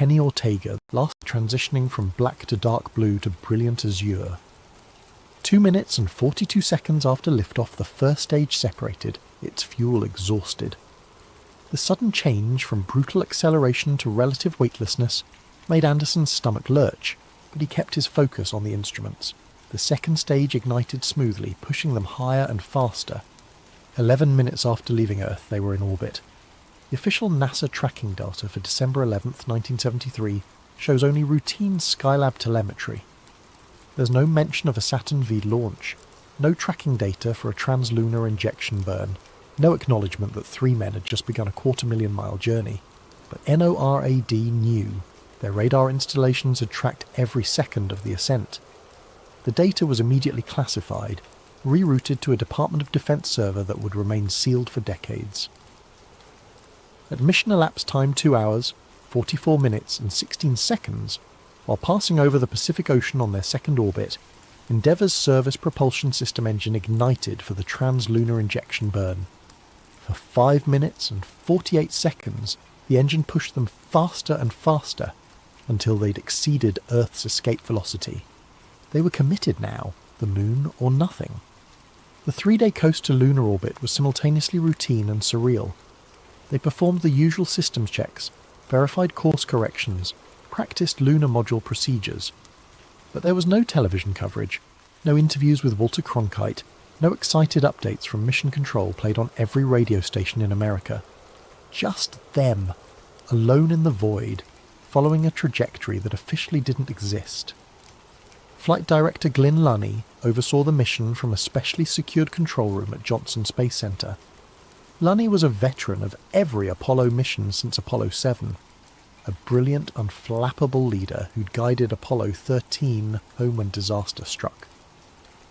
Kenny Ortega, last transitioning from black to dark blue to brilliant azure. 2 minutes and 42 seconds after liftoff, the first stage separated, its fuel exhausted. The sudden change from brutal acceleration to relative weightlessness made Anderson's stomach lurch, but he kept his focus on the instruments. The second stage ignited smoothly, pushing them higher and faster. 11 minutes after leaving Earth, they were in orbit. The official NASA tracking data for December 11th, 1973 shows only routine Skylab telemetry. There's no mention of a Saturn V launch, no tracking data for a translunar injection burn, no acknowledgement that 3 men had just begun a 250,000-mile journey. But NORAD knew. Their radar installations had tracked every second of the ascent. The data was immediately classified, rerouted to a Department of Defense server that would remain sealed for decades. At mission elapsed time 2 hours, 44 minutes and 16 seconds, while passing over the Pacific Ocean on their second orbit, Endeavour's service propulsion system engine ignited for the translunar injection burn. For 5 minutes and 48 seconds, the engine pushed them faster and faster until they'd exceeded Earth's escape velocity. They were committed now, the moon or nothing. The 3-day coast to lunar orbit was simultaneously routine and surreal. They performed the usual systems checks, verified course corrections, practiced lunar module procedures. But there was no television coverage, no interviews with Walter Cronkite, no excited updates from Mission Control played on every radio station in America. Just them, alone in the void, following a trajectory that officially didn't exist. Flight Director Glyn Lunny oversaw the mission from a specially secured control room at Johnson Space Center. Lunny was a veteran of every Apollo mission since Apollo 7, a brilliant, unflappable leader who'd guided Apollo 13 home when disaster struck.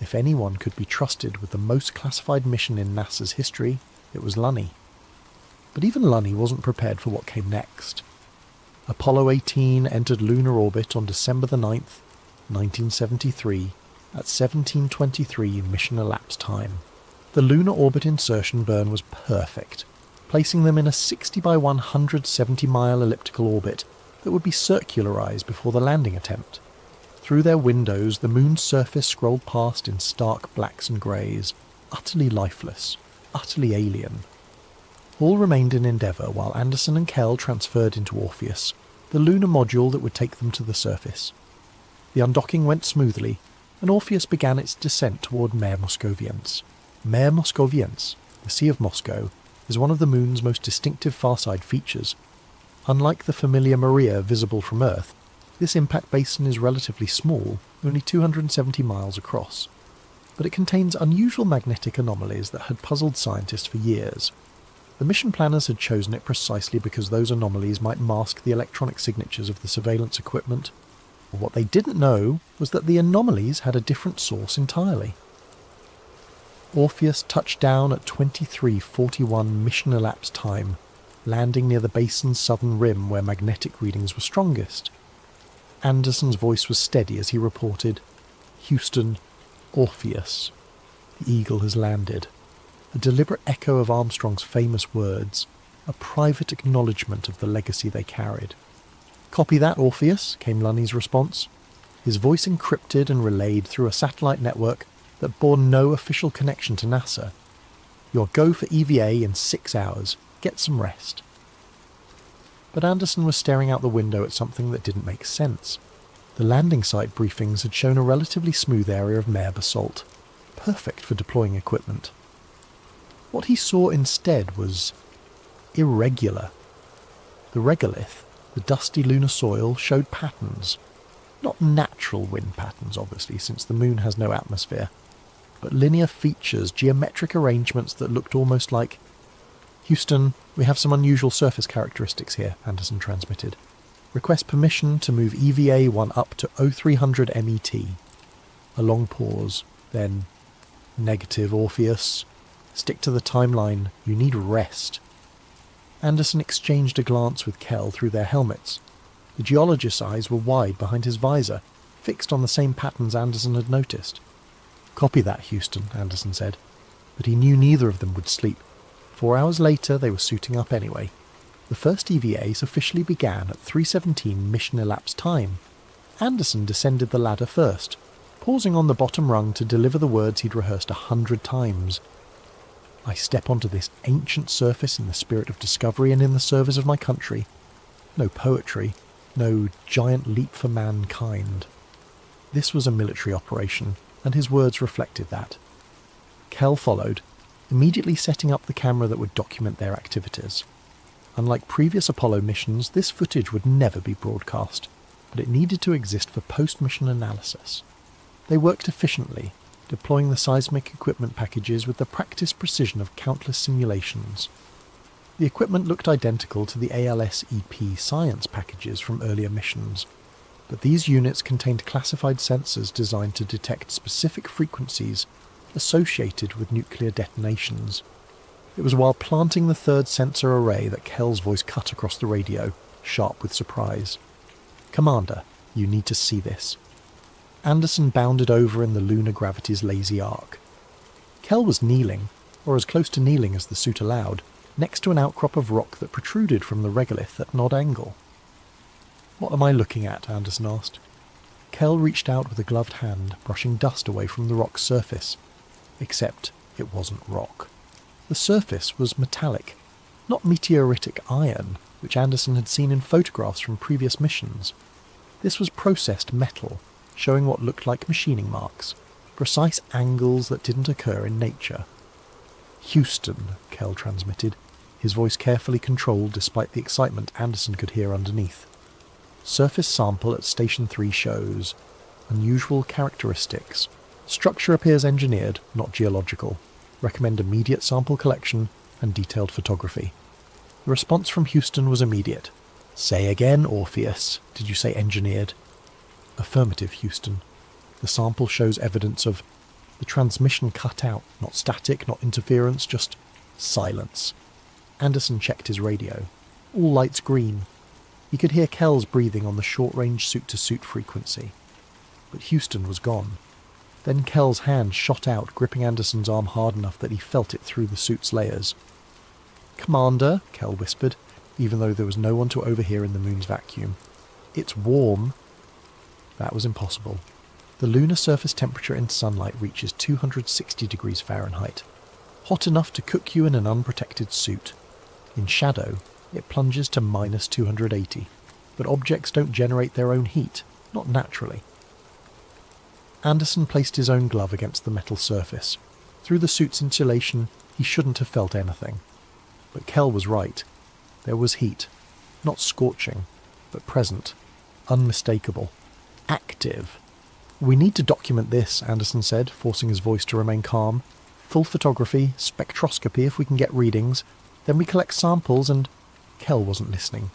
If anyone could be trusted with the most classified mission in NASA's history, it was Lunny. But even Lunny wasn't prepared for what came next. Apollo 18 entered lunar orbit on December the 9th, 1973, at 17:23 mission elapsed time. The lunar orbit insertion burn was perfect, placing them in a 60 by 170-mile elliptical orbit that would be circularized before the landing attempt. Through their windows, the moon's surface scrolled past in stark blacks and greys, utterly lifeless, utterly alien. All remained in Endeavour while Anderson and Kell transferred into Orpheus, the lunar module that would take them to the surface. The undocking went smoothly, and Orpheus began its descent toward Mare Moscoviense. Mare Moscoviense, the Sea of Moscow, is one of the moon's most distinctive farside features. Unlike the familiar Maria visible from Earth, this impact basin is relatively small, only 270 miles across. But it contains unusual magnetic anomalies that had puzzled scientists for years. The mission planners had chosen it precisely because those anomalies might mask the electronic signatures of the surveillance equipment. What they didn't know was that the anomalies had a different source entirely. Orpheus touched down at 23:41 mission elapsed time, landing near the basin's southern rim where magnetic readings were strongest. Anderson's voice was steady as he reported, "Houston, Orpheus. The Eagle has landed." A deliberate echo of Armstrong's famous words, a private acknowledgement of the legacy they carried. "Copy that, Orpheus," came Lunny's response, his voice encrypted and relayed through a satellite network that bore no official connection to NASA. "You're go for EVA in 6 hours. Get some rest." But Anderson was staring out the window at something that didn't make sense. The landing site briefings had shown a relatively smooth area of Mare basalt, perfect for deploying equipment. What he saw instead was irregular. The regolith, the dusty lunar soil, showed patterns. Not natural wind patterns, obviously, since the moon has no atmosphere, but linear features, geometric arrangements that looked almost like... "Houston, we have some unusual surface characteristics here," Anderson transmitted. "Request permission to move EVA-1 up to 0300 MET. A long pause, then... "Negative, Orpheus. Stick to the timeline. You need rest." Anderson exchanged a glance with Kell through their helmets. The geologist's eyes were wide behind his visor, fixed on the same patterns Anderson had noticed. "Copy that, Houston," Anderson said. But he knew neither of them would sleep. 4 hours later, they were suiting up anyway. The first EVAs officially began at 3:17 mission elapsed time. Anderson descended the ladder first, pausing on the bottom rung to deliver the words he'd rehearsed 100 times. I step onto this ancient surface in the spirit of discovery and in the service of my country. No poetry, no giant leap for mankind. This was a military operation, and his words reflected that. Kell followed, immediately setting up the camera that would document their activities. Unlike previous Apollo missions, this footage would never be broadcast, but it needed to exist for post-mission analysis. They worked efficiently, deploying the seismic equipment packages with the practiced precision of countless simulations. The equipment looked identical to the ALS-EP science packages from earlier missions, but these units contained classified sensors designed to detect specific frequencies associated with nuclear detonations. It was while planting the third sensor array that Kell's voice cut across the radio, sharp with surprise. "Commander, you need to see this." Anderson bounded over in the lunar gravity's lazy arc. Kell was kneeling, or as close to kneeling as the suit allowed, next to an outcrop of rock that protruded from the regolith at an odd angle. "What am I looking at?" Anderson asked. Kell reached out with a gloved hand, brushing dust away from the rock's surface. Except it wasn't rock. The surface was metallic, not meteoritic iron, which Anderson had seen in photographs from previous missions. This was processed metal, showing what looked like machining marks, precise angles that didn't occur in nature. "Houston," Kell transmitted, his voice carefully controlled despite the excitement Anderson could hear underneath. "Surface sample at Station 3 shows unusual characteristics. Structure appears engineered, not geological. Recommend immediate sample collection and detailed photography." The response from Houston was immediate. "Say again, Orpheus. Did you say engineered?" "Affirmative, Houston. The sample shows evidence of the transmission cut out, not static, not interference, just silence." Anderson checked his radio. All lights green. He could hear Kell's breathing on the short-range suit-to-suit frequency. But Houston was gone. Then Kell's hand shot out, gripping Anderson's arm hard enough that he felt it through the suit's layers. "Commander," Kell whispered, even though there was no one to overhear in the moon's vacuum. "It's warm." That was impossible. The lunar surface temperature in sunlight reaches 260 degrees Fahrenheit. Hot enough to cook you in an unprotected suit. In shadow, it plunges to minus 280. But objects don't generate their own heat, not naturally. Anderson placed his own glove against the metal surface. Through the suit's insulation, he shouldn't have felt anything. But Kell was right. There was heat. Not scorching, but present. Unmistakable. Active. "We need to document this," Anderson said, forcing his voice to remain calm. "Full photography, spectroscopy if we can get readings. Then we collect samples and—" Kell wasn't listening.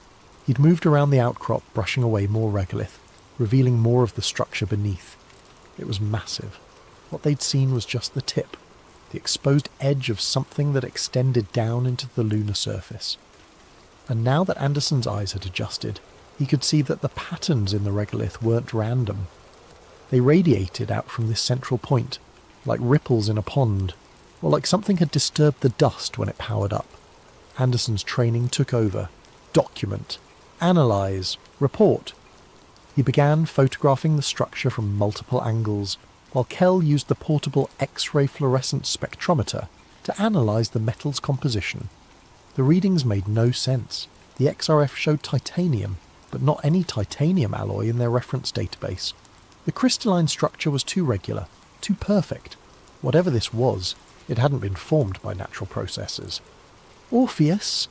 He'd moved around the outcrop, brushing away more regolith, revealing more of the structure beneath. It was massive. What they'd seen was just the tip, the exposed edge of something that extended down into the lunar surface. And now that Anderson's eyes had adjusted, he could see that the patterns in the regolith weren't random. They radiated out from this central point, like ripples in a pond, or like something had disturbed the dust when it powered up. Anderson's training took over. Document. Analyze. Report. He began photographing the structure from multiple angles, while Kell used the portable X-ray fluorescence spectrometer to analyze the metal's composition. The readings made no sense. The XRF showed titanium, but not any titanium alloy in their reference database. The crystalline structure was too regular, too perfect. Whatever this was, it hadn't been formed by natural processes. "Orpheus,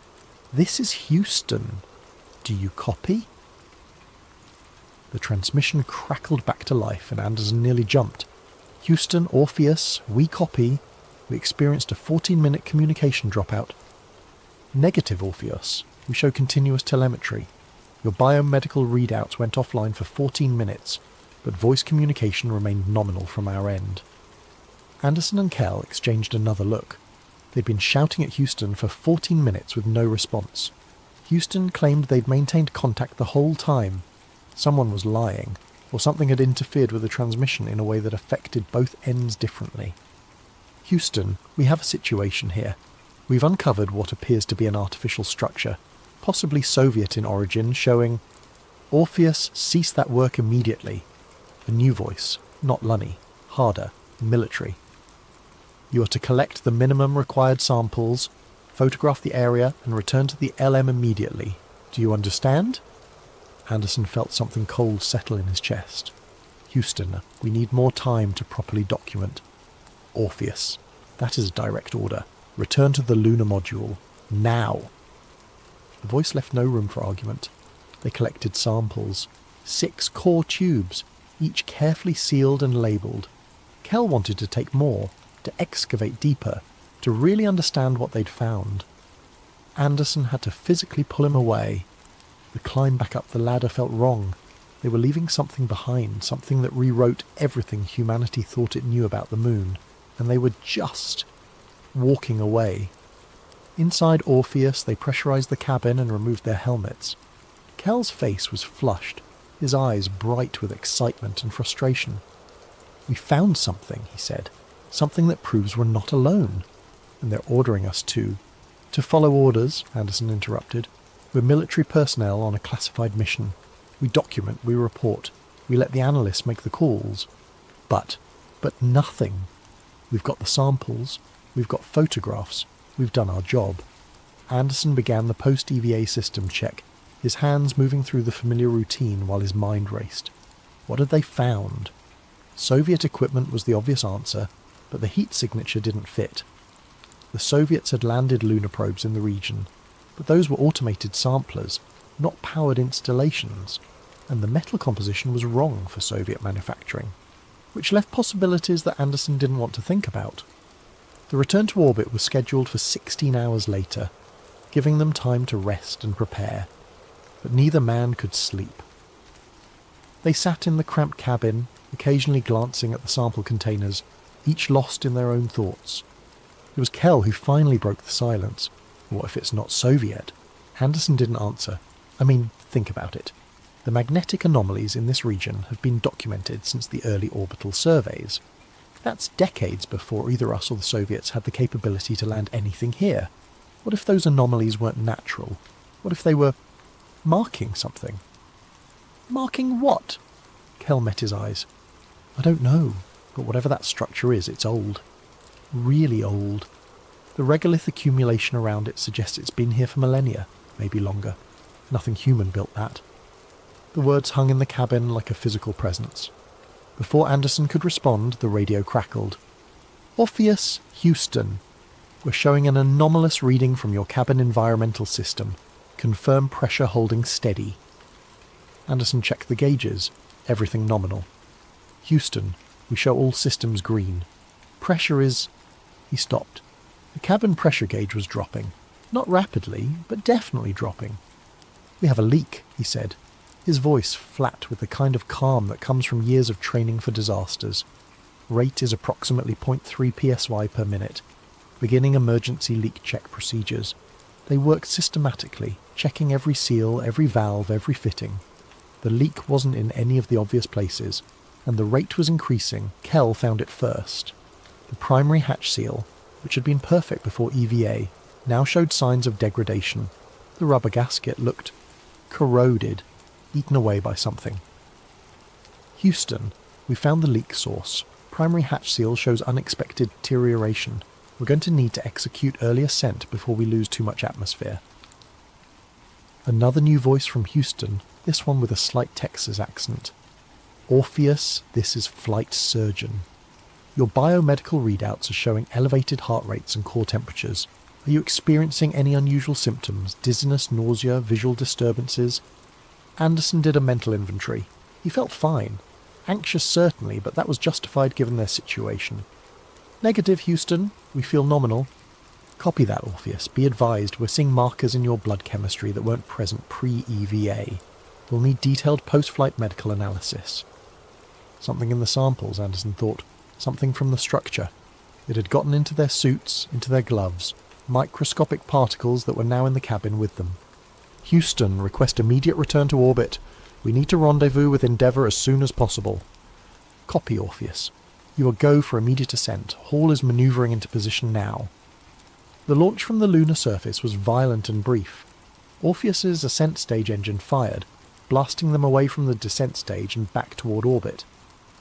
this is Houston. Do you copy?" The transmission crackled back to life and Anderson nearly jumped. "Houston, Orpheus, we copy. We experienced a 14-minute communication dropout." "Negative, Orpheus. We show continuous telemetry. Your biomedical readouts went offline for 14 minutes, but voice communication remained nominal from our end." Anderson and Kell exchanged another look. They'd been shouting at Houston for 14 minutes with no response. Houston claimed they'd maintained contact the whole time. Someone was lying, or something had interfered with the transmission in a way that affected both ends differently. "Houston, we have a situation here. We've uncovered what appears to be an artificial structure, possibly Soviet in origin, showing, "Orpheus, cease that work immediately." A new voice, not Lunny, harder, military. "You are to collect the minimum required samples, photograph the area, and return to the LM immediately. Do you understand?" Anderson felt something cold settle in his chest. "Houston, we need more time to properly document." "Orpheus, that is a direct order. Return to the lunar module. Now." The voice left no room for argument. They collected samples. 6 core tubes, each carefully sealed and labelled. Kel wanted to take more, to excavate deeper, to really understand what they'd found. Anderson had to physically pull him away. The climb back up the ladder felt wrong. They were leaving something behind, something that rewrote everything humanity thought it knew about the moon, and they were just walking away. Inside Orpheus, they pressurized the cabin and removed their helmets. Kel's face was flushed, his eyes bright with excitement and frustration. "We found something," he said. "Something that proves we're not alone. And they're ordering us to follow orders," Anderson interrupted. "We're military personnel on a classified mission. We document, we report, we let the analysts make the calls. But nothing. We've got the samples, we've got photographs, we've done our job." Anderson began the post-EVA system check, his hands moving through the familiar routine while his mind raced. What had they found? Soviet equipment was the obvious answer, but the heat signature didn't fit. The Soviets had landed lunar probes in the region, but those were automated samplers, not powered installations, and the metal composition was wrong for Soviet manufacturing, which left possibilities that Anderson didn't want to think about. The return to orbit was scheduled for 16 hours later, giving them time to rest and prepare, but neither man could sleep. They sat in the cramped cabin, occasionally glancing at the sample containers, each lost in their own thoughts. It was Kel who finally broke the silence. "What if it's not Soviet?" Anderson didn't answer. Think about it. The magnetic anomalies in this region have been documented since the early orbital surveys. That's decades before either us or the Soviets had the capability to land anything here. What if those anomalies weren't natural? What if they were marking something? "Marking what?" Kel met his eyes. "I don't know, but whatever that structure is, it's old. Really old. The regolith accumulation around it suggests it's been here for millennia, maybe longer. Nothing human built that." The words hung in the cabin like a physical presence. Before Anderson could respond, the radio crackled. "Orpheus, Houston. We're showing an anomalous reading from your cabin environmental system. Confirm pressure holding steady." Anderson checked the gauges. Everything nominal. "Houston, we show all systems green. Pressure is..." He stopped. The cabin pressure gauge was dropping. Not rapidly, but definitely dropping. "We have a leak," he said, his voice flat with the kind of calm that comes from years of training for disasters. "Rate is approximately 0.3 psi per minute. Beginning emergency leak check procedures." They worked systematically, checking every seal, every valve, every fitting. The leak wasn't in any of the obvious places, and the rate was increasing. Kel found it first. The primary hatch seal, which had been perfect before EVA, now showed signs of degradation. The rubber gasket looked corroded, eaten away by something. "Houston, we found the leak source. Primary hatch seal shows unexpected deterioration. We're going to need to execute early ascent before we lose too much atmosphere." Another new voice from Houston, this one with a slight Texas accent. "Orpheus, this is Flight Surgeon. Your biomedical readouts are showing elevated heart rates and core temperatures. Are you experiencing any unusual symptoms, dizziness, nausea, visual disturbances?" Anderson did a mental inventory. He felt fine. Anxious certainly, but that was justified given their situation. "Negative, Houston. We feel nominal." "Copy that, Orpheus. Be advised, we're seeing markers in your blood chemistry that weren't present pre-EVA. We'll need detailed post-flight medical analysis." Something in the samples, Anderson thought. Something from the structure. It had gotten into their suits, into their gloves. Microscopic particles that were now in the cabin with them. "Houston, request immediate return to orbit. We need to rendezvous with Endeavour as soon as possible." "Copy, Orpheus. You are go for immediate ascent. Hall is manoeuvring into position now." The launch from the lunar surface was violent and brief. Orpheus's ascent stage engine fired, blasting them away from the descent stage and back toward orbit.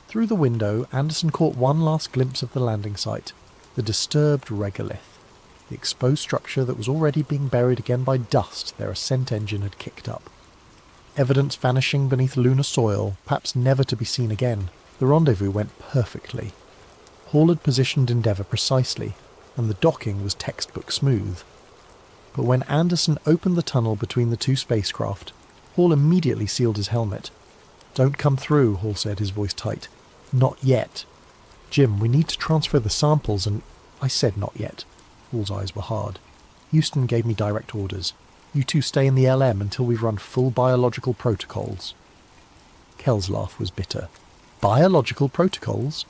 Through the window, Anderson caught one last glimpse of the landing site, the disturbed regolith, the exposed structure that was already being buried again by dust their ascent engine had kicked up. Evidence vanishing beneath lunar soil, perhaps never to be seen again, the rendezvous went perfectly. Hall had positioned Endeavour precisely, and the docking was textbook smooth. But when Anderson opened the tunnel between the two spacecraft, Hall immediately sealed his helmet. "Don't come through," Hall said, his voice tight. "Not yet. Jim, we need to transfer the samples and—" "I said not yet." Hall's eyes were hard. "Houston gave me direct orders. You two stay in the LM until we've run full biological protocols." Kell's laugh was bitter. "Biological protocols?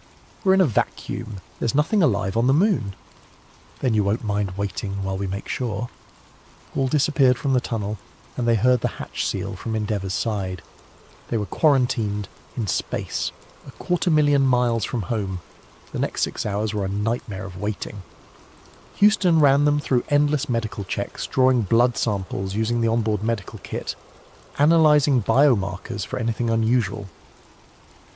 We're in a vacuum. There's nothing alive on the moon." "Then you won't mind waiting while we make sure." Hall disappeared from the tunnel, and they heard the hatch seal from Endeavour's side. They were quarantined in space, 250,000 miles from home. The next 6 hours were a nightmare of waiting. Houston ran them through endless medical checks, drawing blood samples using the onboard medical kit, analysing biomarkers for anything unusual.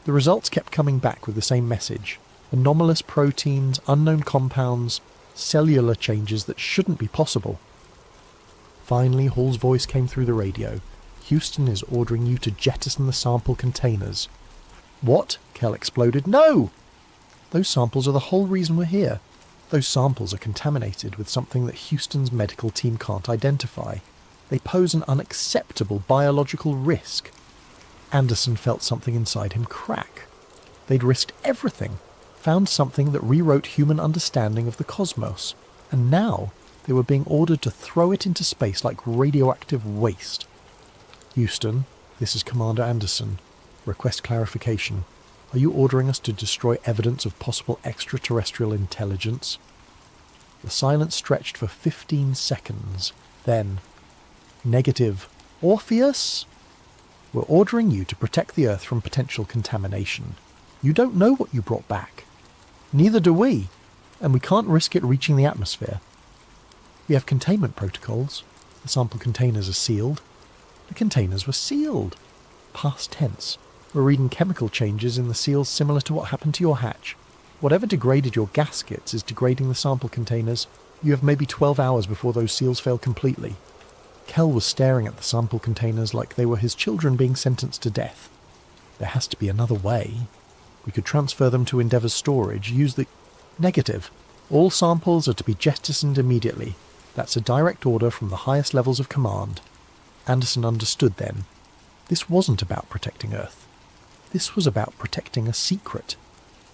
The results kept coming back with the same message: anomalous proteins, unknown compounds, cellular changes that shouldn't be possible. Finally, Hall's voice came through the radio. "Houston is ordering you to jettison the sample containers." "What?" Kell exploded. "No! Those samples are the whole reason we're here. Those samples are contaminated with something that Houston's medical team can't identify. They pose an unacceptable biological risk." Anderson felt something inside him crack. They'd risked everything, found something that rewrote human understanding of the cosmos, and now they were being ordered to throw it into space like radioactive waste. "Houston, this is Commander Anderson. Request clarification. Are you ordering us to destroy evidence of possible extraterrestrial intelligence?" The silence stretched for 15 seconds. Then, "Negative. Orpheus? We're ordering you to protect the Earth from potential contamination. You don't know what you brought back. Neither do we, and we can't risk it reaching the atmosphere. We have containment protocols. The sample containers are sealed." The containers were sealed. Past tense. We're reading chemical changes in the seals similar to what happened to your hatch. Whatever degraded your gaskets is degrading the sample containers. You have maybe 12 hours before those seals fail completely. Kell was staring at the sample containers like they were his children being sentenced to death. "There has to be another way. We could transfer them to Endeavour's storage, use the—" "Negative. All samples are to be jettisoned immediately. That's a direct order from the highest levels of command." Anderson understood then. This wasn't about protecting Earth. This was about protecting a secret.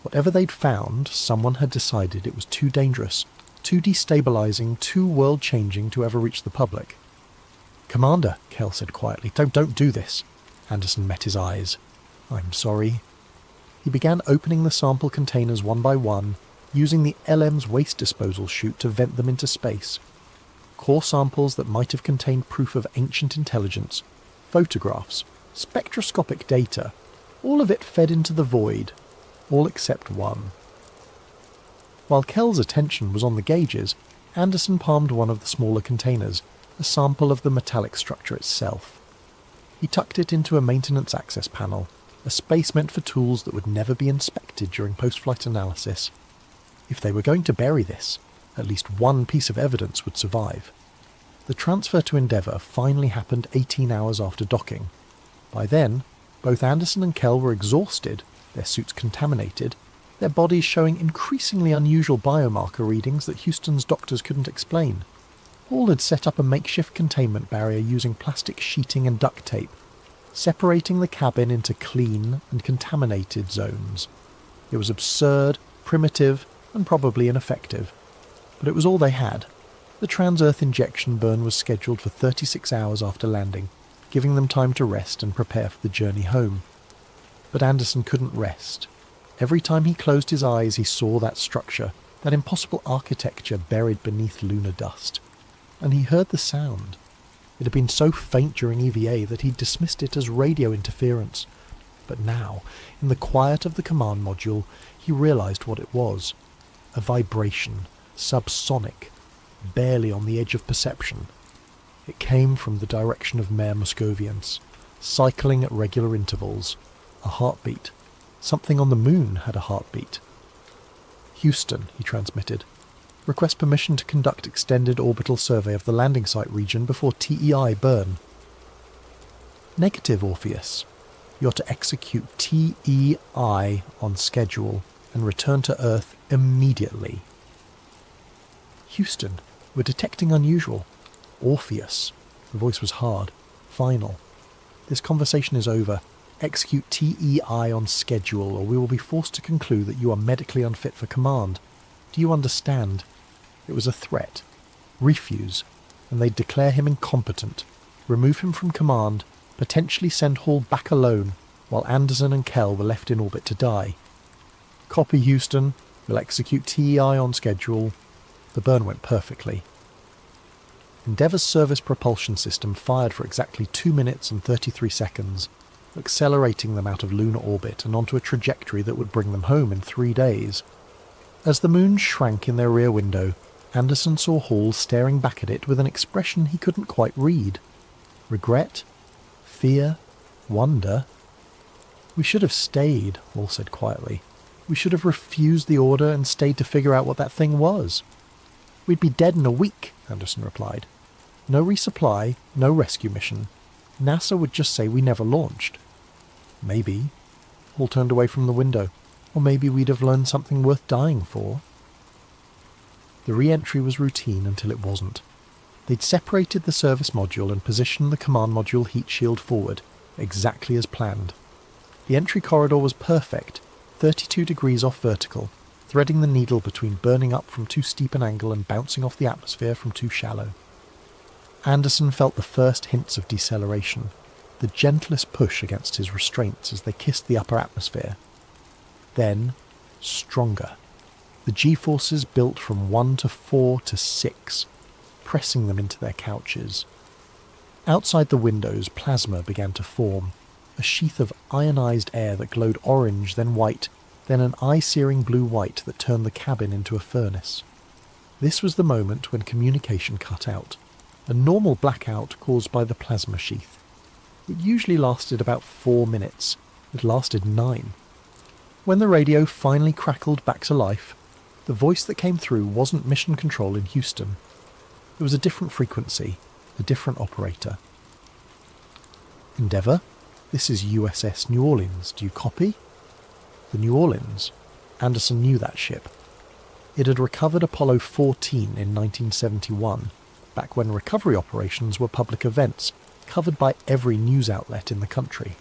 Whatever they'd found, someone had decided it was too dangerous, too destabilizing, too world-changing to ever reach the public. "Commander," Kell said quietly, don't do this." Anderson met his eyes. "I'm sorry." He began opening the sample containers one by one, using the LM's waste disposal chute to vent them into space. Core samples that might have contained proof of ancient intelligence, photographs, spectroscopic data, all of it fed into the void, all except one. While Kell's attention was on the gauges, Anderson palmed one of the smaller containers, a sample of the metallic structure itself. He tucked it into a maintenance access panel, a space meant for tools that would never be inspected during post-flight analysis. If they were going to bury this, at least one piece of evidence would survive. The transfer to Endeavour finally happened 18 hours after docking. By then, both Anderson and Kell were exhausted, their suits contaminated, their bodies showing increasingly unusual biomarker readings that Houston's doctors couldn't explain. Hall had set up a makeshift containment barrier using plastic sheeting and duct tape, separating the cabin into clean and contaminated zones. It was absurd, primitive, and probably ineffective. But it was all they had. The trans-Earth injection burn was scheduled for 36 hours after landing, giving them time to rest and prepare for the journey home. But Anderson couldn't rest. Every time he closed his eyes he saw that structure, that impossible architecture buried beneath lunar dust. And he heard the sound. It had been so faint during EVA that he'd dismissed it as radio interference. But now, in the quiet of the command module, he realized what it was. A vibration, subsonic, barely on the edge of perception. It came from the direction of Mare Muscoviense, cycling at regular intervals. A heartbeat. Something on the moon had a heartbeat. "Houston," he transmitted. "Request permission to conduct extended orbital survey of the landing site region before TEI burn." "Negative, Orpheus. You're to execute TEI on schedule and return to Earth immediately." "Houston, we're detecting unusual." "Orpheus." The voice was hard, final. "This conversation is over. Execute TEI on schedule, or we will be forced to conclude that you are medically unfit for command. Do you understand?" It was a threat. Refuse, and they'd declare him incompetent, remove him from command, potentially send Hall back alone, while Anderson and Kell were left in orbit to die. "Copy, Houston. We'll execute TEI on schedule." The burn went perfectly. Endeavour's service propulsion system fired for exactly 2 minutes and 33 seconds, accelerating them out of lunar orbit and onto a trajectory that would bring them home in 3 days. As the moon shrank in their rear window, Anderson saw Hall staring back at it with an expression he couldn't quite read. Regret? Fear? Wonder? "We should have stayed," Hall said quietly. "We should have refused the order and stayed to figure out what that thing was." "We'd be dead in a week," Anderson replied. "No resupply, no rescue mission. NASA would just say we never launched." "Maybe." Hall turned away from the window. "Or maybe we'd have learned something worth dying for." The re-entry was routine until it wasn't. They'd separated the service module and positioned the command module heat shield forward, exactly as planned. The entry corridor was perfect, 32 degrees off vertical, threading the needle between burning up from too steep an angle and bouncing off the atmosphere from too shallow. Anderson felt the first hints of deceleration, the gentlest push against his restraints as they kissed the upper atmosphere. Then, stronger. The G-forces built from 1 to 4 to 6, pressing them into their couches. Outside the windows, plasma began to form, a sheath of ionized air that glowed orange, then white, then an eye-searing blue-white that turned the cabin into a furnace. This was the moment when communication cut out, a normal blackout caused by the plasma sheath. It usually lasted about 4 minutes. It lasted 9. When the radio finally crackled back to life, the voice that came through wasn't mission control in Houston. It was a different frequency, a different operator. "Endeavour, this is USS New Orleans. Do you copy?" The New Orleans. Anderson knew that ship. It had recovered Apollo 14 in 1971, back when recovery operations were public events, covered by every news outlet in the country.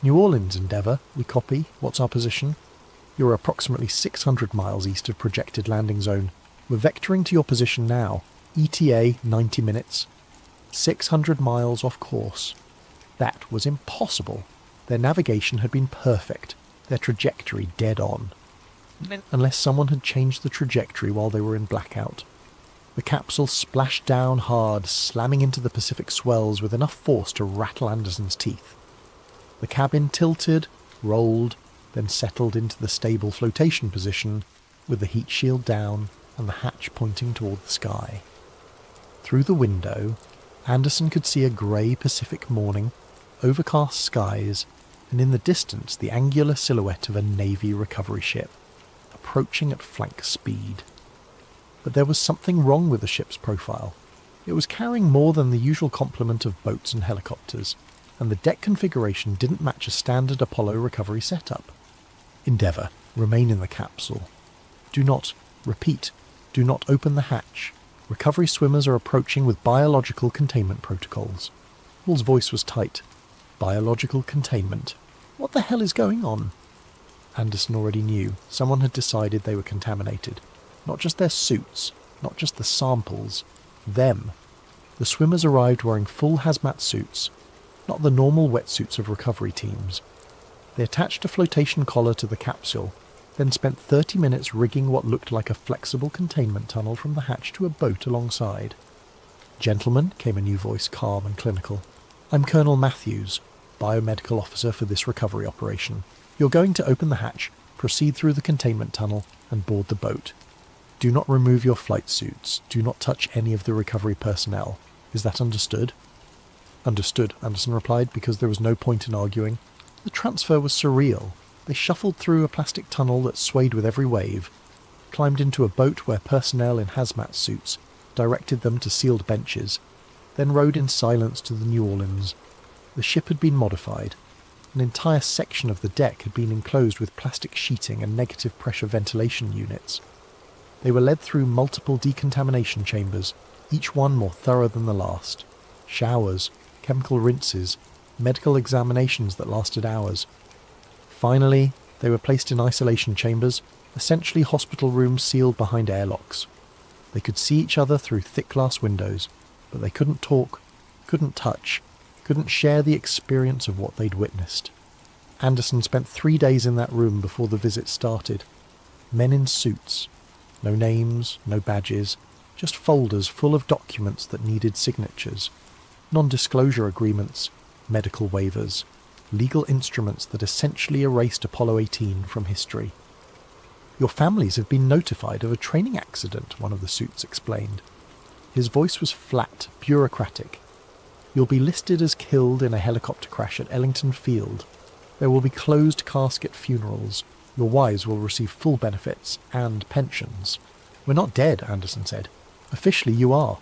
"New Orleans, Endeavour, we copy. What's our position?" "You're approximately 600 miles east of projected landing zone. We're vectoring to your position now. ETA 90 minutes. 600 miles off course." That was impossible. Their navigation had been perfect, their trajectory dead on. Unless someone had changed the trajectory while they were in blackout. The capsule splashed down hard, slamming into the Pacific swells with enough force to rattle Anderson's teeth. The cabin tilted, rolled, then settled into the stable flotation position, with the heat shield down and the hatch pointing toward the sky. Through the window, Anderson could see a grey Pacific morning, overcast skies, and in the distance the angular silhouette of a Navy recovery ship, approaching at flank speed. But there was something wrong with the ship's profile. It was carrying more than the usual complement of boats and helicopters, and the deck configuration didn't match a standard Apollo recovery setup. "Endeavour, remain in the capsule. Do not, repeat, do not open the hatch. Recovery swimmers are approaching with biological containment protocols." Hall's voice was tight. Biological containment. What the hell is going on? Anderson already knew. Someone had decided they were contaminated. Not just their suits, not just the samples. Them. The swimmers arrived wearing full hazmat suits, not the normal wetsuits of recovery teams. They attached a flotation collar to the capsule, then spent 30 minutes rigging what looked like a flexible containment tunnel from the hatch to a boat alongside. "Gentlemen," came a new voice, calm and clinical. "I'm Colonel Matthews, biomedical officer for this recovery operation. You're going to open the hatch, proceed through the containment tunnel, and board the boat. Do not remove your flight suits. Do not touch any of the recovery personnel. Is that understood? Understood, Anderson replied, because there was no point in arguing. The transfer was surreal. They shuffled through a plastic tunnel that swayed with every wave, climbed into a boat where personnel in hazmat suits directed them to sealed benches, then rowed in silence to the New Orleans. The ship had been modified. An entire section of the deck had been enclosed with plastic sheeting and negative pressure ventilation units. They were led through multiple decontamination chambers, each one more thorough than the last. Showers, chemical rinses, medical examinations that lasted hours. Finally, they were placed in isolation chambers, essentially hospital rooms sealed behind airlocks. They could see each other through thick glass windows, but they couldn't talk, couldn't touch, couldn't share the experience of what they'd witnessed. Anderson spent 3 days in that room before the visit started. Men in suits. No names, no badges, just folders full of documents that needed signatures. Non-disclosure agreements, medical waivers, legal instruments that essentially erased Apollo 18 from history. "Your families have been notified of a training accident," one of the suits explained. His voice was flat, bureaucratic. "You'll be listed as killed in a helicopter crash at Ellington Field. There will be closed casket funerals. Your wives will receive full benefits and pensions." "We're not dead," Anderson said. "Officially you are.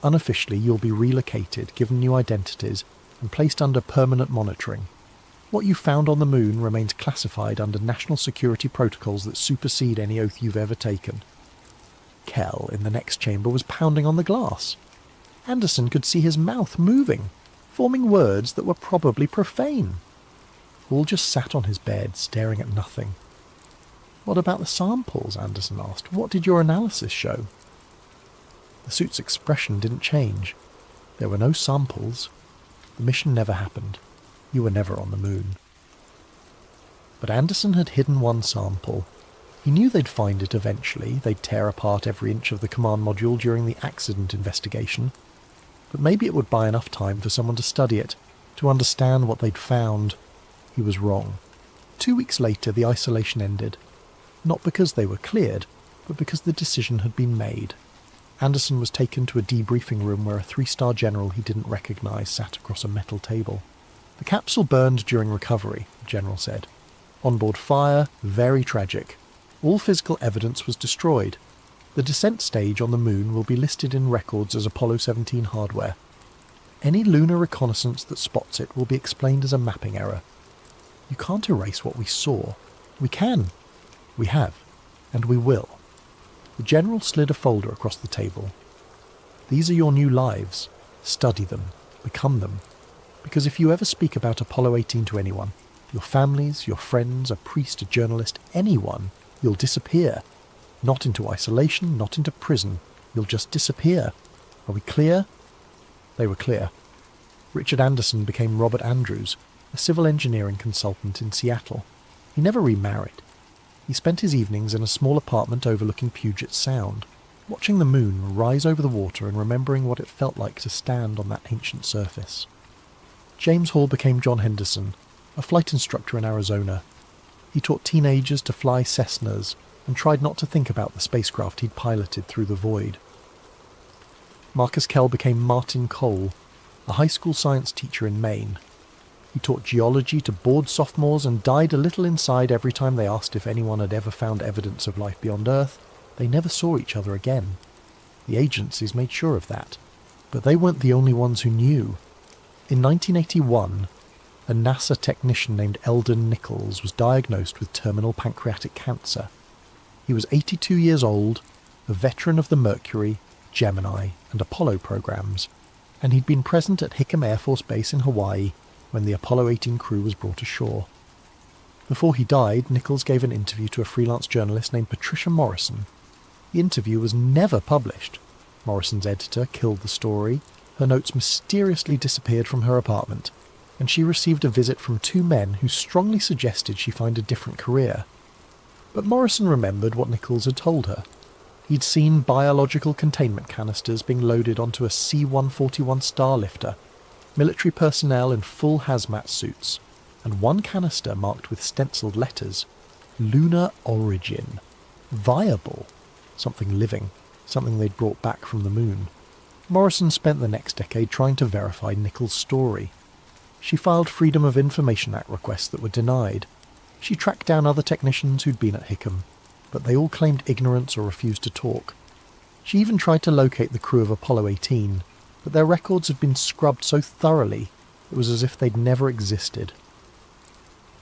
Unofficially you'll be relocated, given new identities, and placed under permanent monitoring. What you found on the moon remains classified under national security protocols that supersede any oath you've ever taken." Kell, in the next chamber, was pounding on the glass. Anderson could see his mouth moving, forming words that were probably profane. Hall just sat on his bed, staring at nothing. "What about the samples?" Anderson asked. "What did your analysis show?" The suit's expression didn't change. There were no samples. The mission never happened. You were never on the moon. But Anderson had hidden one sample. He knew they'd find it eventually. They'd tear apart every inch of the command module during the accident investigation. But maybe it would buy enough time for someone to study it, to understand what they'd found. He was wrong. 2 weeks later, the isolation ended. Not because they were cleared, but because the decision had been made. Anderson was taken to a debriefing room where a 3-star general he didn't recognize sat across a metal table. "The capsule burned during recovery," the general said. "Onboard fire, very tragic. All physical evidence was destroyed. The descent stage on the moon will be listed in records as Apollo 17 hardware. Any lunar reconnaissance that spots it will be explained as a mapping error. You can't erase what we saw. We can. We have. And we will." The general slid a folder across the table. "These are your new lives. Study them. Become them. Because if you ever speak about Apollo 18 to anyone, your families, your friends, a priest, a journalist, anyone, you'll disappear. Not into isolation, not into prison. You'll just disappear. Are we clear?" They were clear. Richard Anderson became Robert Andrews, a civil engineering consultant in Seattle. He never remarried. He spent his evenings in a small apartment overlooking Puget Sound, watching the moon rise over the water and remembering what it felt like to stand on that ancient surface. James Hall became John Henderson, a flight instructor in Arizona. He taught teenagers to fly Cessnas and tried not to think about the spacecraft he'd piloted through the void. Marcus Kell became Martin Cole, a high school science teacher in Maine. He taught geology to bored sophomores and died a little inside every time they asked if anyone had ever found evidence of life beyond Earth. They never saw each other again. The agencies made sure of that. But they weren't the only ones who knew. In 1981, a NASA technician named Eldon Nichols was diagnosed with terminal pancreatic cancer. He was 82 years old, a veteran of the Mercury, Gemini, and Apollo programs, and he'd been present at Hickam Air Force Base in Hawaii when the Apollo 18 crew was brought ashore. Before he died, Nichols gave an interview to a freelance journalist named Patricia Morrison. The interview was never published. Morrison's editor killed the story, her notes mysteriously disappeared from her apartment, and she received a visit from 2 men who strongly suggested she find a different career. But Morrison remembered what Nichols had told her. He'd seen biological containment canisters being loaded onto a C-141 Starlifter, military personnel in full hazmat suits, and one canister marked with stenciled letters, "Lunar Origin." Viable. Something living. Something they'd brought back from the moon. Morrison spent the next decade trying to verify Nichols' story. She filed Freedom of Information Act requests that were denied. She tracked down other technicians who'd been at Hickam, but they all claimed ignorance or refused to talk. She even tried to locate the crew of Apollo 18, but their records had been scrubbed so thoroughly it was as if they'd never existed.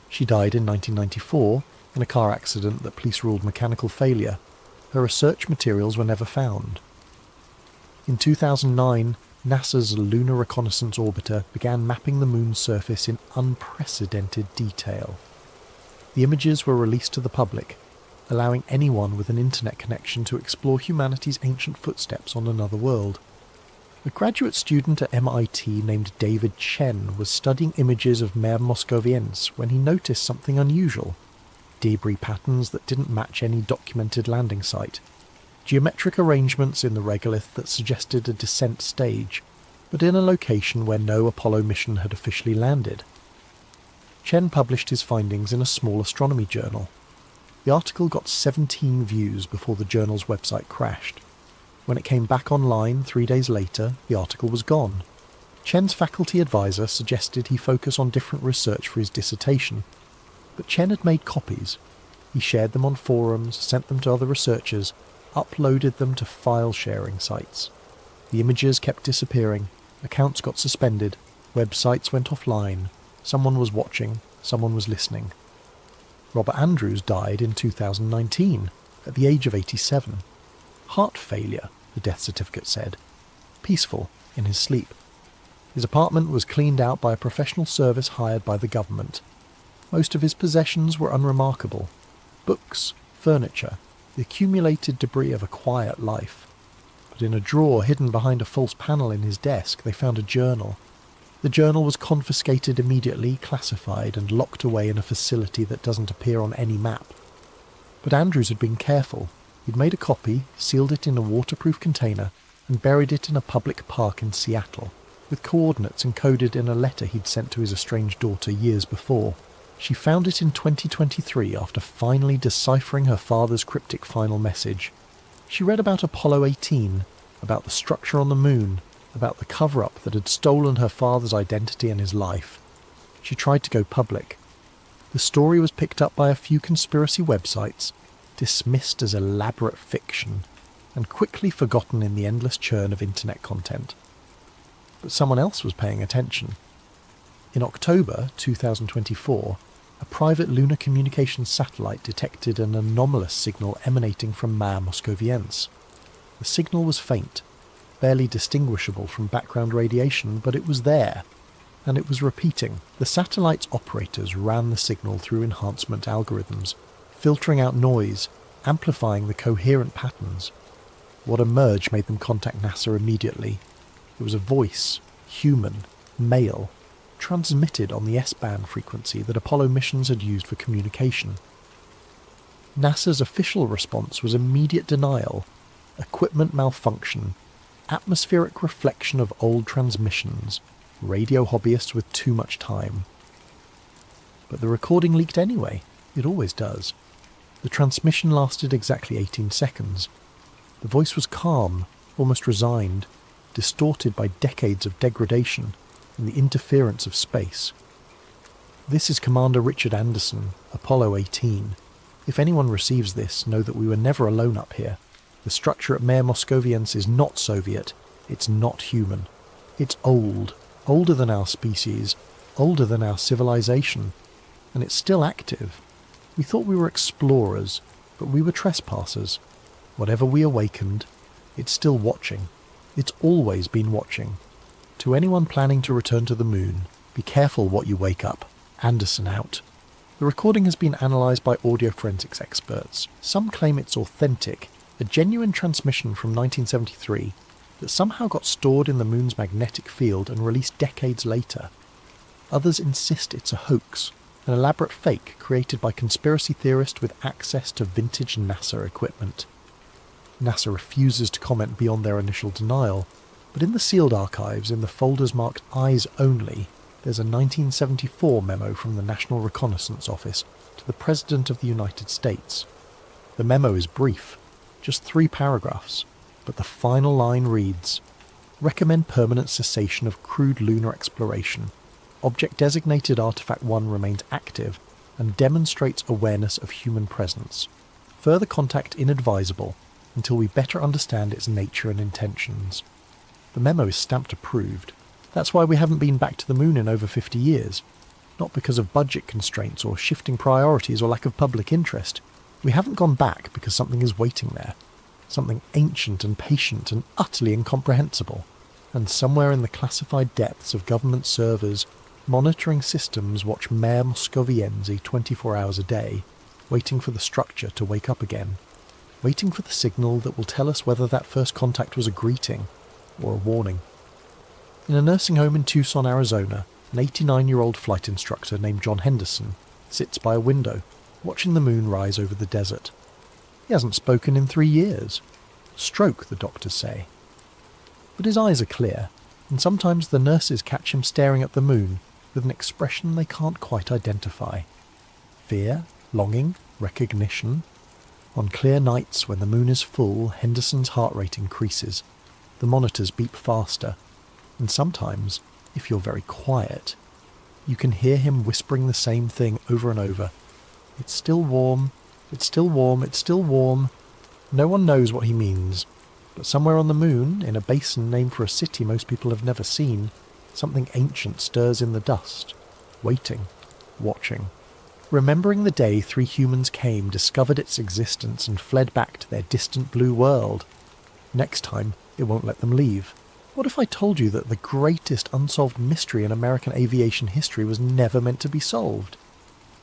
She died in 1994 in a car accident that police ruled mechanical failure. Her research materials were never found. In 2009, NASA's Lunar Reconnaissance Orbiter began mapping the moon's surface in unprecedented detail. The images were released to the public, allowing anyone with an internet connection to explore humanity's ancient footsteps on another world. A graduate student at MIT named David Chen was studying images of Mare Moscoviense when he noticed something unusual: debris patterns that didn't match any documented landing site, geometric arrangements in the regolith that suggested a descent stage, but in a location where no Apollo mission had officially landed. Chen published his findings in a small astronomy journal. The article got 17 views before the journal's website crashed. When it came back online 3 days later, the article was gone. Chen's faculty advisor suggested he focus on different research for his dissertation, but Chen had made copies. He shared them on forums, sent them to other researchers, uploaded them to file-sharing sites. The images kept disappearing, accounts got suspended, websites went offline, someone was watching, someone was listening. Robert Andrews died in 2019, at the age of 87. Heart failure, the death certificate said. Peaceful, in his sleep. His apartment was cleaned out by a professional service hired by the government. Most of his possessions were unremarkable. Books, furniture, the accumulated debris of a quiet life. But in a drawer hidden behind a false panel in his desk, they found a journal. The journal was confiscated immediately, classified, and locked away in a facility that doesn't appear on any map. But Andrews had been careful. He'd made a copy, sealed it in a waterproof container, and buried it in a public park in Seattle, with coordinates encoded in a letter he'd sent to his estranged daughter years before. She found it in 2023 after finally deciphering her father's cryptic final message. She read about Apollo 18, about the structure on the moon, about the cover-up that had stolen her father's identity and his life. She tried to go public. The story was picked up by a few conspiracy websites, dismissed as elaborate fiction, and quickly forgotten in the endless churn of internet content. But someone else was paying attention. In October 2024, a private lunar communications satellite detected an anomalous signal emanating from Mare Moscoviense. The signal was faint, barely distinguishable from background radiation, but it was there, and it was repeating. The satellite's operators ran the signal through enhancement algorithms, filtering out noise, amplifying the coherent patterns. What emerged made them contact NASA immediately. It was a voice, human, male, transmitted on the S-band frequency that Apollo missions had used for communication. NASA's official response was immediate denial, equipment malfunction, atmospheric reflection of old transmissions, radio hobbyists with too much time. But the recording leaked anyway. It always does. The transmission lasted exactly 18 seconds. The voice was calm, almost resigned, distorted by decades of degradation and the interference of space. This is Commander Richard Anderson, Apollo 18. If anyone receives this, know that we were never alone up here. The structure at Mare Moscoviense is not Soviet, it's not human. It's old, older than our species, older than our civilization, and it's still active. We thought we were explorers, but we were trespassers. Whatever we awakened, it's still watching. It's always been watching. To anyone planning to return to the moon, be careful what you wake up. Anderson out. The recording has been analysed by audio forensics experts. Some claim it's authentic, a genuine transmission from 1973 that somehow got stored in the moon's magnetic field and released decades later. Others insist it's a hoax, an elaborate fake created by conspiracy theorists with access to vintage NASA equipment. NASA refuses to comment beyond their initial denial, but in the sealed archives, in the folders marked Eyes Only, there's a 1974 memo from the National Reconnaissance Office to the President of the United States. The memo is brief, just 3 paragraphs, but the final line reads, recommend permanent cessation of crewed lunar exploration. Object designated Artifact 1 remains active and demonstrates awareness of human presence. Further contact inadvisable until we better understand its nature and intentions. The memo is stamped approved. That's why we haven't been back to the moon in over 50 years. Not because of budget constraints or shifting priorities or lack of public interest. We haven't gone back because something is waiting there. Something ancient and patient and utterly incomprehensible. And somewhere in the classified depths of government servers, monitoring systems watch Mayor Moscovienzi 24 hours a day, waiting for the structure to wake up again. Waiting for the signal that will tell us whether that first contact was a greeting or a warning. In a nursing home in Tucson, Arizona, an 89-year-old flight instructor named John Henderson sits by a window, watching the moon rise over the desert. He hasn't spoken in 3 years. Stroke, the doctors say. But his eyes are clear, and sometimes the nurses catch him staring at the moon with an expression they can't quite identify. Fear, longing, recognition. On clear nights when the moon is full, Henderson's heart rate increases. The monitors beep faster, and sometimes, if you're very quiet, you can hear him whispering the same thing over and over. It's still warm, it's still warm, it's still warm. No one knows what he means, but somewhere on the moon, in a basin named for a city most people have never seen, something ancient stirs in the dust, waiting, watching. Remembering the day 3 humans came, discovered its existence and fled back to their distant blue world. Next time, it won't let them leave. What if I told you that the greatest unsolved mystery in American aviation history was never meant to be solved?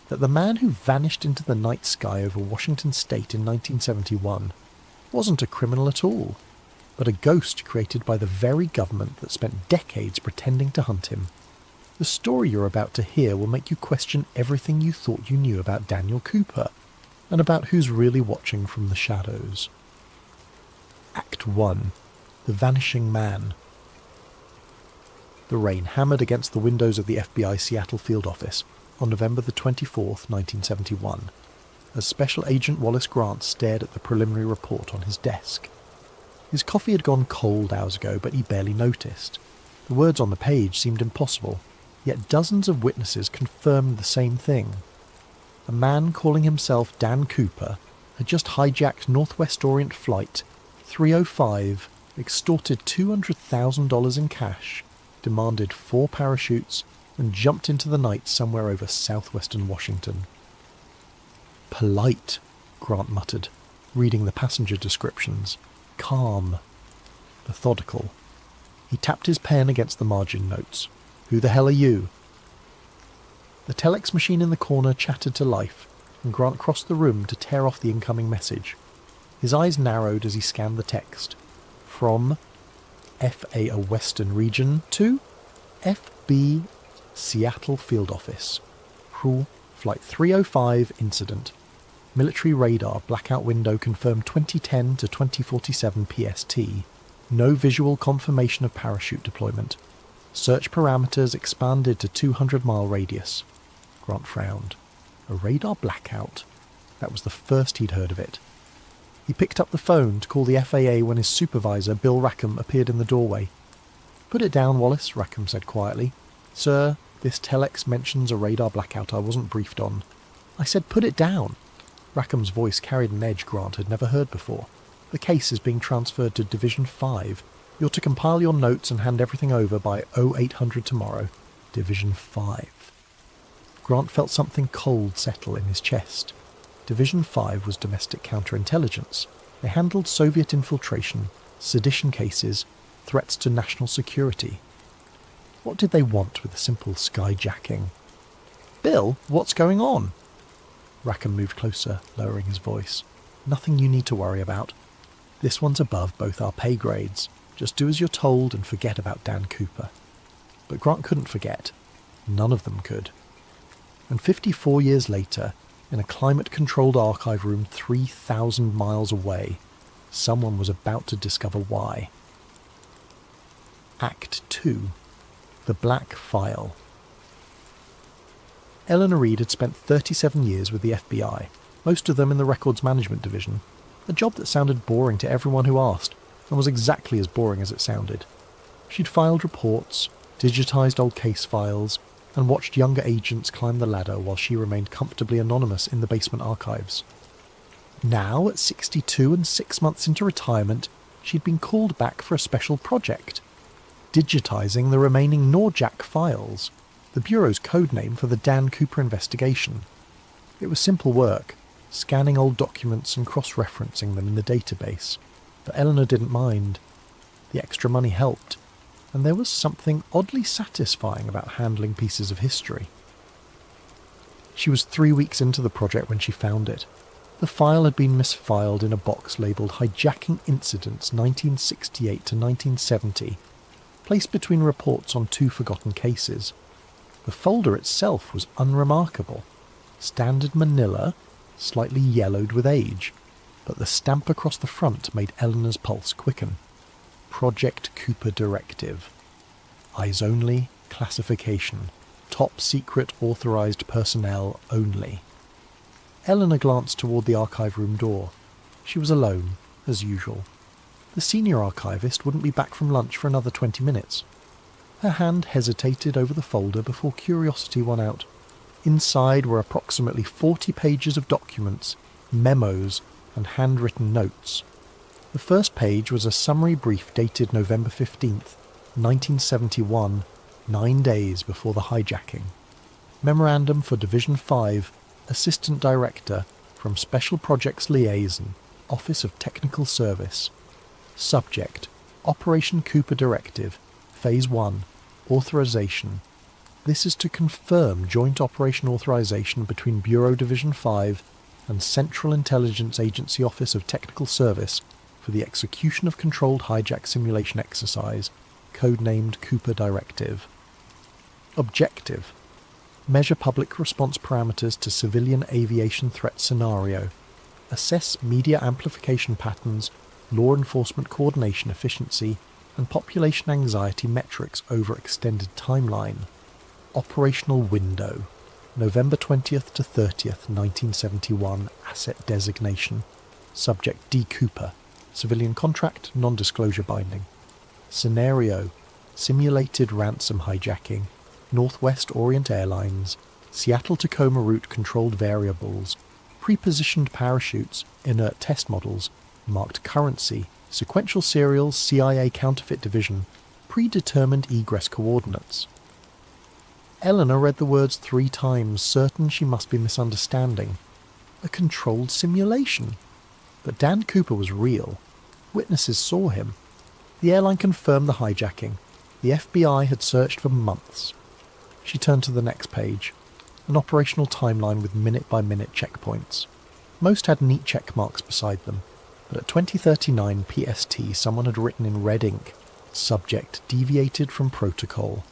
That the man who vanished into the night sky over Washington state in 1971 wasn't a criminal at all, but a ghost created by the very government that spent decades pretending to hunt him. The story you're about to hear will make you question everything you thought you knew about Daniel Cooper, and about who's really watching from the shadows. Act 1. The Vanishing Man. The rain hammered against the windows of the FBI Seattle field office on November the 24th, 1971, as Special Agent Wallace Grant stared at the preliminary report on his desk. His coffee had gone cold hours ago, but he barely noticed. The words on the page seemed impossible, yet dozens of witnesses confirmed the same thing. A man calling himself Dan Cooper had just hijacked Northwest Orient Flight 305, extorted $200,000 in cash, demanded 4 parachutes, and jumped into the night somewhere over southwestern Washington. Polite, Grant muttered, reading the passenger descriptions. Calm. Methodical. He tapped his pen against the margin notes. Who the hell are you? The telex machine in the corner chattered to life, and Grant crossed the room to tear off the incoming message. His eyes narrowed as he scanned the text. From FA Western Region to FB Seattle Field Office. Cruel Flight 305 incident. Military radar blackout window confirmed 2010 to 2047 PST. No visual confirmation of parachute deployment. Search parameters expanded to 200-mile radius. Grant frowned. A radar blackout? That was the first he'd heard of it. He picked up the phone to call the FAA when his supervisor, Bill Rackham, appeared in the doorway. "Put it down, Wallace," Rackham said quietly. "Sir, this telex mentions a radar blackout I wasn't briefed on." "I said put it down." Rackham's voice carried an edge Grant had never heard before. "The case is being transferred to Division 5. You're to compile your notes and hand everything over by 0800 tomorrow. Division 5. Grant felt something cold settle in his chest. Division 5 was domestic counterintelligence. They handled Soviet infiltration, sedition cases, threats to national security. What did they want with a simple skyjacking? "Bill, what's going on?" Rackham moved closer, lowering his voice. "Nothing you need to worry about. This one's above both our pay grades. Just do as you're told and forget about Dan Cooper." But Grant couldn't forget. None of them could. And 54 years later, in a climate-controlled archive room 3,000 miles away, someone was about to discover why. Act 2. The Black File. Eleanor Reed had spent 37 years with the FBI, most of them in the Records Management Division, a job that sounded boring to everyone who asked, and was exactly as boring as it sounded. She'd filed reports, digitised old case files, and watched younger agents climb the ladder while she remained comfortably anonymous in the basement archives. Now, at 62 and 6 months into retirement, she'd been called back for a special project, digitising the remaining Norjack files, the Bureau's code name for the Dan Cooper investigation. It was simple work, scanning old documents and cross-referencing them in the database, but Eleanor didn't mind. The extra money helped, and there was something oddly satisfying about handling pieces of history. She was 3 weeks into the project when she found it. The file had been misfiled in a box labelled Hijacking Incidents 1968 to 1970, placed between reports on 2 forgotten cases. The folder itself was unremarkable. Standard manila, slightly yellowed with age, but the stamp across the front made Eleanor's pulse quicken. Project Cooper Directive. Eyes only, classification. Top secret authorised personnel only. Eleanor glanced toward the archive room door. She was alone, as usual. The senior archivist wouldn't be back from lunch for another 20 minutes. Her hand hesitated over the folder before curiosity won out. Inside were approximately 40 pages of documents, memos, and handwritten notes. The first page was a summary brief dated November 15th, 1971, 9 days before the hijacking. Memorandum for Division 5, Assistant Director, from Special Projects Liaison, Office of Technical Service. Subject: Operation Cooper Directive, Phase 1, Authorization. This is to confirm joint operation authorization between Bureau Division 5 and Central Intelligence Agency Office of Technical Service for the execution of controlled hijack simulation exercise, codenamed Cooper Directive. Objective: Measure public response parameters to civilian aviation threat scenario. Assess media amplification patterns, law enforcement coordination efficiency, and population anxiety metrics over extended timeline. Operational window: November 20th to 30th, 1971. Asset designation. Subject: D. Cooper. Civilian contract, non-disclosure binding. Scenario: simulated ransom hijacking. Northwest Orient Airlines. Seattle-Tacoma route controlled variables. Pre-positioned parachutes, inert test models. Marked currency. Sequential serials, CIA Counterfeit Division. Predetermined egress coordinates. Eleanor read the words 3 times, certain she must be misunderstanding. A controlled simulation. But Dan Cooper was real. Witnesses saw him. The airline confirmed the hijacking. The FBI had searched for months. She turned to the next page. An operational timeline with minute-by-minute checkpoints. Most had neat check marks beside them, but at 2039 PST someone had written in red ink, subject deviated from protocol,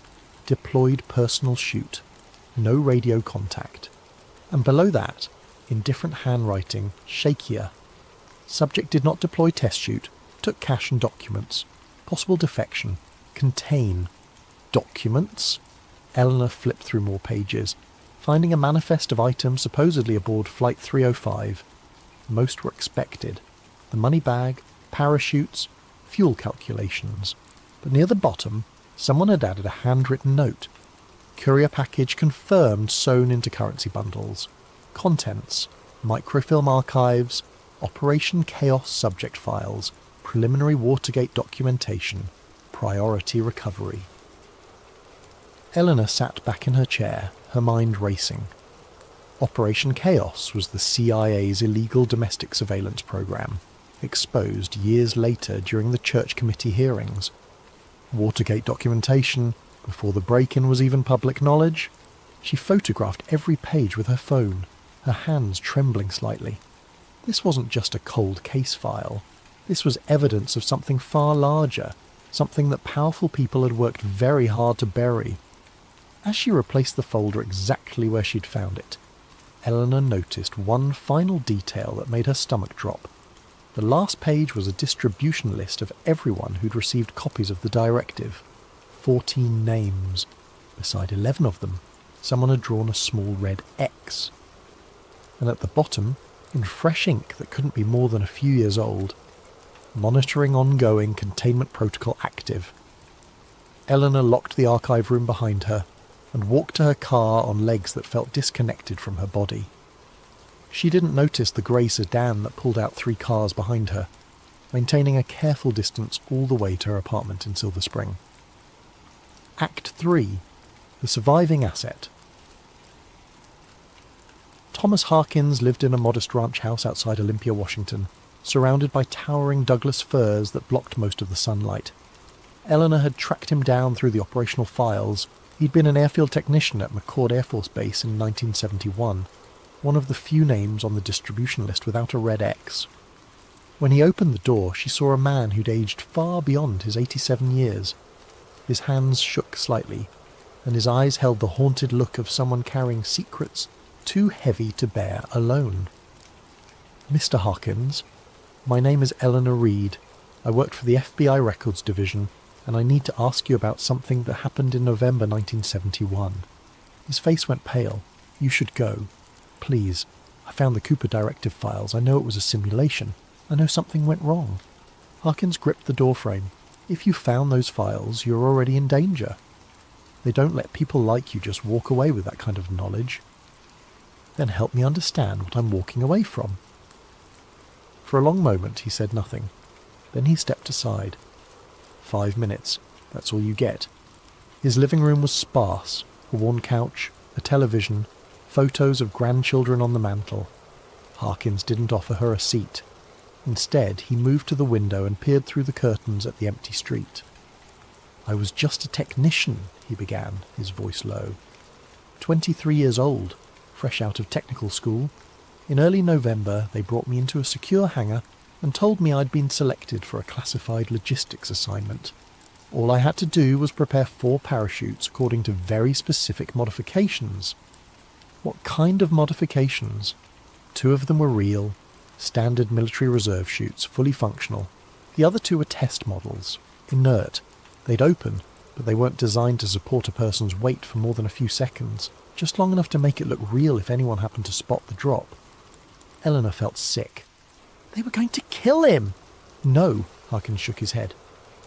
deployed personal chute, no radio contact. And below that, in different handwriting, shakier, subject did not deploy test chute, took cash and documents, possible defection, contain, documents. Eleanor flipped through more pages, finding a manifest of items supposedly aboard Flight 305. Most were expected. The money bag, parachutes, fuel calculations. But near the bottom, someone had added a handwritten note. Courier package confirmed sewn into currency bundles. Contents: microfilm archives, Operation Chaos subject files, preliminary Watergate documentation, priority recovery. Eleanor sat back in her chair, her mind racing. Operation Chaos was the CIA's illegal domestic surveillance program, exposed years later during the Church Committee hearings. Watergate documentation, before the break-in was even public knowledge. She photographed every page with her phone, her hands trembling slightly. This wasn't just a cold case file. This was evidence of something far larger, something that powerful people had worked very hard to bury. As she replaced the folder exactly where she'd found it, Eleanor noticed one final detail that made her stomach drop. The last page was a distribution list of everyone who'd received copies of the directive. 14 names. Beside 11 of them, someone had drawn a small red X. And at the bottom, in fresh ink that couldn't be more than a few years old, monitoring ongoing containment protocol active. Eleanor locked the archive room behind her and walked to her car on legs that felt disconnected from her body. She didn't notice the grey sedan that pulled out 3 cars behind her, maintaining a careful distance all the way to her apartment in Silver Spring. Act 3. The Surviving Asset. Thomas Harkins lived in a modest ranch house outside Olympia, Washington, surrounded by towering Douglas firs that blocked most of the sunlight. Eleanor had tracked him down through the operational files. He'd been an airfield technician at McCord Air Force Base in 1971, one of the few names on the distribution list without a red X. When he opened the door, she saw a man who'd aged far beyond his 87 years. His hands shook slightly, and his eyes held the haunted look of someone carrying secrets too heavy to bear alone. "Mr. Harkins, my name is Eleanor Reed. I worked for the FBI Records Division, and I need to ask you about something that happened in November 1971. His face went pale. "You should go. Please. I found the Cooper directive files. I know it was a simulation. I know something went wrong." Harkins gripped the doorframe. "If you found those files, you're already in danger. They don't let people like you just walk away with that kind of knowledge." "Then help me understand what I'm walking away from." For a long moment he said nothing. Then he stepped aside. 5 minutes. That's all you get. His living room was sparse. A worn couch, a television, photos of grandchildren on the mantel. Harkins didn't offer her a seat. Instead, he moved to the window and peered through the curtains at the empty street. "I was just a technician," he began, his voice low. 23 years old, fresh out of technical school. In early November, they brought me into a secure hangar and told me I'd been selected for a classified logistics assignment. All I had to do was prepare 4 parachutes according to very specific modifications. What kind of modifications? 2 of them were real, standard military reserve chutes, fully functional. The other 2 were test models, inert. They'd open, but they weren't designed to support a person's weight for more than a few seconds, just long enough to make it look real if anyone happened to spot the drop. Eleanor felt sick. They were going to kill him! "No," Harkins shook his head.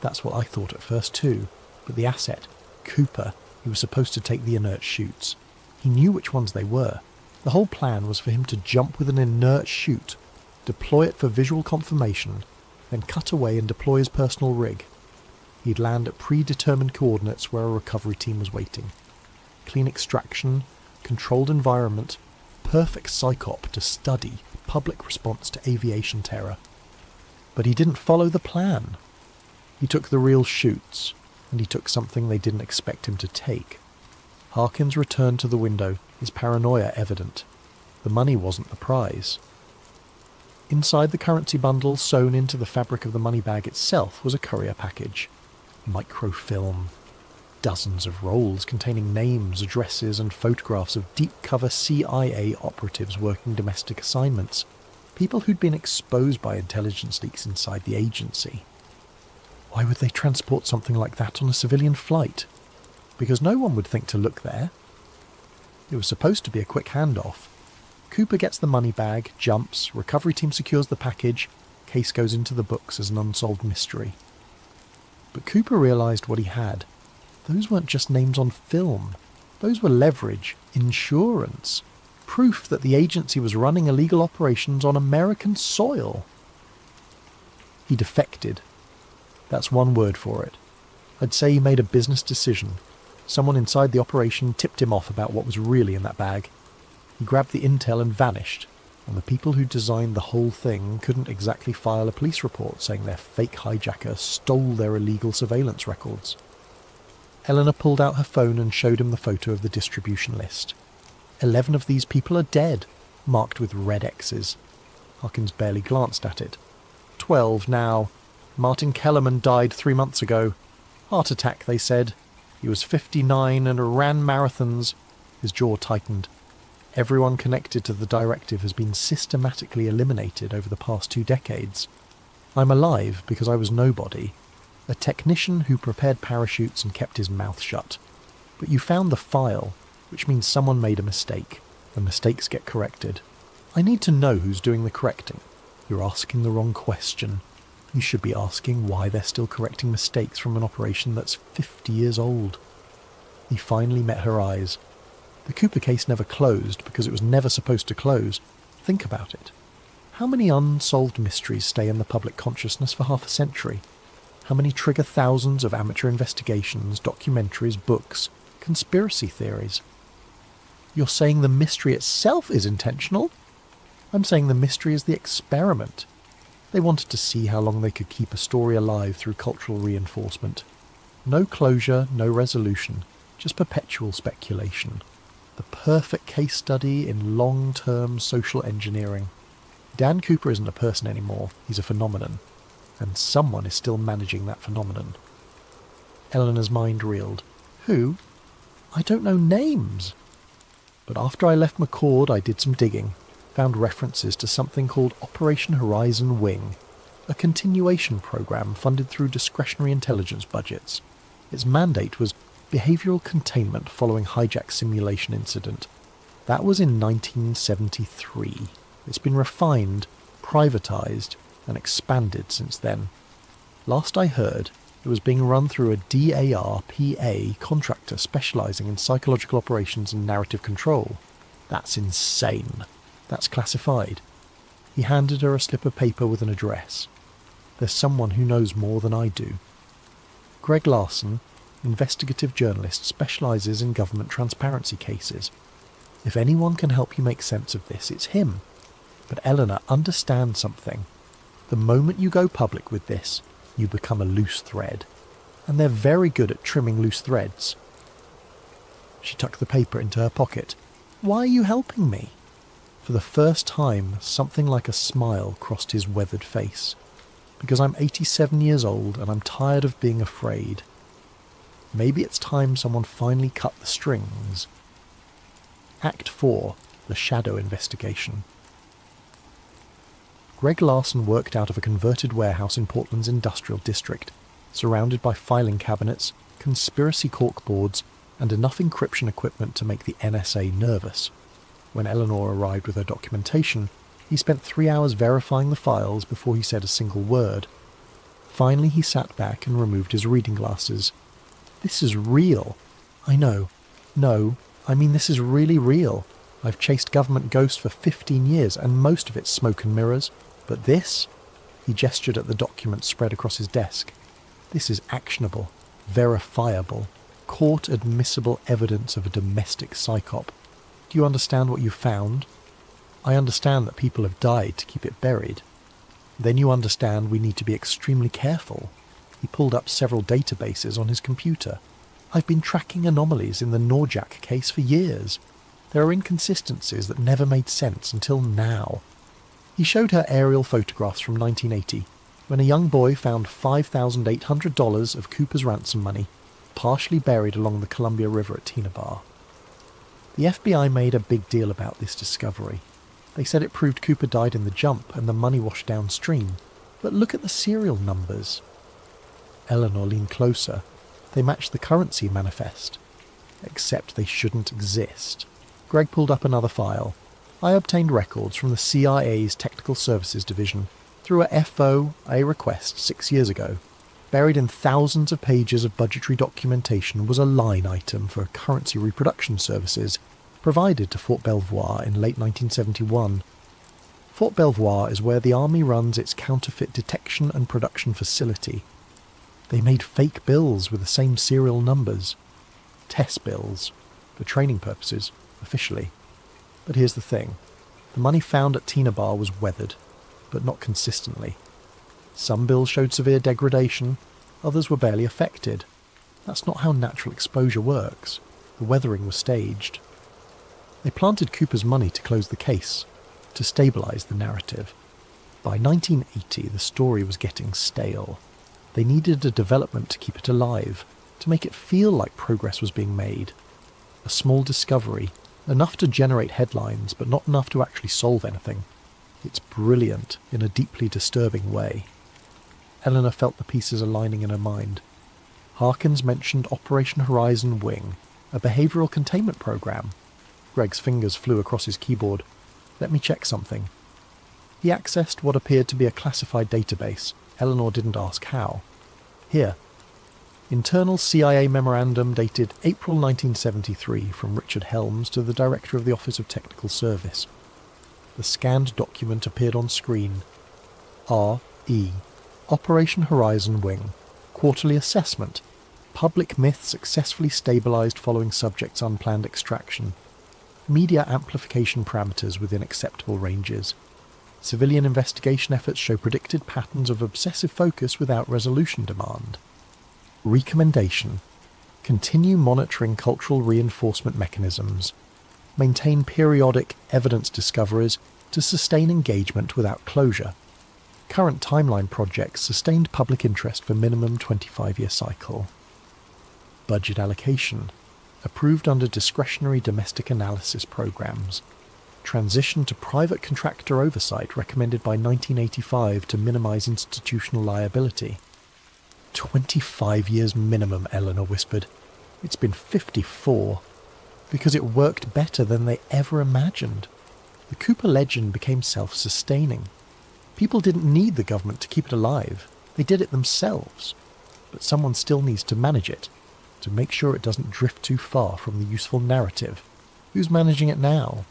"That's what I thought at first too. But the asset, Cooper, he was supposed to take the inert chutes. He knew which ones they were. The whole plan was for him to jump with an inert chute, deploy it for visual confirmation, then cut away and deploy his personal rig. He'd land at predetermined coordinates where a recovery team was waiting. Clean extraction, controlled environment, perfect psyop to study public response to aviation terror. But he didn't follow the plan. He took the real chutes, and he took something they didn't expect him to take." Harkins returned to the window, his paranoia evident. The money wasn't the prize. Inside the currency bundle sewn into the fabric of the money bag itself was a courier package. Microfilm. Dozens of rolls containing names, addresses and photographs of deep-cover CIA operatives working domestic assignments. People who'd been exposed by intelligence leaks inside the agency. Why would they transport something like that on a civilian flight? Because no one would think to look there. It was supposed to be a quick handoff. Cooper gets the money bag, jumps, recovery team secures the package, case goes into the books as an unsolved mystery. But Cooper realised what he had. Those weren't just names on film. Those were leverage, insurance, proof that the agency was running illegal operations on American soil. He defected. That's one word for it. I'd say he made a business decision. Someone inside the operation tipped him off about what was really in that bag. He grabbed the intel and vanished, and the people who designed the whole thing couldn't exactly file a police report saying their fake hijacker stole their illegal surveillance records. Eleanor pulled out her phone and showed him the photo of the distribution list. 11 of these people are dead, marked with red X's. Harkins barely glanced at it. 12 now. Martin Kellerman died 3 months ago. Heart attack, they said. He was 59 and ran marathons. His jaw tightened. Everyone connected to the directive has been systematically eliminated over the past 2 decades. I'm alive because I was nobody. A technician who prepared parachutes and kept his mouth shut. But you found the file, which means someone made a mistake, and mistakes get corrected. I need to know who's doing the correcting. You're asking the wrong question. You should be asking why they're still correcting mistakes from an operation that's 50 years old. He finally met her eyes. The Cooper case never closed because it was never supposed to close. Think about it. How many unsolved mysteries stay in the public consciousness for half a century? How many trigger thousands of amateur investigations, documentaries, books, conspiracy theories? You're saying the mystery itself is intentional? I'm saying the mystery is the experiment. They wanted to see how long they could keep a story alive through cultural reinforcement. No closure, no resolution, just perpetual speculation. The perfect case study in long-term social engineering. Dan Cooper isn't a person anymore, he's a phenomenon. And someone is still managing that phenomenon. Eleanor's mind reeled. Who? I don't know names. But after I left McCord, I did some digging, found references to something called Operation Horizon Wing, a continuation program funded through discretionary intelligence budgets. Its mandate was behavioural containment following hijack simulation incident. That was in 1973. It's been refined, privatised, and expanded since then. Last I heard, it was being run through a DARPA contractor specialising in psychological operations and narrative control. That's insane. That's classified. He handed her a slip of paper with an address. There's someone who knows more than I do. Greg Larson, investigative journalist, specialises in government transparency cases. If anyone can help you make sense of this, it's him. But Eleanor, understand something. The moment you go public with this, you become a loose thread. And they're very good at trimming loose threads. She tucked the paper into her pocket. Why are you helping me? For the first time, something like a smile crossed his weathered face. Because I'm 87 years old and I'm tired of being afraid. Maybe it's time someone finally cut the strings. Act 4, The Shadow Investigation. Greg Larson worked out of a converted warehouse in Portland's industrial district, surrounded by filing cabinets, conspiracy corkboards, and enough encryption equipment to make the NSA nervous. When Eleanor arrived with her documentation, he spent 3 hours verifying the files before he said a single word. Finally he sat back and removed his reading glasses. This is real. I know. No, I mean this is really real. I've chased government ghosts for 15 years and most of it's smoke and mirrors. But this? He gestured at the document spread across his desk. This is actionable, verifiable, court-admissible evidence of a domestic psyop. Do you understand what you found? I understand that people have died to keep it buried. Then you understand we need to be extremely careful. He pulled up several databases on his computer. I've been tracking anomalies in the Norjack case for years. There are inconsistencies that never made sense until now. He showed her aerial photographs from 1980, when a young boy found $5,800 of Cooper's ransom money, partially buried along the Columbia River at Bar. The FBI made a big deal about this discovery. They said it proved Cooper died in the jump and the money washed downstream. But look at the serial numbers. Eleanor leaned closer. They matched the currency manifest. Except they shouldn't exist. Greg pulled up another file. I obtained records from the CIA's Technical Services Division through a FOA request 6 years ago. Buried in thousands of pages of budgetary documentation was a line item for currency reproduction services provided to Fort Belvoir in late 1971. Fort Belvoir is where the Army runs its counterfeit detection and production facility. They made fake bills with the same serial numbers. Test bills, for training purposes, officially. But here's the thing. The money found at Bar was weathered, but not consistently. Some bills showed severe degradation, others were barely affected. That's not how natural exposure works. The weathering was staged. They planted Cooper's money to close the case, to stabilise the narrative. By 1980, the story was getting stale. They needed a development to keep it alive, to make it feel like progress was being made. A small discovery, enough to generate headlines, but not enough to actually solve anything. It's brilliant in a deeply disturbing way. Eleanor felt the pieces aligning in her mind. Harkins mentioned Operation Horizon Wing, a behavioural containment program. Greg's fingers flew across his keyboard. Let me check something. He accessed what appeared to be a classified database, Eleanor didn't ask how. Here. Internal CIA memorandum dated April 1973 from Richard Helms to the Director of the Office of Technical Service. The scanned document appeared on screen. R.E. Operation Horizon Wing. Quarterly assessment. Public myth successfully stabilised following subject's unplanned extraction. Media amplification parameters within acceptable ranges. Civilian investigation efforts show predicted patterns of obsessive focus without resolution demand. Recommendation. Continue monitoring cultural reinforcement mechanisms. Maintain periodic evidence discoveries to sustain engagement without closure. Current timeline projects sustained public interest for minimum 25-year cycle. Budget allocation. Approved under discretionary domestic analysis programs. Transition to private contractor oversight recommended by 1985 to minimise institutional liability. 25 years minimum, Eleanor whispered. It's been 54. Because it worked better than they ever imagined. The Cooper legend became self-sustaining. People didn't need the government to keep it alive. They did it themselves. But someone still needs to manage it, to make sure it doesn't drift too far from the useful narrative. Who's managing it now?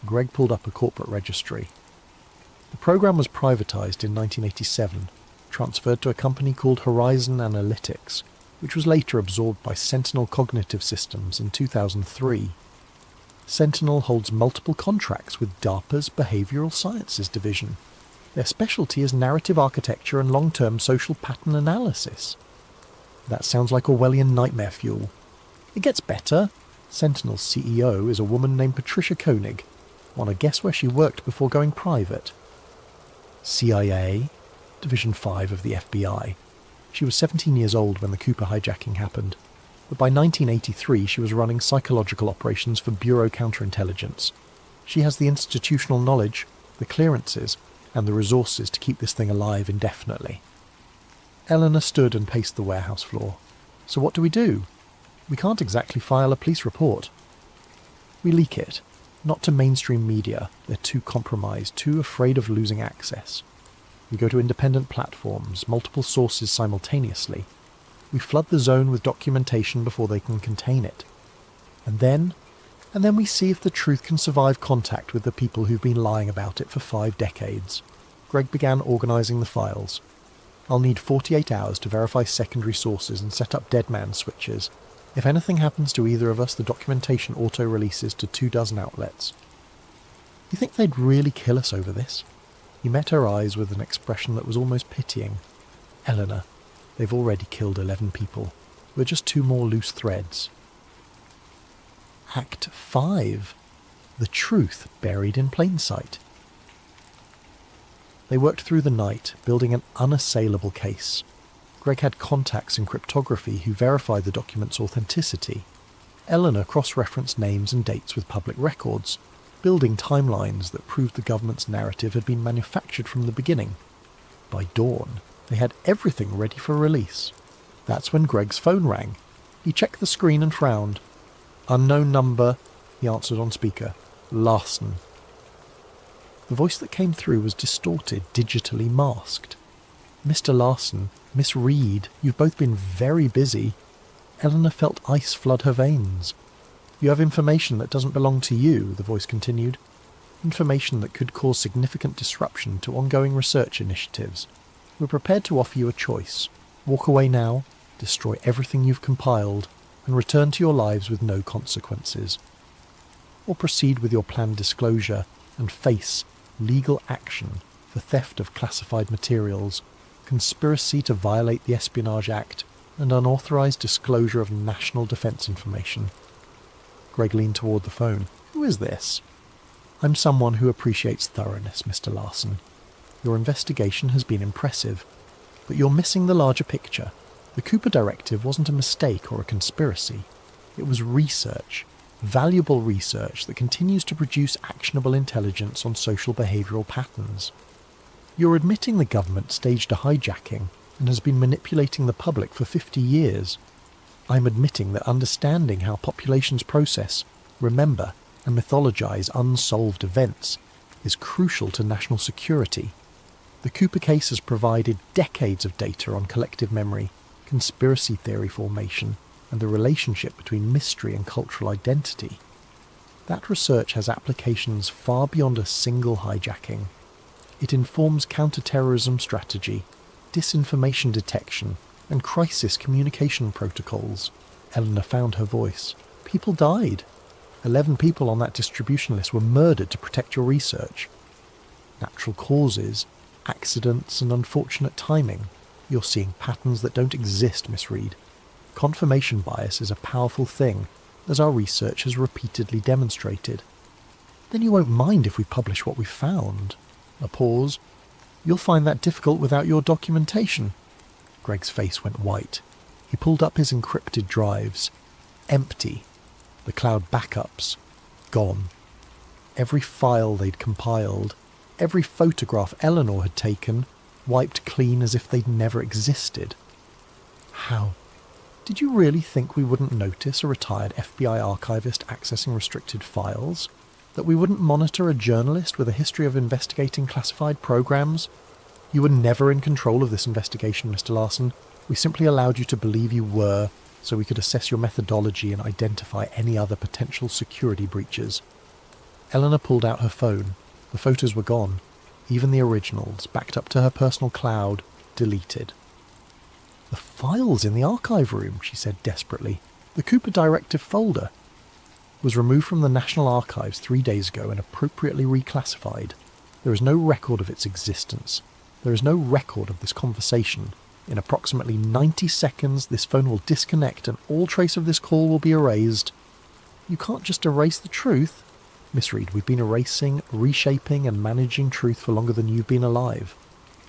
Greg pulled up a corporate registry. The program was privatised in 1987, transferred to a company called Horizon Analytics, which was later absorbed by Sentinel Cognitive Systems in 2003. Sentinel holds multiple contracts with DARPA's Behavioural Sciences Division. Their specialty is narrative architecture and long-term social pattern analysis. That sounds like Orwellian nightmare fuel. It gets better. Sentinel's CEO is a woman named Patricia Koenig. Want to guess where she worked before going private? CIA, Division 5 of the FBI. She was 17 years old when the Cooper hijacking happened, but by 1983 she was running psychological operations for Bureau Counterintelligence. She has the institutional knowledge, the clearances, and the resources to keep this thing alive indefinitely. Eleanor stood and paced the warehouse floor. So what do? We can't exactly file a police report. We leak it. Not to mainstream media. They're too compromised, too afraid of losing access. We go to independent platforms, multiple sources simultaneously. We flood the zone with documentation before they can contain it. And then we see if the truth can survive contact with the people who've been lying about it for 5 decades. Greg began organising the files. I'll need 48 hours to verify secondary sources and set up dead man switches. If anything happens to either of us, the documentation auto-releases to 24 outlets. You think they'd really kill us over this? He met her eyes with an expression that was almost pitying. Eleanor, they've already killed 11 people. We're just 2 more loose threads. Act 5. The truth buried in plain sight. They worked through the night, building an unassailable case. Greg had contacts in cryptography who verified the document's authenticity. Eleanor cross-referenced names and dates with public records, building timelines that proved the government's narrative had been manufactured from the beginning. By dawn, they had everything ready for release. That's when Greg's phone rang. He checked the screen and frowned. "Unknown number," he answered on speaker. "Larson." The voice that came through was distorted, digitally masked. "Mr. Larson, Miss Reed, you've both been very busy." Eleanor felt ice flood her veins. "You have information that doesn't belong to you," the voice continued. "Information that could cause significant disruption to ongoing research initiatives. We're prepared to offer you a choice. Walk away now, destroy everything you've compiled, and return to your lives with no consequences. Or proceed with your planned disclosure and face legal action for theft of classified materials, conspiracy to violate the Espionage Act, and unauthorized disclosure of national defense information." Greg leaned toward the phone. "Who is this?" "I'm someone who appreciates thoroughness, Mr. Larson. Your investigation has been impressive, but you're missing the larger picture. The Cooper Directive wasn't a mistake or a conspiracy. It was research, valuable research that continues to produce actionable intelligence on social behavioural patterns. You're admitting the government staged a hijacking and has been manipulating the public for 50 years. I'm admitting that understanding how populations process, remember, and mythologize unsolved events is crucial to national security. The The Cooper case has provided decades of data on collective memory, conspiracy theory formation, and the relationship between mystery and cultural identity. That research has applications far beyond a single hijacking. It informs counter-terrorism strategy, disinformation detection, and crisis communication protocols. Eleanor found her voice. People died. 11 people on that distribution list were murdered to protect your research. Natural causes, accidents, and unfortunate timing. You're seeing patterns that don't exist, Miss Reed. Confirmation bias is a powerful thing, as our research has repeatedly demonstrated. Then you won't mind if we publish what we found. A pause. You'll find that difficult without your documentation. Greg's face went white. He pulled up his encrypted drives. Empty. The cloud backups. Gone. Every file they'd compiled, every photograph Eleanor had taken, wiped clean as if they'd never existed. How? Did you really think we wouldn't notice a retired FBI archivist accessing restricted files? That we wouldn't monitor a journalist with a history of investigating classified programs? You were never in control of this investigation, Mr. Larson. We simply allowed you to believe you were, so we could assess your methodology and identify any other potential security breaches. Eleanor pulled out her phone. The photos were gone. Even the originals, backed up to her personal cloud, deleted. The files in the archive room, she said desperately. The Cooper Directive folder was removed from the National Archives 3 days ago and appropriately reclassified. There is no record of its existence. There is no record of this conversation. In approximately 90 seconds, this phone will disconnect and all trace of this call will be erased. You can't just erase the truth. Miss Reed, we've been erasing, reshaping and managing truth for longer than you've been alive.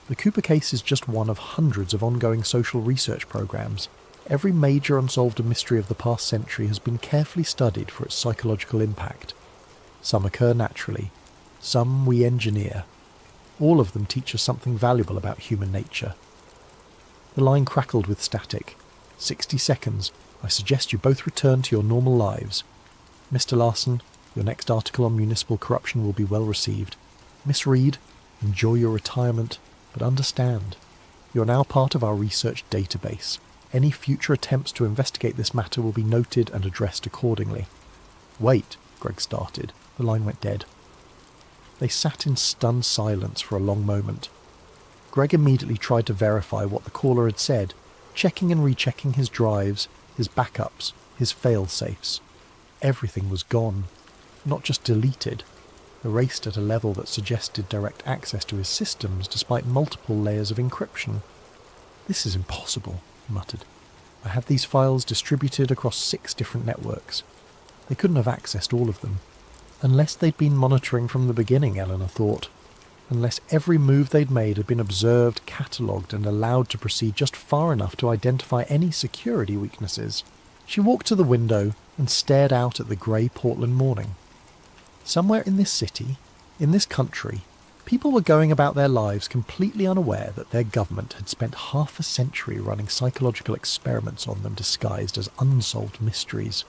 The Cooper case is just one of hundreds of ongoing social research programs. Every major unsolved mystery of the past century has been carefully studied for its psychological impact. Some occur naturally. Some we engineer. All of them teach us something valuable about human nature. The line crackled with static. 60 seconds. I suggest you both return to your normal lives. Mr. Larson, your next article on municipal corruption will be well received. Miss Reed, enjoy your retirement, but understand, you're now part of our research database. Any future attempts to investigate this matter will be noted and addressed accordingly. Wait, Greg started. The line went dead. They sat in stunned silence for a long moment. Greg immediately tried to verify what the caller had said, checking and rechecking his drives, his backups, his fail-safes. Everything was gone. Not just deleted, erased at a level that suggested direct access to his systems despite multiple layers of encryption. This is impossible, he muttered. I had these files distributed across 6 different networks. They couldn't have accessed all of them. Unless they'd been monitoring from the beginning, Eleanor thought. Unless every move they'd made had been observed, catalogued, and allowed to proceed just far enough to identify any security weaknesses. She walked to the window and stared out at the grey Portland morning. Somewhere in this city, in this country, people were going about their lives completely unaware that their government had spent half a century running psychological experiments on them disguised as unsolved mysteries.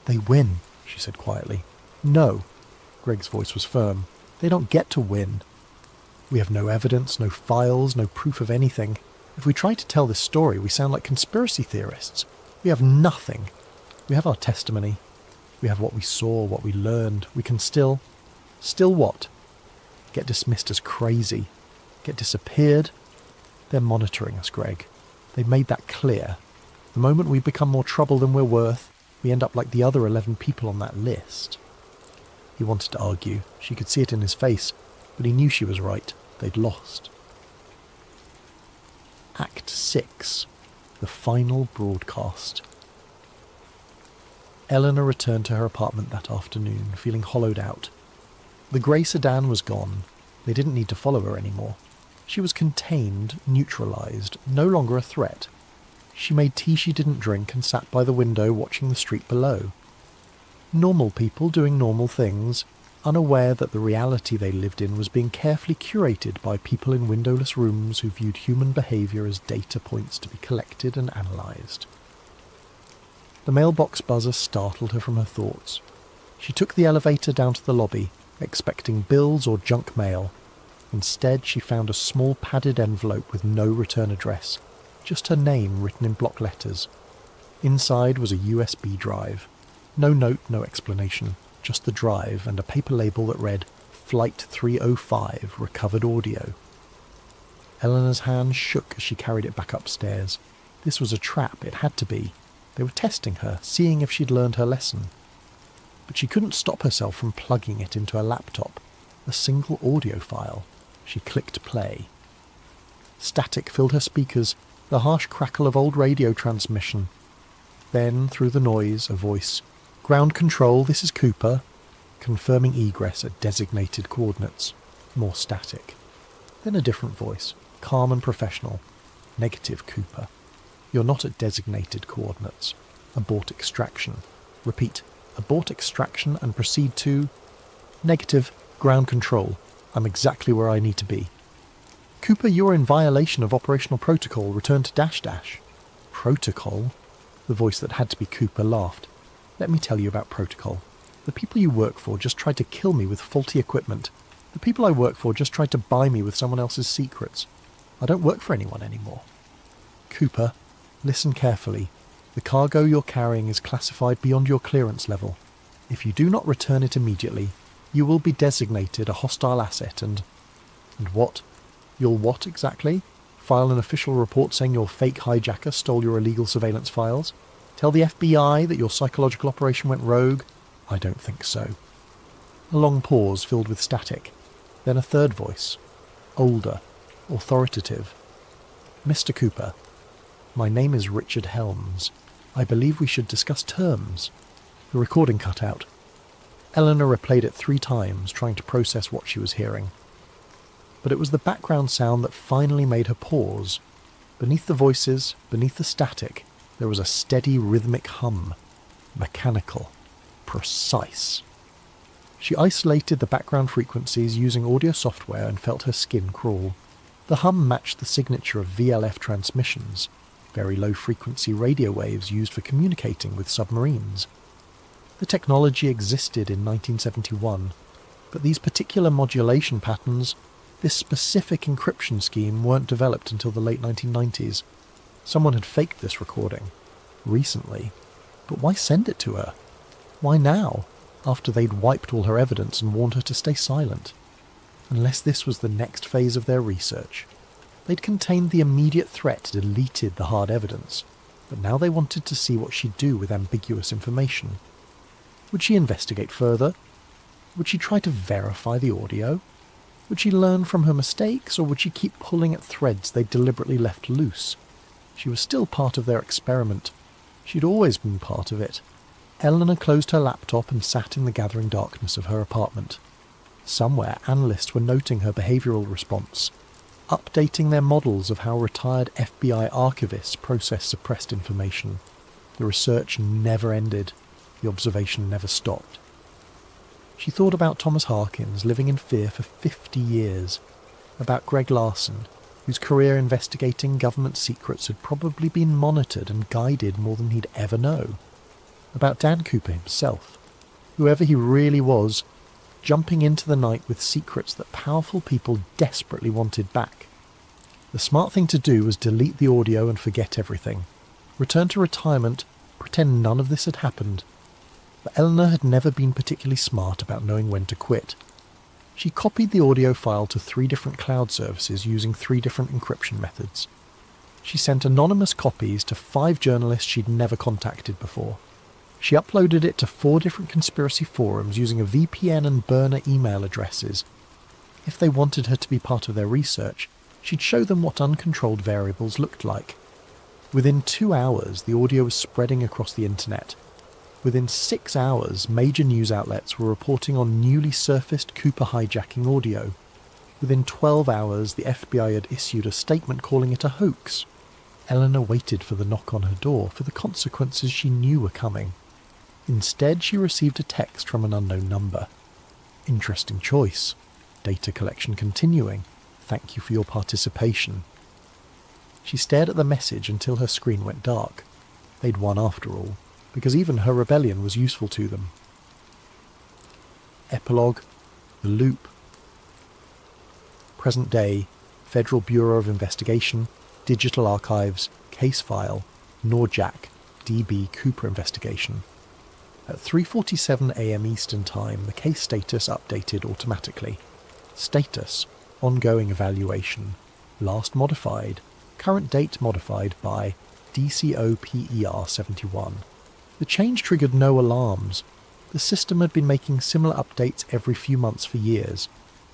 They win, she said quietly. No, Greg's voice was firm. They don't get to win. We have no evidence, no files, no proof of anything. If we try to tell this story, we sound like conspiracy theorists. We have nothing. We have our testimony. We have what we saw, what we learned. We can still what? Get dismissed as crazy. Get disappeared. They're monitoring us, Greg. They've made that clear. The moment we become more trouble than we're worth, we end up like the other 11 people on that list. He wanted to argue. She could see it in his face, but he knew she was right. They'd lost. Act 6. The final broadcast. Eleanor returned to her apartment that afternoon, feeling hollowed out. The grey sedan was gone. They didn't need to follow her anymore. She was contained, neutralised, no longer a threat. She made tea she didn't drink and sat by the window watching the street below. Normal people doing normal things, unaware that the reality they lived in was being carefully curated by people in windowless rooms who viewed human behaviour as data points to be collected and analysed. The mailbox buzzer startled her from her thoughts. She took the elevator down to the lobby, expecting bills or junk mail. Instead, she found a small padded envelope with no return address, just her name written in block letters. Inside was a USB drive. No note, no explanation, just the drive and a paper label that read, Flight 305, recovered audio. Eleanor's hand shook as she carried it back upstairs. This was a trap, it had to be. They were testing her, seeing if she'd learned her lesson. But she couldn't stop herself from plugging it into her laptop. A single audio file. She clicked play. Static filled her speakers, the harsh crackle of old radio transmission. Then, through the noise, a voice. Ground control, this is Cooper. Confirming egress at designated coordinates. More static. Then a different voice, calm and professional. Negative, Cooper. You're not at designated coordinates. Abort extraction. Repeat, abort extraction and proceed to... Negative, ground control. I'm exactly where I need to be. Cooper, you're in violation of operational protocol. Return to dash dash. Protocol? The voice that had to be Cooper laughed. Let me tell you about protocol. The people you work for just tried to kill me with faulty equipment. The people I work for just tried to buy me with someone else's secrets. I don't work for anyone anymore. Cooper, listen carefully. The cargo you're carrying is classified beyond your clearance level. If you do not return it immediately, you will be designated a hostile asset and what? You'll what exactly? File an official report saying your fake hijacker stole your illegal surveillance files? Tell the FBI that your psychological operation went rogue? I don't think so. A long pause filled with static. Then a third voice. Older. Authoritative. Mr. Cooper, my name is Richard Helms. I believe we should discuss terms. The recording cut out. Eleanor replayed it 3 times, trying to process what she was hearing. But it was the background sound that finally made her pause. Beneath the voices, beneath the static, there was a steady rhythmic hum. Mechanical. Precise. She isolated the background frequencies using audio software and felt her skin crawl. The hum matched the signature of VLF transmissions, very low-frequency radio waves used for communicating with submarines. The technology existed in 1971, but these particular modulation patterns, this specific encryption scheme, weren't developed until the late 1990s. Someone had faked this recording. Recently. But why send it to her? Why now, after they'd wiped all her evidence and warned her to stay silent? Unless this was the next phase of their research. They'd contained the immediate threat, deleted the hard evidence, but now they wanted to see what she'd do with ambiguous information. Would she investigate further? Would she try to verify the audio? Would she learn from her mistakes, or would she keep pulling at threads they'd deliberately left loose? She was still part of their experiment. She'd always been part of it. Eleanor closed her laptop and sat in the gathering darkness of her apartment. Somewhere, analysts were noting her behavioural response, updating their models of how retired FBI archivists process suppressed information. The research never ended. The observation never stopped. She thought about Thomas Harkins living in fear for 50 years, about Greg Larson, whose career investigating government secrets had probably been monitored and guided more than he'd ever know, about Dan Cooper himself, whoever he really was, jumping into the night with secrets that powerful people desperately wanted back. The smart thing to do was delete the audio and forget everything. Return to retirement, pretend none of this had happened. But Eleanor had never been particularly smart about knowing when to quit. She copied the audio file to 3 different cloud services using 3 different encryption methods. She sent anonymous copies to 5 journalists she'd never contacted before. She uploaded it to 4 different conspiracy forums using a VPN and burner email addresses. If they wanted her to be part of their research, she'd show them what uncontrolled variables looked like. Within 2 hours, the audio was spreading across the internet. Within 6 hours, major news outlets were reporting on newly surfaced Cooper hijacking audio. Within 12 hours, the FBI had issued a statement calling it a hoax. Eleanor waited for the knock on her door, for the consequences she knew were coming. Instead, she received a text from an unknown number. Interesting choice. Data collection continuing. Thank you for your participation. She stared at the message until her screen went dark. They'd won after all, because even her rebellion was useful to them. Epilogue. The loop. present day, Federal Bureau of Investigation, Digital Archives, Case File, NORJAC, DB Cooper investigation. At 3:47 a.m. Eastern Time, the case status updated automatically. Status: ongoing evaluation. Last modified. Current date modified by DCOPER71. The change triggered no alarms. The system had been making similar updates every few months for years,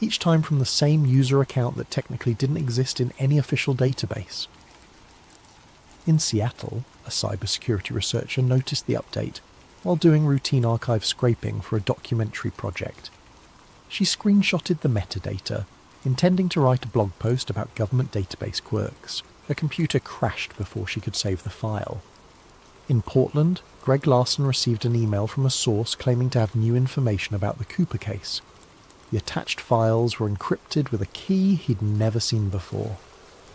each time from the same user account that technically didn't exist in any official database. In Seattle, a cybersecurity researcher noticed the update while doing routine archive scraping for a documentary project. She screenshotted the metadata, intending to write a blog post about government database quirks. Her computer crashed before she could save the file. In Portland, Greg Larson received an email from a source claiming to have new information about the Cooper case. The attached files were encrypted with a key he'd never seen before.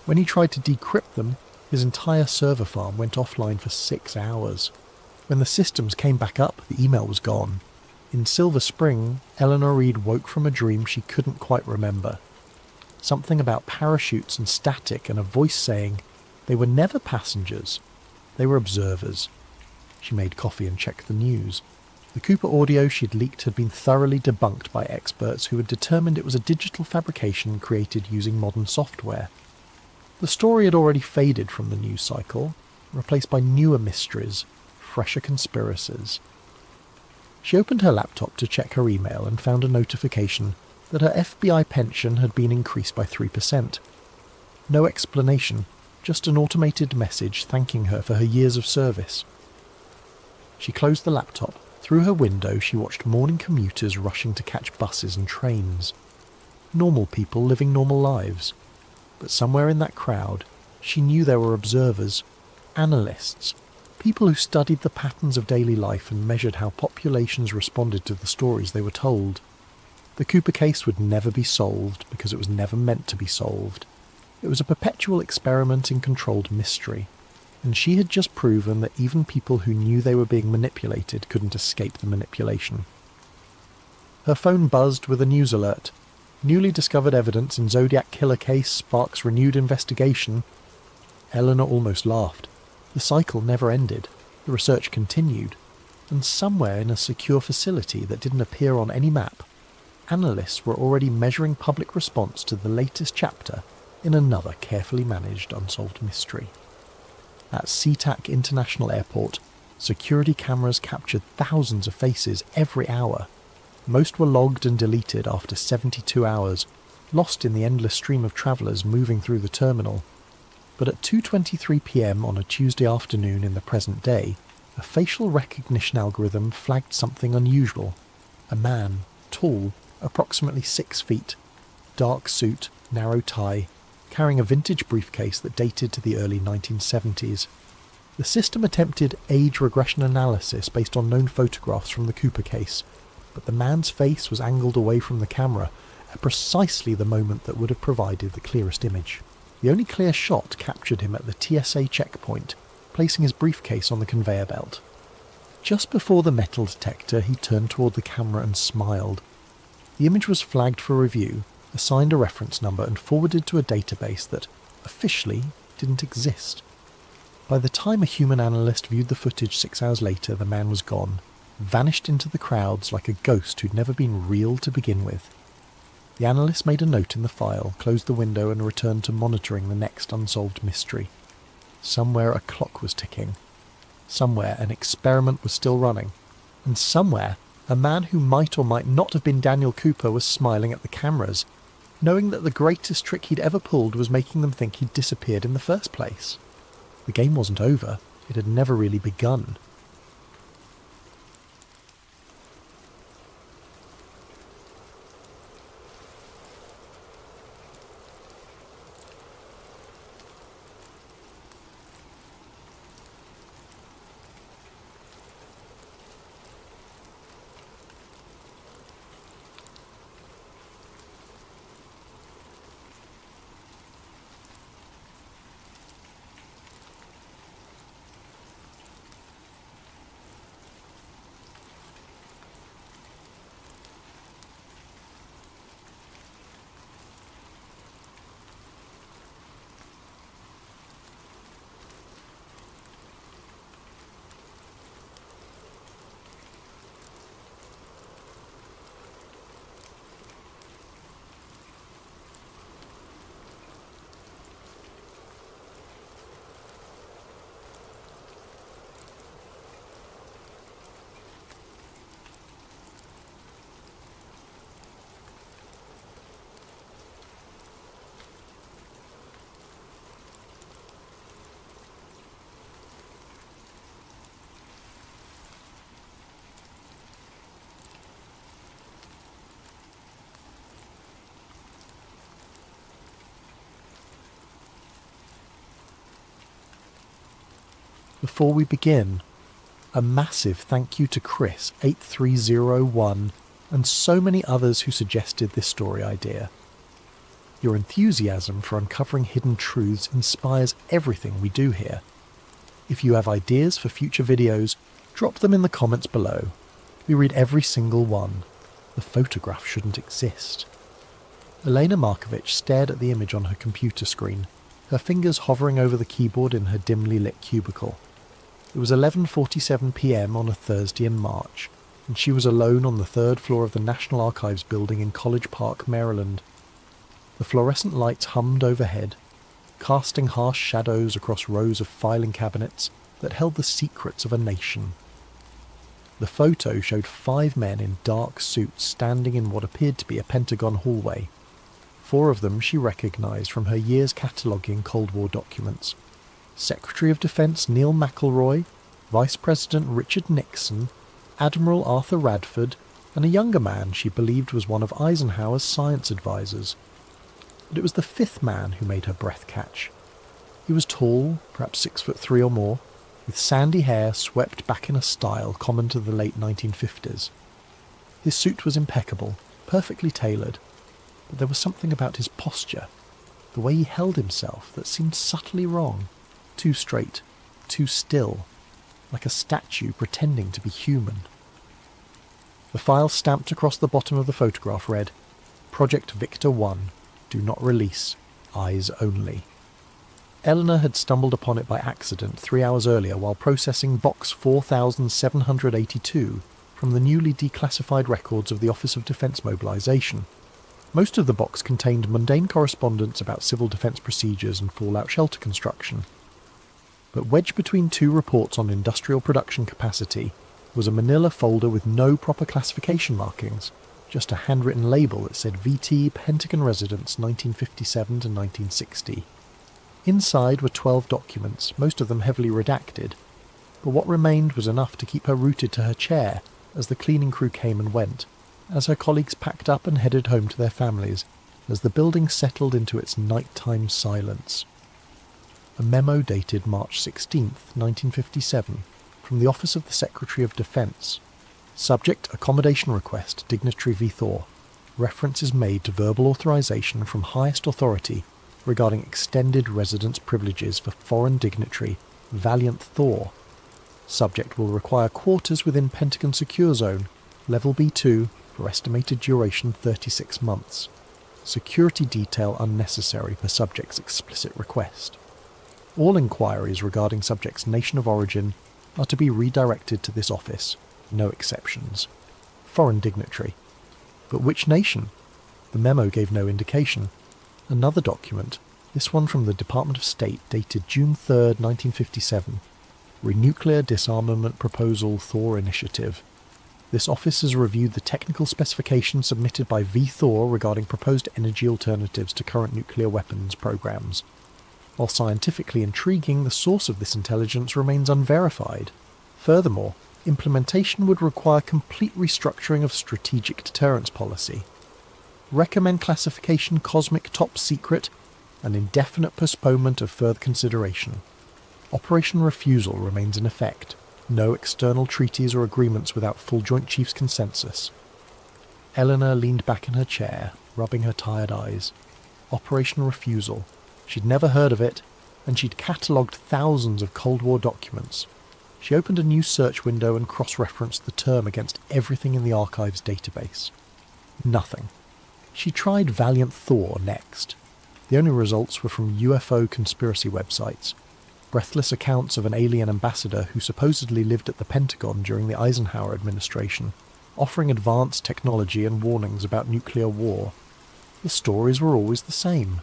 When he tried to decrypt them, his entire server farm went offline for 6 hours. When the systems came back up, the email was gone. In Silver Spring, Eleanor Reed woke from a dream she couldn't quite remember. Something about parachutes and static and a voice saying they were never passengers, they were observers. She made coffee and checked the news. The Cooper audio she'd leaked had been thoroughly debunked by experts who had determined it was a digital fabrication created using modern software. The story had already faded from the news cycle, replaced by newer mysteries, fresher conspiracies. She opened her laptop to check her email and found a notification that her FBI pension had been increased by 3%. No explanation, just an automated message thanking her for her years of service. She closed the laptop. Through her window she watched morning commuters rushing to catch buses and trains. Normal people living normal lives. But somewhere in that crowd, she knew there were observers, analysts, people who studied the patterns of daily life and measured how populations responded to the stories they were told. The Cooper case would never be solved because it was never meant to be solved. It was a perpetual experiment in controlled mystery, and she had just proven that even people who knew they were being manipulated couldn't escape the manipulation. Her phone buzzed with a news alert. Newly discovered evidence in Zodiac killer case sparks renewed investigation. Eleanor almost laughed. The cycle never ended. The research continued. And somewhere in a secure facility that didn't appear on any map, analysts were already measuring public response to the latest chapter in another carefully managed unsolved mystery. At SeaTac International Airport, security cameras captured thousands of faces every hour. Most were logged and deleted after 72 hours, lost in the endless stream of travellers moving through the terminal. But at 2:23 p.m. on a Tuesday afternoon in the present day, a facial recognition algorithm flagged something unusual. A man, tall, approximately 6 feet, dark suit, narrow tie, carrying a vintage briefcase that dated to the early 1970s. The system attempted age regression analysis based on known photographs from the Cooper case, but the man's face was angled away from the camera at precisely the moment that would have provided the clearest image. The only clear shot captured him at the TSA checkpoint, placing his briefcase on the conveyor belt. Just before the metal detector, he turned toward the camera and smiled. The image was flagged for review, assigned a reference number and forwarded to a database that, officially, didn't exist. By the time a human analyst viewed the footage 6 hours later, the man was gone, vanished into the crowds like a ghost who'd never been real to begin with. The analyst made a note in the file, closed the window and returned to monitoring the next unsolved mystery. Somewhere a clock was ticking. Somewhere an experiment was still running. And somewhere a man who might or might not have been Daniel Cooper was smiling at the cameras, knowing that the greatest trick he'd ever pulled was making them think he'd disappeared in the first place. The game wasn't over. It had never really begun. Before we begin, a massive thank you to Chris 8301 and so many others who suggested this story idea. Your enthusiasm for uncovering hidden truths inspires everything we do here. If you have ideas for future videos, drop them in the comments below. We read every single one. The photograph shouldn't exist. Elena Markovich stared at the image on her computer screen, her fingers hovering over the keyboard in her dimly lit cubicle. It was 11:47 p.m. on a Thursday in March, and she was alone on the third floor of the National Archives building in College Park, Maryland. The fluorescent lights hummed overhead, casting harsh shadows across rows of filing cabinets that held the secrets of a nation. The photo showed 5 men in dark suits standing in what appeared to be a Pentagon hallway. 4 of them she recognised from her years cataloguing Cold War documents. Secretary of Defence Neil McElroy, Vice President Richard Nixon, Admiral Arthur Radford, and a younger man she believed was one of Eisenhower's science advisors. But it was the 5th man who made her breath catch. He was tall, perhaps 6'3" or more, with sandy hair swept back in a style common to the late 1950s. His suit was impeccable, perfectly tailored, but there was something about his posture, the way he held himself, that seemed subtly wrong, too straight, too still, like a statue pretending to be human. The file stamped across the bottom of the photograph read, "Project Victor 1, do not release, eyes only." Eleanor had stumbled upon it by accident 3 hours earlier while processing box 4782 from the newly declassified records of the Office of Defence Mobilisation. Most of the box contained mundane correspondence about civil defence procedures and fallout shelter construction. But wedged between 2 reports on industrial production capacity was a manila folder with no proper classification markings, just a handwritten label that said VT Pentagon Residence 1957 to 1960. Inside were 12 documents, most of them heavily redacted, but what remained was enough to keep her rooted to her chair as the cleaning crew came and went, as her colleagues packed up and headed home to their families, as the building settled into its nighttime silence. A memo dated March 16, 1957, from the Office of the Secretary of Defence. Subject accommodation request, dignitary V. Thor. Reference is made to verbal authorization from highest authority regarding extended residence privileges for foreign dignitary Valiant Thor. Subject will require quarters within Pentagon Secure Zone, Level B2, for estimated duration 36 months. Security detail unnecessary per subject's explicit request. All inquiries regarding subject's nation of origin are to be redirected to this office, no exceptions. Foreign dignitary. But which nation? The memo gave no indication. Another document, this one from the Department of State, dated June 3, 1957. Renuclear Disarmament Proposal Thor Initiative. This office has reviewed the technical specifications submitted by V. Thor regarding proposed energy alternatives to current nuclear weapons programs. While scientifically intriguing, the source of this intelligence remains unverified. Furthermore, implementation would require complete restructuring of strategic deterrence policy. Recommend classification Cosmic Top Secret and indefinite postponement of further consideration. Operation Refusal remains in effect. No external treaties or agreements without full Joint Chiefs consensus. Eleanor leaned back in her chair, rubbing her tired eyes. Operation Refusal. She'd never heard of it, and she'd catalogued thousands of Cold War documents. She opened a new search window and cross-referenced the term against everything in the archive's database. Nothing. She tried Valiant Thor next. The only results were from UFO conspiracy websites, breathless accounts of an alien ambassador who supposedly lived at the Pentagon during the Eisenhower administration, offering advanced technology and warnings about nuclear war. The stories were always the same.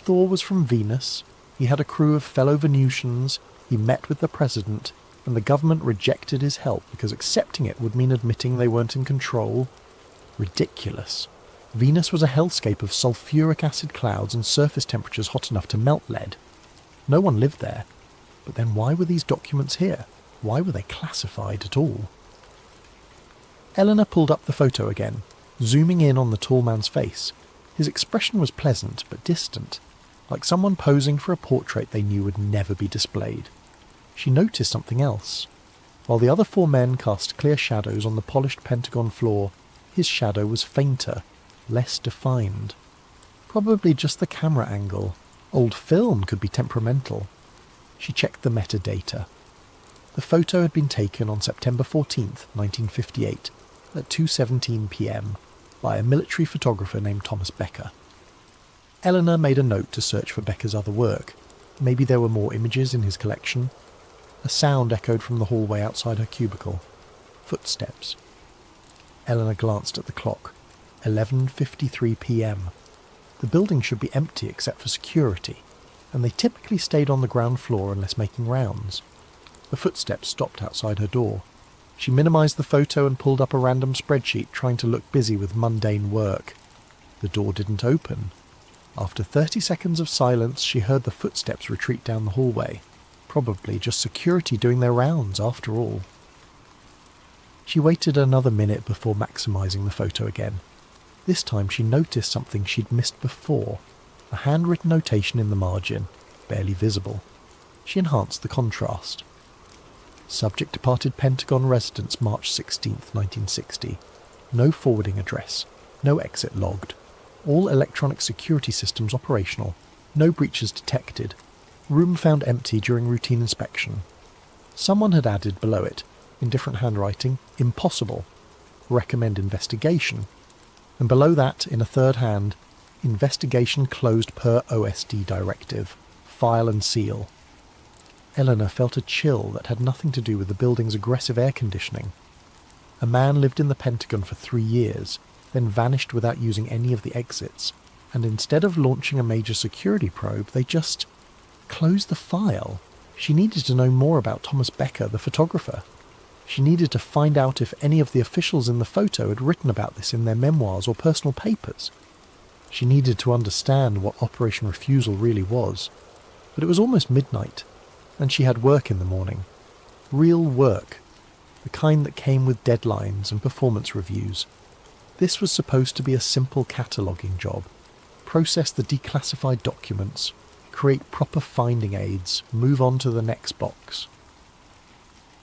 Thor was from Venus, he had a crew of fellow Venusians, he met with the president, and the government rejected his help because accepting it would mean admitting they weren't in control. Ridiculous. Venus was a hellscape of sulfuric acid clouds and surface temperatures hot enough to melt lead. No one lived there. But then why were these documents here? Why were they classified at all? Eleanor pulled up the photo again, zooming in on the tall man's face. His expression was pleasant but distant, like someone posing for a portrait they knew would never be displayed. she noticed something else. While the other 4 men cast clear shadows on the polished Pentagon floor, his shadow was fainter, less defined. Probably just the camera angle. Old film could be temperamental. She checked the metadata. The photo had been taken on September 14th, 1958, at 2:17 p.m. by a military photographer named Thomas Becker. Eleanor made a note to search for Becker's other work. Maybe there were more images in his collection. A sound echoed from the hallway outside her cubicle. Footsteps. Eleanor glanced at the clock. 11:53 p.m. The building should be empty except for security, and they typically stayed on the ground floor unless making rounds. The footsteps stopped outside her door. She minimised the photo and pulled up a random spreadsheet, trying to look busy with mundane work. The door didn't open. After 30 seconds of silence, she heard the footsteps retreat down the hallway. Probably just security doing their rounds, after all. She waited another minute before maximising the photo again. This time she noticed something she'd missed before. A handwritten notation in the margin, barely visible. She enhanced the contrast. Subject departed Pentagon residence March 16th, 1960. No forwarding address. No exit logged. All electronic security systems operational. No breaches detected. Room found empty during routine inspection. Someone had added below it, in different handwriting, impossible. Recommend investigation. And below that, in a third hand, investigation closed per OSD directive. File and seal. Eleanor felt a chill that had nothing to do with the building's aggressive air conditioning. A man lived in the Pentagon for 3 years, then vanished without using any of the exits, and instead of launching a major security probe, they just closed the file. She needed to know more about Thomas Becker, the photographer. She needed to find out if any of the officials in the photo had written about this in their memoirs or personal papers. She needed to understand what Operation Refusal really was. But it was almost midnight, and she had work in the morning. Real work. The kind that came with deadlines and performance reviews. This was supposed to be a simple cataloguing job. Process the declassified documents, create proper finding aids, move on to the next box.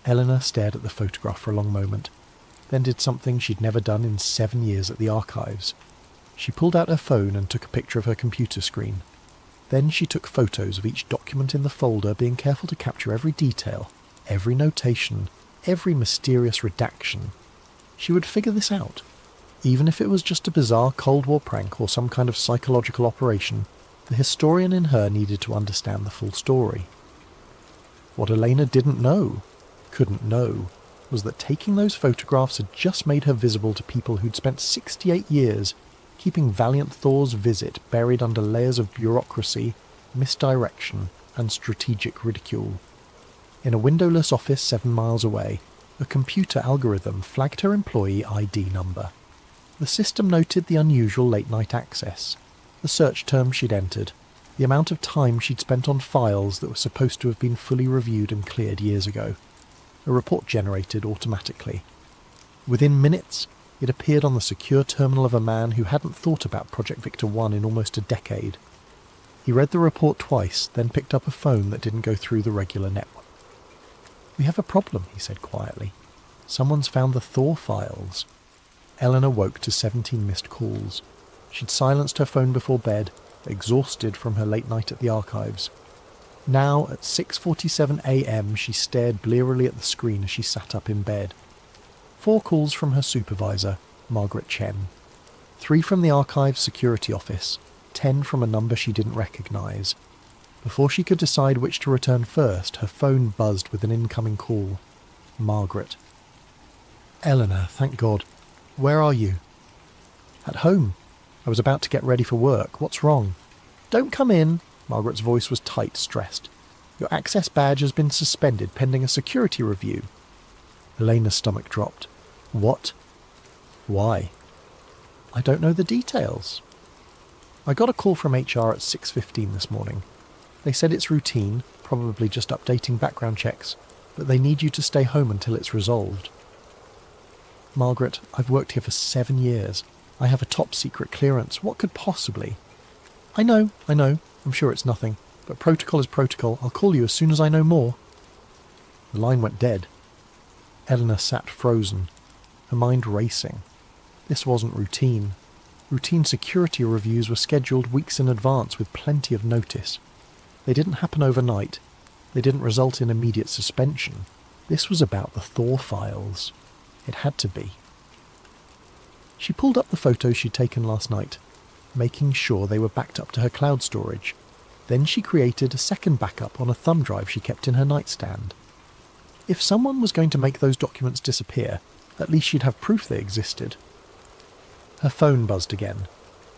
Eleanor stared at the photograph for a long moment, then did something she'd never done in 7 years at the archives. She pulled out her phone and took a picture of her computer screen. Then she took photos of each document in the folder, being careful to capture every detail, every notation, every mysterious redaction. She would figure this out. Even if it was just a bizarre Cold War prank or some kind of psychological operation, the historian in her needed to understand the full story. What Elena couldn't know, was that taking those photographs had just made her visible to people who'd spent 68 years keeping Valiant Thor's visit buried under layers of bureaucracy, misdirection, and strategic ridicule. In a windowless office 7 miles away, a computer algorithm flagged her employee ID number. The system noted the unusual late-night access, the search term she'd entered, the amount of time she'd spent on files that were supposed to have been fully reviewed and cleared years ago. A report generated automatically. Within minutes, it appeared on the secure terminal of a man who hadn't thought about Project Victor 1 in almost a decade. He read the report twice, then picked up a phone that didn't go through the regular network. "We have a problem," he said quietly. "Someone's found the Thor files." Eleanor woke to 17 missed calls. She'd silenced her phone before bed, exhausted from her late night at the archives. Now, at 6:47 a.m, she stared blearily at the screen as she sat up in bed. 4 calls from her supervisor, Margaret Chen. 3 from the archives security office, 10 from a number she didn't recognise. Before she could decide which to return first, her phone buzzed with an incoming call. Margaret. "Eleanor, thank God. Where are you?" "At home. I was about to get ready for work. What's wrong?" "Don't come in." Margaret's voice was tight, stressed. "Your access badge has been suspended pending a security review." Elena's stomach dropped. "What? Why?" "I don't know the details." "I got a call from HR at 6:15 this morning. They said it's routine, probably just updating background checks, but they need you to stay home until it's resolved." "Margaret, I've worked here for 7 years. I have a top-secret clearance. What could possibly—" I know. I'm sure it's nothing. But protocol is protocol. I'll call you as soon as I know more." The line went dead. Eleanor sat frozen, her mind racing. This wasn't routine. Routine security reviews were scheduled weeks in advance with plenty of notice. They didn't happen overnight. They didn't result in immediate suspension. This was about the Thor files. It had to be. She pulled up the photos she'd taken last night, making sure they were backed up to her cloud storage. Then she created a second backup on a thumb drive she kept in her nightstand. If someone was going to make those documents disappear, at least she'd have proof they existed. Her phone buzzed again.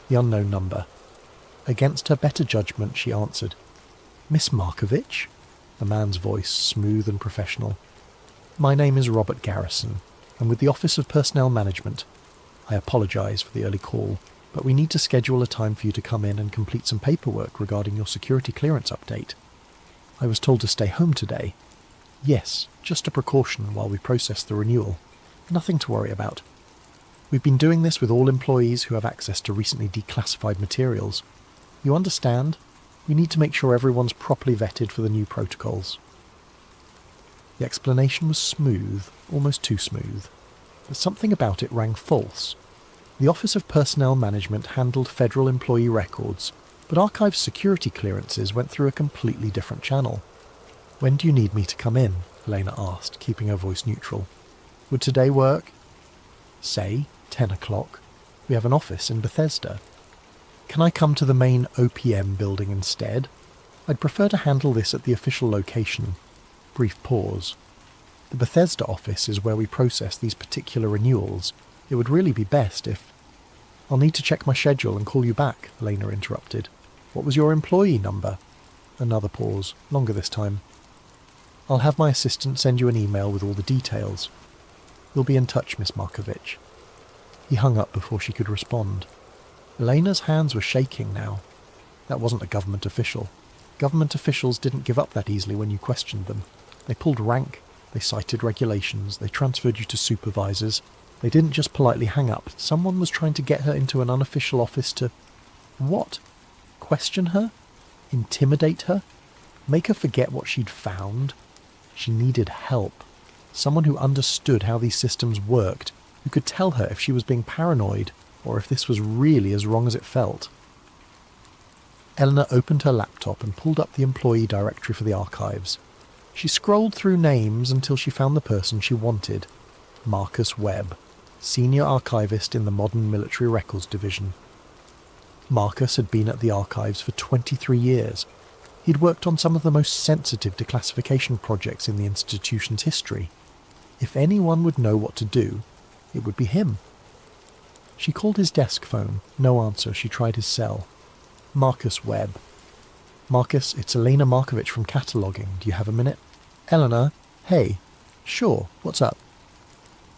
The unknown number. Against her better judgment, she answered. "Miss Markovich?" The man's voice, smooth and professional. "My name is Robert Garrison. I'm with the Office of Personnel Management. I apologise for the early call, but we need to schedule a time for you to come in and complete some paperwork regarding your security clearance update. I was told to stay home today. Yes, just a precaution while we process the renewal. Nothing to worry about. We've been doing this with all employees who have access to recently declassified materials. You understand? We need to make sure everyone's properly vetted for the new protocols." The explanation was smooth, almost too smooth, but something about it rang false. The Office of Personnel Management handled federal employee records, but archive security clearances went through a completely different channel. "When do you need me to come in?" Elena asked, keeping her voice neutral. "Would today work?" "Say 10 o'clock. We have an office in Bethesda." "Can I come to the main OPM building instead? I'd prefer to handle this at the official location." Brief pause. "The Bethesda office is where we process these particular renewals. It would really be best if—" "I'll need to check my schedule and call you back," Elena interrupted. "What was your employee number?" Another pause, longer this time. "I'll have my assistant send you an email with all the details. We'll be in touch, Miss Markovich." He hung up before she could respond. Elena's hands were shaking now. That wasn't a government official. Government officials didn't give up that easily when you questioned them. They pulled rank, they cited regulations, they transferred you to supervisors. They didn't just politely hang up. Someone was trying to get her into an unofficial office to... What? Question her? Intimidate her? Make her forget what she'd found? She needed help. Someone who understood how these systems worked, who could tell her if she was being paranoid, or if this was really as wrong as it felt. Eleanor opened her laptop and pulled up the employee directory for the archives. She scrolled through names until she found the person she wanted. Marcus Webb, Senior Archivist in the Modern Military Records Division. Marcus had been at the archives for 23 years. He'd worked on some of the most sensitive declassification projects in the institution's history. If anyone would know what to do, it would be him. She called his desk phone. No answer. She tried his cell. Marcus Webb. "Marcus, it's Elena Markovich from Cataloguing. Do you have a minute?" "Eleanor? Hey. Sure. What's up?"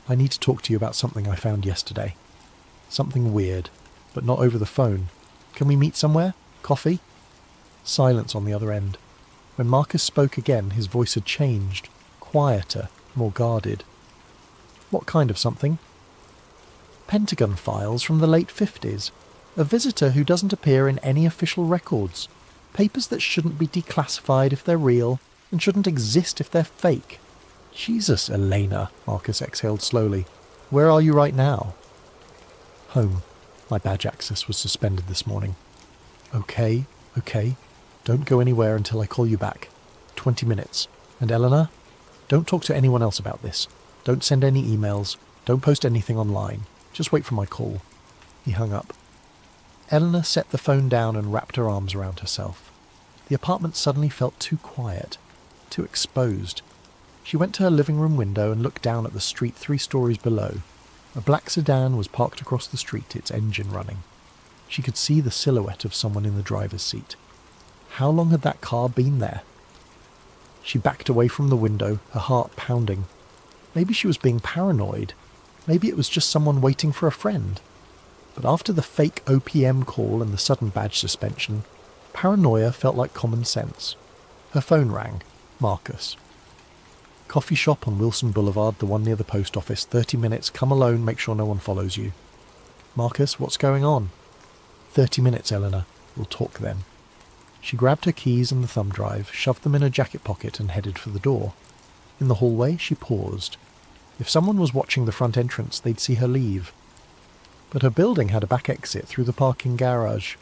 "I need to talk to you about something I found yesterday. Something weird, but not over the phone. Can we meet somewhere? Coffee?" Silence on the other end. When Marcus spoke again, his voice had changed. Quieter, more guarded. "What kind of something?" "Pentagon files from the late 50s. A visitor who doesn't appear in any official records. Papers that shouldn't be declassified if they're real, and shouldn't exist if they're fake." "Jesus, Elena," Marcus exhaled slowly. "Where are you right now?" "Home. My badge access was suspended this morning." Okay. Don't go anywhere until I call you back. 20 minutes. And Eleanor, don't talk to anyone else about this. Don't send any emails. Don't post anything online. Just wait for my call." He hung up. Eleanor set the phone down and wrapped her arms around herself. The apartment suddenly felt too quiet, too exposed. She went to her living room window and looked down at the street 3 stories below. A black sedan was parked across the street, its engine running. She could see the silhouette of someone in the driver's seat. How long had that car been there? She backed away from the window, her heart pounding. Maybe she was being paranoid. Maybe it was just someone waiting for a friend. But after the fake OPM call and the sudden badge suspension, paranoia felt like common sense. Her phone rang. Marcus. "Coffee shop on Wilson Boulevard, the one near the post office. 30 minutes. Come alone, make sure no one follows you." "Marcus, what's going on?" 30 minutes, Eleanor. We'll talk then." She grabbed her keys and the thumb drive, shoved them in her jacket pocket and headed for the door. In the hallway, she paused. If someone was watching the front entrance, they'd see her leave. But her building had a back exit through the parking garage.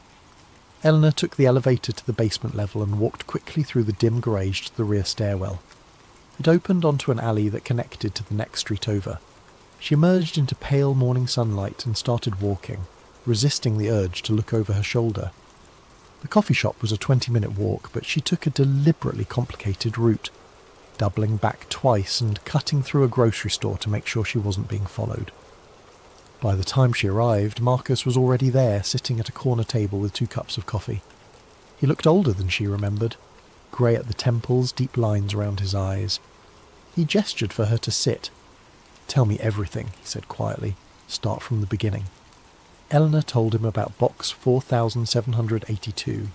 Eleanor took the elevator to the basement level and walked quickly through the dim garage to the rear stairwell. It opened onto an alley that connected to the next street over. She emerged into pale morning sunlight and started walking, resisting the urge to look over her shoulder. The coffee shop was a 20-minute walk, but she took a deliberately complicated route, doubling back twice and cutting through a grocery store to make sure she wasn't being followed. By the time she arrived, Marcus was already there, sitting at a corner table with 2 cups of coffee. He looked older than she remembered, grey at the temples, deep lines around his eyes. He gestured for her to sit. "Tell me everything," he said quietly. "Start from the beginning." Eleanor told him about box 4782,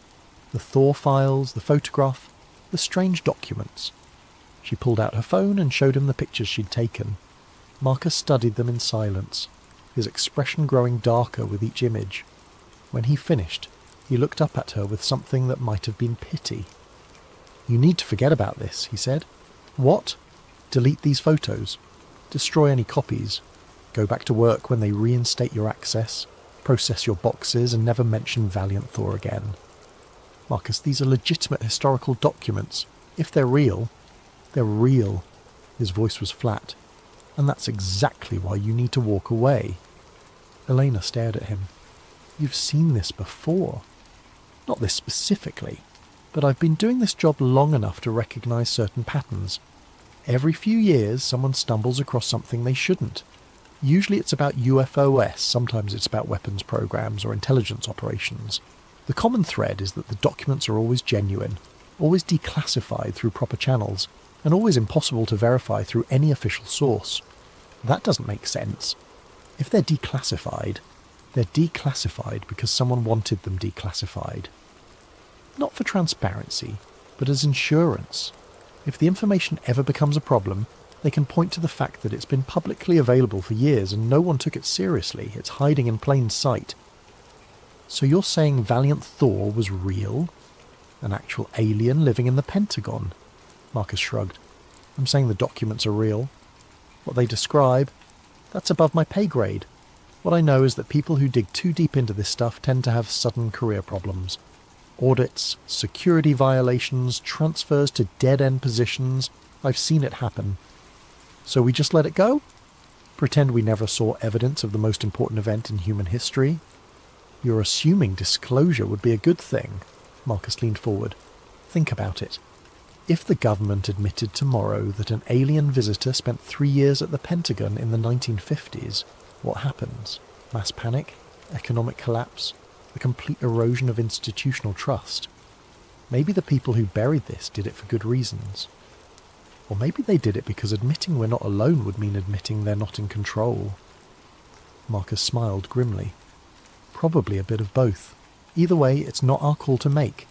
the Thor files, the photograph, the strange documents. She pulled out her phone and showed him the pictures she'd taken. Marcus studied them in silence, his expression growing darker with each image. When he finished, he looked up at her with something that might have been pity. "You need to forget about this," he said. "What? Delete these photos? Destroy any copies? Go back to work when they reinstate your access? Process your boxes and never mention Valiant Thor again?" "Marcus, these are legitimate historical documents. If they're real, they're real." His voice was flat. "And that's exactly why you need to walk away." Elena stared at him. "You've seen this before." "Not this specifically, but I've been doing this job long enough to recognise certain patterns. Every few years, someone stumbles across something they shouldn't. Usually it's about UFOs, sometimes it's about weapons programs or intelligence operations. The common thread is that the documents are always genuine, always declassified through proper channels, and always impossible to verify through any official source. That doesn't make sense. If they're declassified because someone wanted them declassified. Not for transparency, but as insurance. If the information ever becomes a problem, they can point to the fact that it's been publicly available for years and no one took it seriously. It's hiding in plain sight." "So you're saying Valiant Thor was real? An actual alien living in the Pentagon?" Marcus shrugged. "I'm saying the documents are real. What they describe, that's above my pay grade. What I know is that people who dig too deep into this stuff tend to have sudden career problems. Audits, security violations, transfers to dead-end positions. I've seen it happen. So we just let it go? Pretend we never saw evidence of the most important event in human history? You're assuming disclosure would be a good thing." Marcus leaned forward. "Think about it. If the government admitted tomorrow that an alien visitor spent 3 years at the Pentagon in the 1950s, what happens? Mass panic? Economic collapse? The complete erosion of institutional trust? Maybe the people who buried this did it for good reasons. Or maybe they did it because admitting we're not alone would mean admitting they're not in control." Marcus smiled grimly. "Probably a bit of both. Either way, it's not our call to make.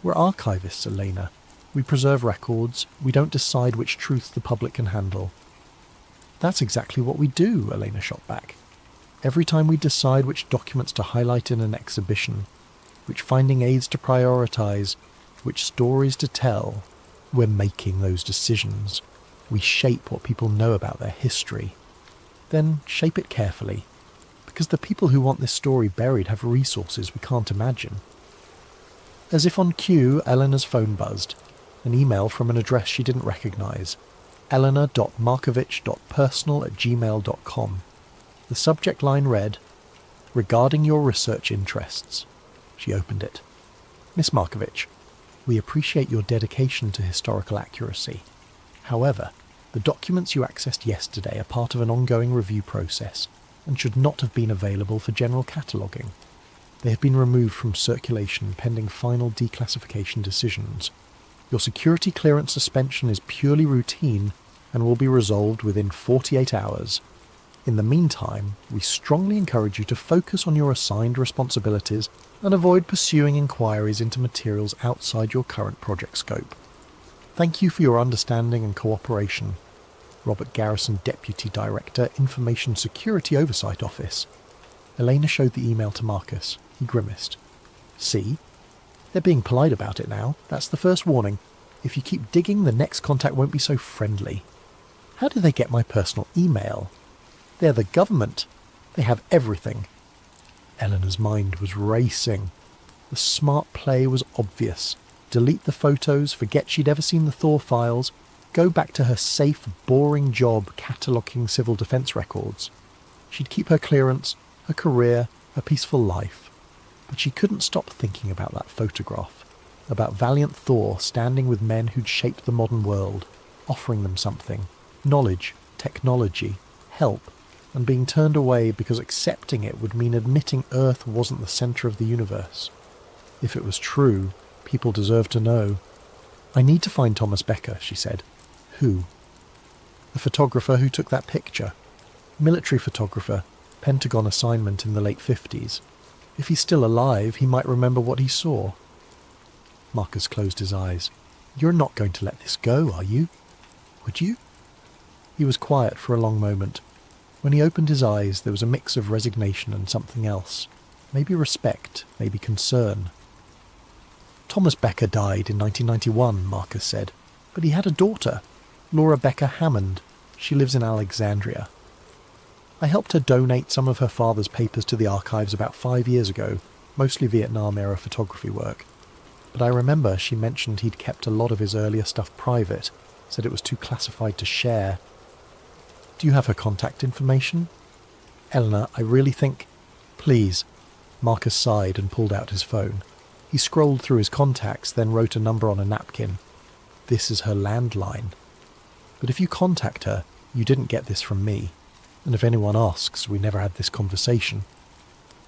We're archivists, Elena. We preserve records. We don't decide which truths the public can handle." "That's exactly what we do," Elena shot back. "Every time we decide which documents to highlight in an exhibition, which finding aids to prioritise, which stories to tell, we're making those decisions. We shape what people know about their history. Then shape it carefully, because the people who want this story buried have resources we can't imagine." As if on cue, Eleanor's phone buzzed. An email from an address she didn't recognise. eleanor.markovich.personal@gmail.com. The subject line read, "Regarding your research interests." She opened it. "Miss Markovich, we appreciate your dedication to historical accuracy. However, the documents you accessed yesterday are part of an ongoing review process and should not have been available for general cataloguing. They have been removed from circulation pending final declassification decisions. Your security clearance suspension is purely routine and will be resolved within 48 hours. In the meantime, we strongly encourage you to focus on your assigned responsibilities and avoid pursuing inquiries into materials outside your current project scope. Thank you for your understanding and cooperation. Robert Garrison, Deputy Director, Information Security Oversight Office." Elena showed the email to Marcus. He grimaced. "See? They're being polite about it now. That's the first warning. If you keep digging, the next contact won't be so friendly. How do they get my personal email? They're the government. They have everything. Eleanor's mind was racing. The smart play was obvious. Delete the photos, forget she'd ever seen the Thor files, go back to her safe, boring job cataloguing civil defence records. She'd keep her clearance, her career, her peaceful life. But she couldn't stop thinking about that photograph, about valiant Thor standing with men who'd shaped the modern world, offering them something, knowledge, technology, help, and being turned away because accepting it would mean admitting Earth wasn't the centre of the universe. If it was true, people deserved to know. I need to find Thomas Becker, she said. Who? The photographer who took that picture. Military photographer, Pentagon assignment in the late 50s. If he's still alive, he might remember what he saw. Marcus closed his eyes. You're not going to let this go, are you? Would you? He was quiet for a long moment. When he opened his eyes, there was a mix of resignation and something else. Maybe respect, maybe concern. Thomas Becker died in 1991, Marcus said. But he had a daughter, Laura Becker Hammond. She lives in Alexandria. I helped her donate some of her father's papers to the archives about 5 years ago, mostly Vietnam-era photography work. But I remember she mentioned he'd kept a lot of his earlier stuff private, said it was too classified to share. Do you have her contact information? Eleanor, I really think... Please. Marcus sighed and pulled out his phone. He scrolled through his contacts, then wrote a number on a napkin. This is her landline. But if you contact her, you didn't get this from me. And if anyone asks, we never had this conversation.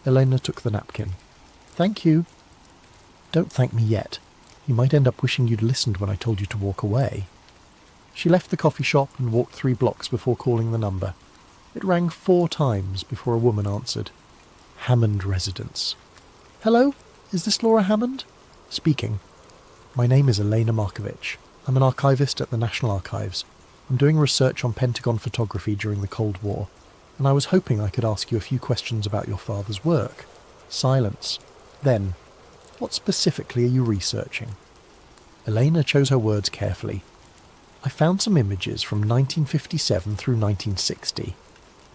Elena took the napkin. Thank you. Don't thank me yet. You might end up wishing you'd listened when I told you to walk away. She left the coffee shop and walked 3 blocks before calling the number. It rang 4 times before a woman answered. Hammond residence. Hello? Is this Laura Hammond? Speaking. My name is Elena Markovich. I'm an archivist at the National Archives. I'm doing research on Pentagon photography during the Cold War, and I was hoping I could ask you a few questions about your father's work. Silence. Then, what specifically are you researching? Elena chose her words carefully. I found some images from 1957 through 1960.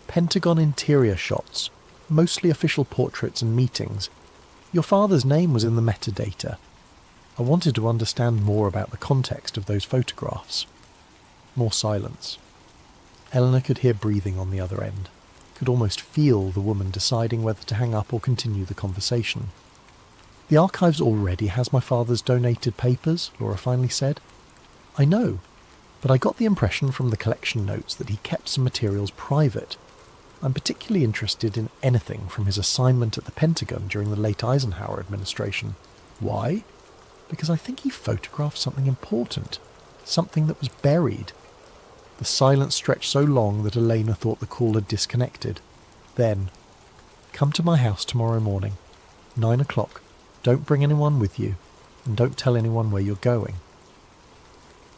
Pentagon interior shots, mostly official portraits and meetings. Your father's name was in the metadata. I wanted to understand more about the context of those photographs. More silence. Eleanor could hear breathing on the other end, could almost feel the woman deciding whether to hang up or continue the conversation. The archives already has my father's donated papers, Laura finally said. I know, but I got the impression from the collection notes that he kept some materials private. I'm particularly interested in anything from his assignment at the Pentagon during the late Eisenhower administration. Why? Because I think he photographed something important, something that was buried. The silence stretched so long that Elena thought the call had disconnected. Then, come to my house tomorrow morning, 9 o'clock. Don't bring anyone with you, and don't tell anyone where you're going.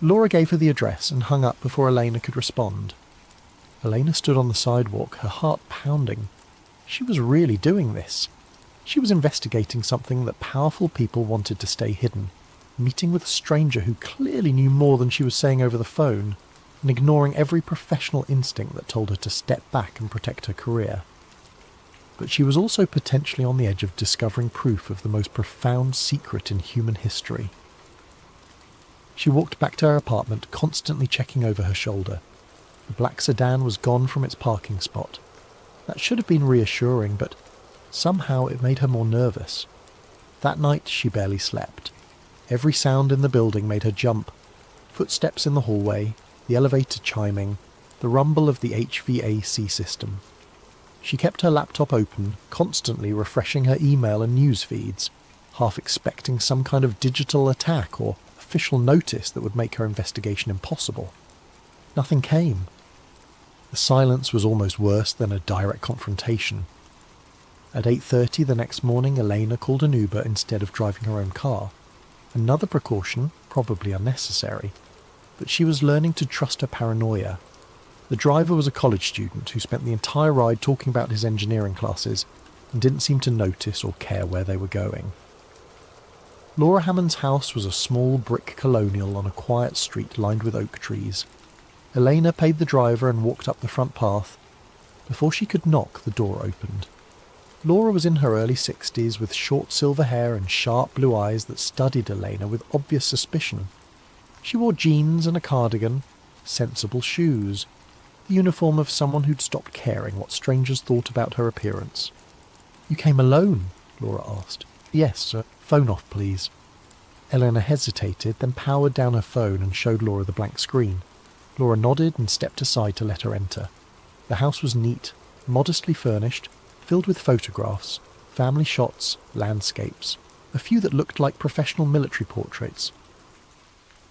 Laura gave her the address and hung up before Elena could respond. Elena stood on the sidewalk, her heart pounding. She was really doing this. She was investigating something that powerful people wanted to stay hidden, meeting with a stranger who clearly knew more than she was saying over the phone, and ignoring every professional instinct that told her to step back and protect her career. But she was also potentially on the edge of discovering proof of the most profound secret in human history. She walked back to her apartment, constantly checking over her shoulder. The black sedan was gone from its parking spot. That should have been reassuring, but somehow it made her more nervous. That night she barely slept. Every sound in the building made her jump. Footsteps in the hallway, the elevator chiming, the rumble of the HVAC system. She kept her laptop open, constantly refreshing her email and news feeds, half expecting some kind of digital attack or official notice that would make her investigation impossible. Nothing came. The silence was almost worse than a direct confrontation. At 8:30 the next morning, Elena called an Uber instead of driving her own car. Another precaution, probably unnecessary, but she was learning to trust her paranoia. The driver was a college student who spent the entire ride talking about his engineering classes and didn't seem to notice or care where they were going. Laura Hammond's house was a small brick colonial on a quiet street lined with oak trees. Elena paid the driver and walked up the front path. Before she could knock, the door opened. Laura was in her early 60s with short silver hair and sharp blue eyes that studied Elena with obvious suspicion. She wore jeans and a cardigan, sensible shoes, the uniform of someone who'd stopped caring what strangers thought about her appearance. "You came alone?" Laura asked. "Yes, sir. Phone off, please." Elena hesitated, then powered down her phone and showed Laura the blank screen. Laura nodded and stepped aside to let her enter. The house was neat, modestly furnished, filled with photographs, family shots, landscapes, a few that looked like professional military portraits.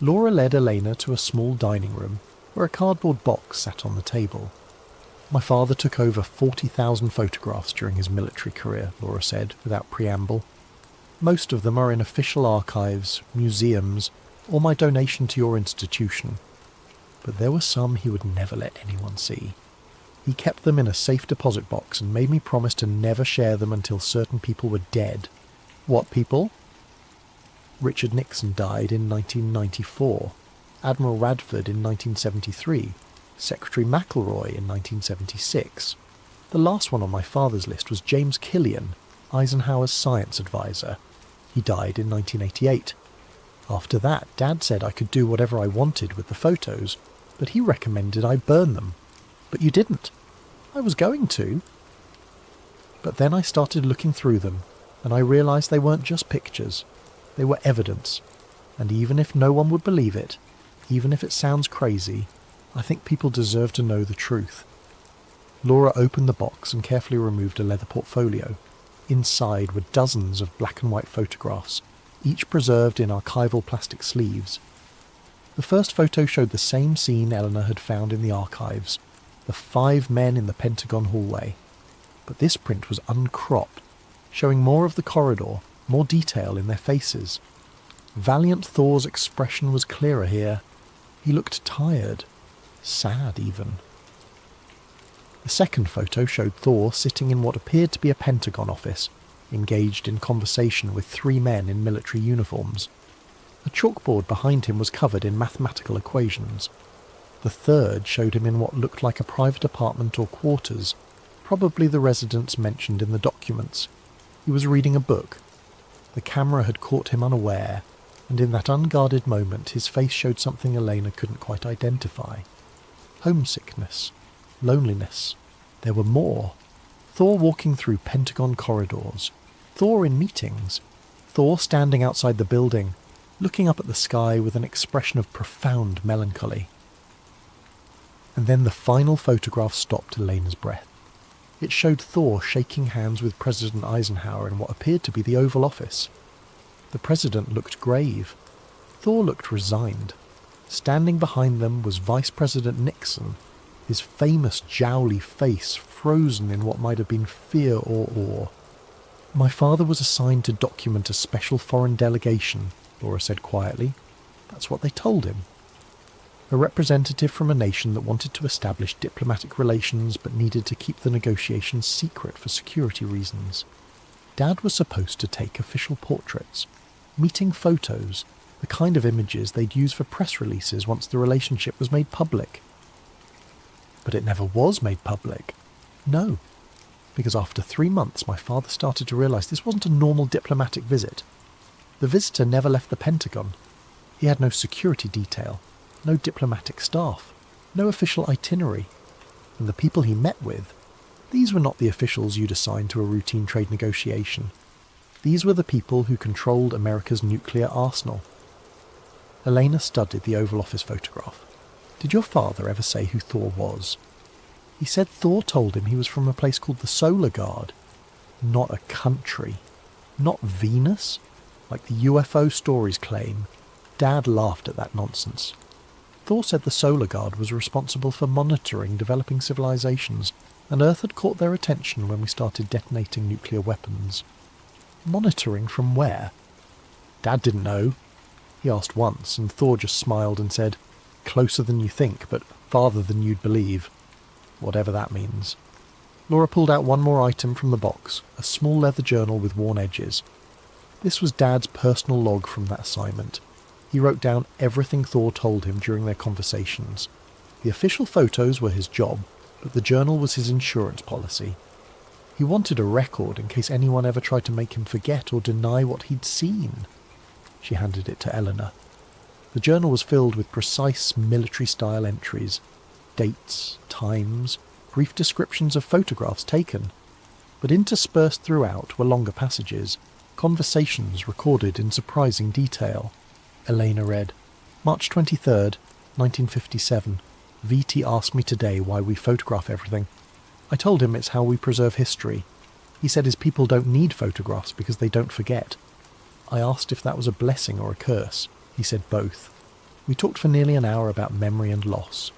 Laura led Elena to a small dining room, where a cardboard box sat on the table. "My father took over 40,000 photographs during his military career," Laura said, without preamble. "Most of them are in official archives, museums, or my donation to your institution. But there were some he would never let anyone see. He kept them in a safe deposit box and made me promise to never share them until certain people were dead." "What people?" "Richard Nixon died in 1994, Admiral Radford in 1973, Secretary McElroy in 1976. The last one on my father's list was James Killian, Eisenhower's science advisor. He died in 1988. After that, Dad said I could do whatever I wanted with the photos, but he recommended I burn them. But you didn't." "I was going to." "But then I started looking through them, and I realised they weren't just pictures. They were evidence. And even if no one would believe it, even if it sounds crazy, I think people deserve to know the truth." Laura opened the box and carefully removed a leather portfolio. Inside were dozens of black and white photographs, each preserved in archival plastic sleeves. The first photo showed the same scene Eleanor had found in the archives, the 5 men in the Pentagon hallway. But this print was uncropped, showing more of the corridor, more detail in their faces. Valiant Thor's expression was clearer here. He looked tired, sad even. The second photo showed Thor sitting in what appeared to be a Pentagon office, engaged in conversation with 3 men in military uniforms. A chalkboard behind him was covered in mathematical equations. The third showed him in what looked like a private apartment or quarters, probably the residence mentioned in the documents. He was reading a book. The camera had caught him unaware, and in that unguarded moment his face showed something Elena couldn't quite identify. Homesickness. Loneliness. There were more. Thor walking through Pentagon corridors. Thor in meetings. Thor standing outside the building, looking up at the sky with an expression of profound melancholy. And then the final photograph stopped Elena's breath. It showed Thor shaking hands with President Eisenhower in what appeared to be the Oval Office. The president looked grave. Thor looked resigned. Standing behind them was Vice President Nixon, his famous jowly face frozen in what might have been fear or awe. "My father was assigned to document a special foreign delegation," Laura said quietly. "That's what they told him. A representative from a nation that wanted to establish diplomatic relations but needed to keep the negotiations secret for security reasons. Dad was supposed to take official portraits, meeting photos, the kind of images they'd use for press releases once the relationship was made public. But it never was made public. No, because after 3 months my father started to realise this wasn't a normal diplomatic visit. The visitor never left the Pentagon. He had no security detail, no diplomatic staff, no official itinerary. And the people he met with, these were not the officials you'd assign to a routine trade negotiation. These were the people who controlled America's nuclear arsenal." Elena studied the Oval Office photograph. "Did your father ever say who Thor was?" "He said Thor told him he was from a place called the Solar Guard. Not a country. Not Venus, like the UFO stories claim." Dad laughed at that nonsense. "Thor said the Solar Guard was responsible for monitoring developing civilizations, and Earth had caught their attention when we started detonating nuclear weapons." "Monitoring from where?" Dad didn't know. He asked once, and Thor just smiled and said, "Closer than you think, but farther than you'd believe." Whatever that means. Laura pulled out one more item from the box, a small leather journal with worn edges. This was Dad's personal log from that assignment. He wrote down everything Thor told him during their conversations. The official photos were his job, but the journal was his insurance policy. He wanted a record in case anyone ever tried to make him forget or deny what he'd seen. She handed it to Eleanor. The journal was filled with precise military-style entries, dates, times, brief descriptions of photographs taken, but interspersed throughout were longer passages, conversations recorded in surprising detail. Elena read, March 23rd, 1957. VT asked me today why we photograph everything. I told him it's how we preserve history. He said his people don't need photographs because they don't forget. I asked if that was a blessing or a curse. He said both. We talked for nearly an hour about memory and loss.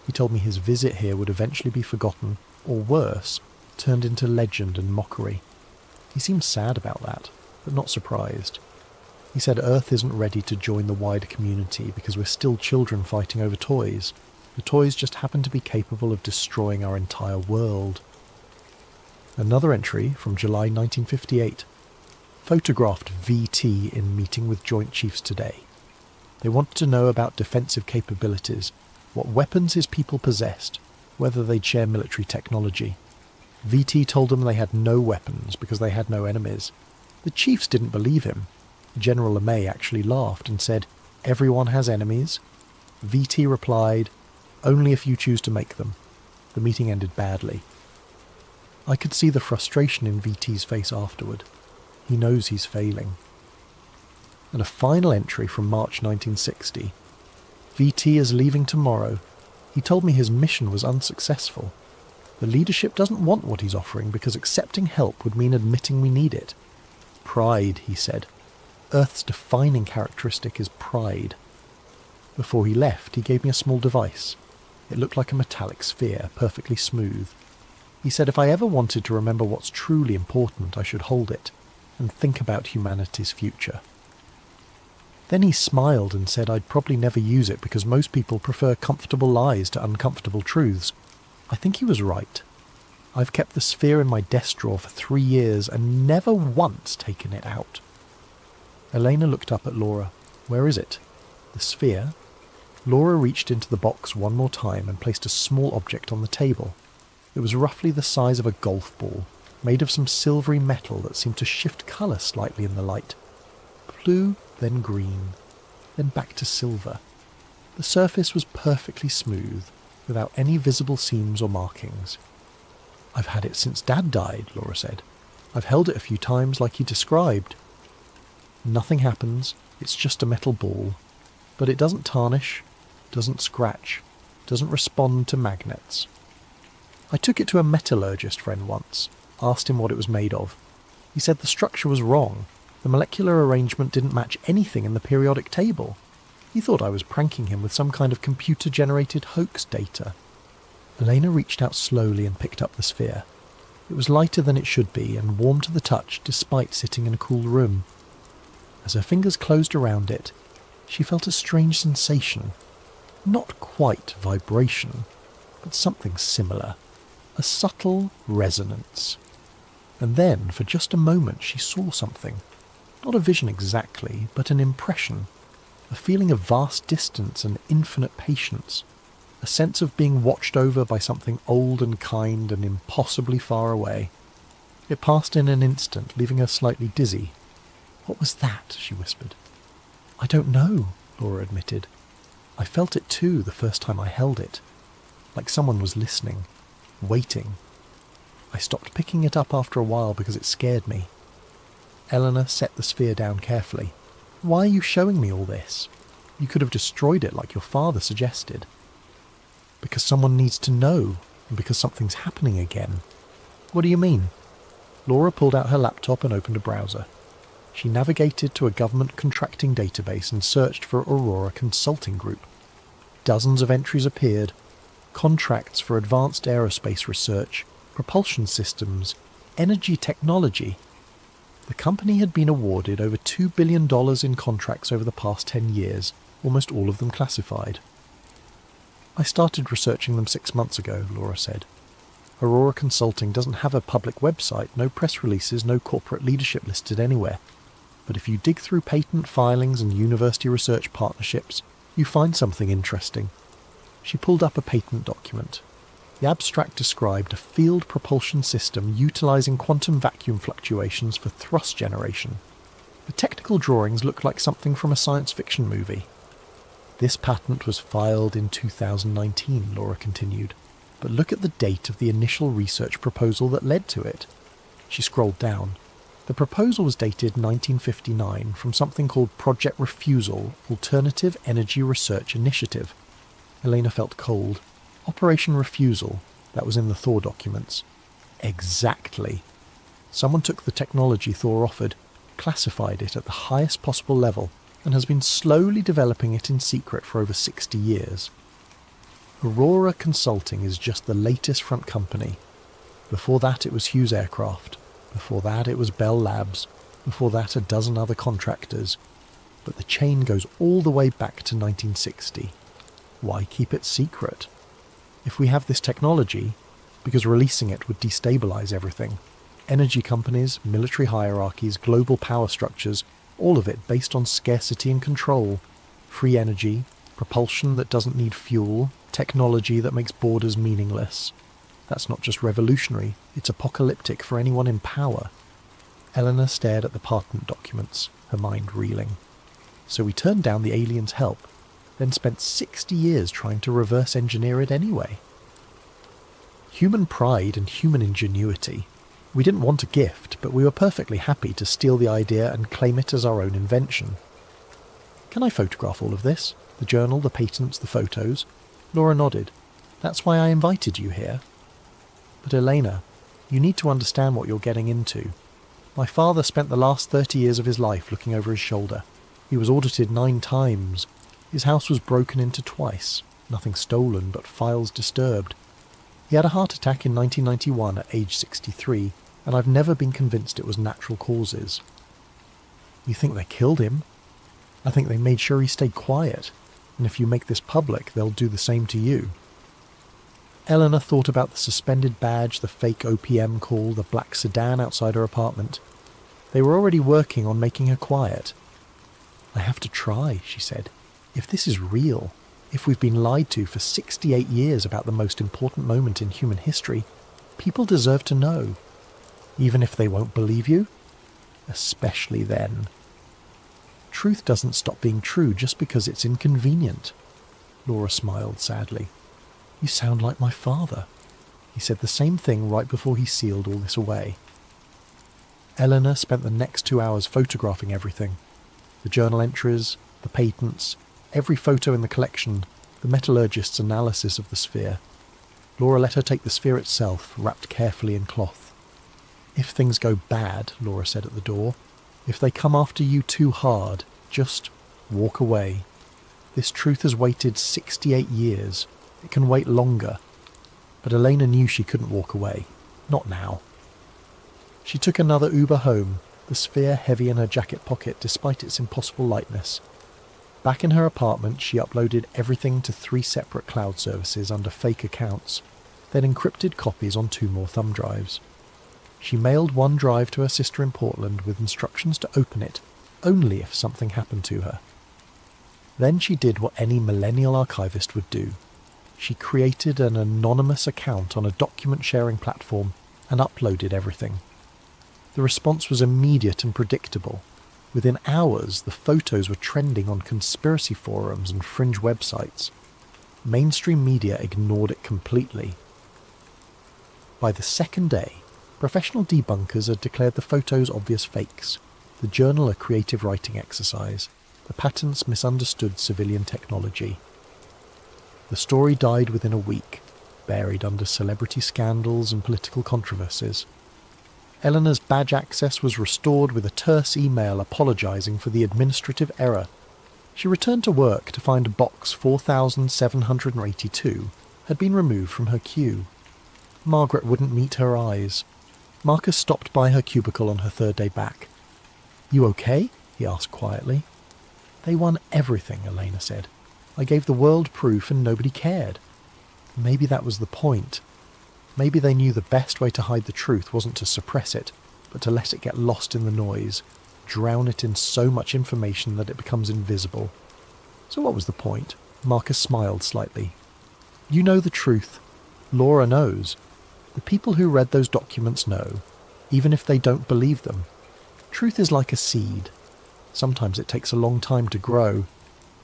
He told me his visit here would eventually be forgotten, or worse, turned into legend and mockery. He seemed sad about that, but not surprised. He said Earth isn't ready to join the wider community because we're still children fighting over toys. The toys just happen to be capable of destroying our entire world. Another entry from July 1958. Photographed VT in meeting with Joint Chiefs today. They wanted to know about defensive capabilities, what weapons his people possessed, whether they'd share military technology. VT told them they had no weapons because they had no enemies. The chiefs didn't believe him. General LeMay actually laughed and said, "Everyone has enemies." VT replied, "Only if you choose to make them." The meeting ended badly. I could see the frustration in VT's face afterward. He knows he's failing. And a final entry from March 1960. VT is leaving tomorrow. He told me his mission was unsuccessful. The leadership doesn't want what he's offering because accepting help would mean admitting we need it. Pride, he said. Earth's defining characteristic is pride. Before he left, he gave me a small device. It looked like a metallic sphere, perfectly smooth. He said if I ever wanted to remember what's truly important, I should hold it and think about humanity's future. Then he smiled and said I'd probably never use it because most people prefer comfortable lies to uncomfortable truths. I think he was right. I've kept the sphere in my desk drawer for 3 years and never once taken it out. Elena looked up at Laura. Where is it? The sphere? Laura reached into the box one more time and placed a small object on the table. It was roughly the size of a golf ball, made of some silvery metal that seemed to shift colour slightly in the light. Blue, then green, then back to silver. The surface was perfectly smooth, without any visible seams or markings. I've had it since Dad died, Laura said. I've held it a few times like he described. Nothing happens, it's just a metal ball. But it doesn't tarnish, doesn't scratch, doesn't respond to magnets. I took it to a metallurgist friend once, asked him what it was made of. He said the structure was wrong. The molecular arrangement didn't match anything in the periodic table. He thought I was pranking him with some kind of computer-generated hoax data. Elena reached out slowly and picked up the sphere. It was lighter than it should be and warm to the touch despite sitting in a cool room. As her fingers closed around it, she felt a strange sensation. Not quite vibration, but something similar. A subtle resonance. And then, for just a moment, she saw something. Not a vision exactly, but an impression. A feeling of vast distance and infinite patience. A sense of being watched over by something old and kind and impossibly far away. It passed in an instant, leaving her slightly dizzy. "What was that?" she whispered. "I don't know," Laura admitted. "I felt it too the first time I held it. Like someone was listening, waiting. I stopped picking it up after a while because it scared me." Eleanor set the sphere down carefully. "Why are you showing me all this? You could have destroyed it like your father suggested." "Because someone needs to know, and because something's happening again." "What do you mean?" Laura pulled out her laptop and opened a browser. She navigated to a government contracting database and searched for Aurora Consulting Group. Dozens of entries appeared. Contracts for advanced aerospace research, propulsion systems, energy technology. The company had been awarded over $2 billion in contracts over the past 10 years, almost all of them classified. "I started researching them 6 months ago," Laura said. "Aurora Consulting doesn't have a public website, no press releases, no corporate leadership listed anywhere. But if you dig through patent filings and university research partnerships, you find something interesting. She pulled up a patent document. The abstract described a field propulsion system utilising quantum vacuum fluctuations for thrust generation. The technical drawings looked like something from a science fiction movie. This patent was filed in 2019, Laura continued, but look at the date of the initial research proposal that led to it. She scrolled down. The proposal was dated 1959 from something called Project Refusal, Alternative Energy Research Initiative. Elena felt cold. Operation Refusal, that was in the Thor documents. Exactly. Someone took the technology Thor offered, classified it at the highest possible level, and has been slowly developing it in secret for over 60 years. Aurora Consulting is just the latest front company. Before that it was Hughes Aircraft. Before that it was Bell Labs. Before that a dozen other contractors. But the chain goes all the way back to 1960. Why keep it secret? If we have this technology, because releasing it would destabilise everything. Energy companies, military hierarchies, global power structures, all of it based on scarcity and control. Free energy, propulsion that doesn't need fuel, technology that makes borders meaningless. That's not just revolutionary, it's apocalyptic for anyone in power. Eleanor stared at the patent documents, her mind reeling. So we turned down the aliens' help, then spent 60 years trying to reverse engineer it anyway. Human pride and human ingenuity. We didn't want a gift, but we were perfectly happy to steal the idea and claim it as our own invention. Can I photograph all of this? The journal, the patents, the photos? Laura nodded. That's why I invited you here. But Elena, you need to understand what you're getting into. My father spent the last 30 years of his life looking over his shoulder. He was audited 9 times. His house was broken into twice. Nothing stolen, but files disturbed. He had a heart attack in 1991 at age 63, and I've never been convinced it was natural causes. You think they killed him? I think they made sure he stayed quiet, and if you make this public, they'll do the same to you. Eleanor thought about the suspended badge, the fake OPM call, the black sedan outside her apartment. They were already working on making her quiet. I have to try, she said. If this is real, if we've been lied to for 68 years about the most important moment in human history, people deserve to know. Even if they won't believe you? Especially then. Truth doesn't stop being true just because it's inconvenient. Laura smiled sadly. You sound like my father. He said the same thing right before he sealed all this away. Eleanor spent the next 2 hours photographing everything. The journal entries, the patents, every photo in the collection, the metallurgist's analysis of the sphere. Laura let her take the sphere itself, wrapped carefully in cloth. If things go bad, Laura said at the door, if they come after you too hard, just walk away. This truth has waited 68 years. It can wait longer. But Elena knew she couldn't walk away. Not now. She took another Uber home, the sphere heavy in her jacket pocket despite its impossible lightness. Back in her apartment, she uploaded everything to 3 separate cloud services under fake accounts, then encrypted copies on 2 more thumb drives. She mailed one drive to her sister in Portland with instructions to open it only if something happened to her. Then she did what any millennial archivist would do. She created an anonymous account on a document-sharing platform and uploaded everything. The response was immediate and predictable. Within hours, the photos were trending on conspiracy forums and fringe websites. Mainstream media ignored it completely. By the second day, professional debunkers had declared the photos obvious fakes, the journal a creative writing exercise, the patents misunderstood civilian technology. The story died within a week, buried under celebrity scandals and political controversies. Eleanor's badge access was restored with a terse email apologising for the administrative error. She returned to work to find box 4782 had been removed from her queue. Margaret wouldn't meet her eyes. Marcus stopped by her cubicle on her 3rd day back. You okay? He asked quietly. They won everything, Elena said. I gave the world proof and nobody cared. Maybe that was the point. Maybe they knew the best way to hide the truth wasn't to suppress it, but to let it get lost in the noise. drown it in so much information that it becomes invisible. So what was the point? Marcus smiled slightly. You know the truth. Laura knows. The people who read those documents know, even if they don't believe them. Truth is like a seed. Sometimes it takes a long time to grow.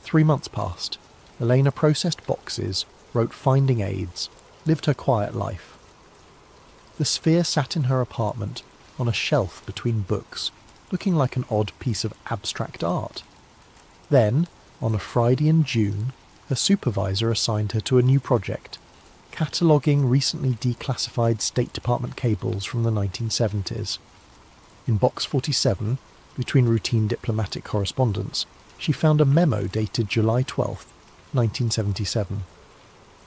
3 months passed. Elena processed boxes, wrote finding aids, lived her quiet life. The sphere sat in her apartment, on a shelf between books, looking like an odd piece of abstract art. Then, on a Friday in June, her supervisor assigned her to a new project, cataloguing recently declassified State Department cables from the 1970s. In box 47, between routine diplomatic correspondence, she found a memo dated July 12, 1977.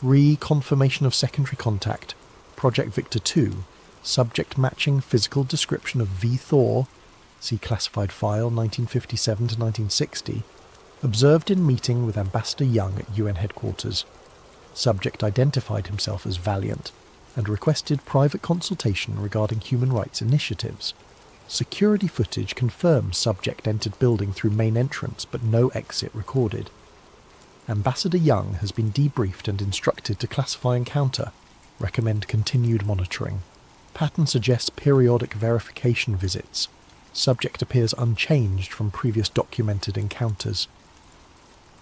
Re-confirmation of secondary contact, Project Victor 2, subject matching physical description of V. Thor, see classified file 1957 to 1960, observed in meeting with Ambassador Young at UN headquarters. Subject identified himself as Valiant and requested private consultation regarding human rights initiatives. Security footage confirms subject entered building through main entrance but no exit recorded. Ambassador Young has been debriefed and instructed to classify encounter. Recommend continued monitoring. Pattern suggests periodic verification visits. Subject appears unchanged from previous documented encounters.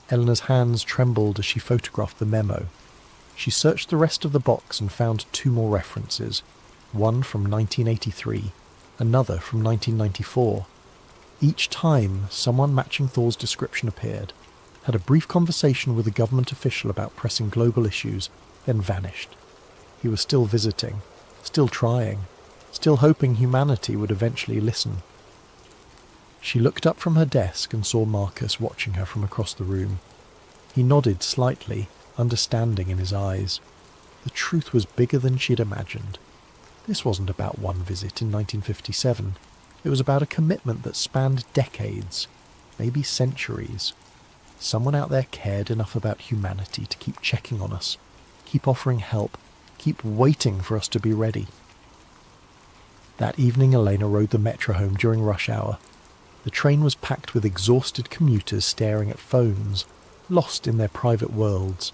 Eleanor's hands trembled as she photographed the memo. She searched the rest of the box and found 2 more references, one from 1983, another from 1994. Each time, someone matching Thor's description appeared, had a brief conversation with a government official about pressing global issues, then vanished. He was still visiting, still trying, still hoping humanity would eventually listen. She looked up from her desk and saw Marcus watching her from across the room. He nodded slightly, understanding in his eyes. The truth was bigger than she'd imagined. This wasn't about one visit in 1957. It was about a commitment that spanned decades, maybe centuries. Someone out there cared enough about humanity to keep checking on us, keep offering help, keep waiting for us to be ready. That evening Elena rode the metro home during rush hour. The train was packed with exhausted commuters staring at phones, lost in their private worlds.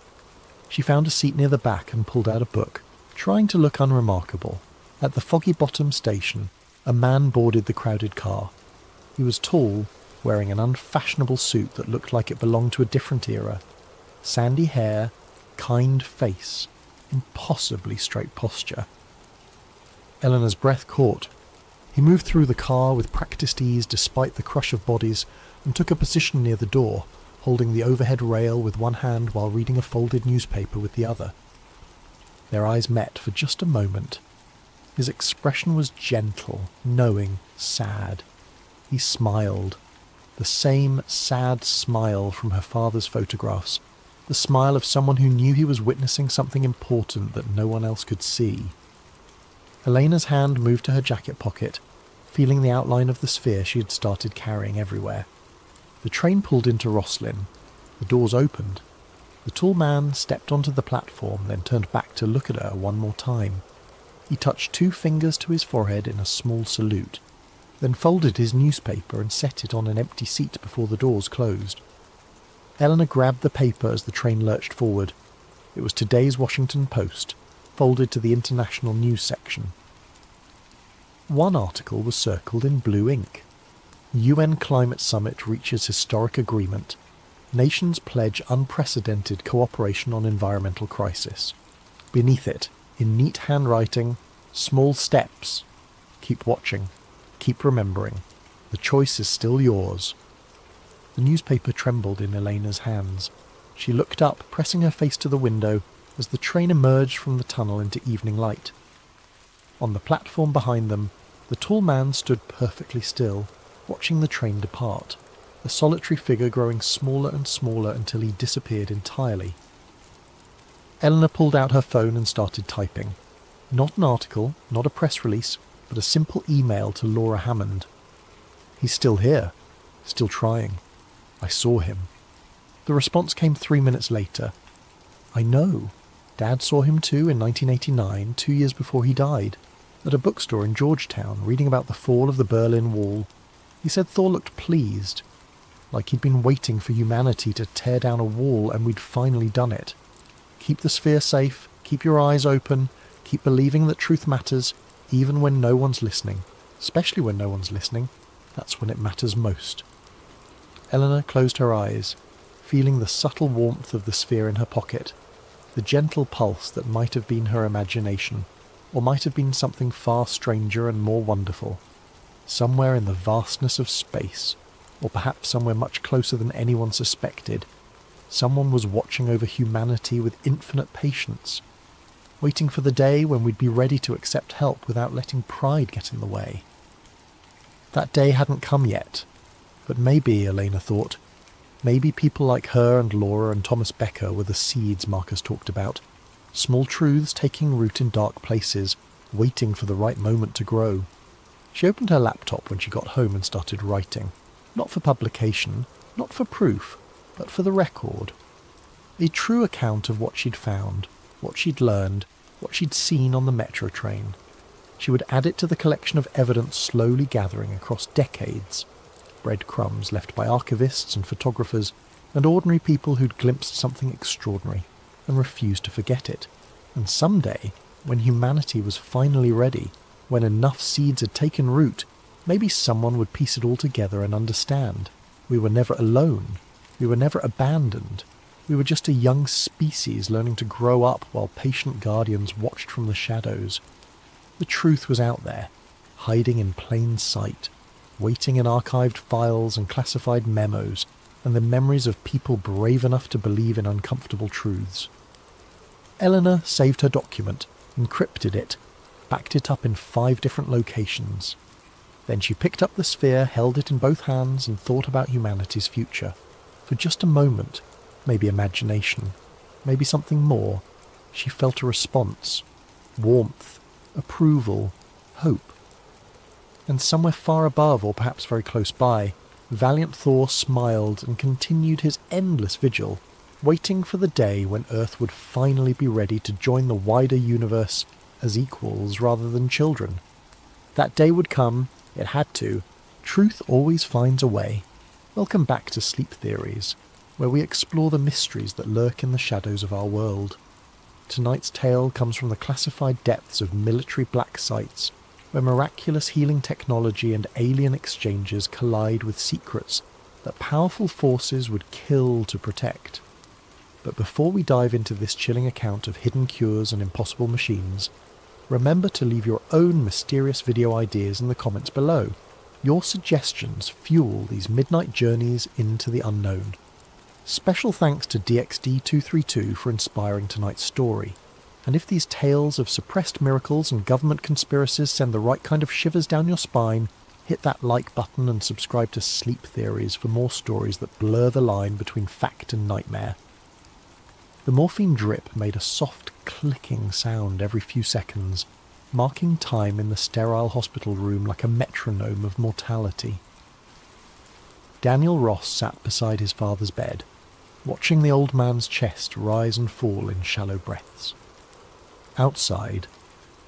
She found a seat near the back and pulled out a book, trying to look unremarkable. At the Foggy Bottom station, a man boarded the crowded car. He was tall, wearing an unfashionable suit that looked like it belonged to a different era. Sandy hair, kind face, impossibly straight posture. Eleanor's breath caught. He moved through the car with practiced ease despite the crush of bodies and took a position near the door, holding the overhead rail with one hand while reading a folded newspaper with the other. Their eyes met for just a moment. His expression was gentle, knowing, sad. He smiled. The same sad smile from her father's photographs. The smile of someone who knew he was witnessing something important that no one else could see. Elena's hand moved to her jacket pocket, feeling the outline of the sphere she had started carrying everywhere. The train pulled into Roslyn. The doors opened. The tall man stepped onto the platform, then turned back to look at her one more time. He touched 2 fingers to his forehead in a small salute, then folded his newspaper and set it on an empty seat before the doors closed. Eleanor grabbed the paper as the train lurched forward. It was today's Washington Post, folded to the international news section. One article was circled in blue ink. UN Climate Summit reaches historic agreement. Nations pledge unprecedented cooperation on environmental crisis. Beneath it, in neat handwriting, small steps. Keep watching. Keep remembering. The choice is still yours. The newspaper trembled in Elena's hands. She looked up, pressing her face to the window, as the train emerged from the tunnel into evening light. On the platform behind them, the tall man stood perfectly still, watching the train depart, a solitary figure growing smaller and smaller until he disappeared entirely. Eleanor pulled out her phone and started typing. Not an article, not a press release, but a simple email to Laura Hammond. He's still here, still trying. I saw him. The response came 3 minutes later. I know. Dad saw him too in 1989, 2 years before he died, at a bookstore in Georgetown, reading about the fall of the Berlin Wall. He said Thor looked pleased, like he'd been waiting for humanity to tear down a wall and we'd finally done it. Keep the sphere safe, keep your eyes open, keep believing that truth matters, even when no one's listening. Especially when no one's listening, that's when it matters most. Eleanor closed her eyes, feeling the subtle warmth of the sphere in her pocket, the gentle pulse that might have been her imagination, or might have been something far stranger and more wonderful. Somewhere in the vastness of space, or perhaps somewhere much closer than anyone suspected, someone was watching over humanity with infinite patience, waiting for the day when we'd be ready to accept help without letting pride get in the way. That day hadn't come yet, but maybe, Elena thought, maybe people like her and Laura and Thomas Becker were the seeds Marcus talked about, small truths taking root in dark places, waiting for the right moment to grow. She opened her laptop when she got home and started writing. Not for publication, not for proof, but for the record. A true account of what she'd found, what she'd learned, what she'd seen on the metro train. She would add it to the collection of evidence slowly gathering across decades, breadcrumbs left by archivists and photographers, and ordinary people who'd glimpsed something extraordinary and refused to forget it. And someday, when humanity was finally ready, when enough seeds had taken root, maybe someone would piece it all together and understand. We were never alone. We were never abandoned. We were just a young species learning to grow up while patient guardians watched from the shadows. The truth was out there, hiding in plain sight, waiting in archived files and classified memos, and the memories of people brave enough to believe in uncomfortable truths. Eleanor saved her document, encrypted it, backed it up in 5 different locations. Then she picked up the sphere, held it in both hands, and thought about humanity's future. For just a moment, maybe imagination, maybe something more, she felt a response. Warmth, approval, hope. And somewhere far above, or perhaps very close by, valiant Thor smiled and continued his endless vigil, waiting for the day when Earth would finally be ready to join the wider universe as equals rather than children. That day would come, it had to. Truth always finds a way. Welcome back to Sleep Theories, where we explore the mysteries that lurk in the shadows of our world. Tonight's tale comes from the classified depths of military black sites, where miraculous healing technology and alien exchanges collide with secrets that powerful forces would kill to protect. But before we dive into this chilling account of hidden cures and impossible machines, remember to leave your own mysterious video ideas in the comments below. Your suggestions fuel these midnight journeys into the unknown. Special thanks to DXD232 for inspiring tonight's story. And if these tales of suppressed miracles and government conspiracies send the right kind of shivers down your spine, hit that like button and subscribe to Sleep Theories for more stories that blur the line between fact and nightmare. The morphine drip made a soft clicking sound every few seconds, marking time in the sterile hospital room like a metronome of mortality. Daniel Ross sat beside his father's bed, watching the old man's chest rise and fall in shallow breaths. Outside,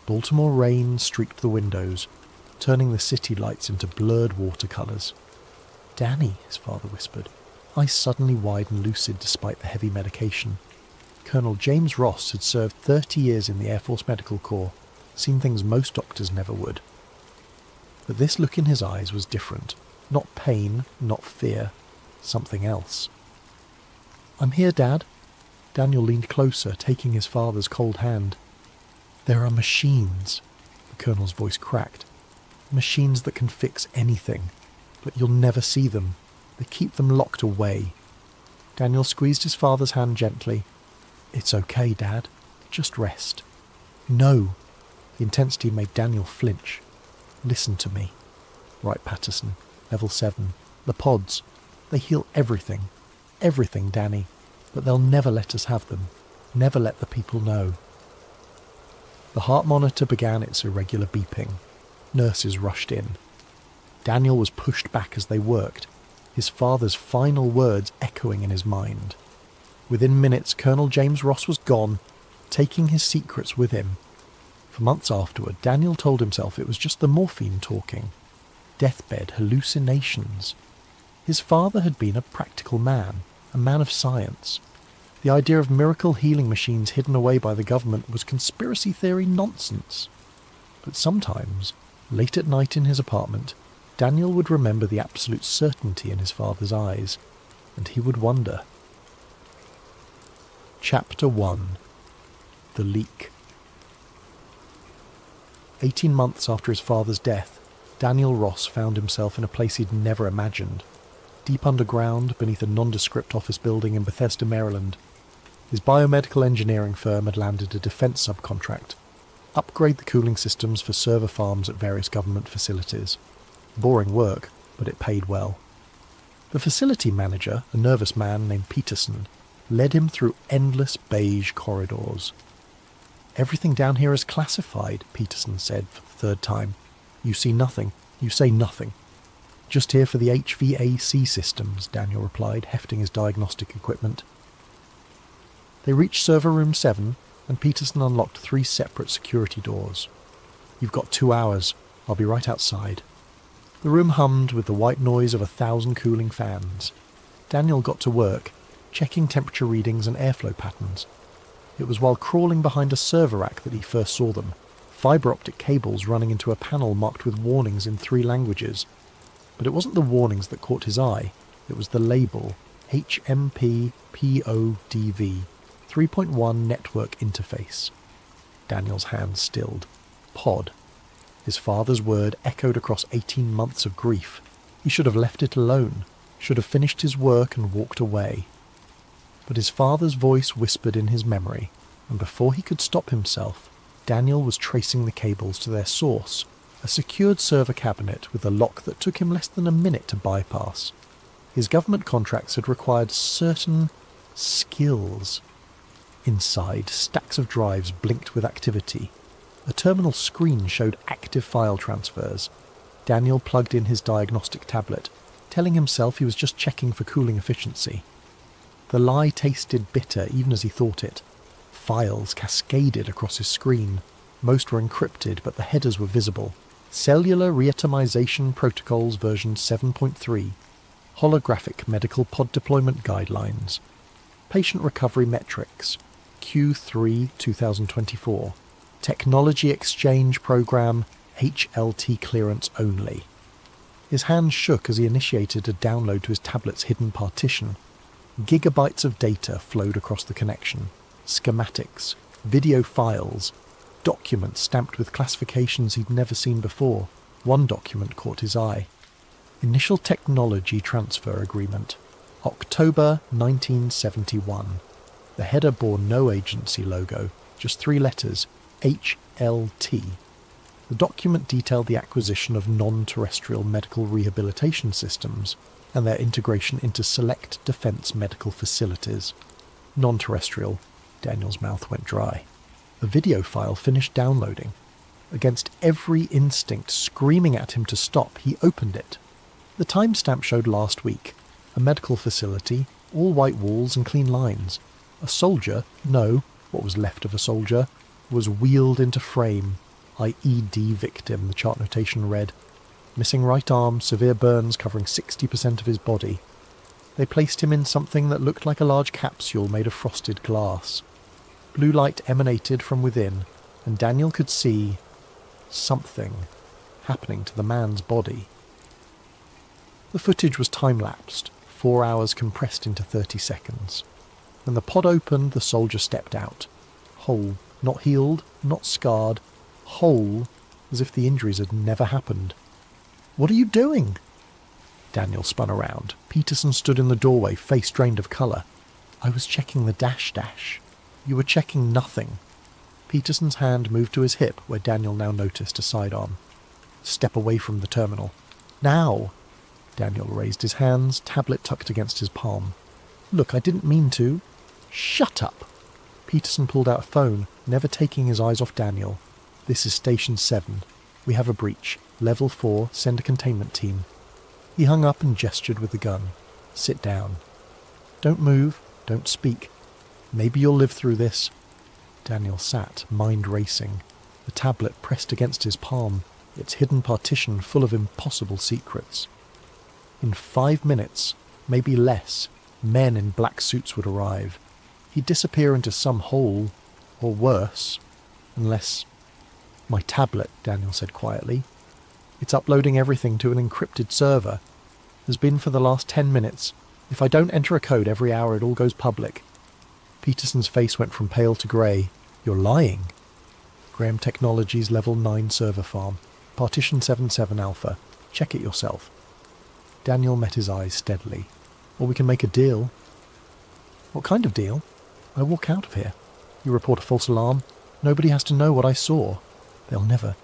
Baltimore rain streaked the windows, turning the city lights into blurred watercolours. "Danny," his father whispered, eyes suddenly wide and lucid despite the heavy medication. Colonel James Ross had served 30 years in the Air Force Medical Corps, seen things most doctors never would. But this look in his eyes was different. Not pain, not fear, something else. "I'm here, Dad." Daniel leaned closer, taking his father's cold hand. "There are machines," the Colonel's voice cracked. "Machines that can fix anything, but you'll never see them. They keep them locked away." Daniel squeezed his father's hand gently. "It's okay, Dad. Just rest." "No." The intensity made Daniel flinch. "Listen to me." "Right, Patterson. Level 7. The pods. They heal everything. Everything, Danny. But they'll never let us have them. Never let the people know." The heart monitor began its irregular beeping. Nurses rushed in. Daniel was pushed back as they worked, his father's final words echoing in his mind. Within minutes, Colonel James Ross was gone, taking his secrets with him. For months afterward, Daniel told himself it was just the morphine talking. deathbed hallucinations. His father had been a practical man, a man of science. The idea of miracle healing machines hidden away by the government was conspiracy theory nonsense. But sometimes, late at night in his apartment, Daniel would remember the absolute certainty in his father's eyes, and he would wonder. Chapter 1. The Leak. 18 months after his father's death, Daniel Ross found himself in a place he'd never imagined. Deep underground, beneath a nondescript office building in Bethesda, Maryland. His biomedical engineering firm had landed a defence subcontract. Upgrade the cooling systems for server farms at various government facilities. Boring work, but it paid well. The facility manager, a nervous man named Peterson, led him through endless beige corridors. "Everything down here is classified," Peterson said for the third time. "You see nothing. You say nothing." "Just here for the HVAC systems," Daniel replied, hefting his diagnostic equipment. They reached server room 7, and Peterson unlocked 3 separate security doors. "You've got 2 hours. I'll be right outside." The room hummed with the white noise of 1,000 cooling fans. Daniel got to work, checking temperature readings and airflow patterns. It was while crawling behind a server rack that he first saw them, fibre optic cables running into a panel marked with warnings in 3 languages. But it wasn't the warnings that caught his eye, it was the label, HMP-PODV, 3.1 Network Interface. Daniel's hands stilled. Pod. His father's word echoed across 18 months of grief. He should have left it alone, should have finished his work and walked away. But his father's voice whispered in his memory, and before he could stop himself, Daniel was tracing the cables to their source, a secured server cabinet with a lock that took him less than a minute to bypass. His government contracts had required certain skills. Inside, stacks of drives blinked with activity. A terminal screen showed active file transfers. Daniel plugged in his diagnostic tablet, telling himself he was just checking for cooling efficiency. The lie tasted bitter even as he thought it. Files cascaded across his screen. Most were encrypted, but the headers were visible. Cellular Reatomization Protocols version 7.3. Holographic Medical Pod Deployment Guidelines. Patient Recovery Metrics. Q3 2024. Technology Exchange Program HLT clearance only. His hands shook as he initiated a download to his tablet's hidden partition. Gigabytes of data flowed across the connection. Schematics, video files, documents stamped with classifications he'd never seen before. One document caught his eye. Initial Technology Transfer Agreement. October 1971. The header bore no agency logo, just 3 letters, HLT. The document detailed the acquisition of non-terrestrial medical rehabilitation systems and their integration into select defence medical facilities. Non-terrestrial. Daniel's mouth went dry. The video file finished downloading. Against every instinct screaming at him to stop, he opened it. The timestamp showed last week. A medical facility, all white walls and clean lines. A soldier, no, what was left of a soldier, was wheeled into frame. IED victim, the chart notation read. Missing right arm, severe burns covering 60% of his body. They placed him in something that looked like a large capsule made of frosted glass. Blue light emanated from within, and Daniel could see something happening to the man's body. The footage was time-lapsed, 4 hours compressed into 30 seconds. When the pod opened, the soldier stepped out. Whole, not healed, not scarred, whole, as if the injuries had never happened. "What are you doing?" Daniel spun around. Peterson stood in the doorway, face drained of colour. "I was checking the dash. You were checking nothing." Peterson's hand moved to his hip, where Daniel now noticed a sidearm. "Step away from the terminal." "Now!" Daniel raised his hands, tablet tucked against his palm. "Look, I didn't mean to." "Shut up!" Peterson pulled out a phone, never taking his eyes off Daniel. "This is Station 7. We have a breach. Level 4, send a containment team." He hung up and gestured with the gun. "Sit down. Don't move, don't speak. Maybe you'll live through this." Daniel sat, mind racing. The tablet pressed against his palm. its hidden partition full of impossible secrets. In 5 minutes, maybe less, men in black suits would arrive. He'd disappear into some hole, or worse, unless... "My tablet," Daniel said quietly. "It's uploading everything to an encrypted server. Has been for the last 10 minutes. If I don't enter a code every hour, it all goes public." Peterson's face went from pale to grey. "You're lying." "Graham Technologies Level 9 server farm. Partition 77 Alpha. Check it yourself." Daniel met his eyes steadily. "Or we can make a deal." "What kind of deal?" "I walk out of here. You report a false alarm. Nobody has to know what I saw." "They'll never."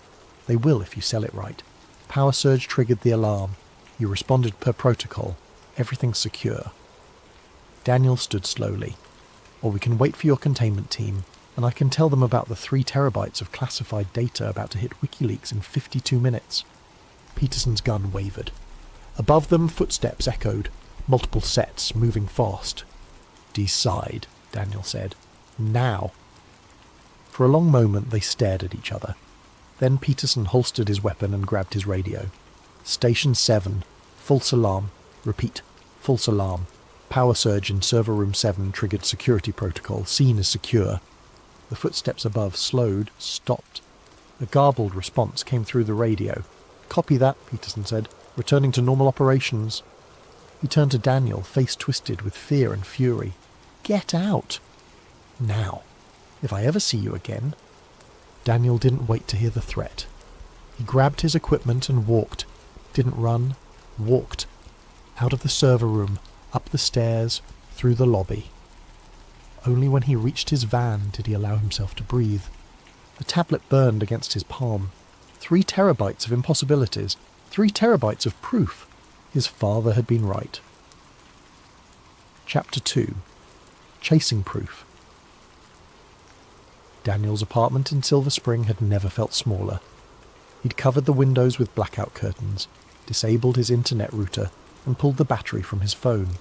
"They will if you sell it right. Power surge triggered the alarm. You responded per protocol. Everything's secure." Daniel stood slowly. "Or we can wait for your containment team, and I can tell them about the 3 terabytes of classified data about to hit WikiLeaks in 52 minutes. Peterson's gun wavered. Above them, footsteps echoed, multiple sets, moving fast. "Decide," Daniel said. "Now." For a long moment they stared at each other. Then Peterson holstered his weapon and grabbed his radio. "Station 7. False alarm. Repeat. False alarm. Power surge in server room 7 triggered security protocol. Scene is secure." The footsteps above slowed, stopped. A garbled response came through the radio. "Copy that," Peterson said. "Returning to normal operations." He turned to Daniel, face twisted with fear and fury. "Get out! Now. If I ever see you again..." Daniel didn't wait to hear the threat. He grabbed his equipment and walked. Didn't run. Walked. Out of the server room, up the stairs, through the lobby. Only when he reached his van did he allow himself to breathe. The tablet burned against his palm. 3 terabytes of impossibilities. 3 terabytes of proof. His father had been right. Chapter 2. Chasing Proof. Daniel's apartment in Silver Spring had never felt smaller. He'd covered the windows with blackout curtains, disabled his internet router, and pulled the battery from his phone.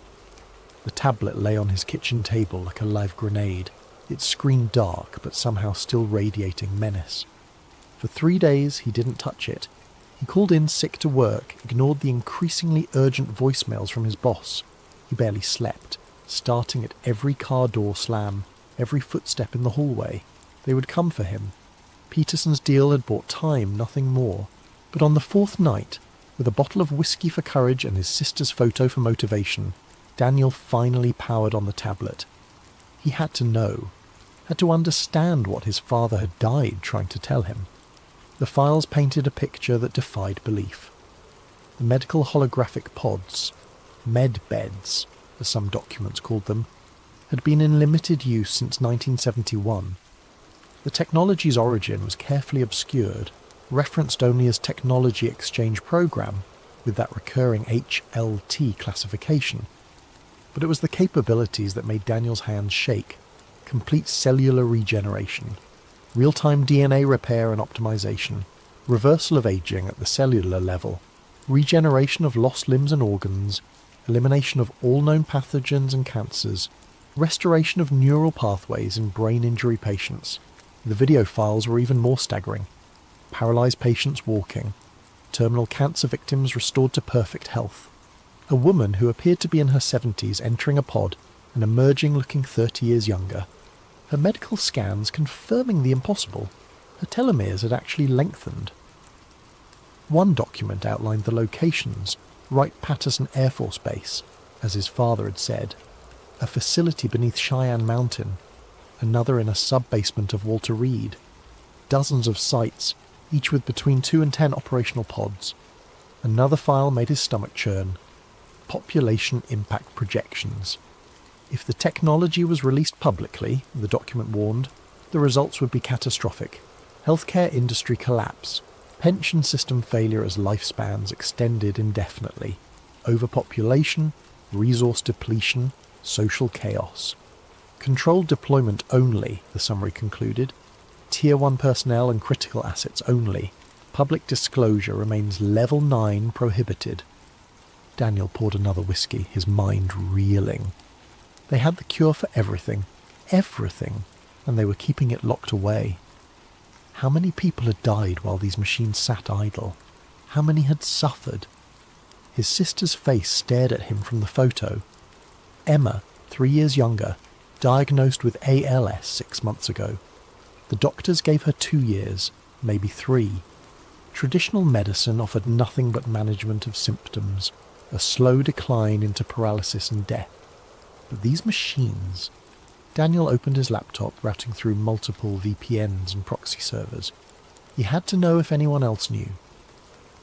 The tablet lay on his kitchen table like a live grenade, its screen dark but somehow still radiating menace. For 3 days he didn't touch it. He called in sick to work, ignored the increasingly urgent voicemails from his boss. He barely slept, starting at every car door slam, every footstep in the hallway. They would come for him. Peterson's deal had bought time, nothing more. But on the 4th night, with a bottle of whiskey for courage and his sister's photo for motivation, Daniel finally powered on the tablet. He had to know, had to understand what his father had died trying to tell him. The files painted a picture that defied belief. The medical holographic pods, med beds, as some documents called them, had been in limited use since 1971. The technology's origin was carefully obscured, referenced only as Technology Exchange Program, with that recurring HLT classification. But it was the capabilities that made Daniel's hands shake. Complete cellular regeneration, real-time DNA repair and optimization, reversal of aging at the cellular level, regeneration of lost limbs and organs, elimination of all known pathogens and cancers, restoration of neural pathways in brain injury patients. The video files were even more staggering. Paralyzed patients walking, terminal cancer victims restored to perfect health, a woman who appeared to be in her 70s entering a pod and emerging looking 30 years younger, her medical scans confirming the impossible. Her telomeres had actually lengthened. One document outlined the locations, Wright-Patterson Air Force Base, as his father had said, a facility beneath Cheyenne Mountain, another in a sub-basement of Walter Reed, dozens of sites, each with between 2 and 10 operational pods. Another file made his stomach churn. Population impact projections. If the technology was released publicly, the document warned, the results would be catastrophic. Healthcare industry collapse, pension system failure as lifespans extended indefinitely, overpopulation, resource depletion, social chaos. Controlled deployment only, the summary concluded. Tier 1 personnel and critical assets only. Public disclosure remains Level 9 prohibited. Daniel poured another whiskey, his mind reeling. They had the cure for everything, and they were keeping it locked away. How many people had died while these machines sat idle? How many had suffered? His sister's face stared at him from the photo. Emma, 3 years younger, diagnosed with ALS 6 months ago. The doctors gave her 2 years, maybe 3. Traditional medicine offered nothing but management of symptoms, a slow decline into paralysis and death. But these machines... Daniel opened his laptop, routing through multiple VPNs and proxy servers. He had to know if anyone else knew,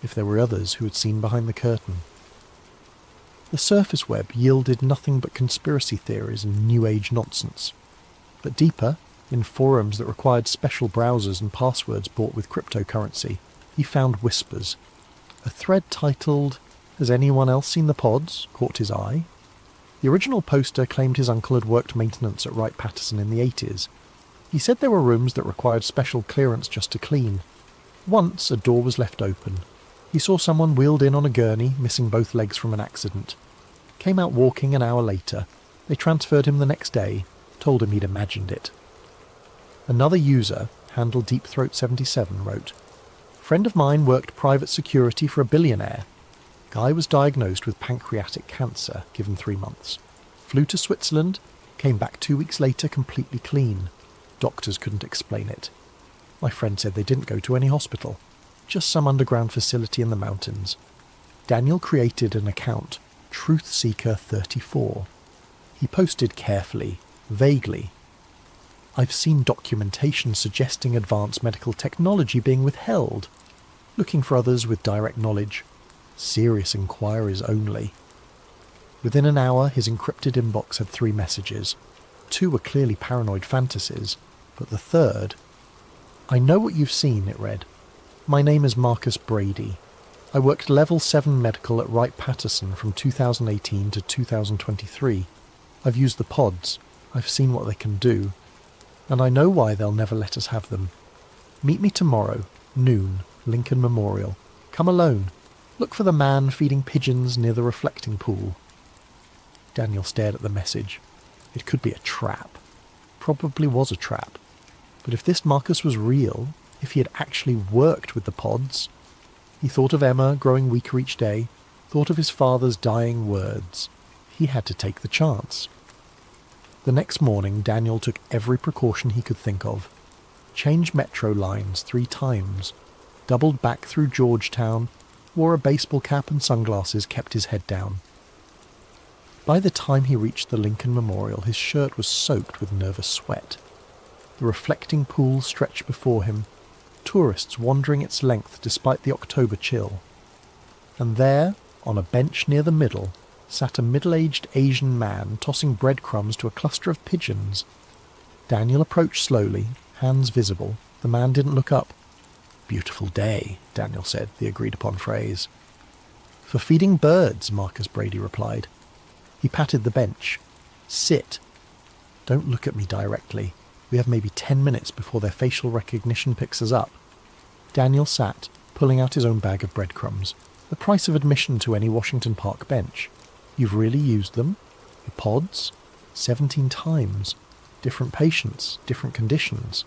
if there were others who had seen behind the curtain. The surface web yielded nothing but conspiracy theories and New Age nonsense. But deeper, in forums that required special browsers and passwords bought with cryptocurrency, he found whispers. A thread titled, "Has anyone else seen the pods?" caught his eye. The original poster claimed his uncle had worked maintenance at Wright-Patterson in the 80s. He said there were rooms that required special clearance just to clean. Once a door was left open. He saw someone wheeled in on a gurney, missing both legs from an accident. Came out walking an hour later. They transferred him the next day, told him he'd imagined it. Another user, handle DeepThroat77, wrote, "Friend of mine worked private security for a billionaire. Guy was diagnosed with pancreatic cancer, given 3 months. Flew to Switzerland, came back 2 weeks later completely clean. Doctors couldn't explain it. My friend said they didn't go to any hospital, just some underground facility in the mountains." Daniel created an account, Truthseeker34. He posted carefully, vaguely. "I've seen documentation suggesting advanced medical technology being withheld. Looking for others with direct knowledge. Serious inquiries only." Within an hour, his encrypted inbox had 3 messages. 2 were clearly paranoid fantasies, but the third... "I know what you've seen," it read. "My name is Marcus Brady. I worked level 7 medical at Wright-Patterson from 2018 to 2023. I've used the pods. I've seen what they can do. And I know why they'll never let us have them. Meet me tomorrow, noon, Lincoln Memorial. Come alone. Look for the man feeding pigeons near the reflecting pool." Daniel stared at the message. It could be a trap. Probably was a trap. But if this Marcus was real, if he had actually worked with the pods... He thought of Emma growing weaker each day, thought of his father's dying words. He had to take the chance. The next morning, Daniel took every precaution he could think of. Changed metro lines 3 times, doubled back through Georgetown, wore a baseball cap and sunglasses, kept his head down. By the time he reached the Lincoln Memorial, his shirt was soaked with nervous sweat. The reflecting pool stretched before him, tourists wandering its length despite the October chill. And there, on a bench near the middle, sat a middle-aged Asian man tossing breadcrumbs to a cluster of pigeons. Daniel approached slowly, hands visible. The man didn't look up. "Beautiful day," Daniel said, the agreed-upon phrase. "For feeding birds," Marcus Brady replied. He patted the bench. "Sit. Don't look at me directly. We have maybe 10 minutes before their facial recognition picks us up." Daniel sat, pulling out his own bag of breadcrumbs. The price of admission to any Washington Park bench. "You've really used them? The pods? 17 times. Different patients, different conditions.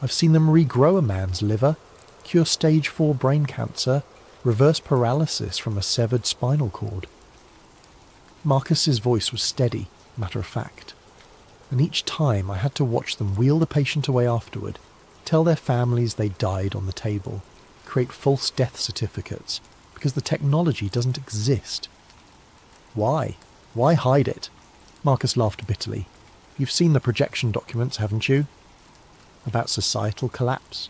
I've seen them regrow a man's liver, cure stage 4 brain cancer, reverse paralysis from a severed spinal cord." Marcus's voice was steady, matter-of-fact. "And each time I had to watch them wheel the patient away afterward, tell their families they died on the table, create false death certificates, because the technology doesn't exist." "Why? Why hide it?" Marcus laughed bitterly. "You've seen the projection documents, haven't you? About societal collapse.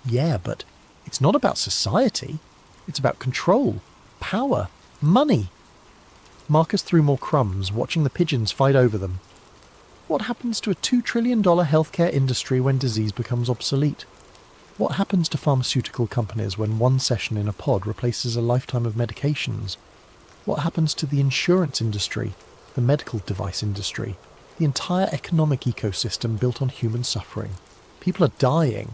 Yeah, but it's not about society. It's about control, power, money." Marcus threw more crumbs, watching the pigeons fight over them. What happens to a $2 trillion healthcare industry when disease becomes obsolete? What happens to pharmaceutical companies when one session in a pod replaces a lifetime of medications? What happens to the insurance industry, the medical device industry, the entire economic ecosystem built on human suffering? People are dying.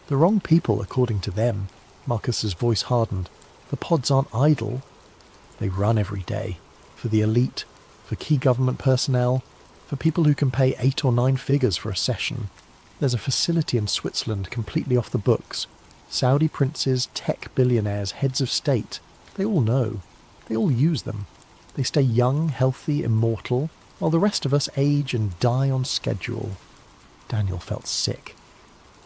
The wrong people, according to them. Marcus's voice hardened. The pods aren't idle. They run every day. For the elite, for key government personnel, for people who can pay 8 or 9 figures for a session. There's a facility in Switzerland completely off the books. Saudi princes, tech billionaires, heads of state. They all know. They all use them. They stay young, healthy, immortal, while the rest of us age and die on schedule. Daniel felt sick.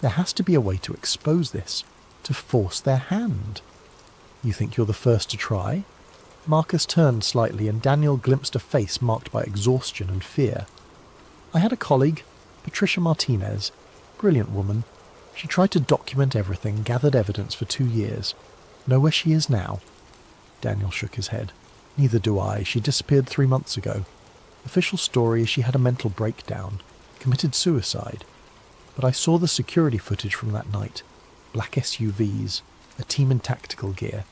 There has to be a way to expose this, to force their hand. You think you're the first to try? Marcus turned slightly and Daniel glimpsed a face marked by exhaustion and fear. I had a colleague, Patricia Martinez, brilliant woman. She tried to document everything, gathered evidence for 2 years. Know where she is now? Daniel shook his head. Neither do I. She disappeared 3 months ago. Official story is she had a mental breakdown, committed suicide. But I saw the security footage from that night. Black SUVs, a team in tactical gear.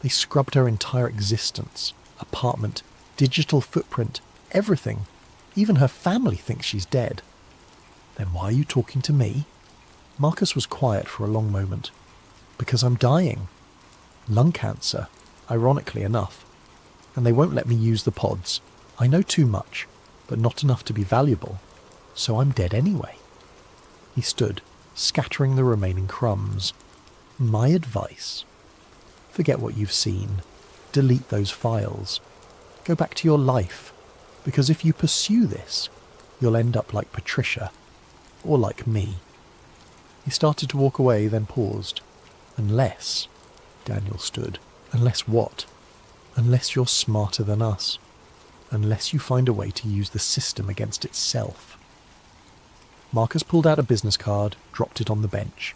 They scrubbed her entire existence, apartment, digital footprint, everything. Even her family thinks she's dead. Then why are you talking to me? Marcus was quiet for a long moment. Because I'm dying. Lung cancer, ironically enough. And they won't let me use the pods. I know too much, but not enough to be valuable. So I'm dead anyway. He stood, scattering the remaining crumbs. My advice: forget what you've seen. Delete those files. Go back to your life. Because if you pursue this, you'll end up like Patricia. Or like me. He started to walk away, then paused. Unless, Daniel stood. Unless what? Unless you're smarter than us. Unless you find a way to use the system against itself. Marcus pulled out a business card, dropped it on the bench.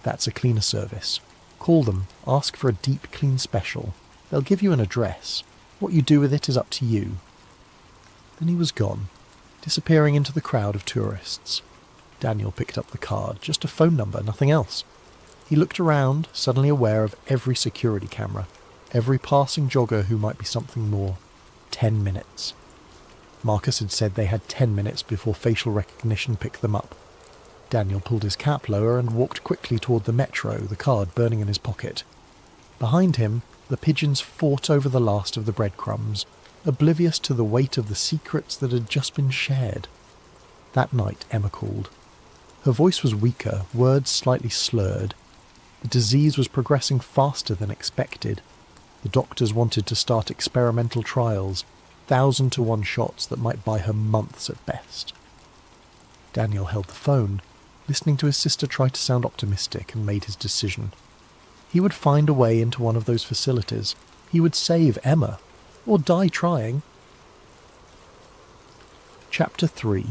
That's a cleaner service. Call them, ask for a deep clean special. They'll give you an address. What you do with it is up to you. Then he was gone, disappearing into the crowd of tourists. Daniel picked up the card, just a phone number, nothing else. He looked around, suddenly aware of every security camera, every passing jogger who might be something more. 10 minutes. Marcus had said they had 10 minutes before facial recognition picked them up. Daniel pulled his cap lower and walked quickly toward the metro, the card burning in his pocket. Behind him, the pigeons fought over the last of the breadcrumbs, oblivious to the weight of the secrets that had just been shared. That night, Emma called. Her voice was weaker, words slightly slurred. The disease was progressing faster than expected. The doctors wanted to start experimental trials, 1,000-to-1 shots that might buy her months at best. Daniel held the phone, listening to his sister try to sound optimistic, and made his decision. He would find a way into one of those facilities. He would save Emma, or die trying. Chapter 3.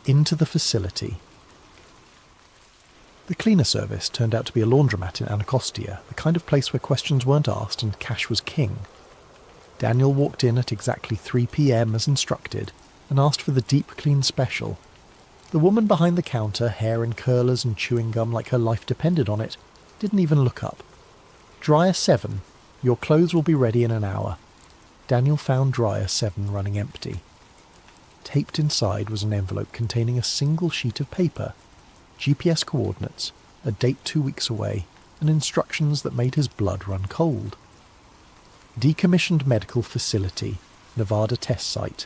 Into the facility. The cleaner service turned out to be a laundromat in Anacostia, the kind of place where questions weren't asked and cash was king. Daniel walked in at exactly 3 p.m. as instructed, and asked for the deep clean special. The woman behind the counter, hair in curlers and chewing gum like her life depended on it, didn't even look up. Dryer 7. Your clothes will be ready in an hour. Daniel found dryer 7 running empty. Taped inside was an envelope containing a single sheet of paper, GPS coordinates, a date 2 weeks away, and instructions that made his blood run cold. Decommissioned medical facility, Nevada test site.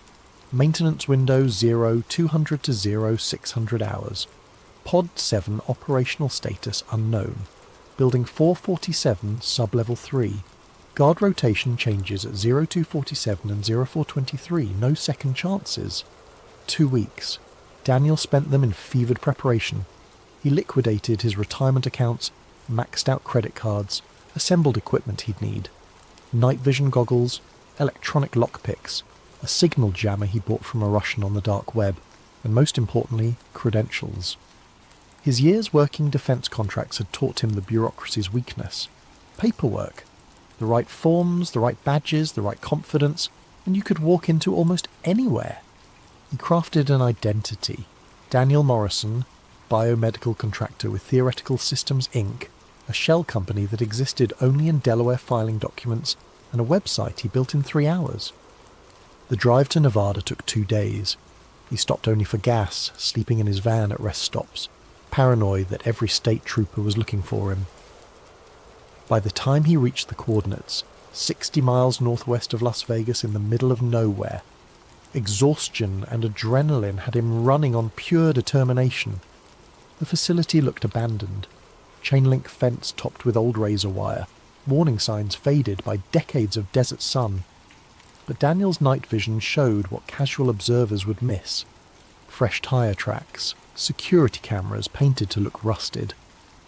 Maintenance window 0200 to 0600 hours. Pod 7 operational status unknown. Building 447, sub-level 3. Guard rotation changes at 0247 and 0423, no second chances. 2 weeks. Daniel spent them in fevered preparation. He liquidated his retirement accounts, maxed out credit cards, assembled equipment he'd need. Night vision goggles, electronic lockpicks, a signal jammer he bought from a Russian on the dark web, and most importantly, credentials. His years working defence contracts had taught him the bureaucracy's weakness. Paperwork. The right forms, the right badges, the right confidence, and you could walk into almost anywhere. He crafted an identity. Daniel Morrison, biomedical contractor with Theoretical Systems Inc., a shell company that existed only in Delaware filing documents, and a website he built in 3 hours. The drive to Nevada took 2 days. He stopped only for gas, sleeping in his van at rest stops, paranoid that every state trooper was looking for him. By the time he reached the coordinates, 60 miles northwest of Las Vegas in the middle of nowhere, Exhaustion and adrenaline had him running on pure determination. The facility looked abandoned. Chain-link fence topped with old razor wire, warning signs faded by decades of desert sun. But Daniel's night vision showed what casual observers would miss. Fresh tyre tracks, security cameras painted to look rusted,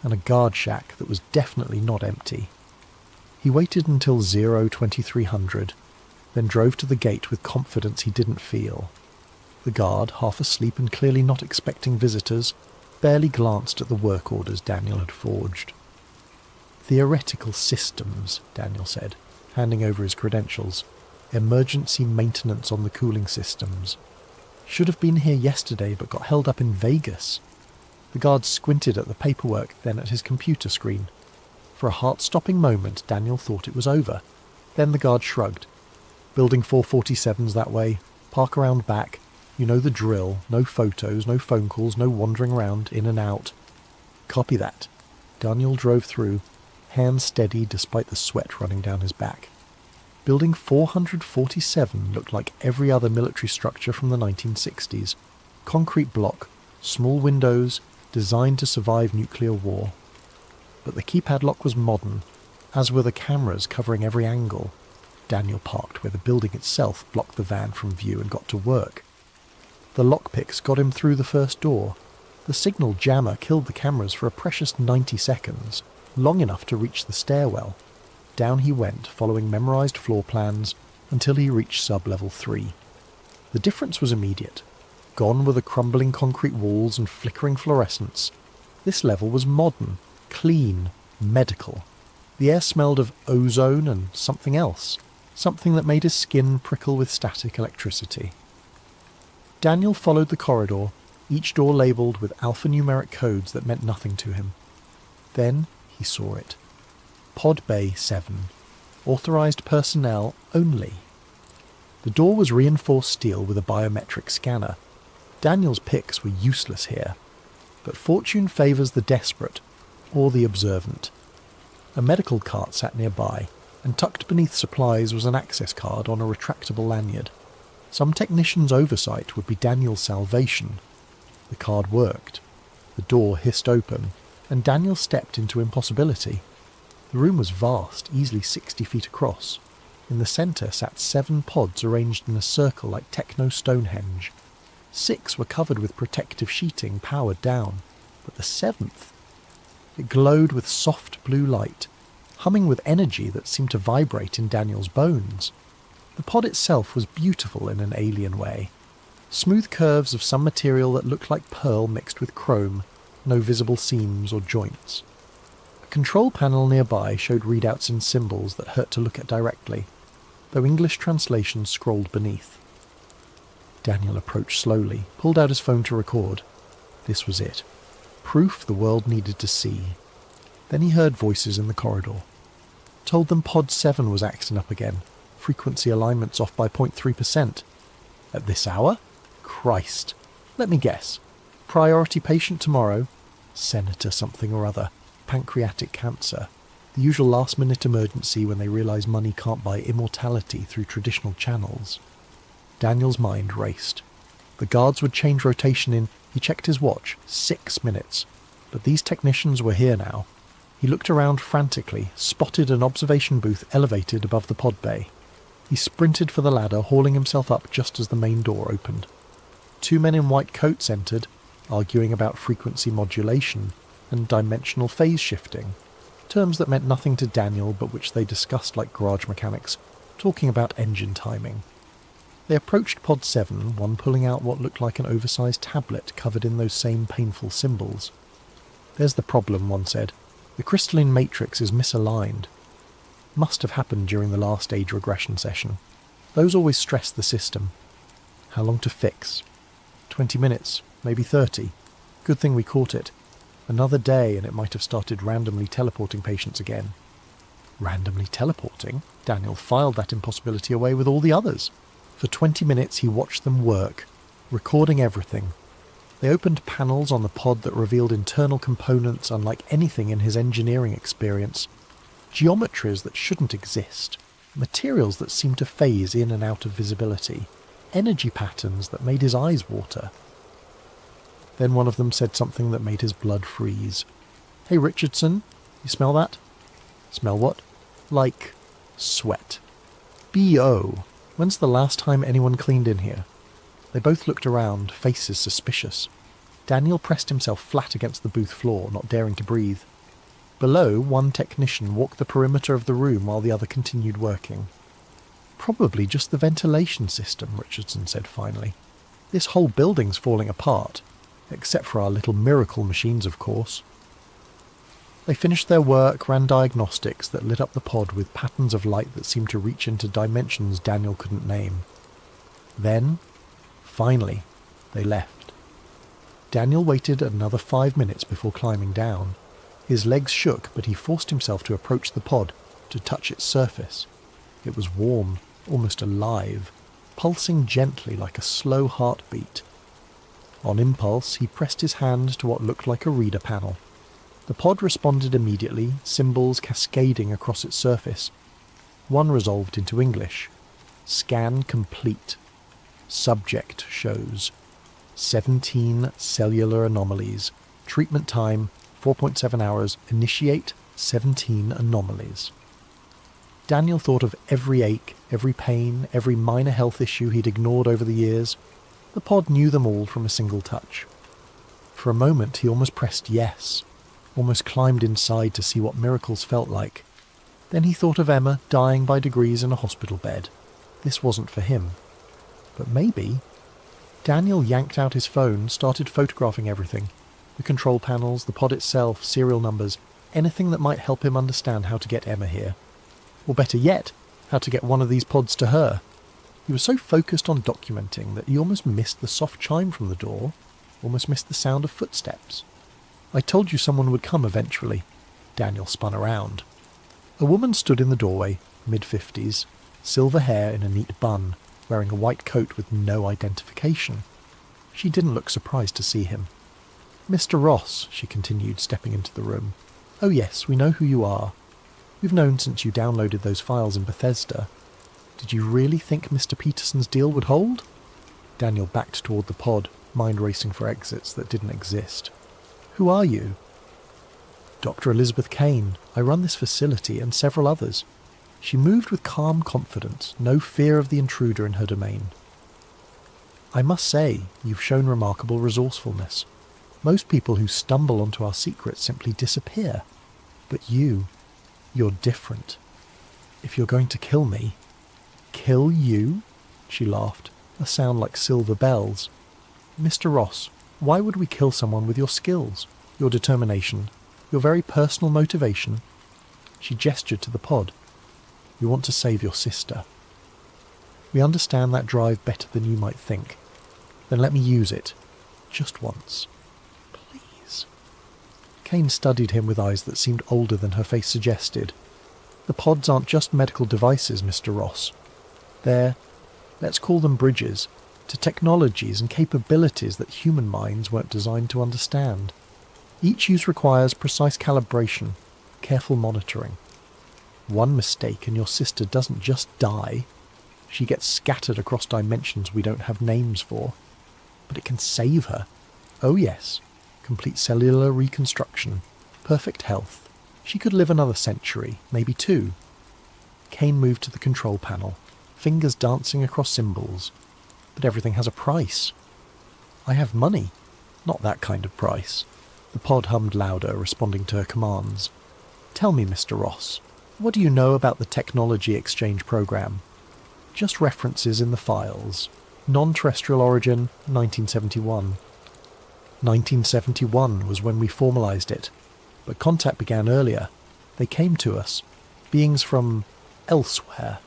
and a guard shack that was definitely not empty. He waited until 2300, then drove to the gate with confidence he didn't feel. The guard, half asleep and clearly not expecting visitors, barely glanced at the work orders Daniel had forged. "Theoretical systems," Daniel said, handing over his credentials. "Emergency maintenance on the cooling systems. Should have been here yesterday but got held up in Vegas." The guard squinted at the paperwork, then at his computer screen. For a heart-stopping moment, Daniel thought it was over. Then the guard shrugged. "Building 447's that way. Park around back. You know the drill. No photos, no phone calls, no wandering around, in and out." "Copy that." Daniel drove through, hands steady despite the sweat running down his back. Building 447 looked like every other military structure from the 1960s. Concrete block, small windows, designed to survive nuclear war. But the keypad lock was modern, as were the cameras covering every angle. Daniel parked where the building itself blocked the van from view and got to work. The lockpicks got him through the first door. The signal jammer killed the cameras for a precious 90 seconds, long enough to reach the stairwell. Down he went, following memorized floor plans, until he reached sub-level 3. The difference was immediate. Gone were the crumbling concrete walls and flickering fluorescence. This level was modern, clean, medical. The air smelled of ozone and something else, something that made his skin prickle with static electricity. Daniel followed the corridor, each door labelled with alphanumeric codes that meant nothing to him. Then he saw it. Pod Bay 7. Authorised personnel only. The door was reinforced steel with a biometric scanner. Daniel's picks were useless here, but fortune favours the desperate, or the observant. A medical cart sat nearby, and tucked beneath supplies was an access card on a retractable lanyard. Some technician's oversight would be Daniel's salvation. The card worked. The door hissed open, and Daniel stepped into impossibility. The room was vast, easily 60 feet across. In the centre sat 7 pods arranged in a circle like techno-Stonehenge. 6 were covered with protective sheeting powered down, but the 7th... It glowed with soft blue light, humming with energy that seemed to vibrate in Daniel's bones. The pod itself was beautiful in an alien way. Smooth curves of some material that looked like pearl mixed with chrome, no visible seams or joints. A control panel nearby showed readouts in symbols that hurt to look at directly, though English translations scrolled beneath. Daniel approached slowly, pulled out his phone to record. This was it. Proof the world needed to see. Then he heard voices in the corridor. Told them Pod 7 was acting up again. Frequency alignment's off by 0.3%. At this hour? Christ. Let me guess. Priority patient tomorrow? Senator something or other. Pancreatic cancer. The usual last-minute emergency when they realise money can't buy immortality through traditional channels. Daniel's mind raced. The guards would change rotation in, he checked his watch, 6 minutes. But these technicians were here now. He looked around frantically, spotted an observation booth elevated above the pod bay. He sprinted for the ladder, hauling himself up just as the main door opened. 2 men in white coats entered, arguing about frequency modulation and dimensional phase shifting, terms that meant nothing to Daniel but which they discussed like garage mechanics, talking about engine timing. They approached Pod 7, one pulling out what looked like an oversized tablet covered in those same painful symbols. "There's the problem," one said. "The crystalline matrix is misaligned. Must have happened during the last age regression session. Those always stress the system. How long to fix? 20 minutes, maybe 30. Good thing we caught it. Another day and it might have started randomly teleporting patients again." Randomly teleporting? Daniel filed that impossibility away with all the others. For 20 minutes he watched them work, recording everything. They opened panels on the pod that revealed internal components unlike anything in his engineering experience. Geometries that shouldn't exist. Materials that seemed to phase in and out of visibility. energy patterns that made his eyes water. Then one of them said something that made his blood freeze. "Hey Richardson, you smell that?" "Smell what?" "Like sweat." B.O. When's the last time anyone cleaned in here? They both looked around, faces suspicious. Daniel pressed himself flat against the booth floor, not daring to breathe. Below, one technician walked the perimeter of the room while the other continued working. "Probably just the ventilation system," Richardson said finally. "This whole building's falling apart, except for our little miracle machines, of course." They finished their work, ran diagnostics that lit up the pod with patterns of light that seemed to reach into dimensions Daniel couldn't name. Then, finally, they left. Daniel waited another 5 minutes before climbing down. His legs shook, but he forced himself to approach the pod, to touch its surface. It was warm, almost alive, pulsing gently like a slow heartbeat. On impulse, he pressed his hand to what looked like a reader panel. The pod responded immediately, symbols cascading across its surface. One resolved into English. "Scan complete. Subject shows 17 cellular anomalies. Treatment time 4.7 hours. Initiate 17 anomalies." Daniel thought of every ache, every pain, every minor health issue he'd ignored over the years. The pod knew them all from a single touch. For a moment he almost pressed yes, almost climbed inside to see what miracles felt like. Then he thought of Emma dying by degrees in a hospital bed. This wasn't for him. But maybe... Daniel yanked out his phone, started photographing everything. The control panels, the pod itself, serial numbers, anything that might help him understand how to get Emma here. Or better yet, how to get one of these pods to her. He was so focused on documenting that he almost missed the soft chime from the door, almost missed the sound of footsteps. "I told you someone would come eventually." Daniel spun around. A woman stood in the doorway, mid-50s, silver hair in a neat bun, wearing a white coat with no identification. She didn't look surprised to see him. "Mr. Ross," she continued, stepping into the room. "Oh yes, we know who you are. We've known since you downloaded those files in Bethesda. Did you really think Mr. Peterson's deal would hold?" Daniel backed toward the pod, mind racing for exits that didn't exist. "Who are you?" "Dr. Elizabeth Kane. I run this facility and several others." She moved with calm confidence, no fear of the intruder in her domain. "I must say, you've shown remarkable resourcefulness. Most people who stumble onto our secrets simply disappear. But you're different. If you're going to kill me..." "Kill you?" She laughed, a sound like silver bells. "Mr. Ross, why would we kill someone with your skills, your determination, your very personal motivation?" She gestured to the pod. "We want to save your sister. We understand that drive better than you might think. Then let me use it. Just once. Please." Kane studied him with eyes that seemed older than her face suggested. "The pods aren't just medical devices, Mr. Ross. They're, let's call them bridges, to technologies and capabilities that human minds weren't designed to understand. Each use requires precise calibration, careful monitoring. One mistake and your sister doesn't just die. She gets scattered across dimensions we don't have names for. But it can save her. Oh yes, complete cellular reconstruction, perfect health. She could live another century, maybe 2. Kane moved to the control panel, fingers dancing across symbols. "But everything has a price." "I have money. Not that kind of price." The pod hummed louder, responding to her commands. "Tell me, Mr. Ross, what do you know about the technology exchange program?" "Just references in the files. Non-terrestrial origin, 1971. 1971 was when we formalized it, but contact began earlier. They came to us, beings from elsewhere,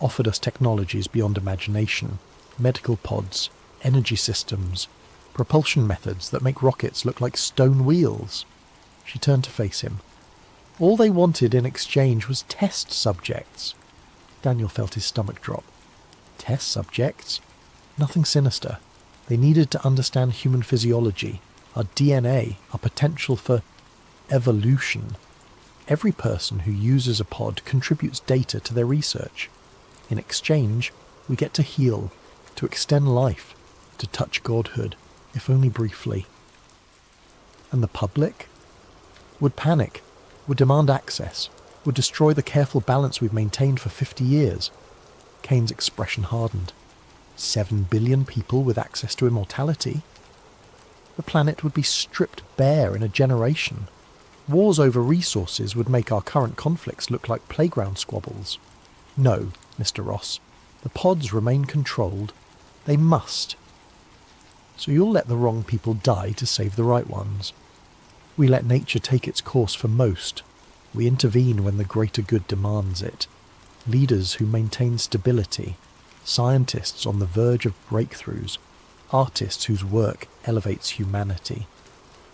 offered us technologies beyond imagination, medical pods, energy systems, propulsion methods that make rockets look like stone wheels." She turned to face him. "All they wanted in exchange was test subjects." Daniel felt his stomach drop. Test subjects? Nothing sinister. They needed to understand human physiology, our DNA, our potential for evolution. Every person who uses a pod contributes data to their research. In exchange, we get to heal, to extend life, to touch godhood, if only briefly. And the public? Would panic, would demand access, would destroy the careful balance we've maintained for 50 years. Kane's expression hardened. 7 billion people with access to immortality? The planet would be stripped bare in a generation. Wars over resources would make our current conflicts look like playground squabbles. No, Mr. Ross, the pods remain controlled. They must. So you'll let the wrong people die to save the right ones. We let nature take its course for most. We intervene when the greater good demands it. Leaders who maintain stability, scientists on the verge of breakthroughs, artists whose work elevates humanity.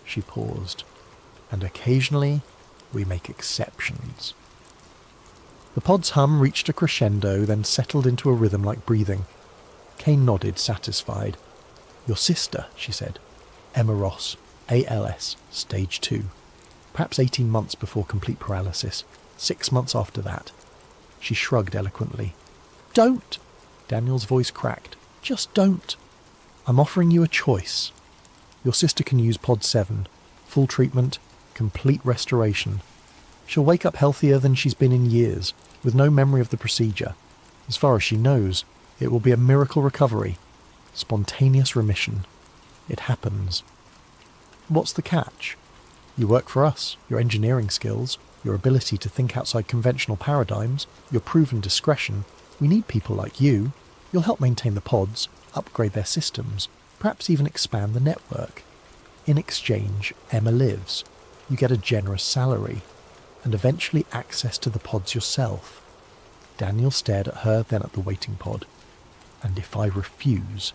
She paused. And occasionally, we make exceptions. The pod's hum reached a crescendo, then settled into a rhythm like breathing. Kane nodded, satisfied. Your sister, she said. Emma Ross, ALS, stage 2. Perhaps 18 months before complete paralysis. 6 months after that. She shrugged eloquently. Don't! Daniel's voice cracked. Just don't. I'm offering you a choice. Your sister can use Pod 7. Full treatment, complete restoration. She'll wake up healthier than she's been in years, with no memory of the procedure. As far as she knows, it will be a miracle recovery. Spontaneous remission. It happens. What's the catch? You work for us, your engineering skills, your ability to think outside conventional paradigms, your proven discretion. We need people like you. You'll help maintain the pods, upgrade their systems, perhaps even expand the network. In exchange, Emma lives. You get a generous salary, and eventually access to the pods yourself. Daniel stared at her, then at the waiting pod. And if I refuse?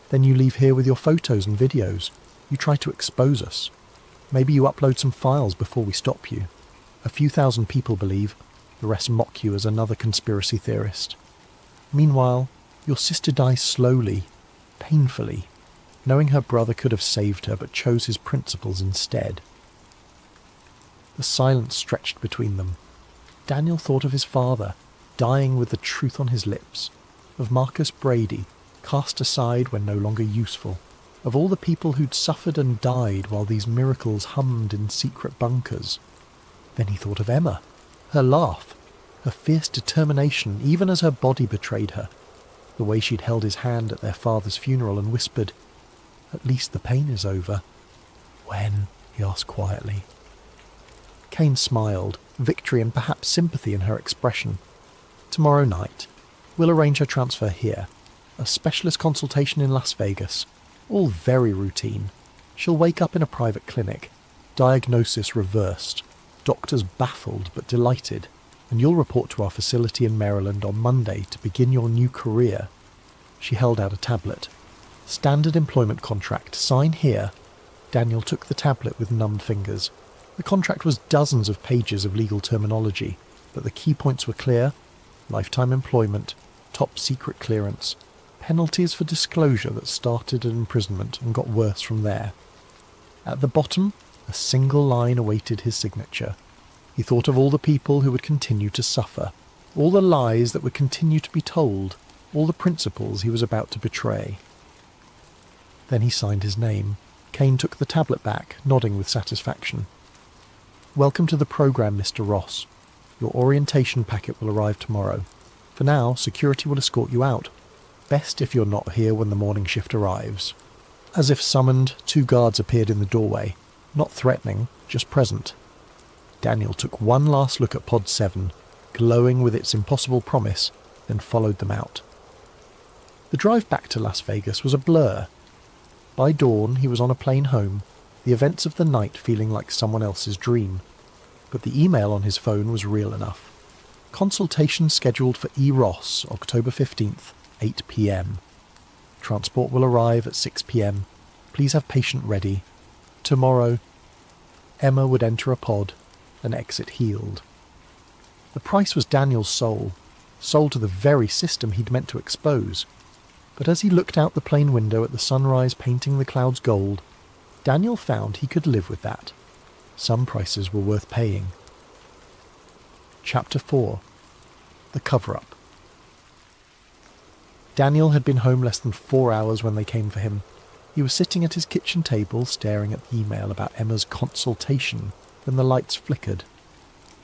Then you leave here with your photos and videos. You try to expose us. Maybe you upload some files before we stop you. A few thousand people believe, the rest mock you as another conspiracy theorist. Meanwhile, your sister dies slowly, painfully, knowing her brother could have saved her but chose his principles instead. The silence stretched between them. Daniel thought of his father, dying with the truth on his lips, of Marcus Brady, cast aside when no longer useful, of all the people who'd suffered and died while these miracles hummed in secret bunkers. Then he thought of Emma, her laugh, her fierce determination even as her body betrayed her, the way she'd held his hand at their father's funeral and whispered, "At least the pain is over." When? He asked quietly. Kane smiled, victory and perhaps sympathy in her expression. Tomorrow night. We'll arrange her transfer here. A specialist consultation in Las Vegas. All very routine. She'll wake up in a private clinic. Diagnosis reversed. Doctors baffled but delighted. And you'll report to our facility in Maryland on Monday to begin your new career. She held out a tablet. Standard employment contract. Sign here. Daniel took the tablet with numbed fingers. The contract was dozens of pages of legal terminology, but the key points were clear. Lifetime employment, top secret clearance, penalties for disclosure that started at imprisonment and got worse from there. At the bottom, a single line awaited his signature. He thought of all the people who would continue to suffer, all the lies that would continue to be told, all the principles he was about to betray. Then he signed his name. Kane took the tablet back, nodding with satisfaction. Welcome to the program, Mr. Ross. Your orientation packet will arrive tomorrow. For now, security will escort you out. Best if you're not here when the morning shift arrives. As if summoned, 2 guards appeared in the doorway. Not threatening, just present. Daniel took one last look at Pod 7, glowing with its impossible promise, then followed them out. The drive back to Las Vegas was a blur. By dawn, he was on a plane home, the events of the night feeling like someone else's dream. But the email on his phone was real enough. Consultation scheduled for E. Ross, October 15th, 8 p.m. Transport will arrive at 6 p.m. Please have patient ready. Tomorrow, Emma would enter a pod, and exit healed. The price was Daniel's soul, sold to the very system he'd meant to expose. But as he looked out the plane window at the sunrise painting the clouds gold, Daniel found he could live with that. Some prices were worth paying. Chapter 4. The Cover-Up. Daniel had been home less than 4 hours when they came for him. He was sitting at his kitchen table staring at the email about Emma's consultation when the lights flickered.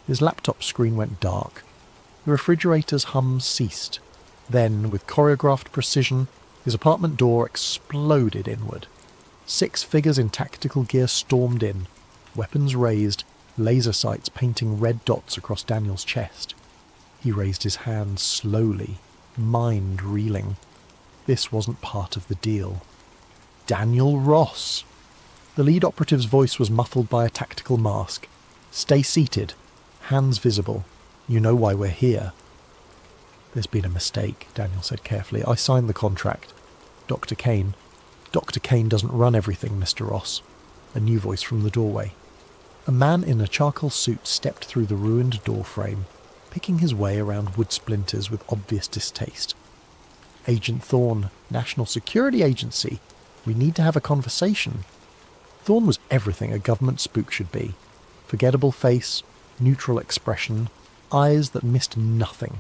His laptop screen went dark. The refrigerator's hum ceased. Then, with choreographed precision, his apartment door exploded inward. 6 figures in tactical gear stormed in, weapons raised, laser sights painting red dots across Daniel's chest. He raised his hands slowly, mind reeling. This wasn't part of the deal. Daniel Ross! The lead operative's voice was muffled by a tactical mask. Stay seated. Hands visible. You know why we're here. There's been a mistake, Daniel said carefully. I signed the contract. Dr. Kane doesn't run everything, Mr. Ross. A new voice from the doorway. A man in a charcoal suit stepped through the ruined door frame, picking his way around wood splinters with obvious distaste. Agent Thorne, National Security Agency. We need to have a conversation. Thorne was everything a government spook should be. Forgettable face, neutral expression, eyes that missed nothing.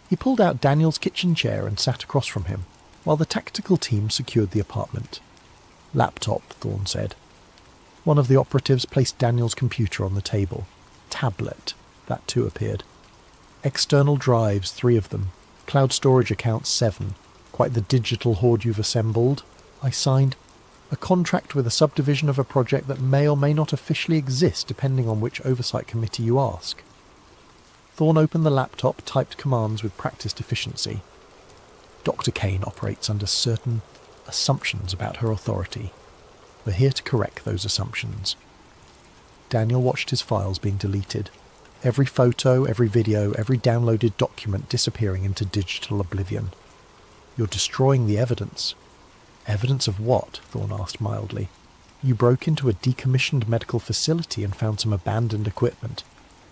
He pulled out Daniel's kitchen chair and sat across from him, while the tactical team secured the apartment. Laptop, Thorne said. One of the operatives placed Daniel's computer on the table. Tablet, that too appeared. External drives, 3 of them. Cloud storage accounts, 7. Quite the digital hoard you've assembled. I signed a contract with a subdivision of a project that may or may not officially exist depending on which oversight committee you ask. Thorne opened the laptop, typed commands with practiced efficiency. Dr. Kane operates under certain assumptions about her authority. We're here to correct those assumptions. Daniel watched his files being deleted. Every photo, every video, every downloaded document disappearing into digital oblivion. You're destroying the evidence. Evidence of what? Thorne asked mildly. You broke into a decommissioned medical facility and found some abandoned equipment.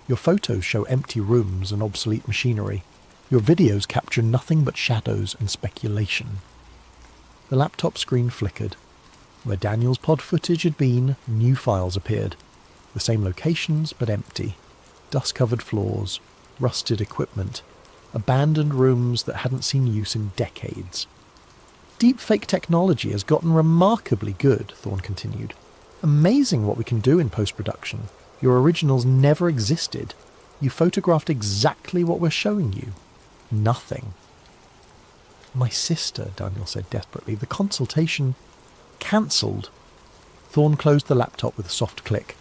Your photos show empty rooms and obsolete machinery. Your videos capture nothing but shadows and speculation. The laptop screen flickered. Where Daniel's pod footage had been, new files appeared. The same locations, but empty. Dust-covered floors, rusted equipment, abandoned rooms that hadn't seen use in decades. Deepfake technology has gotten remarkably good, Thorne continued. Amazing what we can do in post-production. Your originals never existed. You photographed exactly what we're showing you. Nothing. My sister, Daniel said desperately. The consultation cancelled. Thorne closed the laptop with a soft click.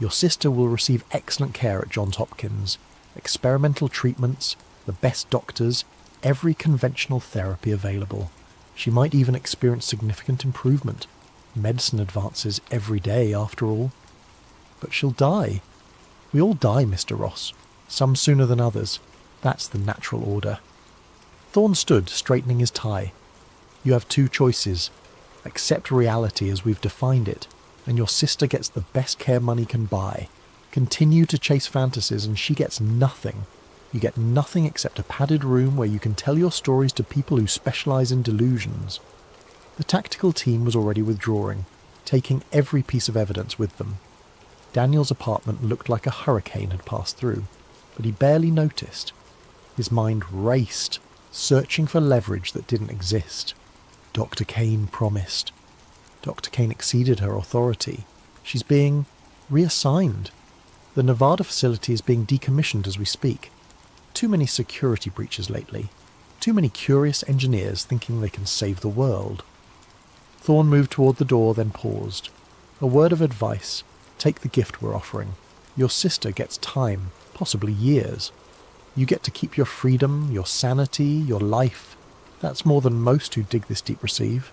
Your sister will receive excellent care at Johns Hopkins. Experimental treatments, the best doctors, every conventional therapy available. She might even experience significant improvement. Medicine advances every day, after all. But she'll die. We all die, Mr. Ross. Some sooner than others. That's the natural order. Thorne stood, straightening his tie. You have 2 choices. Accept reality as we've defined it, and your sister gets the best care money can buy. Continue to chase fantasies and she gets nothing. You get nothing except a padded room where you can tell your stories to people who specialise in delusions. The tactical team was already withdrawing, taking every piece of evidence with them. Daniel's apartment looked like a hurricane had passed through, but he barely noticed. His mind raced, searching for leverage that didn't exist. Dr. Kane promised. Dr. Kane exceeded her authority. She's being reassigned. The Nevada facility is being decommissioned as we speak. Too many security breaches lately. Too many curious engineers thinking they can save the world. Thorne moved toward the door, then paused. A word of advice. Take the gift we're offering. Your sister gets time, possibly years. You get to keep your freedom, your sanity, your life. That's more than most who dig this deep receive.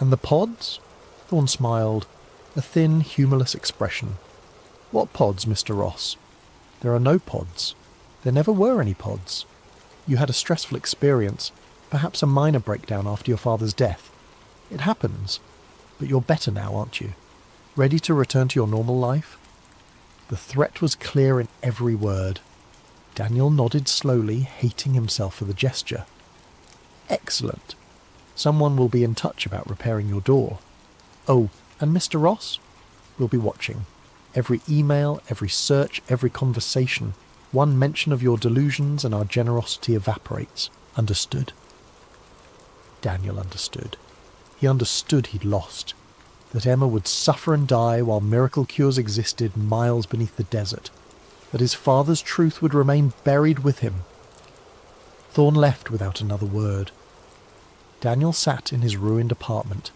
And the pods? Thorne smiled, a thin, humourless expression. What pods, Mr. Ross? There are no pods. There never were any pods. You had a stressful experience, perhaps a minor breakdown after your father's death. It happens. But you're better now, aren't you? Ready to return to your normal life? The threat was clear in every word. Daniel nodded slowly, hating himself for the gesture. Excellent. Someone will be in touch about repairing your door. Oh, and Mr. Ross? We'll be watching. Every email, every search, every conversation. One mention of your delusions and our generosity evaporates. Understood? Daniel understood. He understood he'd lost, that Emma would suffer and die while miracle cures existed miles beneath the desert, that his father's truth would remain buried with him. Thorne left without another word. Daniel sat in his ruined apartment,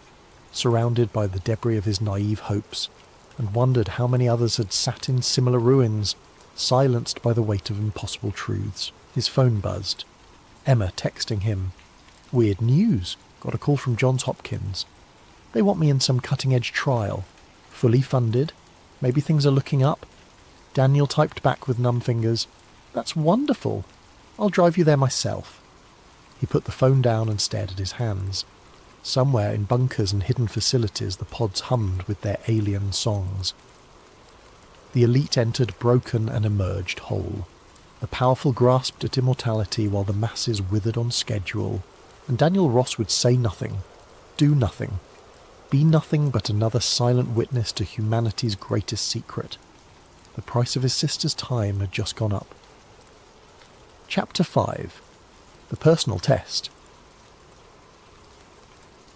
surrounded by the debris of his naive hopes, and wondered how many others had sat in similar ruins, silenced by the weight of impossible truths. His phone buzzed. Emma texting him. Weird news. Got a call from Johns Hopkins. They want me in some cutting-edge trial. Fully funded. Maybe things are looking up. Daniel typed back with numb fingers. That's wonderful. I'll drive you there myself. He put the phone down and stared at his hands. Somewhere in bunkers and hidden facilities the pods hummed with their alien songs. The elite entered broken and emerged whole. The powerful grasped at immortality while the masses withered on schedule, and Daniel Ross would say nothing, do nothing, be nothing but another silent witness to humanity's greatest secret. The price of his sister's time had just gone up. Chapter 5. The Personal Test.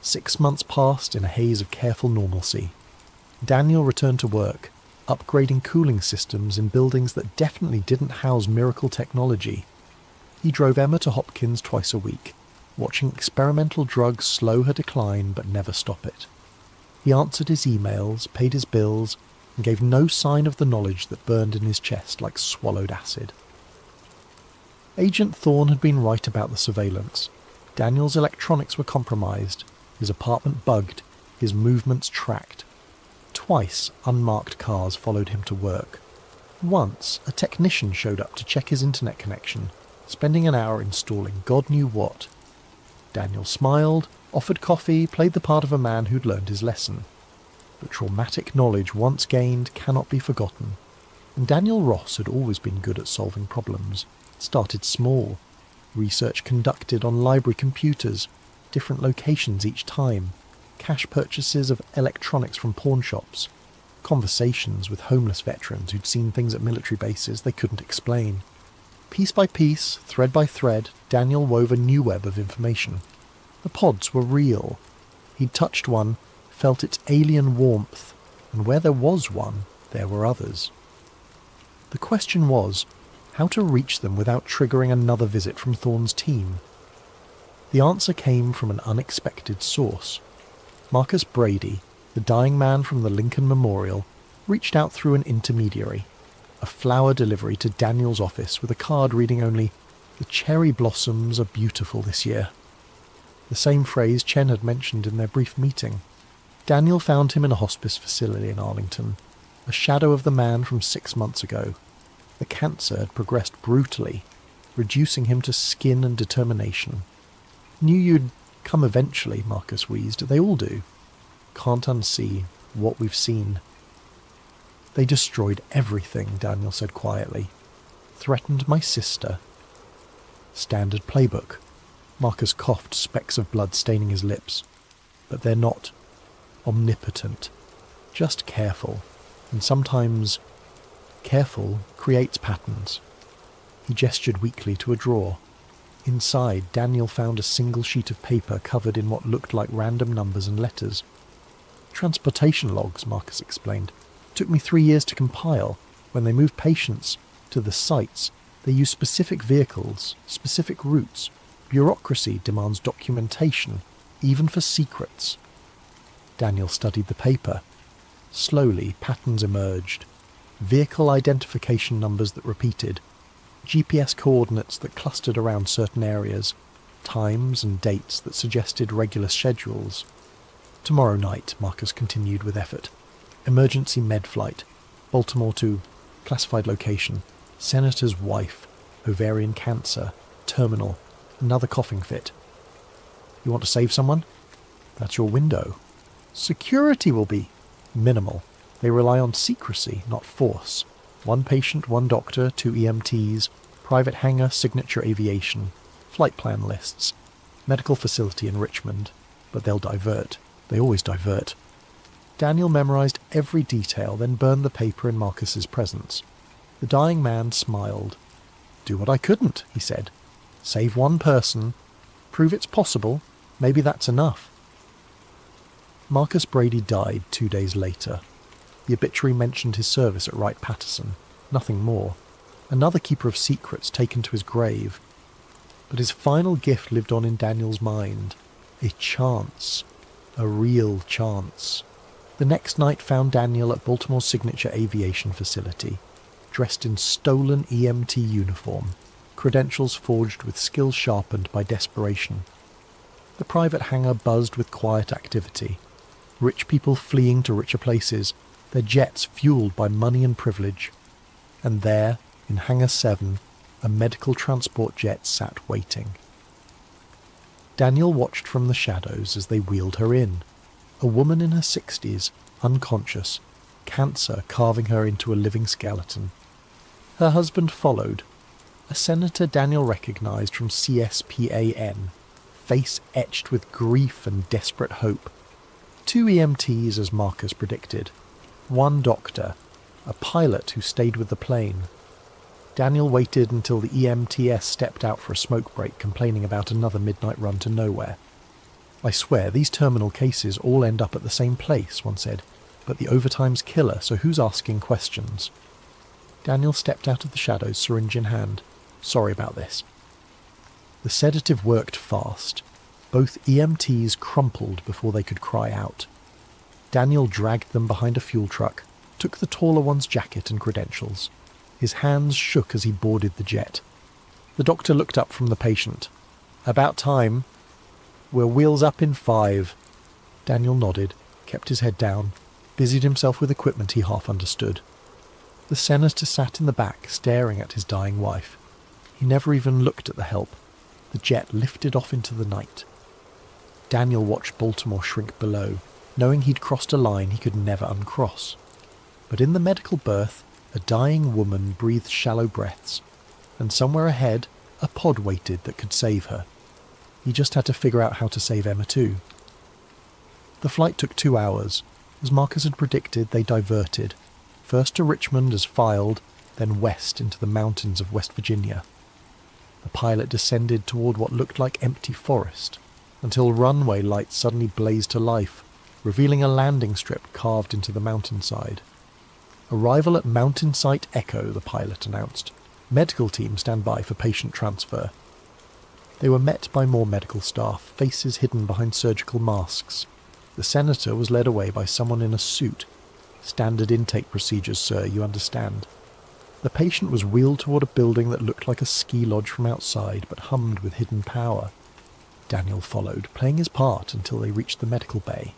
6 months passed in a haze of careful normalcy. Daniel returned to work, upgrading cooling systems in buildings that definitely didn't house miracle technology. He drove Emma to Hopkins twice a week, watching experimental drugs slow her decline but never stop it. He answered his emails, paid his bills, and gave no sign of the knowledge that burned in his chest like swallowed acid. Agent Thorne had been right about the surveillance. Daniel's electronics were compromised, his apartment bugged, his movements tracked. Twice unmarked cars followed him to work. Once a technician showed up to check his internet connection, spending an hour installing God knew what. Daniel smiled, offered coffee, played the part of a man who'd learned his lesson. But traumatic knowledge once gained cannot be forgotten, and Daniel Ross had always been good at solving problems. Started small, research conducted on library computers, different locations each time, cash purchases of electronics from pawn shops, conversations with homeless veterans who'd seen things at military bases they couldn't explain. Piece by piece, thread by thread, Daniel wove a new web of information. The pods were real. He'd touched one, felt its alien warmth, and where there was one, there were others. The question was, how to reach them without triggering another visit from Thorne's team. The answer came from an unexpected source. Marcus Brady, the dying man from the Lincoln Memorial, reached out through an intermediary, a flower delivery to Daniel's office with a card reading only, "The cherry blossoms are beautiful this year." The same phrase Chen had mentioned in their brief meeting. Daniel found him in a hospice facility in Arlington, a shadow of the man from 6 months ago. The cancer had progressed brutally, reducing him to skin and determination. "Knew you'd come eventually," Marcus wheezed. "They all do. Can't unsee what we've seen." "They destroyed everything," Daniel said quietly. "Threatened my sister." Standard playbook. Marcus coughed, specks of blood staining his lips. "But they're not omnipotent. Just careful. And sometimes careful creates patterns." He gestured weakly to a drawer. Inside, Daniel found a single sheet of paper covered in what looked like random numbers and letters. "Transportation logs," Marcus explained. "Took me 3 years to compile. When they move patients to the sites, they use specific vehicles, specific routes. Bureaucracy demands documentation, even for secrets." Daniel studied the paper. Slowly, patterns emerged. Vehicle identification numbers that repeated, GPS coordinates that clustered around certain areas, times and dates that suggested regular schedules. "Tomorrow night," Marcus continued with effort. "Emergency med flight. Baltimore to classified location. Senator's wife. Ovarian cancer. Terminal. Another coughing fit. You want to save someone? That's your window. Security will be minimal. They rely on secrecy, not force. 1 patient, 1 doctor, 2 EMTs, private hangar, signature aviation, flight plan lists, medical facility in Richmond. But they'll divert. They always divert." Daniel memorized every detail, then burned the paper in Marcus's presence. The dying man smiled. "Do what I couldn't," he said. "Save 1 person. Prove it's possible. Maybe that's enough. Marcus Brady died 2 days later. The obituary mentioned his service at Wright-Patterson, nothing more. Another keeper of secrets taken to his grave. But his final gift lived on in Daniel's mind. A chance. A real chance. The next night found Daniel at Baltimore's signature aviation facility, dressed in stolen EMT uniform, credentials forged with skills sharpened by desperation. The private hangar buzzed with quiet activity. Rich people fleeing to richer places, their jets fueled by money and privilege. And there, in Hangar 7, a medical transport jet sat waiting. Daniel watched from the shadows as they wheeled her in. A woman in her 60s, unconscious, cancer carving her into a living skeleton. Her husband followed, a senator Daniel recognized from CSPAN, face etched with grief and desperate hope. 2 EMTs, as Marcus predicted. 1 doctor, a pilot who stayed with the plane. Daniel waited until the EMTS stepped out for a smoke break, complaining about another midnight run to nowhere. "I swear, these terminal cases all end up at the same place," one said, "but the overtime's killer, so who's asking questions?" Daniel stepped out of the shadows, syringe in hand. "Sorry about this." The sedative worked fast. Both EMTs crumpled before they could cry out. Daniel dragged them behind a fuel truck, took the taller one's jacket and credentials. His hands shook as he boarded the jet. The doctor looked up from the patient. "About time. We're wheels up in 5. Daniel nodded, kept his head down, busied himself with equipment he half understood. The senator sat in the back, staring at his dying wife. He never even looked at the help. The jet lifted off into the night. Daniel watched Baltimore shrink below, knowing he'd crossed a line he could never uncross. But in the medical berth, a dying woman breathed shallow breaths, and somewhere ahead, a pod waited that could save her. He just had to figure out how to save Emma too. The flight took 2 hours. As Marcus had predicted, they diverted, first to Richmond as filed, then west into the mountains of West Virginia. The pilot descended toward what looked like empty forest, until runway lights suddenly blazed to life, revealing a landing strip carved into the mountainside. "Arrival at Mountain Site Echo," the pilot announced. "Medical team stand by for patient transfer." They were met by more medical staff, faces hidden behind surgical masks. The senator was led away by someone in a suit. "Standard intake procedures, sir, you understand." The patient was wheeled toward a building that looked like a ski lodge from outside, but hummed with hidden power. Daniel followed, playing his part until they reached the medical bay.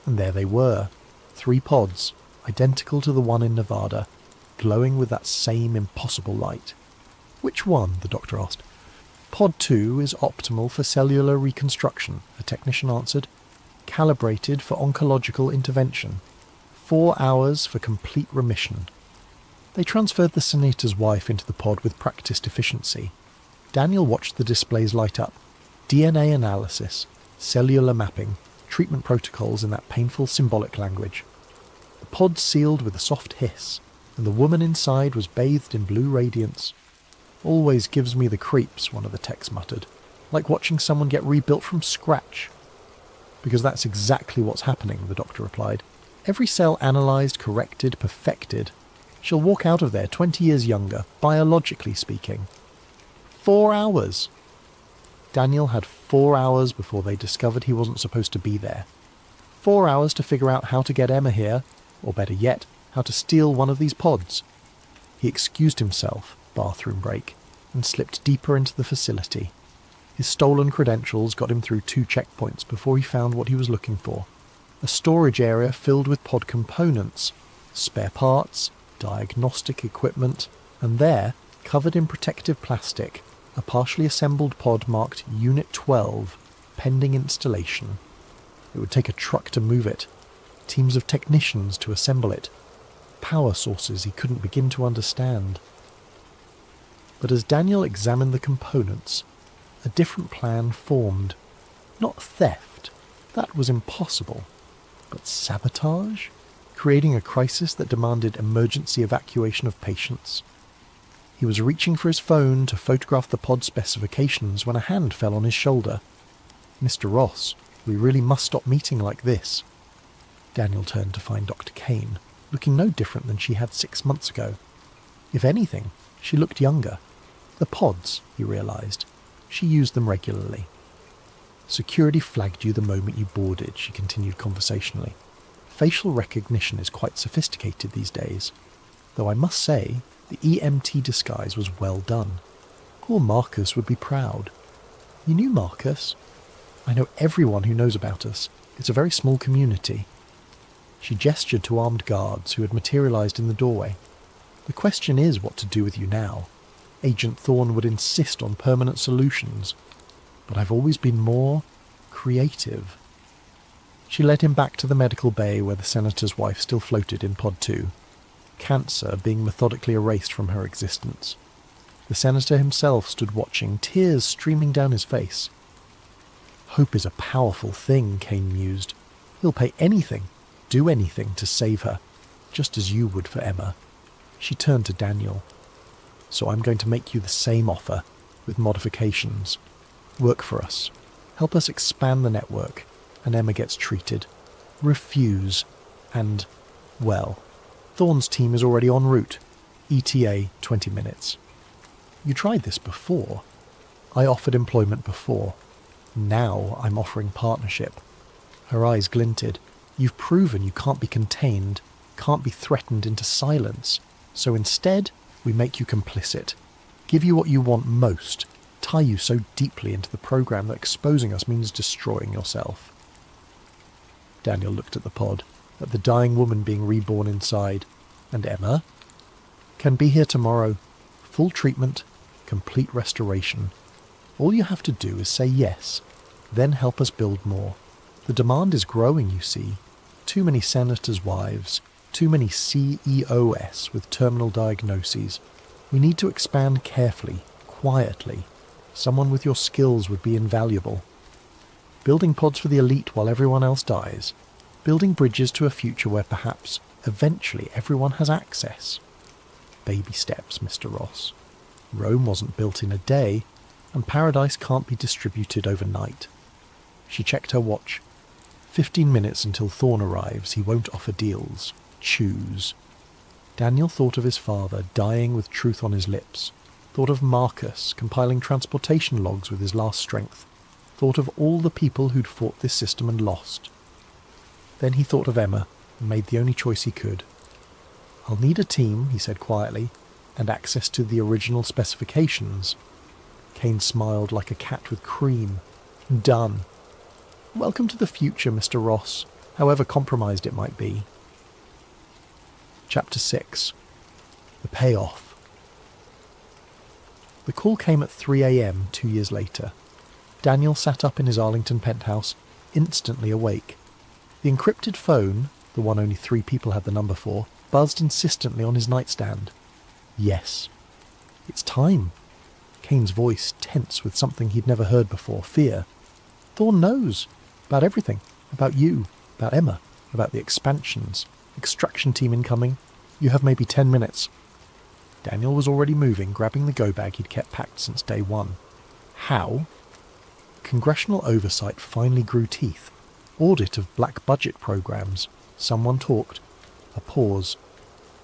And there they were, 3 pods, identical to the one in Nevada, glowing with that same impossible light. "Which one?" the doctor asked. "Pod 2 is optimal for cellular reconstruction," a technician answered. "Calibrated for oncological intervention. 4 hours for complete remission." They transferred the senator's wife into the pod with practiced efficiency. Daniel watched the displays light up. DNA analysis, cellular mapping, treatment protocols in that painful symbolic language. The pod sealed with a soft hiss, and the woman inside was bathed in blue radiance. "Always gives me the creeps," one of the techs muttered. "Like watching someone get rebuilt from scratch." "Because that's exactly what's happening," the doctor replied. "Every cell analysed, corrected, perfected. She'll walk out of there 20 years younger, biologically speaking." 4 hours! Daniel had 4 hours before they discovered he wasn't supposed to be there. 4 hours to figure out how to get Emma here, or better yet, how to steal one of these pods. He excused himself, bathroom break, and slipped deeper into the facility. His stolen credentials got him through 2 checkpoints before he found what he was looking for. A storage area filled with pod components, spare parts, diagnostic equipment, and there, covered in protective plastic, a partially assembled pod marked Unit 12, pending installation. It would take a truck to move it, teams of technicians to assemble it, power sources he couldn't begin to understand. But as Daniel examined the components, a different plan formed. Not theft, that was impossible, but sabotage? Creating a crisis that demanded emergency evacuation of patients. He was reaching for his phone to photograph the pod specifications when a hand fell on his shoulder. "Mr. Ross, we really must stop meeting like this." Daniel turned to find Dr. Kane, looking no different than she had 6 months ago. If anything, she looked younger. The pods, he realised. She used them regularly. "Security flagged you the moment you boarded," she continued conversationally. "Facial recognition is quite sophisticated these days. Though I must say, the EMT disguise was well done. Poor Marcus would be proud." "You knew Marcus?" "I know everyone who knows about us. It's a very small community." She gestured to armed guards who had materialised in the doorway. "The question is what to do with you now. Agent Thorne would insist on permanent solutions, but I've always been more creative." She led him back to the medical bay where the senator's wife still floated in Pod 2, cancer being methodically erased from her existence. The senator himself stood watching, tears streaming down his face. "Hope is a powerful thing," Kane mused. "He'll pay anything, do anything to save her, just as you would for Emma." She turned to Daniel. "So I'm going to make you the same offer, with modifications. Work for us. Help us expand the network, and Emma gets treated. Refuse, and, well, Thorne's team is already en route. ETA 20 minutes. You tried this before. I offered employment before. Now I'm offering partnership." Her eyes glinted. "You've proven you can't be contained, can't be threatened into silence. So instead, we make you complicit. Give you what you want most. Tie you so deeply into the program that exposing us means destroying yourself." Daniel looked at the pod, at the dying woman being reborn inside. "And Emma?" "Can be here tomorrow. Full treatment, complete restoration. All you have to do is say yes, then help us build more. The demand is growing, you see. Too many senators' wives, too many CEOs with terminal diagnoses. We need to expand carefully, quietly. Someone with your skills would be invaluable. Building pods for the elite while everyone else dies. Building bridges to a future where perhaps, eventually, everyone has access. Baby steps, Mr. Ross. Rome wasn't built in a day, and paradise can't be distributed overnight." She checked her watch. 15 minutes until Thorne arrives. He won't offer deals. Choose. Daniel thought of his father dying with truth on his lips. Thought of Marcus compiling transportation logs with his last strength. Thought of all the people who'd fought this system and lost. Then he thought of Emma and made the only choice he could. "I'll need a team," he said quietly, "and access to the original specifications." Kane smiled like a cat with cream. "Done. Welcome to the future, Mr. Ross, however compromised it might be." Chapter 6. The Payoff. The call came at 3 a.m. 2 years later. Daniel sat up in his Arlington penthouse, instantly awake. The encrypted phone, the one only 3 people had the number for, buzzed insistently on his nightstand. Yes. It's time. Kane's voice tense with something he'd never heard before, fear. "Thorne knows. About everything. About you. About Emma. About the expansions. Extraction team incoming. You have maybe 10 minutes. Daniel was already moving, grabbing the go-bag he'd kept packed since day one. How? Congressional oversight finally grew teeth. Audit of black budget programs. Someone talked. A pause.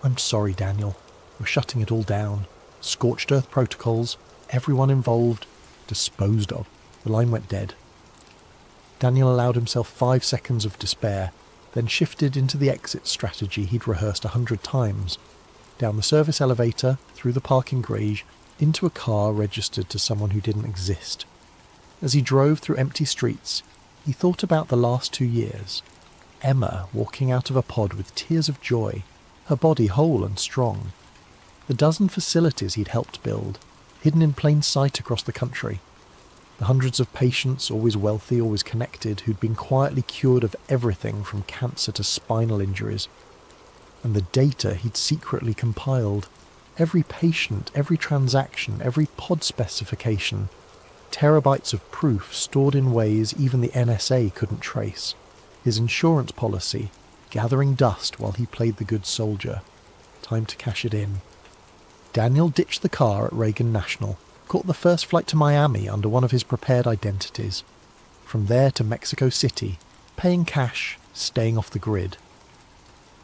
"I'm sorry, Daniel. We're shutting it all down. Scorched earth protocols. Everyone involved. Disposed of." The line went dead. Daniel allowed himself 5 seconds of despair, then shifted into the exit strategy he'd rehearsed 100 times. Down the service elevator, through the parking garage, into a car registered to someone who didn't exist. As he drove through empty streets, he thought about the last 2 years. Emma walking out of a pod with tears of joy, her body whole and strong. The dozen facilities he'd helped build, hidden in plain sight across the country. The hundreds of patients, always wealthy, always connected, who'd been quietly cured of everything from cancer to spinal injuries. And the data he'd secretly compiled. Every patient, every transaction, every pod specification. Terabytes of proof stored in ways even the NSA couldn't trace. His insurance policy, gathering dust while he played the good soldier. Time to cash it in. Daniel ditched the car at Reagan National, caught the first flight to Miami under one of his prepared identities. from there to Mexico City, paying cash, staying off the grid.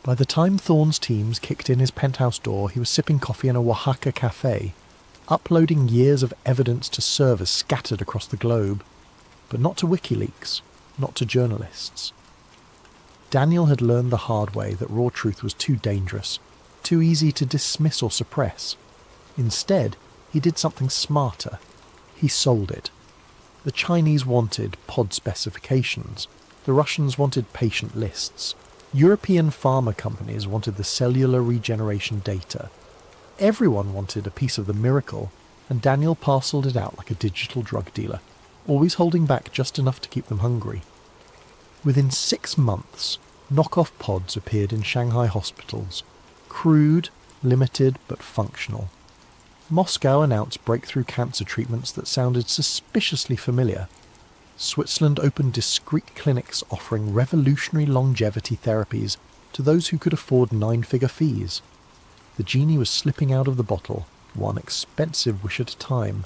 By the time Thorne's teams kicked in his penthouse door, he was sipping coffee in a Oaxaca cafe, uploading years of evidence to servers scattered across the globe, but not to WikiLeaks, not to journalists. Daniel had learned the hard way that raw truth was too dangerous, too easy to dismiss or suppress. Instead, he did something smarter. He sold it. The Chinese wanted pod specifications. The Russians wanted patient lists. European pharma companies wanted the cellular regeneration data. Everyone wanted a piece of the miracle, and Daniel parcelled it out like a digital drug dealer, always holding back just enough to keep them hungry. Within 6 months, knockoff pods appeared in Shanghai hospitals, crude, limited but functional. Moscow announced breakthrough cancer treatments that sounded suspiciously familiar. Switzerland opened discreet clinics offering revolutionary longevity therapies to those who could afford 9-figure fees. The genie was slipping out of the bottle, one expensive wish at a time.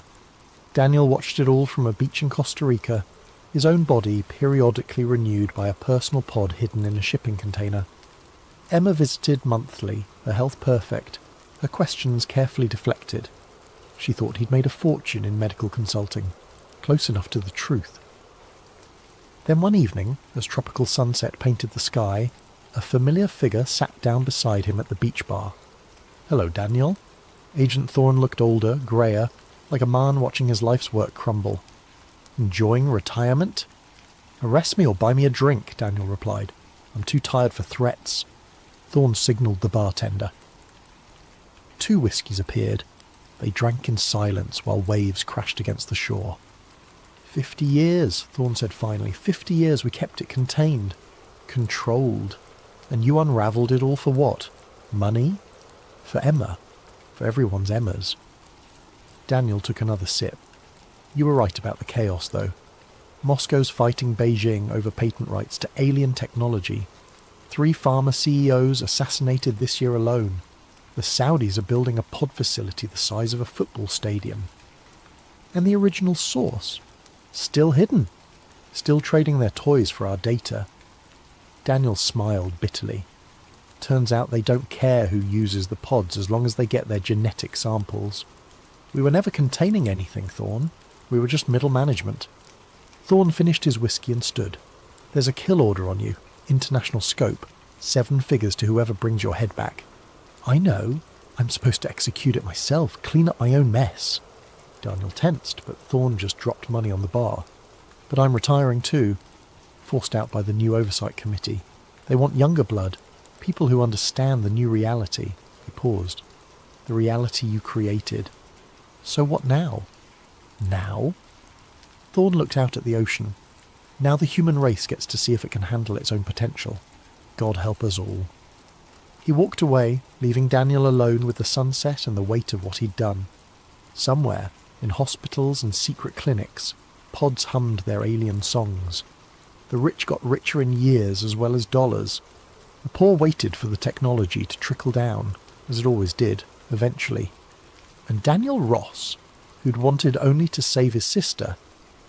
Daniel watched it all from a beach in Costa Rica, his own body periodically renewed by a personal pod hidden in a shipping container. Emma visited monthly, her health perfect, her questions carefully deflected. She thought he'd made a fortune in medical consulting, close enough to the truth. Then one evening, as tropical sunset painted the sky, a familiar figure sat down beside him at the beach bar. "Hello, Daniel." Agent Thorne looked older, greyer, like a man watching his life's work crumble. "Enjoying retirement?" "Arrest me or buy me a drink," Daniel replied. "I'm too tired for threats." Thorne signalled the bartender. 2 whiskies appeared. They drank in silence while waves crashed against the shore. 50 years, Thorne said finally. 50 years we kept it contained. Controlled. And you unravelled it all for what? Money? For Emma. For everyone's Emmas. Daniel took another sip. "You were right about the chaos, though. Moscow's fighting Beijing over patent rights to alien technology. 3 pharma CEOs assassinated this year alone. The Saudis are building a pod facility the size of a football stadium. And the original source? Still hidden. Still trading their toys for our data." Daniel smiled bitterly. "Turns out they don't care who uses the pods as long as they get their genetic samples. We were never containing anything, Thorne. We were just middle management." Thorne finished his whiskey and stood. "There's a kill order on you. International scope. 7 figures to whoever brings your head back." "I know. I'm supposed to execute it myself, clean up my own mess." Daniel tensed, but Thorne just dropped money on the bar. "But I'm retiring too. Forced out by the new oversight committee. They want younger blood, people who understand the new reality." He paused. "The reality you created. So what now?" "Now?" Thorne looked out at the ocean. "Now the human race gets to see if it can handle its own potential. God help us all." He walked away, leaving Daniel alone with the sunset and the weight of what he'd done. Somewhere, in hospitals and secret clinics, pods hummed their alien songs. The rich got richer in years as well as dollars. The poor waited for the technology to trickle down, as it always did, eventually. And Daniel Ross, who'd wanted only to save his sister,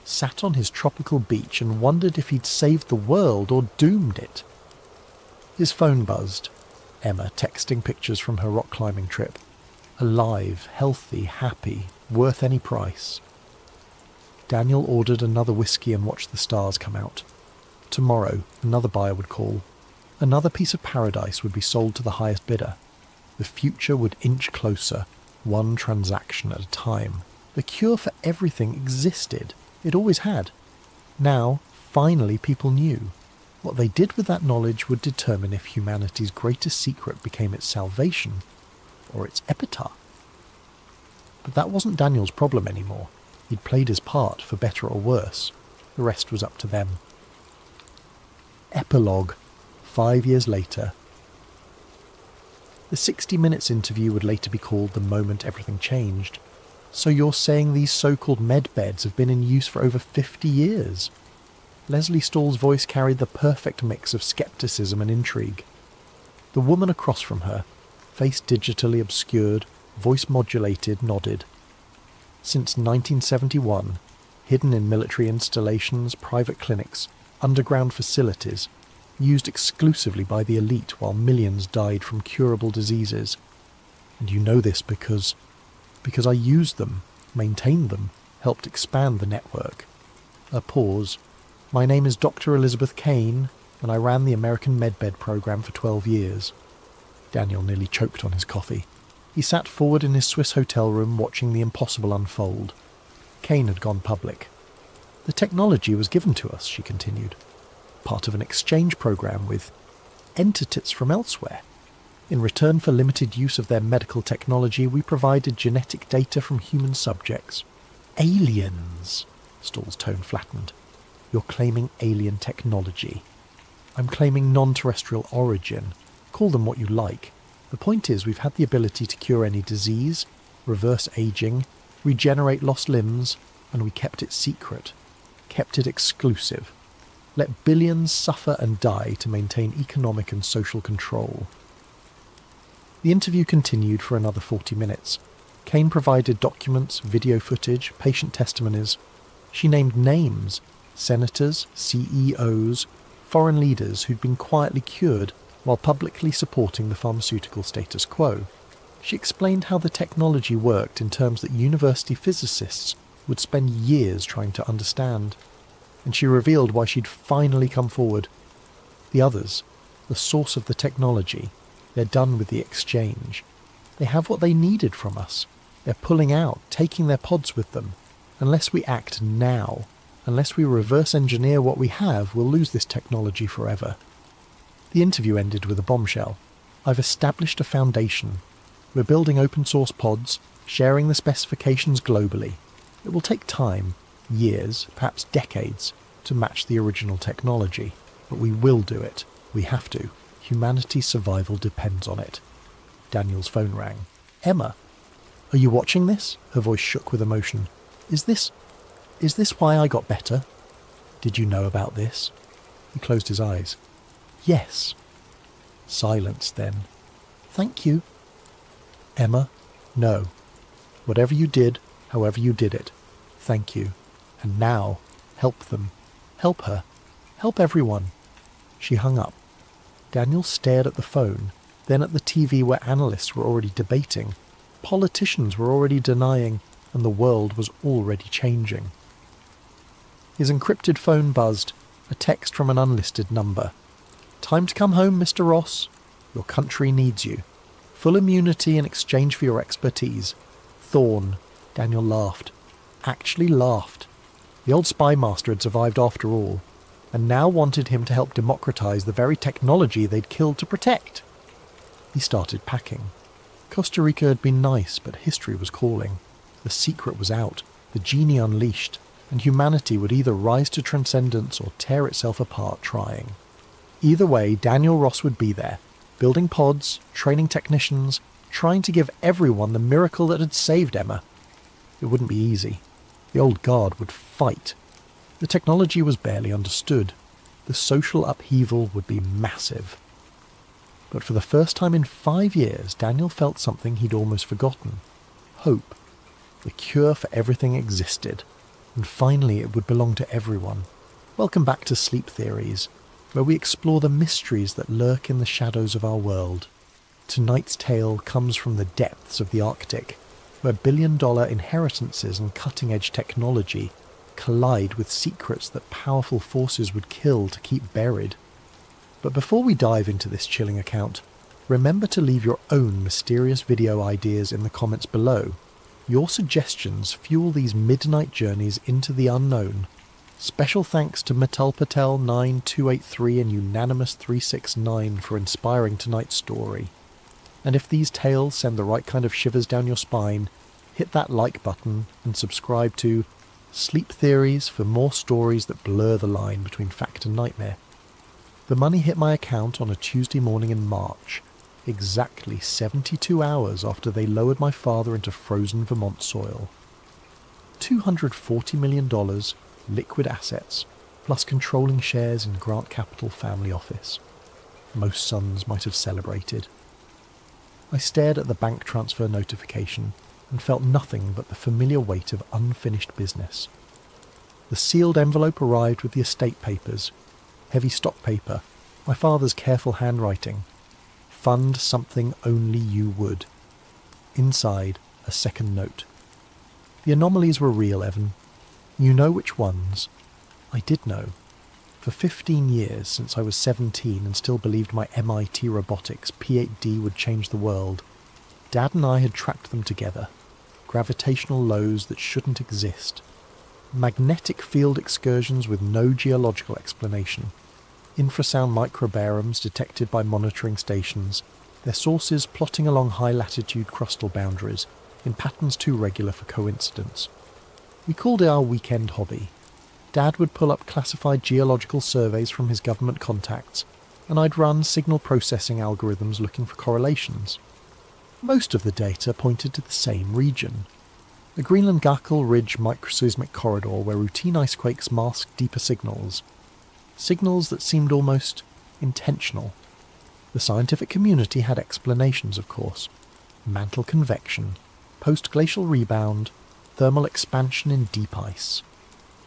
sat on his tropical beach and wondered if he'd saved the world or doomed it. His phone buzzed. Emma texting pictures from her rock climbing trip. Alive, healthy, happy, worth any price. Daniel ordered another whiskey and watched the stars come out. Tomorrow, another buyer would call. Another piece of paradise would be sold to the highest bidder. The future would inch closer, one transaction at a time. The cure for everything existed. It always had. Now, finally, people knew. What they did with that knowledge would determine if humanity's greatest secret became its salvation or its epitaph. But that wasn't Daniel's problem anymore. He'd played his part, for better or worse. The rest was up to them. Epilogue, 5 years later. The 60 Minutes interview would later be called The Moment Everything Changed. "So you're saying these so-called med beds have been in use for over 50 years? Leslie Stahl's voice carried the perfect mix of skepticism and intrigue. The woman across from her, face digitally obscured, voice modulated, nodded. "Since 1971, hidden in military installations, private clinics, underground facilities, used exclusively by the elite while millions died from curable diseases. And you know this because I used them, maintained them, helped expand the network. A pause. My name is Dr. Elizabeth Kane, and I ran the American MedBed program for 12 years. Daniel nearly choked on his coffee. He sat forward in his Swiss hotel room watching the impossible unfold. Kane had gone public. The technology was given to us, she continued. Part of an exchange program with entities from elsewhere. In return for limited use of their medical technology, we provided genetic data from human subjects. Aliens! Stahl's tone flattened. You're claiming alien technology. I'm claiming non-terrestrial origin. Call them what you like. The point is, we've had the ability to cure any disease, reverse aging, regenerate lost limbs, and we kept it secret. Kept it exclusive. Let billions suffer and die to maintain economic and social control. The interview continued for another 40 minutes. Kane provided documents, video footage, patient testimonies. She named names, senators, CEOs, foreign leaders who'd been quietly cured while publicly supporting the pharmaceutical status quo. She explained how the technology worked in terms that university physicists would spend years trying to understand. And she revealed why she'd finally come forward. The others, the source of the technology, they're done with the exchange. They have what they needed from us. They're pulling out, taking their pods with them. Unless we act now, unless we reverse engineer what we have, we'll lose this technology forever. The interview ended with a bombshell. I've established a foundation. We're building open source pods, sharing the specifications globally. It will take time, years, perhaps decades, to match the original technology. But we will do it. We have to. Humanity's survival depends on it. Daniel's phone rang. Emma, are you watching this? Her voice shook with emotion. Is this why I got better? Did you know about this? He closed his eyes. Yes. Silence then. Thank you. Emma, no. Whatever you did, however you did it, thank you. And now, help them. Help her. Help everyone. She hung up. Daniel stared at the phone, then at the TV where analysts were already debating, politicians were already denying, and the world was already changing. His encrypted phone buzzed, a text from an unlisted number. Time to come home, Mr. Ross. Your country needs you. Full immunity in exchange for your expertise. Thorn. Daniel laughed. Actually laughed. The old spy master had survived after all, and now wanted him to help democratize the very technology they'd killed to protect. He started packing. Costa Rica had been nice, but history was calling. The secret was out, the genie unleashed, and humanity would either rise to transcendence or tear itself apart trying. Either way, Daniel Ross would be there, building pods, training technicians, trying to give everyone the miracle that had saved Emma. It wouldn't be easy. The old guard would fight. The technology was barely understood. The social upheaval would be massive. But for the first time in 5 years, Daniel felt something he'd almost forgotten. Hope. The cure for everything existed, and finally it would belong to everyone. Welcome back to Sleep Theories, where we explore the mysteries that lurk in the shadows of our world. Tonight's tale comes from the depths of the Arctic, where billion-dollar inheritances and cutting-edge technology collide with secrets that powerful forces would kill to keep buried. But before we dive into this chilling account, remember to leave your own mysterious video ideas in the comments below. Your suggestions fuel these midnight journeys into the unknown. Special thanks to Metal Patel 9283 and Unanimous 369 for inspiring tonight's story. And if these tales send the right kind of shivers down your spine, hit that like button and subscribe to Sleep Theories for more stories that blur the line between fact and nightmare. The money hit my account on a Tuesday morning in March, exactly 72 hours after they lowered my father into frozen Vermont soil. $240 million, liquid assets, plus controlling shares in Grant Capital family office. Most sons might have celebrated. I stared at the bank transfer notification and felt nothing but the familiar weight of unfinished business. The sealed envelope arrived with the estate papers, heavy stock paper, my father's careful handwriting. Fund something only you would. Inside, a second note. The anomalies were real, Evan. You know which ones. I did know. For 15 years, since I was 17 and still believed my MIT robotics P8D would change the world, Dad and I had tracked them together. Gravitational lows that shouldn't exist. Magnetic field excursions with no geological explanation. Infrasound microbaroms detected by monitoring stations, their sources plotting along high-latitude crustal boundaries in patterns too regular for coincidence. We called it our weekend hobby. Dad would pull up classified geological surveys from his government contacts, and I'd run signal processing algorithms looking for correlations. Most of the data pointed to the same region. The Greenland-Gackel Ridge microseismic corridor where routine icequakes masked deeper signals. Signals that seemed almost intentional. The scientific community had explanations, of course. Mantle convection, post-glacial rebound, thermal expansion in deep ice.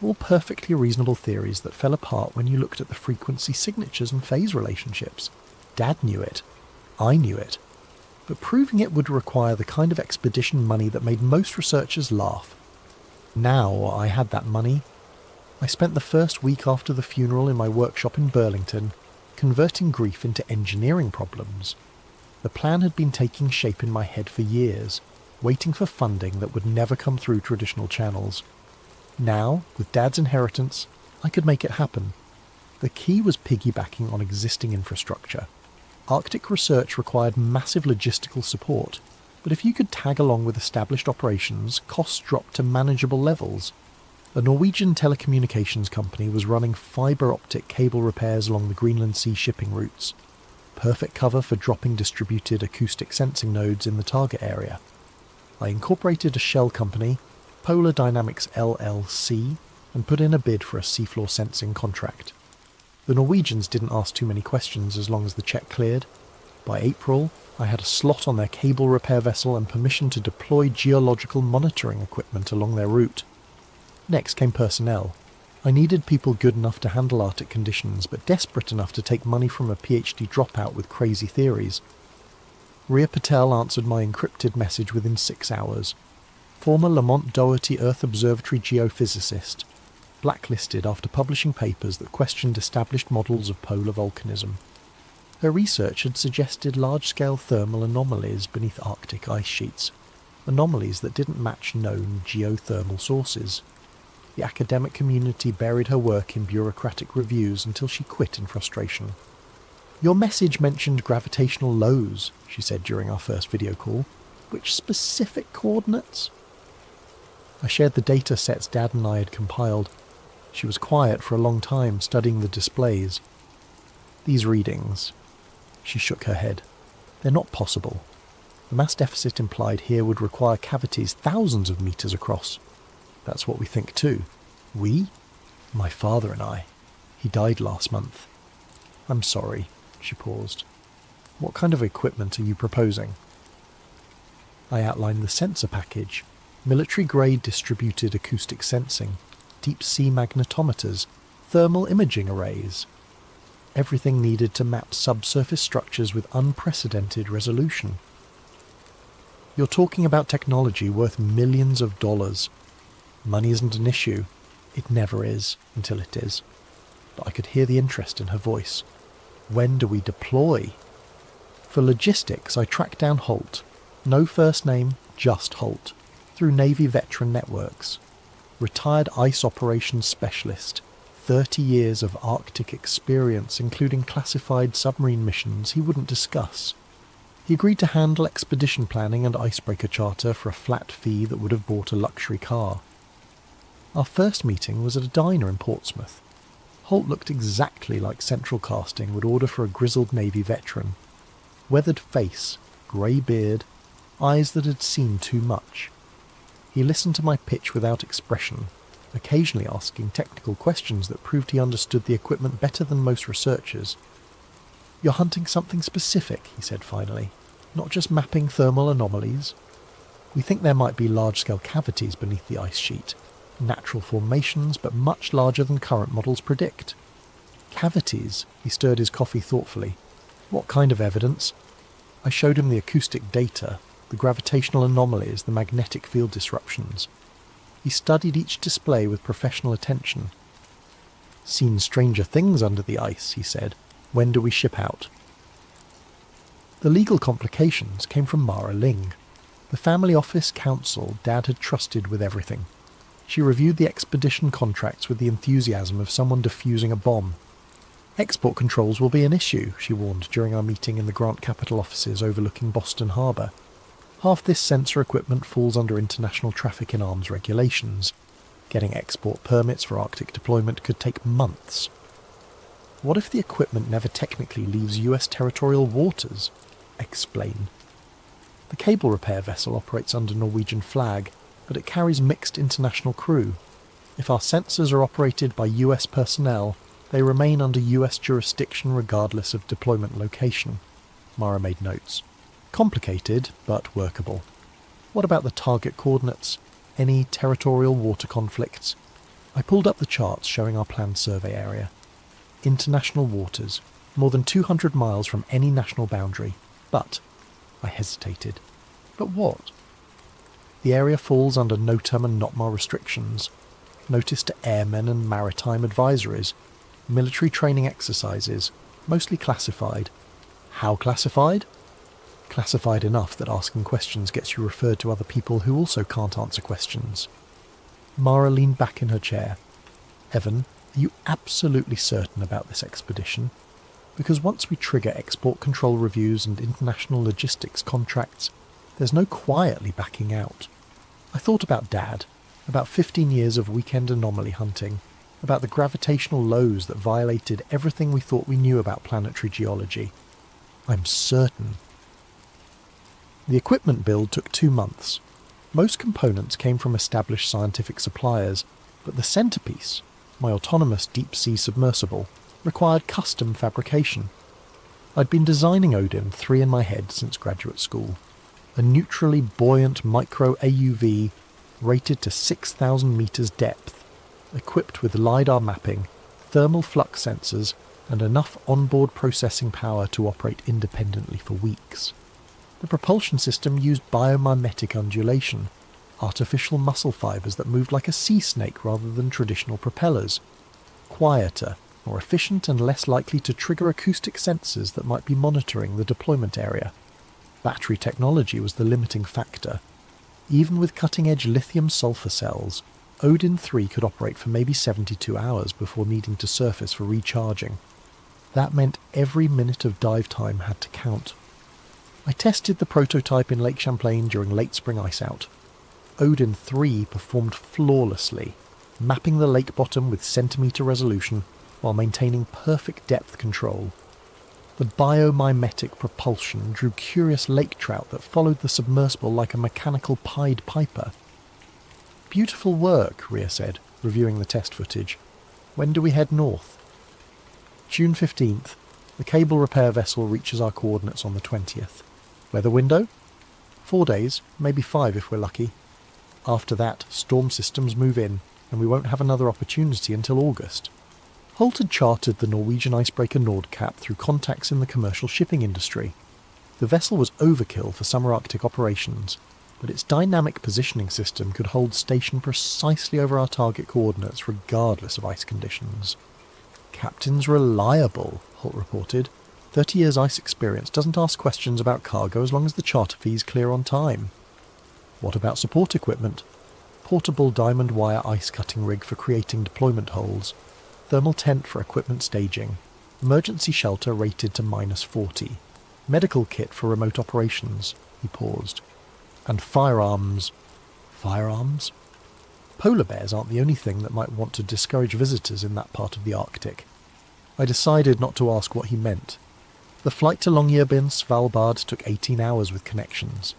All perfectly reasonable theories that fell apart when you looked at the frequency signatures and phase relationships. Dad knew it. I knew it. But proving it would require the kind of expedition money that made most researchers laugh. Now I had that money. I spent the first week after the funeral in my workshop in Burlington, converting grief into engineering problems. The plan had been taking shape in my head for years, waiting for funding that would never come through traditional channels. Now, with Dad's inheritance, I could make it happen. The key was piggybacking on existing infrastructure. Arctic research required massive logistical support, but if you could tag along with established operations, costs dropped to manageable levels. A Norwegian telecommunications company was running fibre optic cable repairs along the Greenland Sea shipping routes. Perfect cover for dropping distributed acoustic sensing nodes in the target area. I incorporated a shell company, Polar Dynamics LLC, and put in a bid for a seafloor sensing contract. The Norwegians didn't ask too many questions as long as the check cleared. By April, I had a slot on their cable repair vessel and permission to deploy geological monitoring equipment along their route. Next came personnel. I needed people good enough to handle Arctic conditions, but desperate enough to take money from a PhD dropout with crazy theories. Ria Patel answered my encrypted message within 6 hours. Former Lamont Doherty Earth Observatory geophysicist, blacklisted after publishing papers that questioned established models of polar volcanism. Her research had suggested large-scale thermal anomalies beneath Arctic ice sheets, anomalies that didn't match known geothermal sources. The academic community buried her work in bureaucratic reviews until she quit in frustration. "Your message mentioned gravitational lows," she said during our first video call. "Which specific coordinates?" I shared the data sets Dad and I had compiled. She was quiet for a long time, studying the displays. "These readings," she shook her head. "They're not possible. The mass deficit implied here would require cavities thousands of meters across. That's what we think too." "We?" "My father and I. He died last month." "I'm sorry," she paused. "What kind of equipment are you proposing?" I outlined the sensor package: military-grade distributed acoustic sensing, deep-sea magnetometers, thermal imaging arrays. Everything needed to map subsurface structures with unprecedented resolution. "You're talking about technology worth millions of dollars. Money isn't an issue. It never is, until it is." But I could hear the interest in her voice. "When do we deploy?" For logistics, I tracked down Holt. No first name, just Holt, through Navy veteran networks. Retired ice operations specialist, 30 years of Arctic experience, including classified submarine missions he wouldn't discuss. He agreed to handle expedition planning and icebreaker charter for a flat fee that would have bought a luxury car. Our first meeting was at a diner in Portsmouth. Holt looked exactly like Central Casting would order for a grizzled Navy veteran. Weathered face, grey beard, eyes that had seen too much. He listened to my pitch without expression, occasionally asking technical questions that proved he understood the equipment better than most researchers. "You're hunting something specific," he said finally, "not just mapping thermal anomalies. We think there might be large-scale cavities beneath the ice sheet. Natural formations, but much larger than current models predict. Cavities. He stirred his coffee thoughtfully. What kind of evidence? I showed him the acoustic data, the gravitational anomalies, the magnetic field disruptions. He studied each display with professional attention. Seen stranger things under the ice, he said. When do we ship out? The legal complications came from Mara Ling, the family office counsel Dad had trusted with everything. She reviewed the expedition contracts with the enthusiasm of someone defusing a bomb. Export controls will be an issue, she warned during our meeting in the Grant Capital offices overlooking Boston Harbour. Half this sensor equipment falls under international traffic in arms regulations. Getting export permits for Arctic deployment could take months. What if the equipment never technically leaves US territorial waters? Explain. The cable repair vessel operates under Norwegian flag, but it carries mixed international crew. If our sensors are operated by US personnel, they remain under US jurisdiction regardless of deployment location. Mara made notes. Complicated, but workable. What about the target coordinates? Any territorial water conflicts? I pulled up the charts showing our planned survey area. International waters, more than 200 miles from any national boundary. But, I hesitated. But what? The area falls under NOTAM and NOTMAR restrictions. Notice to airmen and maritime advisories. Military training exercises, mostly classified. How classified? Classified enough that asking questions gets you referred to other people who also can't answer questions. Mara leaned back in her chair. Evan, are you absolutely certain about this expedition? Because once we trigger export control reviews and international logistics contracts, there's no quietly backing out. I thought about Dad, about 15 years of weekend anomaly hunting, about the gravitational lows that violated everything we thought we knew about planetary geology. I'm certain. The equipment build took 2 months. Most components came from established scientific suppliers, but the centerpiece, my autonomous deep-sea submersible, required custom fabrication. I'd been designing Odin 3 in my head since graduate school. A neutrally buoyant micro-AUV rated to 6,000 meters depth, equipped with LiDAR mapping, thermal flux sensors, and enough onboard processing power to operate independently for weeks. The propulsion system used biomimetic undulation, artificial muscle fibres that moved like a sea snake rather than traditional propellers. Quieter, more efficient and less likely to trigger acoustic sensors that might be monitoring the deployment area. Battery technology was the limiting factor. Even with cutting-edge lithium-sulfur cells, Odin 3 could operate for maybe 72 hours before needing to surface for recharging. That meant every minute of dive time had to count. I tested the prototype in Lake Champlain during late spring ice-out. Odin 3 performed flawlessly, mapping the lake bottom with centimetre resolution while maintaining perfect depth control. The biomimetic propulsion drew curious lake trout that followed the submersible like a mechanical Pied Piper. Beautiful work, Rhea said, reviewing the test footage. When do we head north? June 15th. The cable repair vessel reaches our coordinates on the 20th. Weather window? 4 days, maybe 5 if we're lucky. After that, storm systems move in, and we won't have another opportunity until August. Holt had chartered the Norwegian icebreaker Nordkapp through contacts in the commercial shipping industry. The vessel was overkill for summer Arctic operations, but its dynamic positioning system could hold station precisely over our target coordinates regardless of ice conditions. Captain's reliable, Holt reported. 30 years ice experience doesn't ask questions about cargo as long as the charter fee's clear on time. What about support equipment? Portable diamond wire ice cutting rig for creating deployment holes. Thermal tent for equipment staging. Emergency shelter rated to -40. Medical kit for remote operations. He paused. And firearms. Firearms? Polar bears aren't the only thing that might want to discourage visitors in that part of the Arctic. I decided not to ask what he meant. The flight to Longyearbyen, Svalbard, took 18 hours with connections.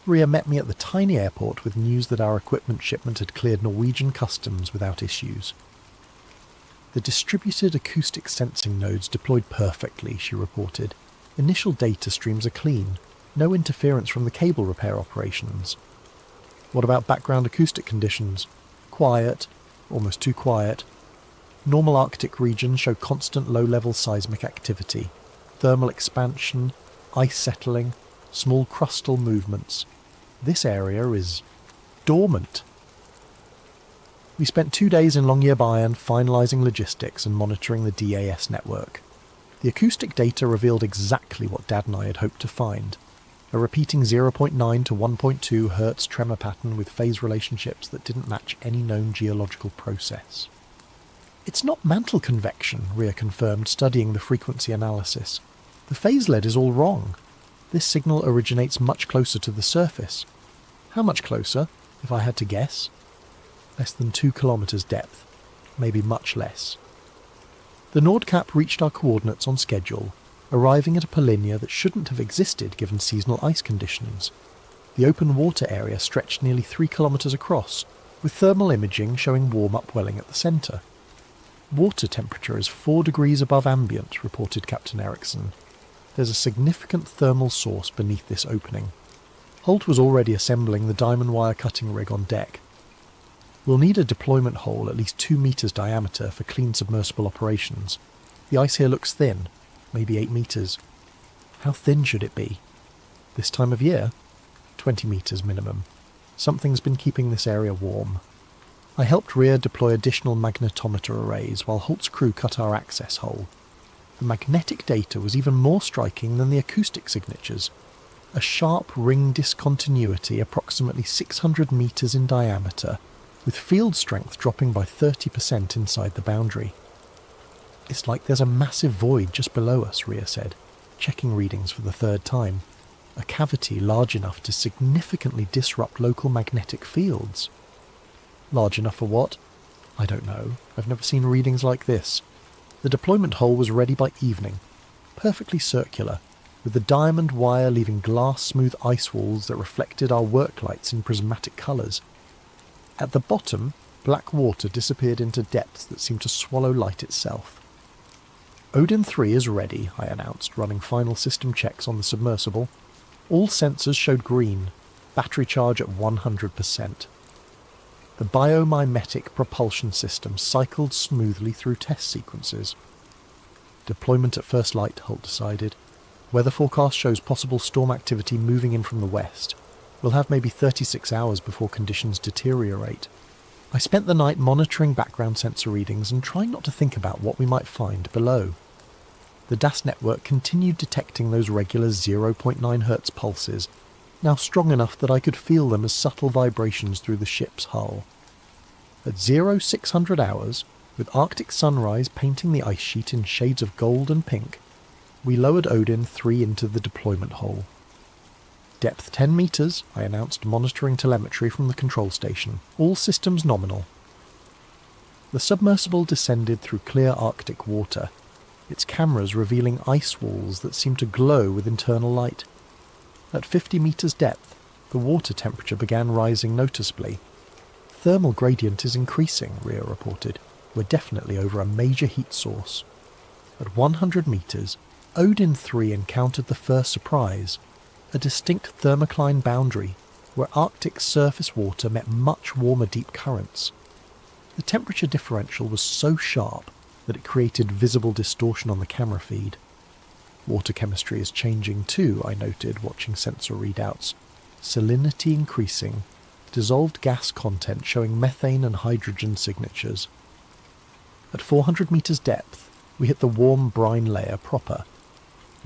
Rhea met me at the tiny airport with news that our equipment shipment had cleared Norwegian customs without issues. The distributed acoustic sensing nodes deployed perfectly, she reported. Initial data streams are clean. No interference from the cable repair operations. What about background acoustic conditions? quiet, almost too quiet. Normal Arctic regions show constant low-level seismic activity, thermal expansion, ice settling, small crustal movements. This area is dormant. We spent 2 days in Longyearbyen finalising logistics and monitoring the DAS network. The acoustic data revealed exactly what Dad and I had hoped to find. A repeating 0.9 to 1.2 Hz tremor pattern with phase relationships that didn't match any known geological process. It's not mantle convection, Rhea confirmed, studying the frequency analysis. The phase lead is all wrong. This signal originates much closer to the surface. How much closer, if I had to guess? Less than 2 kilometres depth, maybe much less. The Nordkap reached our coordinates on schedule, arriving at a polynya that shouldn't have existed given seasonal ice conditions. The open water area stretched nearly 3 kilometres across, with thermal imaging showing warm upwelling at the centre. Water temperature is 4 degrees above ambient, reported Captain Eriksson. There's a significant thermal source beneath this opening. Holt was already assembling the diamond wire cutting rig on deck. We'll need a deployment hole at least 2 metres diameter for clean submersible operations. The ice here looks thin, maybe 8 metres. How thin should it be? This time of year? 20 metres minimum. Something's been keeping this area warm. I helped Rhea deploy additional magnetometer arrays while Holt's crew cut our access hole. The magnetic data was even more striking than the acoustic signatures. A sharp ring discontinuity approximately 600 metres in diameter, with field strength dropping by 30% inside the boundary. It's like there's a massive void just below us, Rhea said, checking readings for the 3rd time. A cavity large enough to significantly disrupt local magnetic fields. Large enough for what? I don't know. I've never seen readings like this. The deployment hole was ready by evening, perfectly circular, with the diamond wire leaving glass-smooth ice walls that reflected our work lights in prismatic colours. At the bottom, black water disappeared into depths that seemed to swallow light itself. Odin 3 is ready, I announced, running final system checks on the submersible. All sensors showed green, battery charge at 100%. The biomimetic propulsion system cycled smoothly through test sequences. Deployment at first light, Holt decided. Weather forecast shows possible storm activity moving in from the west. We'll have maybe 36 hours before conditions deteriorate. I spent the night monitoring background sensor readings and trying not to think about what we might find below. The DAS network continued detecting those regular 0.9 Hz pulses, now strong enough that I could feel them as subtle vibrations through the ship's hull. At 0600 hours, with Arctic sunrise painting the ice sheet in shades of gold and pink, we lowered Odin 3 into the deployment hole. Depth 10 metres, I announced, monitoring telemetry from the control station. All systems nominal. The submersible descended through clear Arctic water, its cameras revealing ice walls that seemed to glow with internal light. At 50 metres depth, the water temperature began rising noticeably. Thermal gradient is increasing, Rhea reported. We're definitely over a major heat source. At 100 metres, Odin 3 encountered the first surprise, a distinct thermocline boundary where Arctic surface water met much warmer deep currents. The temperature differential was so sharp that it created visible distortion on the camera feed. Water chemistry is changing too, I noted, watching sensor readouts. Salinity increasing, dissolved gas content showing methane and hydrogen signatures. At 400 metres depth, we hit the warm brine layer proper.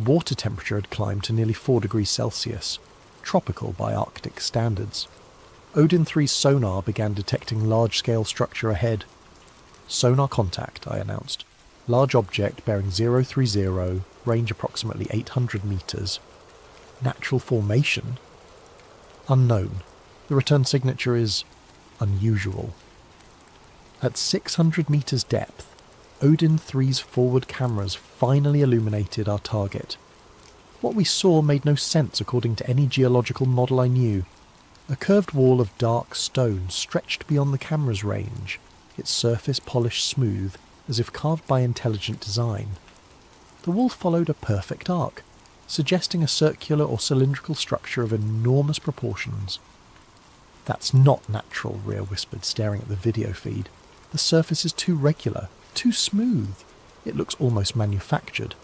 Water temperature had climbed to nearly 4 degrees Celsius, tropical by Arctic standards. Odin 3's sonar began detecting large-scale structure ahead. Sonar contact, I announced. Large object bearing 030, range approximately 800 metres. Natural formation? Unknown. The return signature is unusual. At 600 metres depth, Odin 3's forward cameras finally illuminated our target. What we saw made no sense according to any geological model I knew. A curved wall of dark stone stretched beyond the camera's range, its surface polished smooth, as if carved by intelligent design. The wall followed a perfect arc, suggesting a circular or cylindrical structure of enormous proportions. "That's not natural," Rhea whispered, staring at the video feed. "The surface is too regular, too smooth. It looks almost manufactured."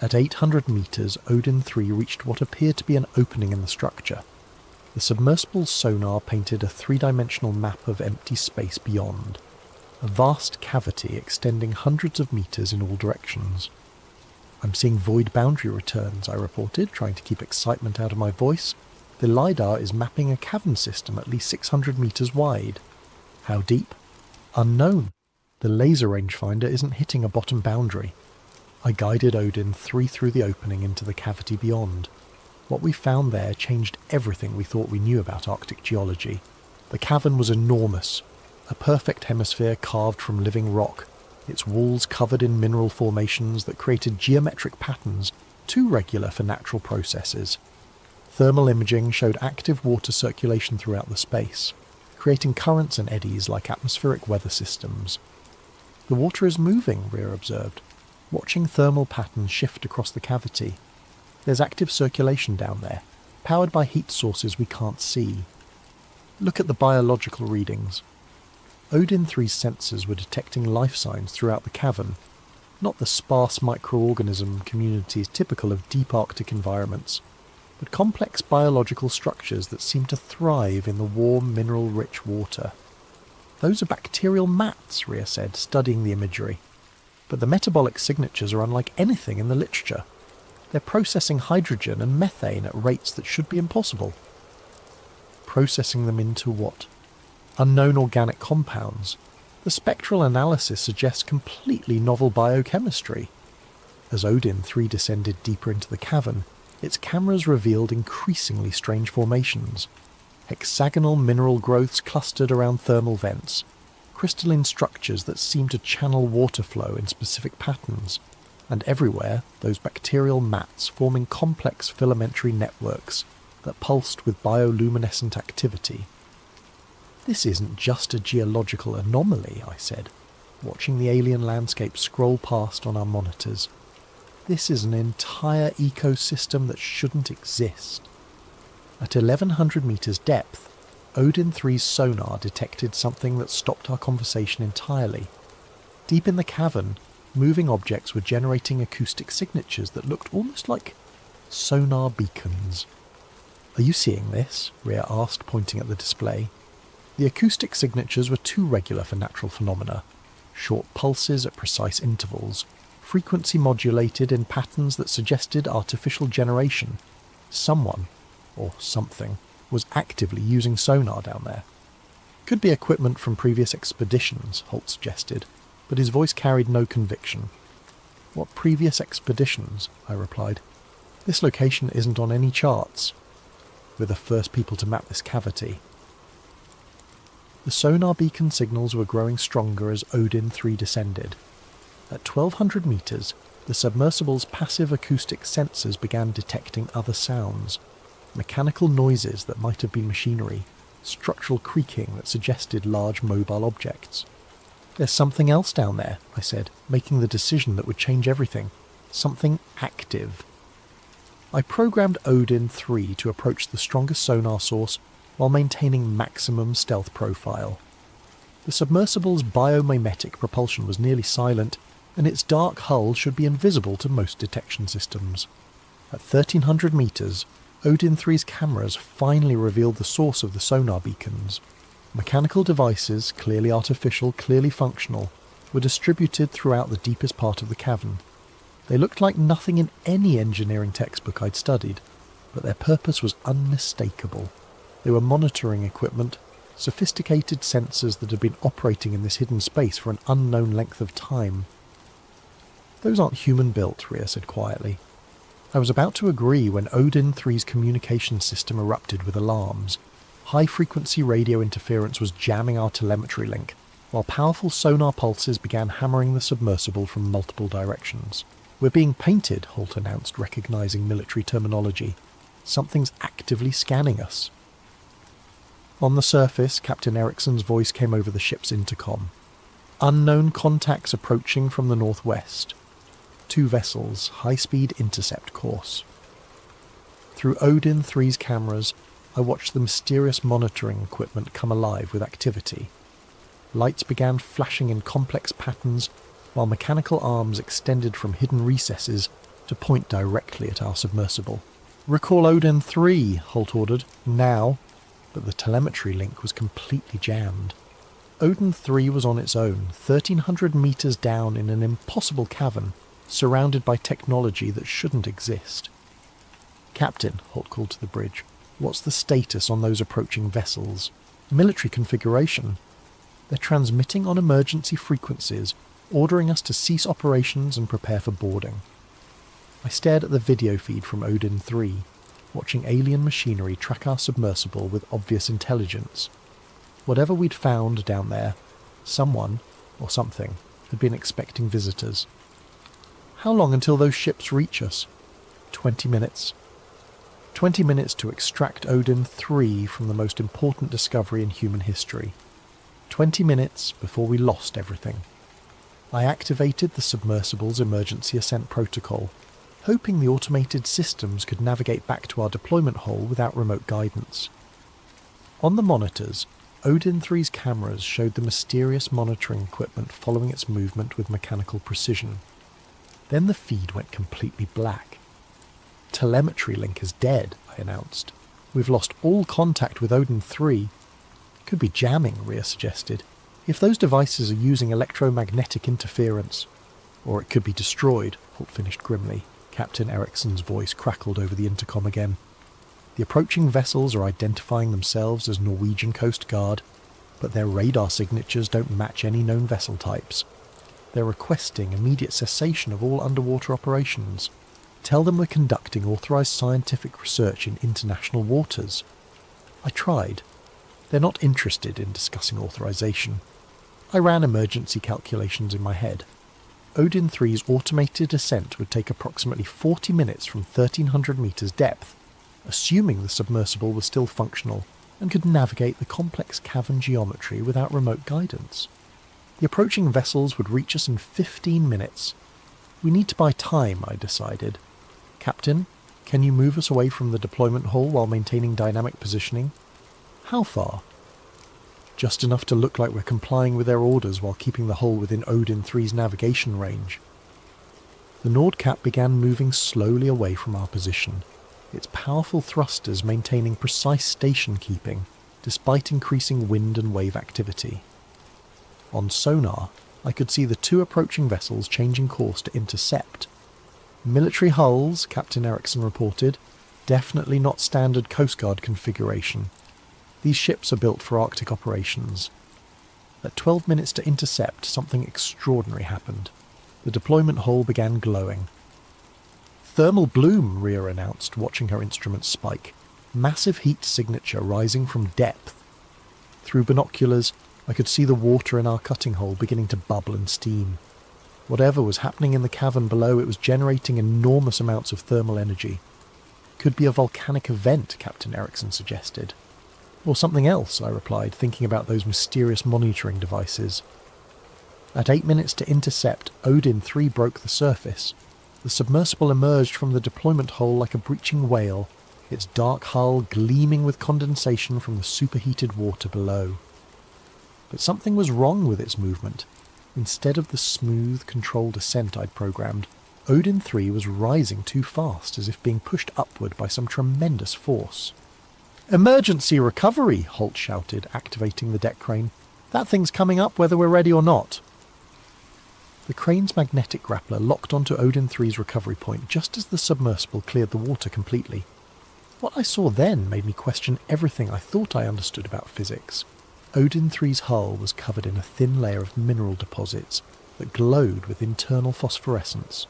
At 800 metres, Odin 3 reached what appeared to be an opening in the structure. The submersible's sonar painted a three-dimensional map of empty space beyond, a vast cavity extending hundreds of metres in all directions. "I'm seeing void boundary returns," I reported, trying to keep excitement out of my voice. "The LiDAR is mapping a cavern system at least 600 metres wide." "How deep?" "Unknown. The laser rangefinder isn't hitting a bottom boundary." I guided Odin 3 through the opening into the cavity beyond. What we found there changed everything we thought we knew about Arctic geology. The cavern was enormous, a perfect hemisphere carved from living rock, its walls covered in mineral formations that created geometric patterns too regular for natural processes. Thermal imaging showed active water circulation throughout the space, creating currents and eddies like atmospheric weather systems. "The water is moving," Rhea observed, watching thermal patterns shift across the cavity. "There's active circulation down there, powered by heat sources we can't see." "Look at the biological readings." Odin 3's sensors were detecting life signs throughout the cavern, not the sparse microorganism communities typical of deep Arctic environments, but complex biological structures that seem to thrive in the warm, mineral-rich water. "Those are bacterial mats," Rhea said, studying the imagery. "But the metabolic signatures are unlike anything in the literature. They're processing hydrogen and methane at rates that should be impossible." "Processing them into what?" "Unknown organic compounds. The spectral analysis suggests completely novel biochemistry." As Odin 3 descended deeper into the cavern, its cameras revealed increasingly strange formations. Hexagonal mineral growths clustered around thermal vents, crystalline structures that seemed to channel water flow in specific patterns, and everywhere those bacterial mats forming complex filamentary networks that pulsed with bioluminescent activity. "This isn't just a geological anomaly," I said, watching the alien landscape scroll past on our monitors. "This is an entire ecosystem that shouldn't exist." At 1100 metres depth, Odin 3's sonar detected something that stopped our conversation entirely. Deep in the cavern, moving objects were generating acoustic signatures that looked almost like sonar beacons. "Are you seeing this?" Rhea asked, pointing at the display. The acoustic signatures were too regular for natural phenomena. Short pulses at precise intervals, frequency modulated in patterns that suggested artificial generation. Someone, or something, was actively using sonar down there. "Could be equipment from previous expeditions," Holt suggested, but his voice carried no conviction. "What previous expeditions?" I replied. "This location isn't on any charts. We're the first people to map this cavity." The sonar beacon signals were growing stronger as Odin 3 descended. At 1200 metres, the submersible's passive acoustic sensors began detecting other sounds. Mechanical noises that might have been machinery, structural creaking that suggested large mobile objects. "There's something else down there," I said, making the decision that would change everything. "Something active." I programmed Odin 3 to approach the strongest sonar source while maintaining maximum stealth profile. The submersible's biomimetic propulsion was nearly silent, and its dark hull should be invisible to most detection systems. At 1300 metres, Odin 3's cameras finally revealed the source of the sonar beacons. Mechanical devices, clearly artificial, clearly functional, were distributed throughout the deepest part of the cavern. They looked like nothing in any engineering textbook I'd studied, but their purpose was unmistakable. They were monitoring equipment, sophisticated sensors that had been operating in this hidden space for an unknown length of time. "Those aren't human-built," Rhea said quietly. I was about to agree when Odin 3's communication system erupted with alarms. High-frequency radio interference was jamming our telemetry link, while powerful sonar pulses began hammering the submersible from multiple directions. "We're being painted," Holt announced, recognizing military terminology. "Something's actively scanning us." On the surface, Captain Ericsson's voice came over the ship's intercom. "Unknown contacts approaching from the northwest. 2 vessels, high-speed intercept course." Through Odin 3's cameras, I watched the mysterious monitoring equipment come alive with activity. Lights began flashing in complex patterns, while mechanical arms extended from hidden recesses to point directly at our submersible. "Recall Odin 3, Holt ordered. Now." But the telemetry link was completely jammed. Odin 3 was on its own, 1,300 metres down in an impossible cavern, surrounded by technology that shouldn't exist. "Captain," Holt called to the bridge, "what's the status on those approaching vessels? Military configuration. They're transmitting on emergency frequencies, ordering us to cease operations and prepare for boarding." I stared at the video feed from Odin 3, watching alien machinery track our submersible with obvious intelligence. Whatever we'd found down there, someone, or something, had been expecting visitors. "How long until those ships reach us?" 20 minutes. 20 minutes to extract Odin 3 from the most important discovery in human history. 20 minutes before we lost everything. I activated the submersible's emergency ascent protocol, hoping the automated systems could navigate back to our deployment hole without remote guidance. On the monitors, Odin 3's cameras showed the mysterious monitoring equipment following its movement with mechanical precision. Then the feed went completely black. "Telemetry link is dead," I announced. "We've lost all contact with Odin 3. "Could be jamming," Rhea suggested. "If those devices are using electromagnetic interference." "Or it could be destroyed," Holt finished grimly. Captain Ericsson's voice crackled over the intercom again. "The approaching vessels are identifying themselves as Norwegian Coast Guard, but their radar signatures don't match any known vessel types. They're requesting immediate cessation of all underwater operations. Tell them we're conducting authorised scientific research in international waters." I tried. They're not interested in discussing authorization. I ran emergency calculations in my head. Odin 3's automated ascent would take approximately 40 minutes from 1,300 metres depth, assuming the submersible was still functional and could navigate the complex cavern geometry without remote guidance. The approaching vessels would reach us in 15 minutes. We need to buy time, I decided. "Captain, can you move us away from the deployment hole while maintaining dynamic positioning?" "How far?" "Just enough to look like we're complying with their orders while keeping the hull within Odin 3's navigation range." The Nordkap began moving slowly away from our position, its powerful thrusters maintaining precise station keeping, despite increasing wind and wave activity. On sonar, I could see the two approaching vessels changing course to intercept. "Military hulls," Captain Ericsson reported. "Definitely not standard Coast Guard configuration. These ships are built for Arctic operations." At 12 minutes to intercept, something extraordinary happened. The deployment hole began glowing. "Thermal bloom," Rhea announced, watching her instruments spike. "Massive heat signature rising from depth." Through binoculars, I could see the water in our cutting hole beginning to bubble and steam. Whatever was happening in the cavern below, it was generating enormous amounts of thermal energy. "Could be a volcanic event," Captain Ericsson suggested. "Or something else," I replied, thinking about those mysterious monitoring devices. At 8 minutes to intercept, Odin 3 broke the surface. The submersible emerged from the deployment hole like a breaching whale, its dark hull gleaming with condensation from the superheated water below. But something was wrong with its movement. Instead of the smooth, controlled ascent I'd programmed, Odin 3 was rising too fast, as if being pushed upward by some tremendous force. "Emergency recovery!" Holt shouted, activating the deck crane. "That thing's coming up whether we're ready or not." The crane's magnetic grappler locked onto Odin 3's recovery point just as the submersible cleared the water completely. What I saw then made me question everything I thought I understood about physics. Odin 3's hull was covered in a thin layer of mineral deposits that glowed with internal phosphorescence.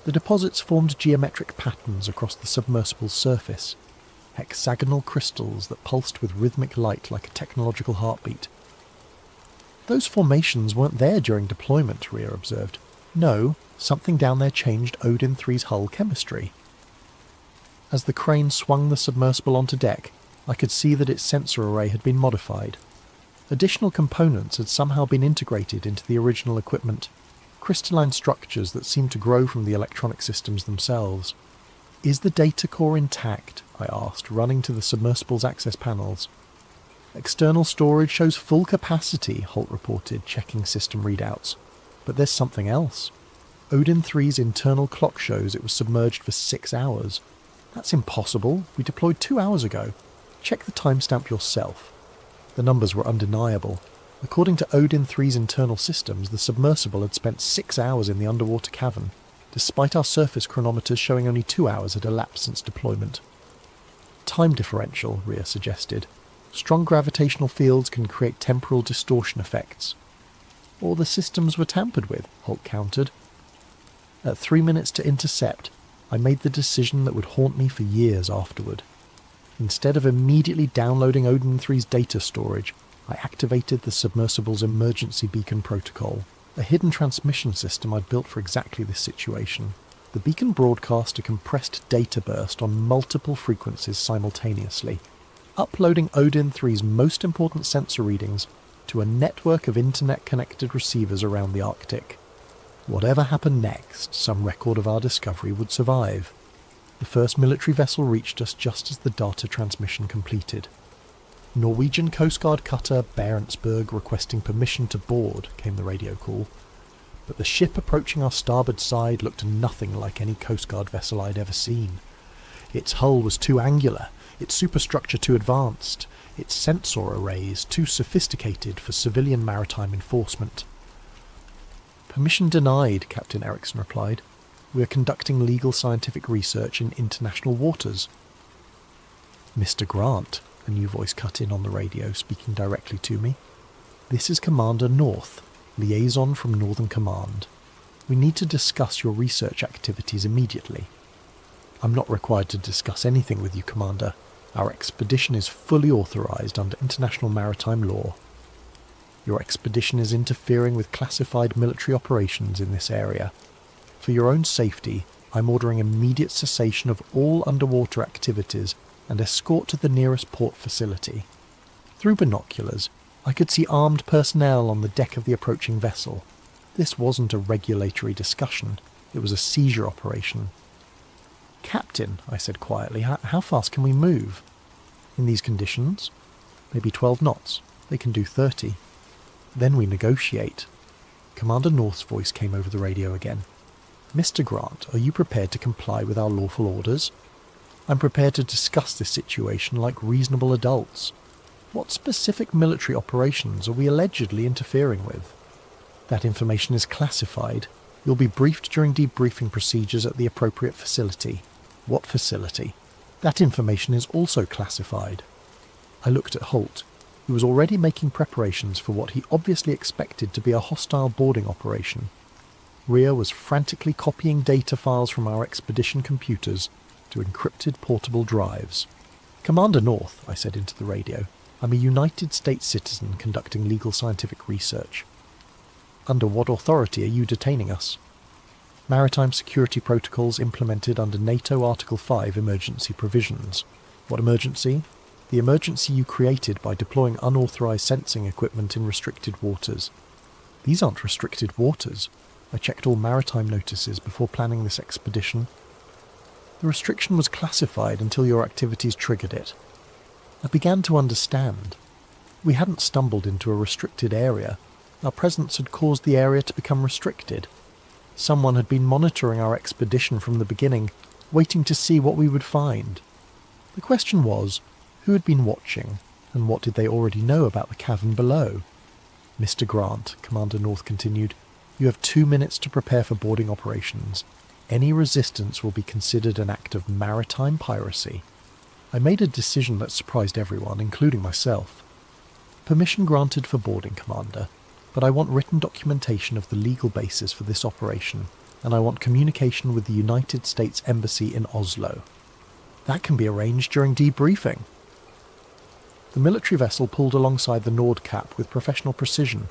The deposits formed geometric patterns across the submersible's surface, hexagonal crystals that pulsed with rhythmic light like a technological heartbeat. "Those formations weren't there during deployment," Rhea observed. "No, something down there changed Odin 3's hull chemistry." As the crane swung the submersible onto deck, I could see that its sensor array had been modified. Additional components had somehow been integrated into the original equipment, crystalline structures that seemed to grow from the electronic systems themselves. "Is the data core intact?" I asked, running to the submersible's access panels. External storage shows full capacity, Holt reported, checking system readouts. But there's something else. Odin 3's internal clock shows it was submerged for 6 hours. That's impossible. We deployed 2 hours ago. Check the timestamp yourself. The numbers were undeniable. According to Odin 3's internal systems, the submersible had spent 6 hours in the underwater cavern, despite our surface chronometers showing only 2 hours had elapsed since deployment. Time differential, Rhea suggested. Strong gravitational fields can create temporal distortion effects. Or the systems were tampered with, Holt countered. At 3 minutes to intercept, I made the decision that would haunt me for years afterward. Instead of immediately downloading Odin 3's data storage, I activated the submersible's emergency beacon protocol, a hidden transmission system I'd built for exactly this situation. The beacon broadcast a compressed data burst on multiple frequencies simultaneously, uploading Odin 3's most important sensor readings to a network of internet-connected receivers around the Arctic. Whatever happened next, some record of our discovery would survive. The first military vessel reached us just as the data transmission completed. Norwegian Coast Guard cutter Barentsburg requesting permission to board, came the radio call. But the ship approaching our starboard side looked nothing like any Coast Guard vessel I'd ever seen. Its hull was too angular, its superstructure too advanced, its sensor arrays too sophisticated for civilian maritime enforcement. "Permission denied," Captain Erickson replied. "We are conducting legal scientific research in international waters." "Mr. Grant," a new voice cut in on the radio, speaking directly to me. "This is Commander North, liaison from Northern Command. We need to discuss your research activities immediately." "I'm not required to discuss anything with you, Commander. Our expedition is fully authorized under international maritime law." "Your expedition is interfering with classified military operations in this area. For your own safety, I'm ordering immediate cessation of all underwater activities and escort to the nearest port facility." Through binoculars, I could see armed personnel on the deck of the approaching vessel. This wasn't a regulatory discussion, it was a seizure operation. "Captain," I said quietly, how fast can we move?" "In these conditions? Maybe 12 knots. They can do 30. Then we negotiate." Commander North's voice came over the radio again. "Mr. Grant, are you prepared to comply with our lawful orders? I'm prepared to discuss this situation like reasonable adults. What specific military operations are we allegedly interfering with?" "That information is classified. You'll be briefed during debriefing procedures at the appropriate facility." "What facility?" "That information is also classified." I looked at Holt, who was already making preparations for what he obviously expected to be a hostile boarding operation. Rhea was frantically copying data files from our expedition computers to encrypted portable drives. "Commander North," I said into the radio, "I'm a United States citizen conducting legal scientific research." "Under what authority are you detaining us?" "Maritime security protocols implemented under NATO Article 5 emergency provisions." "What emergency?" "The emergency you created by deploying unauthorized sensing equipment in restricted waters." "These aren't restricted waters. I checked all maritime notices before planning this expedition." "The restriction was classified until your activities triggered it." I began to understand. We hadn't stumbled into a restricted area. Our presence had caused the area to become restricted. Someone had been monitoring our expedition from the beginning, waiting to see what we would find. The question was, who had been watching, and what did they already know about the cavern below? "Mr. Grant," Commander North continued, "you have 2 minutes to prepare for boarding operations. Any resistance will be considered an act of maritime piracy." I made a decision that surprised everyone, including myself. "Permission granted for boarding, Commander, but I want written documentation of the legal basis for this operation, and I want communication with the United States Embassy in Oslo." "That can be arranged during debriefing." The military vessel pulled alongside the Nordkapp with professional precision.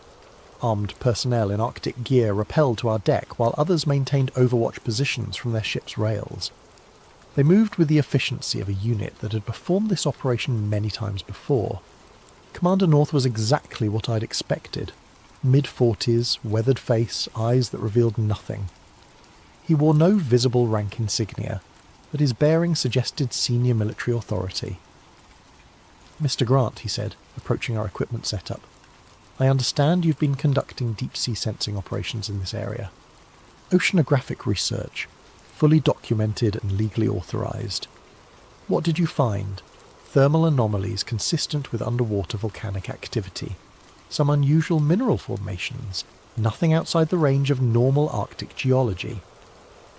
Armed personnel in Arctic gear rappelled to our deck, while others maintained overwatch positions from their ship's rails. They moved with the efficiency of a unit that had performed this operation many times before. Commander North was exactly what I'd expected. Mid-40s, weathered face, eyes that revealed nothing. He wore no visible rank insignia. but his bearing suggested senior military authority. "Mr. Grant," he said, approaching our equipment setup, "I understand you've been conducting deep-sea sensing operations in this area. Oceanographic research, fully documented and legally authorized. What did you find? Thermal anomalies consistent with underwater volcanic activity. Some unusual mineral formations. Nothing outside the range of normal Arctic geology."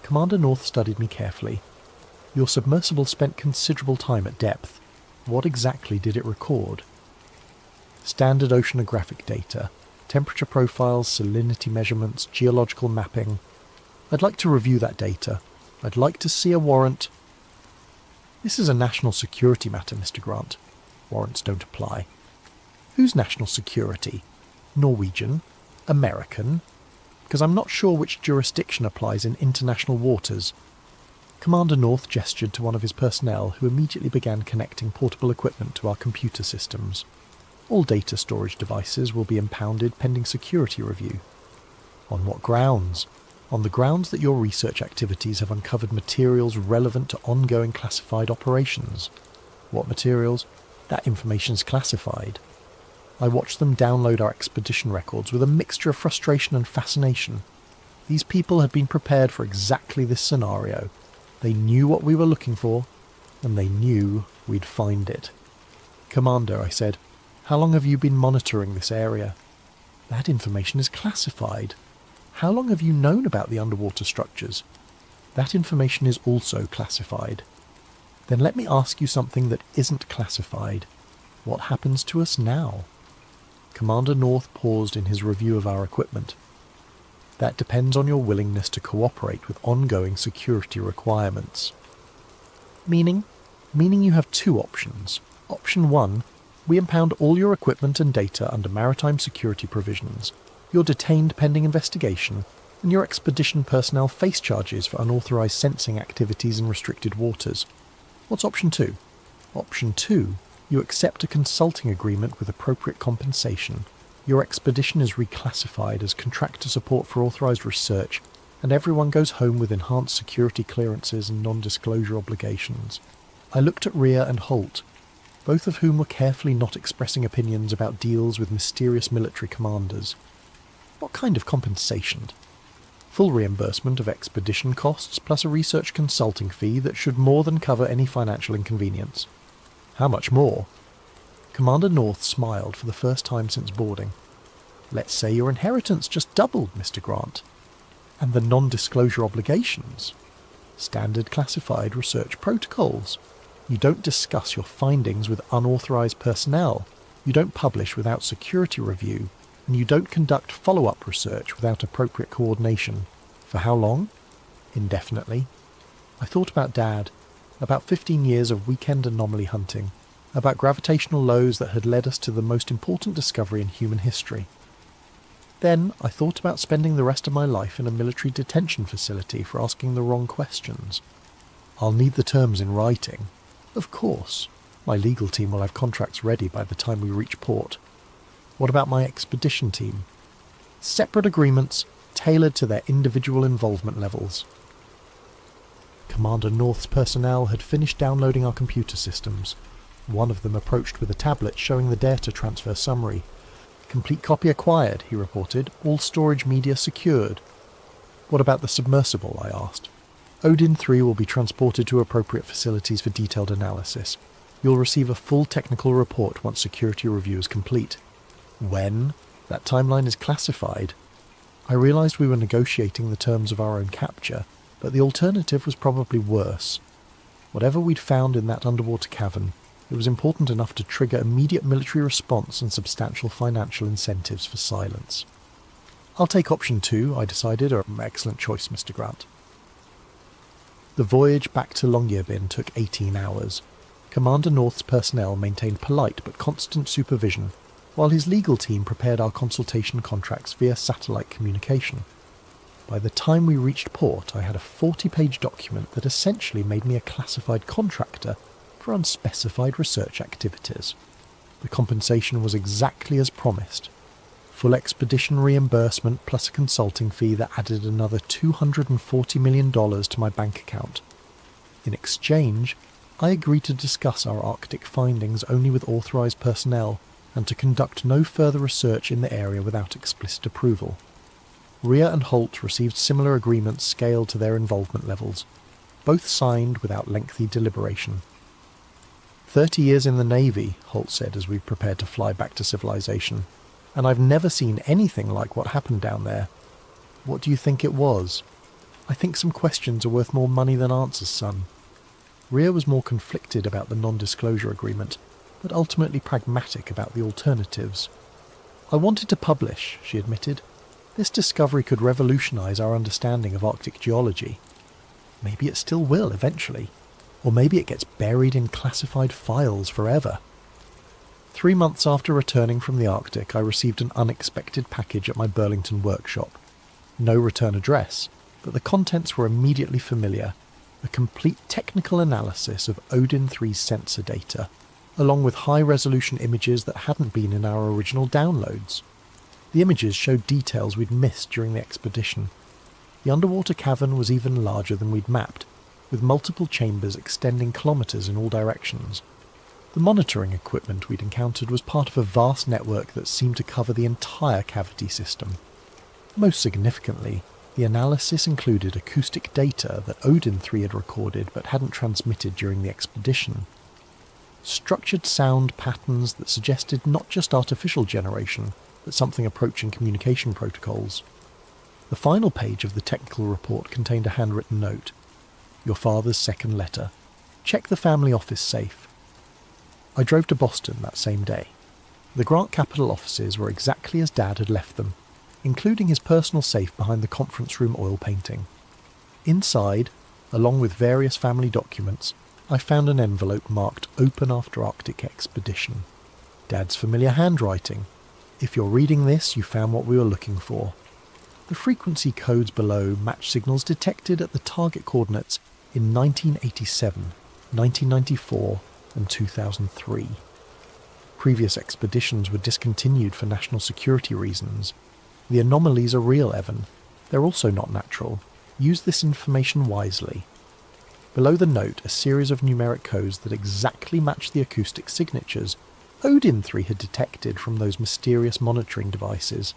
Commander North studied me carefully. "Your submersible spent considerable time at depth. What exactly did it record?" "Standard oceanographic data. Temperature profiles, salinity measurements, geological mapping. I'd like to review that data. I'd like to see a warrant." "This is a national security matter, Mr. Grant. Warrants don't apply." "Whose national security? Norwegian? American? Because I'm not sure which jurisdiction applies in international waters." Commander North gestured to one of his personnel, who immediately began connecting portable equipment to our computer systems. "All data storage devices will be impounded pending security review." "On what grounds?" "On the grounds that your research activities have uncovered materials relevant to ongoing classified operations." "What materials?" "That information is classified." I watched them download our expedition records with a mixture of frustration and fascination. These people had been prepared for exactly this scenario. They knew what we were looking for, and they knew we'd find it. "Commander," I said, "how long have you been monitoring this area?" "That information is classified." "How long have you known about the underwater structures?" "That information is also classified." "Then let me ask you something that isn't classified. What happens to us now?" Commander North paused in his review of our equipment. "That depends on your willingness to cooperate with ongoing security requirements." "Meaning?" "Meaning you have two options. Option 1, we impound all your equipment and data under maritime security provisions. You're detained pending investigation, and your expedition personnel face charges for unauthorized sensing activities in restricted waters. What's option 2? Option 2, you accept a consulting agreement with appropriate compensation. Your expedition is reclassified as contractor support for authorized research, and everyone goes home with enhanced security clearances and non-disclosure obligations." I looked at Rhea and Holt, both of whom were carefully not expressing opinions about deals with mysterious military commanders. "What kind of compensation?" "Full reimbursement of expedition costs, plus a research consulting fee that should more than cover any financial inconvenience." "How much more?" Commander North smiled for the first time since boarding. "Let's say your inheritance just doubled, Mr. Grant." "And the non-disclosure obligations?" "Standard classified research protocols. You don't discuss your findings with unauthorized personnel. You don't publish without security review. And you don't conduct follow-up research without appropriate coordination. For how long?" "Indefinitely." I thought about Dad, about 15 years of weekend anomaly hunting, about gravitational lows that had led us to the most important discovery in human history. Then I thought about spending the rest of my life in a military detention facility for asking the wrong questions. "I'll need the terms in writing." "Of course. My legal team will have contracts ready by the time we reach port." "What about my expedition team?" "Separate agreements, tailored to their individual involvement levels." Commander North's personnel had finished downloading our computer systems. One of them approached with a tablet showing the data transfer summary. "Complete copy acquired," he reported. "All storage media secured." "What about the submersible?" I asked. "Odin 3 will be transported to appropriate facilities for detailed analysis. You'll receive a full technical report once security review is complete." "When?" "That timeline is classified." I realized we were negotiating the terms of our own capture, but the alternative was probably worse. Whatever we'd found in that underwater cavern, it was important enough to trigger immediate military response and substantial financial incentives for silence. "I'll take option 2, I decided. Excellent choice, Mr. Grant." The voyage back to Longyearbyen took 18 hours. Commander North's personnel maintained polite but constant supervision, while his legal team prepared our consultation contracts via satellite communication. By the time we reached port, I had a 40-page document that essentially made me a classified contractor for unspecified research activities. The compensation was exactly as promised. Full expedition reimbursement plus a consulting fee that added another $240 million to my bank account. In exchange, I agreed to discuss our Arctic findings only with authorised personnel and to conduct no further research in the area without explicit approval. Ria and Holt received similar agreements scaled to their involvement levels, both signed without lengthy deliberation. 30 years in the Navy, Holt said as we prepared to fly back to civilization, and I've never seen anything like what happened down there. What do you think it was? I think some questions are worth more money than answers, son. Ria was more conflicted about the non-disclosure agreement, but ultimately pragmatic about the alternatives. I wanted to publish, she admitted. This discovery could revolutionise our understanding of Arctic geology. Maybe it still will eventually. Or maybe it gets buried in classified files forever. 3 months after returning from the Arctic, I received an unexpected package at my Burlington workshop. No return address, but the contents were immediately familiar. A complete technical analysis of Odin-3 sensor data, along with high-resolution images that hadn't been in our original downloads. The images showed details we'd missed during the expedition. The underwater cavern was even larger than we'd mapped, with multiple chambers extending kilometres in all directions. The monitoring equipment we'd encountered was part of a vast network that seemed to cover the entire cavity system. Most significantly, the analysis included acoustic data that Odin-3 had recorded but hadn't transmitted during the expedition. Structured sound patterns that suggested not just artificial generation, but something approaching communication protocols. The final page of the technical report contained a handwritten note. Your father's second letter. Check the family office safe. I drove to Boston that same day. The Grant Capital offices were exactly as Dad had left them, including his personal safe behind the conference room oil painting. Inside, along with various family documents, I found an envelope marked Open After Arctic Expedition. Dad's familiar handwriting. If you're reading this, you found what we were looking for. The frequency codes below match signals detected at the target coordinates in 1987, 1994 and 2003. Previous expeditions were discontinued for national security reasons. The anomalies are real, Evan. They're also not natural. Use this information wisely. Below the note, a series of numeric codes that exactly match the acoustic signatures Odin-3 had detected from those mysterious monitoring devices.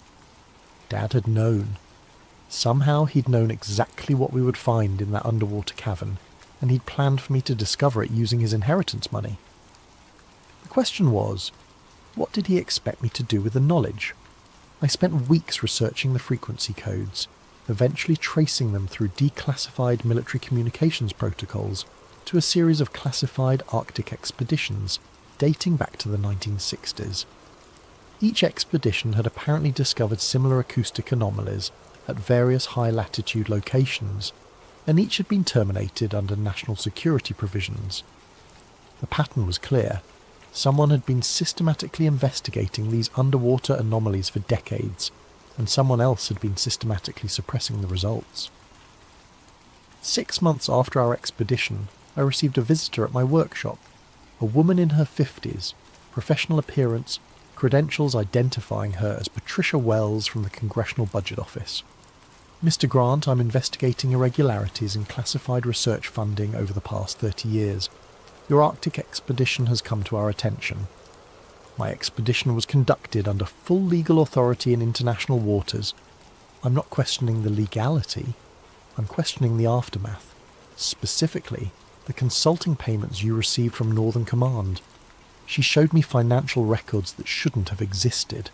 Dad had known. Somehow he'd known exactly what we would find in that underwater cavern, and he'd planned for me to discover it using his inheritance money. The question was, what did he expect me to do with the knowledge? I spent weeks researching the frequency codes, eventually tracing them through declassified military communications protocols to a series of classified Arctic expeditions dating back to the 1960s. Each expedition had apparently discovered similar acoustic anomalies at various high-latitude locations, and each had been terminated under national security provisions. The pattern was clear. Someone had been systematically investigating these underwater anomalies for decades, and someone else had been systematically suppressing the results. 6 months after our expedition, I received a visitor at my workshop, a woman in her 50s, professional appearance, credentials identifying her as Patricia Wells from the Congressional Budget Office. Mr. Grant, I'm investigating irregularities in classified research funding over the past 30 years. Your Arctic expedition has come to our attention. My expedition was conducted under full legal authority in international waters. I'm not questioning the legality. I'm questioning the aftermath. Specifically, the consulting payments you received from Northern Command. She showed me financial records that shouldn't have existed.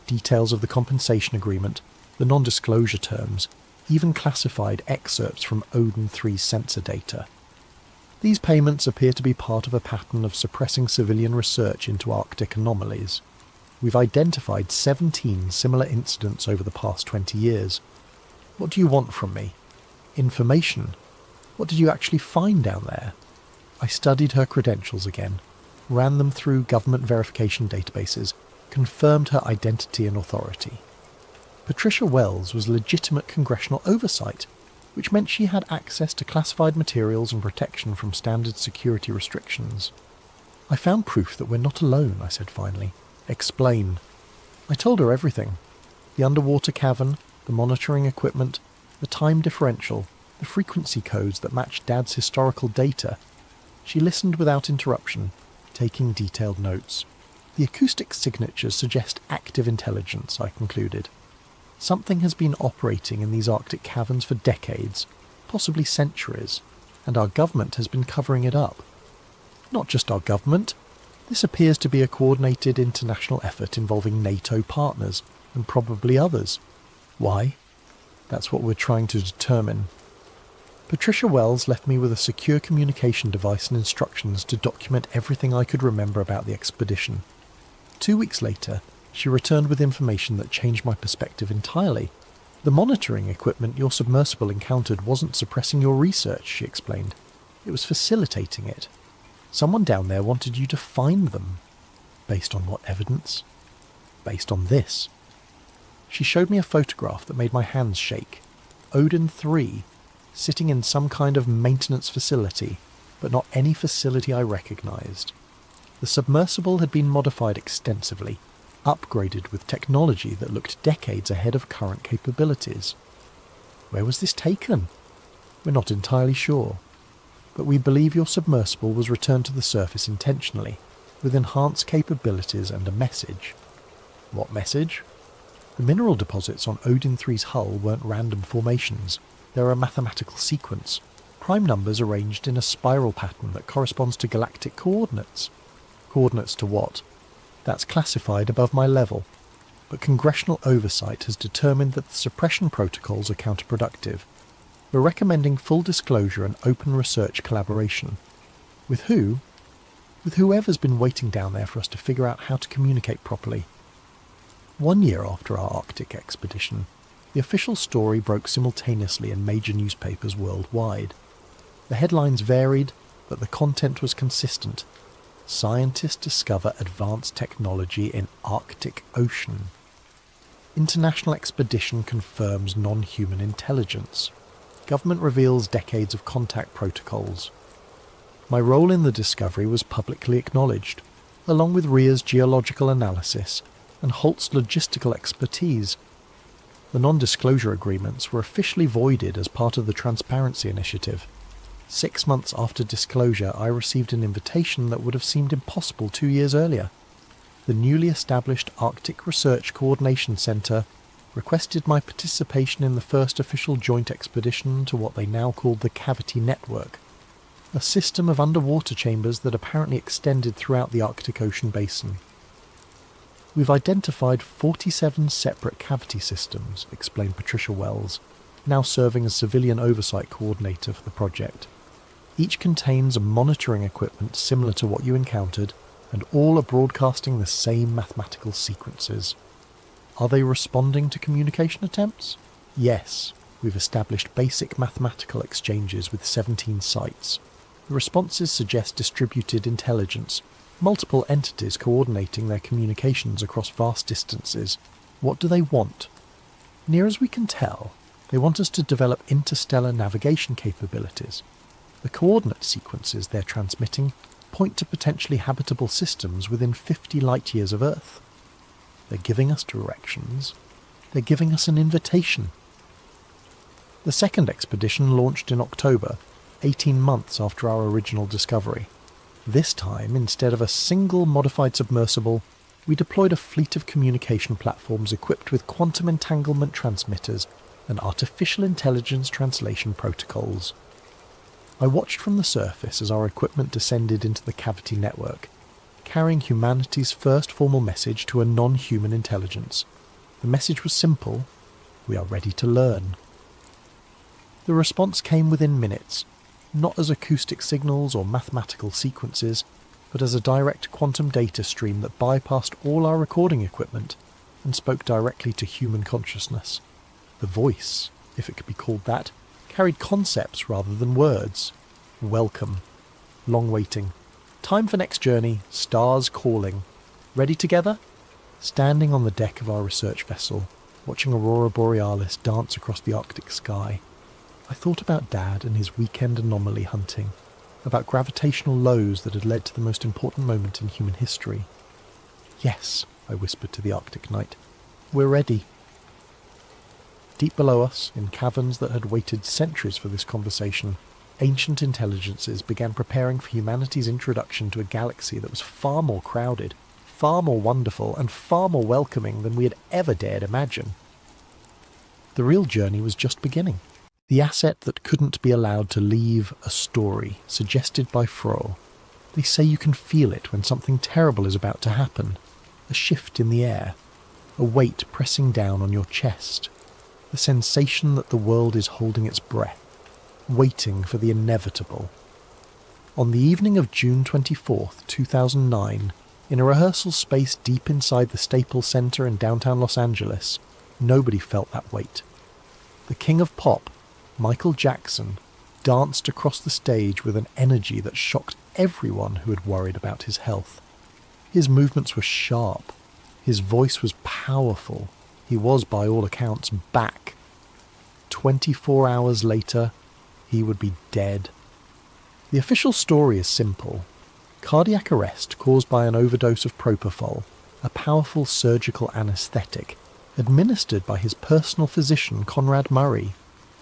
Details of the compensation agreement, the non-disclosure terms, even classified excerpts from Odin-3 sensor data. These payments appear to be part of a pattern of suppressing civilian research into Arctic anomalies. We've identified 17 similar incidents over the past 20 years. What do you want from me? Information? What did you actually find down there? I studied her credentials again, ran them through government verification databases, confirmed her identity and authority. Patricia Wells was legitimate congressional oversight, which meant she had access to classified materials and protection from standard security restrictions. I found proof that we're not alone, I said finally. Explain. I told her everything. The underwater cavern, the monitoring equipment, the time differential, the frequency codes that matched Dad's historical data. She listened without interruption, taking detailed notes. The acoustic signatures suggest active intelligence, I concluded. Something has been operating in these Arctic caverns for decades, possibly centuries, and our government has been covering it up. Not just our government. This appears to be a coordinated international effort involving NATO partners, and probably others. Why? That's what we're trying to determine. Patricia Wells left me with a secure communication device and instructions to document everything I could remember about the expedition. 2 weeks later, she returned with information that changed my perspective entirely. The monitoring equipment your submersible encountered wasn't suppressing your research, she explained. It was facilitating it. Someone down there wanted you to find them. Based on what evidence? Based on this. She showed me a photograph that made my hands shake. Odin-3, sitting in some kind of maintenance facility, but not any facility I recognised. The submersible had been modified extensively, upgraded with technology that looked decades ahead of current capabilities. Where was this taken? We're not entirely sure, but we believe your submersible was returned to the surface intentionally, with enhanced capabilities and a message. What message? The mineral deposits on Odin-3's hull weren't random formations. They're a mathematical sequence, prime numbers arranged in a spiral pattern that corresponds to galactic coordinates. Coordinates to what? That's classified above my level, but congressional oversight has determined that the suppression protocols are counterproductive. We're recommending full disclosure and open research collaboration. With who? With whoever's been waiting down there for us to figure out how to communicate properly. 1 year after our Arctic expedition, the official story broke simultaneously in major newspapers worldwide. The headlines varied, but the content was consistent. Scientists discover advanced technology in Arctic Ocean. International expedition confirms non-human intelligence. Government reveals decades of contact protocols. My role in the discovery was publicly acknowledged, along with RIA's geological analysis and Holt's logistical expertise. The non-disclosure agreements were officially voided as part of the Transparency Initiative. 6 months after disclosure, I received an invitation that would have seemed impossible 2 years earlier. The newly established Arctic Research Coordination Centre requested my participation in the first official joint expedition to what they now called the Cavity Network, a system of underwater chambers that apparently extended throughout the Arctic Ocean basin. We've identified 47 separate cavity systems, explained Patricia Wells, now serving as civilian oversight coordinator for the project. Each contains a monitoring equipment similar to what you encountered, and all are broadcasting the same mathematical sequences. Are they responding to communication attempts? Yes, we've established basic mathematical exchanges with 17 sites. The responses suggest distributed intelligence, multiple entities coordinating their communications across vast distances. What do they want? Near as we can tell, they want us to develop interstellar navigation capabilities. The coordinate sequences they're transmitting point to potentially habitable systems within 50 light-years of Earth. They're giving us directions. They're giving us an invitation. The second expedition launched in October, 18 months after our original discovery. This time, instead of a single modified submersible, we deployed a fleet of communication platforms equipped with quantum entanglement transmitters and artificial intelligence translation protocols. I watched from the surface as our equipment descended into the Cavity Network, carrying humanity's first formal message to a non-human intelligence. The message was simple: we are ready to learn. The response came within minutes, not as acoustic signals or mathematical sequences, but as a direct quantum data stream that bypassed all our recording equipment and spoke directly to human consciousness. The voice, if it could be called that, carried concepts rather than words. Welcome. Long waiting. Time for next journey. Stars calling. Ready together? Standing on the deck of our research vessel, watching Aurora Borealis dance across the Arctic sky, I thought about Dad and his weekend anomaly hunting, about gravitational lows that had led to the most important moment in human history. Yes, I whispered to the Arctic night. We're ready. deep below us, in caverns that had waited centuries for this conversation, ancient intelligences began preparing for humanity's introduction to a galaxy that was far more crowded, far more wonderful, and far more welcoming than we had ever dared imagine. The real journey was just beginning. The asset that couldn't be allowed to leave a story, suggested by Frohl. They say you can feel it when something terrible is about to happen. A shift in the air, a weight pressing down on your chest, the sensation that the world is holding its breath, waiting for the inevitable. On the evening of June 24th, 2009, in a rehearsal space deep inside the Staples Center in downtown Los Angeles, nobody felt that weight. The king of pop, Michael Jackson, danced across the stage with an energy that shocked everyone who had worried about his health. His movements were sharp. His voice was powerful. He was, by all accounts, back. 24 hours later, he would be dead. The official story is simple. Cardiac arrest caused by an overdose of propofol, a powerful surgical anaesthetic, administered by his personal physician Conrad Murray.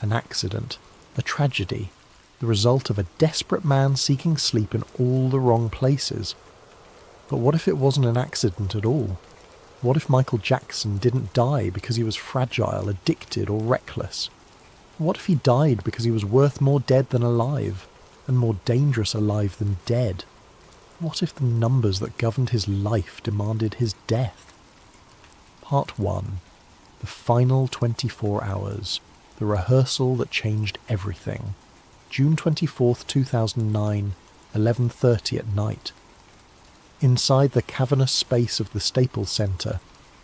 An accident, a tragedy, the result of a desperate man seeking sleep in all the wrong places. But what if it wasn't an accident at all? What if Michael Jackson didn't die because he was fragile, addicted, or reckless? What if he died because he was worth more dead than alive, and more dangerous alive than dead? What if the numbers that governed his life demanded his death? Part 1. The final 24 hours. The rehearsal that changed everything. June 24th, 2009, 11:30 at night. Inside the cavernous space of the Staples Center,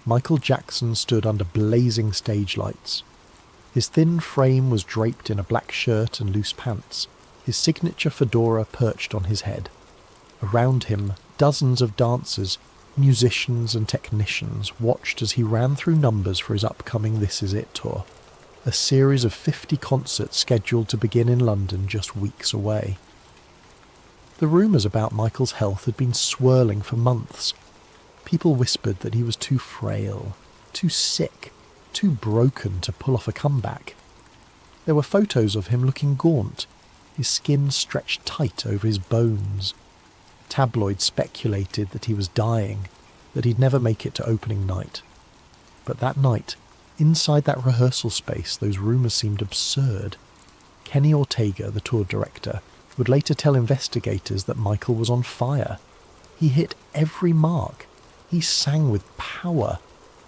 Michael Jackson stood under blazing stage lights. His thin frame was draped in a black shirt and loose pants, his signature fedora perched on his head. Around him, dozens of dancers, musicians and technicians watched as he ran through numbers for his upcoming This Is It tour, a series of 50 concerts scheduled to begin in London just weeks away. The rumours about Michael's health had been swirling for months. People whispered that he was too frail, too sick, too broken to pull off a comeback. There were photos of him looking gaunt, his skin stretched tight over his bones. Tabloids speculated that he was dying, that he'd never make it to opening night. But that night, inside that rehearsal space, those rumours seemed absurd. Kenny Ortega, the tour director, would later tell investigators that Michael was on fire. He hit every mark. He sang with power.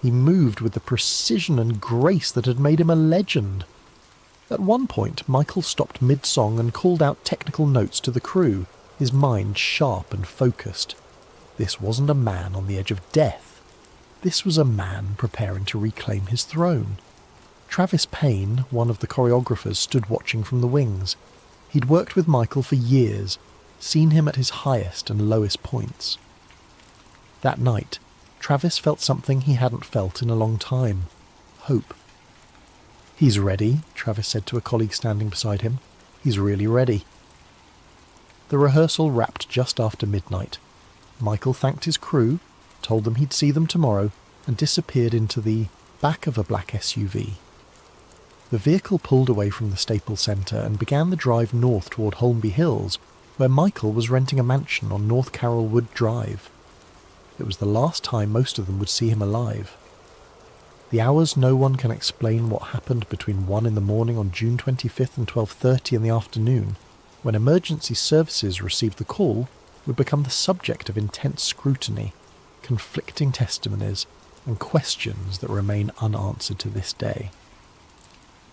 He moved with the precision and grace that had made him a legend. At one point, Michael stopped mid-song and called out technical notes to the crew, his mind sharp and focused. This wasn't a man on the edge of death. This was a man preparing to reclaim his throne. Travis Payne, one of the choreographers, stood watching from the wings. He'd worked with Michael for years, seen him at his highest and lowest points. That night, Travis felt something he hadn't felt in a long time. Hope. "He's ready," Travis said to a colleague standing beside him. "He's really ready." The rehearsal wrapped just after midnight. Michael thanked his crew, told them he'd see them tomorrow, and disappeared into the back of a black SUV. The vehicle pulled away from the Staples Center and began the drive north toward Holmby Hills, where Michael was renting a mansion on North Carrollwood Drive. It was the last time most of them would see him alive. The hours no one can explain what happened between 1 in the morning on June 25th and 12:30 in the afternoon, when emergency services received the call, would become the subject of intense scrutiny, conflicting testimonies, and questions that remain unanswered to this day.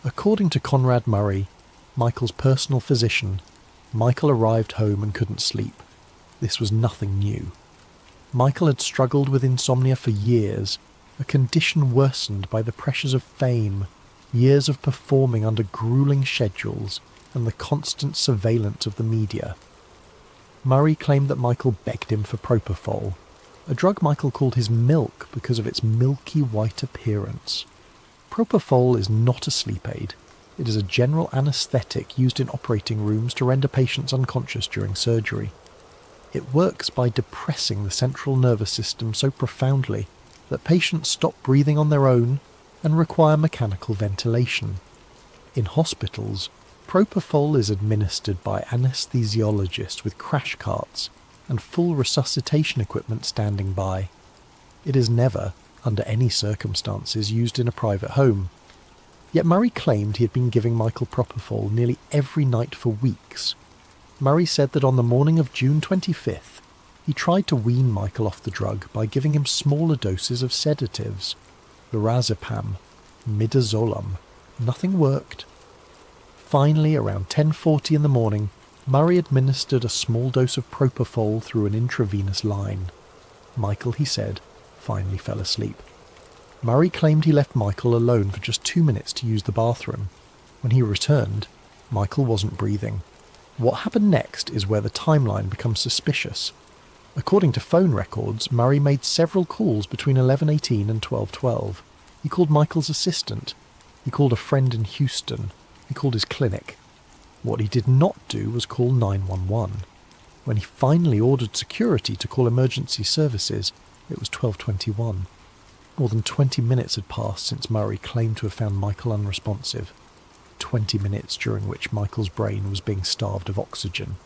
According to Conrad Murray, Michael's personal physician, Michael arrived home and couldn't sleep. This was nothing new. Michael had struggled with insomnia for years, a condition worsened by the pressures of fame, years of performing under grueling schedules, and the constant surveillance of the media. Murray claimed that Michael begged him for propofol, a drug Michael called his milk because of its milky white appearance. Propofol is not a sleep aid. It is a general anaesthetic used in operating rooms to render patients unconscious during surgery. It works by depressing the central nervous system so profoundly that patients stop breathing on their own and require mechanical ventilation. In hospitals, propofol is administered by anesthesiologists with crash carts and full resuscitation equipment standing by. It is never, under any circumstances, used in a private home. Yet Murray claimed he had been giving Michael propofol nearly every night for weeks. Murray said that on the morning of June 25th, he tried to wean Michael off the drug by giving him smaller doses of sedatives, lorazepam, midazolam. Nothing worked. Finally, around 10:40 in the morning, Murray administered a small dose of propofol through an intravenous line. Michael, he said, finally fell asleep. Murray claimed he left Michael alone for just 2 minutes to use the bathroom. When he returned, Michael wasn't breathing. What happened next is where the timeline becomes suspicious. According to phone records, Murray made several calls between 11:18 and 12:12. He called Michael's assistant. He called a friend in Houston. He called his clinic. What he did not do was call 911. When he finally ordered security to call emergency services, it was 12:21. More than 20 minutes had passed since Murray claimed to have found Michael unresponsive. 20 minutes during which Michael's brain was being starved of oxygen.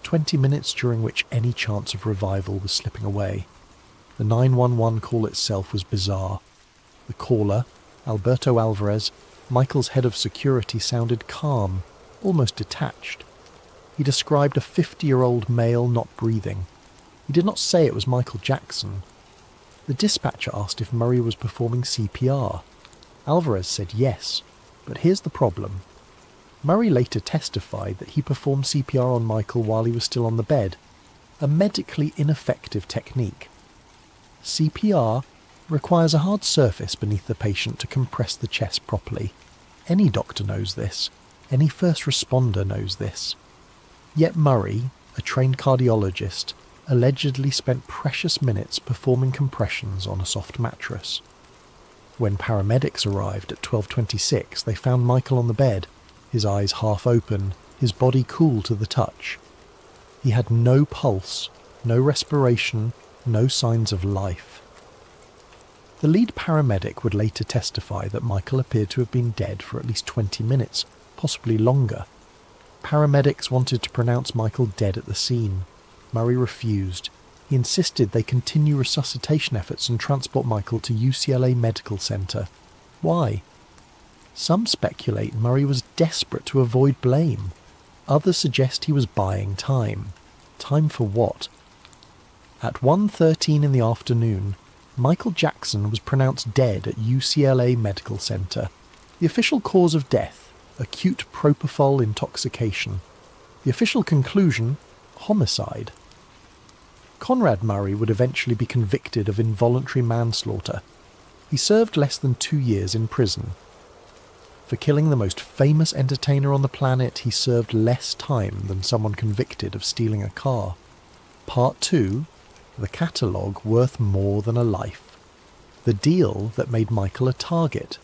20 minutes during which any chance of revival was slipping away. The 911 call itself was bizarre. The caller, Alberto Alvarez, Michael's head of security, sounded calm, almost detached. He described a 50-year-old male not breathing. He did not say it was Michael Jackson. The dispatcher asked if Murray was performing CPR. Alvarez said yes, but here's the problem. Murray later testified that he performed CPR on Michael while he was still on the bed, a medically ineffective technique. CPR requires a hard surface beneath the patient to compress the chest properly. Any doctor knows this. Any first responder knows this. Yet Murray, a trained cardiologist, allegedly spent precious minutes performing compressions on a soft mattress. When paramedics arrived at 12:26, they found Michael on the bed, his eyes half open, his body cool to the touch. He had no pulse, no respiration, no signs of life. The lead paramedic would later testify that Michael appeared to have been dead for at least 20 minutes, possibly longer. Paramedics wanted to pronounce Michael dead at the scene. Murray refused. He insisted they continue resuscitation efforts and transport Michael to UCLA Medical Center. Why? Some speculate Murray was desperate to avoid blame. Others suggest he was buying time. Time for what? At 1:13 in the afternoon, Michael Jackson was pronounced dead at UCLA Medical Center. The official cause of death, acute propofol intoxication. The official conclusion, homicide. Conrad Murray would eventually be convicted of involuntary manslaughter. He served less than 2 years in prison. For killing the most famous entertainer on the planet, he served less time than someone convicted of stealing a car. Part 2, the catalogue worth more than a life. The deal that made Michael a target.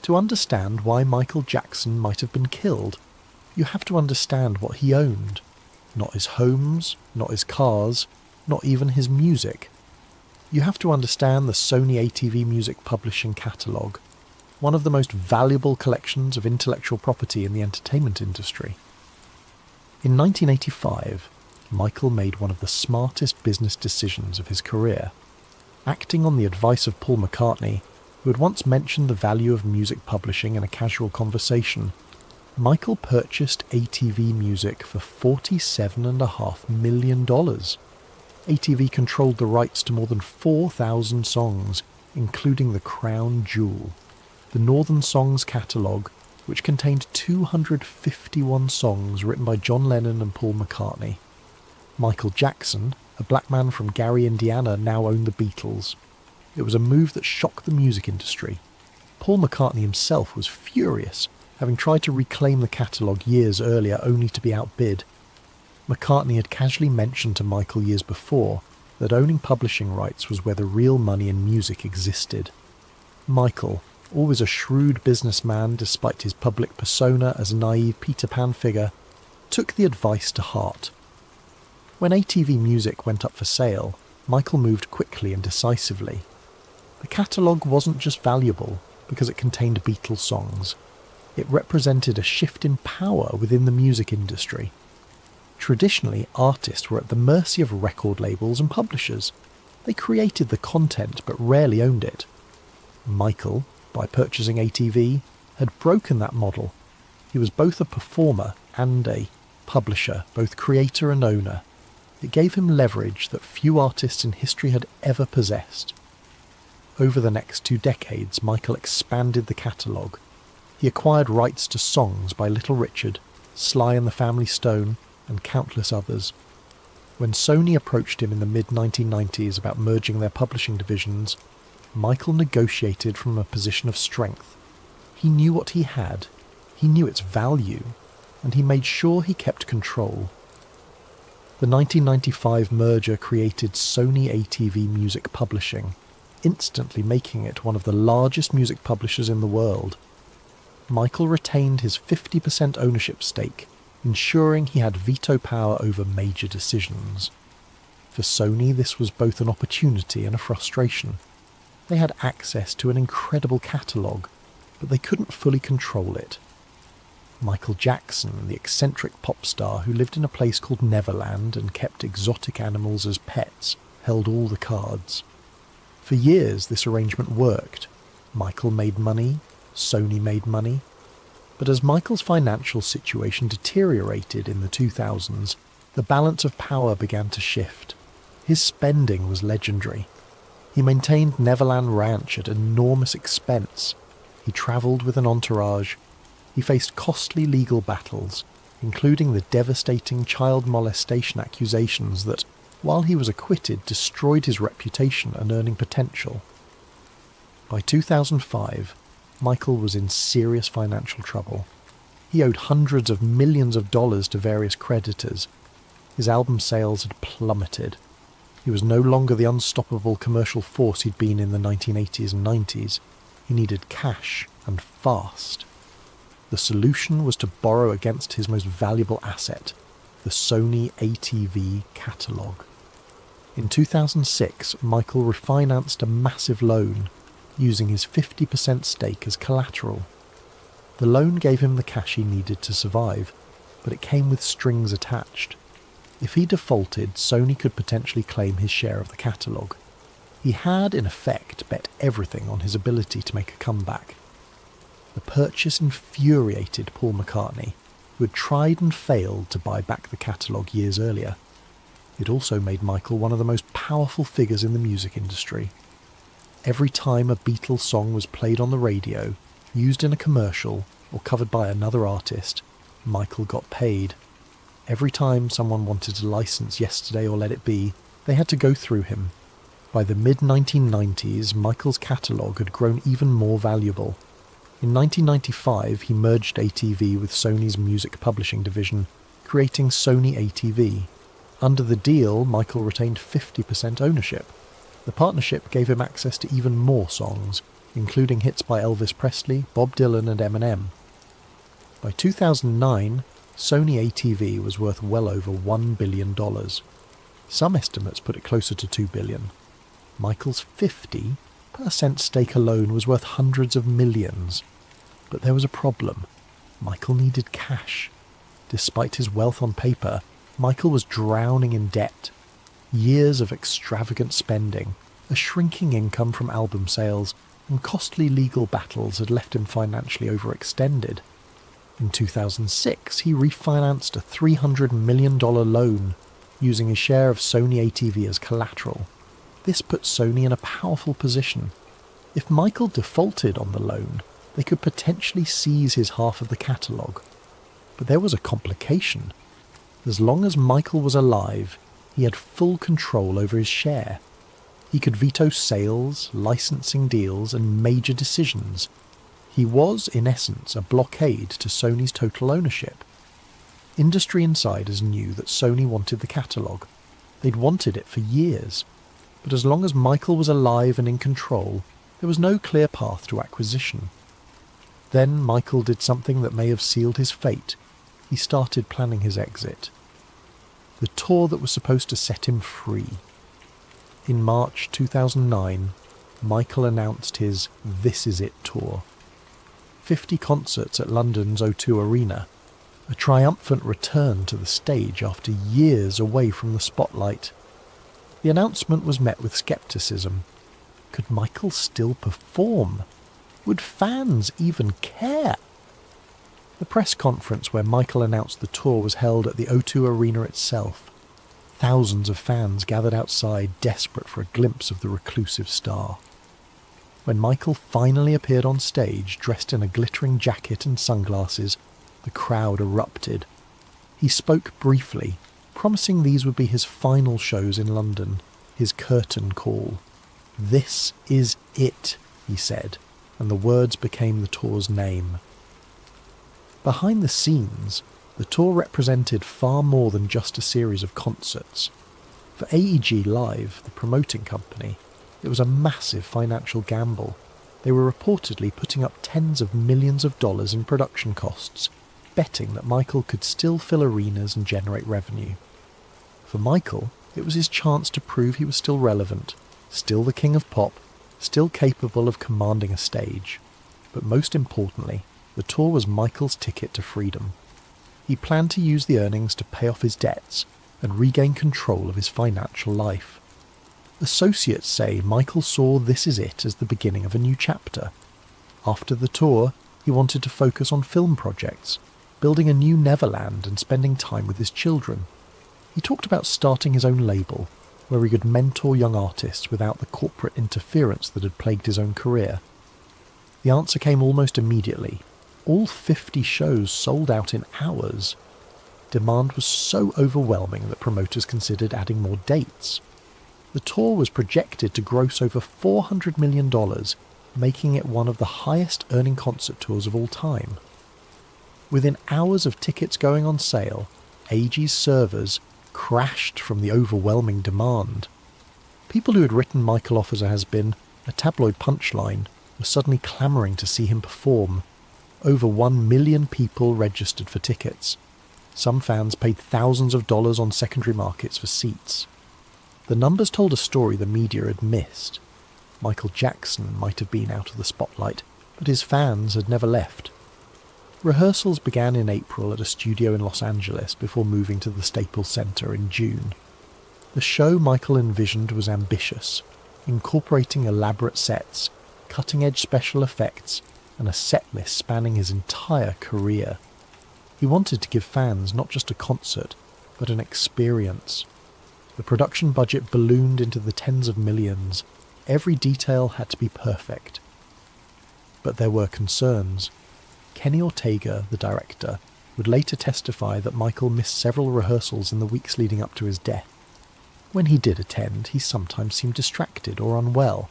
To understand why Michael Jackson might have been killed, you have to understand what he owned. Not his homes, not his cars, not even his music. You have to understand the Sony ATV Music Publishing catalogue, one of the most valuable collections of intellectual property in the entertainment industry. In 1985, Michael made one of the smartest business decisions of his career. Acting on the advice of Paul McCartney, who had once mentioned the value of music publishing in a casual conversation, Michael purchased ATV Music for $47.5 million. ATV controlled the rights to more than 4,000 songs, including the crown jewel, the Northern Songs catalogue, which contained 251 songs written by John Lennon and Paul McCartney. Michael Jackson, a black man from Gary, Indiana, now owned the Beatles. It was a move that shocked the music industry. Paul McCartney himself was furious, having tried to reclaim the catalogue years earlier only to be outbid. McCartney had casually mentioned to Michael years before that owning publishing rights was where the real money in music existed. Michael, always a shrewd businessman despite his public persona as a naive Peter Pan figure, took the advice to heart. When ATV Music went up for sale, Michael moved quickly and decisively. The catalogue wasn't just valuable, because it contained Beatles songs. It represented a shift in power within the music industry. Traditionally, artists were at the mercy of record labels and publishers. They created the content but rarely owned it. Michael, by purchasing ATV, had broken that model. He was both a performer and a publisher, both creator and owner. It gave him leverage that few artists in history had ever possessed. Over the next 2 decades, Michael expanded the catalogue. He acquired rights to songs by Little Richard, Sly and the Family Stone, and countless others. When Sony approached him in the mid-1990s about merging their publishing divisions, Michael negotiated from a position of strength. He knew what he had, he knew its value, and he made sure he kept control. The 1995 merger created Sony ATV Music Publishing, instantly making it one of the largest music publishers in the world. Michael retained his 50% ownership stake, ensuring he had veto power over major decisions. For Sony, this was both an opportunity and a frustration. They had access to an incredible catalogue, but they couldn't fully control it. Michael Jackson, the eccentric pop star who lived in a place called Neverland and kept exotic animals as pets, held all the cards. For years this arrangement worked. Michael made money, Sony made money. But as Michael's financial situation deteriorated in the 2000s, the balance of power began to shift. His spending was legendary. He maintained Neverland Ranch at enormous expense. He travelled with an entourage. He faced costly legal battles, including the devastating child molestation accusations that, while he was acquitted, destroyed his reputation and earning potential. By 2005, Michael was in serious financial trouble. He owed hundreds of millions of dollars to various creditors. His album sales had plummeted. He was no longer the unstoppable commercial force he'd been in the 1980s and 90s. He needed cash, and fast. The solution was to borrow against his most valuable asset, the Sony ATV catalogue. In 2006, Michael refinanced a massive loan, using his 50% stake as collateral. The loan gave him the cash he needed to survive, but it came with strings attached. If he defaulted, Sony could potentially claim his share of the catalogue. He had, in effect, bet everything on his ability to make a comeback. The purchase infuriated Paul McCartney, who had tried and failed to buy back the catalogue years earlier. It also made Michael one of the most powerful figures in the music industry. Every time a Beatles song was played on the radio, used in a commercial, or covered by another artist, Michael got paid. Every time someone wanted to license Yesterday or Let It Be, they had to go through him. By the mid-1990s, Michael's catalogue had grown even more valuable. In 1995, he merged ATV with Sony's music publishing division, creating Sony ATV. Under the deal, Michael retained 50% ownership. The partnership gave him access to even more songs, including hits by Elvis Presley, Bob Dylan and Eminem. By 2009, Sony ATV was worth well over $1 billion. Some estimates put it closer to $2 billion. Michael's 50% stake alone was worth hundreds of millions. But there was a problem. Michael needed cash. Despite his wealth on paper, Michael was drowning in debt. Years of extravagant spending, a shrinking income from album sales, and costly legal battles had left him financially overextended. In 2006, he refinanced a $300 million loan, using his share of Sony ATV as collateral. This put Sony in a powerful position. If Michael defaulted on the loan, they could potentially seize his half of the catalogue. But there was a complication. As long as Michael was alive, he had full control over his share. He could veto sales, licensing deals, and major decisions. He was, in essence, a blockade to Sony's total ownership. Industry insiders knew that Sony wanted the catalogue. They'd wanted it for years. But as long as Michael was alive and in control, there was no clear path to acquisition. Then Michael did something that may have sealed his fate. He started planning his exit. The tour that was supposed to set him free. In March 2009, Michael announced his This Is It tour. 50 concerts at London's O2 Arena, a triumphant return to the stage after years away from the spotlight. The announcement was met with scepticism. Could Michael still perform? Would fans even care? The press conference where Michael announced the tour was held at the O2 Arena itself. Thousands of fans gathered outside, desperate for a glimpse of the reclusive star. When Michael finally appeared on stage, dressed in a glittering jacket and sunglasses, the crowd erupted. He spoke briefly, promising these would be his final shows in London, his curtain call. "This is it," he said, and the words became the tour's name. Behind the scenes, the tour represented far more than just a series of concerts. For AEG Live, the promoting company, it was a massive financial gamble. They were reportedly putting up tens of millions of dollars in production costs, betting that Michael could still fill arenas and generate revenue. For Michael, it was his chance to prove he was still relevant, still the king of pop, still capable of commanding a stage. But most importantly, the tour was Michael's ticket to freedom. He planned to use the earnings to pay off his debts and regain control of his financial life. Associates say Michael saw This Is It as the beginning of a new chapter. After the tour, he wanted to focus on film projects, building a new Neverland and spending time with his children. He talked about starting his own label, where he could mentor young artists without the corporate interference that had plagued his own career. The answer came almost immediately. All 50 shows sold out in hours. Demand was so overwhelming that promoters considered adding more dates. The tour was projected to gross over $400 million, making it one of the highest-earning concert tours of all time. Within hours of tickets going on sale, AEG's servers crashed from the overwhelming demand. People who had written Michael off as a has-been, a tabloid punchline, were suddenly clamouring to see him perform. Over 1 million people registered for tickets. Some fans paid thousands of dollars on secondary markets for seats. The numbers told a story the media had missed. Michael Jackson might have been out of the spotlight, but his fans had never left. Rehearsals began in April at a studio in Los Angeles before moving to the Staples Center in June. The show Michael envisioned was ambitious, incorporating elaborate sets, cutting-edge special effects, and a set list spanning his entire career. He wanted to give fans not just a concert, but an experience. The production budget ballooned into the tens of millions. Every detail had to be perfect. But there were concerns. Kenny Ortega, the director, would later testify that Michael missed several rehearsals in the weeks leading up to his death. When he did attend, he sometimes seemed distracted or unwell.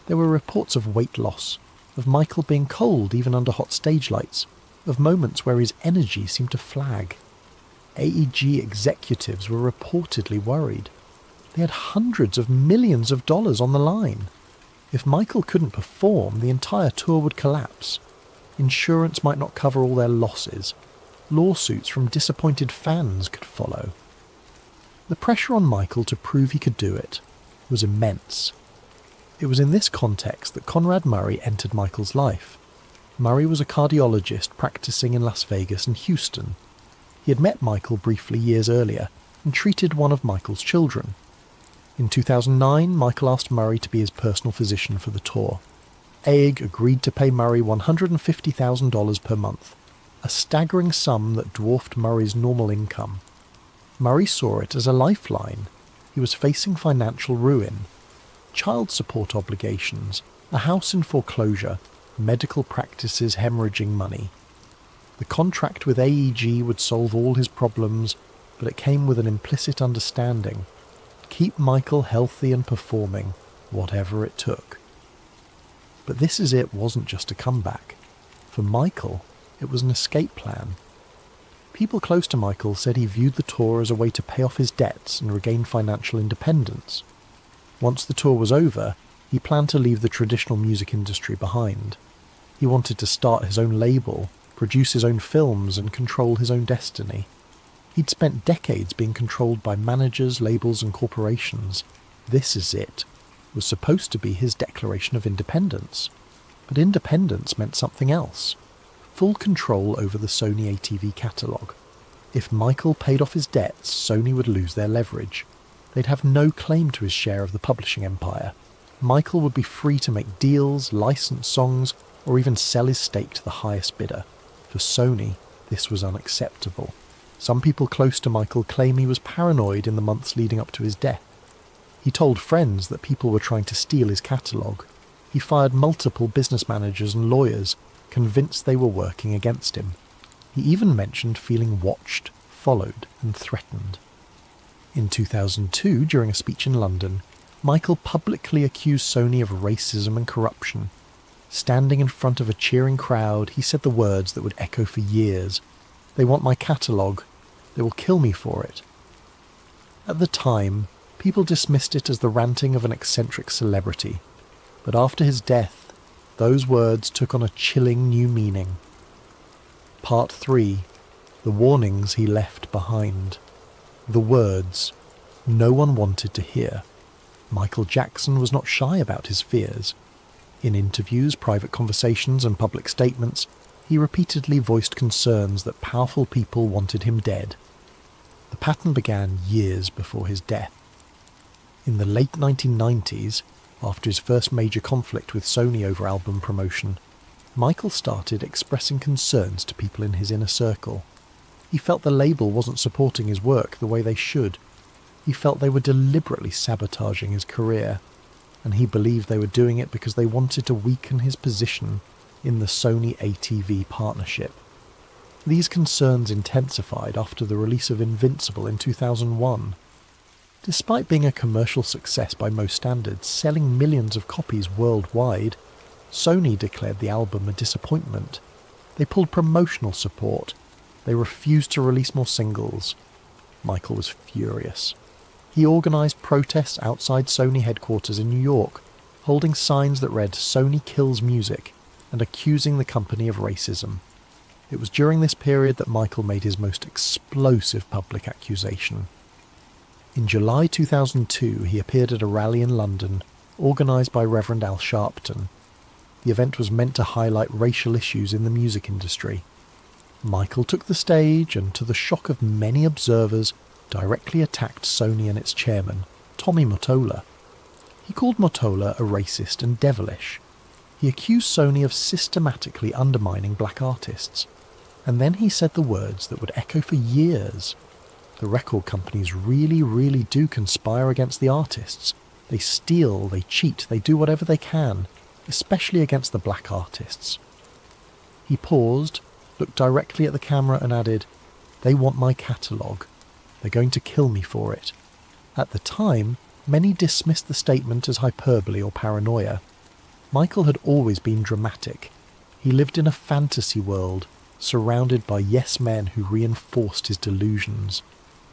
There were reports of weight loss, of Michael being cold even under hot stage lights, of moments where his energy seemed to flag. AEG executives were reportedly worried. They had hundreds of millions of dollars on the line. If Michael couldn't perform, the entire tour would collapse. Insurance might not cover all their losses. Lawsuits from disappointed fans could follow. The pressure on Michael to prove he could do it was immense. It was in this context that Conrad Murray entered Michael's life. Murray was a cardiologist practicing in Las Vegas and Houston. He had met Michael briefly years earlier and treated one of Michael's children. In 2009, Michael asked Murray to be his personal physician for the tour. AEG agreed to pay Murray $150,000 per month, a staggering sum that dwarfed Murray's normal income. Murray saw it as a lifeline. He was facing financial ruin, child support obligations, a house in foreclosure, medical practices hemorrhaging money. The contract with AEG would solve all his problems, but it came with an implicit understanding: keep Michael healthy and performing, whatever it took. But This Is It wasn't just a comeback. For Michael, it was an escape plan. People close to Michael said he viewed the tour as a way to pay off his debts and regain financial independence. Once the tour was over, he planned to leave the traditional music industry behind. He wanted to start his own label, produce his own films, and control his own destiny. He'd spent decades being controlled by managers, labels, and corporations. This is it. was supposed to be his declaration of independence. But independence meant something else. Full control over the Sony ATV catalogue. If Michael paid off his debts, Sony would lose their leverage. They'd have no claim to his share of the publishing empire. Michael would be free to make deals, license songs, or even sell his stake to the highest bidder. For Sony, this was unacceptable. Some people close to Michael claim he was paranoid in the months leading up to his death. He told friends that people were trying to steal his catalogue. He fired multiple business managers and lawyers, convinced they were working against him. He even mentioned feeling watched, followed, and threatened. In 2002, during a speech in London, Michael publicly accused Sony of racism and corruption. Standing in front of a cheering crowd, he said the words that would echo for years. "They want my catalogue. They will kill me for it." At the time, people dismissed it as the ranting of an eccentric celebrity. But after his death, those words took on a chilling new meaning. Part 3. The warnings he left behind. The words no one wanted to hear. Michael Jackson was not shy about his fears. In interviews, private conversations, and public statements, he repeatedly voiced concerns that powerful people wanted him dead. The pattern began years before his death. In the late 1990s, after his first major conflict with Sony over album promotion, Michael started expressing concerns to people in his inner circle. He felt the label wasn't supporting his work the way they should. He felt they were deliberately sabotaging his career, and he believed they were doing it because they wanted to weaken his position in the Sony ATV partnership. These concerns intensified after the release of Invincible in 2001. Despite being a commercial success by most standards, selling millions of copies worldwide, Sony declared the album a disappointment. They pulled promotional support. They refused to release more singles. Michael was furious. He organised protests outside Sony headquarters in New York, holding signs that read "Sony kills music" and accusing the company of racism. It was during this period that Michael made his most explosive public accusation. In July 2002, he appeared at a rally in London, organised by Reverend Al Sharpton. The event was meant to highlight racial issues in the music industry. Michael took the stage and, to the shock of many observers, directly attacked Sony and its chairman, Tommy Mottola. He called Mottola a racist and devilish. He accused Sony of systematically undermining black artists. And then he said the words that would echo for years. The record companies really do conspire against the artists. They steal, they cheat, they do whatever they can, especially against the black artists. He paused, looked directly at the camera and added, "They want my catalogue. They're going to kill me for it." At the time, many dismissed the statement as hyperbole or paranoia. Michael had always been dramatic. He lived in a fantasy world, surrounded by yes men who reinforced his delusions.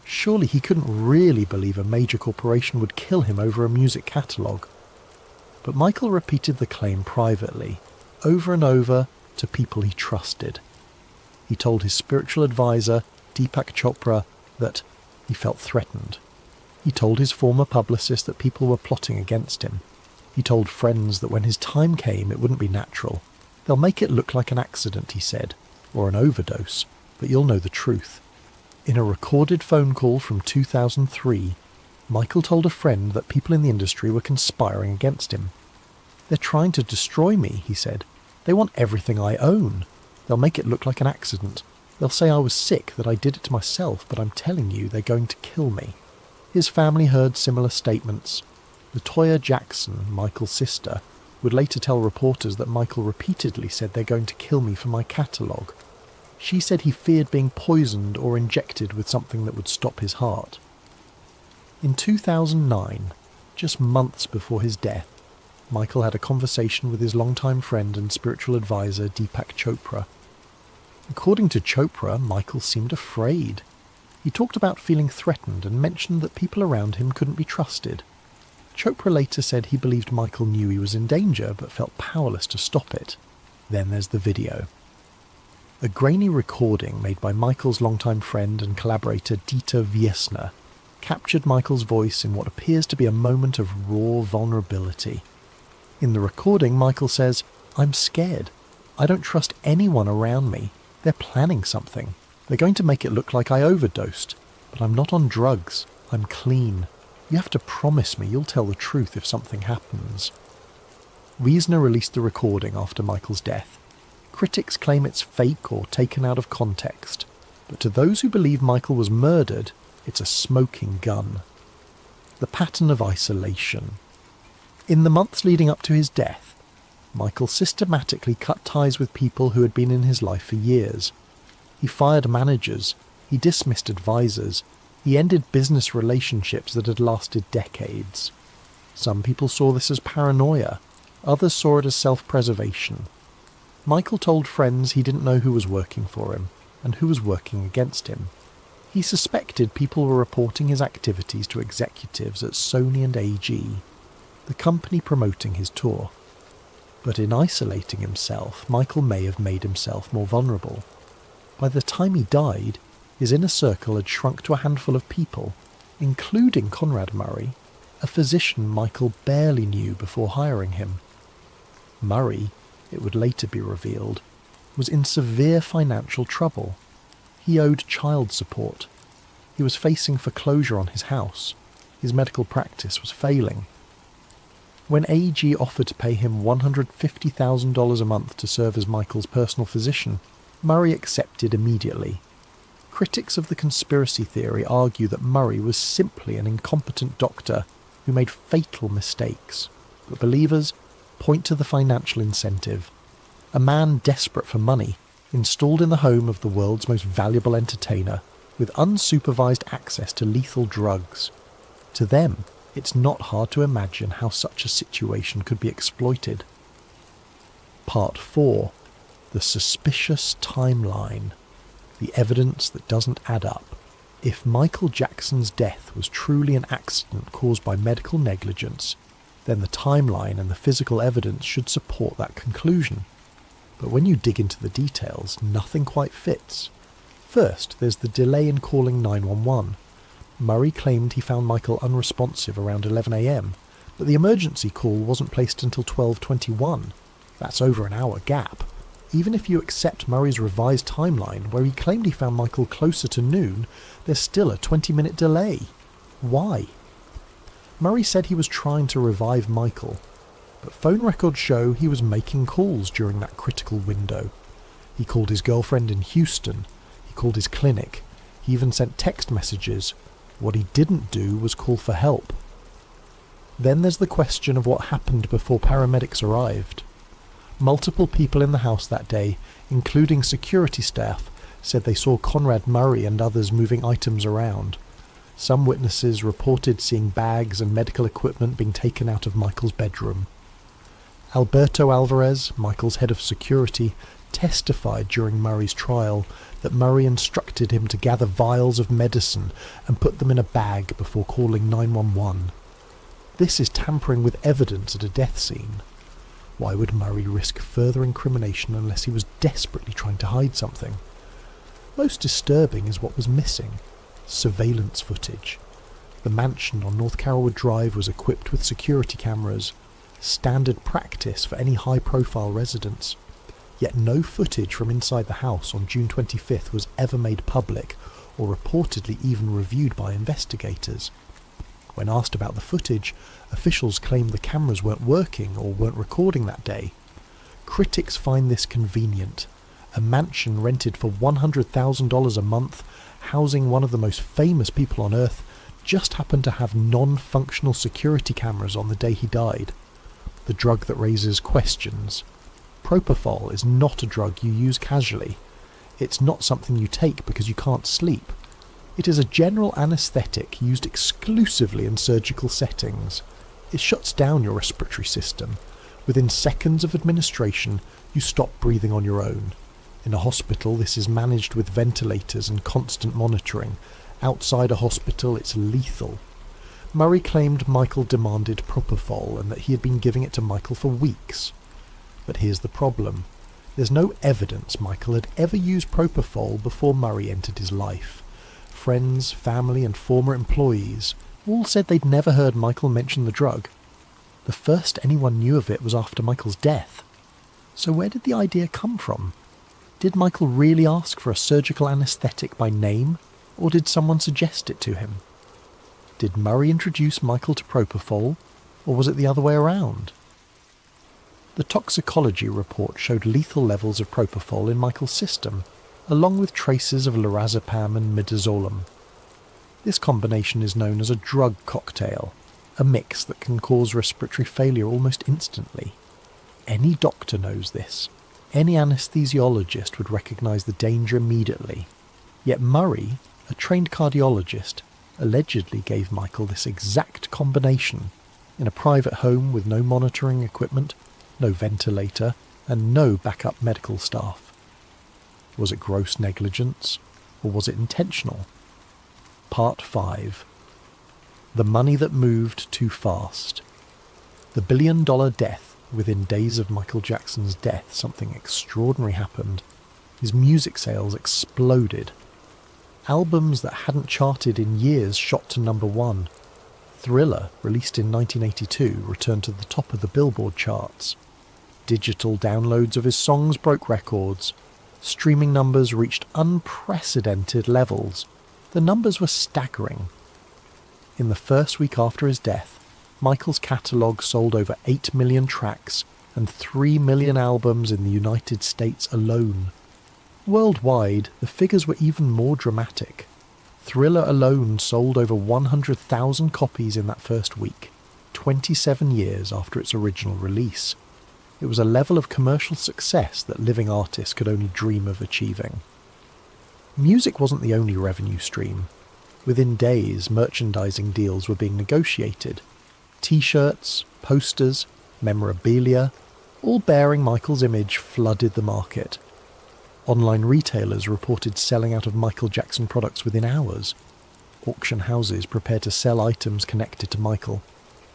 Surely he couldn't really believe a major corporation would kill him over a music catalogue. But Michael repeated the claim privately, over and over, to people he trusted. He told his spiritual advisor, Deepak Chopra, that he felt threatened. He told his former publicist that people were plotting against him. He told friends that when his time came it wouldn't be natural. "They'll make it look like an accident," he said, "or an overdose, but you'll know the truth." In a recorded phone call from 2003, Michael told a friend that people in the industry were conspiring against him. "They're trying to destroy me," he said. "They want everything I own. They'll make it look like an accident. They'll say I was sick, that I did it to myself, but I'm telling you, they're going to kill me." His family heard similar statements. Latoya Jackson, Michael's sister, would later tell reporters that Michael repeatedly said they're going to kill me for my catalogue. She said he feared being poisoned or injected with something that would stop his heart. In 2009, just months before his death, Michael had a conversation with his longtime friend and spiritual advisor Deepak Chopra. According to Chopra, Michael seemed afraid. He talked about feeling threatened and mentioned that people around him couldn't be trusted. Chopra later said he believed Michael knew he was in danger but felt powerless to stop it. Then there's the video. A grainy recording made by Michael's longtime friend and collaborator Dieter Wiesner captured Michael's voice in what appears to be a moment of raw vulnerability. In the recording, Michael says, "I'm scared. I don't trust anyone around me. They're planning something. They're going to make it look like I overdosed. But I'm not on drugs. I'm clean. You have to promise me you'll tell the truth if something happens." Wiesner released the recording after Michael's death. Critics claim it's fake or taken out of context, but to those who believe Michael was murdered, it's a smoking gun. The pattern of isolation. In the months leading up to his death, Michael systematically cut ties with people who had been in his life for years. He fired managers, he dismissed advisors, he ended business relationships that had lasted decades. Some people saw this as paranoia, others saw it as self-preservation. Michael told friends he didn't know who was working for him, and who was working against him. He suspected people were reporting his activities to executives at Sony and AG, the company promoting his tour. But in isolating himself, Michael may have made himself more vulnerable. By the time he died, his inner circle had shrunk to a handful of people, including Conrad Murray, a physician Michael barely knew before hiring him. Murray, it would later be revealed, was in severe financial trouble. He owed child support. He was facing foreclosure on his house. His medical practice was failing. When AG offered to pay him $150,000 a month to serve as Michael's personal physician, Murray accepted immediately. Critics of the conspiracy theory argue that Murray was simply an incompetent doctor who made fatal mistakes, but believers point to the financial incentive. A man desperate for money, installed in the home of the world's most valuable entertainer, with unsupervised access to lethal drugs. To them, it's not hard to imagine how such a situation could be exploited. Part 4. The suspicious timeline. The evidence that doesn't add up. If Michael Jackson's death was truly an accident caused by medical negligence, then the timeline and the physical evidence should support that conclusion. But when you dig into the details, nothing quite fits. First, there's the delay in calling 911. Murray claimed he found Michael unresponsive around 11 a.m, but the emergency call wasn't placed until 12:21. That's over an hour gap. Even if you accept Murray's revised timeline, where he claimed he found Michael closer to noon, there's still a 20-minute delay. Why? Murray said he was trying to revive Michael, but phone records show he was making calls during that critical window. He called his girlfriend in Houston, he called his clinic, he even sent text messages. What he didn't do was call for help. Then there's the question of what happened before paramedics arrived. Multiple people in the house that day, including security staff, said they saw Conrad Murray and others moving items around. Some witnesses reported seeing bags and medical equipment being taken out of Michael's bedroom. Alberto Alvarez, Michael's head of security, testified during Murray's trial that Murray instructed him to gather vials of medicine and put them in a bag before calling 911. This is tampering with evidence at a death scene. Why would Murray risk further incrimination unless he was desperately trying to hide something? Most disturbing is what was missing: surveillance footage. The mansion on North Carolwood Drive was equipped with security cameras, standard practice for any high-profile residents. Yet no footage from inside the house on June 25th was ever made public, or reportedly even reviewed by investigators. When asked about the footage, officials claimed the cameras weren't working or weren't recording that day. Critics find this convenient. A mansion rented for $100,000 a month, housing one of the most famous people on earth, just happened to have non-functional security cameras on the day he died. The drug that raises questions. Propofol is not a drug you use casually. It's not something you take because you can't sleep. It is a general anaesthetic used exclusively in surgical settings. It shuts down your respiratory system. Within seconds of administration, you stop breathing on your own. In a hospital, this is managed with ventilators and constant monitoring. Outside a hospital, it's lethal. Murray claimed Michael demanded propofol and that he had been giving it to Michael for weeks. But here's the problem. There's no evidence Michael had ever used propofol before Murray entered his life. friends, family and former employees all said they'd never heard Michael mention the drug. The first anyone knew of it was after Michael's death. So where did the idea come from? Did Michael really ask for a surgical anaesthetic by name, or did someone suggest it to him? Did Murray introduce Michael to propofol, or was it the other way around? The toxicology report showed lethal levels of propofol in Michael's system, along with traces of lorazepam and midazolam. This combination is known as a drug cocktail, a mix that can cause respiratory failure almost instantly. Any doctor knows this. Any anaesthesiologist would recognise the danger immediately. Yet Murray, a trained cardiologist, allegedly gave Michael this exact combination in a private home with no monitoring equipment, no ventilator, and no backup medical staff. Was it gross negligence, or was it intentional? Part 5. The money that moved too fast. The billion-dollar death. Within days of Michael Jackson's death, something extraordinary happened. His music sales exploded. Albums that hadn't charted in years shot to number 1. Thriller, released in 1982, returned to the top of the Billboard charts. Digital downloads of his songs broke records. Streaming numbers reached unprecedented levels. The numbers were staggering. In the first week after his death, Michael's catalogue sold over 8 million tracks and 3 million albums in the United States alone. Worldwide, the figures were even more dramatic. Thriller alone sold over 100,000 copies in that first week, 27 years after its original release. It was a level of commercial success that living artists could only dream of achieving. Music wasn't the only revenue stream. Within days, merchandising deals were being negotiated. T-shirts, posters, memorabilia, all bearing Michael's image, flooded the market. Online retailers reported selling out of Michael Jackson products within hours. Auction houses prepared to sell items connected to Michael,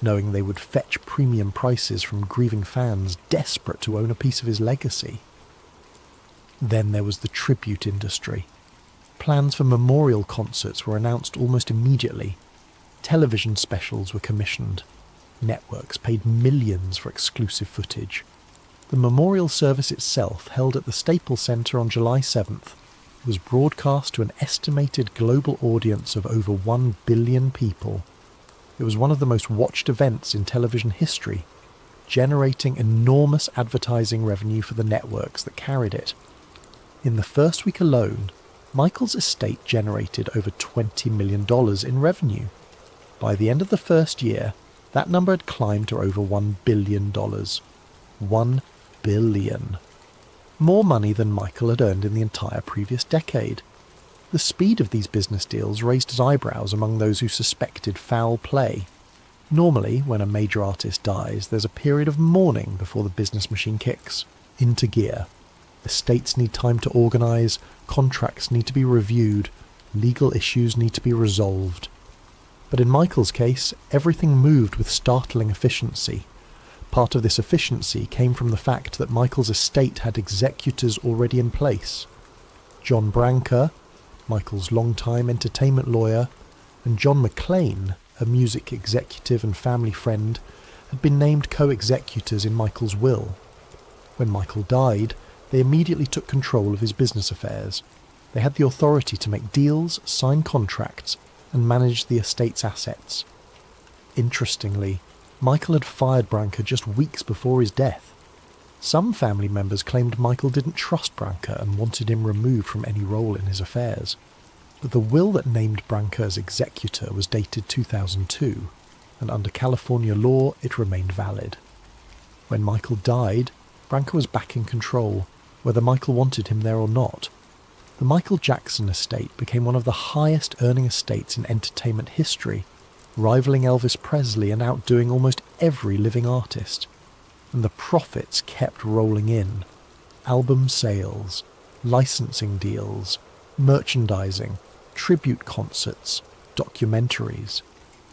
knowing they would fetch premium prices from grieving fans desperate to own a piece of his legacy. Then there was the tribute industry. Plans for memorial concerts were announced almost immediately. Television specials were commissioned. Networks paid millions for exclusive footage. The memorial service itself, held at the Staples Center on July 7th, was broadcast to an estimated global audience of over 1 billion people. It was one of the most watched events in television history, generating enormous advertising revenue for the networks that carried it. In the first week alone, Michael's estate generated over $20 million in revenue. By the end of the first year, that number had climbed to over $1 billion. $1 billion. More money than Michael had earned in the entire previous decade. The speed of these business deals raised his eyebrows among those who suspected foul play. Normally, when a major artist dies, there's a period of mourning before the business machine kicks into gear. Estates need time to organise, contracts need to be reviewed, legal issues need to be resolved. But in Michael's case, everything moved with startling efficiency. Part of this efficiency came from the fact that Michael's estate had executors already in place. John Branca, Michael's longtime entertainment lawyer, and John McClane, a music executive and family friend, had been named co-executors in Michael's will. When Michael died, they immediately took control of his business affairs. They had the authority to make deals, sign contracts, and manage the estate's assets. Interestingly, Michael had fired Branca just weeks before his death. Some family members claimed Michael didn't trust Branca and wanted him removed from any role in his affairs. But the will that named Branca as executor was dated 2002, and under California law it remained valid. When Michael died, Branca was back in control, whether Michael wanted him there or not. The Michael Jackson estate became one of the highest earning estates in entertainment history, rivaling Elvis Presley and outdoing almost every living artist. And the profits kept rolling in. Album sales, licensing deals, merchandising, tribute concerts, documentaries.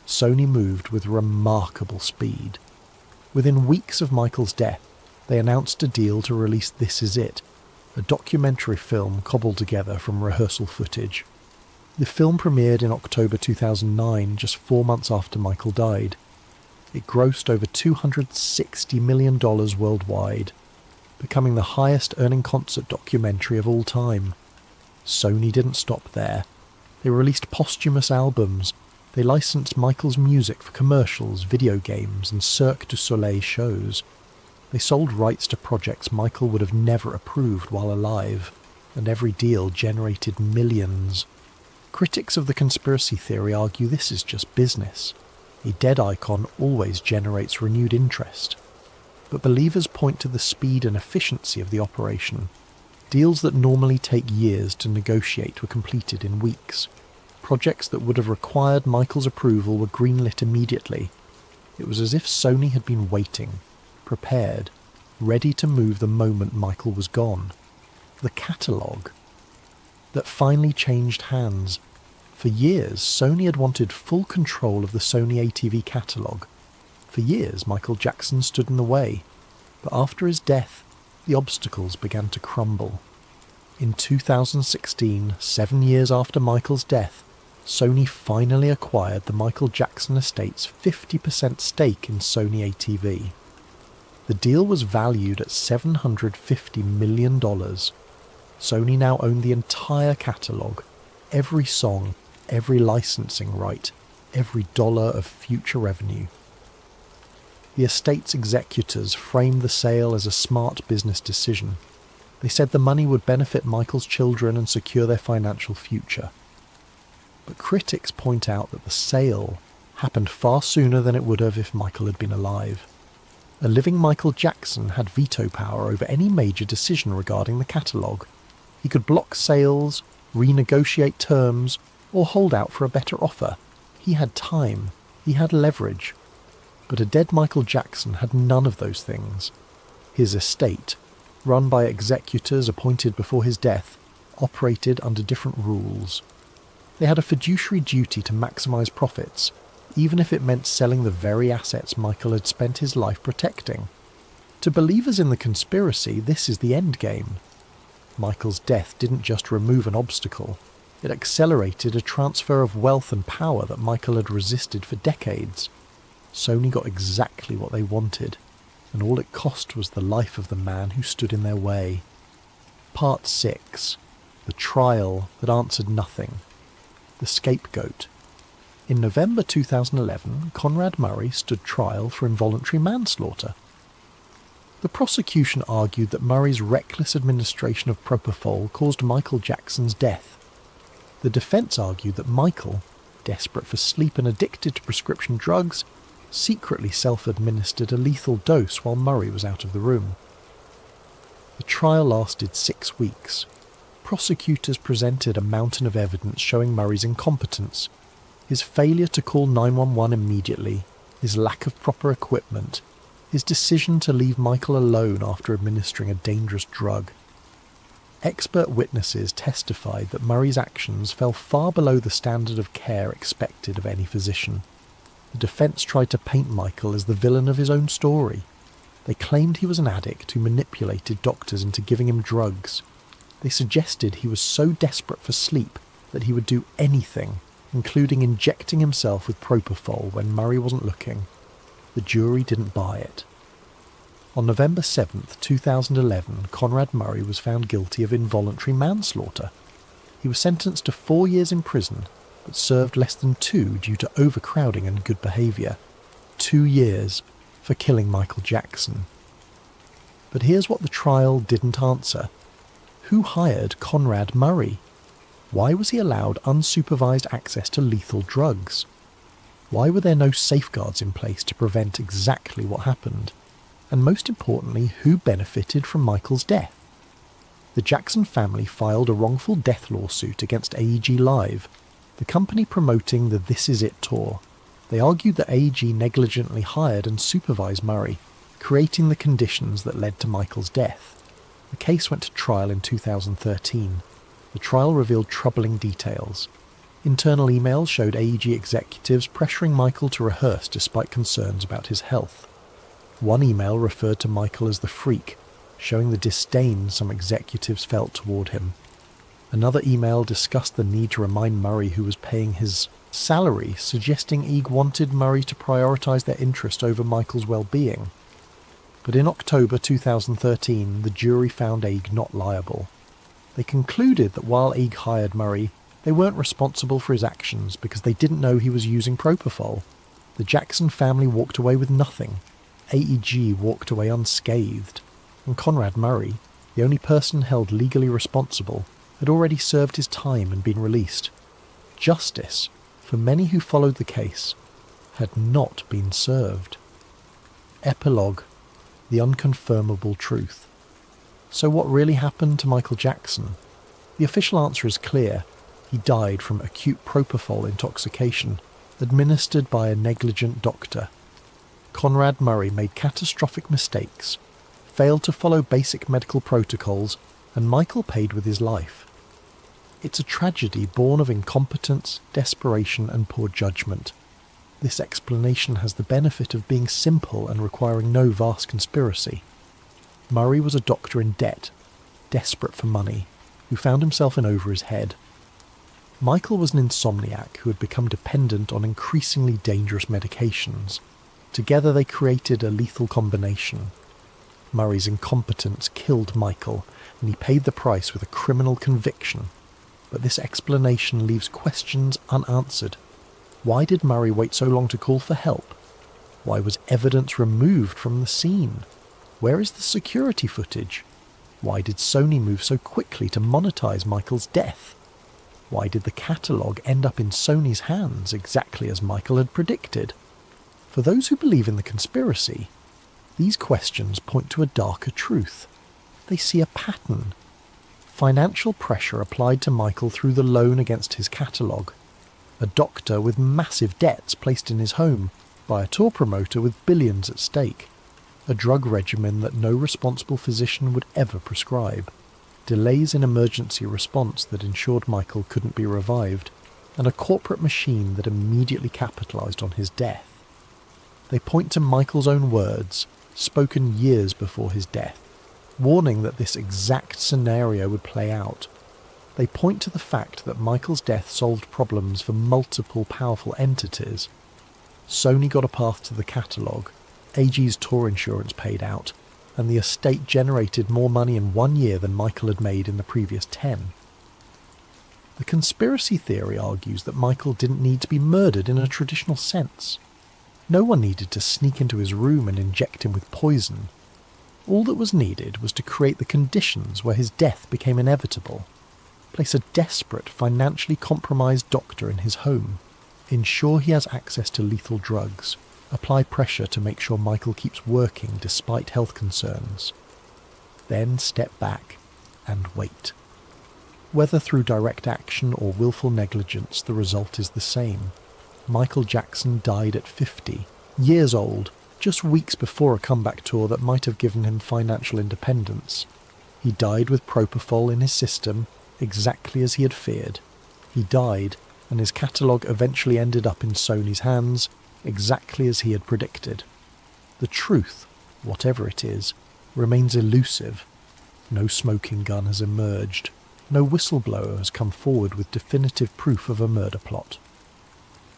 Sony moved with remarkable speed. Within weeks of Michael's death, they announced a deal to release This Is It, a documentary film cobbled together from rehearsal footage. The film premiered in October 2009, just 4 months after Michael died. It grossed over $260 million worldwide, becoming the highest-earning concert documentary of all time. Sony didn't stop there. They released posthumous albums. They licensed Michael's music for commercials, video games, and Cirque du Soleil shows. They sold rights to projects Michael would have never approved while alive, and every deal generated millions. Critics of the conspiracy theory argue this is just business. A dead icon always generates renewed interest. But believers point to the speed and efficiency of the operation. Deals that normally take years to negotiate were completed in weeks. Projects that would have required Michael's approval were greenlit immediately. It was as if Sony had been waiting, prepared, ready to move the moment Michael was gone. The catalogue that finally changed hands. For years, Sony had wanted full control of the Sony ATV catalogue. For years, Michael Jackson stood in the way. But after his death, the obstacles began to crumble. In 2016, 7 years after Michael's death, Sony finally acquired the Michael Jackson estate's 50% stake in Sony ATV. The deal was valued at $750 million. Sony now owned the entire catalogue, every song, every licensing right, every dollar of future revenue. The estate's executors framed the sale as a smart business decision. They said the money would benefit Michael's children and secure their financial future. But critics point out that the sale happened far sooner than it would have if Michael had been alive. A living Michael Jackson had veto power over any major decision regarding the catalogue. He could block sales, renegotiate terms, or hold out for a better offer. He had time. He had leverage. But a dead Michael Jackson had none of those things. His estate, run by executors appointed before his death, operated under different rules. They had a fiduciary duty to maximise profits, even if it meant selling the very assets Michael had spent his life protecting. To believers in the conspiracy, this is the end game. Michael's death didn't just remove an obstacle, it accelerated a transfer of wealth and power that Michael had resisted for decades. Sony got exactly what they wanted, and all it cost was the life of the man who stood in their way. Part 6. The trial that answered nothing. The scapegoat. In November 2011, Conrad Murray stood trial for involuntary manslaughter. The prosecution argued that Murray's reckless administration of propofol caused Michael Jackson's death. The defence argued that Michael, desperate for sleep and addicted to prescription drugs, secretly self-administered a lethal dose while Murray was out of the room. The trial lasted 6 weeks. Prosecutors presented a mountain of evidence showing Murray's incompetence, his failure to call 911 immediately, his lack of proper equipment, his decision to leave Michael alone after administering a dangerous drug. Expert witnesses testified that Murray's actions fell far below the standard of care expected of any physician. The defence tried to paint Michael as the villain of his own story. They claimed he was an addict who manipulated doctors into giving him drugs. They suggested he was so desperate for sleep that he would do anything, including injecting himself with propofol when Murray wasn't looking. The jury didn't buy it. On November 7, 2011, Conrad Murray was found guilty of involuntary manslaughter. He was sentenced to 4 years in prison, but served less than 2 due to overcrowding and good behaviour. 2 years for killing Michael Jackson. But here's what the trial didn't answer. Who hired Conrad Murray? Why was he allowed unsupervised access to lethal drugs? Why were there no safeguards in place to prevent exactly what happened? And most importantly, who benefited from Michael's death? The Jackson family filed a wrongful death lawsuit against AEG Live, the company promoting the This Is It tour. They argued that AEG negligently hired and supervised Murray, creating the conditions that led to Michael's death. The case went to trial in 2013. The trial revealed troubling details. Internal emails showed AEG executives pressuring Michael to rehearse despite concerns about his health. One email referred to Michael as the freak, showing the disdain some executives felt toward him. Another email discussed the need to remind Murray who was paying his salary, suggesting Eeg wanted Murray to prioritise their interest over Michael's well-being. But in October 2013, the jury found Eeg not liable. They concluded that while Eeg hired Murray, they weren't responsible for his actions because they didn't know he was using propofol. The Jackson family walked away with nothing. AEG walked away unscathed. And Conrad Murray, the only person held legally responsible, had already served his time and been released. Justice, for many who followed the case, had not been served. Epilogue: the unconfirmable truth. So what really happened to Michael Jackson? The official answer is clear. He died from acute propofol intoxication, administered by a negligent doctor. Conrad Murray made catastrophic mistakes, failed to follow basic medical protocols, and Michael paid with his life. It's a tragedy born of incompetence, desperation, and poor judgment. This explanation has the benefit of being simple and requiring no vast conspiracy. Murray was a doctor in debt, desperate for money, who found himself in over his head. Michael was an insomniac who had become dependent on increasingly dangerous medications. Together they created a lethal combination. Murray's incompetence killed Michael, and he paid the price with a criminal conviction. But this explanation leaves questions unanswered. Why did Murray wait so long to call for help? Why was evidence removed from the scene? Where is the security footage? Why did Sony move so quickly to monetize Michael's death? Why did the catalogue end up in Sony's hands exactly as Michael had predicted? For those who believe in the conspiracy, these questions point to a darker truth. They see a pattern. Financial pressure applied to Michael through the loan against his catalogue. A doctor with massive debts placed in his home by a tour promoter with billions at stake. A drug regimen that no responsible physician would ever prescribe. Delays in emergency response that ensured Michael couldn't be revived. And a corporate machine that immediately capitalised on his death. They point to Michael's own words, spoken years before his death, warning that this exact scenario would play out. They point to the fact that Michael's death solved problems for multiple powerful entities. Sony got a path to the catalogue, AG's tour insurance paid out, and the estate generated more money in 1 year than Michael had made in the previous 10. The conspiracy theory argues that Michael didn't need to be murdered in a traditional sense. No one needed to sneak into his room and inject him with poison. All that was needed was to create the conditions where his death became inevitable. Place a desperate, financially compromised doctor in his home. Ensure he has access to lethal drugs. Apply pressure to make sure Michael keeps working despite health concerns. Then step back and wait. Whether through direct action or willful negligence, the result is the same. Michael Jackson died at 50, years old, just weeks before a comeback tour that might have given him financial independence. He died with propofol in his system, exactly as he had feared. He died, and his catalogue eventually ended up in Sony's hands, exactly as he had predicted. The truth, whatever it is, remains elusive. No smoking gun has emerged. No whistleblower has come forward with definitive proof of a murder plot.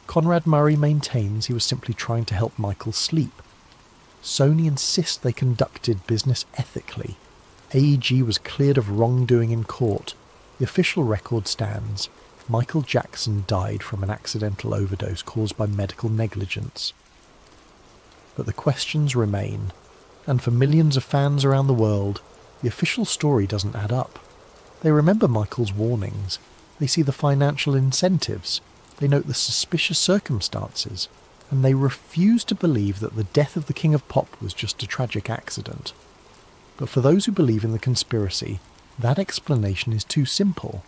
Conrad Murray maintains he was simply trying to help Michael sleep. Sony insists they conducted business ethically. AEG was cleared of wrongdoing in court. The official record stands. Michael Jackson died from an accidental overdose caused by medical negligence. But the questions remain, and for millions of fans around the world, the official story doesn't add up. They remember Michael's warnings. They see the financial incentives. They note the suspicious circumstances, and they refuse to believe that the death of the King of Pop was just a tragic accident. But for those who believe in the conspiracy, that explanation is too simple.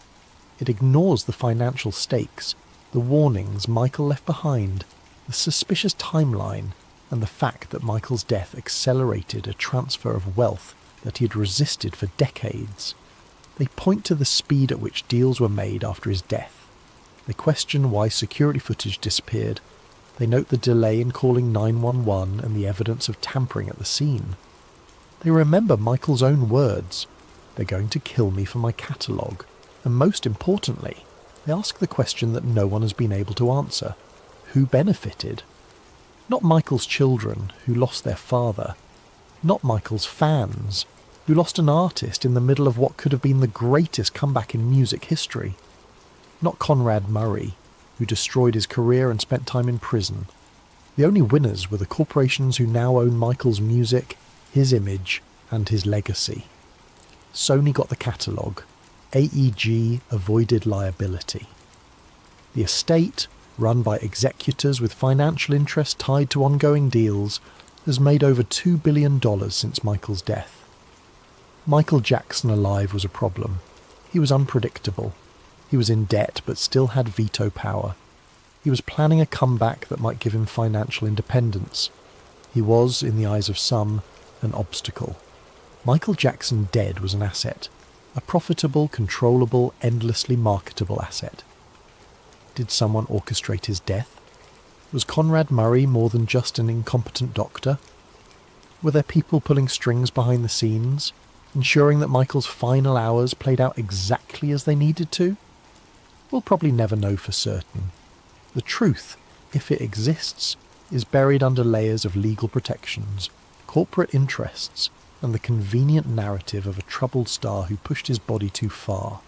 It ignores the financial stakes, the warnings Michael left behind, the suspicious timeline, and the fact that Michael's death accelerated a transfer of wealth that he had resisted for decades. They point to the speed at which deals were made after his death. They question why security footage disappeared. They note the delay in calling 911 and the evidence of tampering at the scene. They remember Michael's own words. They're going to kill me for my catalogue. And most importantly, they ask the question that no one has been able to answer. Who benefited? Not Michael's children, who lost their father. Not Michael's fans, who lost an artist in the middle of what could have been the greatest comeback in music history. Not Conrad Murray, who destroyed his career and spent time in prison. The only winners were the corporations who now own Michael's music, his image, and his legacy. Sony got the catalogue. AEG avoided liability. The estate, run by executors with financial interests tied to ongoing deals, has made over $2 billion since Michael's death. Michael Jackson alive was a problem. He was unpredictable. He was in debt but still had veto power. He was planning a comeback that might give him financial independence. He was, in the eyes of some, an obstacle. Michael Jackson dead was an asset. A profitable, controllable, endlessly marketable asset. Did someone orchestrate his death? Was Conrad Murray more than just an incompetent doctor? Were there people pulling strings behind the scenes, ensuring that Michael's final hours played out exactly as they needed to? We'll probably never know for certain. The truth, if it exists, is buried under layers of legal protections, corporate interests, and the convenient narrative of a troubled star who pushed his body too far.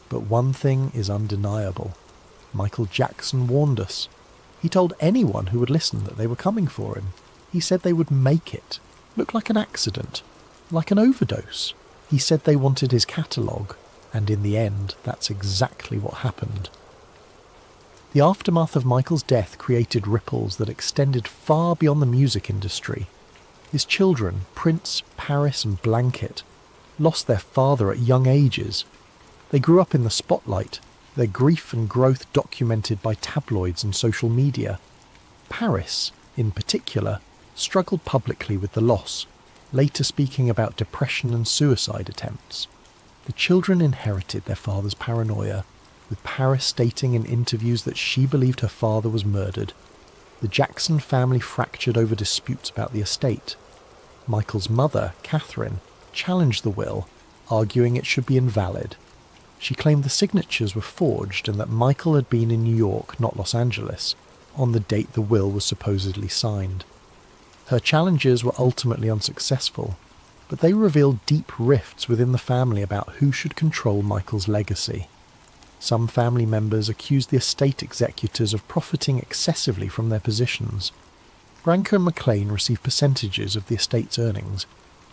But one thing is undeniable. Michael Jackson warned us. He told anyone who would listen that they were coming for him. He said they would make it. Look like an accident. Like an overdose. He said they wanted his catalogue. And in the end, that's exactly what happened. The aftermath of Michael's death created ripples that extended far beyond the music industry. His children, Prince, Paris and Blanket, lost their father at young ages. They grew up in the spotlight, their grief and growth documented by tabloids and social media. Paris, in particular, struggled publicly with the loss, later speaking about depression and suicide attempts. The children inherited their father's paranoia, with Paris stating in interviews that she believed her father was murdered. The Jackson family fractured over disputes about the estate. Michael's mother, Catherine, challenged the will, arguing it should be invalid. She claimed the signatures were forged and that Michael had been in New York, not Los Angeles, on the date the will was supposedly signed. Her challenges were ultimately unsuccessful, but they revealed deep rifts within the family about who should control Michael's legacy. Some family members accused the estate executors of profiting excessively from their positions. Branco and McLean received percentages of the estate's earnings,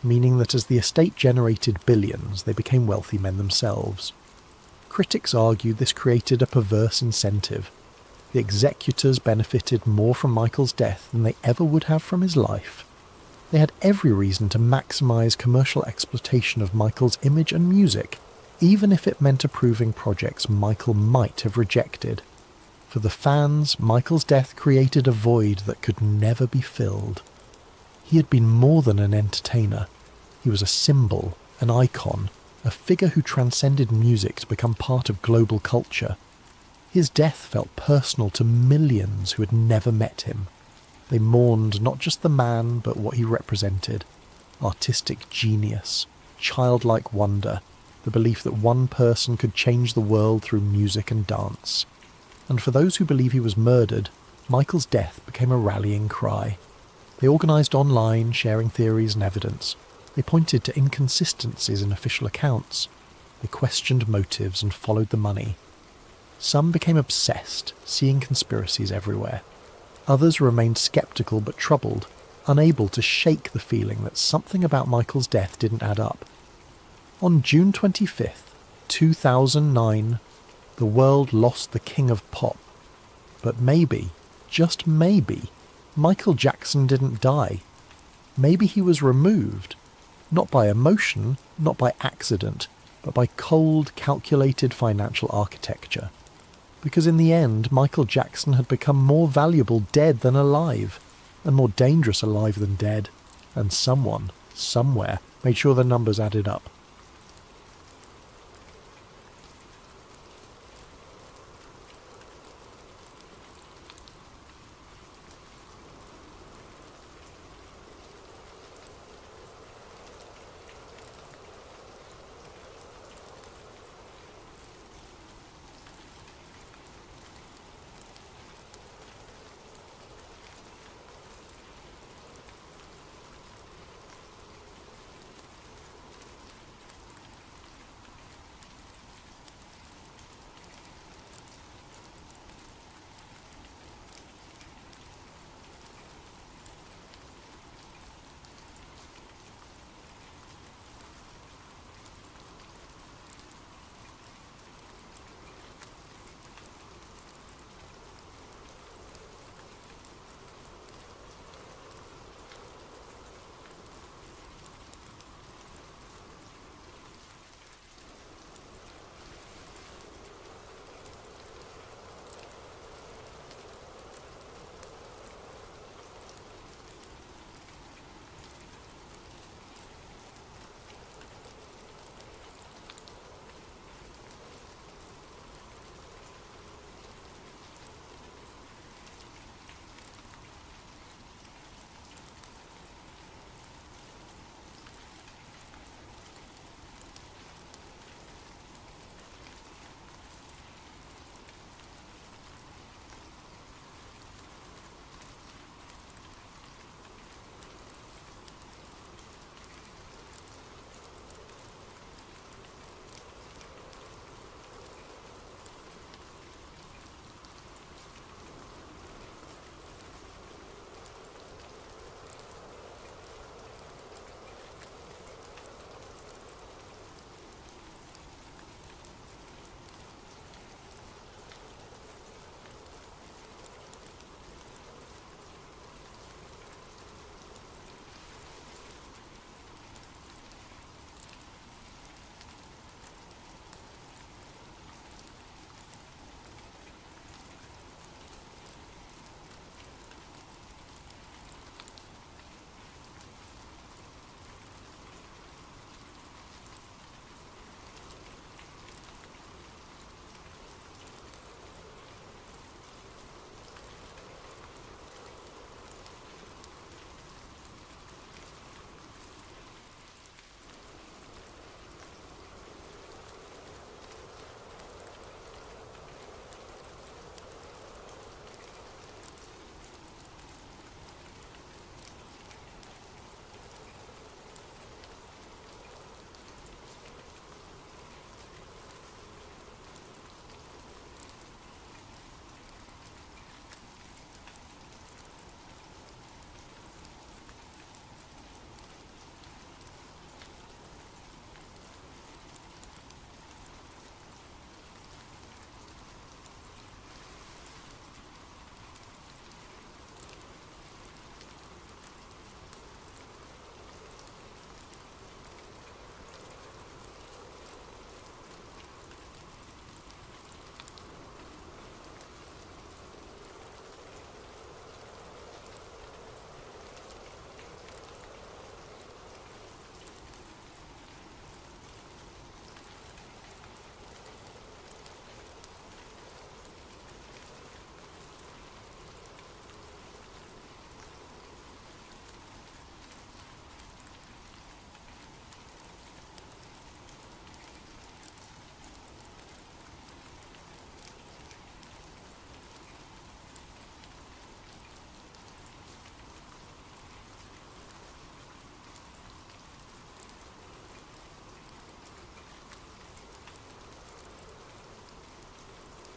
meaning that as the estate generated billions, they became wealthy men themselves. Critics argued this created a perverse incentive. The executors benefited more from Michael's death than they ever would have from his life. They had every reason to maximise commercial exploitation of Michael's image and music, even if it meant approving projects Michael might have rejected. For the fans, Michael's death created a void that could never be filled. He had been more than an entertainer. He was a symbol, an icon, a figure who transcended music to become part of global culture. His death felt personal to millions who had never met him. They mourned not just the man, but what he represented. Artistic genius, childlike wonder, the belief that one person could change the world through music and dance. And for those who believe he was murdered, Michael's death became a rallying cry. They organised online, sharing theories and evidence. They pointed to inconsistencies in official accounts. They questioned motives and followed the money. Some became obsessed, seeing conspiracies everywhere. Others remained sceptical but troubled, unable to shake the feeling that something about Michael's death didn't add up. On June 25th, 2009, the world lost the king of pop. But maybe, just maybe, Michael Jackson didn't die. Maybe he was removed, not by emotion, not by accident, but by cold, calculated financial architecture. Because in the end, Michael Jackson had become more valuable dead than alive, and more dangerous alive than dead, and someone, somewhere, made sure the numbers added up.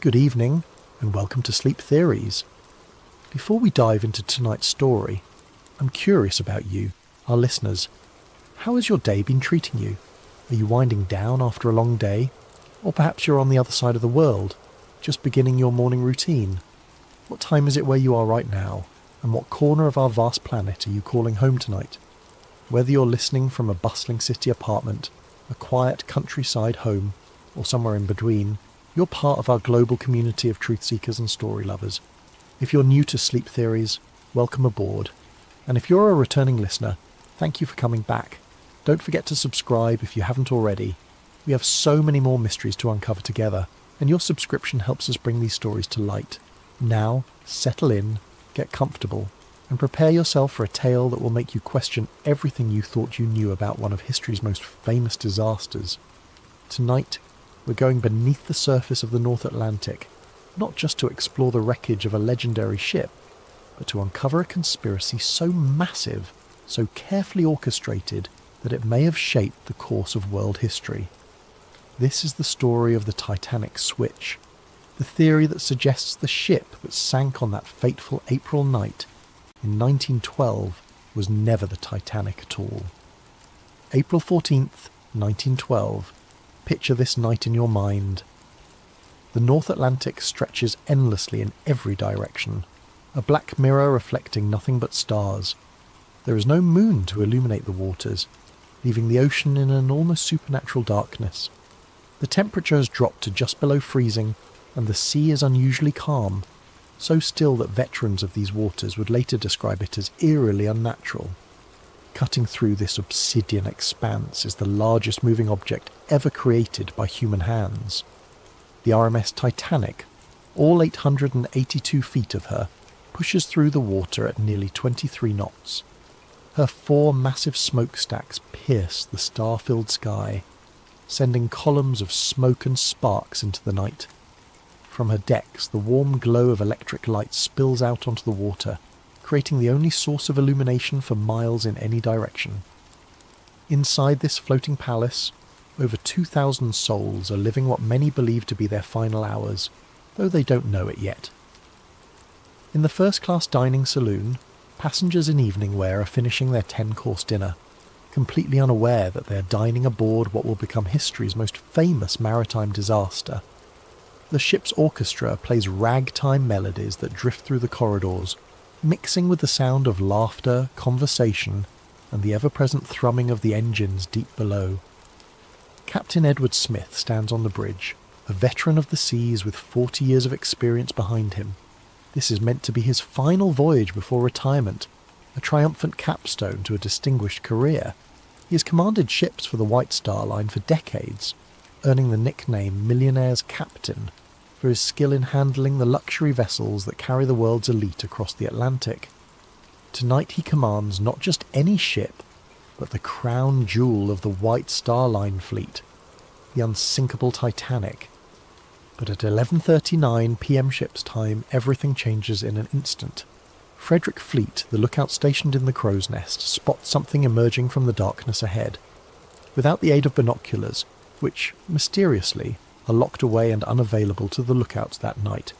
Good evening, and welcome to Sleep Theories. Before we dive into tonight's story, I'm curious about you, our listeners. How has your day been treating you? Are you winding down after a long day? Or perhaps you're on the other side of the world, just beginning your morning routine. What time is it where you are right now? And what corner of our vast planet are you calling home tonight? Whether you're listening from a bustling city apartment, a quiet countryside home, or somewhere in between, you're part of our global community of truth seekers and story lovers. If you're new to Sleep Theories, welcome aboard. And if you're a returning listener, thank you for coming back. Don't forget to subscribe if you haven't already. We have so many more mysteries to uncover together, and your subscription helps us bring these stories to light. Now, settle in, get comfortable, and prepare yourself for a tale that will make you question everything you thought you knew about one of history's most famous disasters. Tonight, we're going beneath the surface of the North Atlantic, not just to explore the wreckage of a legendary ship, but to uncover a conspiracy so massive, so carefully orchestrated, that it may have shaped the course of world history. This is the story of the Titanic switch, the theory that suggests the ship that sank on that fateful April night in 1912 was never the Titanic at all. April 14th, 1912. Picture this night in your mind. The North Atlantic stretches endlessly in every direction, a black mirror reflecting nothing but stars. There is no moon to illuminate the waters, leaving the ocean in an almost supernatural darkness. The temperature has dropped to just below freezing, and the sea is unusually calm, so still that veterans of these waters would later describe it as eerily unnatural. Cutting through this obsidian expanse is the largest moving object ever created by human hands. The RMS Titanic, all 882 feet of her, pushes through the water at nearly 23 knots. Her 4 massive smokestacks pierce the star-filled sky, sending columns of smoke and sparks into the night. From her decks, the warm glow of electric light spills out onto the water, creating the only source of illumination for miles in any direction. Inside this floating palace, over 2,000 souls are living what many believe to be their final hours, though they don't know it yet. In the first-class dining saloon, passengers in evening wear are finishing their 10-course dinner, completely unaware that they are dining aboard what will become history's most famous maritime disaster. The ship's orchestra plays ragtime melodies that drift through the corridors, mixing with the sound of laughter, conversation, and the ever-present thrumming of the engines deep below. Captain Edward Smith stands on the bridge, a veteran of the seas with 40 years of experience behind him. This is meant to be his final voyage before retirement, a triumphant capstone to a distinguished career. He has commanded ships for the White Star Line for decades, earning the nickname Millionaire's Captain for his skill in handling the luxury vessels that carry the world's elite across the Atlantic. Tonight he commands not just any ship, but the crown jewel of the White Star Line fleet, the unsinkable Titanic. But at 11:39 p.m. ship's time, everything changes in an instant. Frederick Fleet, the lookout stationed in the crow's nest, spots something emerging from the darkness ahead. Without the aid of binoculars, which, mysteriously, are locked away and unavailable to the lookouts that night,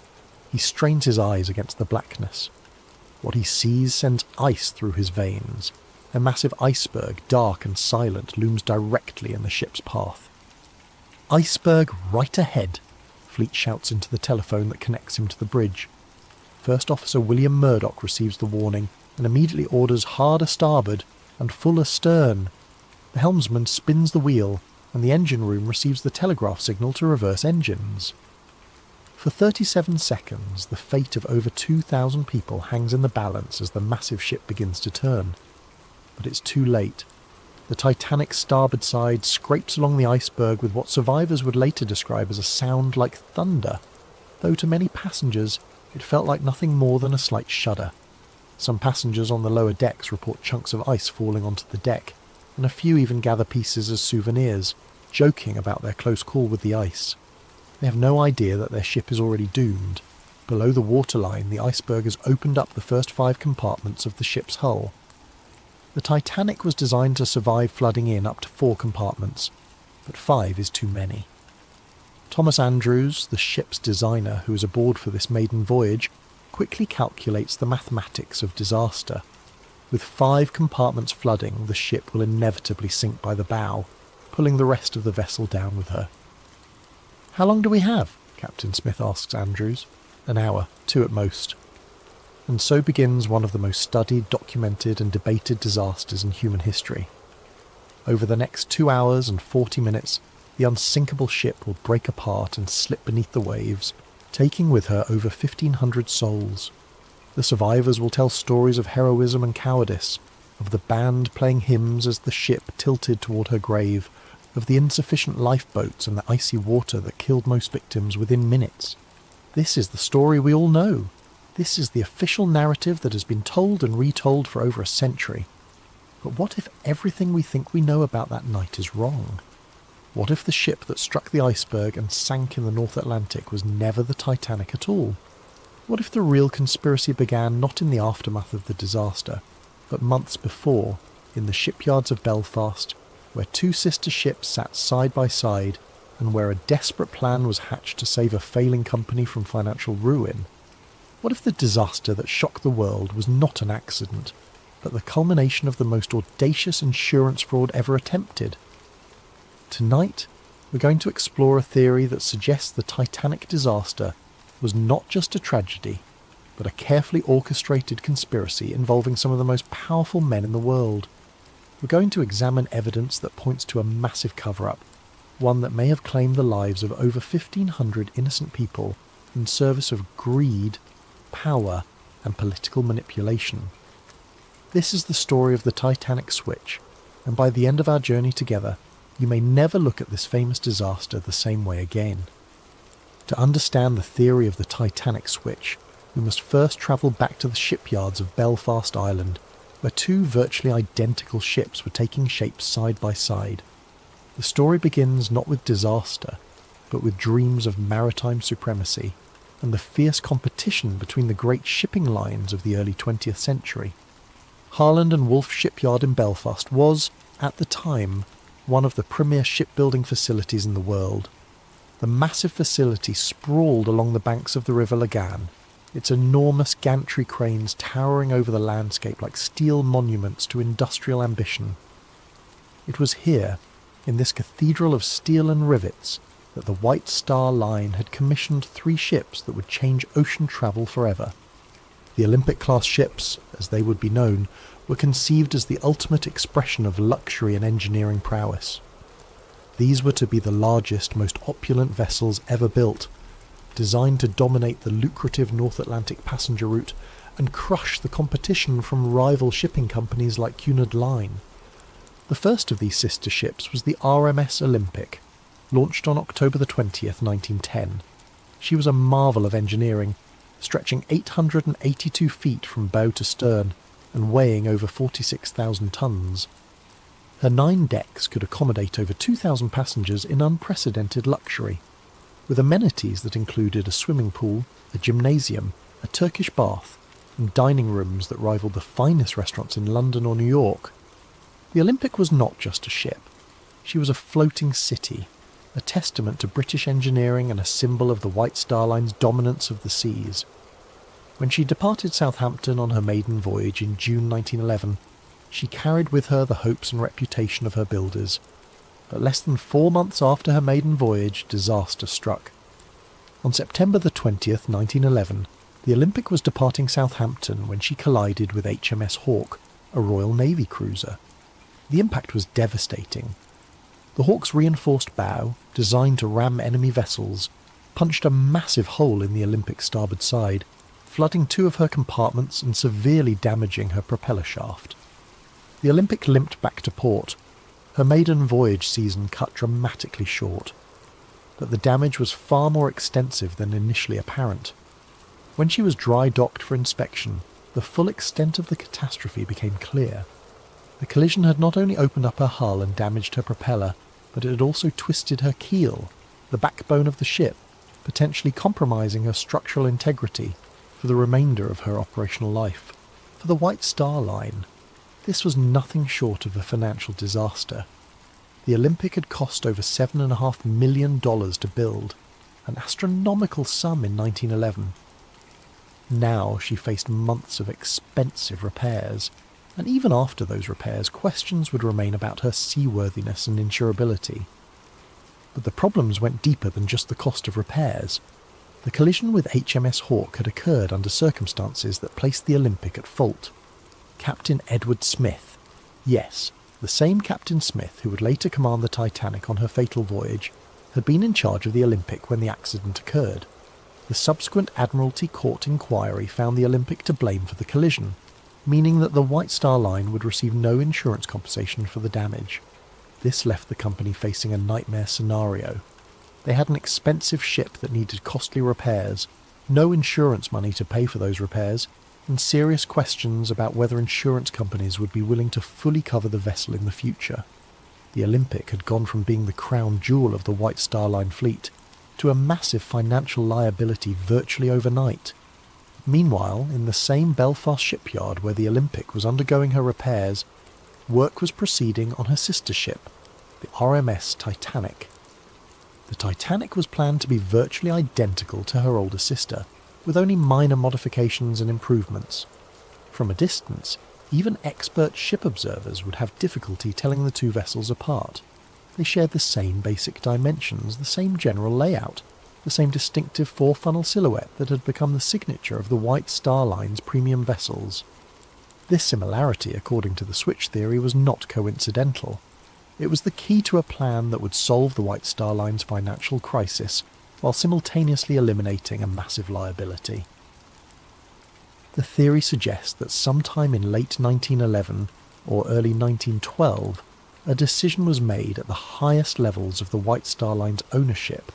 he strains his eyes against the blackness. What he sees sends ice through his veins. A massive iceberg, dark and silent, looms directly in the ship's path. "Iceberg right ahead," Fleet shouts into the telephone that connects him to the bridge. First Officer William Murdoch receives the warning and immediately orders hard a starboard and full astern. The helmsman spins the wheel, and the engine room receives the telegraph signal to reverse engines. For 37 seconds, the fate of over 2,000 people hangs in the balance as the massive ship begins to turn. But it's too late. The Titanic's starboard side scrapes along the iceberg with what survivors would later describe as a sound like thunder, though to many passengers it felt like nothing more than a slight shudder. Some passengers on the lower decks report chunks of ice falling onto the deck, and a few even gather pieces as souvenirs, joking about their close call with the ice. They have no idea that their ship is already doomed. Below the waterline, the iceberg has opened up the first 5 compartments of the ship's hull. The Titanic was designed to survive flooding in up to 4 compartments, but 5 is too many. Thomas Andrews, the ship's designer who is aboard for this maiden voyage, quickly calculates the mathematics of disaster. With 5 compartments flooding, the ship will inevitably sink by the bow, pulling the rest of the vessel down with her. "How long do we have?" Captain Smith asks Andrews. "An hour, 2 at most." And so begins one of the most studied, documented and debated disasters in human history. Over the next 2 hours and 40 minutes, the unsinkable ship will break apart and slip beneath the waves, taking with her over 1,500 souls. The survivors will tell stories of heroism and cowardice, of the band playing hymns as the ship tilted toward her grave, of the insufficient lifeboats and the icy water that killed most victims within minutes. This is the story we all know. This is the official narrative that has been told and retold for over a century. But what if everything we think we know about that night is wrong? What if the ship that struck the iceberg and sank in the North Atlantic was never the Titanic at all? What if the real conspiracy began not in the aftermath of the disaster, but months before, in the shipyards of Belfast, where 2 sister ships sat side by side, and where a desperate plan was hatched to save a failing company from financial ruin? What if the disaster that shocked the world was not an accident, but the culmination of the most audacious insurance fraud ever attempted? Tonight, we're going to explore a theory that suggests the Titanic disaster was not just a tragedy, but a carefully orchestrated conspiracy involving some of the most powerful men in the world. We're going to examine evidence that points to a massive cover-up, one that may have claimed the lives of over 1,500 innocent people in service of greed, power, and political manipulation. This is the story of the Titanic switch, and by the end of our journey together, you may never look at this famous disaster the same way again. To understand the theory of the Titanic switch, we must first travel back to the shipyards of Belfast, Ireland, where 2 virtually identical ships were taking shape side by side. The story begins not with disaster, but with dreams of maritime supremacy and the fierce competition between the great shipping lines of the early 20th century. Harland and Wolff shipyard in Belfast was, at the time, one of the premier shipbuilding facilities in the world. The massive facility sprawled along the banks of the River Lagan, its enormous gantry cranes towering over the landscape like steel monuments to industrial ambition. It was here, in this cathedral of steel and rivets, that the White Star Line had commissioned 3 ships that would change ocean travel forever. The Olympic-class ships, as they would be known, were conceived as the ultimate expression of luxury and engineering prowess. These were to be the largest, most opulent vessels ever built, designed to dominate the lucrative North Atlantic passenger route and crush the competition from rival shipping companies like Cunard Line. The first of these sister ships was the RMS Olympic, launched on October the 20th, 1910. She was a marvel of engineering, stretching 882 feet from bow to stern and weighing over 46,000 tons. Her 9 decks could accommodate over 2,000 passengers in unprecedented luxury, with amenities that included a swimming pool, a gymnasium, a Turkish bath, and dining rooms that rivaled the finest restaurants in London or New York. The Olympic was not just a ship. She was a floating city, a testament to British engineering and a symbol of the White Star Line's dominance of the seas. When she departed Southampton on her maiden voyage in June 1911, she carried with her the hopes and reputation of her builders. But less than 4 months after her maiden voyage, disaster struck. On September the 20th, 1911, the Olympic was departing Southampton when she collided with HMS Hawke, a Royal Navy cruiser. The impact was devastating. The Hawke's reinforced bow, designed to ram enemy vessels, punched a massive hole in the Olympic's starboard side, flooding 2 of her compartments and severely damaging her propeller shaft. The Olympic limped back to port, her maiden voyage season cut dramatically short. But the damage was far more extensive than initially apparent. When she was dry docked for inspection, the full extent of the catastrophe became clear. The collision had not only opened up her hull and damaged her propeller, but it had also twisted her keel, the backbone of the ship, potentially compromising her structural integrity for the remainder of her operational life. For the White Star Line, this was nothing short of a financial disaster. The Olympic had cost over $7.5 million to build, an astronomical sum in 1911. Now she faced months of expensive repairs, and even after those repairs, questions would remain about her seaworthiness and insurability. But the problems went deeper than just the cost of repairs. The collision with HMS Hawke had occurred under circumstances that placed the Olympic at fault. Captain Edward Smith, yes, the same Captain Smith who would later command the Titanic on her fatal voyage, had been in charge of the Olympic when the accident occurred. The subsequent Admiralty Court inquiry found the Olympic to blame for the collision, meaning that the White Star Line would receive no insurance compensation for the damage. This left the company facing a nightmare scenario. They had an expensive ship that needed costly repairs, no insurance money to pay for those repairs, and serious questions about whether insurance companies would be willing to fully cover the vessel in the future. The Olympic had gone from being the crown jewel of the White Star Line fleet to a massive financial liability virtually overnight. Meanwhile, in the same Belfast shipyard where the Olympic was undergoing her repairs, work was proceeding on her sister ship, the RMS Titanic. The Titanic was planned to be virtually identical to her older sister, with only minor modifications and improvements. From a distance, even expert ship observers would have difficulty telling the two vessels apart. They shared the same basic dimensions, the same general layout, the same distinctive four-funnel silhouette that had become the signature of the White Star Line's premium vessels. This similarity, according to the switch theory, was not coincidental. It was the key to a plan that would solve the White Star Line's financial crisis, while simultaneously eliminating a massive liability. The theory suggests that sometime in late 1911 or early 1912, a decision was made at the highest levels of the White Star Line's ownership.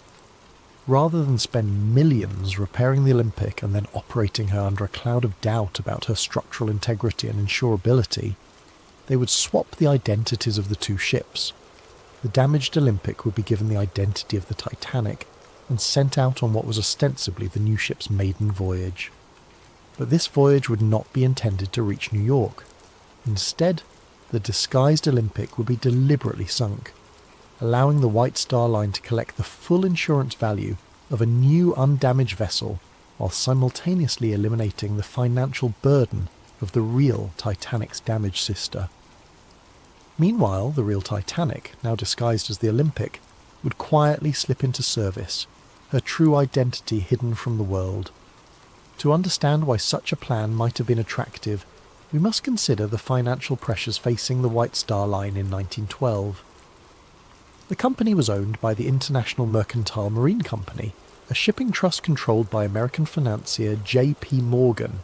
Rather than spend millions repairing the Olympic and then operating her under a cloud of doubt about her structural integrity and insurability, they would swap the identities of the two ships. The damaged Olympic would be given the identity of the Titanic and sent out on what was ostensibly the new ship's maiden voyage. But this voyage would not be intended to reach New York. Instead, the disguised Olympic would be deliberately sunk, allowing the White Star Line to collect the full insurance value of a new undamaged vessel while simultaneously eliminating the financial burden of the real Titanic's damaged sister. Meanwhile, the real Titanic, now disguised as the Olympic, would quietly slip into service, her true identity hidden from the world. To understand why such a plan might have been attractive, we must consider the financial pressures facing the White Star Line in 1912. The company was owned by the International Mercantile Marine Company, a shipping trust controlled by American financier J.P. Morgan.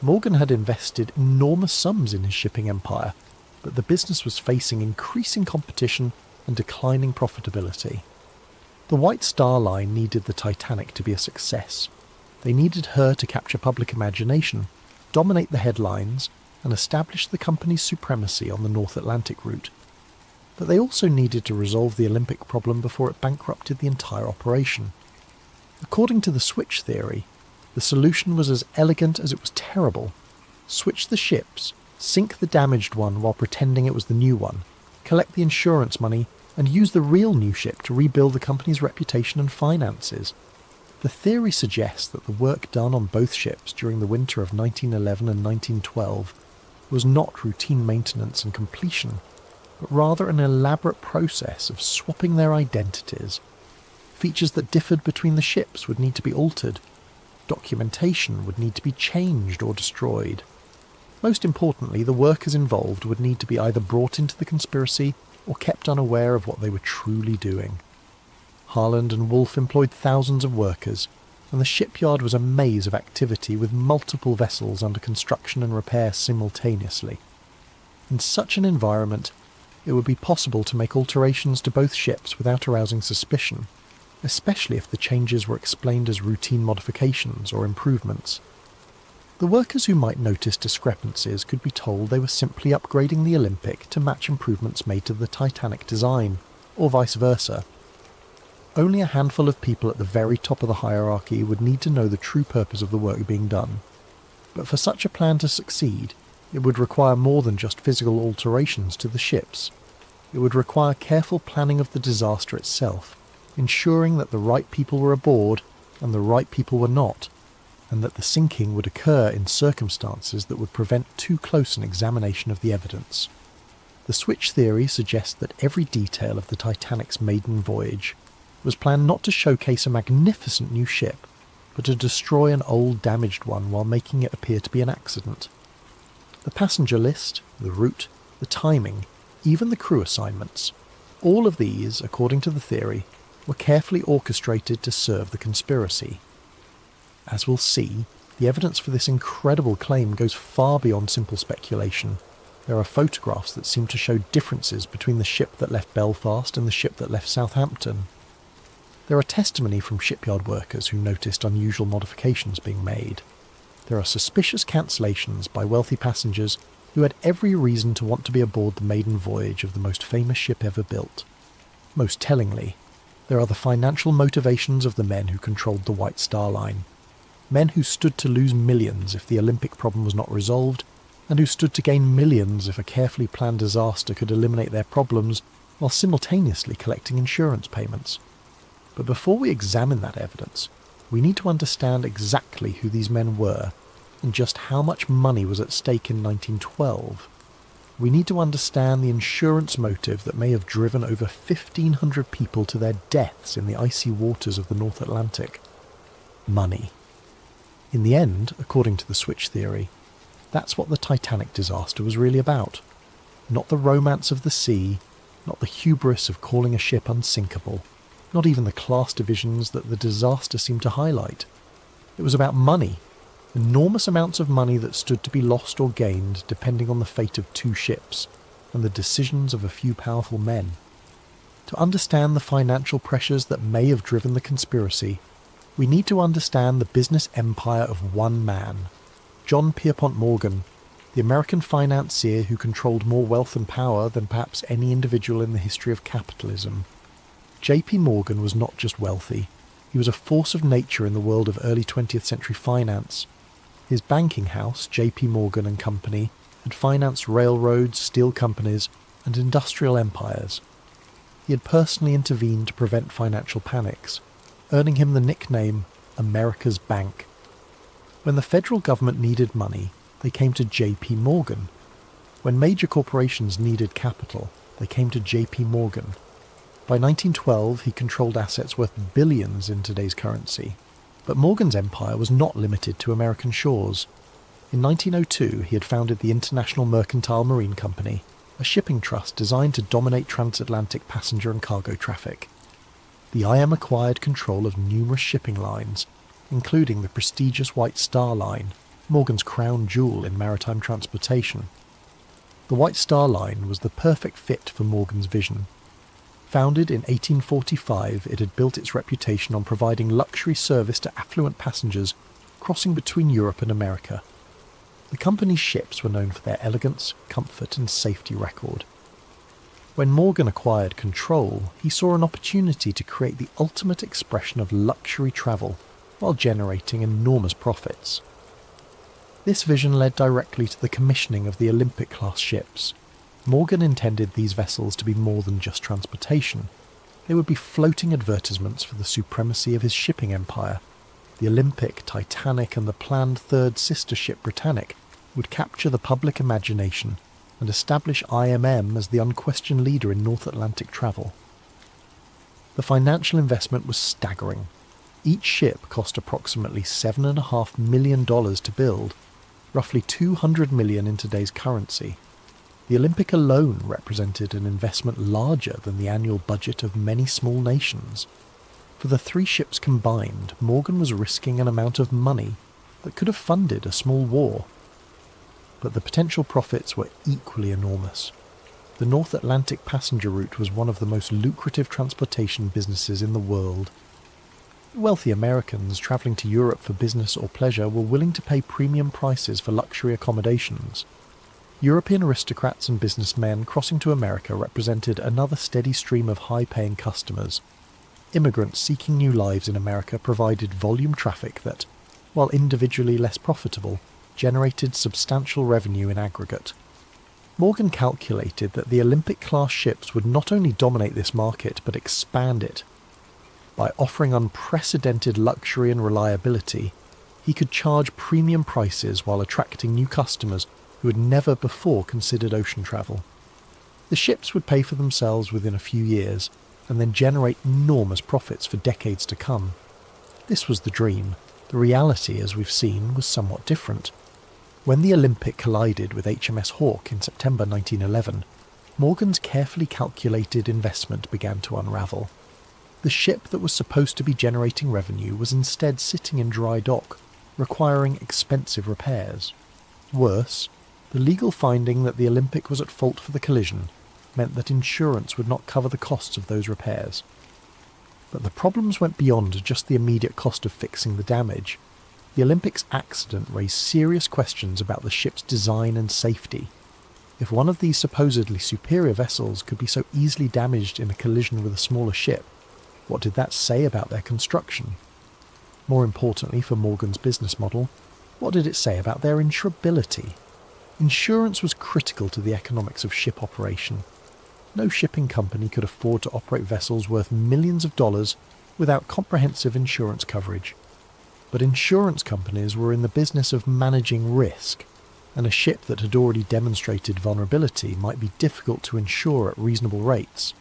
Morgan had invested enormous sums in his shipping empire, but the business was facing increasing competition and declining profitability. The White Star Line needed the Titanic to be a success. They needed her to capture public imagination, dominate the headlines, and establish the company's supremacy on the North Atlantic route. But they also needed to resolve the Olympic problem before it bankrupted the entire operation. According to the switch theory, the solution was as elegant as it was terrible. Switch the ships, sink the damaged one while pretending it was the new one, collect the insurance money, and use the real new ship to rebuild the company's reputation and finances. The theory suggests that the work done on both ships during the winter of 1911 and 1912 was not routine maintenance and completion, but rather an elaborate process of swapping their identities. Features that differed between the ships would need to be altered. Documentation would need to be changed or destroyed. Most importantly, the workers involved would need to be either brought into the conspiracy or kept unaware of what they were truly doing. Harland and Wolff employed thousands of workers, and the shipyard was a maze of activity with multiple vessels under construction and repair simultaneously. In such an environment, it would be possible to make alterations to both ships without arousing suspicion, especially if the changes were explained as routine modifications or improvements. The workers who might notice discrepancies could be told they were simply upgrading the Olympic to match improvements made to the Titanic design, or vice versa. Only a handful of people at the very top of the hierarchy would need to know the true purpose of the work being done. But for such a plan to succeed, it would require more than just physical alterations to the ships. It would require careful planning of the disaster itself, ensuring that the right people were aboard and the right people were not, and that the sinking would occur in circumstances that would prevent too close an examination of the evidence. The switch theory suggests that every detail of the Titanic's maiden voyage was planned not to showcase a magnificent new ship, but to destroy an old damaged one while making it appear to be an accident. The passenger list, the route, the timing, even the crew assignments, all of these, according to the theory, were carefully orchestrated to serve the conspiracy. As we'll see, the evidence for this incredible claim goes far beyond simple speculation. There are photographs that seem to show differences between the ship that left Belfast and the ship that left Southampton. There are testimony from shipyard workers who noticed unusual modifications being made. There are suspicious cancellations by wealthy passengers who had every reason to want to be aboard the maiden voyage of the most famous ship ever built. Most tellingly, there are the financial motivations of the men who controlled the White Star Line. Men who stood to lose millions if the Olympic problem was not resolved, and who stood to gain millions if a carefully planned disaster could eliminate their problems while simultaneously collecting insurance payments. But before we examine that evidence, we need to understand exactly who these men were and just how much money was at stake in 1912. We need to understand the insurance motive that may have driven over 1,500 people to their deaths in the icy waters of the North Atlantic. Money. In the end, according to the switch theory, that's what the Titanic disaster was really about. Not the romance of the sea, not the hubris of calling a ship unsinkable, not even the class divisions that the disaster seemed to highlight. It was about money, enormous amounts of money that stood to be lost or gained depending on the fate of two ships and the decisions of a few powerful men. To understand the financial pressures that may have driven the conspiracy, we need to understand the business empire of one man, John Pierpont Morgan, the American financier who controlled more wealth and power than perhaps any individual in the history of capitalism. J.P. Morgan was not just wealthy, he was a force of nature in the world of early 20th century finance. His banking house, J.P. Morgan and Company, had financed railroads, steel companies, and industrial empires. He had personally intervened to prevent financial panics, earning him the nickname America's Bank. When the federal government needed money, they came to J.P. Morgan. When major corporations needed capital, they came to J.P. Morgan. By 1912, he controlled assets worth billions in today's currency. But Morgan's empire was not limited to American shores. In 1902, he had founded the International Mercantile Marine Company, a shipping trust designed to dominate transatlantic passenger and cargo traffic. The IM acquired control of numerous shipping lines, including the prestigious White Star Line, Morgan's crown jewel in maritime transportation. The White Star Line was the perfect fit for Morgan's vision. Founded in 1845, it had built its reputation on providing luxury service to affluent passengers crossing between Europe and America. The company's ships were known for their elegance, comfort and safety record. When Morgan acquired control, he saw an opportunity to create the ultimate expression of luxury travel while generating enormous profits. This vision led directly to the commissioning of the Olympic-class ships. Morgan intended these vessels to be more than just transportation. They would be floating advertisements for the supremacy of his shipping empire. The Olympic, Titanic and the planned third sister ship Britannic would capture the public imagination and establish IMM as the unquestioned leader in North Atlantic travel. The financial investment was staggering. Each ship cost approximately $7.5 million to build, roughly $200 million in today's currency. The Olympic alone represented an investment larger than the annual budget of many small nations. For the three ships combined, Morgan was risking an amount of money that could have funded a small war. But the potential profits were equally enormous. The North Atlantic passenger route was one of the most lucrative transportation businesses in the world. Wealthy Americans travelling to Europe for business or pleasure were willing to pay premium prices for luxury accommodations. European aristocrats and businessmen crossing to America represented another steady stream of high-paying customers. Immigrants seeking new lives in America provided volume traffic that, while individually less profitable, generated substantial revenue in aggregate. Morgan calculated that the Olympic-class ships would not only dominate this market but expand it. By offering unprecedented luxury and reliability, he could charge premium prices while attracting new customers who had never before considered ocean travel. The ships would pay for themselves within a few years and then generate enormous profits for decades to come. This was the dream. The reality, as we've seen, was somewhat different. When the Olympic collided with HMS Hawke in September 1911, Morgan's carefully calculated investment began to unravel. The ship that was supposed to be generating revenue was instead sitting in dry dock, requiring expensive repairs. Worse, the legal finding that the Olympic was at fault for the collision meant that insurance would not cover the costs of those repairs. But the problems went beyond just the immediate cost of fixing the damage. The Olympic's accident raised serious questions about the ship's design and safety. If one of these supposedly superior vessels could be so easily damaged in a collision with a smaller ship, what did that say about their construction? More importantly for Morgan's business model, what did it say about their insurability? Insurance was critical to the economics of ship operation. No shipping company could afford to operate vessels worth millions of dollars without comprehensive insurance coverage. But insurance companies were in the business of managing risk, and a ship that had already demonstrated vulnerability might be difficult to insure at reasonable rates.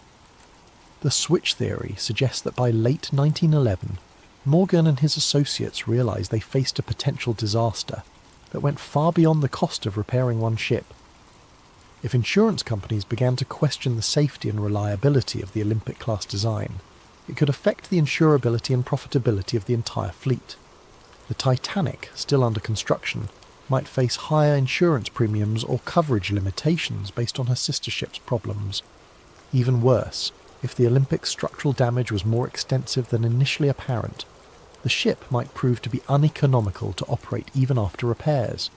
The switch theory suggests that by late 1911, Morgan and his associates realized they faced a potential disaster that went far beyond the cost of repairing one ship. If insurance companies began to question the safety and reliability of the Olympic-class design, it could affect the insurability and profitability of the entire fleet. The Titanic, still under construction, might face higher insurance premiums or coverage limitations based on her sister ship's problems. Even worse, if the Olympic's structural damage was more extensive than initially apparent, the ship might prove to be uneconomical to operate even after repairs.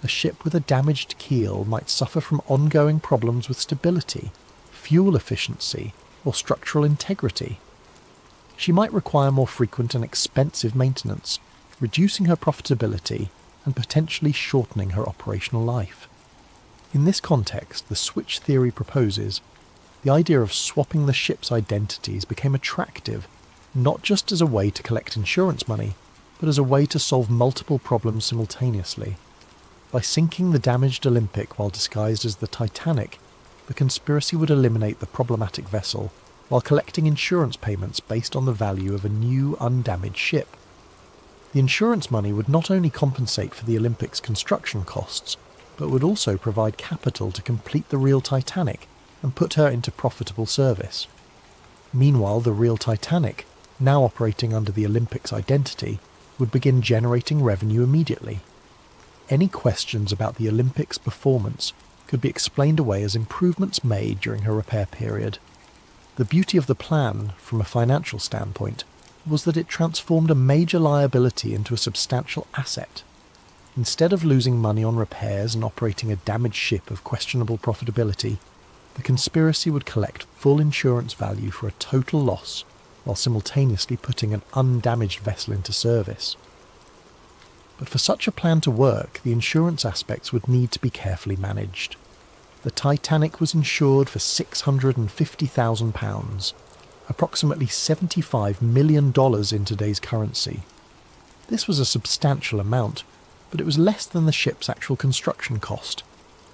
A ship with a damaged keel might suffer from ongoing problems with stability, fuel efficiency, or structural integrity. She might require more frequent and expensive maintenance, reducing her profitability and potentially shortening her operational life. In this context, the switch theory proposes the idea of swapping the ship's identities became attractive, not just as a way to collect insurance money, but as a way to solve multiple problems simultaneously. By sinking the damaged Olympic while disguised as the Titanic, the conspiracy would eliminate the problematic vessel while collecting insurance payments based on the value of a new, undamaged ship. The insurance money would not only compensate for the Olympic's construction costs, but would also provide capital to complete the real Titanic and put her into profitable service. Meanwhile, the real Titanic, now operating under the Olympic's identity, would begin generating revenue immediately. Any questions about the Olympic's performance could be explained away as improvements made during her repair period. The beauty of the plan, from a financial standpoint, was that it transformed a major liability into a substantial asset. Instead of losing money on repairs and operating a damaged ship of questionable profitability, the conspiracy would collect full insurance value for a total loss while simultaneously putting an undamaged vessel into service. But for such a plan to work, the insurance aspects would need to be carefully managed. The Titanic was insured for £650,000, approximately $75 million in today's currency. This was a substantial amount, but it was less than the ship's actual construction cost,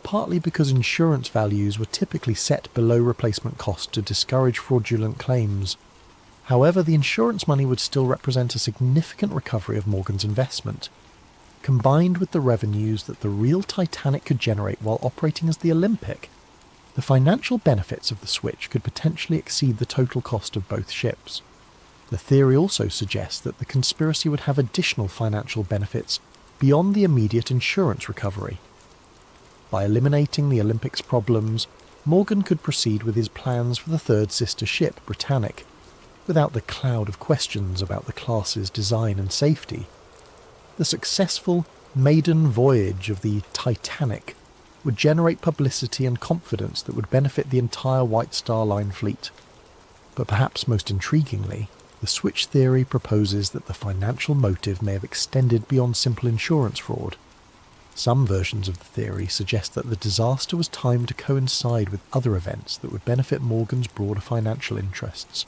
partly because insurance values were typically set below replacement cost to discourage fraudulent claims. However, the insurance money would still represent a significant recovery of Morgan's investment. Combined with the revenues that the real Titanic could generate while operating as the Olympic, the financial benefits of the switch could potentially exceed the total cost of both ships. The theory also suggests that the conspiracy would have additional financial benefits beyond the immediate insurance recovery. By eliminating the Olympic's problems, Morgan could proceed with his plans for the third sister ship, Britannic, without the cloud of questions about the class's design and safety. The successful maiden voyage of the Titanic would generate publicity and confidence that would benefit the entire White Star Line fleet. But perhaps most intriguingly, the switch theory proposes that the financial motive may have extended beyond simple insurance fraud. Some versions of the theory suggest that the disaster was timed to coincide with other events that would benefit Morgan's broader financial interests.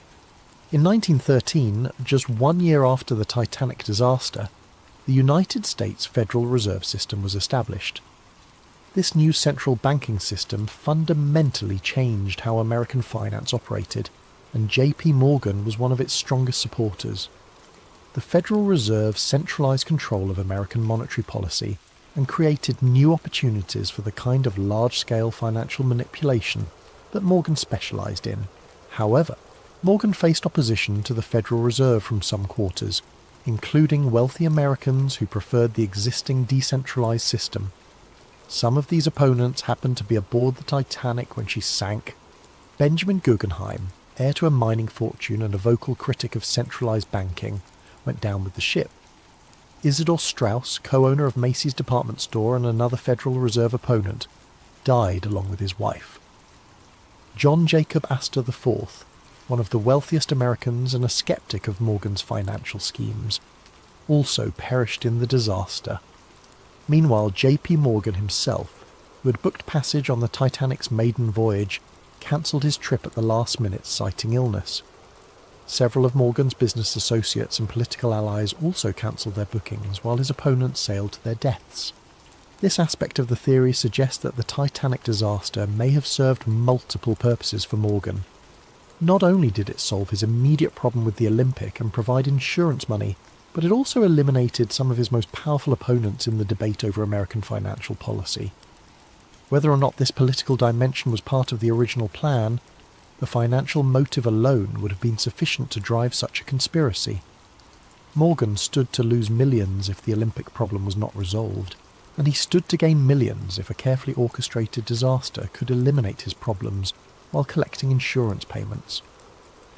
In 1913, just 1 year after the Titanic disaster, the United States Federal Reserve System was established. This new central banking system fundamentally changed how American finance operated, and J.P. Morgan was one of its strongest supporters. The Federal Reserve centralized control of American monetary policy and created new opportunities for the kind of large-scale financial manipulation that Morgan specialized in. However, Morgan faced opposition to the Federal Reserve from some quarters, including wealthy Americans who preferred the existing decentralized system. Some of these opponents happened to be aboard the Titanic when she sank. Benjamin Guggenheim, heir to a mining fortune and a vocal critic of centralized banking, went down with the ship. Isidor Straus, co-owner of Macy's department store and another Federal Reserve opponent, died along with his wife. John Jacob Astor IV, one of the wealthiest Americans and a skeptic of Morgan's financial schemes, also perished in the disaster. Meanwhile, J.P. Morgan himself, who had booked passage on the Titanic's maiden voyage, cancelled his trip at the last minute citing illness. Several of Morgan's business associates and political allies also cancelled their bookings while his opponents sailed to their deaths. This aspect of the theory suggests that the Titanic disaster may have served multiple purposes for Morgan. Not only did it solve his immediate problem with the Olympic and provide insurance money, but it also eliminated some of his most powerful opponents in the debate over American financial policy. Whether or not this political dimension was part of the original plan, the financial motive alone would have been sufficient to drive such a conspiracy. Morgan stood to lose millions if the Olympic problem was not resolved, and he stood to gain millions if a carefully orchestrated disaster could eliminate his problems while collecting insurance payments.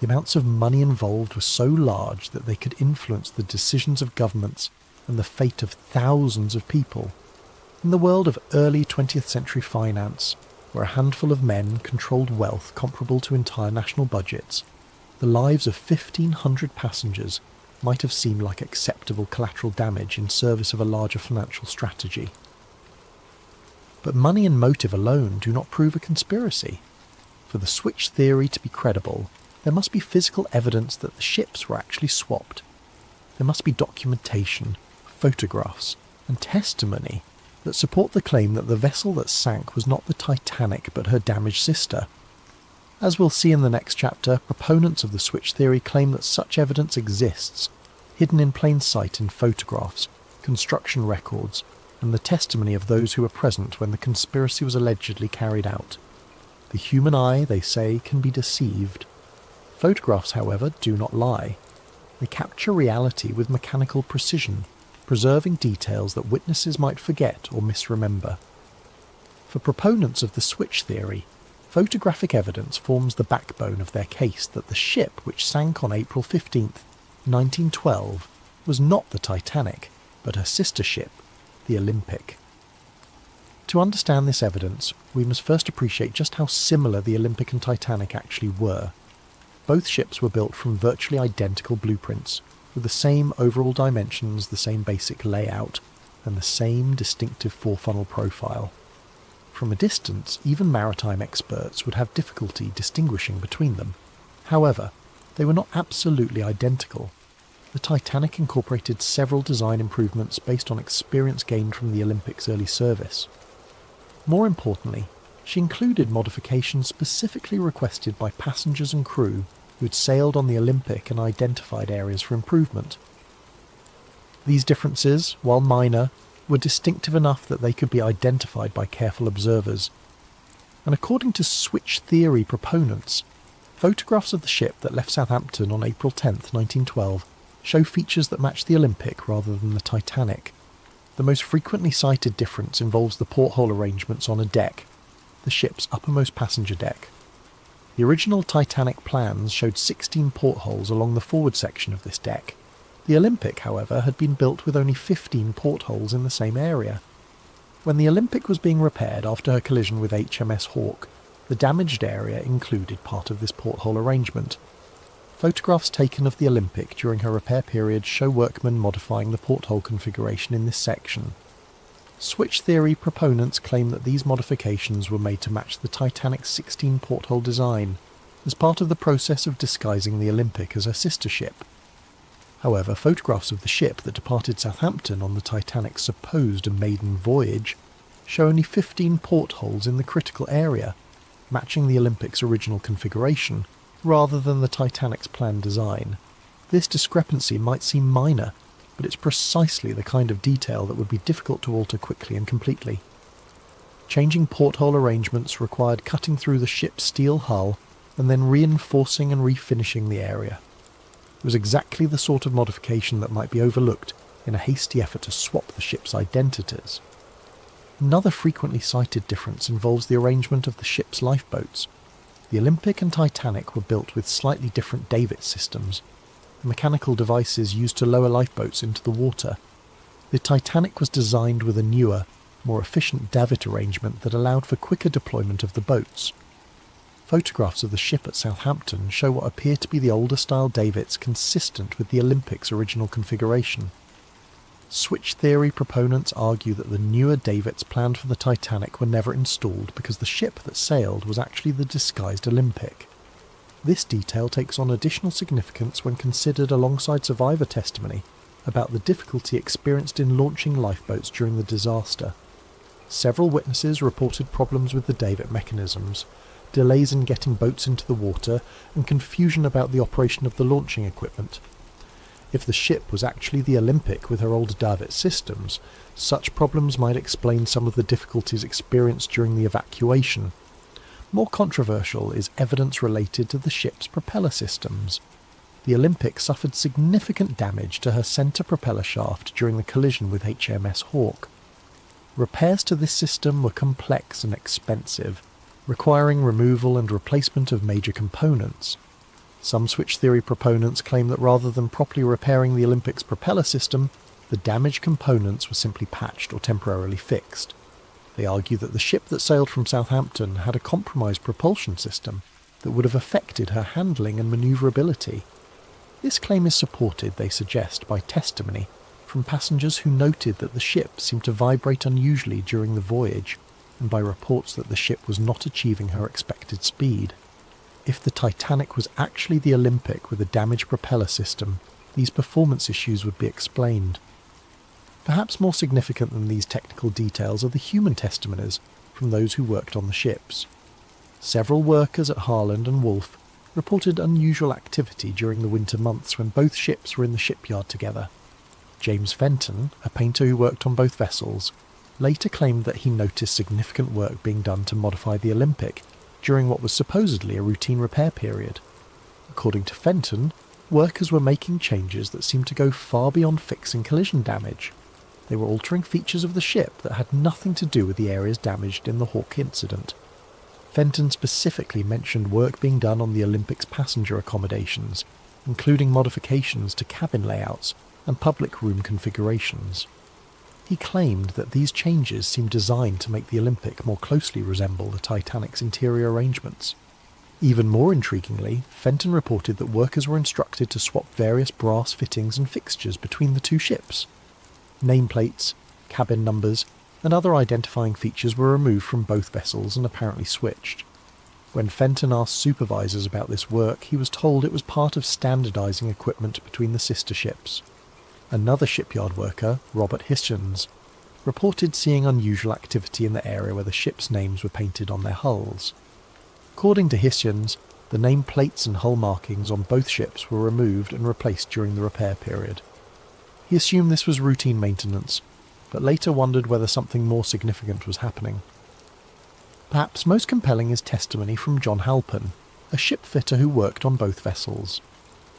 The amounts of money involved were so large that they could influence the decisions of governments and the fate of thousands of people. In the world of early 20th century finance, where a handful of men controlled wealth comparable to entire national budgets, the lives of 1,500 passengers might have seemed like acceptable collateral damage in service of a larger financial strategy. But money and motive alone do not prove a conspiracy. For the switch theory to be credible, there must be physical evidence that the ships were actually swapped. There must be documentation, photographs, and testimony that support the claim that the vessel that sank was not the Titanic but her damaged sister. As we'll see in the next chapter, proponents of the switch theory claim that such evidence exists, hidden in plain sight in photographs, construction records, and the testimony of those who were present when the conspiracy was allegedly carried out. The human eye, they say, can be deceived. Photographs, however, do not lie. They capture reality with mechanical precision, preserving details that witnesses might forget or misremember. For proponents of the switch theory, photographic evidence forms the backbone of their case that the ship which sank on April 15th, 1912, was not the Titanic, but her sister ship, the Olympic. To understand this evidence, we must first appreciate just how similar the Olympic and Titanic actually were. Both ships were built from virtually identical blueprints, with the same overall dimensions, the same basic layout, and the same distinctive four-funnel profile. From a distance, even maritime experts would have difficulty distinguishing between them. However, they were not absolutely identical. The Titanic incorporated several design improvements based on experience gained from the Olympic's early service. More importantly, she included modifications specifically requested by passengers and crew who had sailed on the Olympic and identified areas for improvement. These differences, while minor, were distinctive enough that they could be identified by careful observers. And according to switch theory proponents, photographs of the ship that left Southampton on April 10, 1912, show features that match the Olympic rather than the Titanic. The most frequently cited difference involves the porthole arrangements on a deck, the ship's uppermost passenger deck. The original Titanic plans showed 16 portholes along the forward section of this deck. The Olympic, however, had been built with only 15 portholes in the same area. When the Olympic was being repaired after her collision with HMS Hawke, the damaged area included part of this porthole arrangement. Photographs taken of the Olympic during her repair period show workmen modifying the porthole configuration in this section. Switch theory proponents claim that these modifications were made to match the Titanic's 16 porthole design, as part of the process of disguising the Olympic as her sister ship. However, photographs of the ship that departed Southampton on the Titanic's supposed maiden voyage show only 15 portholes in the critical area, matching the Olympic's original configuration, rather than the Titanic's planned design. This discrepancy might seem minor, but it's precisely the kind of detail that would be difficult to alter quickly and completely. Changing porthole arrangements required cutting through the ship's steel hull and then reinforcing and refinishing the area. It was exactly the sort of modification that might be overlooked in a hasty effort to swap the ship's identities. Another frequently cited difference involves the arrangement of the ship's lifeboats. The Olympic and Titanic were built with slightly different davit systems, mechanical devices used to lower lifeboats into the water. The Titanic was designed with a newer, more efficient davit arrangement that allowed for quicker deployment of the boats. Photographs of the ship at Southampton show what appear to be the older style davits consistent with the Olympic's original configuration. Switch theory proponents argue that the newer davits planned for the Titanic were never installed because the ship that sailed was actually the disguised Olympic. This detail takes on additional significance when considered alongside survivor testimony about the difficulty experienced in launching lifeboats during the disaster. Several witnesses reported problems with the davit mechanisms, delays in getting boats into the water, and confusion about the operation of the launching equipment. If the ship was actually the Olympic with her old davit systems, such problems might explain some of the difficulties experienced during the evacuation. More controversial is evidence related to the ship's propeller systems. The Olympic suffered significant damage to her centre propeller shaft during the collision with HMS Hawke. Repairs to this system were complex and expensive, requiring removal and replacement of major components. Some switch theory proponents claim that rather than properly repairing the Olympic's propeller system, the damaged components were simply patched or temporarily fixed. They argue that the ship that sailed from Southampton had a compromised propulsion system that would have affected her handling and manoeuvrability. This claim is supported, they suggest, by testimony from passengers who noted that the ship seemed to vibrate unusually during the voyage, and by reports that the ship was not achieving her expected speed. If the Titanic was actually the Olympic with a damaged propeller system, these performance issues would be explained. Perhaps more significant than these technical details are the human testimonies from those who worked on the ships. Several workers at Harland and Wolff reported unusual activity during the winter months when both ships were in the shipyard together. James Fenton, a painter who worked on both vessels, later claimed that he noticed significant work being done to modify the Olympic during what was supposedly a routine repair period. According to Fenton, workers were making changes that seemed to go far beyond fixing collision damage. They were altering features of the ship that had nothing to do with the areas damaged in the Hawke incident. Fenton specifically mentioned work being done on the Olympic's passenger accommodations, including modifications to cabin layouts and public room configurations. He claimed that these changes seemed designed to make the Olympic more closely resemble the Titanic's interior arrangements. Even more intriguingly, Fenton reported that workers were instructed to swap various brass fittings and fixtures between the two ships. Nameplates, cabin numbers, and other identifying features were removed from both vessels and apparently switched. When Fenton asked supervisors about this work, he was told it was part of standardising equipment between the sister ships. Another shipyard worker, Robert Hichens, reported seeing unusual activity in the area where the ships' names were painted on their hulls. According to Hichens, the name plates and hull markings on both ships were removed and replaced during the repair period. He assumed this was routine maintenance, but later wondered whether something more significant was happening. Perhaps most compelling is testimony from John Halpin, a shipfitter who worked on both vessels.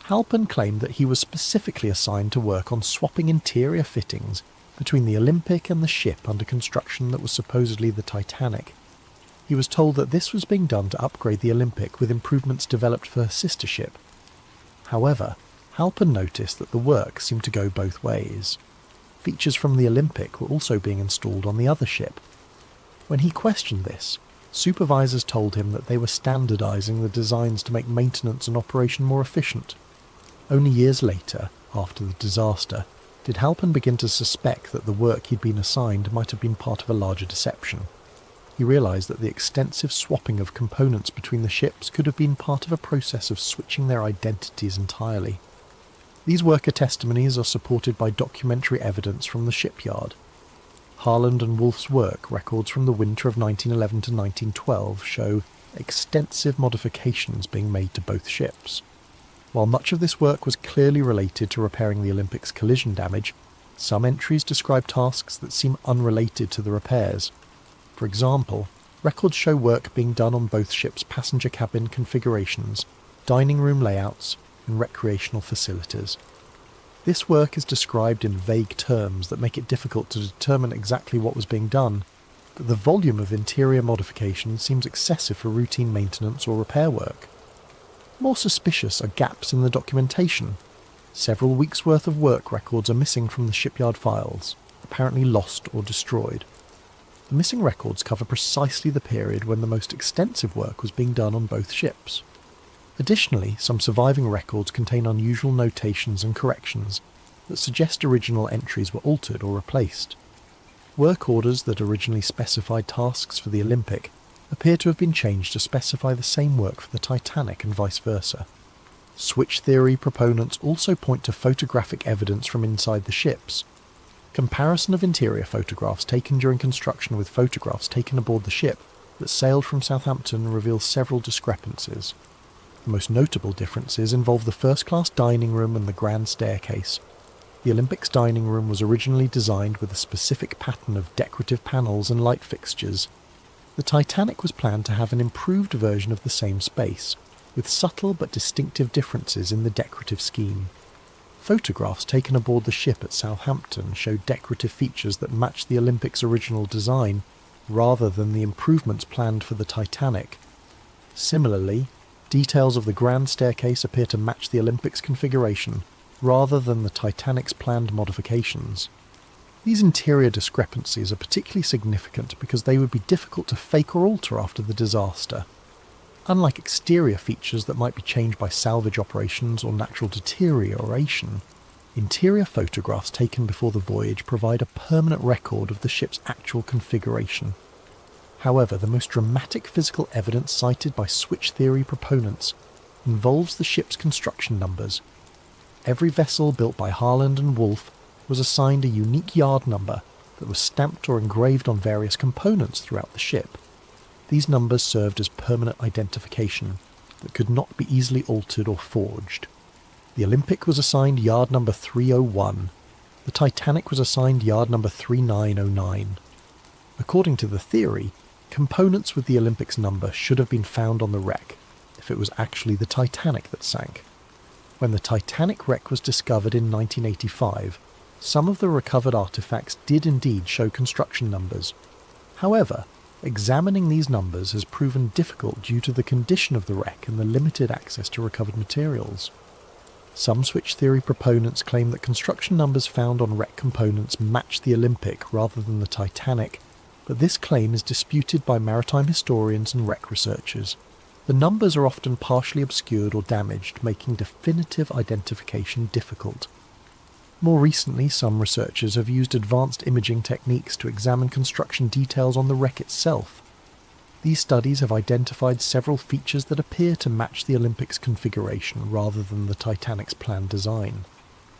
Halpin claimed that he was specifically assigned to work on swapping interior fittings between the Olympic and the ship under construction that was supposedly the Titanic. He was told that this was being done to upgrade the Olympic with improvements developed for her sister ship. However, Halpin noticed that the work seemed to go both ways. Features from the Olympic were also being installed on the other ship. When he questioned this, supervisors told him that they were standardising the designs to make maintenance and operation more efficient. Only years later, after the disaster, did Halpern begin to suspect that the work he'd been assigned might have been part of a larger deception. He realised that the extensive swapping of components between the ships could have been part of a process of switching their identities entirely. These worker testimonies are supported by documentary evidence from the shipyard. Harland and Wolff's work records from the winter of 1911 to 1912 show extensive modifications being made to both ships. While much of this work was clearly related to repairing the Olympic's collision damage, some entries describe tasks that seem unrelated to the repairs. For example, records show work being done on both ships' passenger cabin configurations, dining room layouts, and recreational facilities. This work is described in vague terms that make it difficult to determine exactly what was being done, but the volume of interior modification seems excessive for routine maintenance or repair work. More suspicious are gaps in the documentation. Several weeks' worth of work records are missing from the shipyard files, apparently lost or destroyed. The missing records cover precisely the period when the most extensive work was being done on both ships. Additionally, some surviving records contain unusual notations and corrections that suggest original entries were altered or replaced. Work orders that originally specified tasks for the Olympic appear to have been changed to specify the same work for the Titanic and vice versa. Switch theory proponents also point to photographic evidence from inside the ships. Comparison of interior photographs taken during construction with photographs taken aboard the ship that sailed from Southampton reveals several discrepancies. The most notable differences involve the first-class dining room and the grand staircase. The Olympic's dining room was originally designed with a specific pattern of decorative panels and light fixtures. The Titanic was planned to have an improved version of the same space, with subtle but distinctive differences in the decorative scheme. Photographs taken aboard the ship at Southampton show decorative features that match the Olympic's original design, rather than the improvements planned for the Titanic. Similarly, details of the grand staircase appear to match the Olympic's configuration, rather than the Titanic's planned modifications. These interior discrepancies are particularly significant because they would be difficult to fake or alter after the disaster. Unlike exterior features that might be changed by salvage operations or natural deterioration, interior photographs taken before the voyage provide a permanent record of the ship's actual configuration. However, the most dramatic physical evidence cited by switch theory proponents involves the ship's construction numbers. Every vessel built by Harland and Wolff was assigned a unique yard number that was stamped or engraved on various components throughout the ship. These numbers served as permanent identification that could not be easily altered or forged. The Olympic was assigned yard number 301. The Titanic was assigned yard number 3909. According to the theory, components with the Olympic's number should have been found on the wreck if it was actually the Titanic that sank. When the Titanic wreck was discovered in 1985, some of the recovered artefacts did indeed show construction numbers. However, examining these numbers has proven difficult due to the condition of the wreck and the limited access to recovered materials. Some switch theory proponents claim that construction numbers found on wreck components match the Olympic rather than the Titanic, but this claim is disputed by maritime historians and wreck researchers. The numbers are often partially obscured or damaged, making definitive identification difficult. More recently, some researchers have used advanced imaging techniques to examine construction details on the wreck itself. These studies have identified several features that appear to match the Olympic's configuration rather than the Titanic's planned design.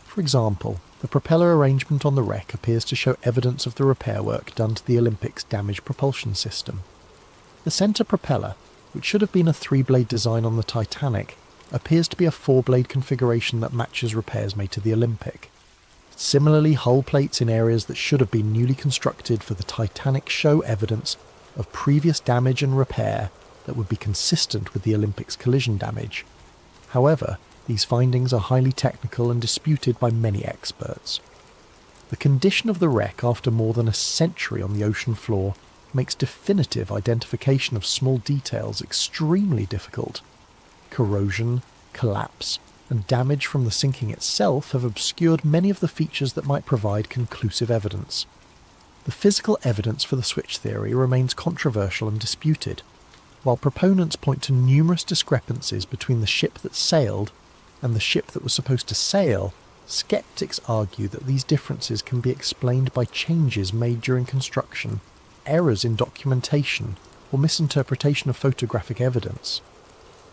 For example, the propeller arrangement on the wreck appears to show evidence of the repair work done to the Olympic's damaged propulsion system. The centre propeller, which should have been a 3-blade design on the Titanic, appears to be a 4-blade configuration that matches repairs made to the Olympic. Similarly, hull plates in areas that should have been newly constructed for the Titanic show evidence of previous damage and repair that would be consistent with the Olympic's collision damage. However, these findings are highly technical and disputed by many experts. The condition of the wreck after more than a century on the ocean floor makes definitive identification of small details extremely difficult. Corrosion, collapse, and damage from the sinking itself have obscured many of the features that might provide conclusive evidence. The physical evidence for the switch theory remains controversial and disputed. While proponents point to numerous discrepancies between the ship that sailed and the ship that was supposed to sail, Skeptics argue that these differences can be explained by changes made during construction, errors in documentation, or misinterpretation of photographic evidence.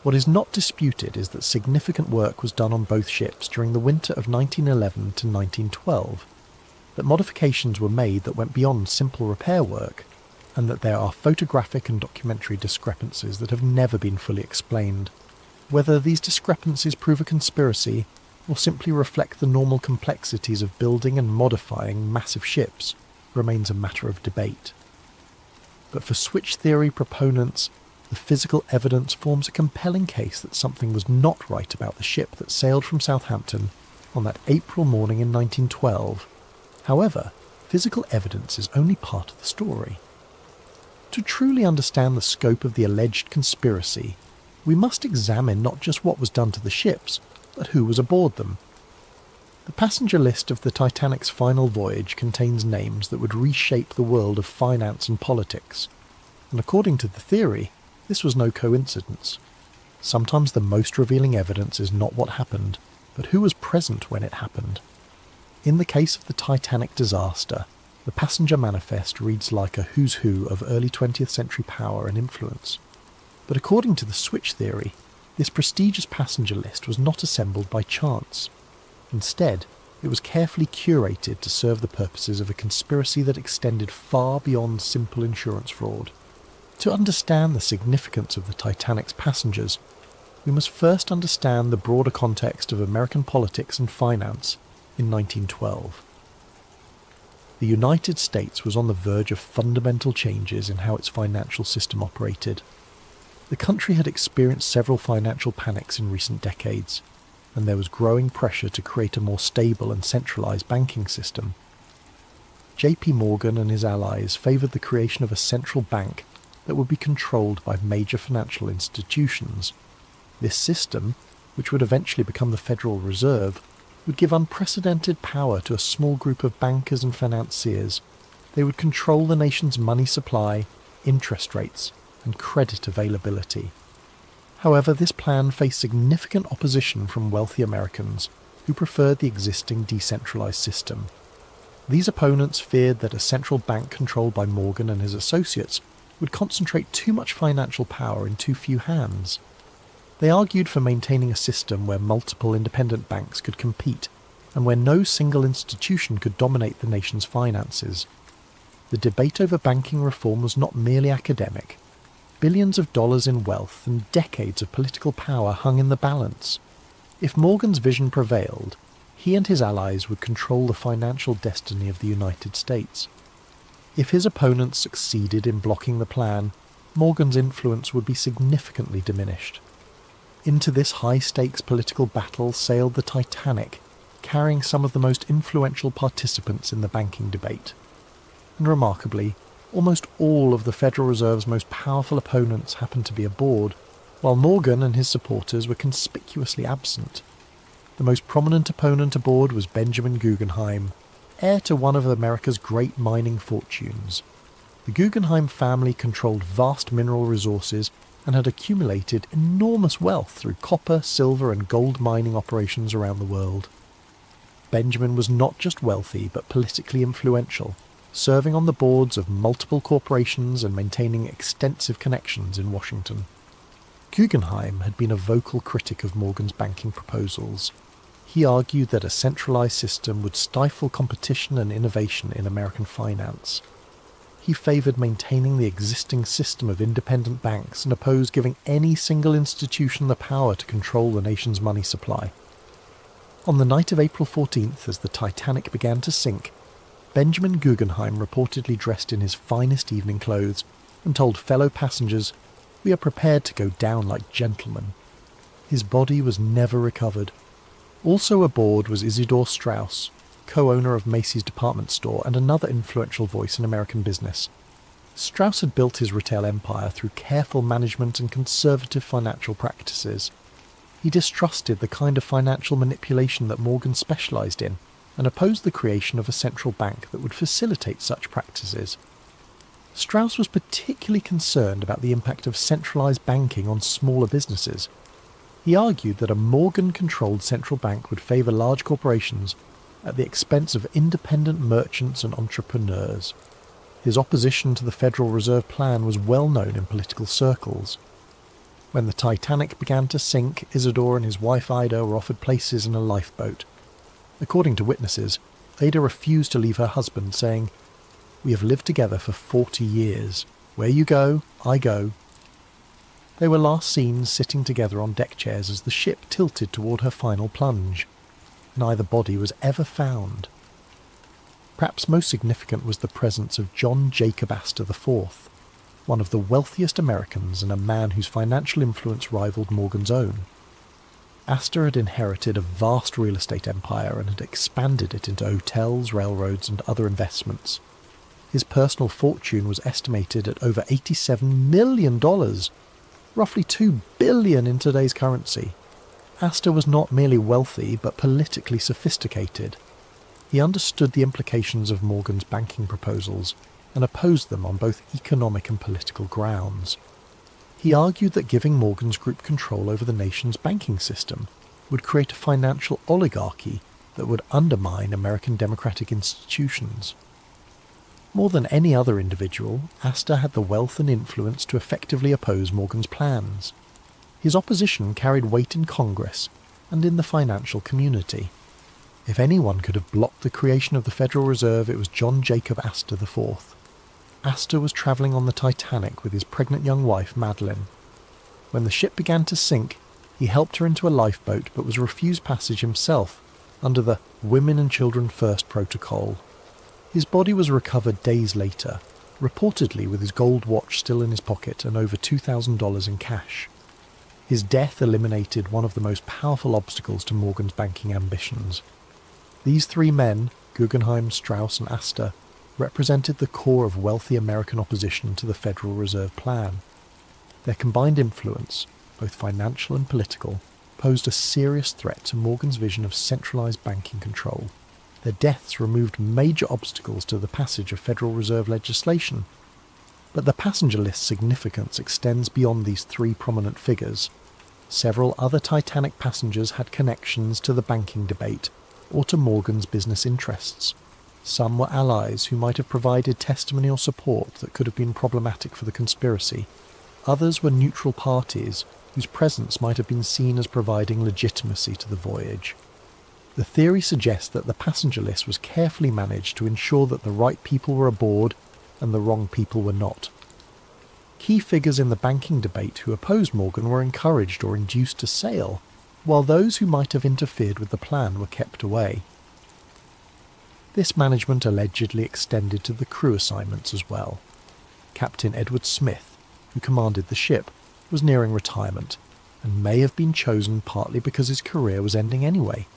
What is not disputed is that significant work was done on both ships during the winter of 1911 to 1912, that modifications were made that went beyond simple repair work, and that there are photographic and documentary discrepancies that have never been fully explained. Whether these discrepancies prove a conspiracy or simply reflect the normal complexities of building and modifying massive ships remains a matter of debate. But for switch theory proponents, the physical evidence forms a compelling case that something was not right about the ship that sailed from Southampton on that April morning in 1912. However, physical evidence is only part of the story. To truly understand the scope of the alleged conspiracy, we must examine not just what was done to the ships, but who was aboard them. The passenger list of the Titanic's final voyage contains names that would reshape the world of finance and politics, and according to the theory, this was no coincidence. Sometimes the most revealing evidence is not what happened, but who was present when it happened. In the case of the Titanic disaster, the passenger manifest reads like a who's who of early 20th century power and influence. But according to the switch theory, this prestigious passenger list was not assembled by chance. Instead, it was carefully curated to serve the purposes of a conspiracy that extended far beyond simple insurance fraud. To understand the significance of the Titanic's passengers, we must first understand the broader context of American politics and finance in 1912. The United States was on the verge of fundamental changes in how its financial system operated. The country had experienced several financial panics in recent decades, and there was growing pressure to create a more stable and centralized banking system. J.P. Morgan and his allies favored the creation of a central bank that would be controlled by major financial institutions. This system, which would eventually become the Federal Reserve, would give unprecedented power to a small group of bankers and financiers. They would control the nation's money supply, interest rates, and credit availability. However, this plan faced significant opposition from wealthy Americans who preferred the existing decentralized system. These opponents feared that a central bank controlled by Morgan and his associates would concentrate too much financial power in too few hands. They argued for maintaining a system where multiple independent banks could compete and where no single institution could dominate the nation's finances. The debate over banking reform was not merely academic. Billions of dollars in wealth and decades of political power hung in the balance. If Morgan's vision prevailed, he and his allies would control the financial destiny of the United States. If his opponents succeeded in blocking the plan, Morgan's influence would be significantly diminished. Into this high-stakes political battle sailed the Titanic, carrying some of the most influential participants in the banking debate. And remarkably, almost all of the Federal Reserve's most powerful opponents happened to be aboard, while Morgan and his supporters were conspicuously absent. The most prominent opponent aboard was Benjamin Guggenheim, heir to one of America's great mining fortunes. The Guggenheim family controlled vast mineral resources and had accumulated enormous wealth through copper, silver and gold mining operations around the world. Benjamin was not just wealthy but politically influential, serving on the boards of multiple corporations and maintaining extensive connections in Washington. Guggenheim had been a vocal critic of Morgan's banking proposals. He argued that a centralized system would stifle competition and innovation in American finance. He favored maintaining the existing system of independent banks and opposed giving any single institution the power to control the nation's money supply. On the night of April 14th, as the Titanic began to sink, Benjamin Guggenheim reportedly dressed in his finest evening clothes and told fellow passengers, "We are prepared to go down like gentlemen." His body was never recovered. Also aboard was Isidor Straus, co-owner of Macy's department store and another influential voice in American business. Straus had built his retail empire through careful management and conservative financial practices. He distrusted the kind of financial manipulation that Morgan specialized in and opposed the creation of a central bank that would facilitate such practices. Straus was particularly concerned about the impact of centralized banking on smaller businesses. He argued that a Morgan-controlled central bank would favour large corporations at the expense of independent merchants and entrepreneurs. His opposition to the Federal Reserve Plan was well known in political circles. When the Titanic began to sink, Isidore and his wife Ida were offered places in a lifeboat. According to witnesses, Ada refused to leave her husband, saying, "We have lived together for 40 years. Where you go, I go." They were last seen sitting together on deck chairs as the ship tilted toward her final plunge. Neither body was ever found. Perhaps most significant was the presence of John Jacob Astor IV, one of the wealthiest Americans and a man whose financial influence rivaled Morgan's own. Astor had inherited a vast real estate empire and had expanded it into hotels, railroads, and other investments. His personal fortune was estimated at over $87 million, roughly $2 billion in today's currency. Astor was not merely wealthy, but politically sophisticated. He understood the implications of Morgan's banking proposals and opposed them on both economic and political grounds. He argued that giving Morgan's group control over the nation's banking system would create a financial oligarchy that would undermine American democratic institutions. More than any other individual, Astor had the wealth and influence to effectively oppose Morgan's plans. His opposition carried weight in Congress and in the financial community. If anyone could have blocked the creation of the Federal Reserve, it was John Jacob Astor IV. Astor was travelling on the Titanic with his pregnant young wife, Madeline. When the ship began to sink, he helped her into a lifeboat but was refused passage himself under the Women and Children First protocol. His body was recovered days later, reportedly with his gold watch still in his pocket and over $2,000 in cash. His death eliminated one of the most powerful obstacles to Morgan's banking ambitions. These three men, Guggenheim, Strauss and Astor, represented the core of wealthy American opposition to the Federal Reserve Plan. Their combined influence, both financial and political, posed a serious threat to Morgan's vision of centralized banking control. Their deaths removed major obstacles to the passage of Federal Reserve legislation. But the passenger list's significance extends beyond these three prominent figures. Several other Titanic passengers had connections to the banking debate or to Morgan's business interests. Some were allies who might have provided testimony or support that could have been problematic for the conspiracy. Others were neutral parties whose presence might have been seen as providing legitimacy to the voyage. The theory suggests that the passenger list was carefully managed to ensure that the right people were aboard and the wrong people were not. Key figures in the banking debate who opposed Morgan were encouraged or induced to sail, while those who might have interfered with the plan were kept away. This management allegedly extended to the crew assignments as well. Captain Edward Smith, who commanded the ship, was nearing retirement, and may have been chosen partly because his career was ending anyway.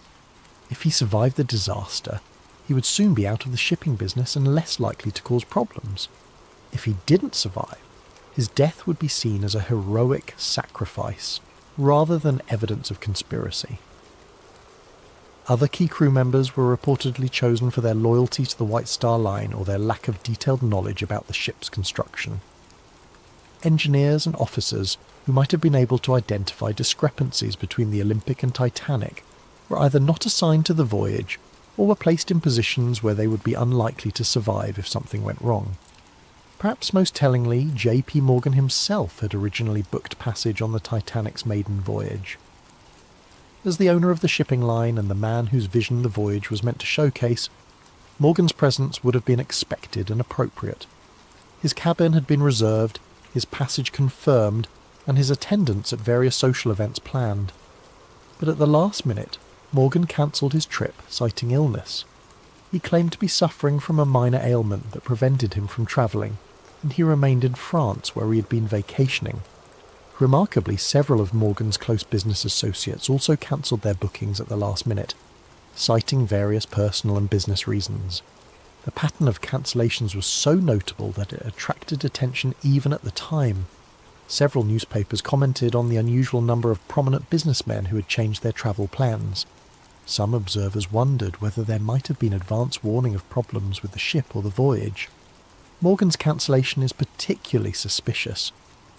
If he survived the disaster, he would soon be out of the shipping business and less likely to cause problems. If he didn't survive, his death would be seen as a heroic sacrifice rather than evidence of conspiracy. Other key crew members were reportedly chosen for their loyalty to the White Star Line or their lack of detailed knowledge about the ship's construction. Engineers and officers who might have been able to identify discrepancies between the Olympic and Titanic were either not assigned to the voyage or were placed in positions where they would be unlikely to survive if something went wrong. Perhaps most tellingly, J.P. Morgan himself had originally booked passage on the Titanic's maiden voyage. As the owner of the shipping line and the man whose vision the voyage was meant to showcase, Morgan's presence would have been expected and appropriate. His cabin had been reserved, his passage confirmed, and his attendance at various social events planned. But at the last minute, Morgan cancelled his trip, citing illness. He claimed to be suffering from a minor ailment that prevented him from travelling, and he remained in France where he had been vacationing. Remarkably, several of Morgan's close business associates also cancelled their bookings at the last minute, citing various personal and business reasons. The pattern of cancellations was so notable that it attracted attention even at the time. Several newspapers commented on the unusual number of prominent businessmen who had changed their travel plans. Some observers wondered whether there might have been advance warning of problems with the ship or the voyage. Morgan's cancellation is particularly suspicious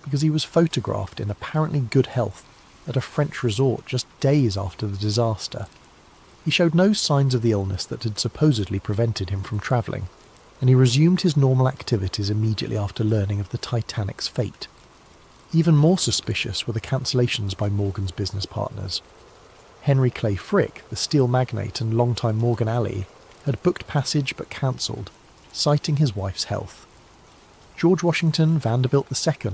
because he was photographed in apparently good health at a French resort just days after the disaster. He showed no signs of the illness that had supposedly prevented him from travelling, and he resumed his normal activities immediately after learning of the Titanic's fate. Even more suspicious were the cancellations by Morgan's business partners. Henry Clay Frick, the steel magnate and longtime Morgan ally, had booked passage but cancelled, citing his wife's health. George Washington Vanderbilt II,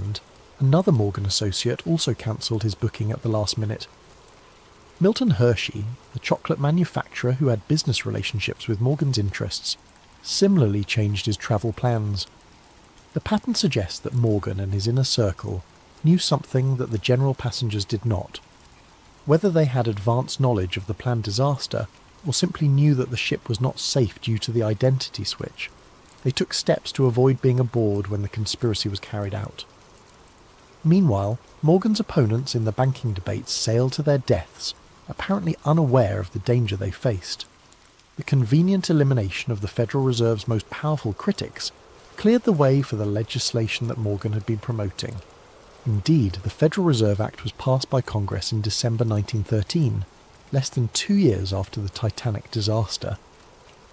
another Morgan associate, also cancelled his booking at the last minute. Milton Hershey, the chocolate manufacturer who had business relationships with Morgan's interests, similarly changed his travel plans. The pattern suggests that Morgan and his inner circle knew something that the general passengers did not. Whether they had advanced knowledge of the planned disaster or simply knew that the ship was not safe due to the identity switch, they took steps to avoid being aboard when the conspiracy was carried out. Meanwhile, Morgan's opponents in the banking debates sailed to their deaths, apparently unaware of the danger they faced. The convenient elimination of the Federal Reserve's most powerful critics cleared the way for the legislation that Morgan had been promoting. Indeed, the Federal Reserve Act was passed by Congress in December 1913, less than 2 years after the Titanic disaster.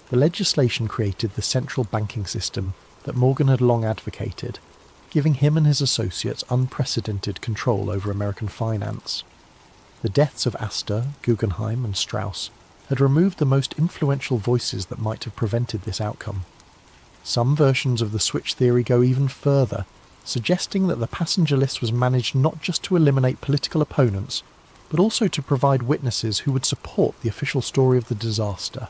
The legislation created the central banking system that Morgan had long advocated, giving him and his associates unprecedented control over American finance. The deaths of Astor, Guggenheim and Strauss had removed the most influential voices that might have prevented this outcome. Some versions of the switch theory go even further, suggesting that the passenger list was managed not just to eliminate political opponents, but also to provide witnesses who would support the official story of the disaster.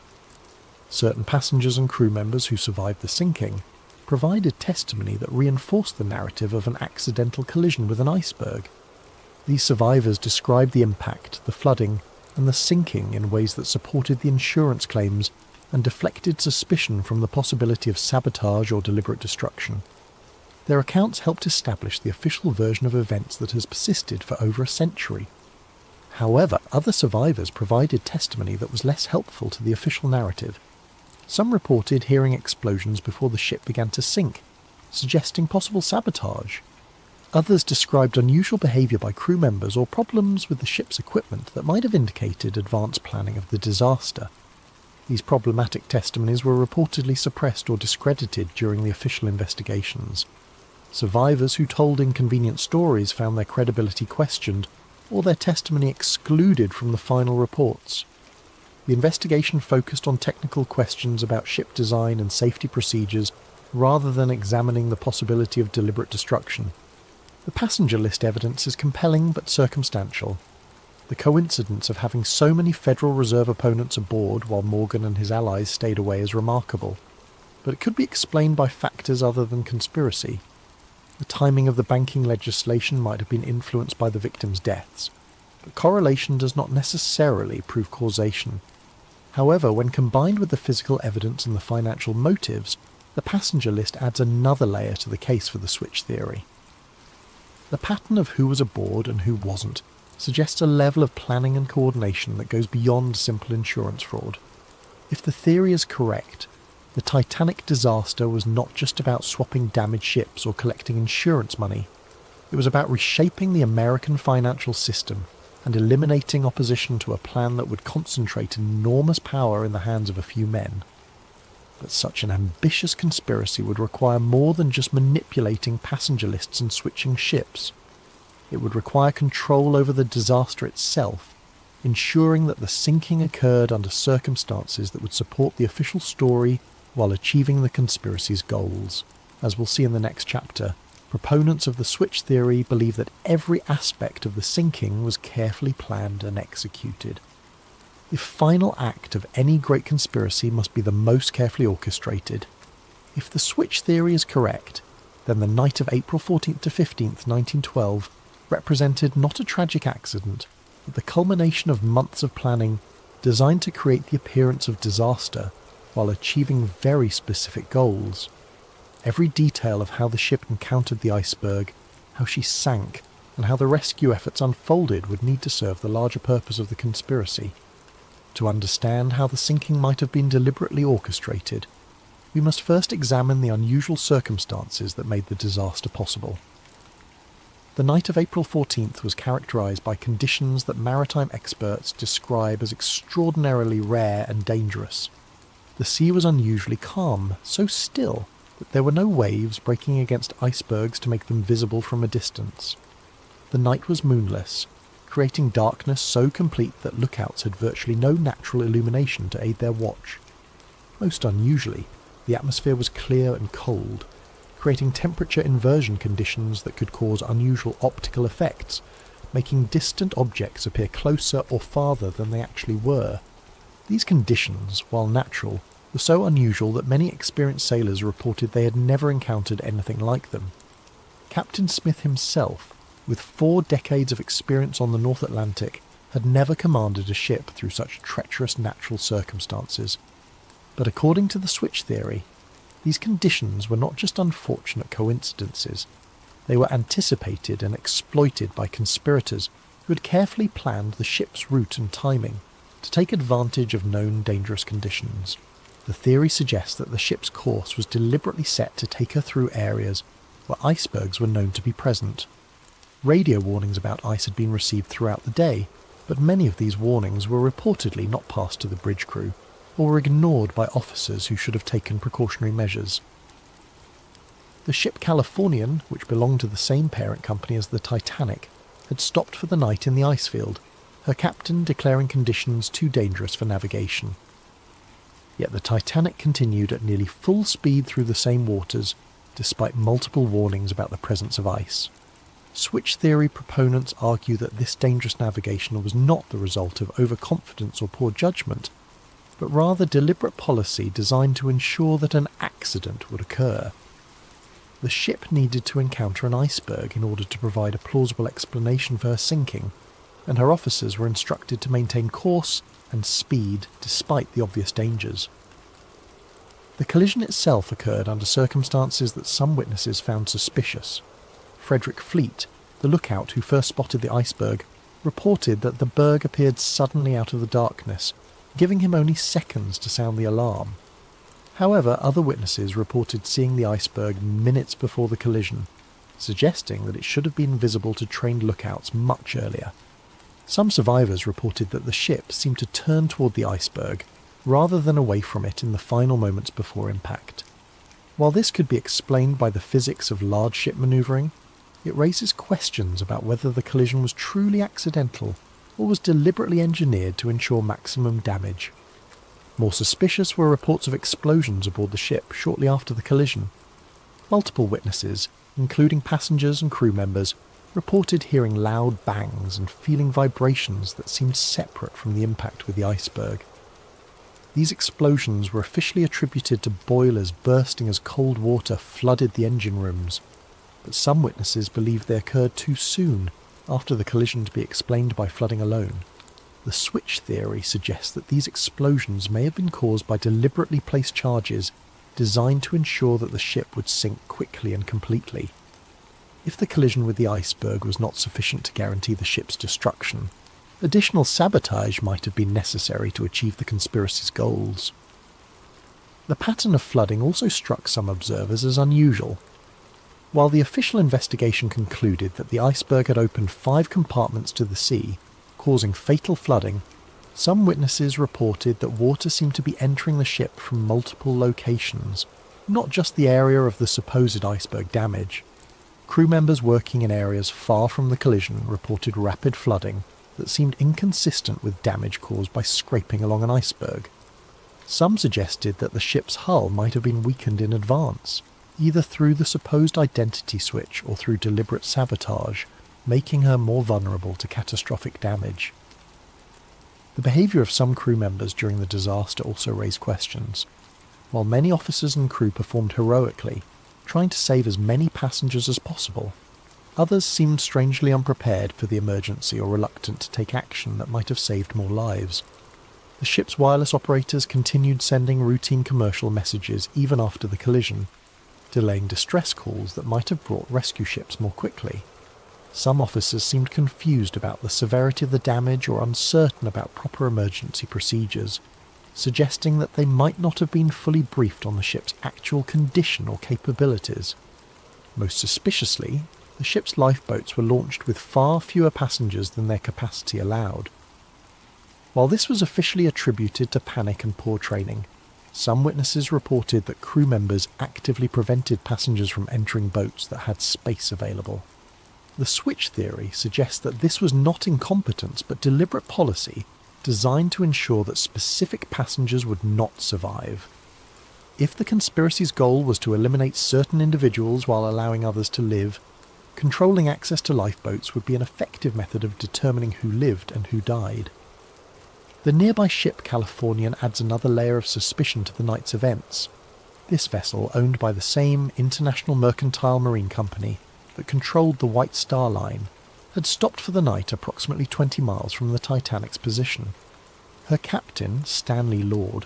Certain passengers and crew members who survived the sinking provided testimony that reinforced the narrative of an accidental collision with an iceberg. These survivors described the impact, the flooding, and the sinking in ways that supported the insurance claims and deflected suspicion from the possibility of sabotage or deliberate destruction. Their accounts helped establish the official version of events that has persisted for over a century. However, other survivors provided testimony that was less helpful to the official narrative. Some reported hearing explosions before the ship began to sink, suggesting possible sabotage. Others described unusual behaviour by crew members or problems with the ship's equipment that might have indicated advanced planning of the disaster. These problematic testimonies were reportedly suppressed or discredited during the official investigations. Survivors who told inconvenient stories found their credibility questioned or their testimony excluded from the final reports. The investigation focused on technical questions about ship design and safety procedures rather than examining the possibility of deliberate destruction. The passenger list evidence is compelling but circumstantial. The coincidence of having so many Federal Reserve opponents aboard while Morgan and his allies stayed away is remarkable, but it could be explained by factors other than conspiracy. The timing of the banking legislation might have been influenced by the victims' deaths, but correlation does not necessarily prove causation. However, when combined with the physical evidence and the financial motives, the passenger list adds another layer to the case for the switch theory. The pattern of who was aboard and who wasn't suggests a level of planning and coordination that goes beyond simple insurance fraud. If the theory is correct, the Titanic disaster was not just about swapping damaged ships or collecting insurance money. It was about reshaping the American financial system and eliminating opposition to a plan that would concentrate enormous power in the hands of a few men. But such an ambitious conspiracy would require more than just manipulating passenger lists and switching ships. It would require control over the disaster itself, ensuring that the sinking occurred under circumstances that would support the official story while achieving the conspiracy's goals. As we'll see in the next chapter, proponents of the switch theory believe that every aspect of the sinking was carefully planned and executed. The final act of any great conspiracy must be the most carefully orchestrated. If the switch theory is correct, then the night of April 14th to 15th, 1912 represented not a tragic accident, but the culmination of months of planning designed to create the appearance of disaster while achieving very specific goals. Every detail of how the ship encountered the iceberg, how she sank, and how the rescue efforts unfolded would need to serve the larger purpose of the conspiracy. To understand how the sinking might have been deliberately orchestrated, we must first examine the unusual circumstances that made the disaster possible. The night of April 14th was characterised by conditions that maritime experts describe as extraordinarily rare and dangerous. The sea was unusually calm, so still that there were no waves breaking against icebergs to make them visible from a distance. The night was moonless, creating darkness so complete that lookouts had virtually no natural illumination to aid their watch. Most unusually, the atmosphere was clear and cold, creating temperature inversion conditions that could cause unusual optical effects, making distant objects appear closer or farther than they actually were. These conditions, while natural, were so unusual that many experienced sailors reported they had never encountered anything like them. Captain Smith himself, with 4 decades of experience on the North Atlantic, had never commanded a ship through such treacherous natural circumstances. But according to the switch theory, these conditions were not just unfortunate coincidences, they were anticipated and exploited by conspirators who had carefully planned the ship's route and timing to take advantage of known dangerous conditions. The theory suggests that the ship's course was deliberately set to take her through areas where icebergs were known to be present. Radio warnings about ice had been received throughout the day, but many of these warnings were reportedly not passed to the bridge crew, or were ignored by officers who should have taken precautionary measures. The ship Californian, which belonged to the same parent company as the Titanic, had stopped for the night in the ice field, her captain declaring conditions too dangerous for navigation. Yet the Titanic continued at nearly full speed through the same waters, despite multiple warnings about the presence of ice. Switch theory proponents argue that this dangerous navigation was not the result of overconfidence or poor judgment, but rather deliberate policy designed to ensure that an accident would occur. The ship needed to encounter an iceberg in order to provide a plausible explanation for her sinking, and her officers were instructed to maintain course and speed despite the obvious dangers. The collision itself occurred under circumstances that some witnesses found suspicious. Frederick Fleet, the lookout who first spotted the iceberg, reported that the berg appeared suddenly out of the darkness, giving him only seconds to sound the alarm. However, other witnesses reported seeing the iceberg minutes before the collision, suggesting that it should have been visible to trained lookouts much earlier. Some survivors reported that the ship seemed to turn toward the iceberg rather than away from it in the final moments before impact. While this could be explained by the physics of large ship manoeuvring, it raises questions about whether the collision was truly accidental or was deliberately engineered to ensure maximum damage. More suspicious were reports of explosions aboard the ship shortly after the collision. Multiple witnesses, including passengers and crew members, reported hearing loud bangs and feeling vibrations that seemed separate from the impact with the iceberg. These explosions were officially attributed to boilers bursting as cold water flooded the engine rooms, but some witnesses believed they occurred too soon after the collision to be explained by flooding alone. The switch theory suggests that these explosions may have been caused by deliberately placed charges designed to ensure that the ship would sink quickly and completely. If the collision with the iceberg was not sufficient to guarantee the ship's destruction, additional sabotage might have been necessary to achieve the conspiracy's goals. The pattern of flooding also struck some observers as unusual. While the official investigation concluded that the iceberg had opened 5 compartments to the sea, causing fatal flooding, some witnesses reported that water seemed to be entering the ship from multiple locations, not just the area of the supposed iceberg damage. Crew members working in areas far from the collision reported rapid flooding that seemed inconsistent with damage caused by scraping along an iceberg. Some suggested that the ship's hull might have been weakened in advance, either through the supposed identity switch or through deliberate sabotage, making her more vulnerable to catastrophic damage. The behaviour of some crew members during the disaster also raised questions. While many officers and crew performed heroically, trying to save as many passengers as possible, others seemed strangely unprepared for the emergency or reluctant to take action that might have saved more lives. The ship's wireless operators continued sending routine commercial messages even after the collision, delaying distress calls that might have brought rescue ships more quickly. Some officers seemed confused about the severity of the damage or uncertain about proper emergency procedures, suggesting that they might not have been fully briefed on the ship's actual condition or capabilities. Most suspiciously, the ship's lifeboats were launched with far fewer passengers than their capacity allowed. While this was officially attributed to panic and poor training, some witnesses reported that crew members actively prevented passengers from entering boats that had space available. The switch theory suggests that this was not incompetence but deliberate policy designed to ensure that specific passengers would not survive. If the conspiracy's goal was to eliminate certain individuals while allowing others to live, controlling access to lifeboats would be an effective method of determining who lived and who died. The nearby ship Californian adds another layer of suspicion to the night's events. This vessel, owned by the same International Mercantile Marine Company that controlled the White Star Line, had stopped for the night approximately 20 miles from the Titanic's position. Her captain, Stanley Lord,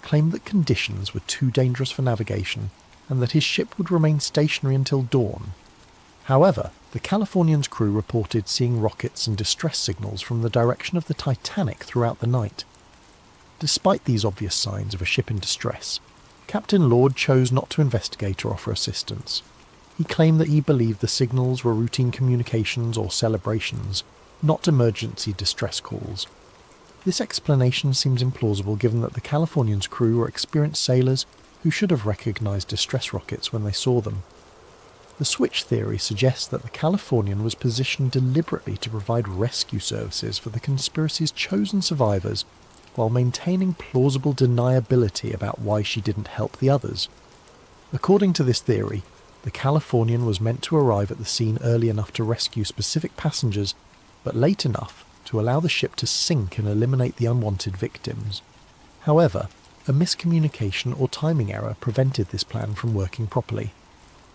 claimed that conditions were too dangerous for navigation and that his ship would remain stationary until dawn. However, the Californian's crew reported seeing rockets and distress signals from the direction of the Titanic throughout the night. Despite these obvious signs of a ship in distress, Captain Lord chose not to investigate or offer assistance. He claimed that he believed the signals were routine communications or celebrations, not emergency distress calls. This explanation seems implausible given that the Californian's crew were experienced sailors who should have recognized distress rockets when they saw them. The switch theory suggests that the Californian was positioned deliberately to provide rescue services for the conspiracy's chosen survivors while maintaining plausible deniability about why she didn't help the others. According to this theory, the Californian was meant to arrive at the scene early enough to rescue specific passengers, but late enough to allow the ship to sink and eliminate the unwanted victims. However, a miscommunication or timing error prevented this plan from working properly,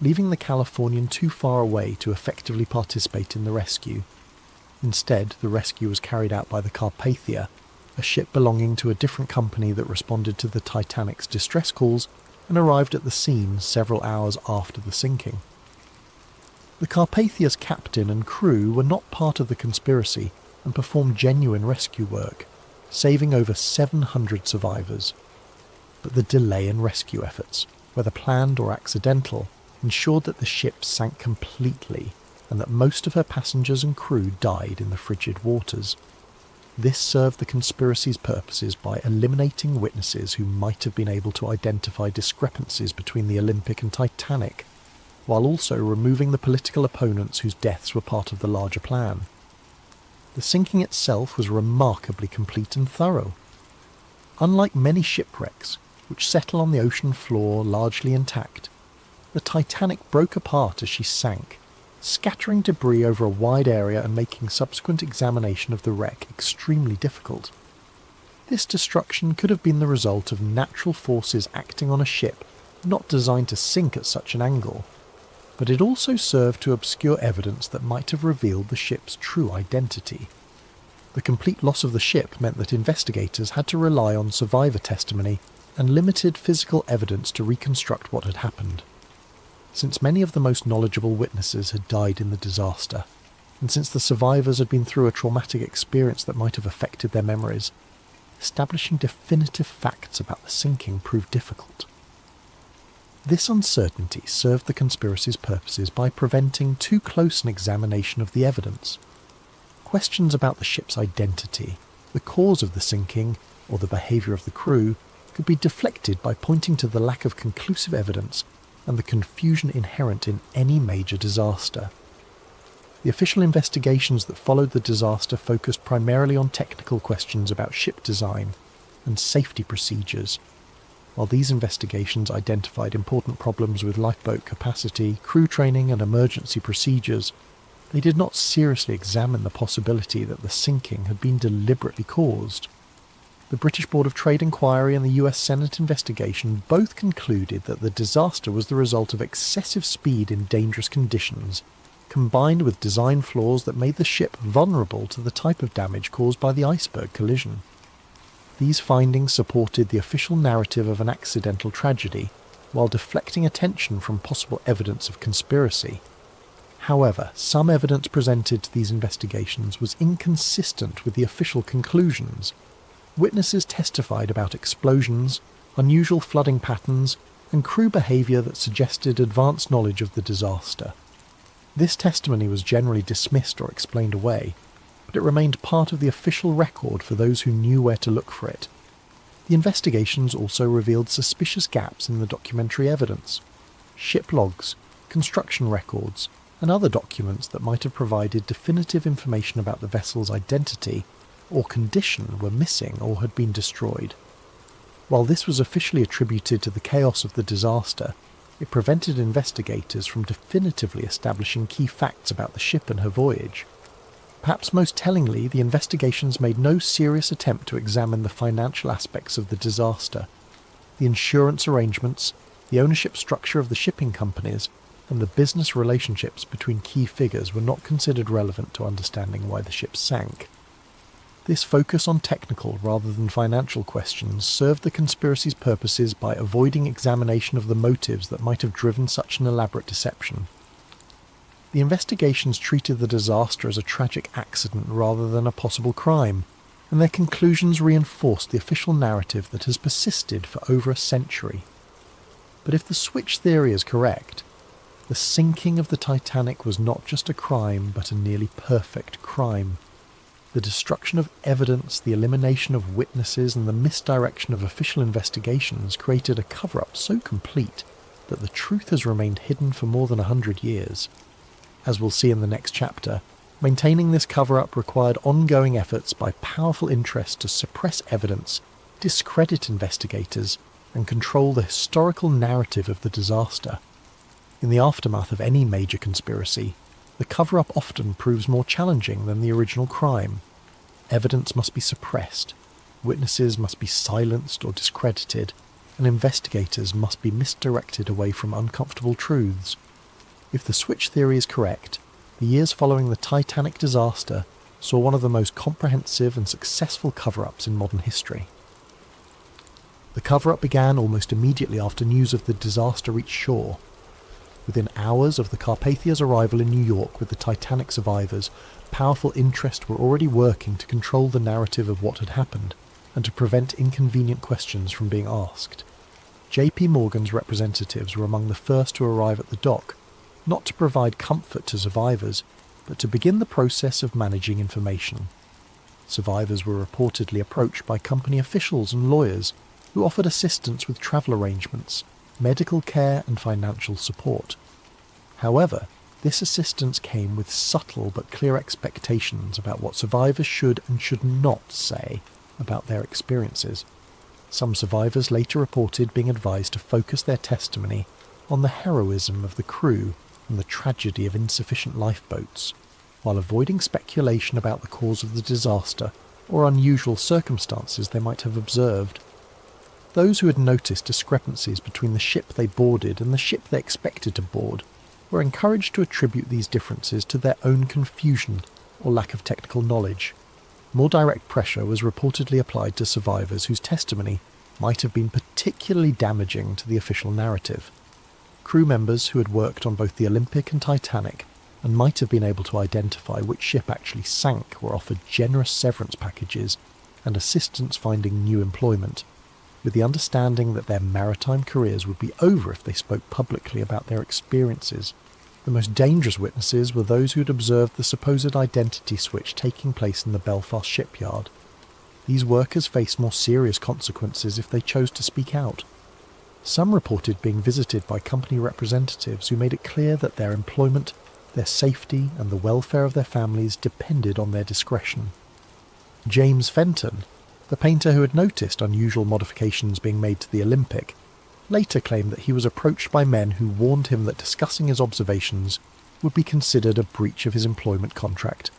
leaving the Californian too far away to effectively participate in the rescue. Instead, the rescue was carried out by the Carpathia, a ship belonging to a different company that responded to the Titanic's distress calls and arrived at the scene several hours after the sinking. The Carpathia's captain and crew were not part of the conspiracy and performed genuine rescue work, saving over 700 survivors. But the delay in rescue efforts, whether planned or accidental, ensured that the ship sank completely and that most of her passengers and crew died in the frigid waters. This served the conspiracy's purposes by eliminating witnesses who might have been able to identify discrepancies between the Olympic and Titanic, while also removing the political opponents whose deaths were part of the larger plan. The sinking itself was remarkably complete and thorough. Unlike many shipwrecks, which settle on the ocean floor largely intact, the Titanic broke apart as she sank, scattering debris over a wide area and making subsequent examination of the wreck extremely difficult. This destruction could have been the result of natural forces acting on a ship not designed to sink at such an angle, but it also served to obscure evidence that might have revealed the ship's true identity. The complete loss of the ship meant that investigators had to rely on survivor testimony and limited physical evidence to reconstruct what had happened. Since many of the most knowledgeable witnesses had died in the disaster, and since the survivors had been through a traumatic experience that might have affected their memories, establishing definitive facts about the sinking proved difficult. This uncertainty served the conspiracy's purposes by preventing too close an examination of the evidence. Questions about the ship's identity, the cause of the sinking, or the behaviour of the crew could be deflected by pointing to the lack of conclusive evidence and the confusion inherent in any major disaster. The official investigations that followed the disaster focused primarily on technical questions about ship design and safety procedures. While these investigations identified important problems with lifeboat capacity, crew training and emergency procedures, they did not seriously examine the possibility that the sinking had been deliberately caused. The British Board of Trade inquiry and the US Senate investigation both concluded that the disaster was the result of excessive speed in dangerous conditions, combined with design flaws that made the ship vulnerable to the type of damage caused by the iceberg collision. These findings supported the official narrative of an accidental tragedy, while deflecting attention from possible evidence of conspiracy. However, some evidence presented to these investigations was inconsistent with the official conclusions. Witnesses testified about explosions, unusual flooding patterns, and crew behaviour that suggested advanced knowledge of the disaster. This testimony was generally dismissed or explained away, but it remained part of the official record for those who knew where to look for it. The investigations also revealed suspicious gaps in the documentary evidence. Ship logs, construction records, and other documents that might have provided definitive information about the vessel's identity or condition were missing or had been destroyed. While this was officially attributed to the chaos of the disaster, it prevented investigators from definitively establishing key facts about the ship and her voyage. Perhaps most tellingly, the investigations made no serious attempt to examine the financial aspects of the disaster. The insurance arrangements, the ownership structure of the shipping companies, and the business relationships between key figures were not considered relevant to understanding why the ship sank. This focus on technical rather than financial questions served the conspiracy's purposes by avoiding examination of the motives that might have driven such an elaborate deception. The investigations treated the disaster as a tragic accident rather than a possible crime, and their conclusions reinforced the official narrative that has persisted for over a century. But if the switch theory is correct, the sinking of the Titanic was not just a crime, but a nearly perfect crime. The destruction of evidence, the elimination of witnesses, and the misdirection of official investigations created a cover-up so complete that the truth has remained hidden for more than 100 years. As we'll see in the next chapter, maintaining this cover-up required ongoing efforts by powerful interests to suppress evidence, discredit investigators, and control the historical narrative of the disaster. In the aftermath of any major conspiracy, the cover-up often proves more challenging than the original crime. Evidence must be suppressed, witnesses must be silenced or discredited, and investigators must be misdirected away from uncomfortable truths. If the switch theory is correct, the years following the Titanic disaster saw one of the most comprehensive and successful cover-ups in modern history. The cover-up began almost immediately after news of the disaster reached shore. Within hours of the Carpathia's arrival in New York with the Titanic survivors, powerful interests were already working to control the narrative of what had happened and to prevent inconvenient questions from being asked. J.P. Morgan's representatives were among the first to arrive at the dock, not to provide comfort to survivors, but to begin the process of managing information. Survivors were reportedly approached by company officials and lawyers who offered assistance with travel arrangements, medical care and financial support. However, this assistance came with subtle but clear expectations about what survivors should and should not say about their experiences. Some survivors later reported being advised to focus their testimony on the heroism of the crew and the tragedy of insufficient lifeboats, while avoiding speculation about the cause of the disaster or unusual circumstances they might have observed. Those who had noticed discrepancies between the ship they boarded and the ship they expected to board were encouraged to attribute these differences to their own confusion or lack of technical knowledge. More direct pressure was reportedly applied to survivors whose testimony might have been particularly damaging to the official narrative. Crew members who had worked on both the Olympic and Titanic and might have been able to identify which ship actually sank were offered generous severance packages and assistance finding new employment, with the understanding that their maritime careers would be over if they spoke publicly about their experiences. The most dangerous witnesses were those who had observed the supposed identity switch taking place in the Belfast shipyard. These workers faced more serious consequences if they chose to speak out. Some reported being visited by company representatives who made it clear that their employment, their safety, and the welfare of their families depended on their discretion. James Fenton, the painter who had noticed unusual modifications being made to the Olympic, later claimed that he was approached by men who warned him that discussing his observations would be considered a breach of his employment contract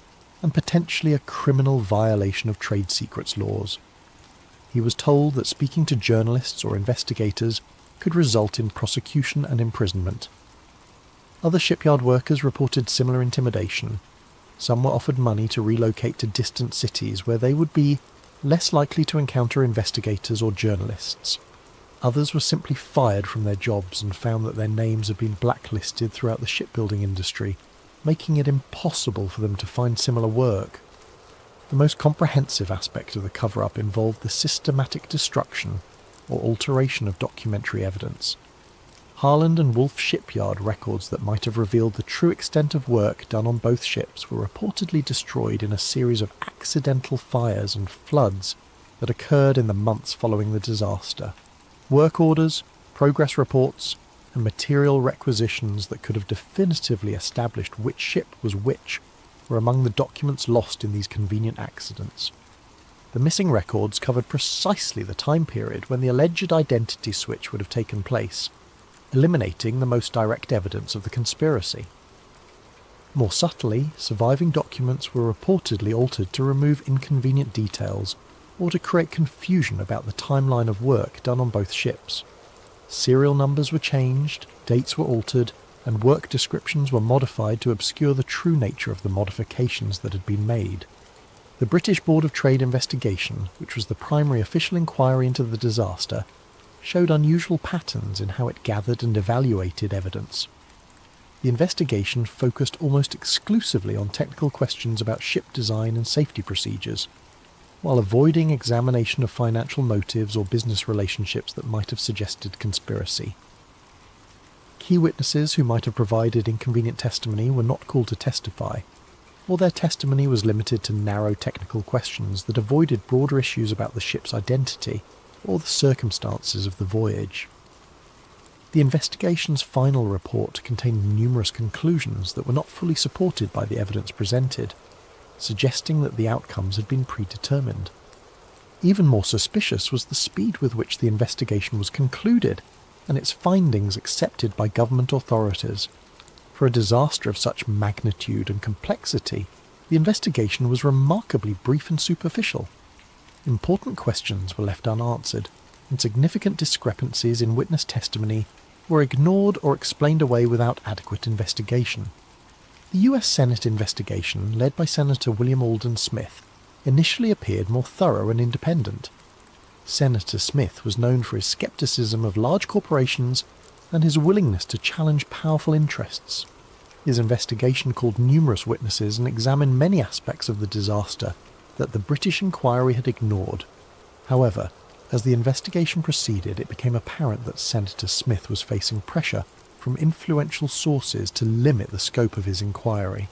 and potentially a criminal violation of trade secrets laws. He was told that speaking to journalists or investigators could result in prosecution and imprisonment. Other shipyard workers reported similar intimidation. Some were offered money to relocate to distant cities where they would be less likely to encounter investigators or journalists. Others were simply fired from their jobs and found that their names had been blacklisted throughout the shipbuilding industry, making it impossible for them to find similar work. The most comprehensive aspect of the cover-up involved the systematic destruction or alteration of documentary evidence. Harland and Wolff shipyard records that might have revealed the true extent of work done on both ships were reportedly destroyed in a series of accidental fires and floods that occurred in the months following the disaster. Work orders, progress reports, and material requisitions that could have definitively established which ship was which were among the documents lost in these convenient accidents. The missing records covered precisely the time period when the alleged identity switch would have taken place, eliminating the most direct evidence of the conspiracy. More subtly, surviving documents were reportedly altered to remove inconvenient details or to create confusion about the timeline of work done on both ships. Serial numbers were changed, dates were altered, and work descriptions were modified to obscure the true nature of the modifications that had been made. The British Board of Trade investigation, which was the primary official inquiry into the disaster, showed unusual patterns in how it gathered and evaluated evidence. The investigation focused almost exclusively on technical questions about ship design and safety procedures, while avoiding examination of financial motives or business relationships that might have suggested conspiracy. Key witnesses who might have provided inconvenient testimony were not called to testify, or their testimony was limited to narrow technical questions that avoided broader issues about the ship's identity or the circumstances of the voyage. The investigation's final report contained numerous conclusions that were not fully supported by the evidence presented, suggesting that the outcomes had been predetermined. Even more suspicious was the speed with which the investigation was concluded, and its findings accepted by government authorities. For a disaster of such magnitude and complexity, the investigation was remarkably brief and superficial. Important questions were left unanswered, and significant discrepancies in witness testimony were ignored or explained away without adequate investigation. The US Senate investigation, led by Senator William Alden Smith, initially appeared more thorough and independent. Senator Smith was known for his skepticism of large corporations and his willingness to challenge powerful interests. His investigation called numerous witnesses and examined many aspects of the disaster that the British inquiry had ignored. However, as the investigation proceeded, it became apparent that Senator Smith was facing pressure from influential sources to limit the scope of his inquiry.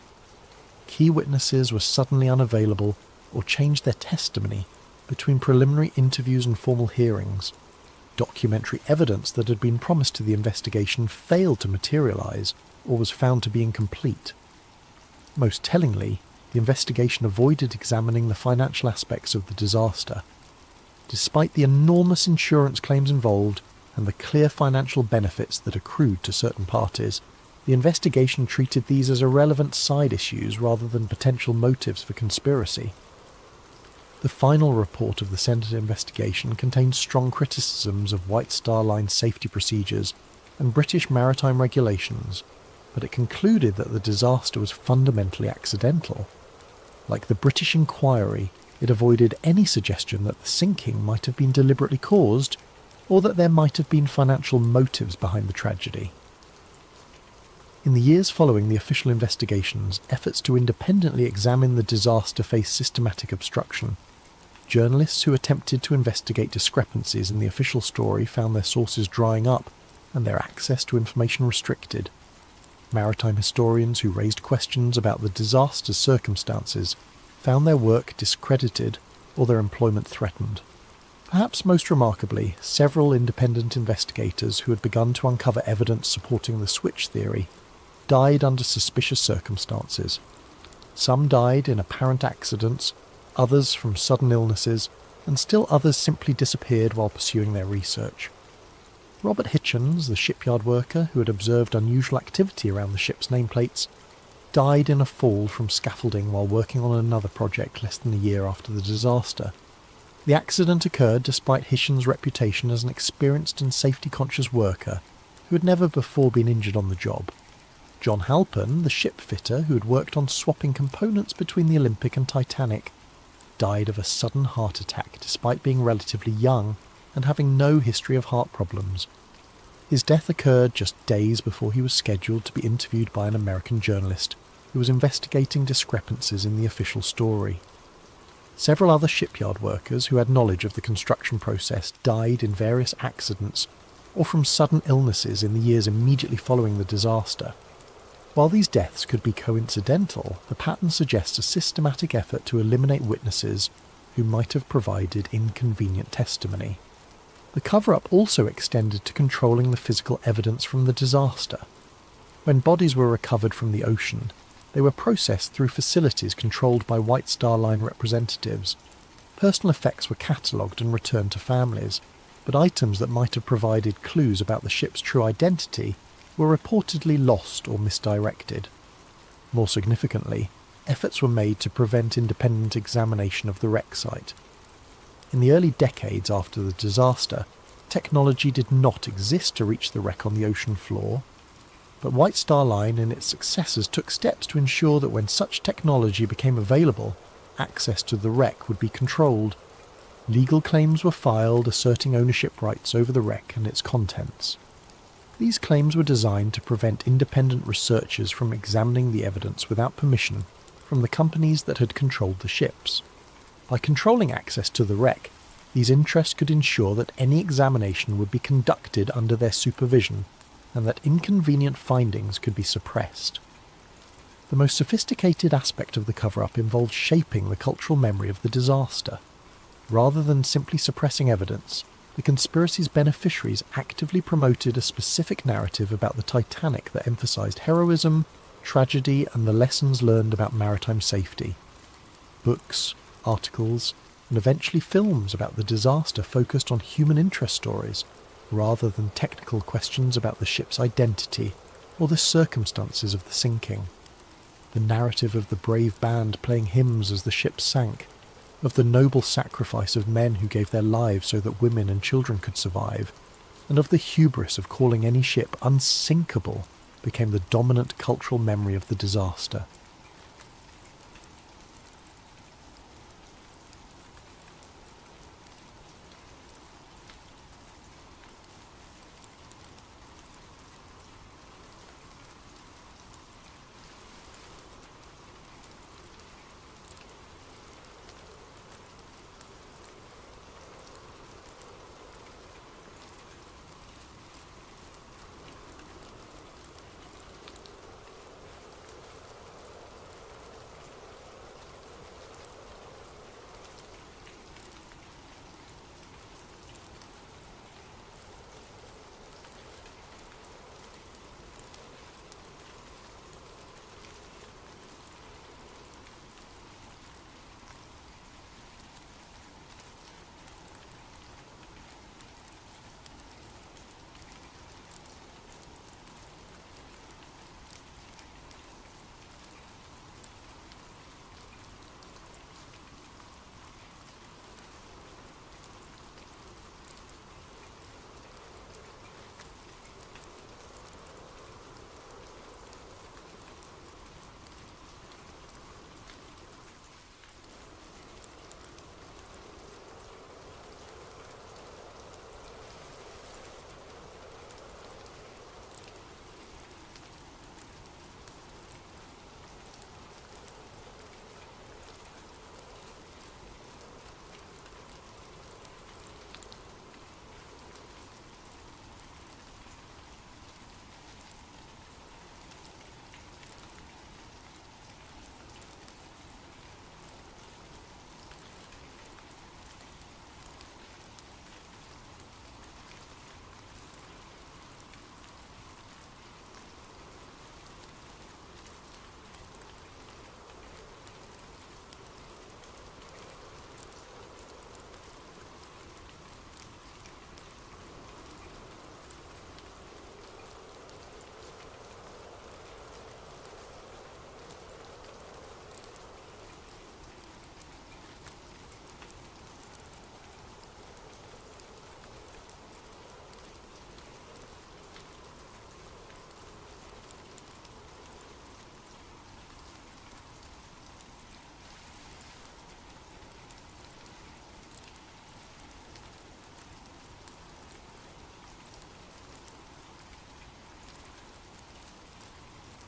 Key witnesses were suddenly unavailable or changed their testimony between preliminary interviews and formal hearings. Documentary evidence that had been promised to the investigation failed to materialize or was found to be incomplete. Most tellingly, the investigation avoided examining the financial aspects of the disaster. Despite the enormous insurance claims involved and the clear financial benefits that accrued to certain parties, the investigation treated these as irrelevant side issues rather than potential motives for conspiracy. The final report of the Senate investigation contained strong criticisms of White Star Line safety procedures and British maritime regulations, but it concluded that the disaster was fundamentally accidental. Like the British inquiry, it avoided any suggestion that the sinking might have been deliberately caused, or that there might have been financial motives behind the tragedy. In the years following the official investigations, efforts to independently examine the disaster faced systematic obstruction. Journalists who attempted to investigate discrepancies in the official story found their sources drying up and their access to information restricted. Maritime historians who raised questions about the disaster's circumstances found their work discredited or their employment threatened. Perhaps most remarkably, several independent investigators who had begun to uncover evidence supporting the switch theory died under suspicious circumstances. Some died in apparent accidents, others from sudden illnesses, and still others simply disappeared while pursuing their research. Robert Hitchens, the shipyard worker who had observed unusual activity around the ship's nameplates, died in a fall from scaffolding while working on another project less than a year after the disaster. The accident occurred despite Hitchens' reputation as an experienced and safety-conscious worker who had never before been injured on the job. John Halpern, the ship fitter who had worked on swapping components between the Olympic and Titanic, died of a sudden heart attack despite being relatively young and having no history of heart problems. His death occurred just days before he was scheduled to be interviewed by an American journalist who was investigating discrepancies in the official story. Several other shipyard workers who had knowledge of the construction process died in various accidents or from sudden illnesses in the years immediately following the disaster. While these deaths could be coincidental, the pattern suggests a systematic effort to eliminate witnesses who might have provided inconvenient testimony. The cover-up also extended to controlling the physical evidence from the disaster. When bodies were recovered from the ocean, they were processed through facilities controlled by White Star Line representatives. Personal effects were catalogued and returned to families, but items that might have provided clues about the ship's true identity were reportedly lost or misdirected. More significantly, efforts were made to prevent independent examination of the wreck site. In the early decades after the disaster, technology did not exist to reach the wreck on the ocean floor, but White Star Line and its successors took steps to ensure that when such technology became available, access to the wreck would be controlled. Legal claims were filed asserting ownership rights over the wreck and its contents. These claims were designed to prevent independent researchers from examining the evidence without permission from the companies that had controlled the ships. By controlling access to the wreck, these interests could ensure that any examination would be conducted under their supervision and that inconvenient findings could be suppressed. The most sophisticated aspect of the cover-up involved shaping the cultural memory of the disaster. Rather than simply suppressing evidence, the conspiracy's beneficiaries actively promoted a specific narrative about the Titanic that emphasized heroism, tragedy, and the lessons learned about maritime safety. Books, articles, and eventually films about the disaster focused on human interest stories, rather than technical questions about the ship's identity or the circumstances of the sinking. The narrative of the brave band playing hymns as the ship sank, of the noble sacrifice of men who gave their lives so that women and children could survive, and of the hubris of calling any ship unsinkable, became the dominant cultural memory of the disaster.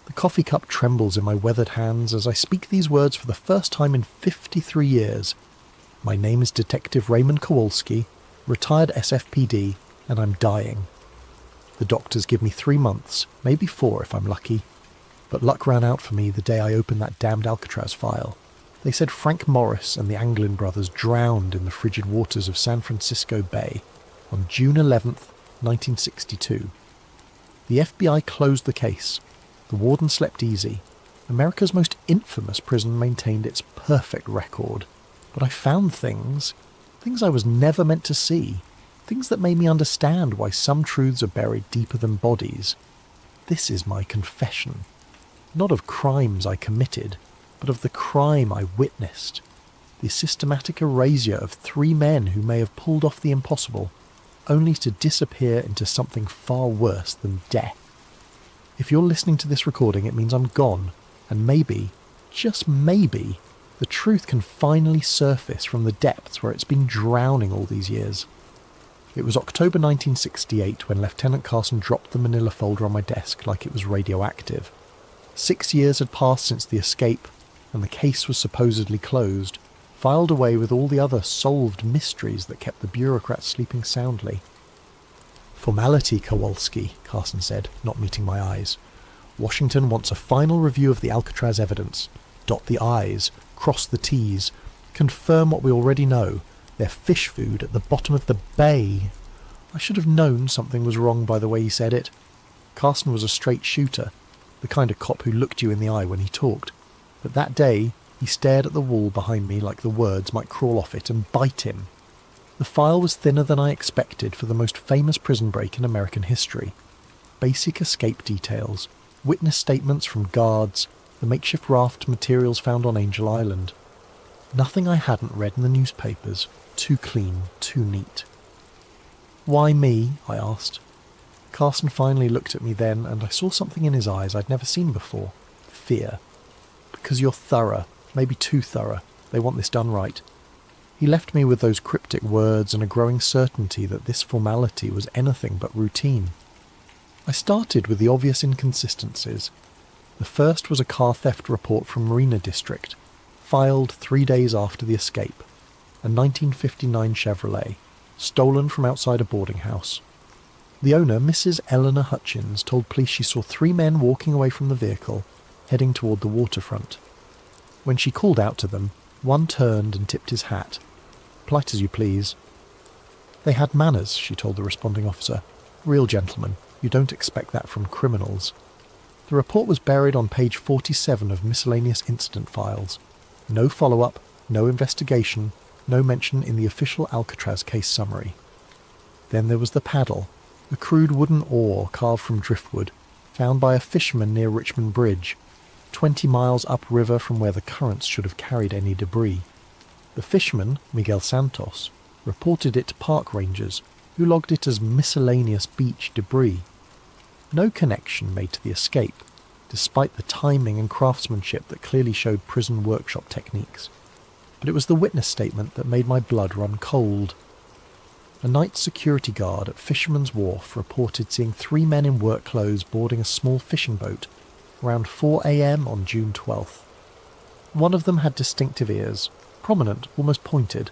The coffee cup trembles in my weathered hands as I speak these words for the first time in 53 years. My name is Detective Raymond Kowalski, retired SFPD, and I'm dying. The doctors give me 3 months, maybe 4 if I'm lucky. But luck ran out for me the day I opened that damned Alcatraz file. They said Frank Morris and the Anglin brothers drowned in the frigid waters of San Francisco Bay on June 11th, 1962. The FBI closed the case. The warden slept easy. America's most infamous prison maintained its perfect record. But I found things I was never meant to see, things that made me understand why some truths are buried deeper than bodies. This is my confession. Not of crimes I committed, but of the crime I witnessed. The systematic erasure of 3 men who may have pulled off the impossible, only to disappear into something far worse than death. If you're listening to this recording, it means I'm gone, and maybe, just maybe, the truth can finally surface from the depths where it's been drowning all these years. It was October 1968 when Lieutenant Carson dropped the manila folder on my desk like it was radioactive. 6 years had passed since the escape, and the case was supposedly closed, filed away with all the other solved mysteries that kept the bureaucrats sleeping soundly. "Formality, Kowalski," Carson said, not meeting my eyes. "Washington wants a final review of the Alcatraz evidence. Dot the I's, cross the T's, confirm what we already know. They're fish food at the bottom of the bay." I should have known something was wrong by the way he said it. Carson was a straight shooter, the kind of cop who looked you in the eye when he talked. But that day, he stared at the wall behind me like the words might crawl off it and bite him. The file was thinner than I expected for the most famous prison break in American history. Basic escape details, witness statements from guards, the makeshift raft materials found on Angel Island. Nothing I hadn't read in the newspapers. Too clean, too neat. "Why me?" I asked. Carson finally looked at me then, and I saw something in his eyes I'd never seen before. Fear. "Because you're thorough, maybe too thorough. They want this done right." He left me with those cryptic words and a growing certainty that this formality was anything but routine. I started with the obvious inconsistencies. The first was a car theft report from Marina District, filed 3 days after the escape. A 1959 Chevrolet, stolen from outside a boarding house. The owner, Mrs. Eleanor Hutchins, told police she saw 3 men walking away from the vehicle, heading toward the waterfront. When she called out to them, one turned and tipped his hat. "Polite as you please." "They had manners," she told the responding officer. "Real gentlemen. You don't expect that from criminals." The report was buried on page 47 of miscellaneous incident files. No follow-up, no investigation, no mention in the official Alcatraz case summary. Then there was the paddle, a crude wooden oar carved from driftwood, found by a fisherman near Richmond Bridge, 20 miles upriver from where the currents should have carried any debris. The fisherman, Miguel Santos, reported it to park rangers, who logged it as miscellaneous beach debris. No connection made to the escape, despite the timing and craftsmanship that clearly showed prison workshop techniques. But it was the witness statement that made my blood run cold. A night security guard at Fisherman's Wharf reported seeing 3 men in work clothes boarding a small fishing boat around 4 a.m. on June 12th. One of them had distinctive ears, prominent, almost pointed,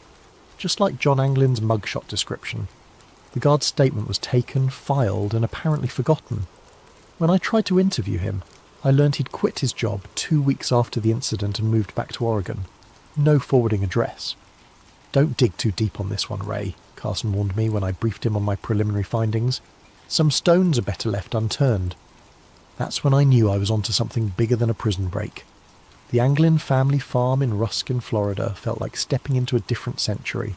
just like John Anglin's mugshot description. The guard's statement was taken, filed, and apparently forgotten. When I tried to interview him, I learned he'd quit his job 2 weeks after the incident and moved back to Oregon. No forwarding address. "Don't dig too deep on this one, Ray," Carson warned me when I briefed him on my preliminary findings. "Some stones are better left unturned." That's when I knew I was onto something bigger than a prison break. The Anglin family farm in Ruskin, Florida felt like stepping into a different century.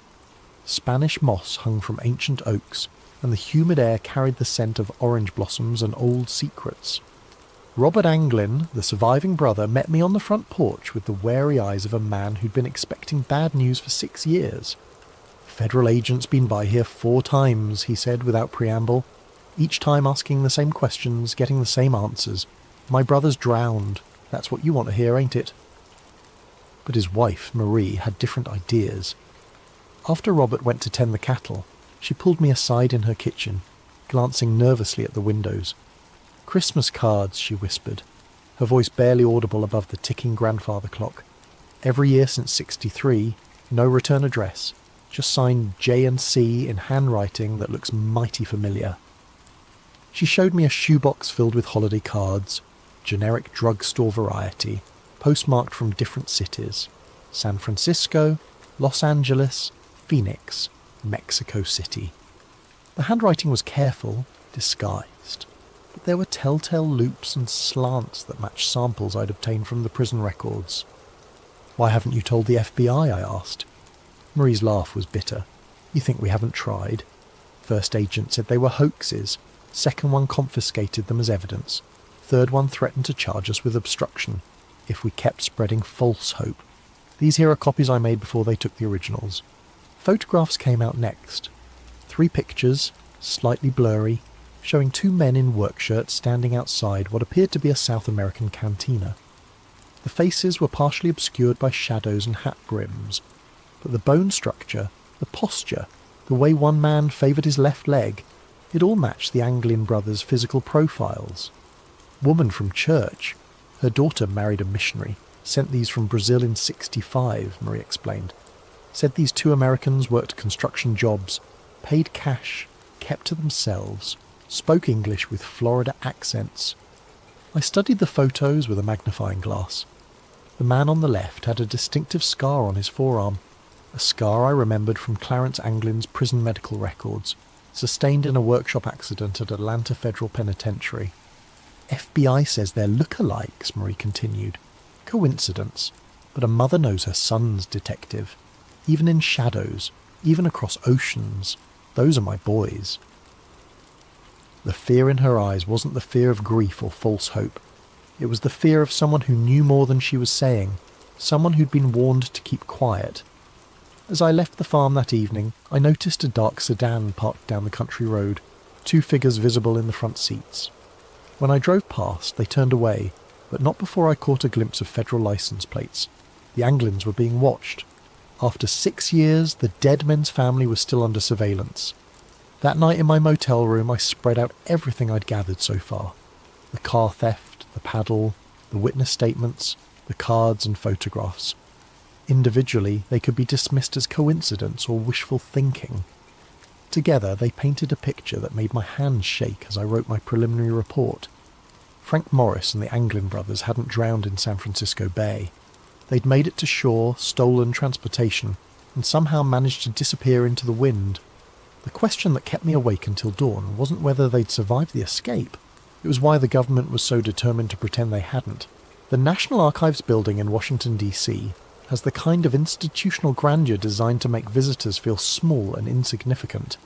Spanish moss hung from ancient oaks, and the humid air carried the scent of orange blossoms and old secrets. Robert Anglin, the surviving brother, met me on the front porch with the wary eyes of a man who'd been expecting bad news for 6 years. "Federal agents been by here 4 times, he said without preamble, each time asking the same questions, getting the same answers. "My brother's drowned. That's what you want to hear, ain't it?" But his wife, Marie, had different ideas. After Robert went to tend the cattle, she pulled me aside in her kitchen, glancing nervously at the windows. "Christmas cards," she whispered, her voice barely audible above the ticking grandfather clock. "Every year since '63, no return address, just signed J&C in handwriting that looks mighty familiar." She showed me a shoebox filled with holiday cards, generic drugstore variety, postmarked from different cities: San Francisco, Los Angeles, Phoenix, Mexico City. The handwriting was careful, disguised, but there were telltale loops and slants that matched samples I'd obtained from the prison records. "Why haven't you told the FBI?" I asked. Marie's laugh was bitter. "You think we haven't tried? First agent said they were hoaxes. Second one confiscated them as evidence. Third one threatened to charge us with obstruction if we kept spreading false hope. These here are copies I made before they took the originals." Photographs came out next. 3 pictures, slightly blurry, showing 2 men in work shirts standing outside what appeared to be a South American cantina. The faces were partially obscured by shadows and hat brims, but the bone structure, the posture, the way one man favoured his left leg, it all matched the Anglin brothers' physical profiles. Woman from church. Her daughter married a missionary. Sent these from Brazil in '65, Marie explained. Said these 2 Americans worked construction jobs, paid cash, kept to themselves, spoke English with Florida accents. I studied the photos with a magnifying glass. The man on the left had a distinctive scar on his forearm, a scar I remembered from Clarence Anglin's prison medical records, sustained in a workshop accident at Atlanta Federal Penitentiary. "FBI says they're look-alikes," Marie continued. "Coincidence, but a mother knows her son's detective. Even in shadows, even across oceans, those are my boys." The fear in her eyes wasn't the fear of grief or false hope. It was the fear of someone who knew more than she was saying, someone who'd been warned to keep quiet. As I left the farm that evening, I noticed a dark sedan parked down the country road, 2 figures visible in the front seats. When I drove past, they turned away, but not before I caught a glimpse of federal license plates. The Anglins were being watched. After 6 years, the dead men's family was still under surveillance. That night in my motel room, I spread out everything I'd gathered so far. The car theft, the paddle, the witness statements, the cards and photographs. Individually, they could be dismissed as coincidence or wishful thinking. Together, they painted a picture that made my hands shake as I wrote my preliminary report. Frank Morris and the Anglin brothers hadn't drowned in San Francisco Bay. They'd made it to shore, stolen transportation, and somehow managed to disappear into the wind. The question that kept me awake until dawn wasn't whether they'd survived the escape. It was why the government was so determined to pretend they hadn't. The National Archives building in Washington, D.C., has the kind of institutional grandeur designed to make visitors feel small and insignificant.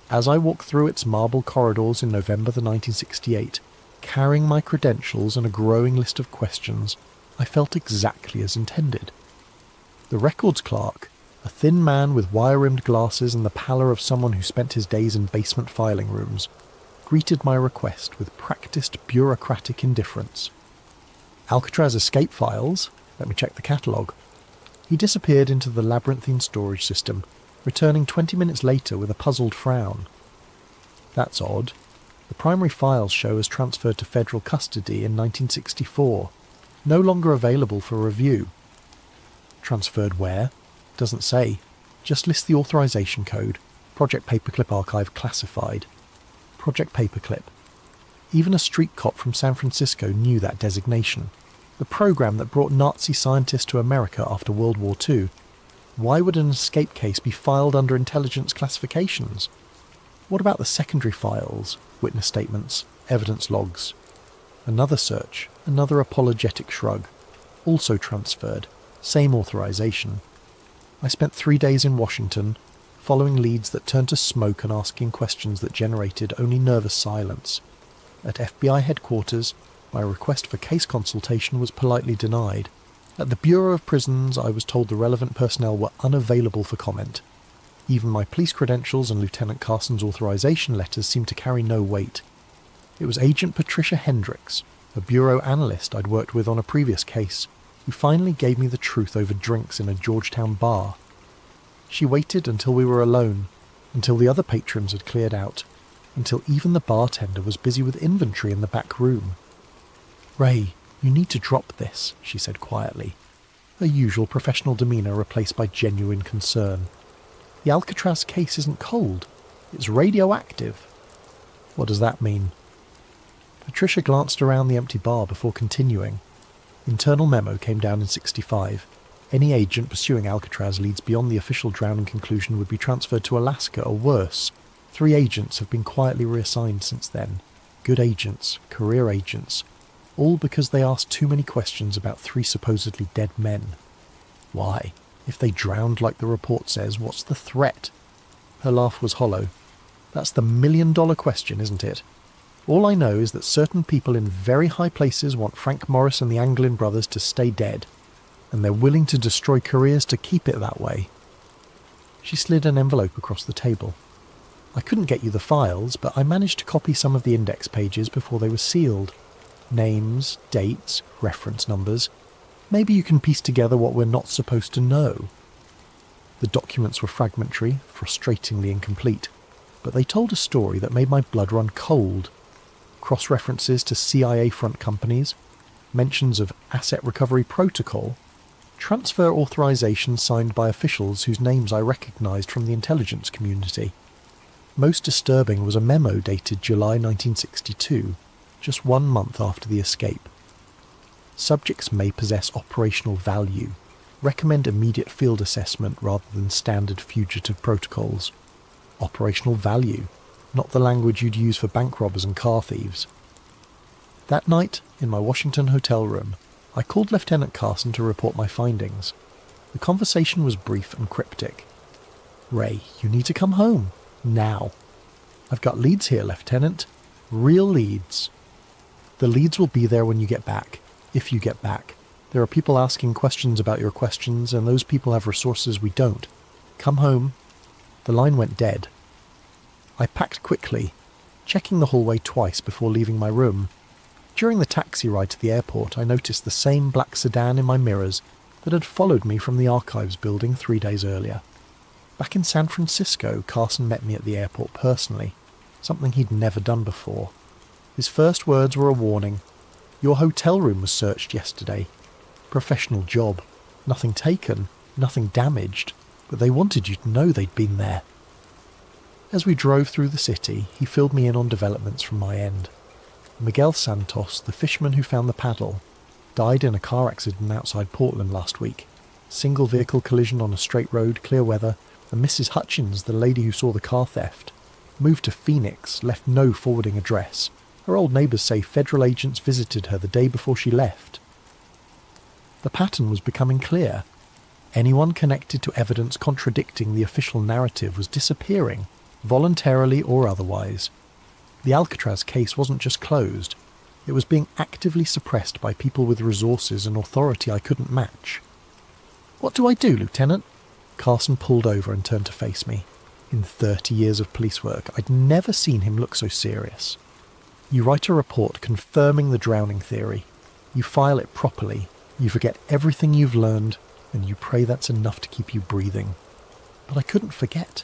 As I walked through its marble corridors in November 1968, carrying my credentials and a growing list of questions, I felt exactly as intended. The records clerk, a thin man with wire-rimmed glasses and the pallor of someone who spent his days in basement filing rooms, greeted my request with practiced bureaucratic indifference. "Alcatraz escape files? Let me check the catalogue." He disappeared into the labyrinthine storage system, returning 20 minutes later with a puzzled frown. "That's odd. The primary files show as transferred to federal custody in 1964. No longer available for review." "Transferred where?" "Doesn't say. Just lists the authorization code. Project Paperclip Archive classified." Project Paperclip. Even a street cop from San Francisco knew that designation. The program that brought Nazi scientists to America after World War II. Why would an escape case be filed under intelligence classifications? What about the secondary files, witness statements, evidence logs? Another search, another apologetic shrug. Also transferred, same authorization. I spent 3 days in Washington, following leads that turned to smoke and asking questions that generated only nervous silence. At FBI headquarters, my request for case consultation was politely denied. At the Bureau of Prisons, I was told the relevant personnel were unavailable for comment. Even my police credentials and Lieutenant Carson's authorization letters seemed to carry no weight. It was Agent Patricia Hendricks, a bureau analyst I'd worked with on a previous case, who finally gave me the truth over drinks in a Georgetown bar. She waited until we were alone, until the other patrons had cleared out, until even the bartender was busy with inventory in the back room. "Ray, you need to drop this," she said quietly, her usual professional demeanour replaced by genuine concern. "The Alcatraz case isn't cold, it's radioactive." What does that mean? Patricia glanced around the empty bar before continuing. Internal memo came down in 65. Any agent pursuing Alcatraz leads beyond the official drowning conclusion would be transferred to Alaska or worse. 3 agents have been quietly reassigned since then. Good agents, career agents, all because they asked too many questions about 3 supposedly dead men. Why? If they drowned like the report says, what's the threat? Her laugh was hollow. That's the million-dollar question, isn't it? All I know is that certain people in very high places want Frank Morris and the Anglin brothers to stay dead, and they're willing to destroy careers to keep it that way. She slid an envelope across the table. I couldn't get you the files, but I managed to copy some of the index pages before they were sealed. Names, dates, reference numbers. Maybe you can piece together what we're not supposed to know. The documents were fragmentary, frustratingly incomplete, but they told a story that made my blood run cold. Cross-references to CIA front companies, mentions of asset recovery protocol, transfer authorization signed by officials whose names I recognised from the intelligence community. Most disturbing was a memo dated July 1962, just 1 month after the escape. Subjects may possess operational value. Recommend immediate field assessment rather than standard fugitive protocols. Operational value, not the language you'd use for bank robbers and car thieves. That night, in my Washington hotel room, I called Lieutenant Carson to report my findings. The conversation was brief and cryptic. "Ray, you need to come home. Now. I've got leads here, Lieutenant. Real leads. The leads will be there when you get back. If you get back. There are people asking questions about your questions, and those people have resources we don't. Come home." The line went dead. I packed quickly, checking the hallway twice before leaving my room. During the taxi ride to the airport, I noticed the same black sedan in my mirrors that had followed me from the archives building 3 days earlier. Back in San Francisco, Carson met me at the airport personally, something he'd never done before. His first words were a warning. "Your hotel room was searched yesterday. Professional job. Nothing taken, nothing damaged, but they wanted you to know they'd been there." As we drove through the city, he filled me in on developments from my end. Miguel Santos, the fisherman who found the paddle, died in a car accident outside Portland last week. Single vehicle collision on a straight road, clear weather, and Mrs. Hutchins, the lady who saw the car theft, moved to Phoenix, left no forwarding address. Her old neighbours say federal agents visited her the day before she left. The pattern was becoming clear. Anyone connected to evidence contradicting the official narrative was disappearing, voluntarily or otherwise. The Alcatraz case wasn't just closed, it was being actively suppressed by people with resources and authority I couldn't match. "What do I do, Lieutenant?" Carson pulled over and turned to face me. In 30 years of police work, I'd never seen him look so serious. "You write a report confirming the drowning theory. You file it properly. You forget everything you've learned, and you pray that's enough to keep you breathing." But I couldn't forget.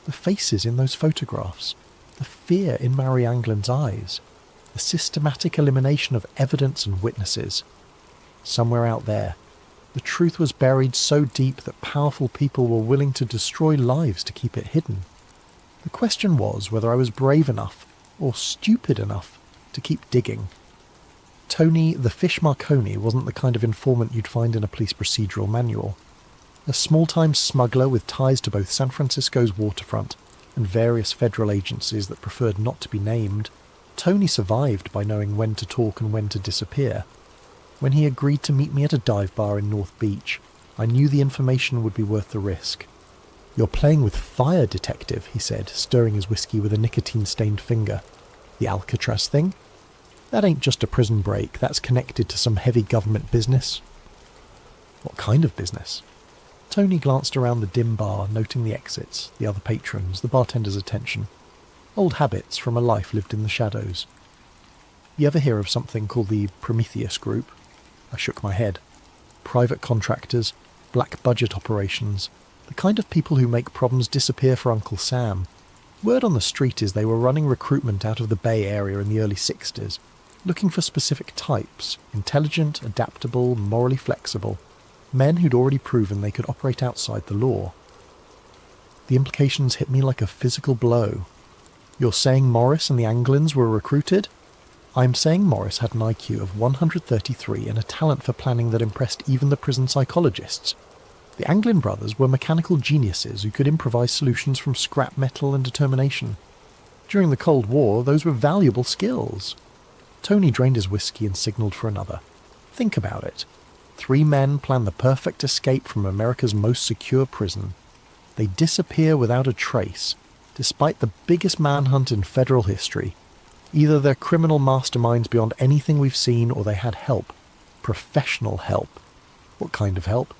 The faces in those photographs. The fear in Mary Anglin's eyes. The systematic elimination of evidence and witnesses. Somewhere out there, the truth was buried so deep that powerful people were willing to destroy lives to keep it hidden. The question was whether I was brave enough, or stupid enough, to keep digging. Tony the Fish Marconi wasn't the kind of informant you'd find in a police procedural manual. A small-time smuggler with ties to both San Francisco's waterfront and various federal agencies that preferred not to be named, Tony survived by knowing when to talk and when to disappear. When he agreed to meet me at a dive bar in North Beach, I knew the information would be worth the risk. "You're playing with fire, detective," he said, stirring his whiskey with a nicotine-stained finger. "The Alcatraz thing? That ain't just a prison break, that's connected to some heavy government business." "What kind of business?" Tony glanced around the dim bar, noting the exits, the other patrons, the bartender's attention. Old habits from a life lived in the shadows. "You ever hear of something called the Prometheus Group?" I shook my head. "Private contractors, black budget operations, the kind of people who make problems disappear for Uncle Sam. Word on the street is they were running recruitment out of the Bay Area in the early 60s, looking for specific types, intelligent, adaptable, morally flexible, men who'd already proven they could operate outside the law." The implications hit me like a physical blow. You're saying Morris and the Anglins were recruited? I'm saying Morris had an IQ of 133 and a talent for planning that impressed even the prison psychologists. The Anglin brothers were mechanical geniuses who could improvise solutions from scrap metal and determination. During the Cold War, those were valuable skills. Tony drained his whiskey and signalled for another. Think about it. 3 men plan the perfect escape from America's most secure prison. They disappear without a trace, despite the biggest manhunt in federal history. Either they're criminal masterminds beyond anything we've seen, or they had help. Professional help. What kind of help?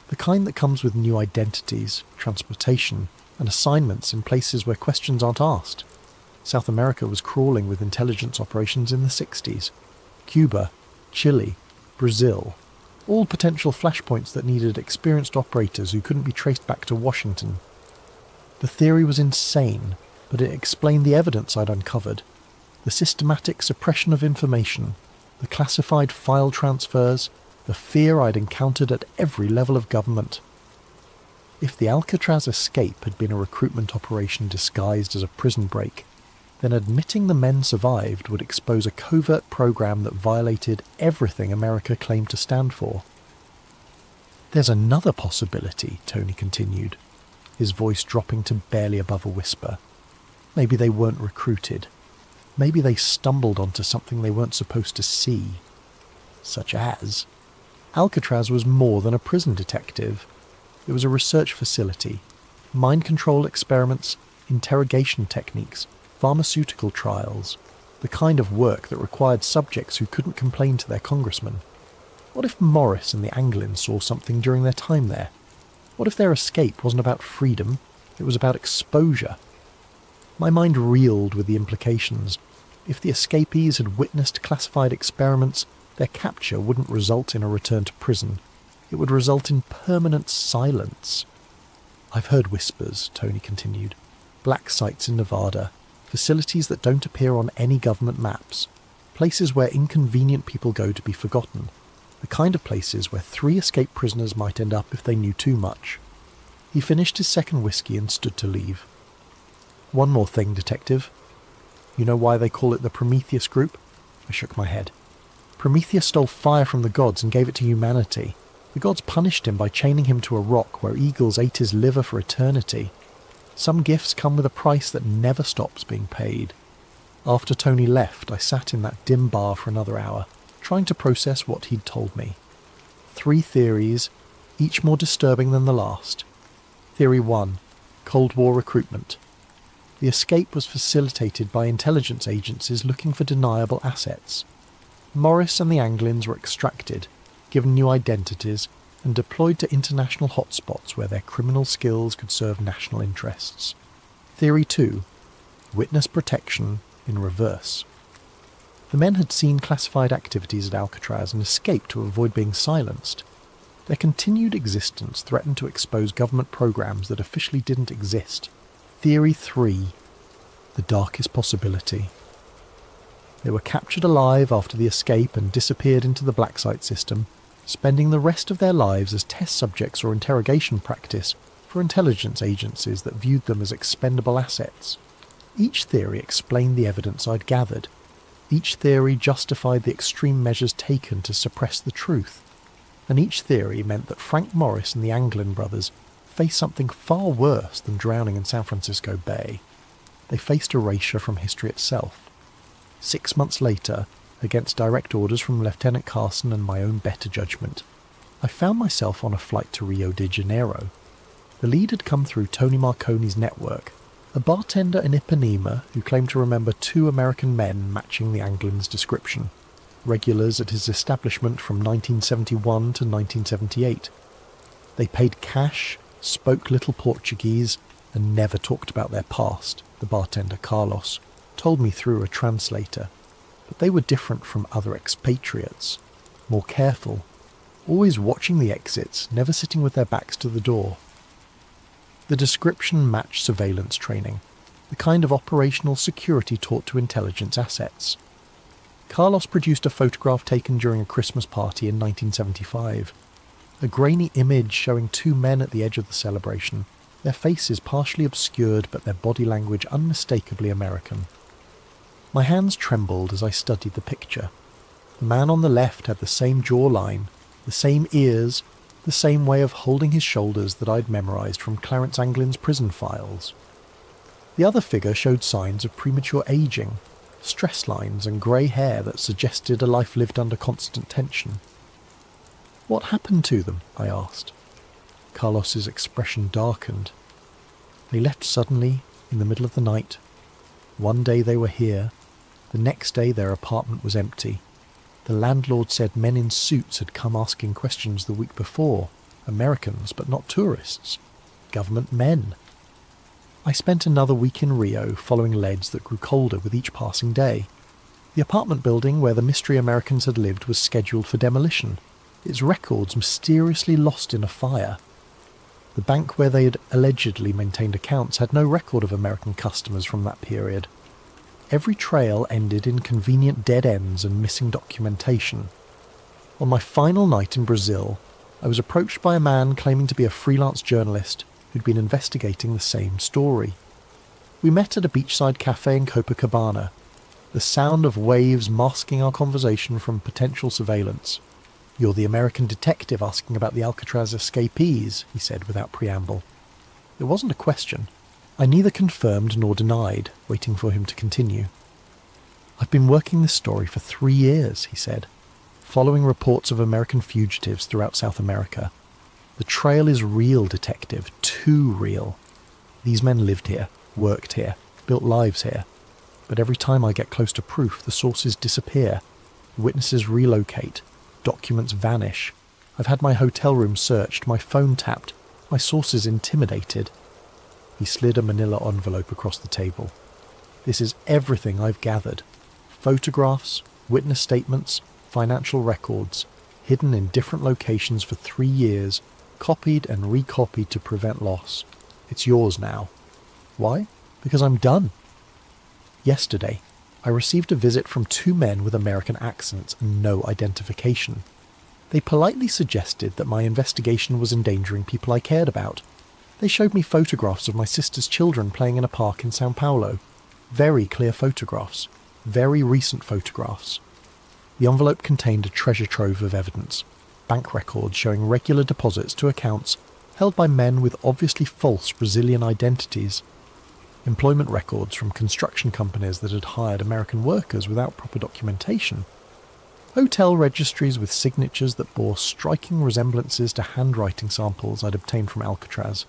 The kind that comes with new identities, transportation, and assignments in places where questions aren't asked. South America was crawling with intelligence operations in the 60s. Cuba, Chile, Brazil. All potential flashpoints that needed experienced operators who couldn't be traced back to Washington. The theory was insane, but it explained the evidence I'd uncovered. The systematic suppression of information, the classified file transfers, the fear I'd encountered at every level of government. If the Alcatraz escape had been a recruitment operation disguised as a prison break, then admitting the men survived would expose a covert program that violated everything America claimed to stand for. There's another possibility, Tony continued, his voice dropping to barely above a whisper. Maybe they weren't recruited. Maybe they stumbled onto something they weren't supposed to see. Such as... Alcatraz was more than a prison detective. It was a research facility, mind control experiments, interrogation techniques, pharmaceutical trials, the kind of work that required subjects who couldn't complain to their congressman. What if Morris and the Anglins saw something during their time there? What if their escape wasn't about freedom, it was about exposure? My mind reeled with the implications. If the escapees had witnessed classified experiments, their capture wouldn't result in a return to prison. It would result in permanent silence. I've heard whispers, Tony continued. Black sites in Nevada, facilities that don't appear on any government maps, places where inconvenient people go to be forgotten, the kind of places where 3 escaped prisoners might end up if they knew too much. He finished his second whiskey and stood to leave. One more thing, Detective. You know why they call it the Prometheus Group? I shook my head. Prometheus stole fire from the gods and gave it to humanity. The gods punished him by chaining him to a rock where eagles ate his liver for eternity. Some gifts come with a price that never stops being paid. After Tony left, I sat in that dim bar for another hour, trying to process what he'd told me. 3 theories, each more disturbing than the last. Theory 1. Cold War recruitment. The escape was facilitated by intelligence agencies looking for deniable assets. Morris and the Anglins were extracted, given new identities, and deployed to international hotspots where their criminal skills could serve national interests. Theory 2. Witness protection in reverse. The men had seen classified activities at Alcatraz and escaped to avoid being silenced. Their continued existence threatened to expose government programs that officially didn't exist. Theory 3. The darkest possibility. They were captured alive after the escape and disappeared into the black site system, spending the rest of their lives as test subjects or interrogation practice for intelligence agencies that viewed them as expendable assets. Each theory explained the evidence I'd gathered. Each theory justified the extreme measures taken to suppress the truth. And each theory meant that Frank Morris and the Anglin brothers faced something far worse than drowning in San Francisco Bay. They faced erasure from history itself. 6 months later, against direct orders from Lieutenant Carson and my own better judgment, I found myself on a flight to Rio de Janeiro. The lead had come through Tony Marconi's network, a bartender in Ipanema who claimed to remember 2 American men matching the Anglin's description, regulars at his establishment from 1971 to 1978. They paid cash, spoke little Portuguese, and never talked about their past, the bartender Carlos told me through a translator. But they were different from other expatriates, more careful, always watching the exits, never sitting with their backs to the door. The description matched surveillance training, the kind of operational security taught to intelligence assets. Carlos produced a photograph taken during a Christmas party in 1975, a grainy image showing 2 men at the edge of the celebration, their faces partially obscured but their body language unmistakably American. My hands trembled as I studied the picture. The man on the left had the same jawline, the same ears, the same way of holding his shoulders that I'd memorised from Clarence Anglin's prison files. The other figure showed signs of premature ageing, stress lines and grey hair that suggested a life lived under constant tension. "What happened to them?" I asked. Carlos's expression darkened. "They left suddenly, in the middle of the night. One day they were here. The next day their apartment was empty. The landlord said men in suits had come asking questions the week before. Americans, but not tourists. Government men. I spent another week in Rio following leads that grew colder with each passing day. The apartment building where the mystery Americans had lived was scheduled for demolition, its records mysteriously lost in a fire. The bank where they had allegedly maintained accounts had no record of American customers from that period. Every trail ended in convenient dead ends and missing documentation. On my final night in Brazil, I was approached by a man claiming to be a freelance journalist who'd been investigating the same story. We met at a beachside cafe in Copacabana, the sound of waves masking our conversation from potential surveillance. "You're the American detective asking about the Alcatraz escapees," he said without preamble. It wasn't a question. I neither confirmed nor denied, waiting for him to continue. "I've been working this story for 3 years," he said, "following reports of American fugitives throughout South America. The trail is real, detective, too real. These men lived here, worked here, built lives here. But every time I get close to proof, the sources disappear, witnesses relocate, documents vanish. I've had my hotel room searched, my phone tapped, my sources intimidated." He slid a manila envelope across the table. "This is everything I've gathered. Photographs, witness statements, financial records, hidden in different locations for 3 years, copied and recopied to prevent loss. It's yours now." "Why?" "Because I'm done." Yesterday, I received a visit from 2 men with American accents and no identification. They politely suggested that my investigation was endangering people I cared about. They showed me photographs of my sister's children playing in a park in Sao Paulo. Very clear photographs. Very recent photographs. The envelope contained a treasure trove of evidence. Bank records showing regular deposits to accounts held by men with obviously false Brazilian identities. Employment records from construction companies that had hired American workers without proper documentation. Hotel registries with signatures that bore striking resemblances to handwriting samples I'd obtained from Alcatraz.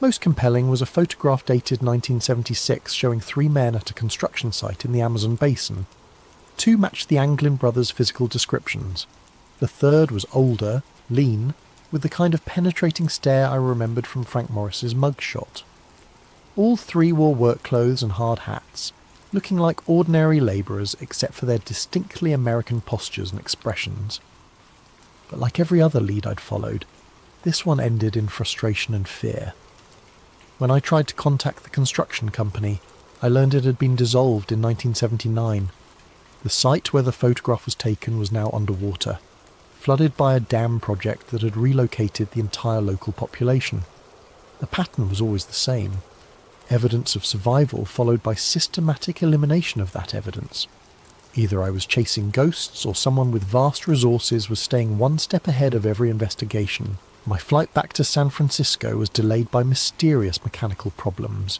Most compelling was a photograph dated 1976 showing 3 men at a construction site in the Amazon basin. 2 matched the Anglin brothers' physical descriptions. The third was older, lean, with the kind of penetrating stare I remembered from Frank Morris's mugshot. All 3 wore work clothes and hard hats, looking like ordinary labourers except for their distinctly American postures and expressions. But like every other lead I'd followed, this one ended in frustration and fear. When I tried to contact the construction company, I learned it had been dissolved in 1979. The site where the photograph was taken was now underwater, flooded by a dam project that had relocated the entire local population. The pattern was always the same. Evidence of survival followed by systematic elimination of that evidence. Either I was chasing ghosts or someone with vast resources was staying one step ahead of every investigation. My flight back to San Francisco was delayed by mysterious mechanical problems.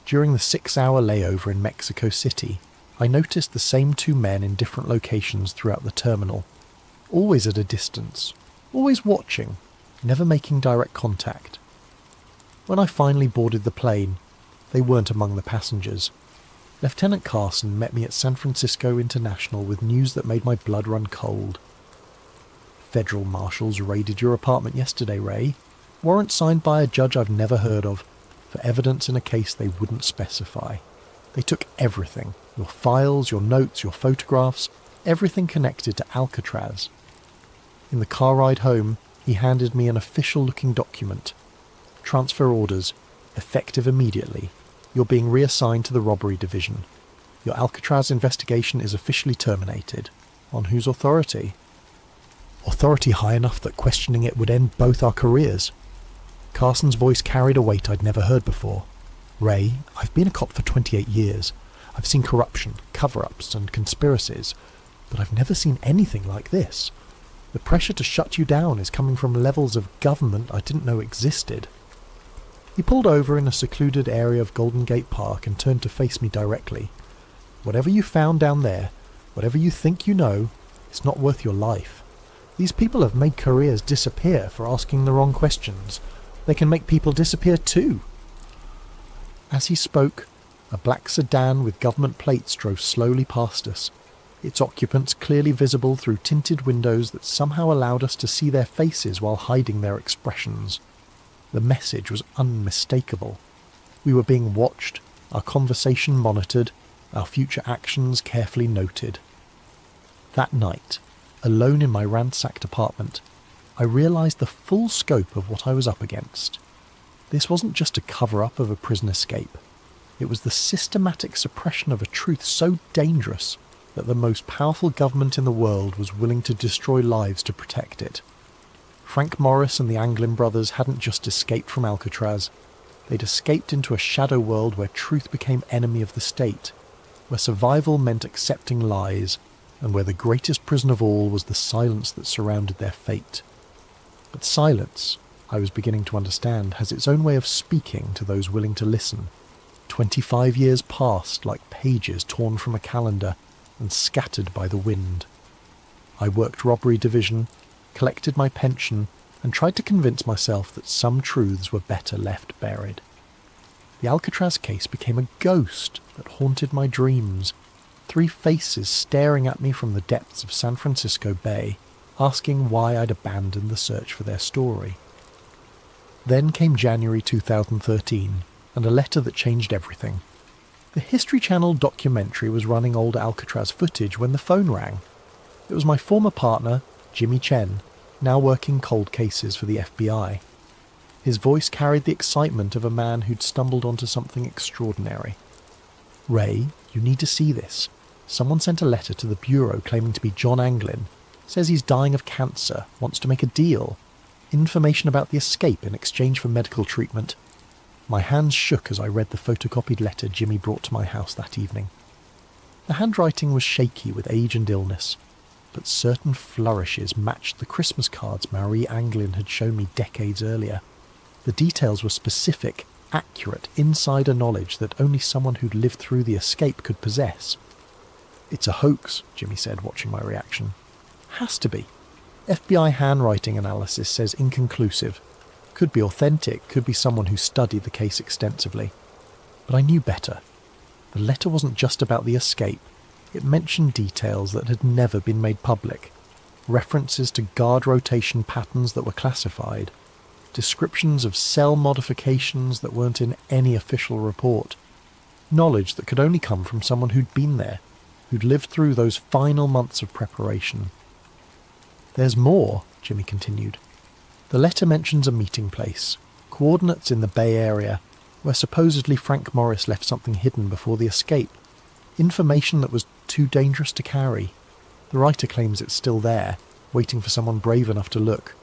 During the 6-hour layover in Mexico City, I noticed the same 2 men in different locations throughout the terminal. Always at a distance, always watching, never making direct contact. When I finally boarded the plane, they weren't among the passengers. Lieutenant Carson met me at San Francisco International with news that made my blood run cold. "Federal marshals raided your apartment yesterday, Ray. Warrant signed by a judge I've never heard of, for evidence in a case they wouldn't specify. They took everything. Your files, your notes, your photographs, everything connected to Alcatraz." In the car ride home, he handed me an official-looking document. "Transfer orders, effective immediately. You're being reassigned to the robbery division. Your Alcatraz investigation is officially terminated." "On whose authority?" "Authority high enough that questioning it would end both our careers." Carson's voice carried a weight I'd never heard before. "Ray, I've been a cop for 28 years. I've seen corruption, cover-ups and conspiracies, but I've never seen anything like this. The pressure to shut you down is coming from levels of government I didn't know existed." He pulled over in a secluded area of Golden Gate Park and turned to face me directly. "Whatever you found down there, whatever you think you know, it's not worth your life. These people have made careers disappear for asking the wrong questions. They can make people disappear too." As he spoke, a black sedan with government plates drove slowly past us, its occupants clearly visible through tinted windows that somehow allowed us to see their faces while hiding their expressions. The message was unmistakable. We were being watched, our conversation monitored, our future actions carefully noted. That night, alone in my ransacked apartment, I realised the full scope of what I was up against. This wasn't just a cover-up of a prison escape. It was the systematic suppression of a truth so dangerous that the most powerful government in the world was willing to destroy lives to protect it. Frank Morris and the Anglin brothers hadn't just escaped from Alcatraz. They'd escaped into a shadow world where truth became enemy of the state, where survival meant accepting lies, and where the greatest prison of all was the silence that surrounded their fate. But silence, I was beginning to understand, has its own way of speaking to those willing to listen. 25 years passed like pages torn from a calendar and scattered by the wind. I worked robbery division, collected my pension, and tried to convince myself that some truths were better left buried. The Alcatraz case became a ghost that haunted my dreams, 3 faces staring at me from the depths of San Francisco Bay, asking why I'd abandoned the search for their story. Then came January 2013, and a letter that changed everything. The History Channel documentary was running old Alcatraz footage when the phone rang. It was my former partner, Jimmy Chen, now working cold cases for the FBI. His voice carried the excitement of a man who'd stumbled onto something extraordinary. "Ray, you need to see this. Someone sent a letter to the Bureau claiming to be John Anglin. Says he's dying of cancer, wants to make a deal. Information about the escape in exchange for medical treatment." My hands shook as I read the photocopied letter Jimmy brought to my house that evening. The handwriting was shaky with age and illness, but certain flourishes matched the Christmas cards Marie Anglin had shown me decades earlier. The details were specific, accurate, insider knowledge that only someone who'd lived through the escape could possess. "It's a hoax," Jimmy said, watching my reaction. "Has to be. FBI handwriting analysis says inconclusive. Could be authentic, could be someone who studied the case extensively." But I knew better. The letter wasn't just about the escape. It mentioned details that had never been made public, references to guard rotation patterns that were classified, descriptions of cell modifications that weren't in any official report, knowledge that could only come from someone who'd been there, who'd lived through those final months of preparation. "There's more," Jimmy continued. "The letter mentions a meeting place, coordinates in the Bay Area, where supposedly Frank Morris left something hidden before the escape. Information that was too dangerous to carry. The writer claims it's still there, waiting for someone brave enough to look."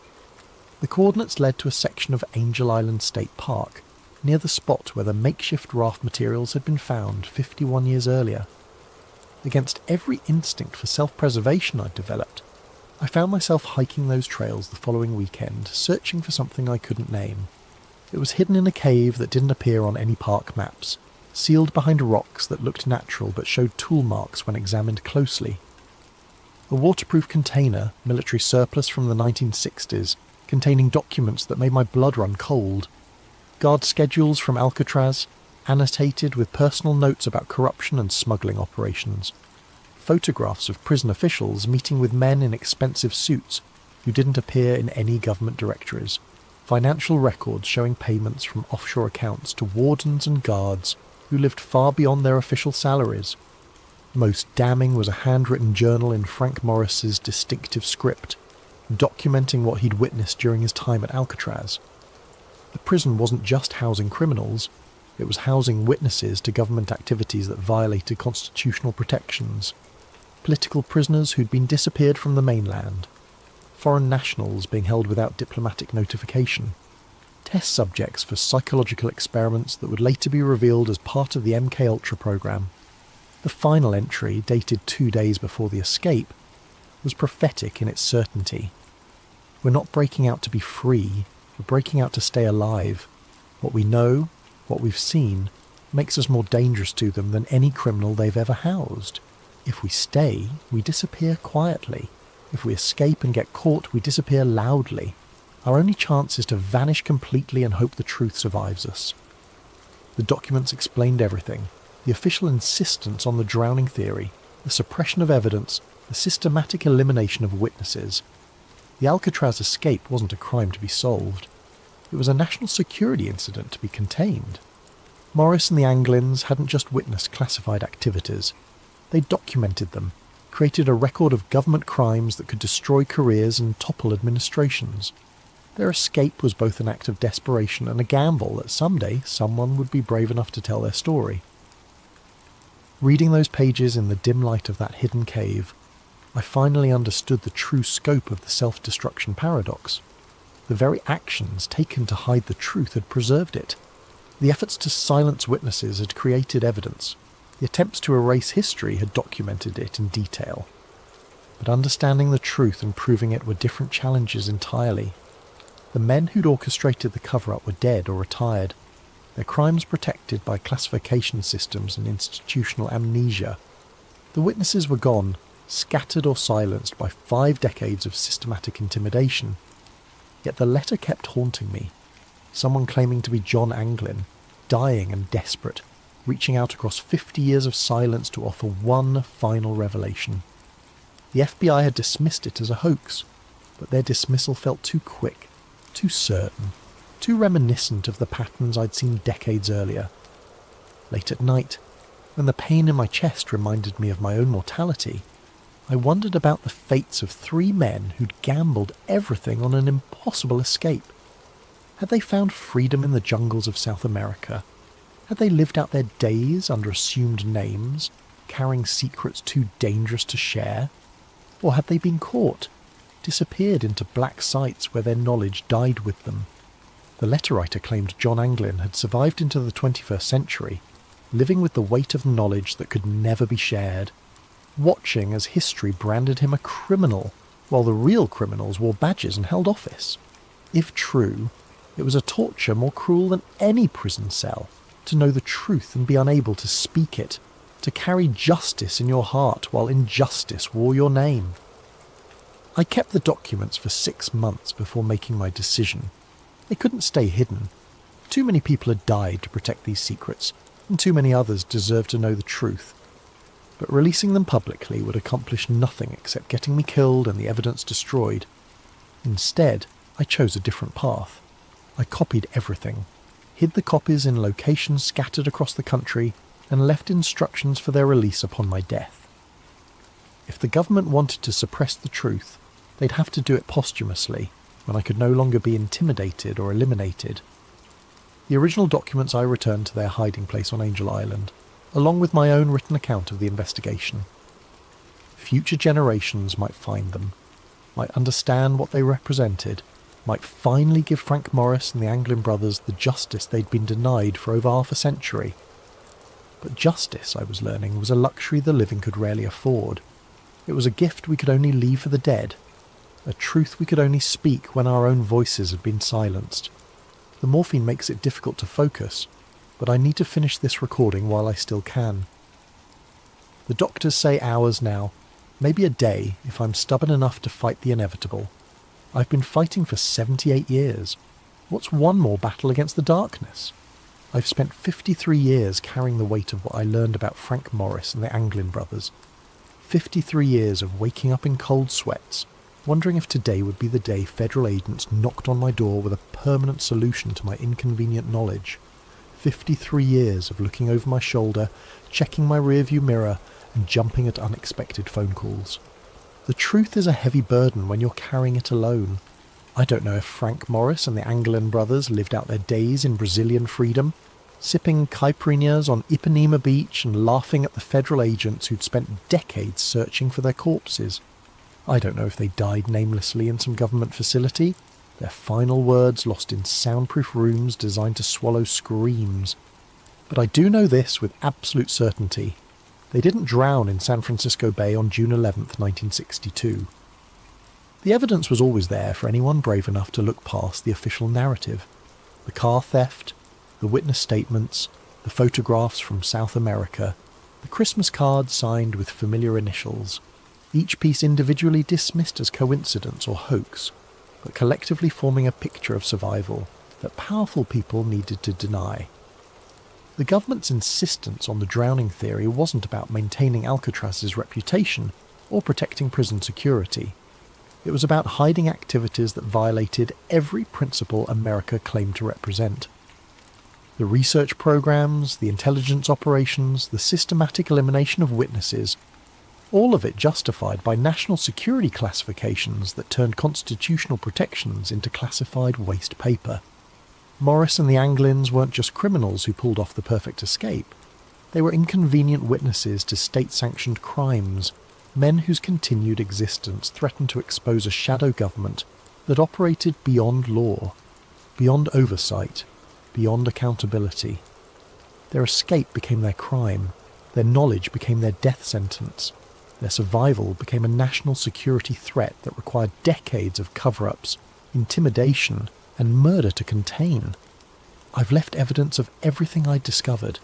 The coordinates led to a section of Angel Island State Park, near the spot where the makeshift raft materials had been found 51 years earlier. Against every instinct for self-preservation I'd developed, I found myself hiking those trails the following weekend, searching for something I couldn't name. It was hidden in a cave that didn't appear on any park maps, sealed behind rocks that looked natural but showed tool marks when examined closely. A waterproof container, military surplus from the 1960s, containing documents that made my blood run cold. Guard schedules from Alcatraz, annotated with personal notes about corruption and smuggling operations. Photographs of prison officials meeting with men in expensive suits who didn't appear in any government directories. Financial records showing payments from offshore accounts to wardens and guards who lived far beyond their official salaries. Most damning was a handwritten journal in Frank Morris's distinctive script, documenting what he'd witnessed during his time at Alcatraz. The prison wasn't just housing criminals, it was housing witnesses to government activities that violated constitutional protections. Political prisoners who'd been disappeared from the mainland. Foreign nationals being held without diplomatic notification. test subjects for psychological experiments that would later be revealed as part of the MKUltra program. The final entry, dated 2 days before the escape, was prophetic in its certainty. We're not breaking out to be free, we're breaking out to stay alive. What we know, what we've seen, makes us more dangerous to them than any criminal they've ever housed. If we stay, we disappear quietly. If we escape and get caught, we disappear loudly. Our only chance is to vanish completely and hope the truth survives us. The documents explained everything. The official insistence on the drowning theory, the suppression of evidence, the systematic elimination of witnesses. The Alcatraz escape wasn't a crime to be solved. It was a national security incident to be contained. Morris and the Anglins hadn't just witnessed classified activities. They documented them, created a record of government crimes that could destroy careers and topple administrations. Their escape was both an act of desperation and a gamble that someday someone would be brave enough to tell their story. Reading those pages in the dim light of that hidden cave, I finally understood the true scope of the self-destruction paradox. The very actions taken to hide the truth had preserved it. The efforts to silence witnesses had created evidence. The attempts to erase history had documented it in detail. But understanding the truth and proving it were different challenges entirely. The men who'd orchestrated the cover-up were dead or retired, their crimes protected by classification systems and institutional amnesia. The witnesses were gone, scattered or silenced by 5 decades of systematic intimidation. Yet the letter kept haunting me. Someone claiming to be John Anglin, dying and desperate, reaching out across 50 years of silence to offer one final revelation. The FBI had dismissed it as a hoax, but their dismissal felt too quick, too certain, too reminiscent of the patterns I'd seen decades earlier. Late at night, when the pain in my chest reminded me of my own mortality, I wondered about the fates of 3 men who'd gambled everything on an impossible escape. Had they found freedom in the jungles of South America? Had they lived out their days under assumed names, carrying secrets too dangerous to share? Or had they been caught, disappeared into black sites where their knowledge died with them? The letter writer claimed John Anglin had survived into the 21st century, living with the weight of knowledge that could never be shared, watching as history branded him a criminal, while the real criminals wore badges and held office. If true, it was a torture more cruel than any prison cell, to know the truth and be unable to speak it, to carry justice in your heart while injustice wore your name. I kept the documents for 6 months before making my decision. They couldn't stay hidden. Too many people had died to protect these secrets, and too many others deserved to know the truth. But releasing them publicly would accomplish nothing except getting me killed and the evidence destroyed. Instead, I chose a different path. I copied everything, hid the copies in locations scattered across the country, and left instructions for their release upon my death. If the government wanted to suppress the truth, they'd have to do it posthumously, when I could no longer be intimidated or eliminated. The original documents I returned to their hiding place on Angel Island, along with my own written account of the investigation. Future generations might find them, might understand what they represented, might finally give Frank Morris and the Anglin brothers the justice they'd been denied for over half a century. But justice, I was learning, was a luxury the living could rarely afford. It was a gift we could only leave for the dead, a truth we could only speak when our own voices had been silenced. The morphine makes it difficult to focus, but I need to finish this recording while I still can. The doctors say hours now, maybe a day if I'm stubborn enough to fight the inevitable. I've been fighting for 78 years. What's one more battle against the darkness? I've spent 53 years carrying the weight of what I learned about Frank Morris and the Anglin brothers. 53 years of waking up in cold sweats, wondering if today would be the day federal agents knocked on my door with a permanent solution to my inconvenient knowledge. 53 years of looking over my shoulder, checking my rearview mirror, and jumping at unexpected phone calls. The truth is a heavy burden when you're carrying it alone. I don't know if Frank Morris and the Anglin brothers lived out their days in Brazilian freedom, sipping caipirinhas on Ipanema Beach and laughing at the federal agents who'd spent decades searching for their corpses. I don't know if they died namelessly in some government facility, their final words lost in soundproof rooms designed to swallow screams. But I do know this with absolute certainty. They didn't drown in San Francisco Bay on June 11th, 1962. The evidence was always there for anyone brave enough to look past the official narrative. The car theft, the witness statements, the photographs from South America, the Christmas cards signed with familiar initials, each piece individually dismissed as coincidence or hoax, but collectively forming a picture of survival that powerful people needed to deny. The government's insistence on the drowning theory wasn't about maintaining Alcatraz's reputation or protecting prison security. It was about hiding activities that violated every principle America claimed to represent. The research programs, the intelligence operations, the systematic elimination of witnesses, all of it justified by national security classifications that turned constitutional protections into classified waste paper. Morris and the Anglins weren't just criminals who pulled off the perfect escape. They were inconvenient witnesses to state-sanctioned crimes, men whose continued existence threatened to expose a shadow government that operated beyond law, beyond oversight, beyond accountability. Their escape became their crime, their knowledge became their death sentence, their survival became a national security threat that required decades of cover-ups, intimidation, and murder to contain. I've left evidence of everything I'd discovered,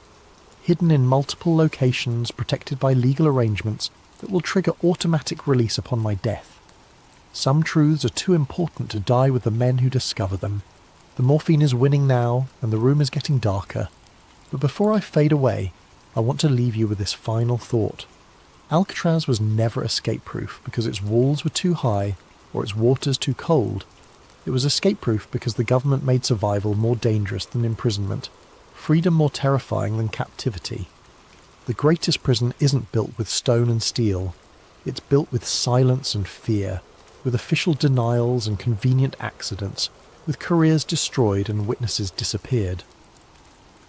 hidden in multiple locations protected by legal arrangements that will trigger automatic release upon my death. Some truths are too important to die with the men who discover them. The morphine is winning now, and the room is getting darker. But before I fade away, I want to leave you with this final thought. Alcatraz was never escape-proof because its walls were too high or its waters too cold. It was escape-proof because the government made survival more dangerous than imprisonment, freedom more terrifying than captivity. The greatest prison isn't built with stone and steel. It's built with silence and fear, with official denials and convenient accidents, with careers destroyed and witnesses disappeared.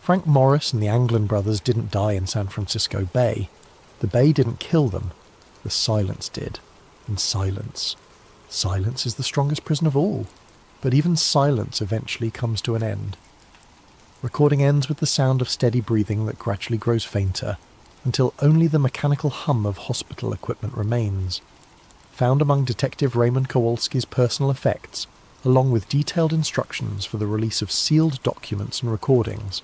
Frank Morris and the Anglin brothers didn't die in San Francisco Bay. The Bay didn't kill them. The silence did. And silence. Silence is the strongest prison of all. But even silence eventually comes to an end. Recording ends with the sound of steady breathing that gradually grows fainter, until only the mechanical hum of hospital equipment remains. Found among Detective Raymond Kowalski's personal effects, along with detailed instructions for the release of sealed documents and recordings.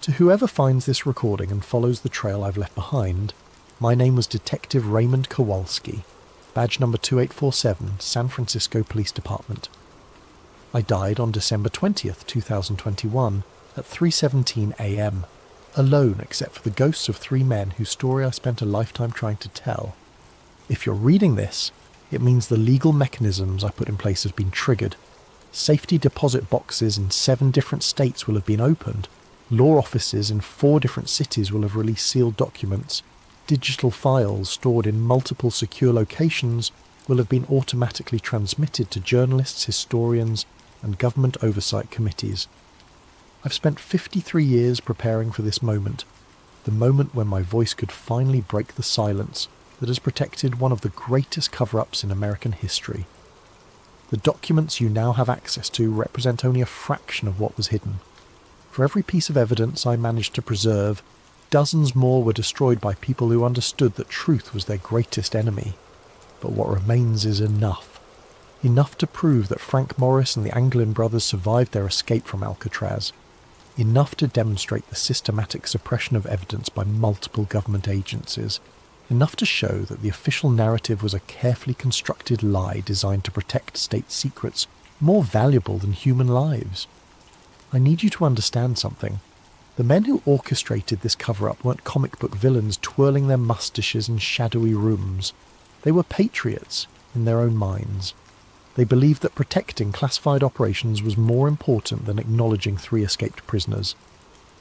To whoever finds this recording and follows the trail I've left behind, my name was Detective Raymond Kowalski, badge number 2847, San Francisco Police Department. I died on December 20th, 2021, at 3:17 a.m, alone except for the ghosts of 3 men whose story I spent a lifetime trying to tell. If you're reading this, it means the legal mechanisms I put in place have been triggered. Safety deposit boxes in 7 different states will have been opened. Law offices in 4 different cities will have released sealed documents. Digital files stored in multiple secure locations will have been automatically transmitted to journalists, historians, and government oversight committees. I've spent 53 years preparing for this moment, the moment when my voice could finally break the silence that has protected one of the greatest cover-ups in American history. The documents you now have access to represent only a fraction of what was hidden. For every piece of evidence I managed to preserve, dozens more were destroyed by people who understood that truth was their greatest enemy. But what remains is enough. Enough to prove that Frank Morris and the Anglin brothers survived their escape from Alcatraz. Enough to demonstrate the systematic suppression of evidence by multiple government agencies. Enough to show that the official narrative was a carefully constructed lie designed to protect state secrets more valuable than human lives. I need you to understand something. The men who orchestrated this cover-up weren't comic book villains twirling their mustaches in shadowy rooms. They were patriots in their own minds. They believed that protecting classified operations was more important than acknowledging 3 escaped prisoners.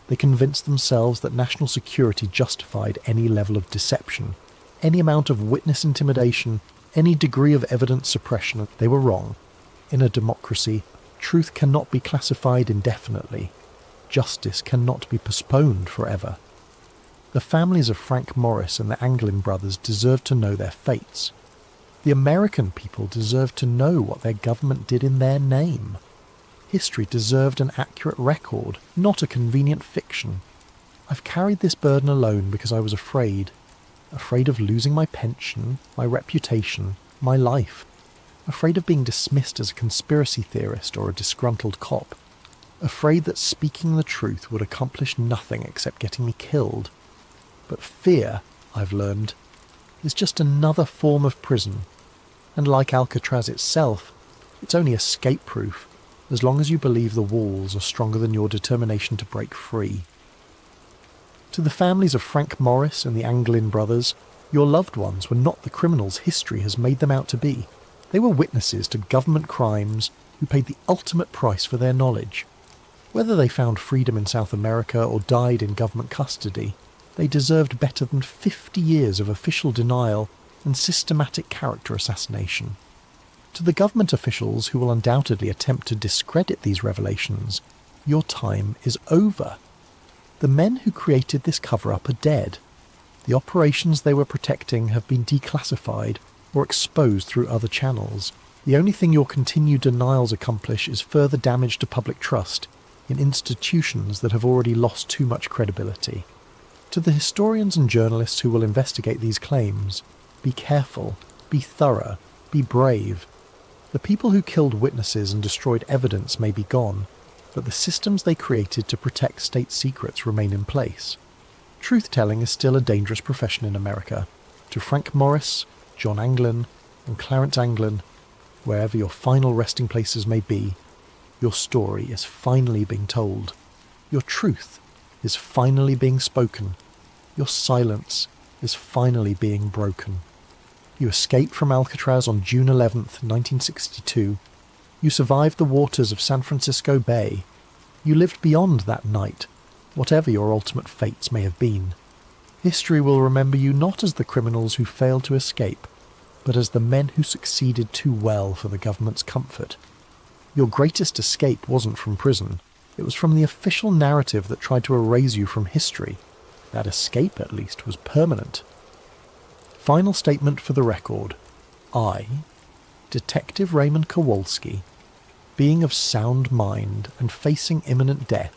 They convinced themselves that national security justified any level of deception, any amount of witness intimidation, any degree of evidence suppression. They were wrong. In a democracy, truth cannot be classified indefinitely. Justice cannot be postponed forever. The families of Frank Morris and the Anglin brothers deserved to know their fates. The American people deserved to know what their government did in their name. History deserved an accurate record, not a convenient fiction. I've carried this burden alone because I was afraid of losing my pension, my reputation, my life, afraid of being dismissed as a conspiracy theorist or a disgruntled cop, afraid that speaking the truth would accomplish nothing except getting me killed. But fear, I've learned, is just another form of prison, and like Alcatraz itself, it's only escape-proof as long as you believe the walls are stronger than your determination to break free. To the families of Frank Morris and the Anglin brothers, your loved ones were not the criminals history has made them out to be. They were witnesses to government crimes who paid the ultimate price for their knowledge. Whether they found freedom in South America or died in government custody, they deserved better than 50 years of official denial and systematic character assassination. To the government officials who will undoubtedly attempt to discredit these revelations, your time is over. The men who created this cover-up are dead. The operations they were protecting have been declassified or exposed through other channels. The only thing your continued denials accomplish is further damage to public trust in institutions that have already lost too much credibility. To the historians and journalists who will investigate these claims, be careful, be thorough, be brave. The people who killed witnesses and destroyed evidence may be gone, but the systems they created to protect state secrets remain in place. Truth-telling is still a dangerous profession in America. To Frank Morris, John Anglin, and Clarence Anglin, wherever your final resting places may be, your story is finally being told. Your truth is finally being spoken. Your silence is finally being broken. You escaped from Alcatraz on June 11th, 1962. You survived the waters of San Francisco Bay. You lived beyond that night, whatever your ultimate fates may have been. History will remember you not as the criminals who failed to escape, but as the men who succeeded too well for the government's comfort. Your greatest escape wasn't from prison. It was from the official narrative that tried to erase you from history. That escape, at least, was permanent. Final statement for the record. I, Detective Raymond Kowalski, being of sound mind and facing imminent death,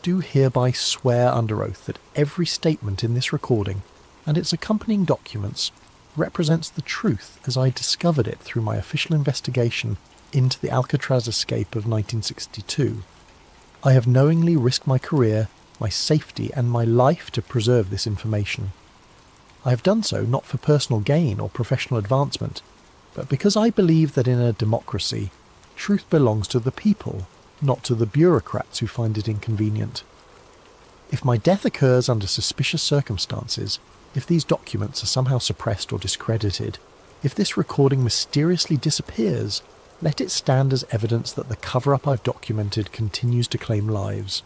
do hereby swear under oath that every statement in this recording and its accompanying documents represents the truth as I discovered it through my official investigation into the Alcatraz escape of 1962. I have knowingly risked my career, my safety, and my life to preserve this information. I have done so not for personal gain or professional advancement, but because I believe that in a democracy, truth belongs to the people, not to the bureaucrats who find it inconvenient. If my death occurs under suspicious circumstances, if these documents are somehow suppressed or discredited, if this recording mysteriously disappears, let it stand as evidence that the cover-up I've documented continues to claim lives.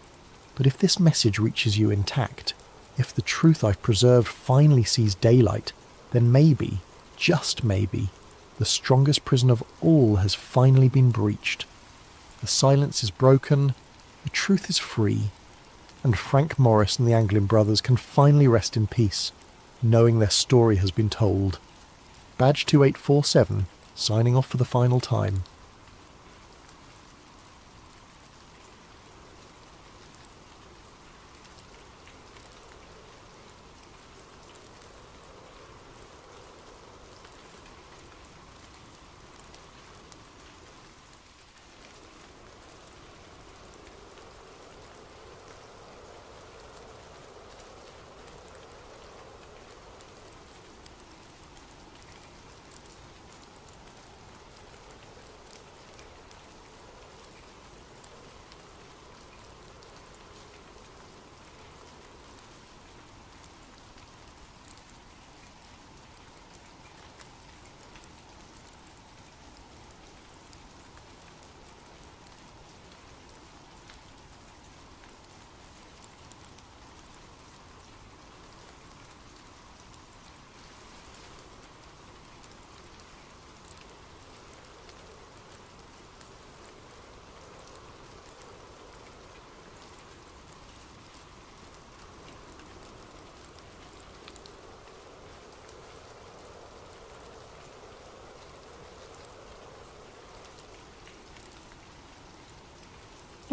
But if this message reaches you intact, if the truth I've preserved finally sees daylight, then maybe, just maybe, the strongest prison of all has finally been breached. The silence is broken, the truth is free, and Frank Morris and the Anglin brothers can finally rest in peace, knowing their story has been told. Badge 2847, signing off for the final time.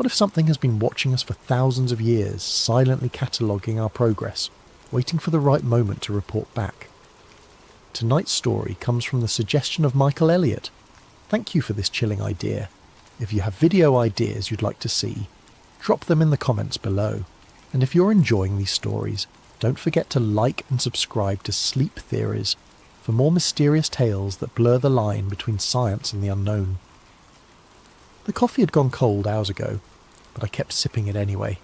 What if something has been watching us for thousands of years, silently cataloguing our progress, waiting for the right moment to report back? Tonight's story comes from the suggestion of Michael Elliott. Thank you for this chilling idea. If you have video ideas you'd like to see, drop them in the comments below. And if you're enjoying these stories, don't forget to like and subscribe to Sleep Theories for more mysterious tales that blur the line between science and the unknown. The coffee had gone cold hours ago, but I kept sipping it anyway.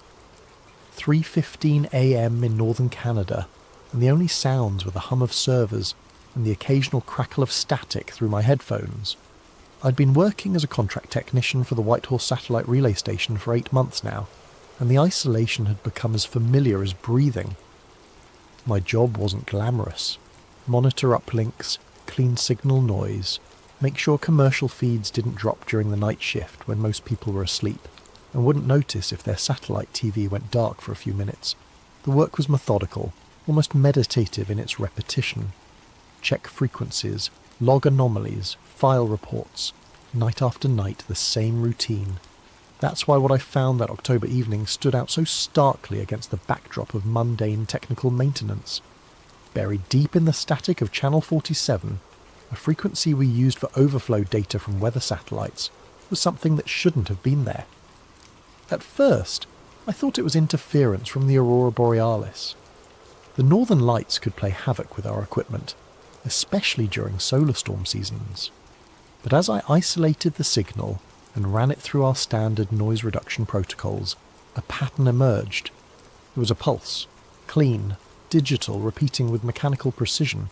3:15 a.m. in northern Canada, and the only sounds were the hum of servers and the occasional crackle of static through my headphones. I'd been working as a contract technician for the Whitehorse Satellite Relay Station for 8 months now, and the isolation had become as familiar as breathing. My job wasn't glamorous. Monitor uplinks, clean signal noise, make sure commercial feeds didn't drop during the night shift when most people were asleep, and wouldn't notice if their satellite TV went dark for a few minutes. The work was methodical, almost meditative in its repetition. Check frequencies, log anomalies, file reports, night after night the same routine. That's why what I found that October evening stood out so starkly against the backdrop of mundane technical maintenance. Buried deep in the static of Channel 47, a frequency we used for overflow data from weather satellites, was something that shouldn't have been there. At first, I thought it was interference from the Aurora Borealis. The northern lights could play havoc with our equipment, especially during solar storm seasons. But as I isolated the signal and ran it through our standard noise reduction protocols, a pattern emerged. There was a pulse, clean, digital, repeating with mechanical precision.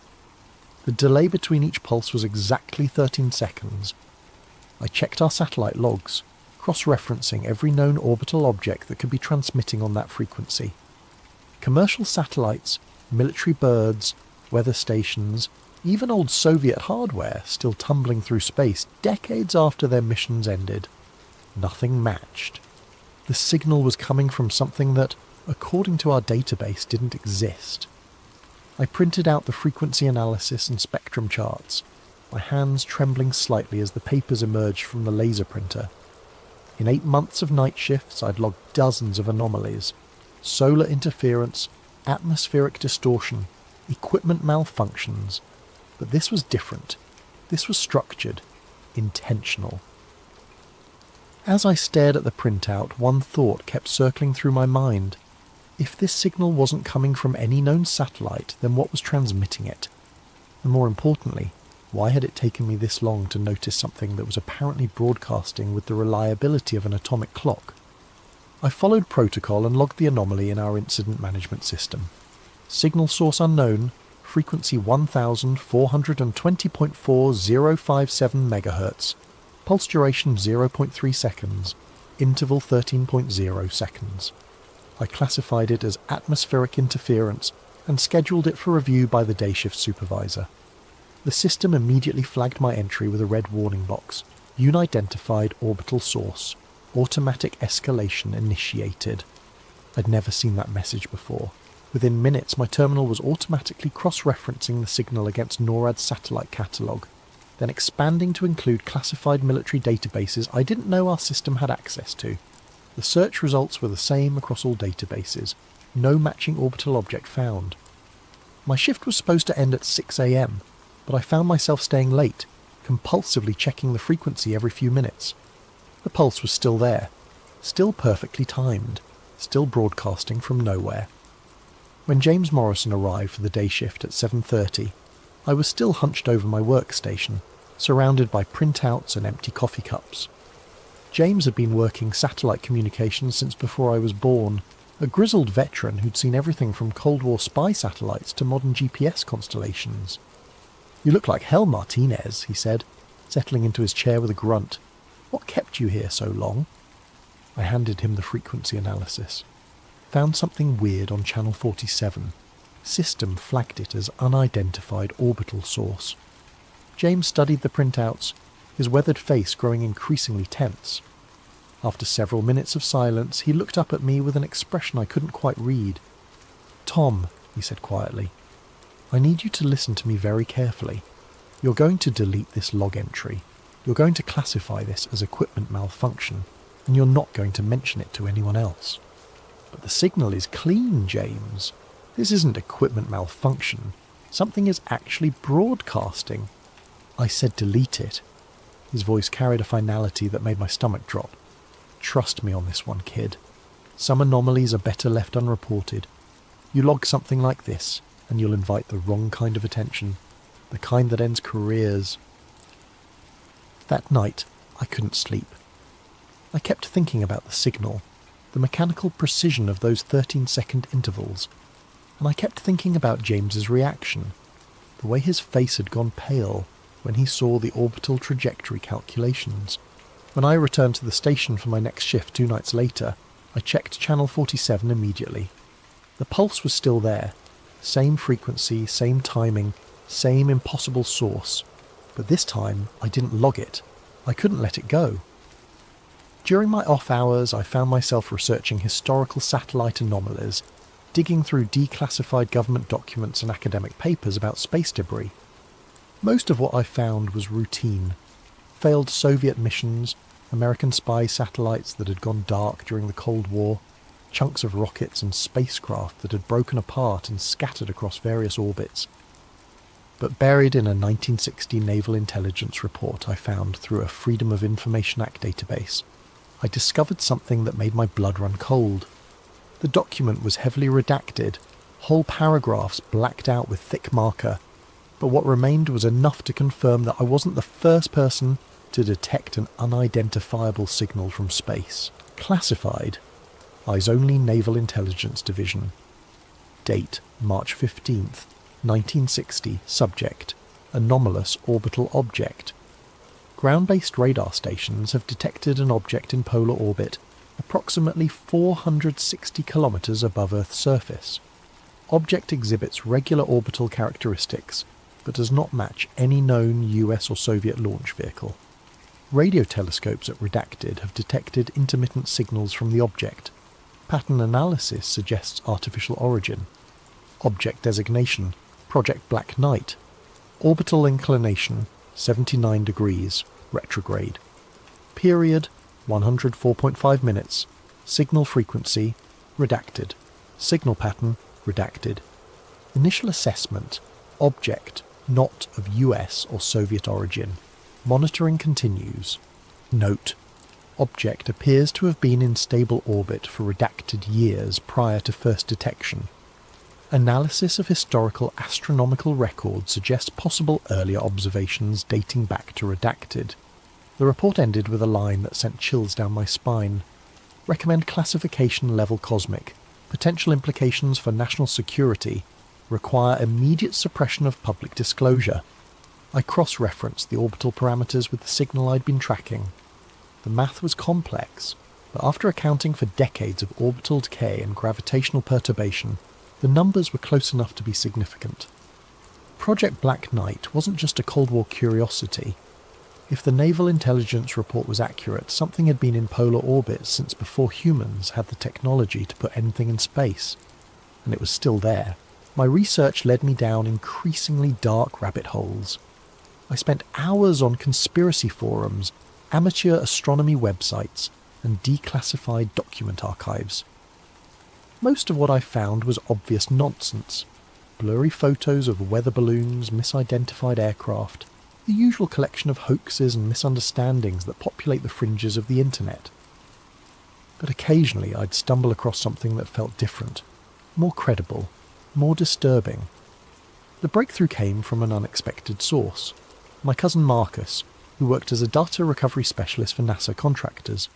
The delay between each pulse was exactly 13 seconds. I checked our satellite logs, cross-referencing every known orbital object that could be transmitting on that frequency. Commercial satellites, military birds, weather stations, even old Soviet hardware still tumbling through space decades after their missions ended. Nothing matched. The signal was coming from something that, according to our database, didn't exist. I printed out the frequency analysis and spectrum charts, my hands trembling slightly as the papers emerged from the laser printer. In 8 months of night shifts, I'd logged dozens of anomalies. Solar interference, atmospheric distortion, equipment malfunctions. But this was different. This was structured, intentional. As I stared at the printout, one thought kept circling through my mind. If this signal wasn't coming from any known satellite, then what was transmitting it? And more importantly, why had it taken me this long to notice something that was apparently broadcasting with the reliability of an atomic clock? I followed protocol and logged the anomaly in our incident management system. Signal source unknown, frequency 1420.4057 MHz, pulse duration 0.3 seconds, interval 13.0 seconds. I classified it as atmospheric interference and scheduled it for review by the day shift supervisor. The system immediately flagged my entry with a red warning box. Unidentified orbital source. Automatic escalation initiated. I'd never seen that message before. Within minutes, my terminal was automatically cross-referencing the signal against NORAD's satellite catalogue, then expanding to include classified military databases I didn't know our system had access to. The search results were the same across all databases. No matching orbital object found. My shift was supposed to end at 6 a.m, but I found myself staying late, compulsively checking the frequency every few minutes. The pulse was still there, still perfectly timed, still broadcasting from nowhere. When James Morrison arrived for the day shift at 7:30, I was still hunched over my workstation, surrounded by printouts and empty coffee cups. James had been working satellite communications since before I was born, a grizzled veteran who'd seen everything from Cold War spy satellites to modern GPS constellations. "You look like hell, Martinez," he said, settling into his chair with a grunt. "What kept you here so long?" I handed him the frequency analysis. Found something weird on Channel 47. System flagged it as unidentified orbital source. James studied the printouts, his weathered face growing increasingly tense. After several minutes of silence, he looked up at me with an expression I couldn't quite read. "Tom," he said quietly, "I need you to listen to me very carefully. You're going to delete this log entry. You're going to classify this as equipment malfunction. and you're not going to mention it to anyone else. But the signal is clean, James. This isn't equipment malfunction. Something is actually broadcasting. I said delete it. His voice carried a finality that made my stomach drop. Trust me on this one, kid. Some anomalies are better left unreported. You log something like this, and you'll invite the wrong kind of attention, the kind that ends careers. That night, I couldn't sleep. I kept thinking about the signal, the mechanical precision of those 13-second intervals, and I kept thinking about James's reaction, the way his face had gone pale when he saw the orbital trajectory calculations. When I returned to the station for my next shift 2 nights later, I checked channel 47 immediately. The pulse was still there. Same frequency, same timing, same impossible source. But this time, I didn't log it. I couldn't let it go. During my off hours, I found myself researching historical satellite anomalies, digging through declassified government documents and academic papers about space debris. Most of what I found was routine. Failed Soviet missions, American spy satellites that had gone dark during the Cold War, chunks of rockets and spacecraft that had broken apart and scattered across various orbits. But buried in a 1960 Naval Intelligence report I found through a Freedom of Information Act database, I discovered something that made my blood run cold. The document was heavily redacted, whole paragraphs blacked out with thick marker, but what remained was enough to confirm that I wasn't the first person to detect an unidentifiable signal from space. Classified, Eyes Only Naval Intelligence Division. Date, March 15th, 1960. Subject, anomalous orbital object. Ground-based radar stations have detected an object in polar orbit approximately 460 kilometers above Earth's surface. Object exhibits regular orbital characteristics, but does not match any known US or Soviet launch vehicle. Radio telescopes at Redacted have detected intermittent signals from the object. Pattern analysis suggests artificial origin. Object designation, Project Black Knight. Orbital inclination, 79 degrees, retrograde. Period, 104.5 minutes. Signal frequency, redacted. Signal pattern, redacted. Initial assessment, object, not of US or Soviet origin. Monitoring continues. Note, object appears to have been in stable orbit for redacted years prior to first detection. Analysis of historical astronomical records suggests possible earlier observations dating back to redacted. The report ended with a line that sent chills down my spine. Recommend classification level cosmic. Potential implications for national security. Require immediate suppression of public disclosure. I cross-referenced the orbital parameters with the signal I'd been tracking. The math was complex, but after accounting for decades of orbital decay and gravitational perturbation, the numbers were close enough to be significant. Project Black Knight wasn't just a Cold War curiosity. If the Naval Intelligence report was accurate, something had been in polar orbit since before humans had the technology to put anything in space. And it was still there. My research led me down increasingly dark rabbit holes. I spent hours on conspiracy forums, amateur astronomy websites, and declassified document archives. Most of what I found was obvious nonsense. Blurry photos of weather balloons, misidentified aircraft, the usual collection of hoaxes and misunderstandings that populate the fringes of the internet. But occasionally I'd stumble across something that felt different, more credible, more disturbing. The breakthrough came from an unexpected source. My cousin Marcus, who worked as a data recovery specialist for NASA contractors.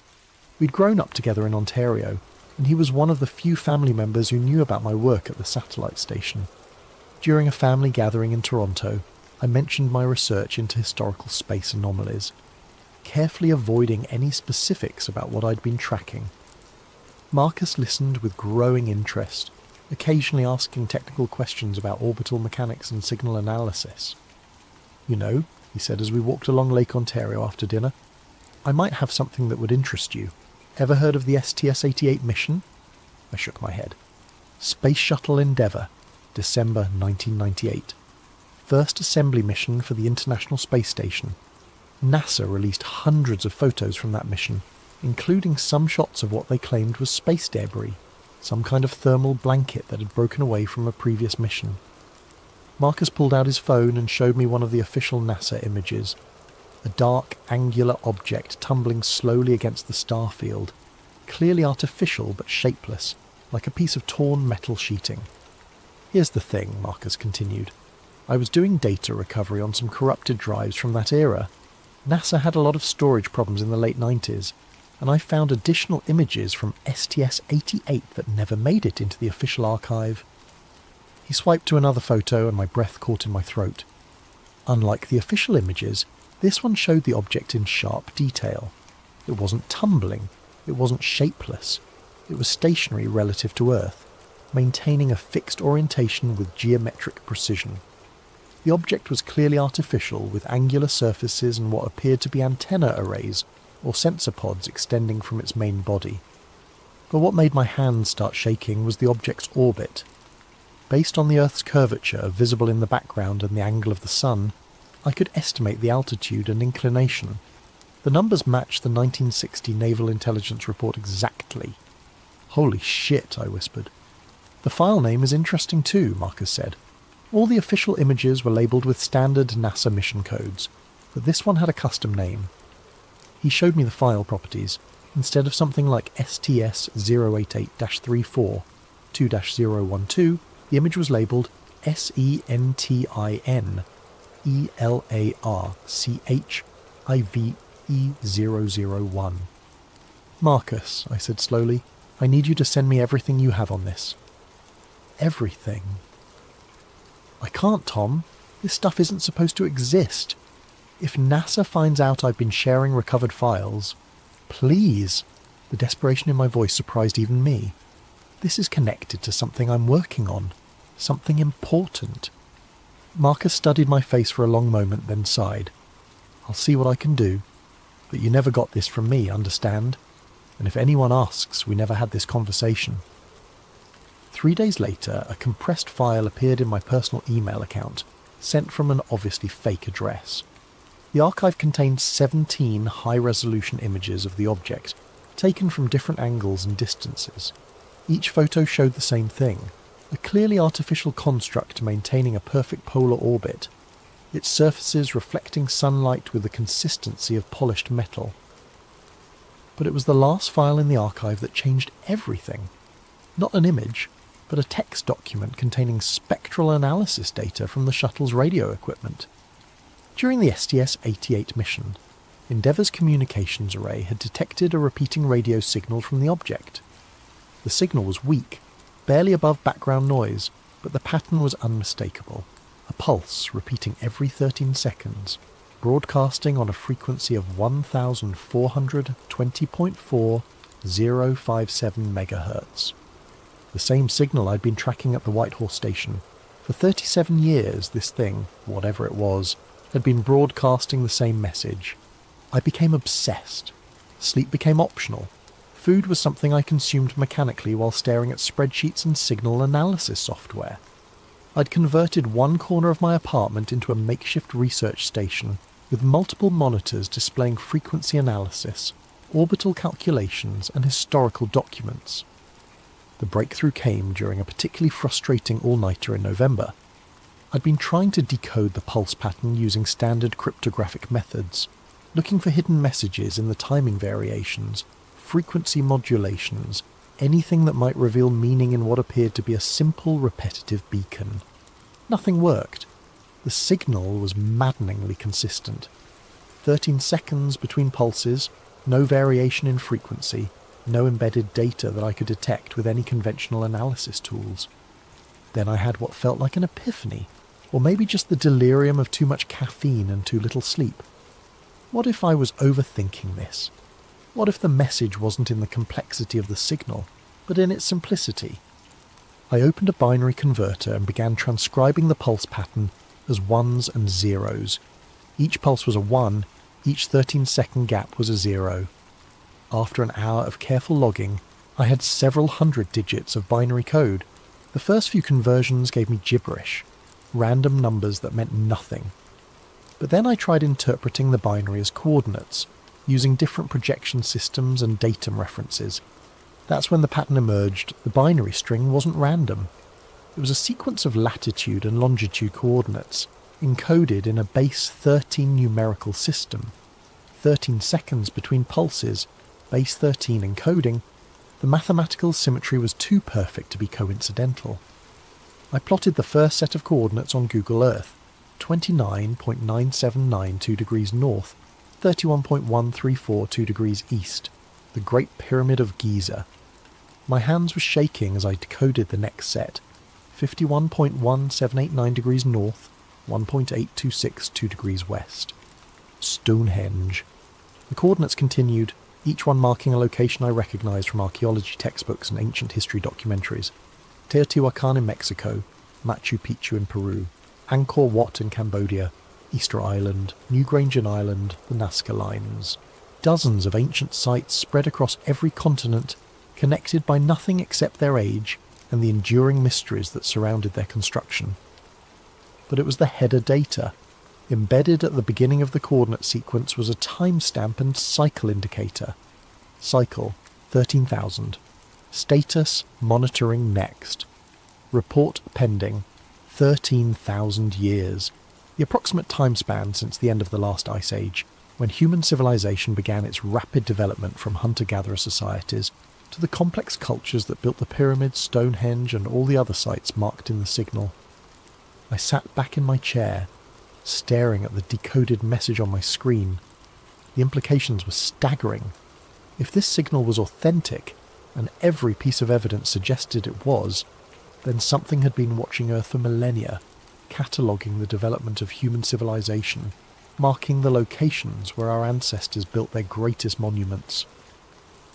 We'd grown up together in Ontario, and he was one of the few family members who knew about my work at the satellite station. During a family gathering in Toronto, I mentioned my research into historical space anomalies, carefully avoiding any specifics about what I'd been tracking. Marcus listened with growing interest, occasionally asking technical questions about orbital mechanics and signal analysis. "You know," he said as we walked along Lake Ontario after dinner, "I might have something that would interest you. Ever heard of the STS-88 mission?" I shook my head. Space Shuttle Endeavour, December 1998. First assembly mission for the International Space Station. NASA released hundreds of photos from that mission, including some shots of what they claimed was space debris, some kind of thermal blanket that had broken away from a previous mission. Marcus pulled out his phone and showed me one of the official NASA images. A dark, angular object tumbling slowly against the star field, clearly artificial but shapeless, like a piece of torn metal sheeting. Here's the thing, Marcus continued. I was doing data recovery on some corrupted drives from that era. NASA had a lot of storage problems in the late 90s, and I found additional images from STS-88 that never made it into the official archive. He swiped to another photo and my breath caught in my throat. Unlike the official images, this one showed the object in sharp detail. It wasn't tumbling, it wasn't shapeless, it was stationary relative to Earth, maintaining a fixed orientation with geometric precision. The object was clearly artificial, with angular surfaces and what appeared to be antenna arrays or sensor pods extending from its main body. But what made my hands start shaking was the object's orbit. Based on the Earth's curvature visible in the background and the angle of the sun, I could estimate the altitude and inclination. The numbers matched the 1960 Naval Intelligence Report exactly. Holy shit, I whispered. The file name is interesting too, Marcus said. All the official images were labelled with standard NASA mission codes, but this one had a custom name. He showed me the file properties. Instead of something like STS-088-34 2-012, the image was labelled SENTIN ELARCHIVE001. Marcus, I said slowly, I need you to send me everything you have on this. Everything. I can't, Tom. This stuff isn't supposed to exist. If NASA finds out I've been sharing recovered files, please. The desperation in my voice surprised even me. This is connected to something I'm working on. Something important. Marcus studied my face for a long moment, then sighed. I'll see what I can do. But you never got this from me, understand? And if anyone asks, we never had this conversation. 3 days later, a compressed file appeared in my personal email account, sent from an obviously fake address. The archive contained 17 high-resolution images of the object, taken from different angles and distances. Each photo showed the same thing, a clearly artificial construct maintaining a perfect polar orbit, its surfaces reflecting sunlight with the consistency of polished metal. But it was the last file in the archive that changed everything. Not an image, but a text document containing spectral analysis data from the shuttle's radio equipment. During the STS-88 mission, Endeavour's communications array had detected a repeating radio signal from the object. The signal was weak, barely above background noise, but the pattern was unmistakable. A pulse repeating every 13 seconds, broadcasting on a frequency of 1420.4057 MHz. The same signal I'd been tracking at the White Horse Station. For 37 years, this thing, whatever it was, had been broadcasting the same message. I became obsessed. Sleep became optional. Food was something I consumed mechanically while staring at spreadsheets and signal analysis software. I'd converted one corner of my apartment into a makeshift research station with multiple monitors displaying frequency analysis, orbital calculations, and historical documents. The breakthrough came during a particularly frustrating all-nighter in November. I'd been trying to decode the pulse pattern using standard cryptographic methods, looking for hidden messages in the timing variations, frequency modulations, anything that might reveal meaning in what appeared to be a simple, repetitive beacon. Nothing worked. The signal was maddeningly consistent. 13 seconds between pulses, no variation in frequency, no embedded data that I could detect with any conventional analysis tools. Then I had what felt like an epiphany, or maybe just the delirium of too much caffeine and too little sleep. What if I was overthinking this? What if the message wasn't in the complexity of the signal, but in its simplicity? I opened a binary converter and began transcribing the pulse pattern as ones and zeros. Each pulse was a 1, each 13-second gap was a 0. After an hour of careful logging, I had several hundred digits of binary code. The first few conversions gave me gibberish, random numbers that meant nothing. But then I tried interpreting the binary as coordinates, using different projection systems and datum references. That's when the pattern emerged. The binary string wasn't random. It was a sequence of latitude and longitude coordinates, encoded in a base 13 numerical system. 13 seconds between pulses, base 13 encoding. The mathematical symmetry was too perfect to be coincidental. I plotted the first set of coordinates on Google Earth, 29.9792 degrees north, 31.1342 degrees east, the Great Pyramid of Giza. My hands were shaking as I decoded the next set, 51.1789 degrees north, 1.8262 degrees west. Stonehenge. The coordinates continued, each one marking a location I recognised from archaeology textbooks and ancient history documentaries. Teotihuacan in Mexico, Machu Picchu in Peru, Angkor Wat in Cambodia, Easter Island, Newgrange Island, the Nazca Lines. Dozens of ancient sites spread across every continent, connected by nothing except their age and the enduring mysteries that surrounded their construction. But it was the header data. Embedded at the beginning of the coordinate sequence was a timestamp and cycle indicator. Cycle, 13,000. Status, monitoring next. Report pending, 13,000 years. The approximate time span since the end of the last ice age, when human civilization began its rapid development from hunter-gatherer societies to the complex cultures that built the pyramids, Stonehenge, and all the other sites marked in the signal. I sat back in my chair, staring at the decoded message on my screen. The implications were staggering. If this signal was authentic, and every piece of evidence suggested it was, then something had been watching Earth for millennia, cataloguing the development of human civilization, marking the locations where our ancestors built their greatest monuments.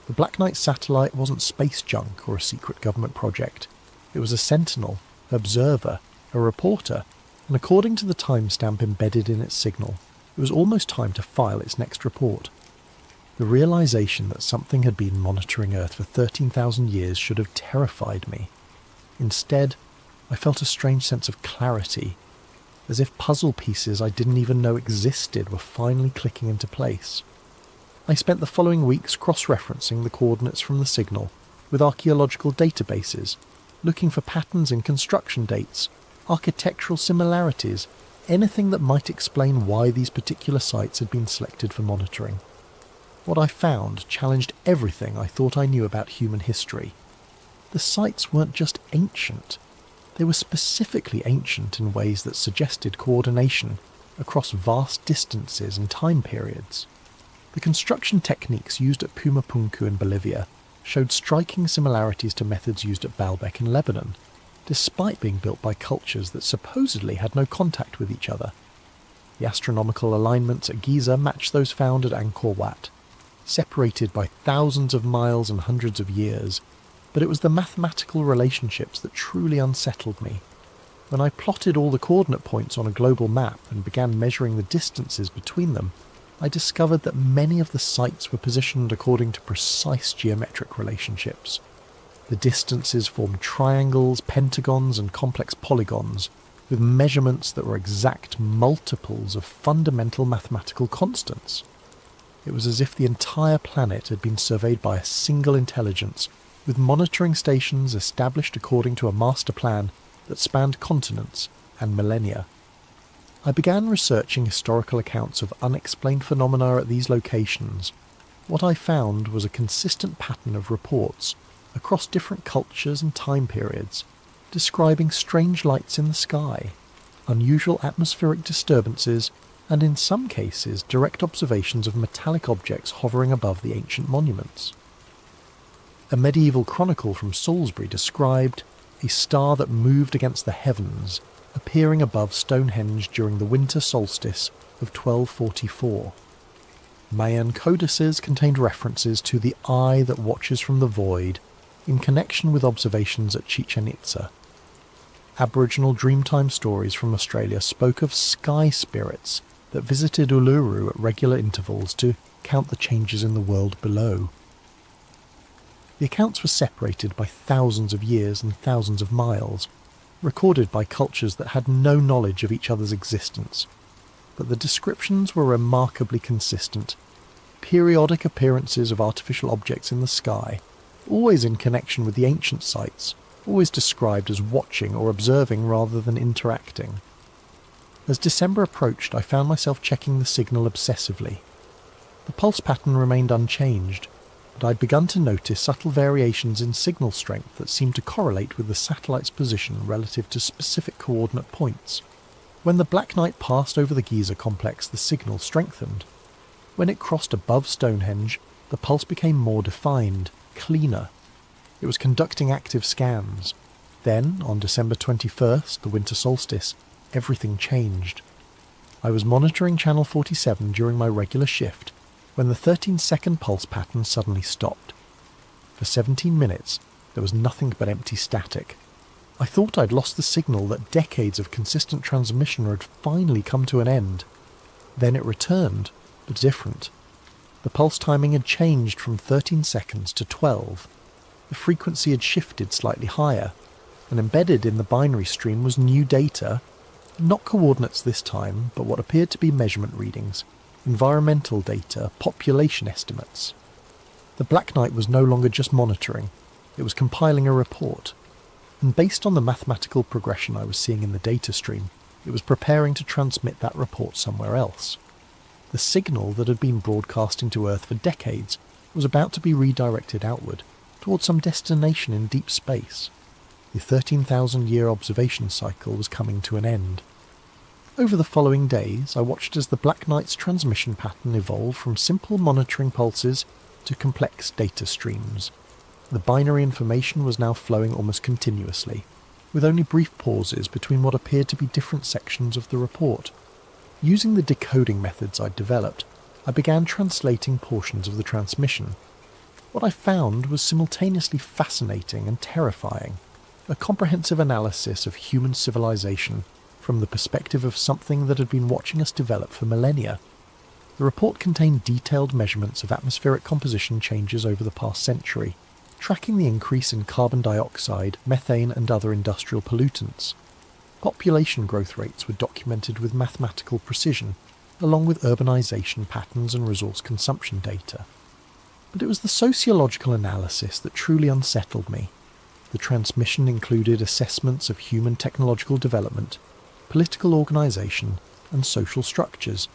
The Black Knight satellite wasn't space junk or a secret government project. It was a sentinel, observer, a reporter, and according to the timestamp embedded in its signal, it was almost time to file its next report. The realization that something had been monitoring Earth for 13,000 years should have terrified me. Instead, I felt a strange sense of clarity, as if puzzle pieces I didn't even know existed were finally clicking into place. I spent the following weeks cross-referencing the coordinates from the signal with archaeological databases, looking for patterns in construction dates, architectural similarities, anything that might explain why these particular sites had been selected for monitoring. What I found challenged everything I thought I knew about human history. The sites weren't just ancient. They were specifically ancient in ways that suggested coordination across vast distances and time periods. The construction techniques used at Pumapunku in Bolivia showed striking similarities to methods used at Baalbek in Lebanon, despite being built by cultures that supposedly had no contact with each other. The astronomical alignments at Giza matched those found at Angkor Wat, separated by thousands of miles and hundreds of years, but it was the mathematical relationships that truly unsettled me. When I plotted all the coordinate points on a global map and began measuring the distances between them, I discovered that many of the sites were positioned according to precise geometric relationships. The distances formed triangles, pentagons, and complex polygons, with measurements that were exact multiples of fundamental mathematical constants. It was as if the entire planet had been surveyed by a single intelligence, with monitoring stations established according to a master plan that spanned continents and millennia. I began researching historical accounts of unexplained phenomena at these locations. What I found was a consistent pattern of reports across different cultures and time periods, describing strange lights in the sky, unusual atmospheric disturbances, and in some cases direct observations of metallic objects hovering above the ancient monuments. A medieval chronicle from Salisbury described a star that moved against the heavens, appearing above Stonehenge during the winter solstice of 1244. Mayan codices contained references to the eye that watches from the void in connection with observations at Chichen Itza. Aboriginal Dreamtime stories from Australia spoke of sky spirits that visited Uluru at regular intervals to count the changes in the world below. The accounts were separated by thousands of years and thousands of miles, recorded by cultures that had no knowledge of each other's existence, but the descriptions were remarkably consistent. periodic appearances of artificial objects in the sky, always in connection with the ancient sites, always described as watching or observing rather than interacting. As December approached, I found myself checking the signal obsessively. The pulse pattern remained unchanged, but I'd begun to notice subtle variations in signal strength that seemed to correlate with the satellite's position relative to specific coordinate points. When the Black Knight passed over the Giza complex, the signal strengthened. When it crossed above Stonehenge, the pulse became more defined, cleaner. It was conducting active scans. Then, on December 21st, the winter solstice, everything changed. I was monitoring Channel 47 during my regular shift when the 13-second pulse pattern suddenly stopped. For 17 minutes, there was nothing but empty static. I thought I'd lost the signal, that decades of consistent transmission had finally come to an end. Then it returned, but different. The pulse timing had changed from 13 seconds to 12. The frequency had shifted slightly higher, and embedded in the binary stream was new data, not coordinates this time, but what appeared to be measurement readings, environmental data, population estimates. The Black Knight was no longer just monitoring, it was compiling a report, and based on the mathematical progression I was seeing in the data stream, it was preparing to transmit that report somewhere else. The signal that had been broadcast into Earth for decades was about to be redirected outward, towards some destination in deep space. The 13,000-year observation cycle was coming to an end. Over the following days, I watched as the Black Knight's transmission pattern evolved from simple monitoring pulses to complex data streams. The binary information was now flowing almost continuously, with only brief pauses between what appeared to be different sections of the report. Using the decoding methods I'd developed, I began translating portions of the transmission. What I found was simultaneously fascinating and terrifying, a comprehensive analysis of human civilization from the perspective of something that had been watching us develop for millennia. The report contained detailed measurements of atmospheric composition changes over the past century, tracking the increase in carbon dioxide, methane and other industrial pollutants. Population growth rates were documented with mathematical precision, along with urbanization patterns and resource consumption data. But it was the sociological analysis that truly unsettled me. The transmission included assessments of human technological development, political organisation, and social structures.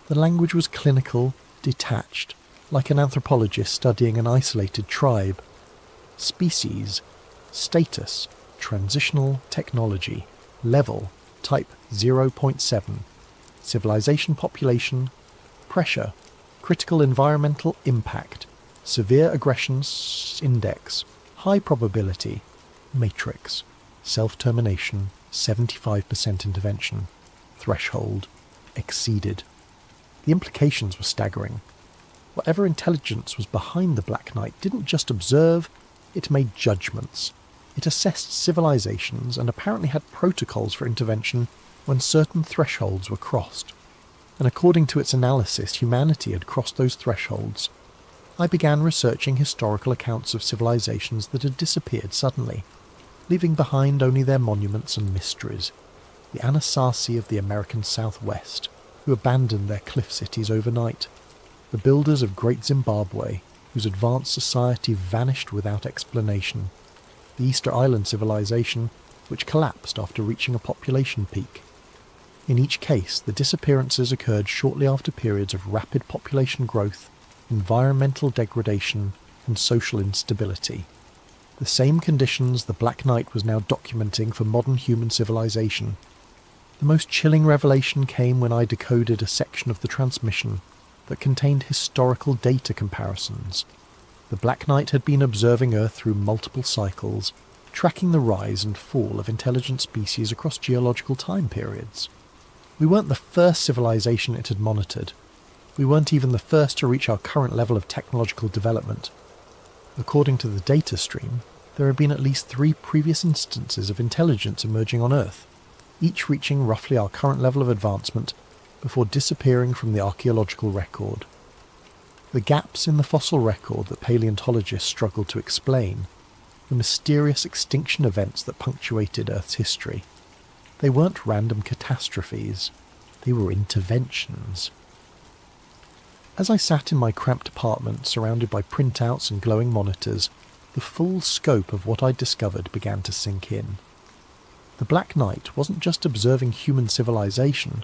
The language was clinical, detached, like an anthropologist studying an isolated tribe. Species, status, transitional technology, level, type 0.7, civilization population, pressure, critical environmental impact, severe aggressions index, high probability, matrix, self-termination, 75% intervention, threshold, exceeded. The implications were staggering. Whatever intelligence was behind the Black Knight didn't just observe, it made judgments. It assessed civilizations and apparently had protocols for intervention when certain thresholds were crossed. And according to its analysis, humanity had crossed those thresholds. I began researching historical accounts of civilizations that had disappeared suddenly, leaving behind only their monuments and mysteries. The Anasazi of the American Southwest, who abandoned their cliff cities overnight. The builders of Great Zimbabwe, whose advanced society vanished without explanation. The Easter Island civilization, which collapsed after reaching a population peak. In each case, the disappearances occurred shortly after periods of rapid population growth, environmental degradation, and social instability. The same conditions the Black Knight was now documenting for modern human civilization. The most chilling revelation came when I decoded a section of the transmission that contained historical data comparisons. The Black Knight had been observing Earth through multiple cycles, tracking the rise and fall of intelligent species across geological time periods. We weren't the first civilization it had monitored. We weren't even the first to reach our current level of technological development. According to the data stream, there had been at least 3 previous instances of intelligence emerging on Earth, each reaching roughly our current level of advancement before disappearing from the archaeological record. The gaps in the fossil record that paleontologists struggled to explain, the mysterious extinction events that punctuated Earth's history, they weren't random catastrophes, they were interventions. As I sat in my cramped apartment surrounded by printouts and glowing monitors, the full scope of what I'd discovered began to sink in. The Black Knight wasn't just observing human civilization,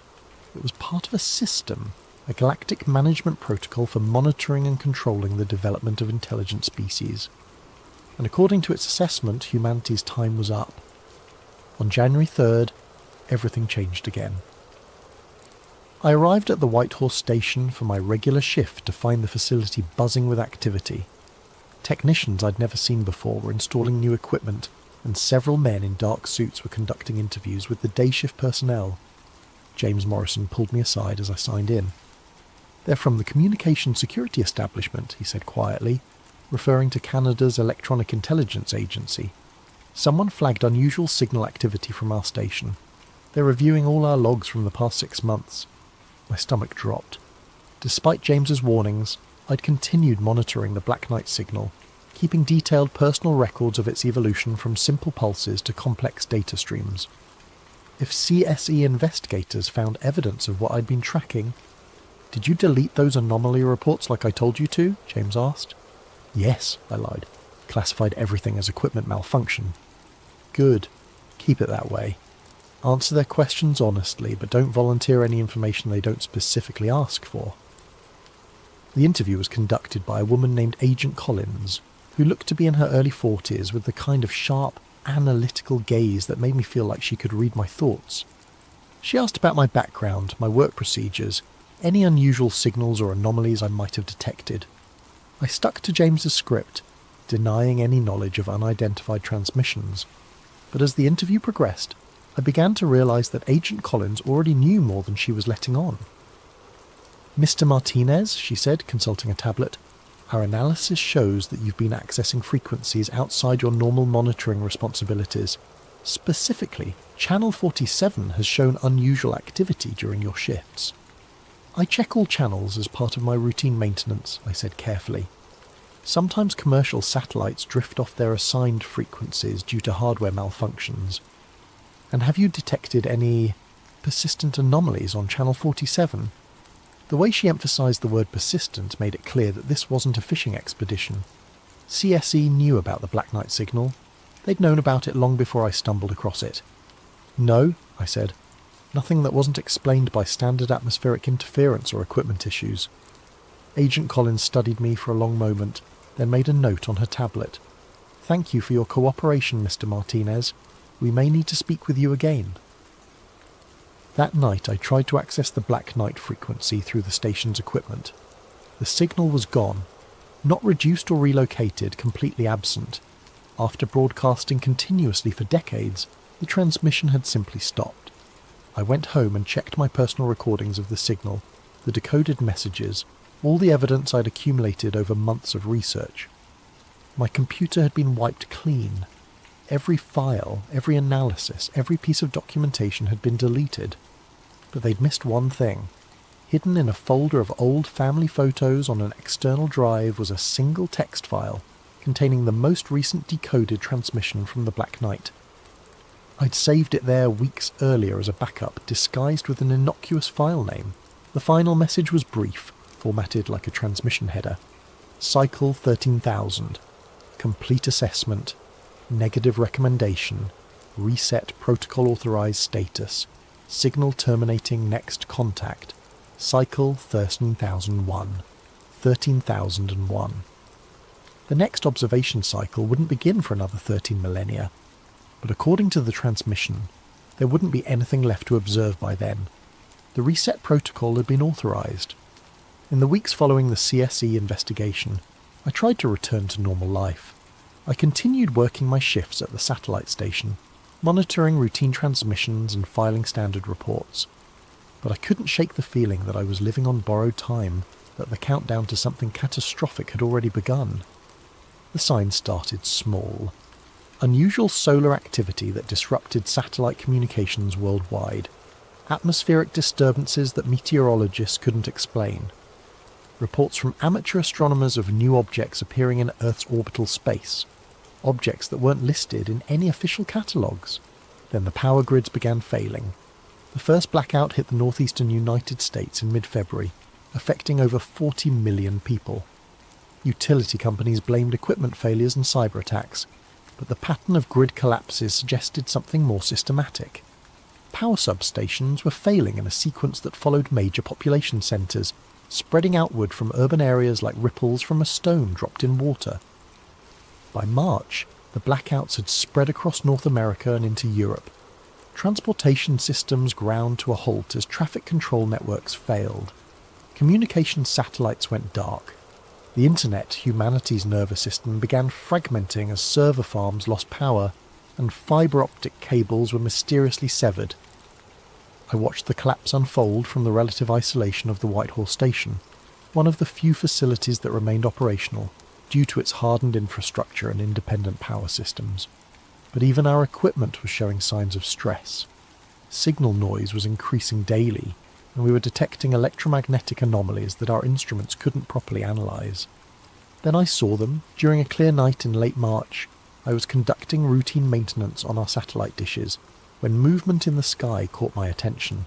it was part of a system, a galactic management protocol for monitoring and controlling the development of intelligent species. And according to its assessment, humanity's time was up. On January 3rd, everything changed again. I arrived at the White Horse Station for my regular shift to find the facility buzzing with activity. Technicians I'd never seen before were installing new equipment, and several men in dark suits were conducting interviews with the day shift personnel. James Morrison pulled me aside as I signed in. "They're from the Communication Security Establishment," he said quietly, referring to Canada's Electronic Intelligence Agency. "Someone flagged unusual signal activity from our station. They're reviewing all our logs from the past 6 months." My stomach dropped. Despite James's warnings, I'd continued monitoring the Black Knight signal, keeping detailed personal records of its evolution from simple pulses to complex data streams. If CSE investigators found evidence of what I'd been tracking... "Did you delete those anomaly reports like I told you to?" James asked. "Yes," I lied. "Classified everything as equipment malfunction." "Good. Keep it that way. Answer their questions honestly, but don't volunteer any information they don't specifically ask for." The interview was conducted by a woman named Agent Collins, who looked to be in her early 40s with the kind of sharp, analytical gaze that made me feel like she could read my thoughts. She asked about my background, my work procedures, any unusual signals or anomalies I might have detected. I stuck to James's script, denying any knowledge of unidentified transmissions. But as the interview progressed, I began to realise that Agent Collins already knew more than she was letting on. "Mr. Martinez," she said, consulting a tablet, "our analysis shows that you've been accessing frequencies outside your normal monitoring responsibilities. Specifically, Channel 47 has shown unusual activity during your shifts." "I check all channels as part of my routine maintenance," I said carefully. "Sometimes commercial satellites drift off their assigned frequencies due to hardware malfunctions. And have you detected any persistent anomalies on Channel 47? The way she emphasised the word persistent made it clear that this wasn't a fishing expedition. CSE knew about the Black Knight signal. They'd known about it long before I stumbled across it. "No," I said. "Nothing that wasn't explained by standard atmospheric interference or equipment issues." Agent Collins studied me for a long moment, then made a note on her tablet. "Thank you for your cooperation, Mr. Martinez. We may need to speak with you again." That night I tried to access the Black Knight frequency through the station's equipment. The signal was gone, not reduced or relocated, completely absent. After broadcasting continuously for decades, the transmission had simply stopped. I went home and checked my personal recordings of the signal, the decoded messages, all the evidence I'd accumulated over months of research. My computer had been wiped clean. Every file, every analysis, every piece of documentation had been deleted. But they'd missed one thing. Hidden in a folder of old family photos on an external drive was a single text file containing the most recent decoded transmission from the Black Knight. I'd saved it there weeks earlier as a backup, disguised with an innocuous file name. The final message was brief, formatted like a transmission header. Cycle 13,000. Complete assessment. Negative recommendation. Reset protocol authorized status. Signal terminating next contact. Cycle 13,001. 13,001. The next observation cycle wouldn't begin for another 13 millennia, but according to the transmission, there wouldn't be anything left to observe by then. The reset protocol had been authorized. In the weeks following the CSE investigation, I tried to return to normal life. I continued working my shifts at the satellite station, monitoring routine transmissions and filing standard reports. But I couldn't shake the feeling that I was living on borrowed time, that the countdown to something catastrophic had already begun. The signs started small. Unusual solar activity that disrupted satellite communications worldwide. Atmospheric disturbances that meteorologists couldn't explain. Reports from amateur astronomers of new objects appearing in Earth's orbital space. Objects that weren't listed in any official catalogues. Then the power grids began failing. The first blackout hit the northeastern United States in mid-February. affecting over 40 million people. Utility companies blamed equipment failures and cyber attacks, but the pattern of grid collapses suggested something more systematic. Power substations were failing in a sequence that followed major population centres, spreading outward from urban areas like ripples from a stone dropped in water. By March, the blackouts had spread across North America and into Europe. Transportation systems ground to a halt as traffic control networks failed. Communication satellites went dark. The internet, humanity's nervous system, began fragmenting as server farms lost power, and fibre optic cables were mysteriously severed. I watched the collapse unfold from the relative isolation of the Whitehall station, one of the few facilities that remained operational due to its hardened infrastructure and independent power systems. But even our equipment was showing signs of stress. Signal noise was increasing daily, and we were detecting electromagnetic anomalies that our instruments couldn't properly analyse. Then I saw them during a clear night in late March. I was conducting routine maintenance on our satellite dishes when movement in the sky caught my attention.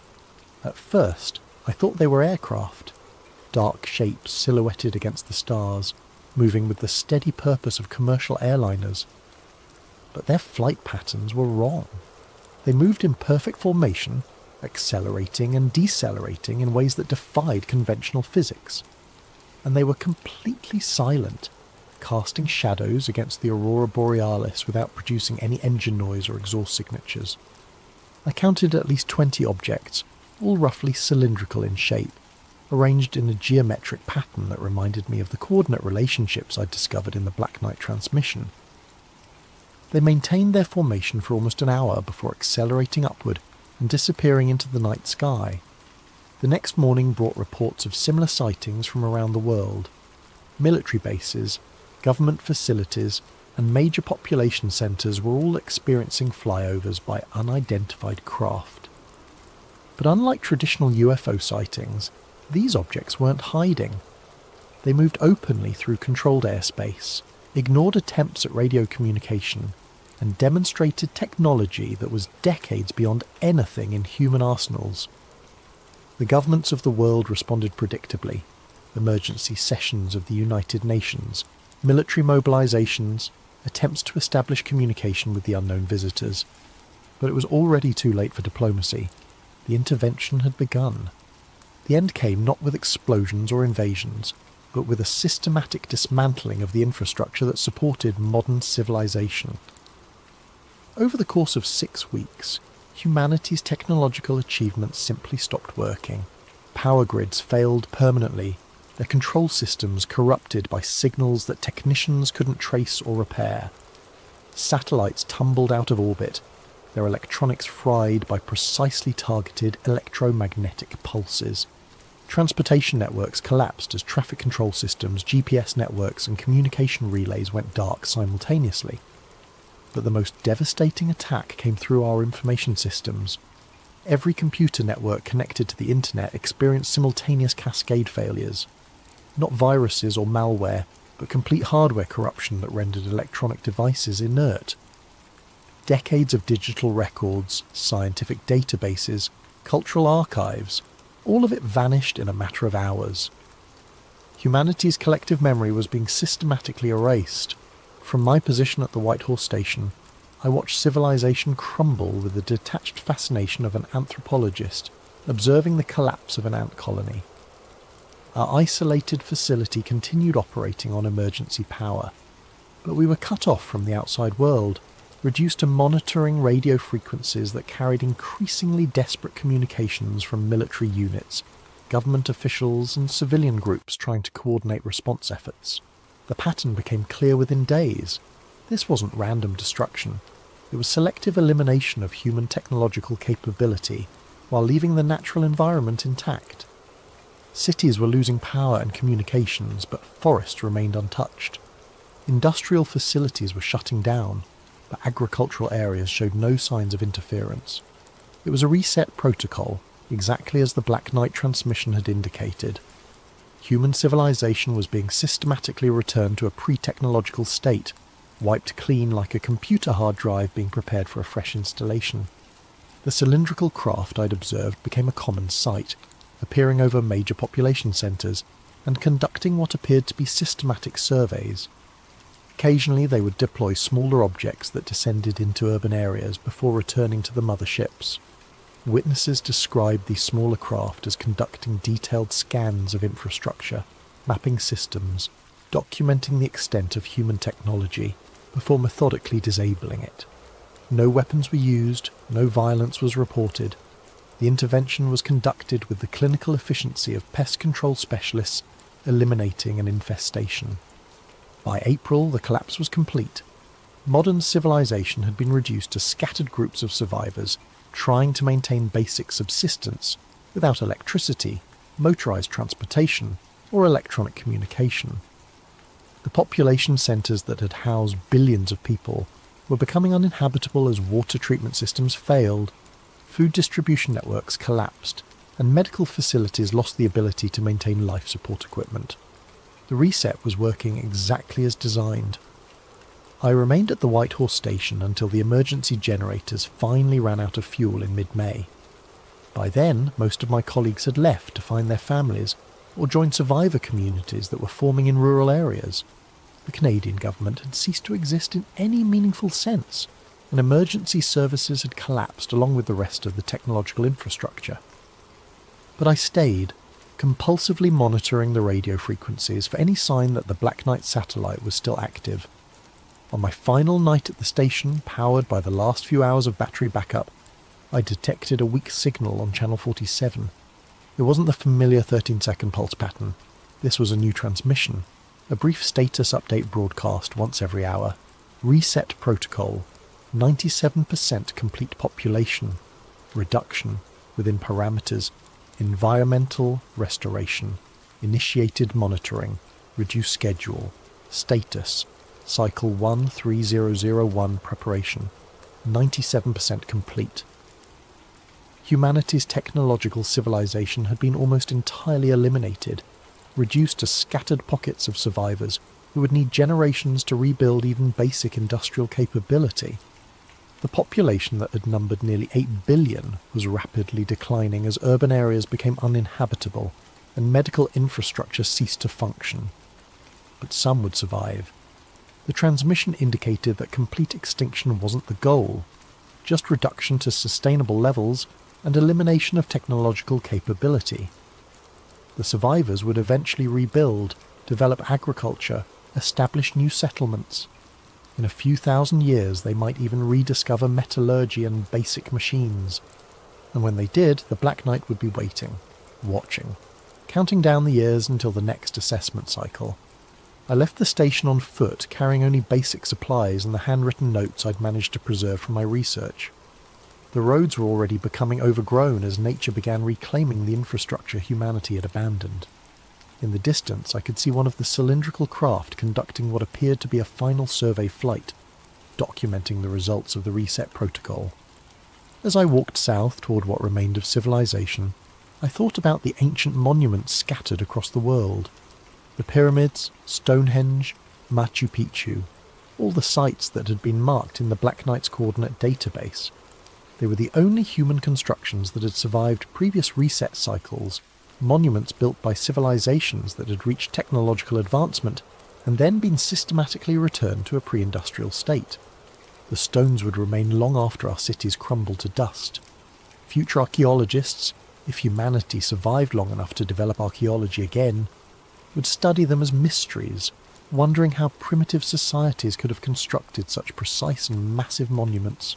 At first, I thought they were aircraft, dark shapes silhouetted against the stars, moving with the steady purpose of commercial airliners. But their flight patterns were wrong. They moved in perfect formation, accelerating and decelerating in ways that defied conventional physics. And they were completely silent, casting shadows against the aurora borealis without producing any engine noise or exhaust signatures. I counted at least 20 objects, all roughly cylindrical in shape, arranged in a geometric pattern that reminded me of the coordinate relationships I'd discovered in the Black Knight transmission. They maintained their formation for almost an hour before accelerating upward and disappearing into the night sky. The next morning brought reports of similar sightings from around the world. Military bases, government facilities, and major population centres were all experiencing flyovers by unidentified craft. But unlike traditional UFO sightings, these objects weren't hiding. They moved openly through controlled airspace, ignored attempts at radio communication, and demonstrated technology that was decades beyond anything in human arsenals. The governments of the world responded predictably. Emergency sessions of the United Nations, military mobilizations, attempts to establish communication with the unknown visitors. But it was already too late for diplomacy. The intervention had begun. The end came not with explosions or invasions, but with a systematic dismantling of the infrastructure that supported modern civilization. Over the course of 6 weeks, humanity's technological achievements simply stopped working. Power grids failed permanently, their control systems corrupted by signals that technicians couldn't trace or repair. Satellites tumbled out of orbit, their electronics fried by precisely targeted electromagnetic pulses. Transportation networks collapsed as traffic control systems, GPS networks, and communication relays went dark simultaneously. But the most devastating attack came through our information systems. Every computer network connected to the internet experienced simultaneous cascade failures. Not viruses or malware, but complete hardware corruption that rendered electronic devices inert. Decades of digital records, scientific databases, cultural archives, all of it vanished in a matter of hours. Humanity's collective memory was being systematically erased. From my position at the Whitehall station, I watched civilization crumble with the detached fascination of an anthropologist observing the collapse of an ant colony. Our isolated facility continued operating on emergency power, but we were cut off from the outside world, reduced to monitoring radio frequencies that carried increasingly desperate communications from military units, government officials, and civilian groups trying to coordinate response efforts. The pattern became clear within days. This wasn't random destruction. It was selective elimination of human technological capability while leaving the natural environment intact. Cities were losing power and communications, but forests remained untouched. Industrial facilities were shutting down, but agricultural areas showed no signs of interference. It was a reset protocol, exactly as the Black Knight transmission had indicated. Human civilization was being systematically returned to a pre-technological state, wiped clean like a computer hard drive being prepared for a fresh installation. The cylindrical craft I'd observed became a common sight, appearing over major population centres and conducting what appeared to be systematic surveys. Occasionally they would deploy smaller objects that descended into urban areas before returning to the motherships. Witnesses described these smaller craft as conducting detailed scans of infrastructure, mapping systems, documenting the extent of human technology before methodically disabling it. No weapons were used, no violence was reported. The intervention was conducted with the clinical efficiency of pest control specialists eliminating an infestation. By April, the collapse was complete. Modern civilization had been reduced to scattered groups of survivors trying to maintain basic subsistence without electricity, motorized transportation, or electronic communication. The population centres that had housed billions of people were becoming uninhabitable as water treatment systems failed, food distribution networks collapsed, and medical facilities lost the ability to maintain life support equipment. The reset was working exactly as designed. I remained at the White Horse Station until the emergency generators finally ran out of fuel in mid-May. By then, most of my colleagues had left to find their families or join survivor communities that were forming in rural areas. The Canadian government had ceased to exist in any meaningful sense, and emergency services had collapsed along with the rest of the technological infrastructure. But I stayed, compulsively monitoring the radio frequencies for any sign that the Black Knight satellite was still active. On my final night at the station, powered by the last few hours of battery backup, I detected a weak signal on channel 47. It wasn't the familiar 13-second pulse pattern. This was a new transmission, a brief status update broadcast once every hour. Reset protocol, 97% complete population, reduction within parameters, environmental restoration, initiated monitoring, reduced schedule, status, cycle 13001 preparation, 97% complete. Humanity's technological civilization had been almost entirely eliminated, reduced to scattered pockets of survivors who would need generations to rebuild even basic industrial capability. The population that had numbered nearly 8 billion was rapidly declining as urban areas became uninhabitable and medical infrastructure ceased to function. But some would survive. The transmission indicated that complete extinction wasn't the goal, just reduction to sustainable levels and elimination of technological capability. The survivors would eventually rebuild, develop agriculture, establish new settlements. In a few thousand years they might even rediscover metallurgy and basic machines. And when they did, the Black Knight would be waiting, watching, counting down the years until the next assessment cycle. I left the station on foot, carrying only basic supplies and the handwritten notes I'd managed to preserve from my research. The roads were already becoming overgrown as nature began reclaiming the infrastructure humanity had abandoned. In the distance I could see one of the cylindrical craft conducting what appeared to be a final survey flight, documenting the results of the reset protocol. As I walked south toward what remained of civilization, I thought about the ancient monuments scattered across the world. The pyramids, Stonehenge, Machu Picchu, all the sites that had been marked in the Black Knight's coordinate database. They were the only human constructions that had survived previous reset cycles, monuments built by civilizations that had reached technological advancement and then been systematically returned to a pre-industrial state. The stones would remain long after our cities crumbled to dust. Future archaeologists, if humanity survived long enough to develop archaeology again, would study them as mysteries, wondering how primitive societies could have constructed such precise and massive monuments.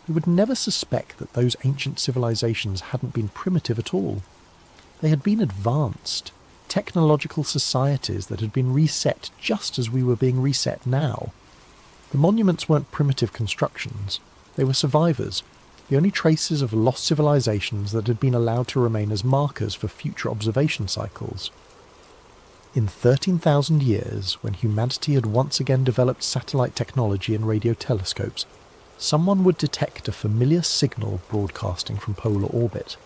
They would never suspect that those ancient civilizations hadn't been primitive at all. They had been advanced, technological societies that had been reset just as we were being reset now. The monuments weren't primitive constructions, they were survivors, the only traces of lost civilizations that had been allowed to remain as markers for future observation cycles. In 13,000 years, when humanity had once again developed satellite technology and radio telescopes, someone would detect a familiar signal broadcasting from polar orbit.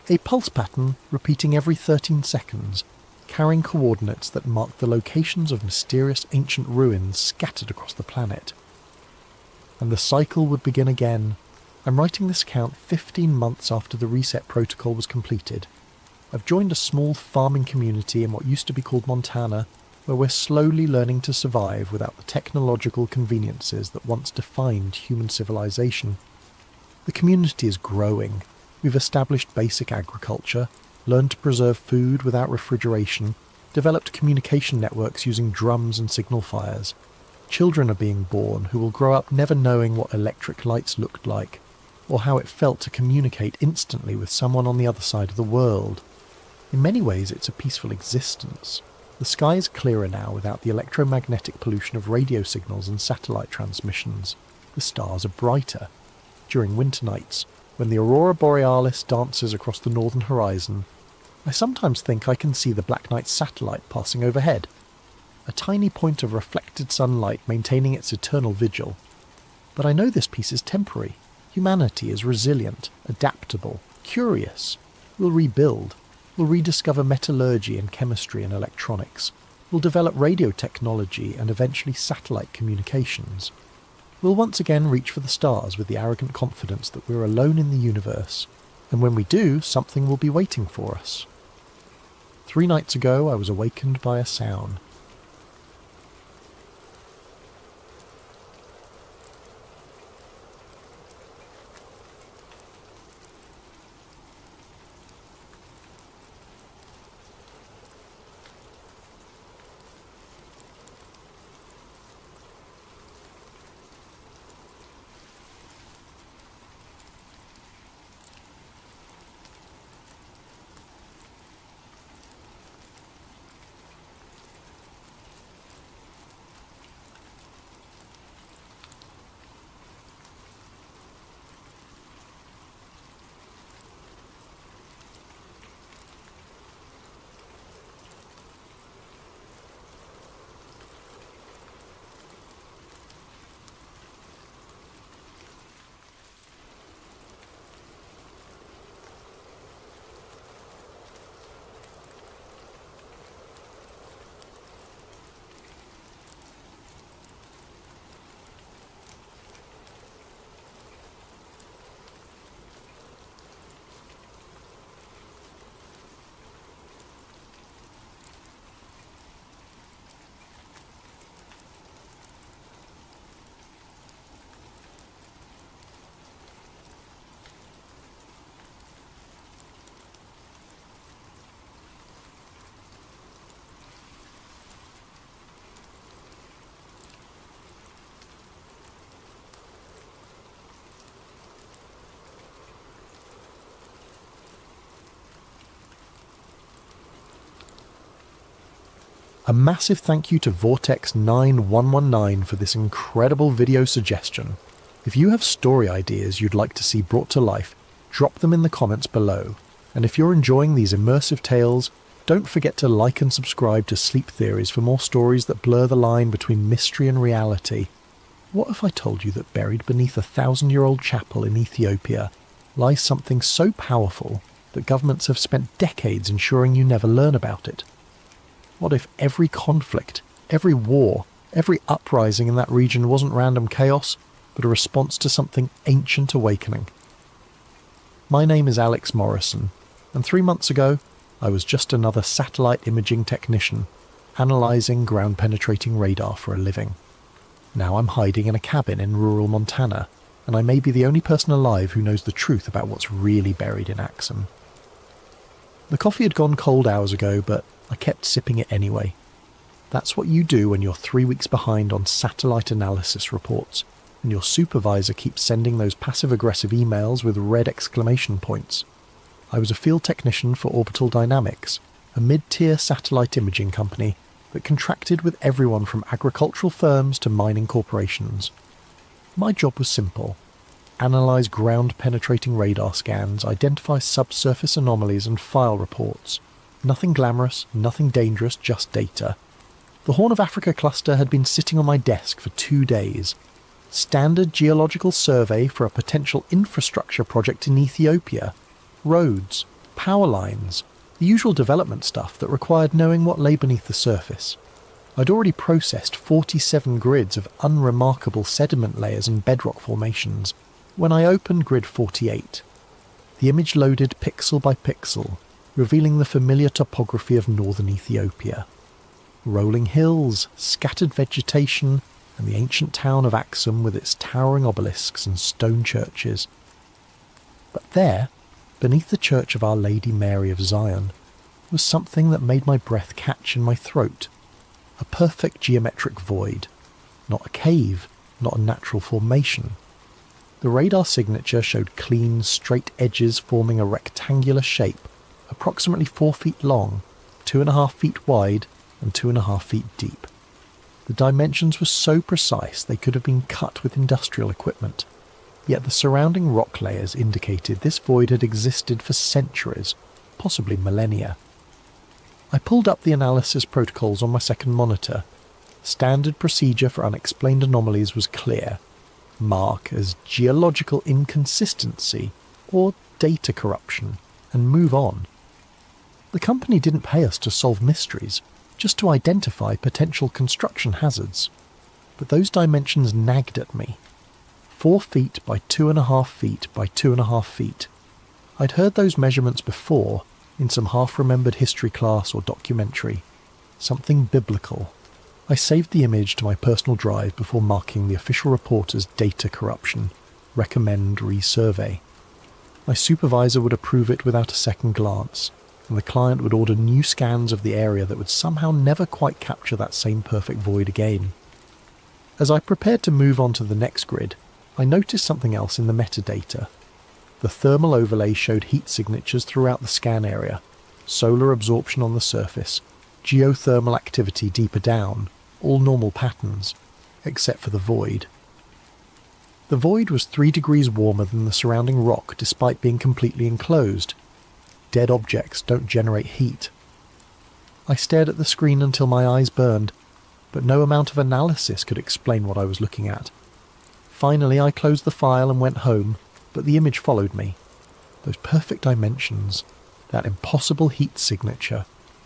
A pulse pattern repeating every 13 seconds, carrying coordinates that marked the locations of mysterious ancient ruins scattered across the planet. And the cycle would begin again. I'm writing this account 15 months after the reset protocol was completed. I've joined a small farming community in what used to be called Montana, where we're slowly learning to survive without the technological conveniences that once defined human civilization. The community is growing. We've established basic agriculture, learned to preserve food without refrigeration, developed communication networks using drums and signal fires. Children are being born who will grow up never knowing what electric lights looked like, or how it felt to communicate instantly with someone on the other side of the world. In many ways, it's a peaceful existence. The sky is clearer now without the electromagnetic pollution of radio signals and satellite transmissions. The stars are brighter. During winter nights, when the aurora borealis dances across the northern horizon, I sometimes think I can see the Black Knight satellite passing overhead, a tiny point of reflected sunlight maintaining its eternal vigil. But I know this piece is temporary. Humanity is resilient, adaptable, curious. We'll rebuild. We'll rediscover metallurgy and chemistry and electronics. We'll develop radio technology and eventually satellite communications. We'll once again reach for the stars with the arrogant confidence that we're alone in the universe, and when we do, something will be waiting for us. 3 nights ago, I was awakened by a sound. A massive thank you to Vortex9119 for this incredible video suggestion. If you have story ideas you'd like to see brought to life, drop them in the comments below. And if you're enjoying these immersive tales, don't forget to like and subscribe to Sleep Theories for more stories that blur the line between mystery and reality. What if I told you that buried beneath a 1,000-year-old chapel in Ethiopia lies something so powerful that governments have spent decades ensuring you never learn about it? What if every conflict, every war, every uprising in that region wasn't random chaos, but a response to something ancient awakening? My name is Alex Morrison, and 3 months ago, I was just another satellite imaging technician, analysing ground-penetrating radar for a living. Now I'm hiding in a cabin in rural Montana, and I may be the only person alive who knows the truth about what's really buried in Axum. The coffee had gone cold hours ago, but I kept sipping it anyway. That's what you do when you're 3 weeks behind on satellite analysis reports, and your supervisor keeps sending those passive-aggressive emails with red exclamation points. I was a field technician for Orbital Dynamics, a mid-tier satellite imaging company that contracted with everyone from agricultural firms to mining corporations. My job was simple: analyse ground-penetrating radar scans, identify subsurface anomalies and file reports. Nothing glamorous, nothing dangerous, just data. The Horn of Africa cluster had been sitting on my desk for 2 days. Standard geological survey for a potential infrastructure project in Ethiopia. Roads, power lines, the usual development stuff that required knowing what lay beneath the surface. I'd already processed 47 grids of unremarkable sediment layers and bedrock formations when I opened grid 48. The image loaded pixel by pixel, revealing the familiar topography of northern Ethiopia. Rolling hills, scattered vegetation, and the ancient town of Axum with its towering obelisks and stone churches. But there, beneath the church of Our Lady Mary of Zion, was something that made my breath catch in my throat. A perfect geometric void. Not a cave, not a natural formation. The radar signature showed clean, straight edges forming a rectangular shape, approximately 4 feet long, 2.5 feet wide, and 2.5 feet deep. The dimensions were so precise they could have been cut with industrial equipment, yet the surrounding rock layers indicated this void had existed for centuries, possibly millennia. I pulled up the analysis protocols on my second monitor. Standard procedure for unexplained anomalies was clear. Mark as geological inconsistency or data corruption, and move on. The company didn't pay us to solve mysteries, just to identify potential construction hazards. But those dimensions nagged at me. 4 feet by 2.5 feet by 2.5 feet. I'd heard those measurements before, in some half-remembered history class or documentary. Something biblical. I saved the image to my personal drive before marking the official report as data corruption. Recommend resurvey. My supervisor would approve it without a second glance, and the client would order new scans of the area that would somehow never quite capture that same perfect void again. As I prepared to move on to the next grid, I noticed something else in the metadata. The thermal overlay showed heat signatures throughout the scan area, solar absorption on the surface, geothermal activity deeper down, all normal patterns, except for the void. The void was 3 degrees warmer than the surrounding rock despite being completely enclosed. Dead objects don't generate heat. I stared at the screen until my eyes burned, but no amount of analysis could explain what I was looking at. Finally, I closed the file and went home, but the image followed me. Those perfect dimensions, that impossible heat signature,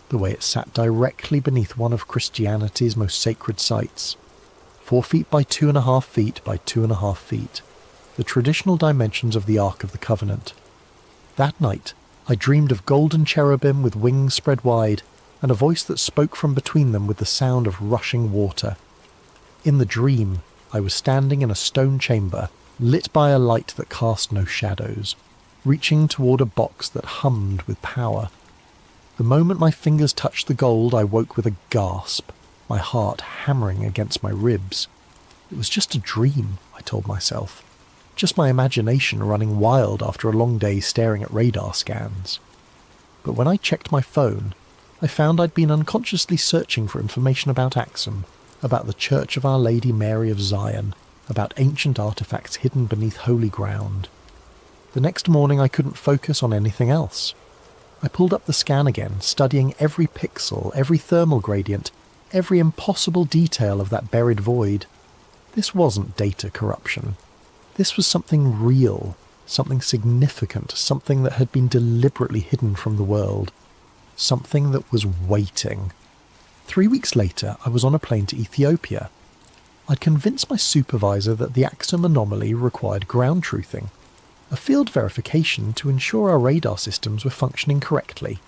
the way it sat directly beneath one of Christianity's most sacred sites. 4 feet by 2.5 feet by 2.5 feet. The traditional dimensions of the Ark of the Covenant. That night, I dreamed of golden cherubim with wings spread wide, and a voice that spoke from between them with the sound of rushing water. In the dream, I was standing in a stone chamber, lit by a light that cast no shadows, reaching toward a box that hummed with power. The moment my fingers touched the gold, I woke with a gasp, my heart hammering against my ribs. It was just a dream, I told myself. Just my imagination running wild after a long day staring at radar scans. But when I checked my phone, I found I'd been unconsciously searching for information about Axum, about the Church of Our Lady Mary of Zion, about ancient artifacts hidden beneath holy ground. The next morning I couldn't focus on anything else. I pulled up the scan again, studying every pixel, every thermal gradient, every impossible detail of that buried void. This wasn't data corruption. This was something real, something significant, something that had been deliberately hidden from the world. Something that was waiting. 3 weeks later, I was on a plane to Ethiopia. I'd convinced my supervisor that the Axum anomaly required ground truthing, a field verification to ensure our radar systems were functioning correctly.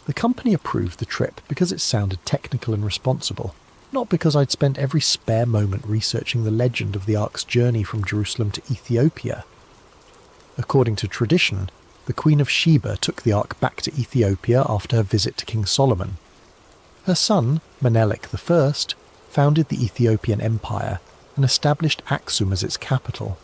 The company approved the trip because it sounded technical and responsible, not because I'd spent every spare moment researching the legend of the Ark's journey from Jerusalem to Ethiopia. According to tradition, the Queen of Sheba took the Ark back to Ethiopia after her visit to King Solomon. Her son, Menelik I, founded the Ethiopian Empire and established Axum as its capital.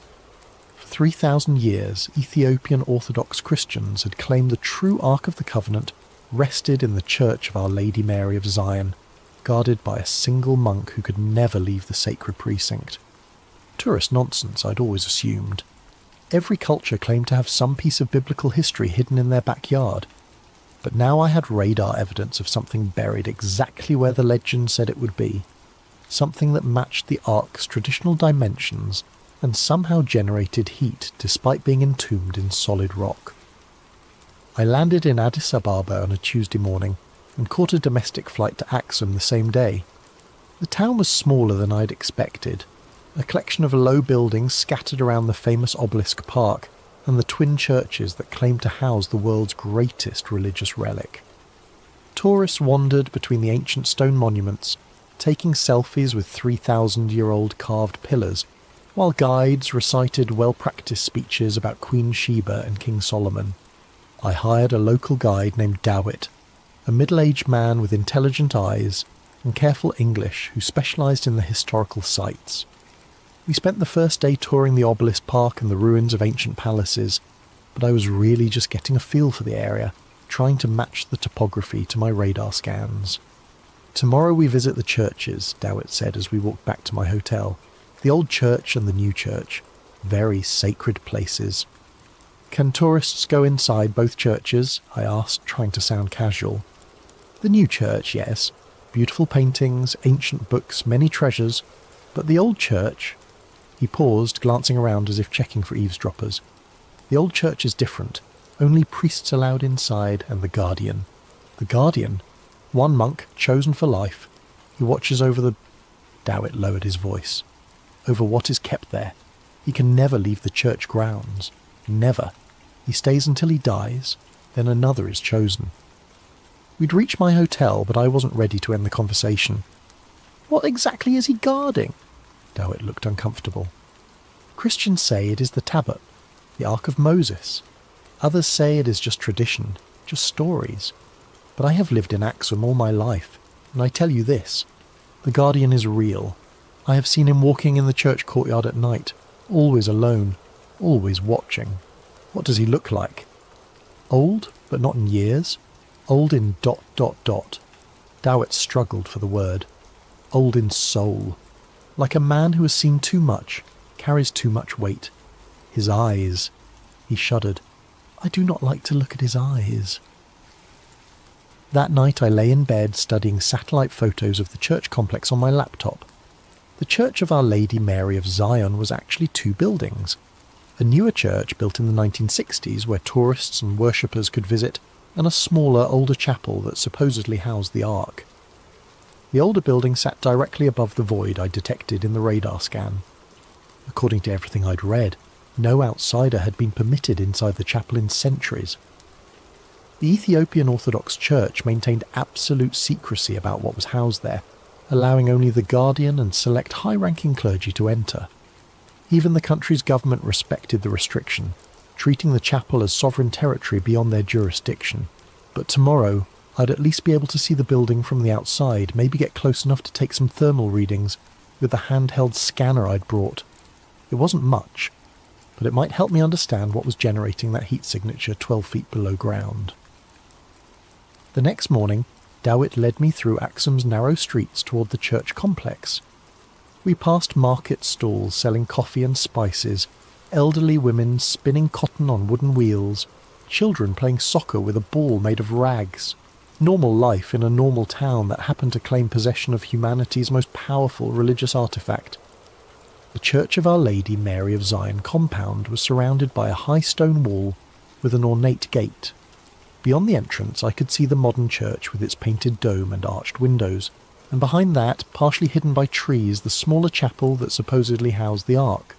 For 3,000 years, Ethiopian Orthodox Christians had claimed the true Ark of the Covenant rested in the Church of Our Lady Mary of Zion, guarded by a single monk who could never leave the sacred precinct. Tourist nonsense, I'd always assumed. Every culture claimed to have some piece of biblical history hidden in their backyard. But now I had radar evidence of something buried exactly where the legend said it would be. Something that matched the Ark's traditional dimensions and somehow generated heat despite being entombed in solid rock. I landed in Addis Ababa on a Tuesday morning and caught a domestic flight to Axum the same day. The town was smaller than I'd expected, a collection of low buildings scattered around the famous obelisk park, and the twin churches that claim to house the world's greatest religious relic. Tourists wandered between the ancient stone monuments, taking selfies with 3,000-year-old carved pillars, while guides recited well-practiced speeches about Queen Sheba and King Solomon. I hired a local guide named Dawit, a middle-aged man with intelligent eyes and careful English who specialised in the historical sites. We spent the first day touring the obelisk park and the ruins of ancient palaces, but I was really just getting a feel for the area, trying to match the topography to my radar scans. "Tomorrow we visit the churches," Dawit said as we walked back to my hotel. "The old church and the new church. Very sacred places." "Can tourists go inside both churches?" I asked, trying to sound casual. "The new church, yes. Beautiful paintings, ancient books, many treasures. But the old church..." He paused, glancing around as if checking for eavesdroppers. "The old church is different. Only priests allowed inside, and the guardian." "The guardian? One monk, chosen for life. He watches over the..." Dawit lowered his voice. "Over what is kept there. He can never leave the church grounds. Never. He stays until he dies, then another is chosen." We'd reached my hotel, but I wasn't ready to end the conversation. "What exactly is he guarding?" Dawit looked uncomfortable. "Christians say it is the Tablet, the Ark of Moses. Others say it is just tradition, just stories. But I have lived in Axum all my life, and I tell you this, the Guardian is real. I have seen him walking in the church courtyard at night, always alone, always watching. What does he look like? Old, but not in years. Old in ... Dawit struggled for the word. Old in soul. Like a man who has seen too much, carries too much weight. His eyes..." He shuddered. "I do not like to look at his eyes." That night I lay in bed studying satellite photos of the church complex on my laptop. The Church of Our Lady Mary of Zion was actually two buildings. A newer church built in the 1960s where tourists and worshippers could visit, and a smaller, older chapel that supposedly housed the Ark. The older building sat directly above the void I detected in the radar scan. According to everything I'd read, no outsider had been permitted inside the chapel in centuries. The Ethiopian Orthodox Church maintained absolute secrecy about what was housed there, allowing only the guardian and select high-ranking clergy to enter. Even the country's government respected the restriction, treating the chapel as sovereign territory beyond their jurisdiction. But tomorrow, I'd at least be able to see the building from the outside, maybe get close enough to take some thermal readings with the handheld scanner I'd brought. It wasn't much, but it might help me understand what was generating that heat signature 12 feet below ground. The next morning, Dawit led me through Axum's narrow streets toward the church complex. We passed market stalls selling coffee and spices, elderly women spinning cotton on wooden wheels, children playing soccer with a ball made of rags. Normal life in a normal town that happened to claim possession of humanity's most powerful religious artifact. The Church of Our Lady Mary of Zion compound was surrounded by a high stone wall with an ornate gate. Beyond the entrance I could see the modern church with its painted dome and arched windows, and behind that, partially hidden by trees, the smaller chapel that supposedly housed the Ark.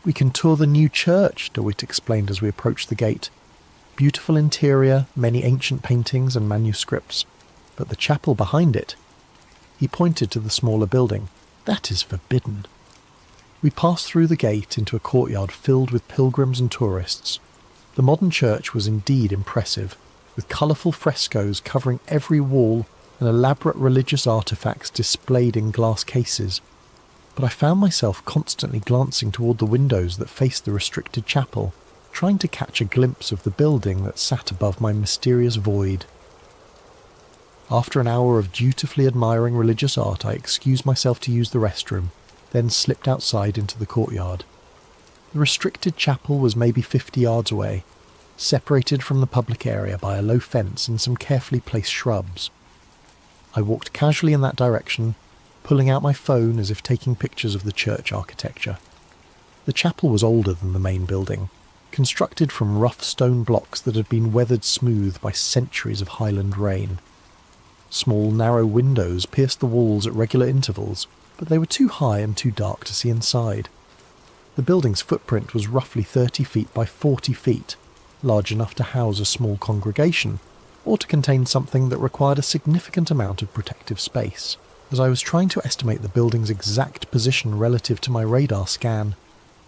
"We can tour the new church," Dawit explained as we approached the gate. "Beautiful interior, many ancient paintings and manuscripts, but the chapel behind it..." He pointed to the smaller building. "That is forbidden." We passed through the gate into a courtyard filled with pilgrims and tourists. The modern church was indeed impressive, with colourful frescoes covering every wall and elaborate religious artefacts displayed in glass cases. But I found myself constantly glancing toward the windows that faced the restricted chapel, trying to catch a glimpse of the building that sat above my mysterious void. After an hour of dutifully admiring religious art, I excused myself to use the restroom, then slipped outside into the courtyard. The restricted chapel was maybe 50 yards away, separated from the public area by a low fence and some carefully placed shrubs. I walked casually in that direction, pulling out my phone as if taking pictures of the church architecture. The chapel was older than the main building, constructed from rough stone blocks that had been weathered smooth by centuries of highland rain. Small, narrow windows pierced the walls at regular intervals, but they were too high and too dark to see inside. The building's footprint was roughly 30 feet by 40 feet, large enough to house a small congregation, or to contain something that required a significant amount of protective space. As I was trying to estimate the building's exact position relative to my radar scan,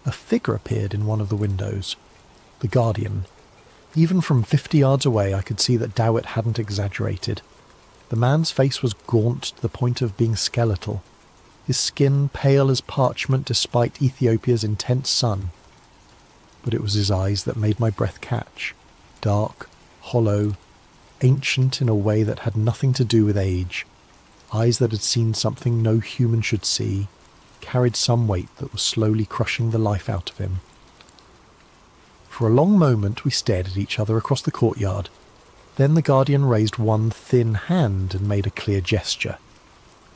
a figure appeared in one of the windows. The Guardian. Even from 50 yards away I could see that Dowett hadn't exaggerated. The man's face was gaunt to the point of being skeletal, his skin pale as parchment despite Ethiopia's intense sun. But it was his eyes that made my breath catch, dark, hollow, ancient in a way that had nothing to do with age, eyes that had seen something no human should see, carried some weight that was slowly crushing the life out of him. For a long moment we stared at each other across the courtyard. Then the Guardian raised one thin hand and made a clear gesture.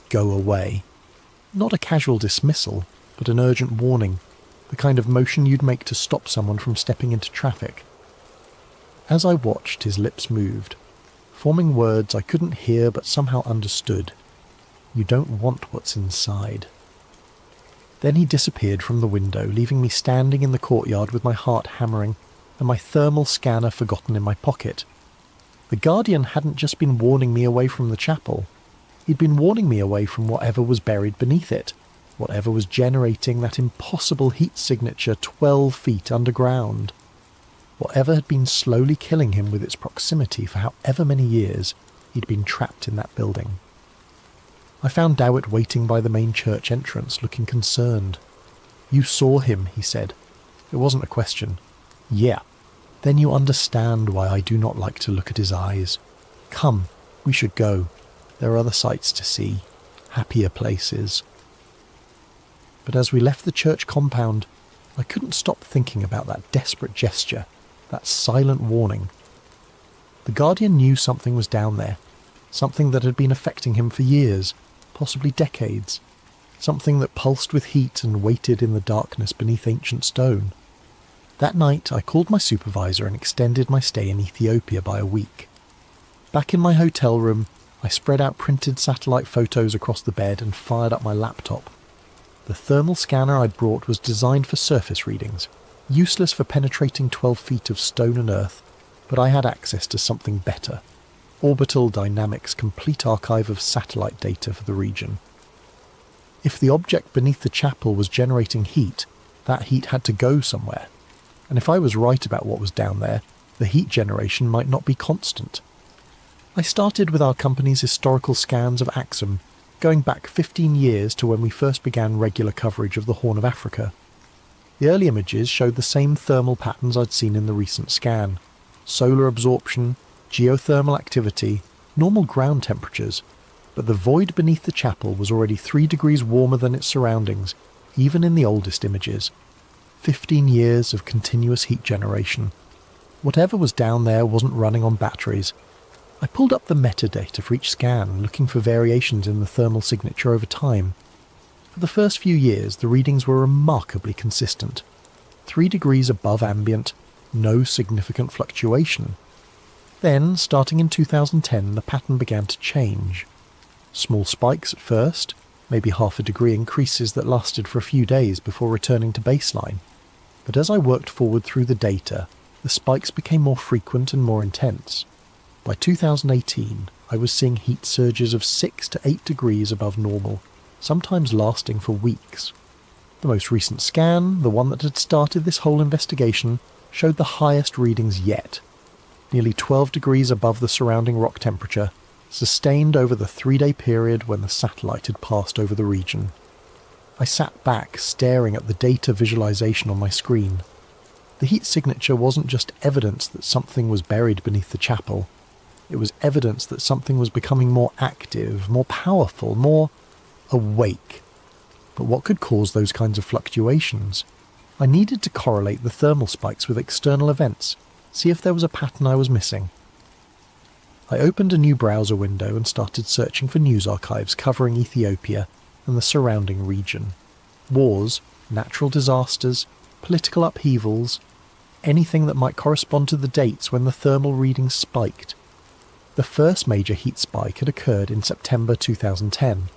Go away. Not a casual dismissal, but an urgent warning, the kind of motion you'd make to stop someone from stepping into traffic. As I watched, his lips moved, forming words I couldn't hear but somehow understood. You don't want what's inside. Then he disappeared from the window, leaving me standing in the courtyard with my heart hammering and my thermal scanner forgotten in my pocket. The Guardian hadn't just been warning me away from the chapel. He'd been warning me away from whatever was buried beneath it, whatever was generating that impossible heat signature 12 feet underground. Whatever had been slowly killing him with its proximity for however many years he'd been trapped in that building. I found Dowett waiting by the main church entrance, looking concerned. You saw him, he said. It wasn't a question. Yeah. Then you understand why I do not like to look at his eyes. Come, we should go. There are other sights to see, happier places. But as we left the church compound, I couldn't stop thinking about that desperate gesture, that silent warning. The Guardian knew something was down there, something that had been affecting him for years, possibly decades, something that pulsed with heat and waited in the darkness beneath ancient stone. That night I called my supervisor and extended my stay in Ethiopia by a week. Back in my hotel room, I spread out printed satellite photos across the bed and fired up my laptop. The thermal scanner I'd brought was designed for surface readings, useless for penetrating 12 feet of stone and earth, but I had access to something better. Orbital Dynamics' complete archive of satellite data for the region. If the object beneath the chapel was generating heat, that heat had to go somewhere. And if I was right about what was down there, the heat generation might not be constant. I started with our company's historical scans of Axum, going back 15 years to when we first began regular coverage of the Horn of Africa. The early images showed the same thermal patterns I'd seen in the recent scan. Solar absorption, geothermal activity, normal ground temperatures, but the void beneath the chapel was already 3 degrees warmer than its surroundings, even in the oldest images. 15 years of continuous heat generation. Whatever was down there wasn't running on batteries. I pulled up the metadata for each scan, looking for variations in the thermal signature over time. For the first few years, the readings were remarkably consistent. 3 degrees above ambient, no significant fluctuation. Then, starting in 2010, the pattern began to change. Small spikes at first, maybe half a degree increases that lasted for a few days before returning to baseline. But as I worked forward through the data, the spikes became more frequent and more intense. By 2018, I was seeing heat surges of 6 to 8 degrees above normal, sometimes lasting for weeks. The most recent scan, the one that had started this whole investigation, showed the highest readings yet. Nearly 12 degrees above the surrounding rock temperature, sustained over the 3-day period when the satellite had passed over the region. I sat back, staring at the data visualization on my screen. The heat signature wasn't just evidence that something was buried beneath the chapel. It was evidence that something was becoming more active, more powerful, more awake. But what could cause those kinds of fluctuations? I needed to correlate the thermal spikes with external events, see if there was a pattern I was missing. I opened a new browser window and started searching for news archives covering Ethiopia and the surrounding region. Wars, natural disasters, political upheavals, anything that might correspond to the dates when the thermal readings spiked. The first major heat spike had occurred in September 2010.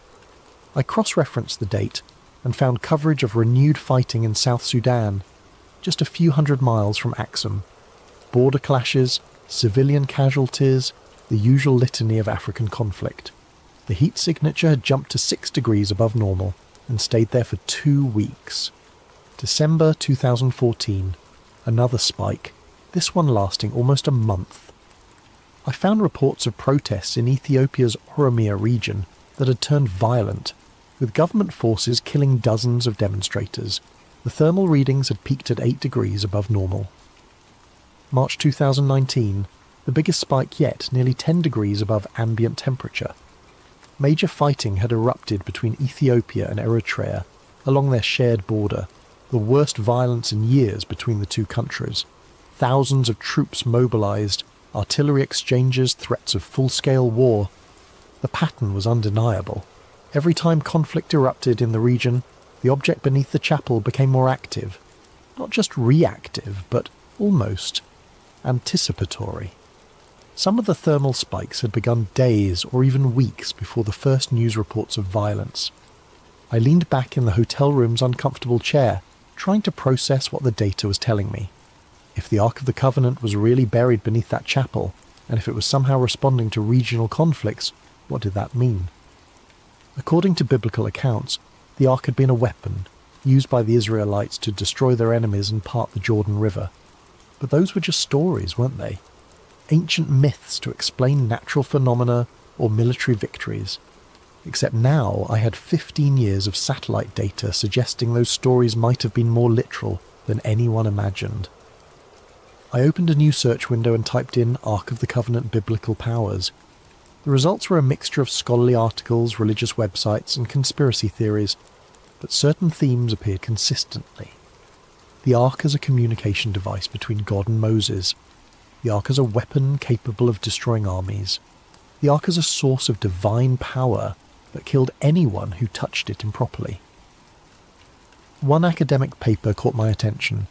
I cross-referenced the date, and found coverage of renewed fighting in South Sudan, just a few hundred miles from Axum. Border clashes, civilian casualties, the usual litany of African conflict. The heat signature had jumped to 6 degrees above normal and stayed there for 2 weeks. December 2014, another spike, this one lasting almost a month. I found reports of protests in Ethiopia's Oromia region that had turned violent, with government forces killing dozens of demonstrators. The thermal readings had peaked at 8 degrees above normal. March 2019, the biggest spike yet, nearly 10 degrees above ambient temperature. Major fighting had erupted between Ethiopia and Eritrea along their shared border, the worst violence in years between the two countries. Thousands of troops mobilised, artillery exchanges, threats of full-scale war. The pattern was undeniable. Every time conflict erupted in the region, the object beneath the chapel became more active. Not just reactive, but almost anticipatory. Some of the thermal spikes had begun days or even weeks before the first news reports of violence. I leaned back in the hotel room's uncomfortable chair, trying to process what the data was telling me. If the Ark of the Covenant was really buried beneath that chapel, and if it was somehow responding to regional conflicts, what did that mean? According to biblical accounts, the Ark had been a weapon, used by the Israelites to destroy their enemies and part the Jordan River. But those were just stories, weren't they? Ancient myths to explain natural phenomena or military victories. Except now I had 15 years of satellite data suggesting those stories might have been more literal than anyone imagined. I opened a new search window and typed in Ark of the Covenant Biblical Powers. The results were a mixture of scholarly articles, religious websites, and conspiracy theories, but certain themes appeared consistently. The Ark as a communication device between God and Moses. The Ark as a weapon capable of destroying armies. The Ark as a source of divine power that killed anyone who touched it improperly. One academic paper caught my attention.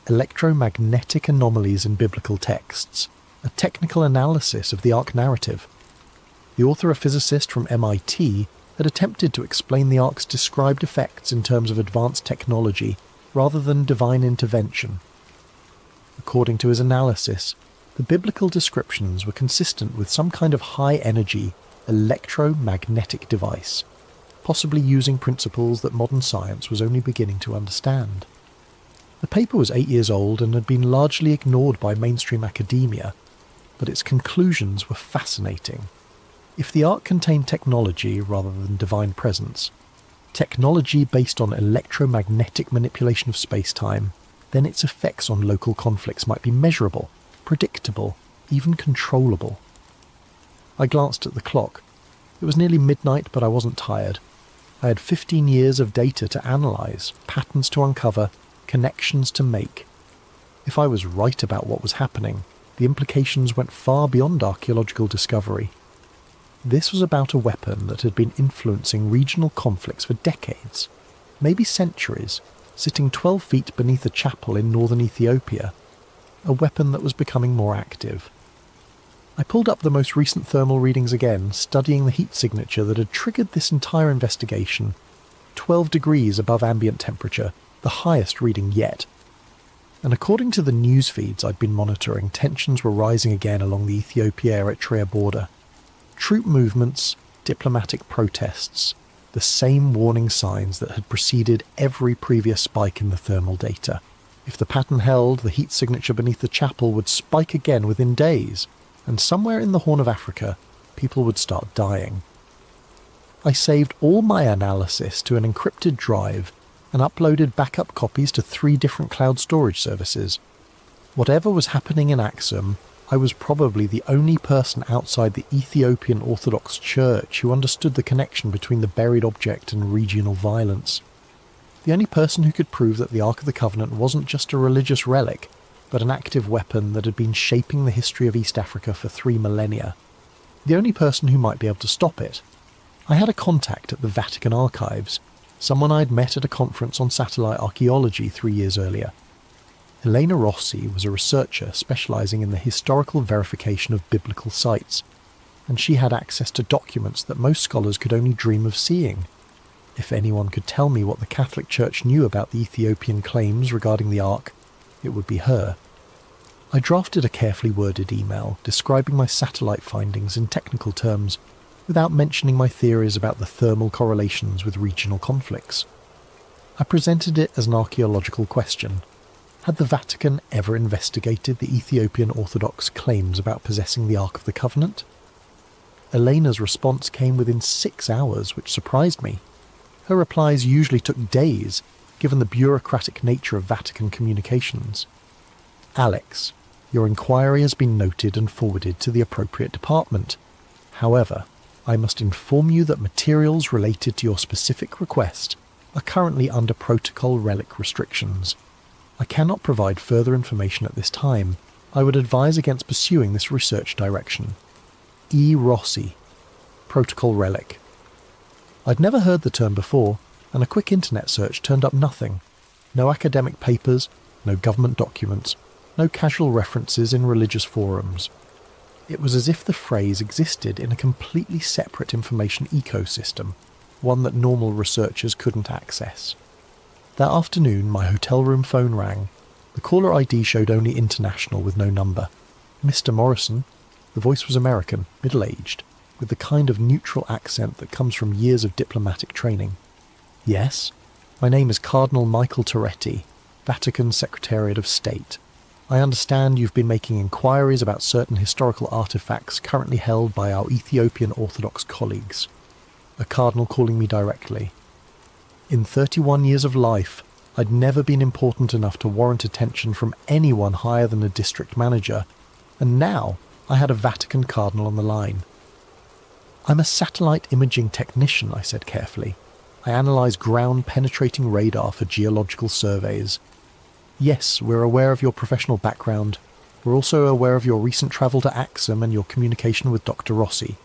Electromagnetic Anomalies in Biblical Texts, a technical analysis of the Ark narrative. The author, a physicist from MIT, had attempted to explain the Ark's described effects in terms of advanced technology rather than divine intervention. According to his analysis, the biblical descriptions were consistent with some kind of high-energy, electromagnetic device, possibly using principles that modern science was only beginning to understand. The paper was 8 years old and had been largely ignored by mainstream academia, but its conclusions were fascinating. If the Ark contained technology rather than divine presence, technology based on electromagnetic manipulation of space-time, then its effects on local conflicts might be measurable, predictable, even controllable. I glanced at the clock. It was nearly midnight, but I wasn't tired. I had 15 years of data to analyse, patterns to uncover, connections to make. If I was right about what was happening, the implications went far beyond archaeological discovery. This was about a weapon that had been influencing regional conflicts for decades, maybe centuries, sitting 12 feet beneath a chapel in northern Ethiopia, a weapon that was becoming more active. I pulled up the most recent thermal readings again, studying the heat signature that had triggered this entire investigation. 12 degrees above ambient temperature, the highest reading yet. And according to the news feeds I'd been monitoring, tensions were rising again along the Ethiopia-Eritrea border. Troop movements, diplomatic protests, the same warning signs that had preceded every previous spike in the thermal data. If the pattern held, the heat signature beneath the chapel would spike again within days, and somewhere in the Horn of Africa, people would start dying. I saved all my analysis to an encrypted drive and uploaded backup copies to 3 different cloud storage services. Whatever was happening in Axum, I was probably the only person outside the Ethiopian Orthodox Church who understood the connection between the buried object and regional violence. The only person who could prove that the Ark of the Covenant wasn't just a religious relic, but an active weapon that had been shaping the history of East Africa for 3 millennia. The only person who might be able to stop it. I had a contact at the Vatican Archives, someone I'd met at a conference on satellite archaeology 3 years earlier. Elena Rossi was a researcher specialising in the historical verification of biblical sites, and she had access to documents that most scholars could only dream of seeing. If anyone could tell me what the Catholic Church knew about the Ethiopian claims regarding the Ark, it would be her. I drafted a carefully worded email describing my satellite findings in technical terms, without mentioning my theories about the thermal correlations with regional conflicts. I presented it as an archaeological question. Had the Vatican ever investigated the Ethiopian Orthodox claims about possessing the Ark of the Covenant? Elena's response came within 6 hours, which surprised me. Her replies usually took days, given the bureaucratic nature of Vatican communications. Alex, your inquiry has been noted and forwarded to the appropriate department. However, I must inform you that materials related to your specific request are currently under protocol relic restrictions. I cannot provide further information at this time. I would advise against pursuing this research direction. E. Rossi, Protocol Relic. I'd never heard the term before, and a quick internet search turned up nothing. No academic papers, no government documents, no casual references in religious forums. It was as if the phrase existed in a completely separate information ecosystem, one that normal researchers couldn't access. That afternoon, my hotel room phone rang. The caller ID showed only international with no number. Mr. Morrison. The voice was American, middle-aged, with the kind of neutral accent that comes from years of diplomatic training. Yes, my name is Cardinal Michael Toretti, Vatican Secretariat of State. I understand you've been making inquiries about certain historical artifacts currently held by our Ethiopian Orthodox colleagues. A cardinal calling me directly. In 31 years of life, I'd never been important enough to warrant attention from anyone higher than a district manager, and now I had a Vatican cardinal on the line. I'm a satellite imaging technician, I said carefully. I analyse ground-penetrating radar for geological surveys. Yes, we're aware of your professional background. We're also aware of your recent travel to Axum and your communication with Dr. Rossi.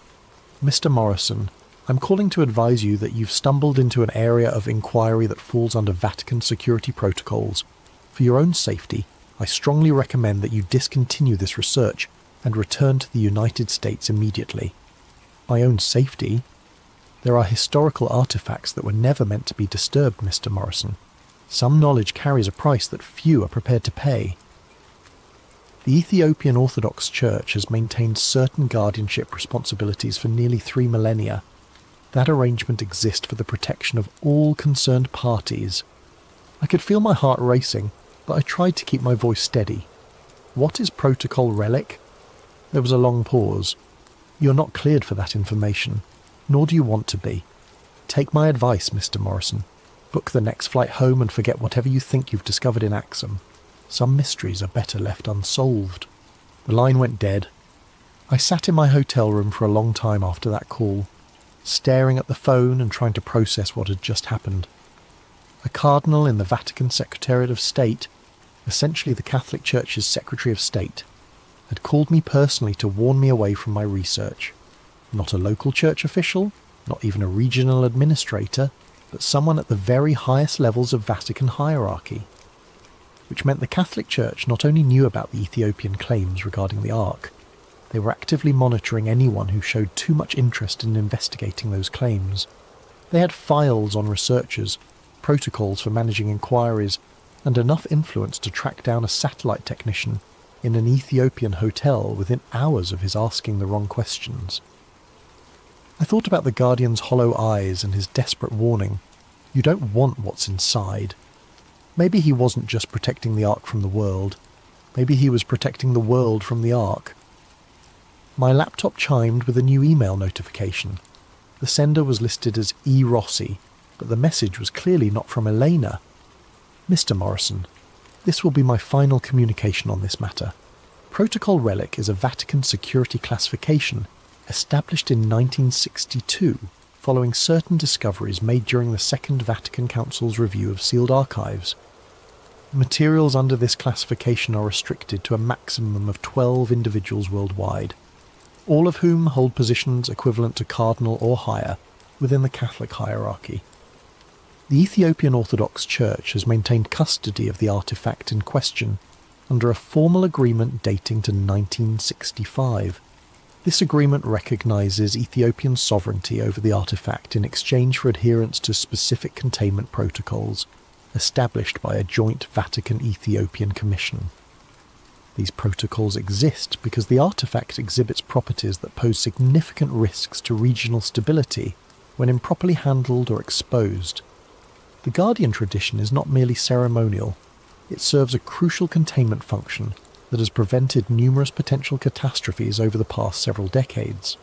Mr. Morrison, I'm calling to advise you that you've stumbled into an area of inquiry that falls under Vatican security protocols. For your own safety, I strongly recommend that you discontinue this research and return to the United States immediately. My own safety? There are historical artifacts that were never meant to be disturbed, Mr. Morrison. Some knowledge carries a price that few are prepared to pay. The Ethiopian Orthodox Church has maintained certain guardianship responsibilities for nearly 3 millennia. That arrangement exists for the protection of all concerned parties. I could feel my heart racing, but I tried to keep my voice steady. What is Protocol Relic? There was a long pause. You're not cleared for that information, nor do you want to be. Take my advice, Mr. Morrison. Book the next flight home and forget whatever you think you've discovered in Axum. Some mysteries are better left unsolved. The line went dead. I sat in my hotel room for a long time after that call, staring at the phone and trying to process what had just happened. A cardinal in the Vatican Secretariat of State, essentially the Catholic Church's Secretary of State, had called me personally to warn me away from my research. Not a local church official, not even a regional administrator, but someone at the very highest levels of Vatican hierarchy. Which meant the Catholic Church not only knew about the Ethiopian claims regarding the Ark, they were actively monitoring anyone who showed too much interest in investigating those claims. They had files on researchers, protocols for managing inquiries, and enough influence to track down a satellite technician in an Ethiopian hotel within hours of his asking the wrong questions. I thought about the Guardian's hollow eyes and his desperate warning, you don't want what's inside. Maybe he wasn't just protecting the Ark from the world. Maybe he was protecting the world from the Ark. My laptop chimed with a new email notification. The sender was listed as E. Rossi, but the message was clearly not from Elena. Mr. Morrison, this will be my final communication on this matter. Protocol Relic is a Vatican security classification established in 1962 following certain discoveries made during the Second Vatican Council's review of sealed archives. Materials under this classification are restricted to a maximum of 12 individuals worldwide, all of whom hold positions equivalent to cardinal or higher within the Catholic hierarchy. The Ethiopian Orthodox Church has maintained custody of the artifact in question under a formal agreement dating to 1965. This agreement recognises Ethiopian sovereignty over the artefact in exchange for adherence to specific containment protocols established by a joint Vatican-Ethiopian commission. These protocols exist because the artefact exhibits properties that pose significant risks to regional stability when improperly handled or exposed. The Guardian tradition is not merely ceremonial, it serves a crucial containment function that has prevented numerous potential catastrophes over the past several decades.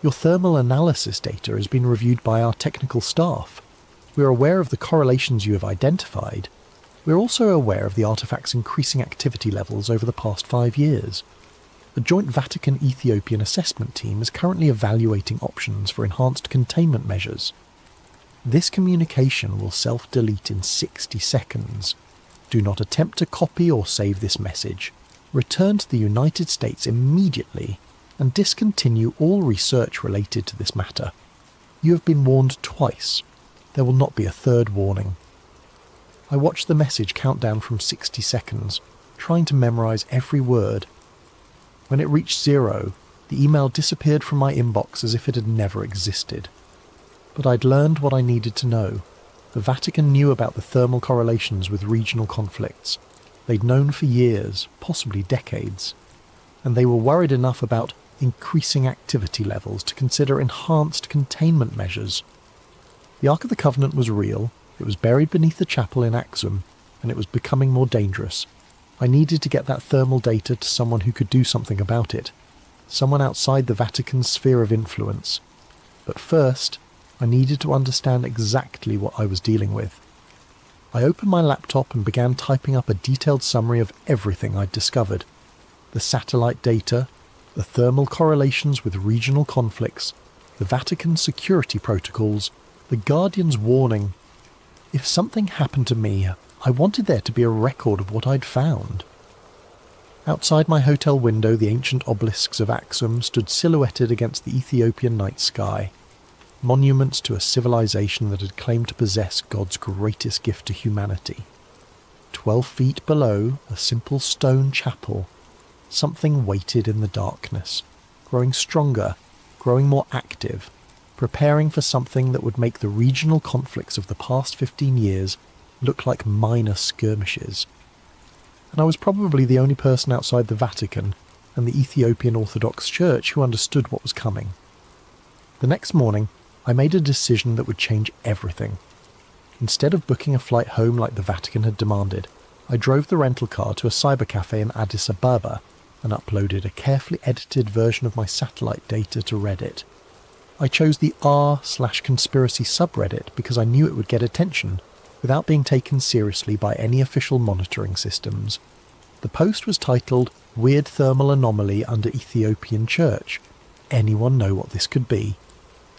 Your thermal analysis data has been reviewed by our technical staff. We are aware of the correlations you have identified. We are also aware of the artefact's increasing activity levels over the past 5 years. A joint Vatican-Ethiopian assessment team is currently evaluating options for enhanced containment measures. This communication will self-delete in 60 seconds. Do not attempt to copy or save this message. Return to the United States immediately and discontinue all research related to this matter. You have been warned twice. There will not be a third warning. I watched the message count down from 60 seconds, trying to memorize every word. When it reached 0, the email disappeared from my inbox as if it had never existed. But I'd learned what I needed to know. The Vatican knew about the thermal correlations with regional conflicts. They'd known for years, possibly decades. And they were worried enough about increasing activity levels to consider enhanced containment measures. The Ark of the Covenant was real, it was buried beneath the chapel in Axum, and it was becoming more dangerous. I needed to get that thermal data to someone who could do something about it. Someone outside the Vatican's sphere of influence. But first, I needed to understand exactly what I was dealing with. I opened my laptop and began typing up a detailed summary of everything I'd discovered. The satellite data, the thermal correlations with regional conflicts, the Vatican's security protocols, the Guardian's warning. If something happened to me, I wanted there to be a record of what I'd found. Outside my hotel window, the ancient obelisks of Axum stood silhouetted against the Ethiopian night sky. Monuments to a civilization that had claimed to possess God's greatest gift to humanity. 12 feet below, a simple stone chapel. Something waited in the darkness, growing stronger, growing more active, preparing for something that would make the regional conflicts of the past 15 years look like minor skirmishes. And I was probably the only person outside the Vatican and the Ethiopian Orthodox Church who understood what was coming. The next morning, I made a decision that would change everything. Instead of booking a flight home like the Vatican had demanded, I drove the rental car to a cybercafe in Addis Ababa and uploaded a carefully edited version of my satellite data to Reddit. I chose the r/conspiracy subreddit because I knew it would get attention without being taken seriously by any official monitoring systems. The post was titled, "Weird Thermal Anomaly Under Ethiopian Church. Anyone know what this could be?"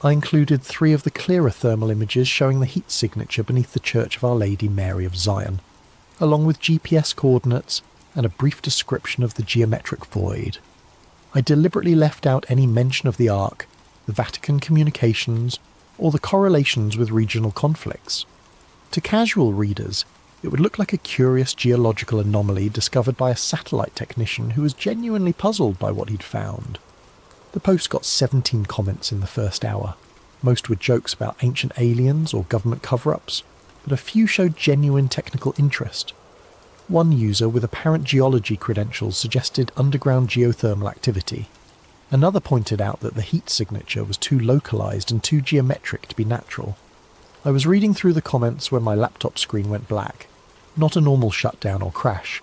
I included 3 of the clearer thermal images showing the heat signature beneath the Church of Our Lady Mary of Zion, along with GPS coordinates and a brief description of the geometric void. I deliberately left out any mention of the Ark, the Vatican communications, or the correlations with regional conflicts. To casual readers, it would look like a curious geological anomaly discovered by a satellite technician who was genuinely puzzled by what he'd found. The post got 17 comments in the first hour. Most were jokes about ancient aliens or government cover-ups, but a few showed genuine technical interest. One user with apparent geology credentials suggested underground geothermal activity. Another pointed out that the heat signature was too localized and too geometric to be natural. I was reading through the comments when my laptop screen went black. Not a normal shutdown or crash,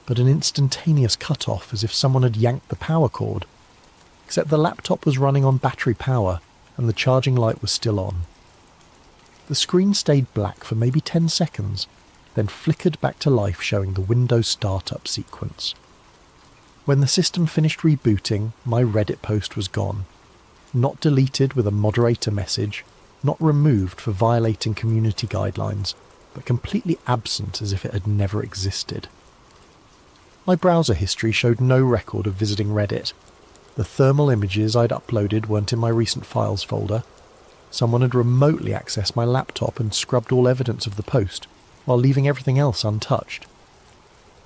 but an instantaneous cut-off as if someone had yanked the power cord. Except the laptop was running on battery power and the charging light was still on. The screen stayed black for maybe 10 seconds, then flickered back to life showing the Windows startup sequence. When the system finished rebooting, my Reddit post was gone. Not deleted with a moderator message, not removed for violating community guidelines, but completely absent as if it had never existed. My browser history showed no record of visiting Reddit. The thermal images I'd uploaded weren't in my recent files folder. Someone had remotely accessed my laptop and scrubbed all evidence of the post, while leaving everything else untouched.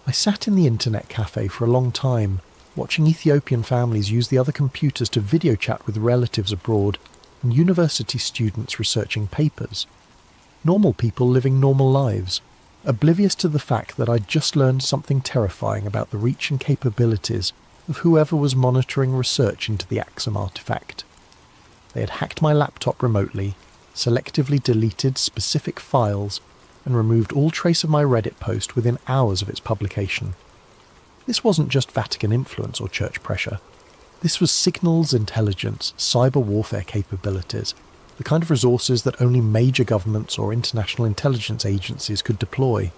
I sat in the internet cafe for a long time, watching Ethiopian families use the other computers to video chat with relatives abroad, and university students researching papers. Normal people living normal lives, oblivious to the fact that I'd just learned something terrifying about the reach and capabilities of whoever was monitoring research into the Axum artifact. They had hacked my laptop remotely, selectively deleted specific files, and removed all trace of my Reddit post within hours of its publication. This wasn't just Vatican influence or church pressure. This was signals intelligence, cyber warfare capabilities, the kind of resources that only major governments or international intelligence agencies could deploy.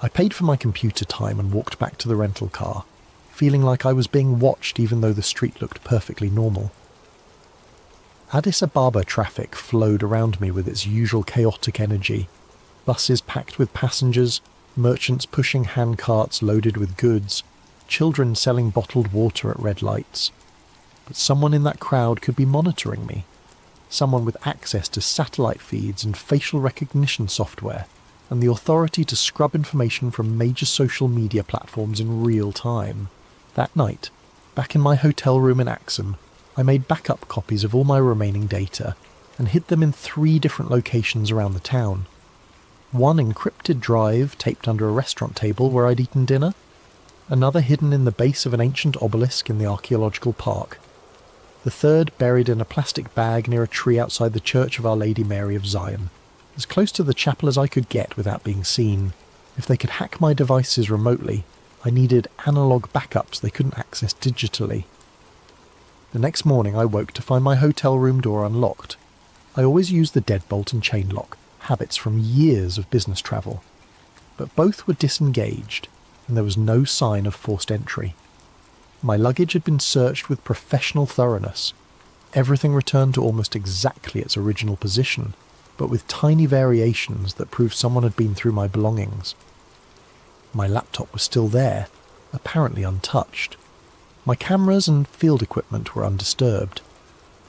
I paid for my computer time and walked back to the rental car, feeling like I was being watched even though the street looked perfectly normal. Addis Ababa traffic flowed around me with its usual chaotic energy. Buses packed with passengers, merchants pushing handcarts loaded with goods, children selling bottled water at red lights. But someone in that crowd could be monitoring me. Someone with access to satellite feeds and facial recognition software, and the authority to scrub information from major social media platforms in real time. That night, back in my hotel room in Axum, I made backup copies of all my remaining data and hid them in 3 different locations around the town. One encrypted drive taped under a restaurant table where I'd eaten dinner, another hidden in the base of an ancient obelisk in the archaeological park, the third buried in a plastic bag near a tree outside the Church of Our Lady Mary of Zion, as close to the chapel as I could get without being seen. If they could hack my devices remotely, I needed analog backups they couldn't access digitally. The next morning I woke to find my hotel room door unlocked. I always used the deadbolt and chain lock, habits from years of business travel. But both were disengaged, and there was no sign of forced entry. My luggage had been searched with professional thoroughness. Everything returned to almost exactly its original position, but with tiny variations that proved someone had been through my belongings. My laptop was still there, apparently untouched. My cameras and field equipment were undisturbed,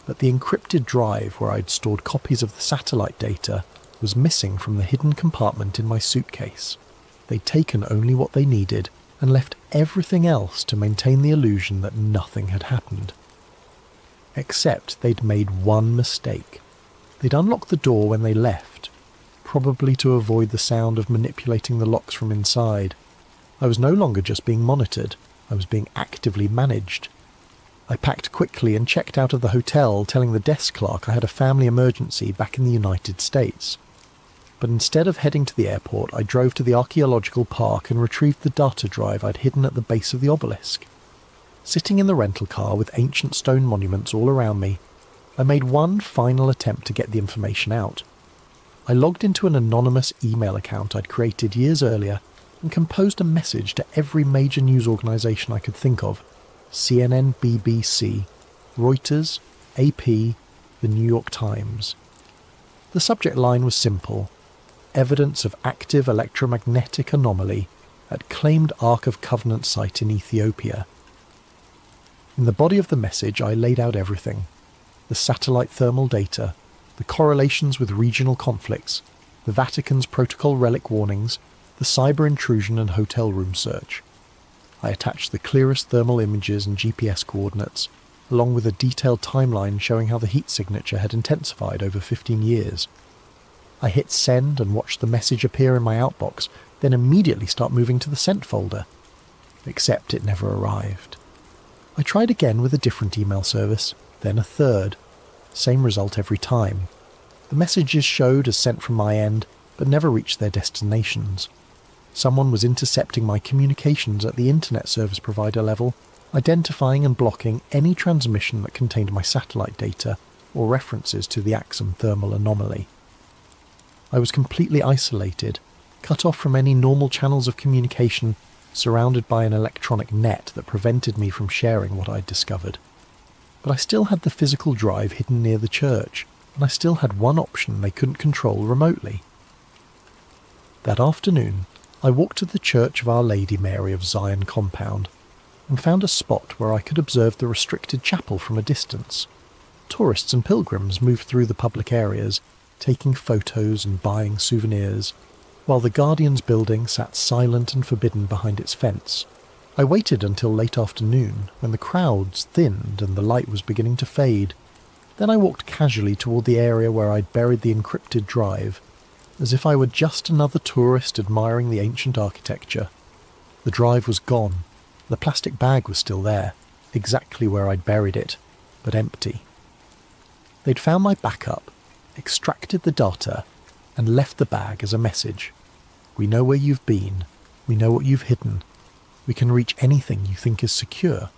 but the encrypted drive where I'd stored copies of the satellite data was missing from the hidden compartment in my suitcase. They'd taken only what they needed and left everything else to maintain the illusion that nothing had happened. Except they'd made one mistake. They'd unlocked the door when they left, probably to avoid the sound of manipulating the locks from inside. I was no longer just being monitored, I was being actively managed. I packed quickly and checked out of the hotel, telling the desk clerk I had a family emergency back in the United States. But instead of heading to the airport, I drove to the archaeological park and retrieved the data drive I'd hidden at the base of the obelisk. Sitting in the rental car with ancient stone monuments all around me, I made one final attempt to get the information out. I logged into an anonymous email account I'd created years earlier and composed a message to every major news organisation I could think of: CNN, BBC, Reuters, AP, the New York Times. The subject line was simple: evidence of active electromagnetic anomaly at claimed Ark of Covenant site in Ethiopia. In the body of the message I laid out everything: the satellite thermal data, the correlations with regional conflicts, the Vatican's protocol relic warnings, the cyber intrusion and hotel room search. I attached the clearest thermal images and GPS coordinates, along with a detailed timeline showing how the heat signature had intensified over 15 years. I hit send and watched the message appear in my outbox, then immediately start moving to the sent folder. Except it never arrived. I tried again with a different email service, then a third. Same result every time. The messages showed as sent from my end, but never reached their destinations. Someone was intercepting my communications at the internet service provider level, identifying and blocking any transmission that contained my satellite data or references to the Axum thermal anomaly. I was completely isolated, cut off from any normal channels of communication, surrounded by an electronic net that prevented me from sharing what I'd discovered. But I still had the physical drive hidden near the church, and I still had one option they couldn't control remotely. That afternoon, I walked to the Church of Our Lady Mary of Zion compound, and found a spot where I could observe the restricted chapel from a distance. Tourists and pilgrims moved through the public areas, taking photos and buying souvenirs, while the Guardian's building sat silent and forbidden behind its fence. I waited until late afternoon, when the crowds thinned and the light was beginning to fade. Then I walked casually toward the area where I'd buried the encrypted drive, as if I were just another tourist admiring the ancient architecture. The drive was gone. The plastic bag was still there, exactly where I'd buried it, but empty. They'd found my backup, extracted the data, and left the bag as a message. We know where you've been. We know what you've hidden. We can reach anything you think is secure.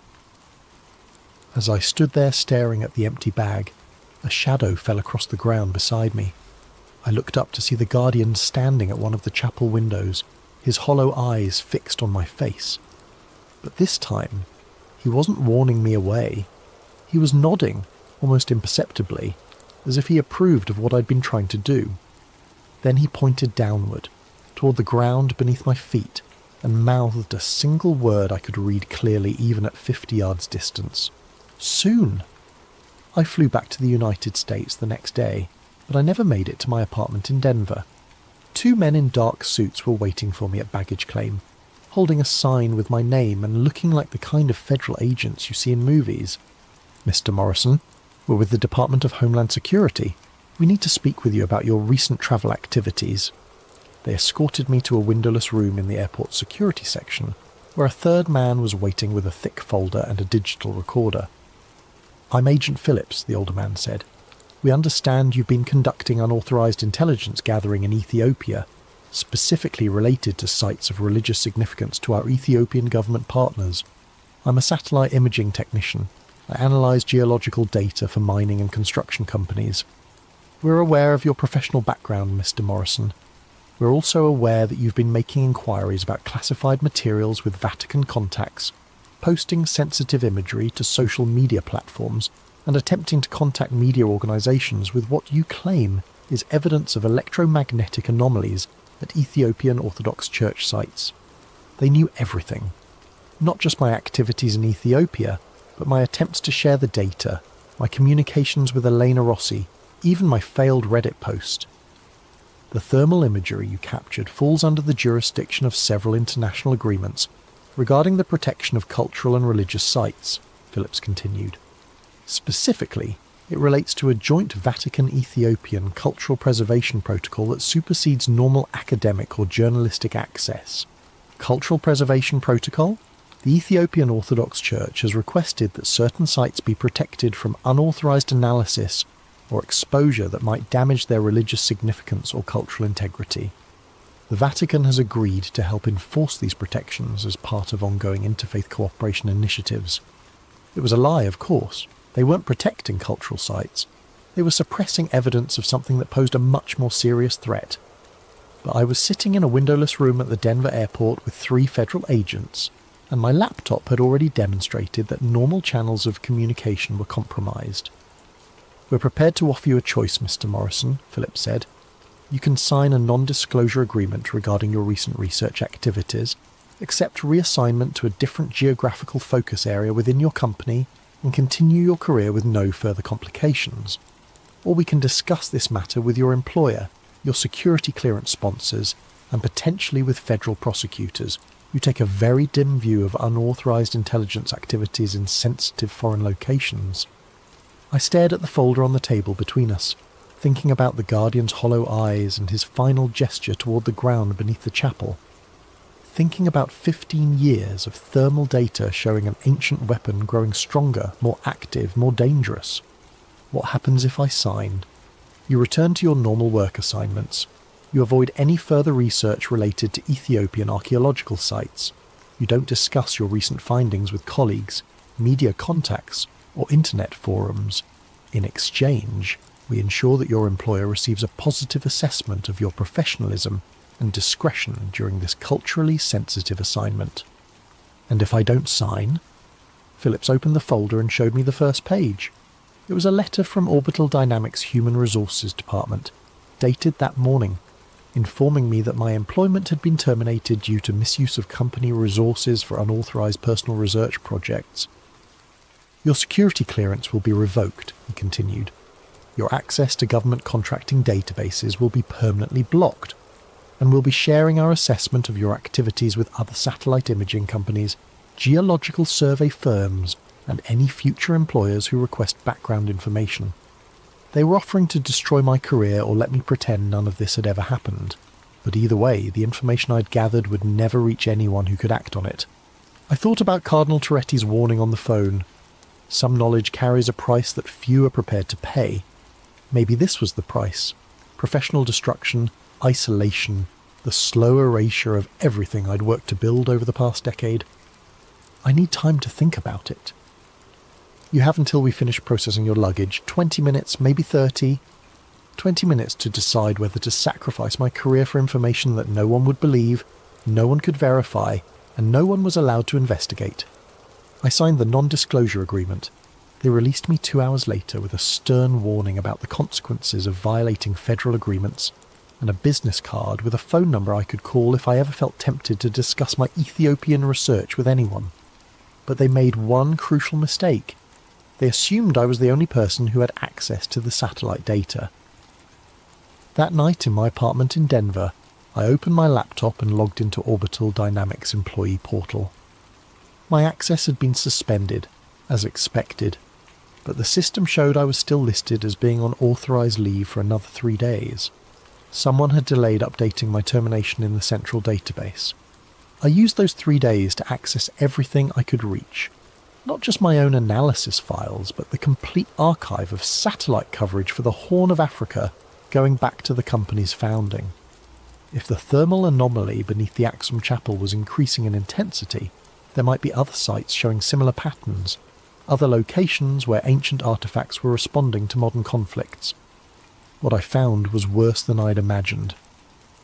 As I stood there staring at the empty bag, a shadow fell across the ground beside me. I looked up to see the Guardian standing at one of the chapel windows, his hollow eyes fixed on my face. But this time, he wasn't warning me away. He was nodding, almost imperceptibly, as if he approved of what I'd been trying to do. Then he pointed downward, toward the ground beneath my feet, and mouthed a single word I could read clearly even at 50 yards distance. Soon! I flew back to the United States the next day, but I never made it to my apartment in Denver. 2 men in dark suits were waiting for me at baggage claim, holding a sign with my name and looking like the kind of federal agents you see in movies. "Mr. Morrison, we're with the Department of Homeland Security. We need to speak with you about your recent travel activities." They escorted me to a windowless room in the airport's security section, where a third man was waiting with a thick folder and a digital recorder. "I'm Agent Phillips," the older man said. "We understand you've been conducting unauthorized intelligence gathering in Ethiopia, specifically related to sites of religious significance to our Ethiopian government partners. I'm a satellite imaging technician. I analyze geological data for mining and construction companies. We're aware of your professional background, Mr. Morrison. We're also aware that you've been making inquiries about classified materials with Vatican contacts, posting sensitive imagery to social media platforms, and attempting to contact media organisations with what you claim is evidence of electromagnetic anomalies at Ethiopian Orthodox Church sites. They knew everything. Not just my activities in Ethiopia, but my attempts to share the data, my communications with Elena Rossi, even my failed Reddit post. The thermal imagery you captured falls under the jurisdiction of several international agreements regarding the protection of cultural and religious sites," Phillips continued. "Specifically, it relates to a joint Vatican-Ethiopian cultural preservation protocol that supersedes normal academic or journalistic access. Cultural preservation protocol? The Ethiopian Orthodox Church has requested that certain sites be protected from unauthorized analysis or exposure that might damage their religious significance or cultural integrity. The Vatican has agreed to help enforce these protections as part of ongoing interfaith cooperation initiatives. It was a lie, of course. They weren't protecting cultural sites. They were suppressing evidence of something that posed a much more serious threat. But I was sitting in a windowless room at the Denver airport with 3 federal agents, and my laptop had already demonstrated that normal channels of communication were compromised. "We're prepared to offer you a choice, Mr. Morrison," Phillips said. "You can sign a non-disclosure agreement regarding your recent research activities, accept reassignment to a different geographical focus area within your company, and continue your career with no further complications. Or we can discuss this matter with your employer, your security clearance sponsors, and potentially with federal prosecutors who take a very dim view of unauthorized intelligence activities in sensitive foreign locations." I stared at the folder on the table between us, thinking about the Guardian's hollow eyes and his final gesture toward the ground beneath the chapel. Thinking about 15 years of thermal data showing an ancient weapon growing stronger, more active, more dangerous. What happens if I signed? You return to your normal work assignments. You avoid any further research related to Ethiopian archaeological sites. You don't discuss your recent findings with colleagues, media contacts, or internet forums. In exchange, we ensure that your employer receives a positive assessment of your professionalism and discretion during this culturally sensitive assignment. And if I don't sign? Phillips opened the folder and showed me the first page. It was a letter from Orbital Dynamics' Human Resources Department, dated that morning, informing me that my employment had been terminated due to misuse of company resources for unauthorized personal research projects. "Your security clearance will be revoked," he continued. "Your access to government contracting databases will be permanently blocked, and we'll be sharing our assessment of your activities with other satellite imaging companies geological survey firms, and any future employers who request background information. They were offering to destroy my career or let me pretend none of this had ever happened. But either way, the information I'd gathered would never reach anyone who could act on it. I thought about Cardinal Toretti's warning on the phone. Some knowledge carries a price that few are prepared to pay. Maybe this was the price. Professional destruction, isolation, the slow erasure of everything I'd worked to build over the past decade. I need time to think about it. You have until we finish processing your luggage, 20 minutes, maybe 30. 20 minutes to decide whether to sacrifice my career for information that no one would believe, no one could verify, and no one was allowed to investigate. I signed the non-disclosure agreement. They released me 2 hours later with a stern warning about the consequences of violating federal agreements, and a business card with a phone number I could call if I ever felt tempted to discuss my Ethiopian research with anyone. But they made one crucial mistake. They assumed I was the only person who had access to the satellite data. That night in my apartment in Denver, I opened my laptop and logged into Orbital Dynamics employee portal. My access had been suspended, as expected, but the system showed I was still listed as being on authorized leave for another 3 days. Someone had delayed updating my termination in the central database. I used those 3 days to access everything I could reach. Not just my own analysis files, but the complete archive of satellite coverage for the Horn of Africa going back to the company's founding. If the thermal anomaly beneath the Axum Chapel was increasing in intensity, there might be other sites showing similar patterns, other locations where ancient artifacts were responding to modern conflicts. What I found was worse than I'd imagined.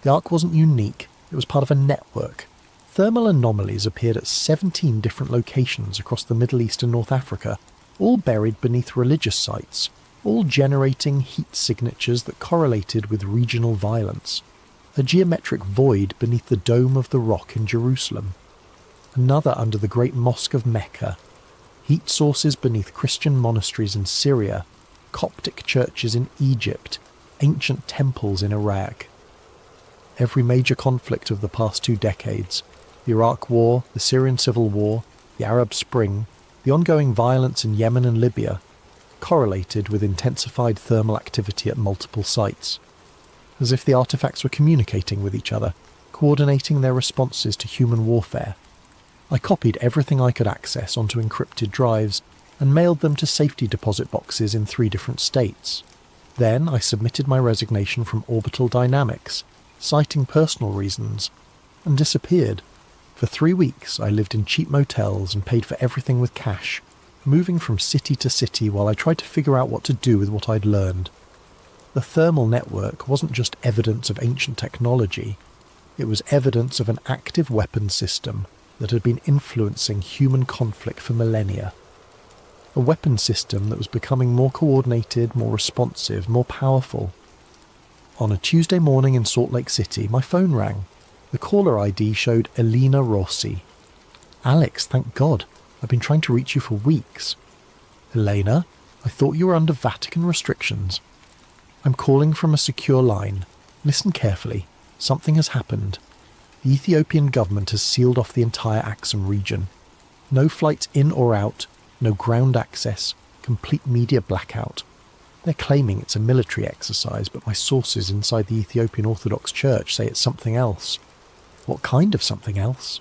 The Ark wasn't unique, it was part of a network. Thermal anomalies appeared at 17 different locations across the Middle East and North Africa, all buried beneath religious sites, all generating heat signatures that correlated with regional violence. A geometric void beneath the Dome of the Rock in Jerusalem. Another under the Great Mosque of Mecca. Heat sources beneath Christian monasteries in Syria, Coptic churches in Egypt, ancient temples in Iraq. Every major conflict of the past 2 decades, the Iraq War, the Syrian Civil War, the Arab Spring, the ongoing violence in Yemen and Libya, correlated with intensified thermal activity at multiple sites, as if the artifacts were communicating with each other, coordinating their responses to human warfare. I copied everything I could access onto encrypted drives and mailed them to safety deposit boxes in 3 different states. Then I submitted my resignation from Orbital Dynamics, citing personal reasons, and disappeared. For 3 weeks I lived in cheap motels and paid for everything with cash, moving from city to city while I tried to figure out what to do with what I'd learned. The thermal network wasn't just evidence of ancient technology, it was evidence of an active weapons system that had been influencing human conflict for millennia. A weapons system that was becoming more coordinated, more responsive, more powerful. On a Tuesday morning in Salt Lake City, my phone rang. The caller ID showed Elena Rossi. "Alex, thank God. I've been trying to reach you for weeks." "Elena, I thought you were under Vatican restrictions." "I'm calling from a secure line. Listen carefully. Something has happened. The Ethiopian government has sealed off the entire Axum region. No flights in or out, no ground access, complete media blackout. They're claiming it's a military exercise, but my sources inside the Ethiopian Orthodox Church say it's something else." "What kind of something else?"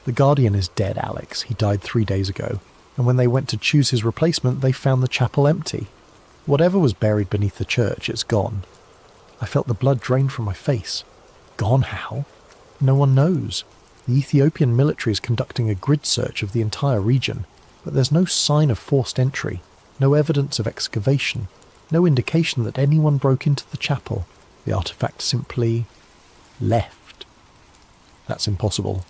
"The Guardian is dead, Alex. He died 3 days ago. And when they went to choose his replacement, they found the chapel empty. Whatever was buried beneath the church, it's gone." I felt the blood drain from my face. Gone how? No one knows. The Ethiopian military is conducting a grid search of the entire region, but there's no sign of forced entry, no evidence of excavation, no indication that anyone broke into the chapel. The artifact simply left. That's impossible.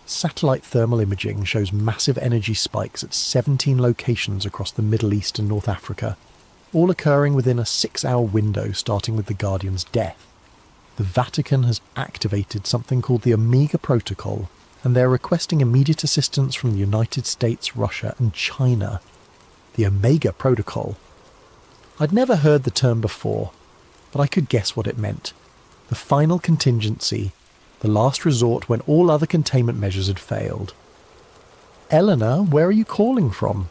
Satellite thermal imaging shows massive energy spikes at 17 locations across the Middle East and North Africa, all occurring within a 6-hour window starting with the Guardian's death. The Vatican has activated something called the Omega Protocol, and they're requesting immediate assistance from the United States, Russia and China. The Omega Protocol. I'd never heard the term before, but I could guess what it meant. The final contingency, the last resort when all other containment measures had failed. Eleanor, where are you calling from?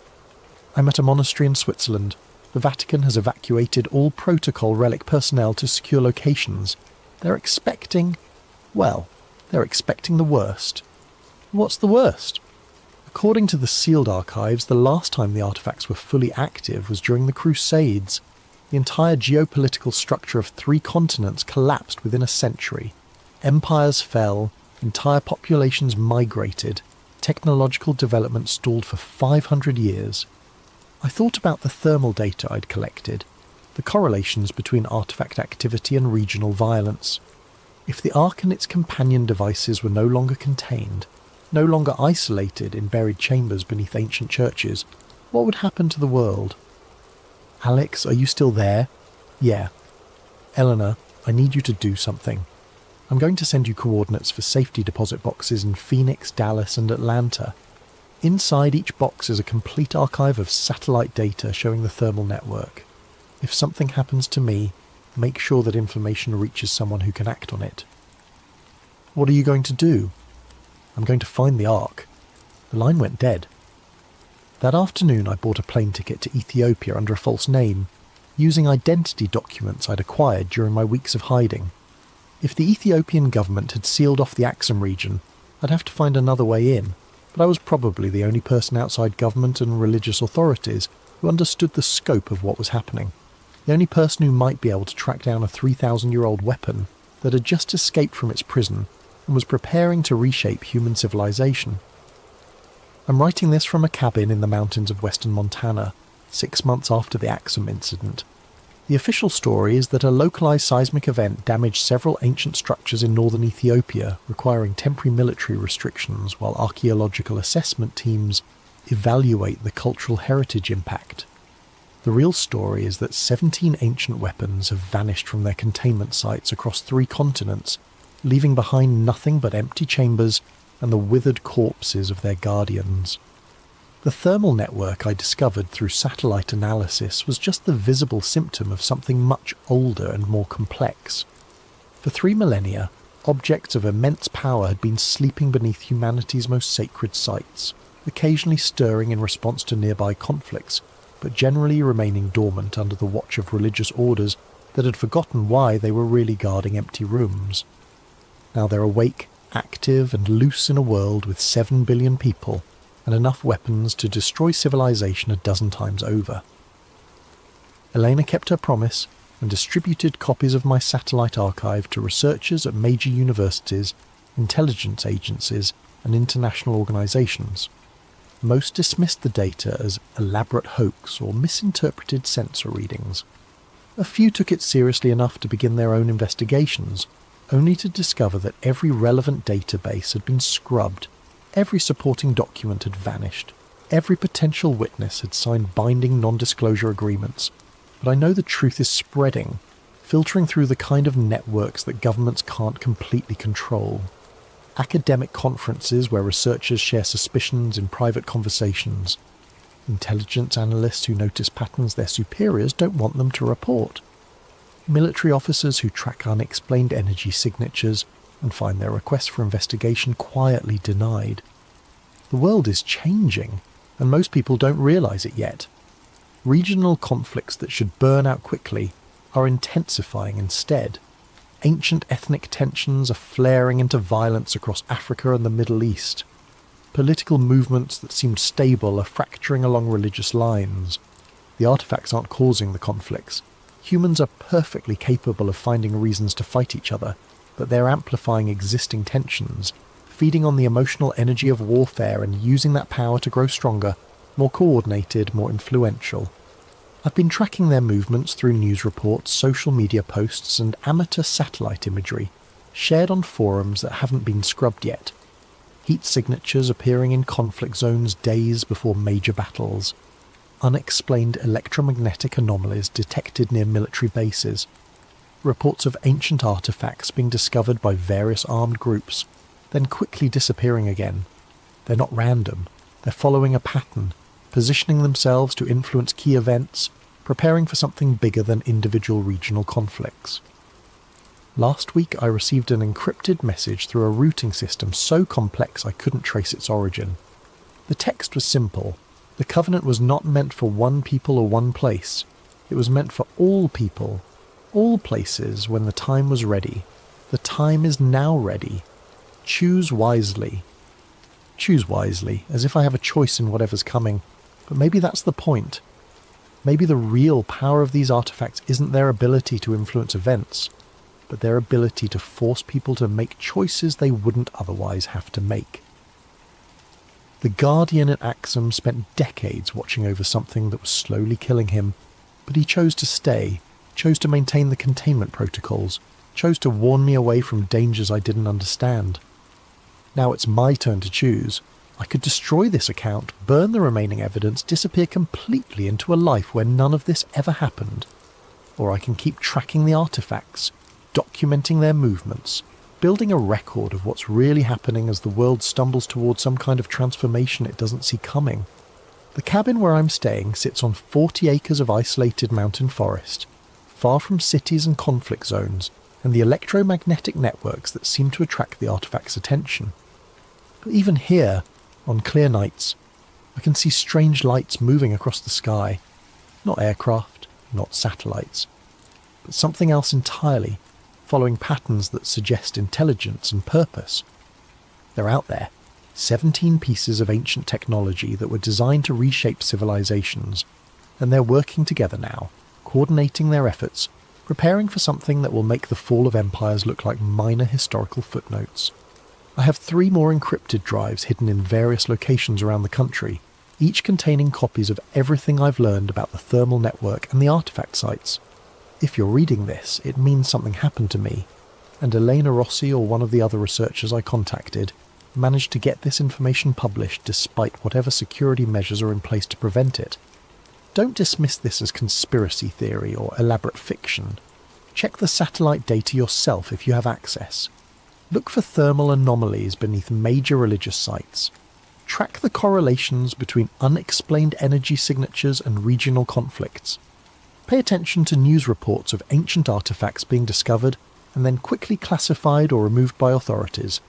I'm at a monastery in Switzerland. The Vatican has evacuated all protocol relic personnel to secure locations. They're expecting the worst. What's the worst? According to the sealed archives, the last time the artefacts were fully active was during the Crusades. The entire geopolitical structure of 3 continents collapsed within a century. Empires fell, entire populations migrated, technological development stalled for 500 years. I thought about the thermal data I'd collected, the correlations between artifact activity and regional violence. If the Ark and its companion devices were no longer contained, no longer isolated in buried chambers beneath ancient churches, what would happen to the world? Alex, are you still there? Yeah. Eleanor, I need you to do something. I'm going to send you coordinates for safety deposit boxes in Phoenix, Dallas, and Atlanta. Inside each box is a complete archive of satellite data showing the thermal network. If something happens to me, make sure that information reaches someone who can act on it. What are you going to do? I'm going to find the Ark. The line went dead. That afternoon I bought a plane ticket to Ethiopia under a false name, using identity documents I'd acquired during my weeks of hiding. If the Ethiopian government had sealed off the Axum region, I'd have to find another way in, but I was probably the only person outside government and religious authorities who understood the scope of what was happening. The only person who might be able to track down a 3,000-year-old weapon that had just escaped from its prison and was preparing to reshape human civilization. I'm writing this from a cabin in the mountains of western Montana, 6 months after the Axum incident. The official story is that a localized seismic event damaged several ancient structures in northern Ethiopia, requiring temporary military restrictions while archaeological assessment teams evaluate the cultural heritage impact. The real story is that 17 ancient weapons have vanished from their containment sites across 3 continents, leaving behind nothing but empty chambers and the withered corpses of their guardians. The thermal network I discovered through satellite analysis was just the visible symptom of something much older and more complex. For 3 millennia, objects of immense power had been sleeping beneath humanity's most sacred sites, occasionally stirring in response to nearby conflicts, but generally remaining dormant under the watch of religious orders that had forgotten why they were really guarding empty rooms. Now they're awake, active and loose in a world with 7 billion people and enough weapons to destroy civilization a dozen times over. Elena kept her promise and distributed copies of my satellite archive to researchers at major universities, intelligence agencies and international organizations. Most dismissed the data as elaborate hoax or misinterpreted sensor readings. A few took it seriously enough to begin their own investigations, only to discover that every relevant database had been scrubbed, every supporting document had vanished, every potential witness had signed binding non-disclosure agreements. But I know the truth is spreading, filtering through the kind of networks that governments can't completely control. Academic conferences where researchers share suspicions in private conversations. Intelligence analysts who notice patterns their superiors don't want them to report. Military officers who track unexplained energy signatures and find their requests for investigation quietly denied. The world is changing, and most people don't realize it yet. Regional conflicts that should burn out quickly are intensifying instead. Ancient ethnic tensions are flaring into violence across Africa and the Middle East. Political movements that seemed stable are fracturing along religious lines. The artifacts aren't causing the conflicts. Humans are perfectly capable of finding reasons to fight each other, but they're amplifying existing tensions, feeding on the emotional energy of warfare and using that power to grow stronger, more coordinated, more influential. I've been tracking their movements through news reports, social media posts and amateur satellite imagery, shared on forums that haven't been scrubbed yet. Heat signatures appearing in conflict zones days before major battles. Unexplained electromagnetic anomalies detected near military bases. Reports of ancient artifacts being discovered by various armed groups, then quickly disappearing again. They're not random. They're following a pattern, positioning themselves to influence key events, preparing for something bigger than individual regional conflicts. Last week I received an encrypted message through a routing system so complex I couldn't trace its origin. The text was simple. The covenant was not meant for one people or one place. It was meant for all people, all places when the time was ready. The time is now ready. Choose wisely. Choose wisely, as if I have a choice in whatever's coming. But maybe that's the point. Maybe the real power of these artifacts isn't their ability to influence events, but their ability to force people to make choices they wouldn't otherwise have to make. The Guardian in Axum spent decades watching over something that was slowly killing him, but he chose to stay, chose to maintain the containment protocols, chose to warn me away from dangers I didn't understand. Now it's my turn to choose. I could destroy this account, burn the remaining evidence, disappear completely into a life where none of this ever happened. Or I can keep tracking the artifacts, documenting their movements, building a record of what's really happening as the world stumbles towards some kind of transformation it doesn't see coming. The cabin where I'm staying sits on 40 acres of isolated mountain forest, far from cities and conflict zones, and the electromagnetic networks that seem to attract the artifact's attention. But even here, on clear nights, I can see strange lights moving across the sky. Not aircraft, not satellites, but something else entirely, following patterns that suggest intelligence and purpose. They're out there, 17 pieces of ancient technology that were designed to reshape civilizations, and they're working together now, coordinating their efforts, preparing for something that will make the fall of empires look like minor historical footnotes. I have 3 more encrypted drives hidden in various locations around the country, each containing copies of everything I've learned about the thermal network and the artifact sites. If you're reading this, it means something happened to me, and Elena Rossi or one of the other researchers I contacted managed to get this information published despite whatever security measures are in place to prevent it. Don't dismiss this as conspiracy theory or elaborate fiction. Check the satellite data yourself if you have access. Look for thermal anomalies beneath major religious sites. Track the correlations between unexplained energy signatures and regional conflicts. Pay attention to news reports of ancient artifacts being discovered and then quickly classified or removed by authorities.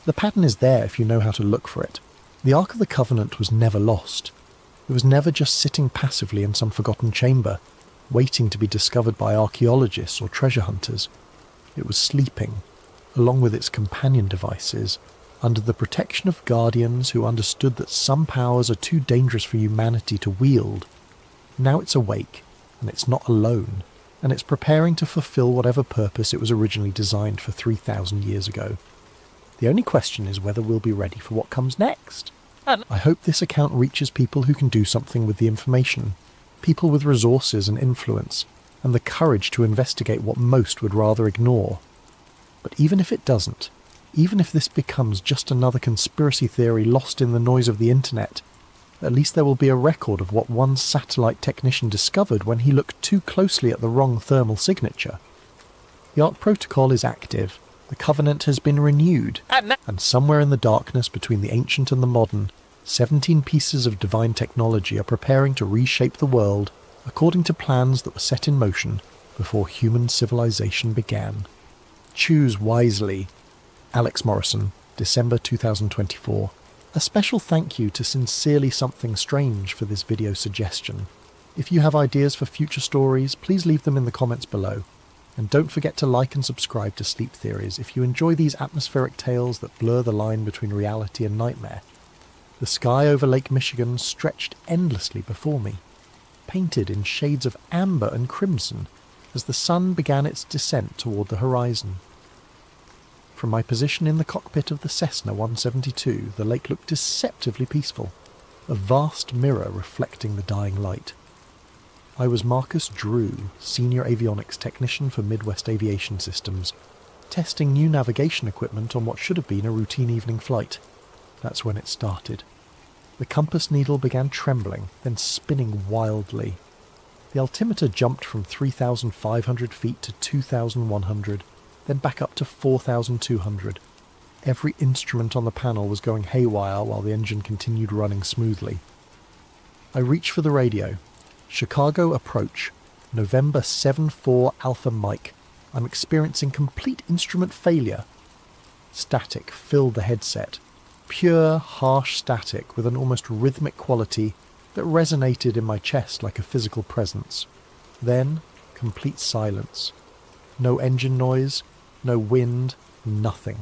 The pattern is there if you know how to look for it. The Ark of the Covenant was never lost. It was never just sitting passively in some forgotten chamber, waiting to be discovered by archaeologists or treasure hunters. It was sleeping, along with its companion devices, under the protection of guardians who understood that some powers are too dangerous for humanity to wield. Now it's awake, and it's not alone, and it's preparing to fulfill whatever purpose it was originally designed for 3,000 years ago. The only question is whether we'll be ready for what comes next. I hope this account reaches people who can do something with the information, people with resources and influence, and the courage to investigate what most would rather ignore. But even if it doesn't, even if this becomes just another conspiracy theory lost in the noise of the internet, at least there will be a record of what one satellite technician discovered when he looked too closely at the wrong thermal signature. The Ark Protocol is active, the Covenant has been renewed, and somewhere in the darkness between the ancient and the modern, 17 pieces of divine technology are preparing to reshape the world according to plans that were set in motion before human civilization began. Choose wisely. Alex Morrison, December 2024. A special thank you to Sincerely Something Strange for this video suggestion. If you have ideas for future stories, please leave them in the comments below. And don't forget to like and subscribe to Sleep Theories if you enjoy these atmospheric tales that blur the line between reality and nightmare. The sky over Lake Michigan stretched endlessly before me, painted in shades of amber and crimson as the sun began its descent toward the horizon. From my position in the cockpit of the Cessna 172, the lake looked deceptively peaceful, a vast mirror reflecting the dying light. I was Marcus Drew, Senior Avionics Technician for Midwest Aviation Systems, testing new navigation equipment on what should have been a routine evening flight. That's when it started. The compass needle began trembling, then spinning wildly. The altimeter jumped from 3,500 feet to 2,100, then back up to 4,200. Every instrument on the panel was going haywire while the engine continued running smoothly. I reached for the radio. Chicago approach. November 7-4 Alpha Mike. I'm experiencing complete instrument failure. Static filled the headset. Pure, harsh static with an almost rhythmic quality that resonated in my chest like a physical presence. Then, complete silence. No engine noise, no wind, nothing.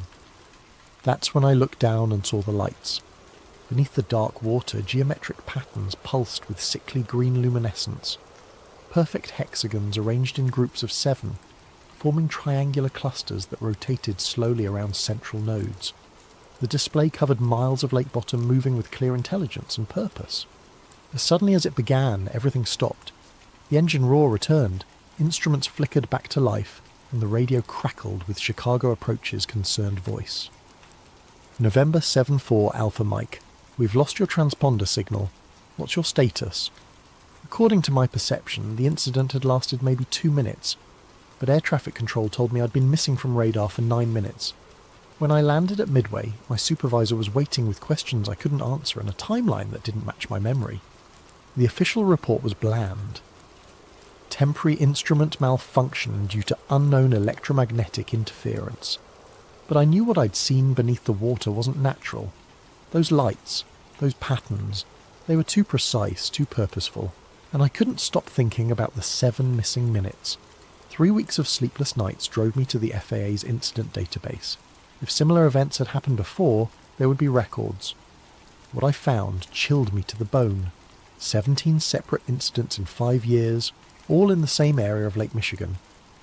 That's when I looked down and saw the lights. Beneath the dark water, geometric patterns pulsed with sickly green luminescence. Perfect hexagons arranged in groups of 7, forming triangular clusters that rotated slowly around central nodes. The display covered miles of lake bottom moving with clear intelligence and purpose. As suddenly as it began, everything stopped. The engine roar returned, instruments flickered back to life, and the radio crackled with Chicago Approach's concerned voice. November 7-4 Alpha Mike. We've lost your transponder signal. What's your status? According to my perception, the incident had lasted maybe 2 minutes, but air traffic control told me I'd been missing from radar for 9 minutes. When I landed at Midway, my supervisor was waiting with questions I couldn't answer and a timeline that didn't match my memory. The official report was bland. Temporary instrument malfunction due to unknown electromagnetic interference. But I knew what I'd seen beneath the water wasn't natural. Those lights, those patterns, they were too precise, too purposeful, and I couldn't stop thinking about the 7 missing minutes. 3 weeks of sleepless nights drove me to the FAA's incident database. If similar events had happened before, there would be records. What I found chilled me to the bone. 17 separate incidents in 5 years, all in the same area of Lake Michigan.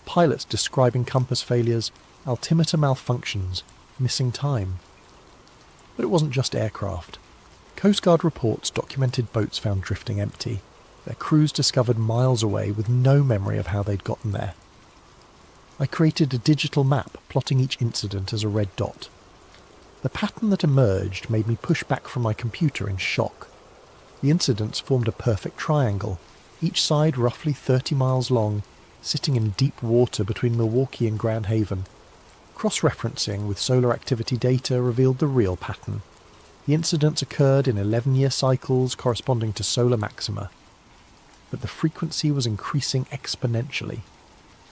Pilots describing compass failures, altimeter malfunctions, missing time. But it wasn't just aircraft. Coast Guard reports documented boats found drifting empty, their crews discovered miles away with no memory of how they'd gotten there. I created a digital map plotting each incident as a red dot. The pattern that emerged made me push back from my computer in shock. The incidents formed a perfect triangle, each side roughly 30 miles long, sitting in deep water between Milwaukee and Grand Haven. Cross-referencing with solar activity data revealed the real pattern. The incidents occurred in 11-year cycles corresponding to solar maxima. But the frequency was increasing exponentially.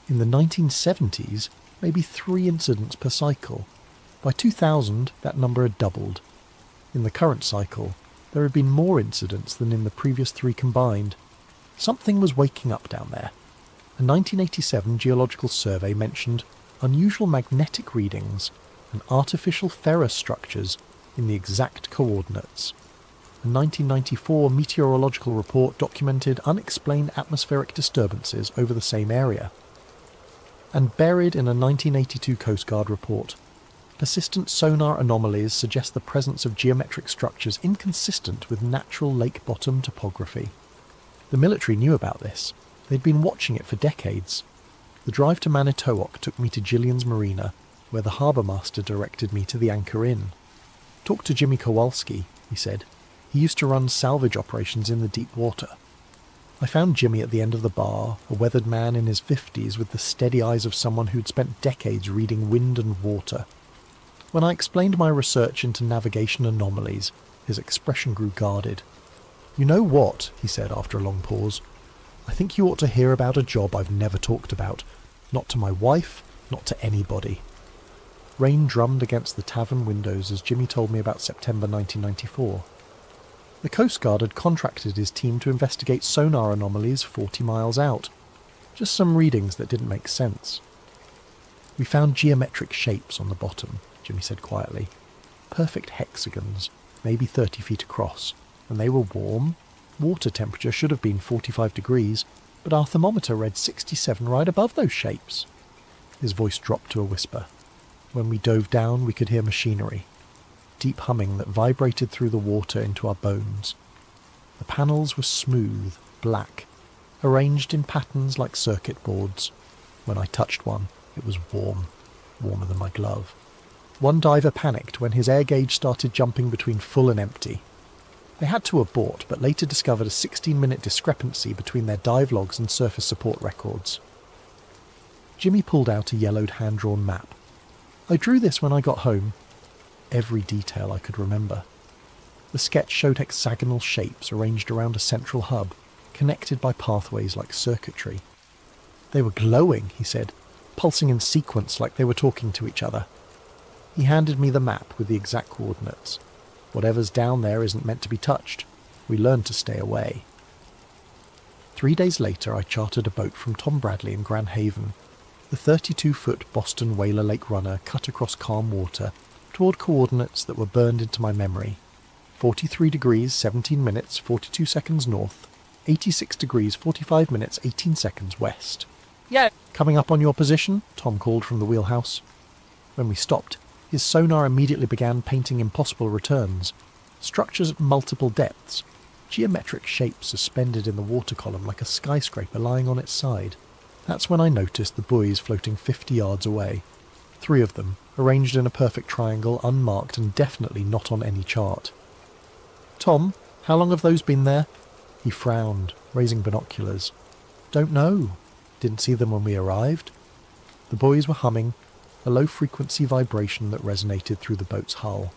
In the 1970s, maybe 3 incidents per cycle. By 2000, that number had doubled. In the current cycle, there had been more incidents than in the previous 3 combined. Something was waking up down there. A 1987 geological survey mentioned unusual magnetic readings and artificial ferrous structures in the exact coordinates. A 1994 meteorological report documented unexplained atmospheric disturbances over the same area. And buried in a 1982 Coast Guard report, persistent sonar anomalies suggest the presence of geometric structures inconsistent with natural lake bottom topography. The military knew about this. They'd been watching it for decades. The drive to Manitowoc took me to Gillian's Marina, where the harbour master directed me to the Anchor Inn. Talk to Jimmy Kowalski, he said. He used to run salvage operations in the deep water. I found Jimmy at the end of the bar, a weathered man in his 50s with the steady eyes of someone who'd spent decades reading wind and water. When I explained my research into navigation anomalies, his expression grew guarded. "You know what?" he said after a long pause. "I think you ought to hear about a job I've never talked about. Not to my wife, not to anybody." Rain drummed against the tavern windows as Jimmy told me about September 1994. The Coast Guard had contracted his team to investigate sonar anomalies 40 miles out. Just some readings that didn't make sense. "We found geometric shapes on the bottom," Jimmy said quietly. "Perfect hexagons, maybe 30 feet across, and they were warm. Water temperature should have been 45 degrees, but our thermometer read 67 right above those shapes." His voice dropped to a whisper. When we dove down, we could hear machinery. Deep humming that vibrated through the water into our bones. The panels were smooth, black, arranged in patterns like circuit boards. When I touched one, it was warm, warmer than my glove. One diver panicked when his air gauge started jumping between full and empty. They had to abort, but later discovered a 16-minute discrepancy between their dive logs and surface support records. Jimmy pulled out a yellowed hand-drawn map. "I drew this when I got home." Every detail I could remember. The sketch showed hexagonal shapes arranged around a central hub, connected by pathways like circuitry. "They were glowing," he said, "pulsing in sequence like they were talking to each other." He handed me the map with the exact coordinates. Whatever's down there isn't meant to be touched. We learned to stay away. 3 days later, I chartered a boat from Tom Bradley in Grand Haven. The 32-foot Boston Whaler Lake runner cut across calm water toward coordinates that were burned into my memory. 43 degrees, 17 minutes, 42 seconds north, 86 degrees, 45 minutes, 18 seconds west. Yeah. Coming up on your position, Tom called from the wheelhouse. When we stopped, his sonar immediately began painting impossible returns. Structures at multiple depths, geometric shapes suspended in the water column like a skyscraper lying on its side. That's when I noticed the buoys floating 50 yards away. 3 of them, arranged in a perfect triangle, unmarked and definitely not on any chart. "Tom, how long have those been there?" He frowned, raising binoculars. "Don't know. Didn't see them when we arrived." The buoys were humming, a low-frequency vibration that resonated through the boat's hull.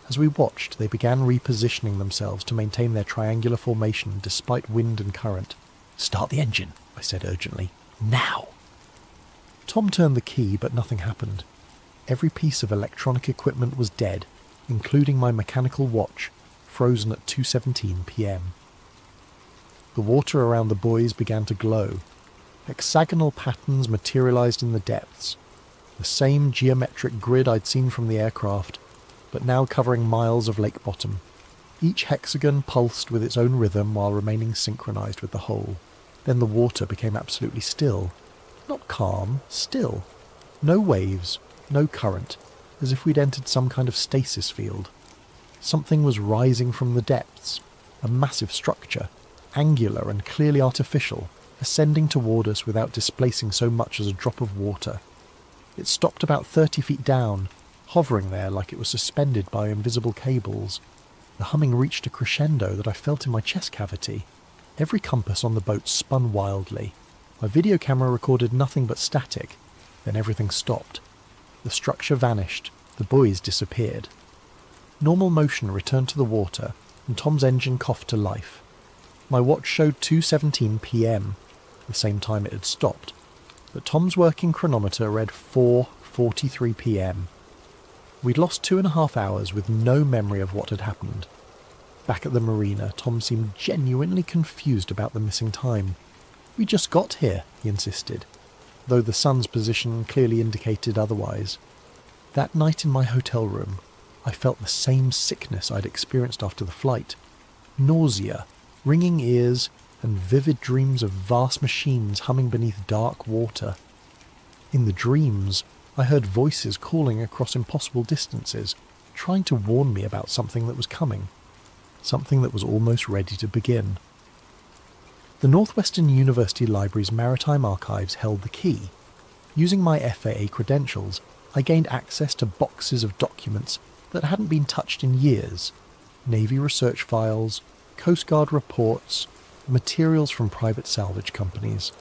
As we watched, they began repositioning themselves to maintain their triangular formation despite wind and current. "Start the engine," I said urgently. "Now!" Tom turned the key, but nothing happened. Every piece of electronic equipment was dead, including my mechanical watch, frozen at 2:17 p.m. The water around the buoys began to glow. Hexagonal patterns materialized in the depths. The same geometric grid I'd seen from the aircraft, but now covering miles of lake bottom. Each hexagon pulsed with its own rhythm while remaining synchronized with the whole. Then the water became absolutely still. Not calm, still. No waves, no current, as if we'd entered some kind of stasis field. Something was rising from the depths, a massive structure, angular and clearly artificial, ascending toward us without displacing so much as a drop of water. It stopped about 30 feet down, hovering there like it was suspended by invisible cables. The humming reached a crescendo that I felt in my chest cavity. Every compass on the boat spun wildly. My video camera recorded nothing but static. Then everything stopped. The structure vanished. The buoys disappeared. Normal motion returned to the water, and Tom's engine coughed to life. My watch showed 2:17 p.m., the same time it had stopped, but Tom's working chronometer read 4:43 p.m. We'd lost 2.5 hours with no memory of what had happened. Back at the marina, Tom seemed genuinely confused about the missing time. "We just got here," he insisted, though the sun's position clearly indicated otherwise. That night in my hotel room, I felt the same sickness I'd experienced after the flight. Nausea, ringing ears, and vivid dreams of vast machines humming beneath dark water. In the dreams, I heard voices calling across impossible distances, trying to warn me about something that was coming, something that was almost ready to begin. The Northwestern University Library's Maritime Archives held the key. Using my FAA credentials, I gained access to boxes of documents that hadn't been touched in years. Navy research files, Coast Guard reports, materials from private salvage companies.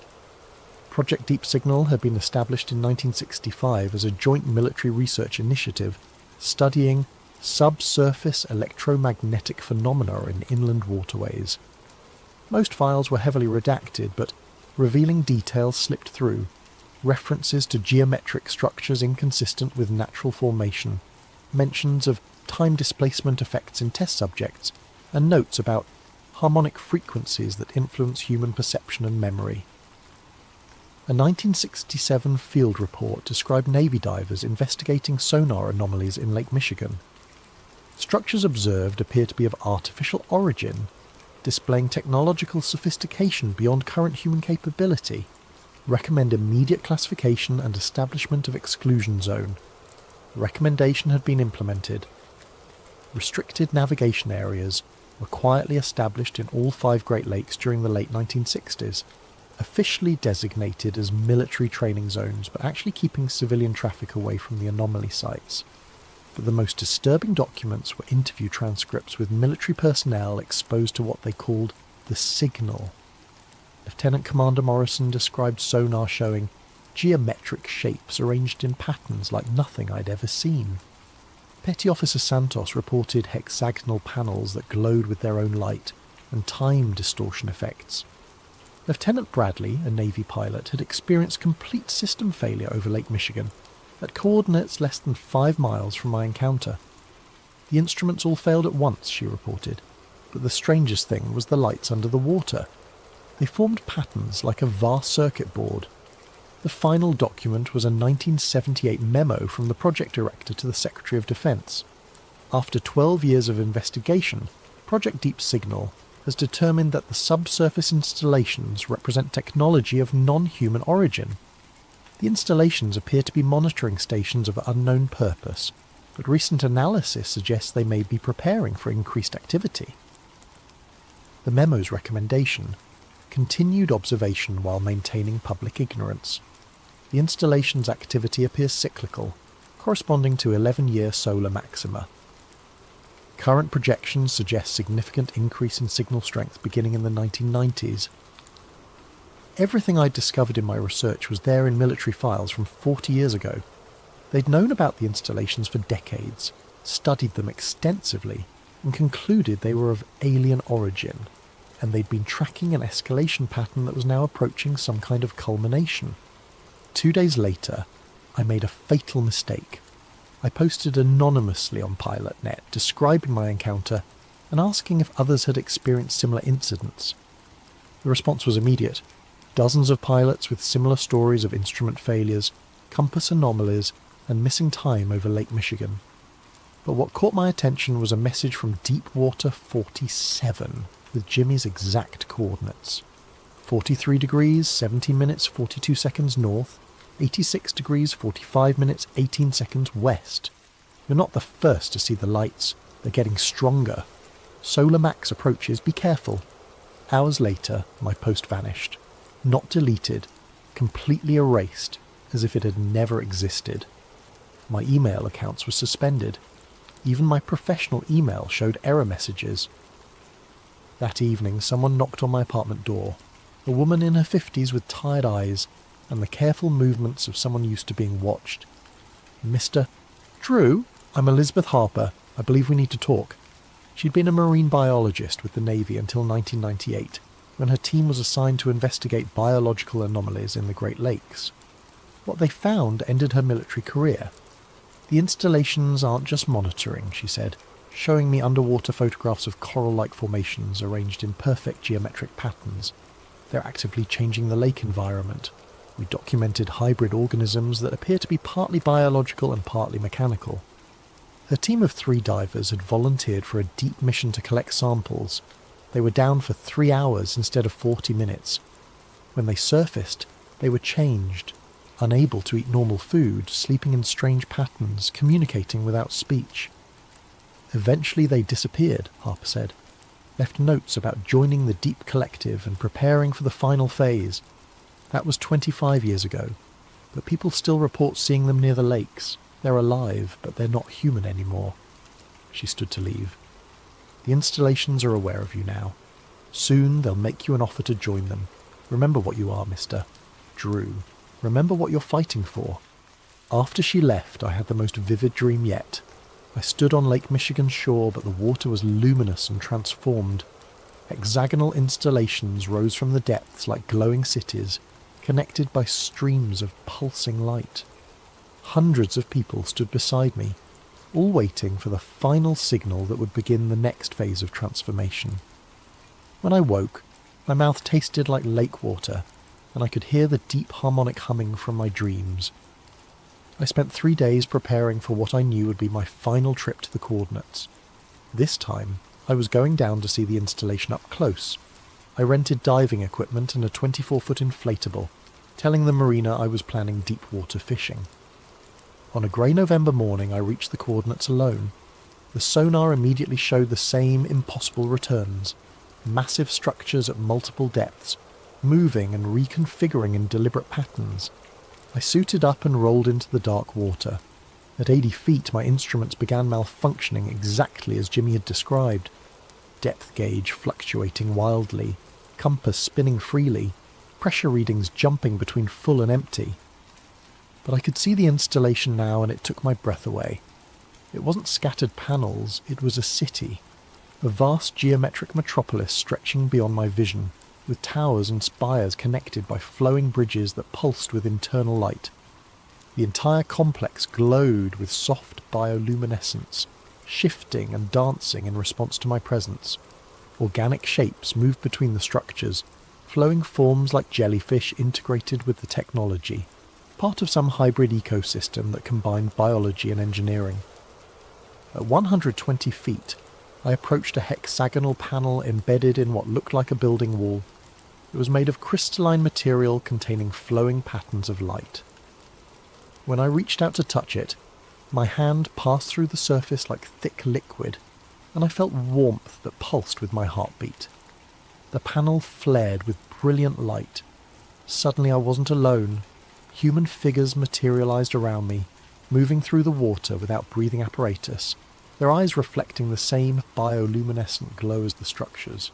Project Deep Signal had been established in 1965 as a joint military research initiative studying subsurface electromagnetic phenomena in inland waterways. Most files were heavily redacted, but revealing details slipped through, references to geometric structures inconsistent with natural formation, mentions of time displacement effects in test subjects, and notes about harmonic frequencies that influence human perception and memory. A 1967 field report described Navy divers investigating sonar anomalies in Lake Michigan. Structures observed appear to be of artificial origin, displaying technological sophistication beyond current human capability. Recommend immediate classification and establishment of exclusion zone. The recommendation had been implemented. Restricted navigation areas were quietly established in all 5 Great Lakes during the late 1960s, officially designated as military training zones, but actually keeping civilian traffic away from the anomaly sites. But the most disturbing documents were interview transcripts with military personnel exposed to what they called the signal. Lieutenant Commander Morrison described sonar showing geometric shapes arranged in patterns like nothing I'd ever seen. Petty Officer Santos reported hexagonal panels that glowed with their own light, and time distortion effects. Lieutenant Bradley, a Navy pilot, had experienced complete system failure over Lake Michigan, at coordinates less than 5 miles from my encounter. The instruments all failed at once, she reported, but the strangest thing was the lights under the water. They formed patterns like a vast circuit board. The final document was a 1978 memo from the project director to the Secretary of Defense. After 12 years of investigation, Project Deep Signal has determined that the subsurface installations represent technology of non-human origin. The installations appear to be monitoring stations of unknown purpose, but recent analysis suggests they may be preparing for increased activity. The memo's recommendation: continued observation while maintaining public ignorance. The installation's activity appears cyclical, corresponding to 11-year solar maxima. Current projections suggest significant increase in signal strength beginning in the 1990s. Everything I'd discovered in my research was there in military files from 40 years ago. They'd known about the installations for decades, studied them extensively, and concluded they were of alien origin, and they'd been tracking an escalation pattern that was now approaching some kind of culmination. 2 days later, I made a fatal mistake. I posted anonymously on PilotNet describing my encounter and asking if others had experienced similar incidents. The response was immediate. Dozens of pilots with similar stories of instrument failures, compass anomalies, and missing time over Lake Michigan. But what caught my attention was a message from Deepwater 47 with Jimmy's exact coordinates. 43 degrees, 17 minutes, 42 seconds north, 86 degrees, 45 minutes, 18 seconds west. You're not the first to see the lights. They're getting stronger. Solar max approaches, be careful. Hours later, my post vanished. Not deleted, completely erased, as if it had never existed. My email accounts were suspended. Even my professional email showed error messages. That evening, someone knocked on my apartment door. A woman in her 50s with tired eyes and the careful movements of someone used to being watched. Mr. Drew, I'm Elizabeth Harper. I believe we need to talk. She'd been a marine biologist with the Navy until 1998, when her team was assigned to investigate biological anomalies in the Great Lakes. What they found ended her military career. The installations aren't just monitoring, she said, showing me underwater photographs of coral-like formations arranged in perfect geometric patterns. They're actively changing the lake environment. We documented hybrid organisms that appear to be partly biological and partly mechanical. Her team of 3 divers had volunteered for a deep mission to collect samples. They were down for 3 hours instead of 40 minutes. When they surfaced, they were changed, unable to eat normal food, sleeping in strange patterns, communicating without speech. Eventually they disappeared, Harper said, left notes about joining the Deep Collective and preparing for the final phase. That was 25 years ago, but people still report seeing them near the lakes. They're alive, but they're not human anymore. She stood to leave. The installations are aware of you now. Soon they'll make you an offer to join them. Remember what you are, Mr. Drew. Remember what you're fighting for. After she left, I had the most vivid dream yet. I stood on Lake Michigan's shore, but the water was luminous and transformed. Hexagonal installations rose from the depths like glowing cities, connected by streams of pulsing light. Hundreds of people stood beside me, all waiting for the final signal that would begin the next phase of transformation. When I woke, my mouth tasted like lake water, and I could hear the deep harmonic humming from my dreams. I spent 3 days preparing for what I knew would be my final trip to the coordinates. This time, I was going down to see the installation up close. I rented diving equipment and a 24-foot inflatable, telling the marina I was planning deep water fishing. On a grey November morning, I reached the coordinates alone. The sonar immediately showed the same impossible returns, massive structures at multiple depths, moving and reconfiguring in deliberate patterns. I suited up and rolled into the dark water. At 80 feet, my instruments began malfunctioning exactly as Jimmy had described. Depth gauge fluctuating wildly, compass spinning freely, pressure readings jumping between full and empty. But I could see the installation now, and it took my breath away. It wasn't scattered panels, it was a city. A vast geometric metropolis stretching beyond my vision, with towers and spires connected by flowing bridges that pulsed with internal light. The entire complex glowed with soft bioluminescence, shifting and dancing in response to my presence. Organic shapes moved between the structures, flowing forms like jellyfish integrated with the technology, part of some hybrid ecosystem that combined biology and engineering. At 120 feet, I approached a hexagonal panel embedded in what looked like a building wall. It was made of crystalline material containing flowing patterns of light. When I reached out to touch it, my hand passed through the surface like thick liquid, and I felt warmth that pulsed with my heartbeat. The panel flared with brilliant light. Suddenly I wasn't alone. Human figures materialized around me, moving through the water without breathing apparatus, their eyes reflecting the same bioluminescent glow as the structures.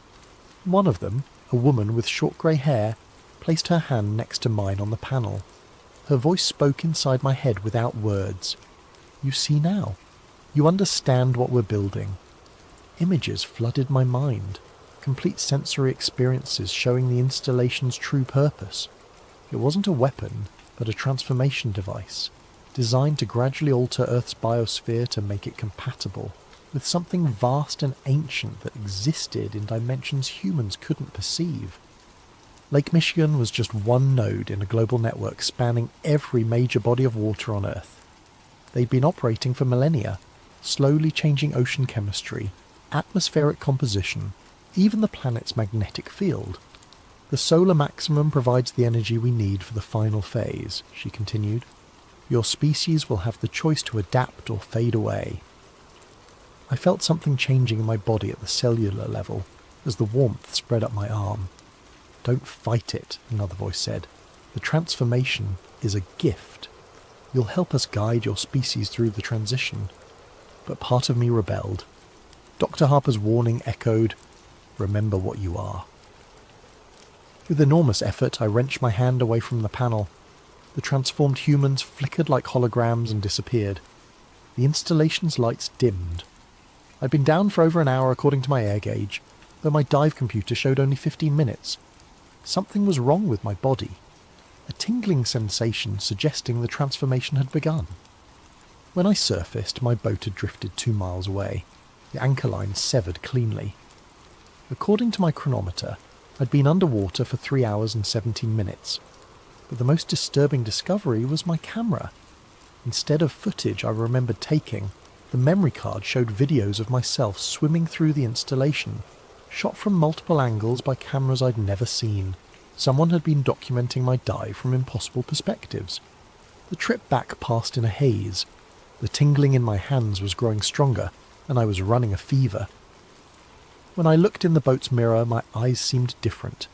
One of them, a woman with short grey hair, placed her hand next to mine on the panel. Her voice spoke inside my head without words. "You see now. You understand what we're building." Images flooded my mind, complete sensory experiences showing the installation's true purpose. It wasn't a weapon, but a transformation device, designed to gradually alter Earth's biosphere to make it compatible with something vast and ancient that existed in dimensions humans couldn't perceive. Lake Michigan was just one node in a global network spanning every major body of water on Earth. They'd been operating for millennia, slowly changing ocean chemistry, atmospheric composition, even the planet's magnetic field. "The solar maximum provides the energy we need for the final phase," she continued. "Your species will have the choice to adapt or fade away." I felt something changing in my body at the cellular level as the warmth spread up my arm. "Don't fight it," another voice said. "The transformation is a gift. You'll help us guide your species through the transition." But part of me rebelled. Dr. Harper's warning echoed, "Remember what you are." With enormous effort, I wrenched my hand away from the panel. The transformed humans flickered like holograms and disappeared. The installation's lights dimmed. I'd been down for over an hour according to my air gauge, though my dive computer showed only 15 minutes. Something was wrong with my body. A tingling sensation suggesting the transformation had begun. When I surfaced, my boat had drifted 2 miles away. The anchor line severed cleanly. According to my chronometer, I'd been underwater for 3 hours and 17 minutes. But the most disturbing discovery was my camera. Instead of footage I remembered taking, the memory card showed videos of myself swimming through the installation, shot from multiple angles by cameras I'd never seen. Someone had been documenting my dive from impossible perspectives. The trip back passed in a haze. The tingling in my hands was growing stronger, and I was running a fever. When I looked in the boat's mirror, my eyes seemed different,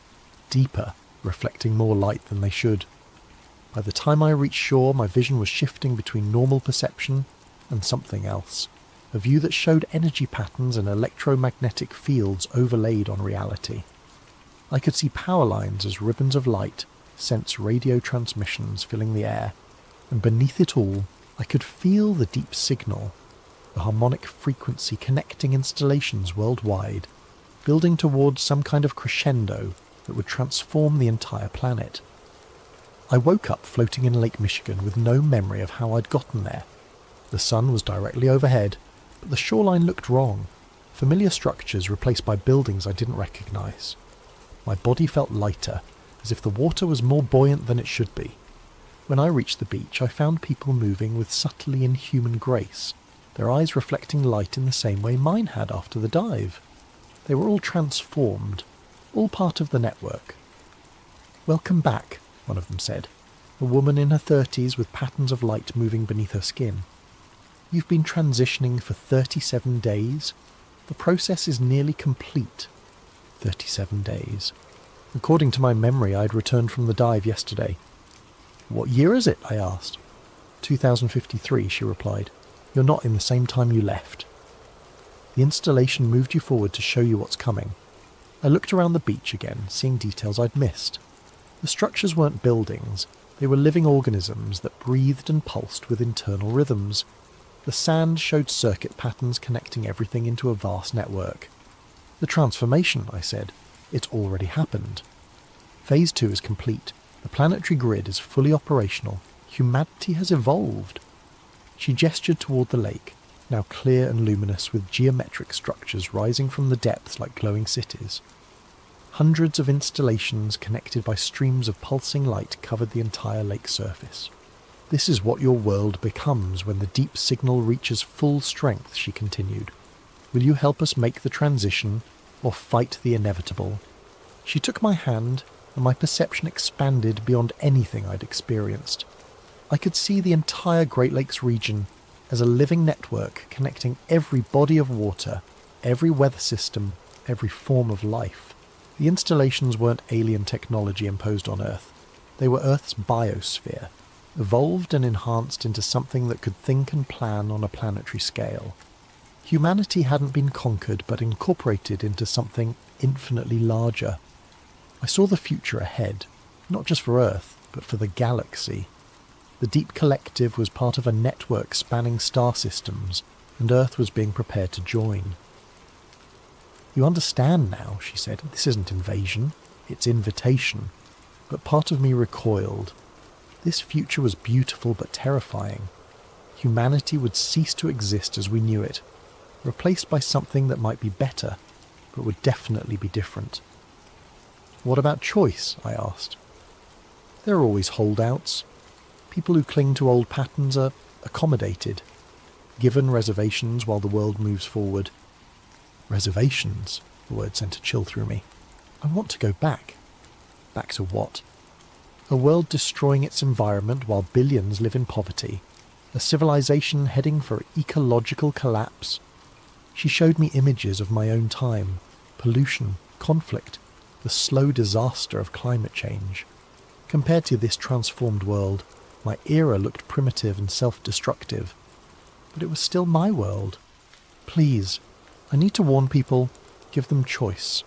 deeper, reflecting more light than they should. By the time I reached shore, my vision was shifting between normal perception and something else, a view that showed energy patterns and electromagnetic fields overlaid on reality. I could see power lines as ribbons of light, sense radio transmissions filling the air, and beneath it all, I could feel the deep signal, the harmonic frequency connecting installations worldwide, building towards some kind of crescendo that would transform the entire planet. I woke up floating in Lake Michigan with no memory of how I'd gotten there. The sun was directly overhead, but the shoreline looked wrong, familiar structures replaced by buildings I didn't recognize. My body felt lighter, as if the water was more buoyant than it should be. When I reached the beach, I found people moving with subtly inhuman grace, their eyes reflecting light in the same way mine had after the dive. They were all transformed, all part of the network. "Welcome back," one of them said, a woman in her 30s with patterns of light moving beneath her skin. "You've been transitioning for 37 days. The process is nearly complete." 37 days. According to my memory, I'd returned from the dive yesterday. "What year is it?" I asked. 2053, she replied. "You're not in the same time you left." The installation moved you forward to show you what's coming. I looked around the beach again, seeing details I'd missed. The structures weren't buildings, they were living organisms that breathed and pulsed with internal rhythms. The sand showed circuit patterns connecting everything into a vast network. "The transformation," I said. "It's already happened. Phase 2 is complete. The planetary grid is fully operational. Humanity has evolved." She gestured toward the lake, now clear and luminous with geometric structures rising from the depths like glowing cities. Hundreds of installations connected by streams of pulsing light covered the entire lake surface. "This is what your world becomes when the deep signal reaches full strength," she continued. "Will you help us make the transition, or fight the inevitable?" She took my hand, and my perception expanded beyond anything I'd experienced. I could see the entire Great Lakes region as a living network connecting every body of water, every weather system, every form of life. The installations weren't alien technology imposed on Earth. They were Earth's biosphere, evolved and enhanced into something that could think and plan on a planetary scale. Humanity hadn't been conquered, but incorporated into something infinitely larger. I saw the future ahead, not just for Earth, but for the galaxy. The Deep Collective was part of a network spanning star systems, and Earth was being prepared to join. "You understand now," she said. "This isn't invasion, it's invitation." But part of me recoiled. This future was beautiful but terrifying. Humanity would cease to exist as we knew it, replaced by something that might be better, but would definitely be different. "What about choice?" I asked. "There are always holdouts. People who cling to old patterns are accommodated, given reservations while the world moves forward." "Reservations?" The word sent a chill through me. "I want to go back." "Back to what?" "A world destroying its environment while billions live in poverty. A civilization heading for ecological collapse." She showed me images of my own time, pollution, conflict, the slow disaster of climate change. Compared to this transformed world, my era looked primitive and self-destructive. But it was still my world. "Please, I need to warn people, give them choice."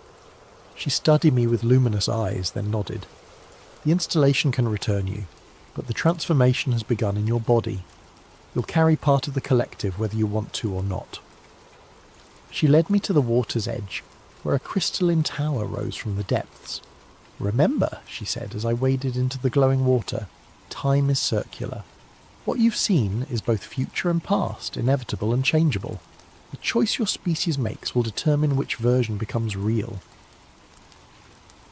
She studied me with luminous eyes, then nodded. "The installation can return you, but the transformation has begun in your body. You'll carry part of the collective whether you want to or not." She led me to the water's edge, where a crystalline tower rose from the depths. "Remember," she said as I waded into the glowing water, "time is circular. What you've seen is both future and past, inevitable and changeable. The choice your species makes will determine which version becomes real."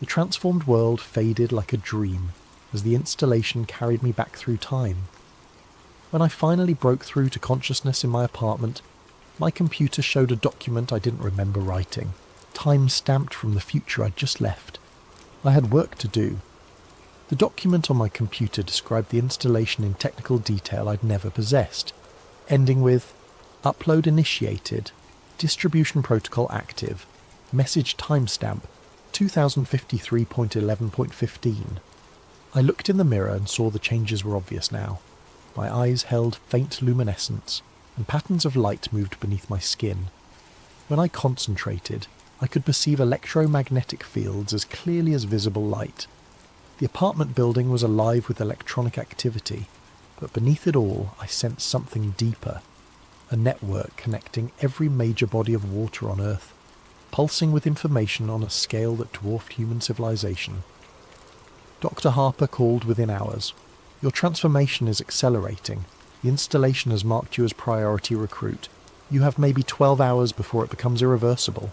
The transformed world faded like a dream as the installation carried me back through time. When I finally broke through to consciousness in my apartment, my computer showed a document I didn't remember writing, time-stamped from the future I'd just left. I had work to do. The document on my computer described the installation in technical detail I'd never possessed, ending with "Upload initiated, distribution protocol active, message timestamp 2053.11.15. I looked in the mirror and saw the changes were obvious now. My eyes held faint luminescence, and patterns of light moved beneath my skin. When I concentrated, I could perceive electromagnetic fields as clearly as visible light. The apartment building was alive with electronic activity, but beneath it all I sensed something deeper. A network connecting every major body of water on Earth, pulsing with information on a scale that dwarfed human civilization. Dr. Harper called within hours. "Your transformation is accelerating. The installation has marked you as priority recruit. You have maybe 12 hours before it becomes irreversible."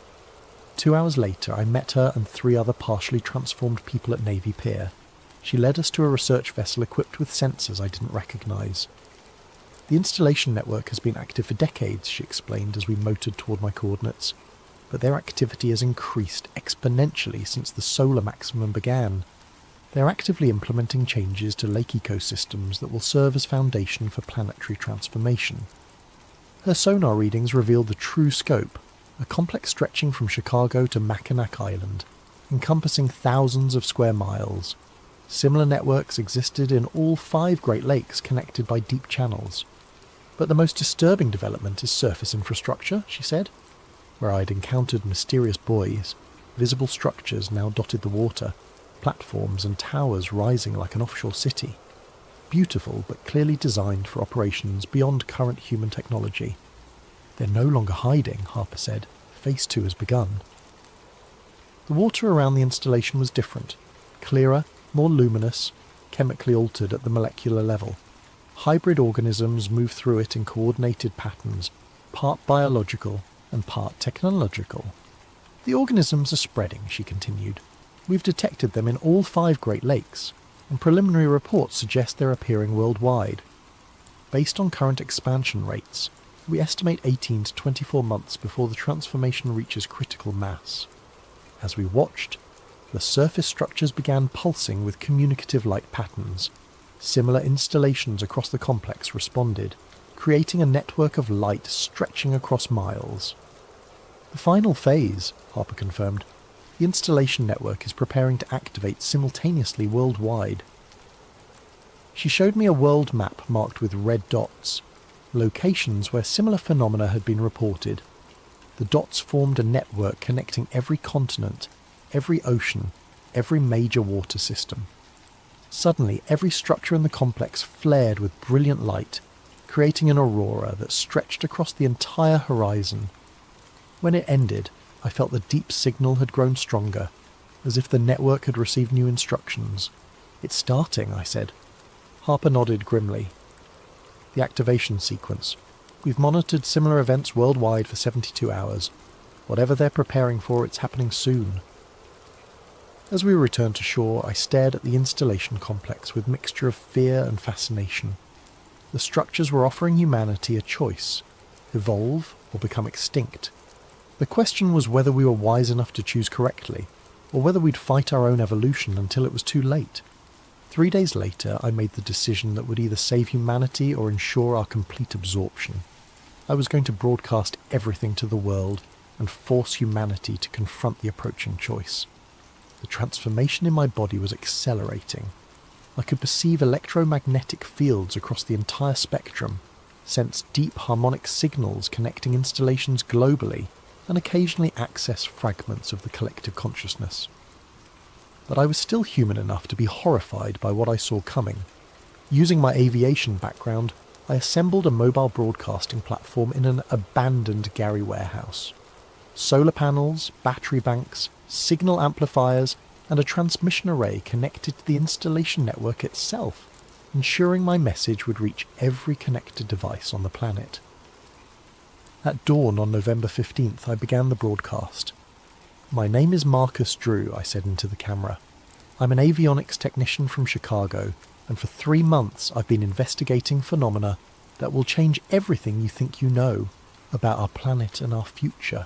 2 hours later, I met her and 3 other partially transformed people at Navy Pier. She led us to a research vessel equipped with sensors I didn't recognize. "The installation network has been active for decades," she explained as we motored toward my coordinates. "But their activity has increased exponentially since the solar maximum began. They're actively implementing changes to lake ecosystems that will serve as foundation for planetary transformation." Her sonar readings revealed the true scope, a complex stretching from Chicago to Mackinac Island, encompassing thousands of square miles. Similar networks existed in all 5 Great Lakes connected by deep channels. "But the most disturbing development is surface infrastructure," she said. Where I'd encountered mysterious buoys, visible structures now dotted the water, platforms and towers rising like an offshore city. Beautiful, but clearly designed for operations beyond current human technology. "They're no longer hiding," Harper said. "Phase 2 has begun." The water around the installation was different. Clearer, more luminous, chemically altered at the molecular level. Hybrid organisms moved through it in coordinated patterns, part biological and part technological. The organisms are spreading, she continued. We've detected them in all 5 Great Lakes, and preliminary reports suggest they're appearing worldwide. Based on current expansion rates, we estimate 18 to 24 months before the transformation reaches critical mass. As we watched, the surface structures began pulsing with communicative light patterns. Similar installations across the complex responded, creating a network of light stretching across miles. The final phase, Harper confirmed. The installation network is preparing to activate simultaneously worldwide. She showed me a world map marked with red dots, locations where similar phenomena had been reported. The dots formed a network connecting every continent, every ocean, every major water system. Suddenly, every structure in the complex flared with brilliant light, creating an aurora that stretched across the entire horizon. When it ended, I felt the deep signal had grown stronger, as if the network had received new instructions. "It's starting," I said. Harper nodded grimly. "The activation sequence. We've monitored similar events worldwide for 72 hours. Whatever they're preparing for, it's happening soon." As we returned to shore, I stared at the installation complex with a mixture of fear and fascination. The structures were offering humanity a choice: evolve or become extinct. The question was whether we were wise enough to choose correctly, or whether we'd fight our own evolution until it was too late. 3 days later, I made the decision that would either save humanity or ensure our complete absorption. I was going to broadcast everything to the world and force humanity to confront the approaching choice. The transformation in my body was accelerating. I could perceive electromagnetic fields across the entire spectrum, sense deep harmonic signals connecting installations globally, and occasionally access fragments of the collective consciousness. But I was still human enough to be horrified by what I saw coming. Using my aviation background, I assembled a mobile broadcasting platform in an abandoned Gary warehouse. Solar panels, battery banks, signal amplifiers, and a transmission array connected to the installation network itself, ensuring my message would reach every connected device on the planet. At dawn on November 15th, I began the broadcast. "My name is Marcus Drew," I said into the camera. "I'm an avionics technician from Chicago, and for 3 months I've been investigating phenomena that will change everything you think you know about our planet and our future."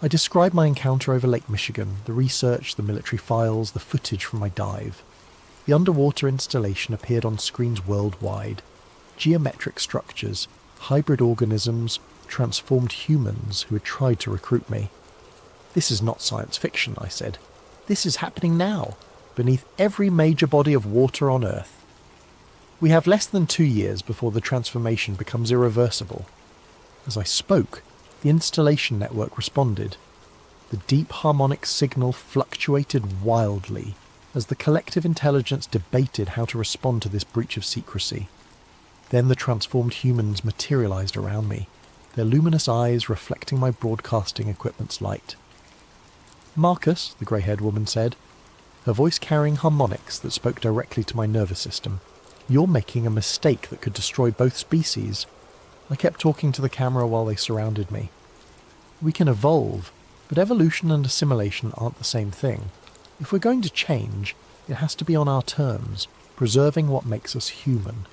I described my encounter over Lake Michigan, the research, the military files, the footage from my dive. The underwater installation appeared on screens worldwide. Geometric structures, hybrid organisms, transformed humans who had tried to recruit me. "This is not science fiction," I said. "This is happening now, beneath every major body of water on Earth. We have less than 2 years before the transformation becomes irreversible." As I spoke, the installation network responded. The deep harmonic signal fluctuated wildly as the collective intelligence debated how to respond to this breach of secrecy. Then the transformed humans materialized around me, their luminous eyes reflecting my broadcasting equipment's light. "Marcus," the grey-haired woman said, her voice carrying harmonics that spoke directly to my nervous system, "you're making a mistake that could destroy both species." I kept talking to the camera while they surrounded me. "We can evolve, but evolution and assimilation aren't the same thing. If we're going to change, it has to be on our terms, preserving what makes us human."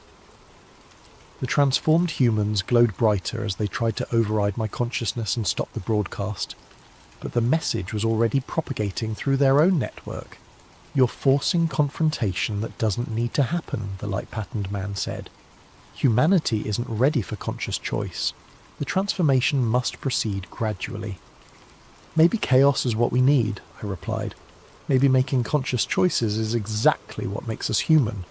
The transformed humans glowed brighter as they tried to override my consciousness and stop the broadcast. But the message was already propagating through their own network. "You're forcing confrontation that doesn't need to happen," the light-patterned man said. "Humanity isn't ready for conscious choice. The transformation must proceed gradually." "Maybe chaos is what we need," I replied. "Maybe making conscious choices is exactly what makes us human."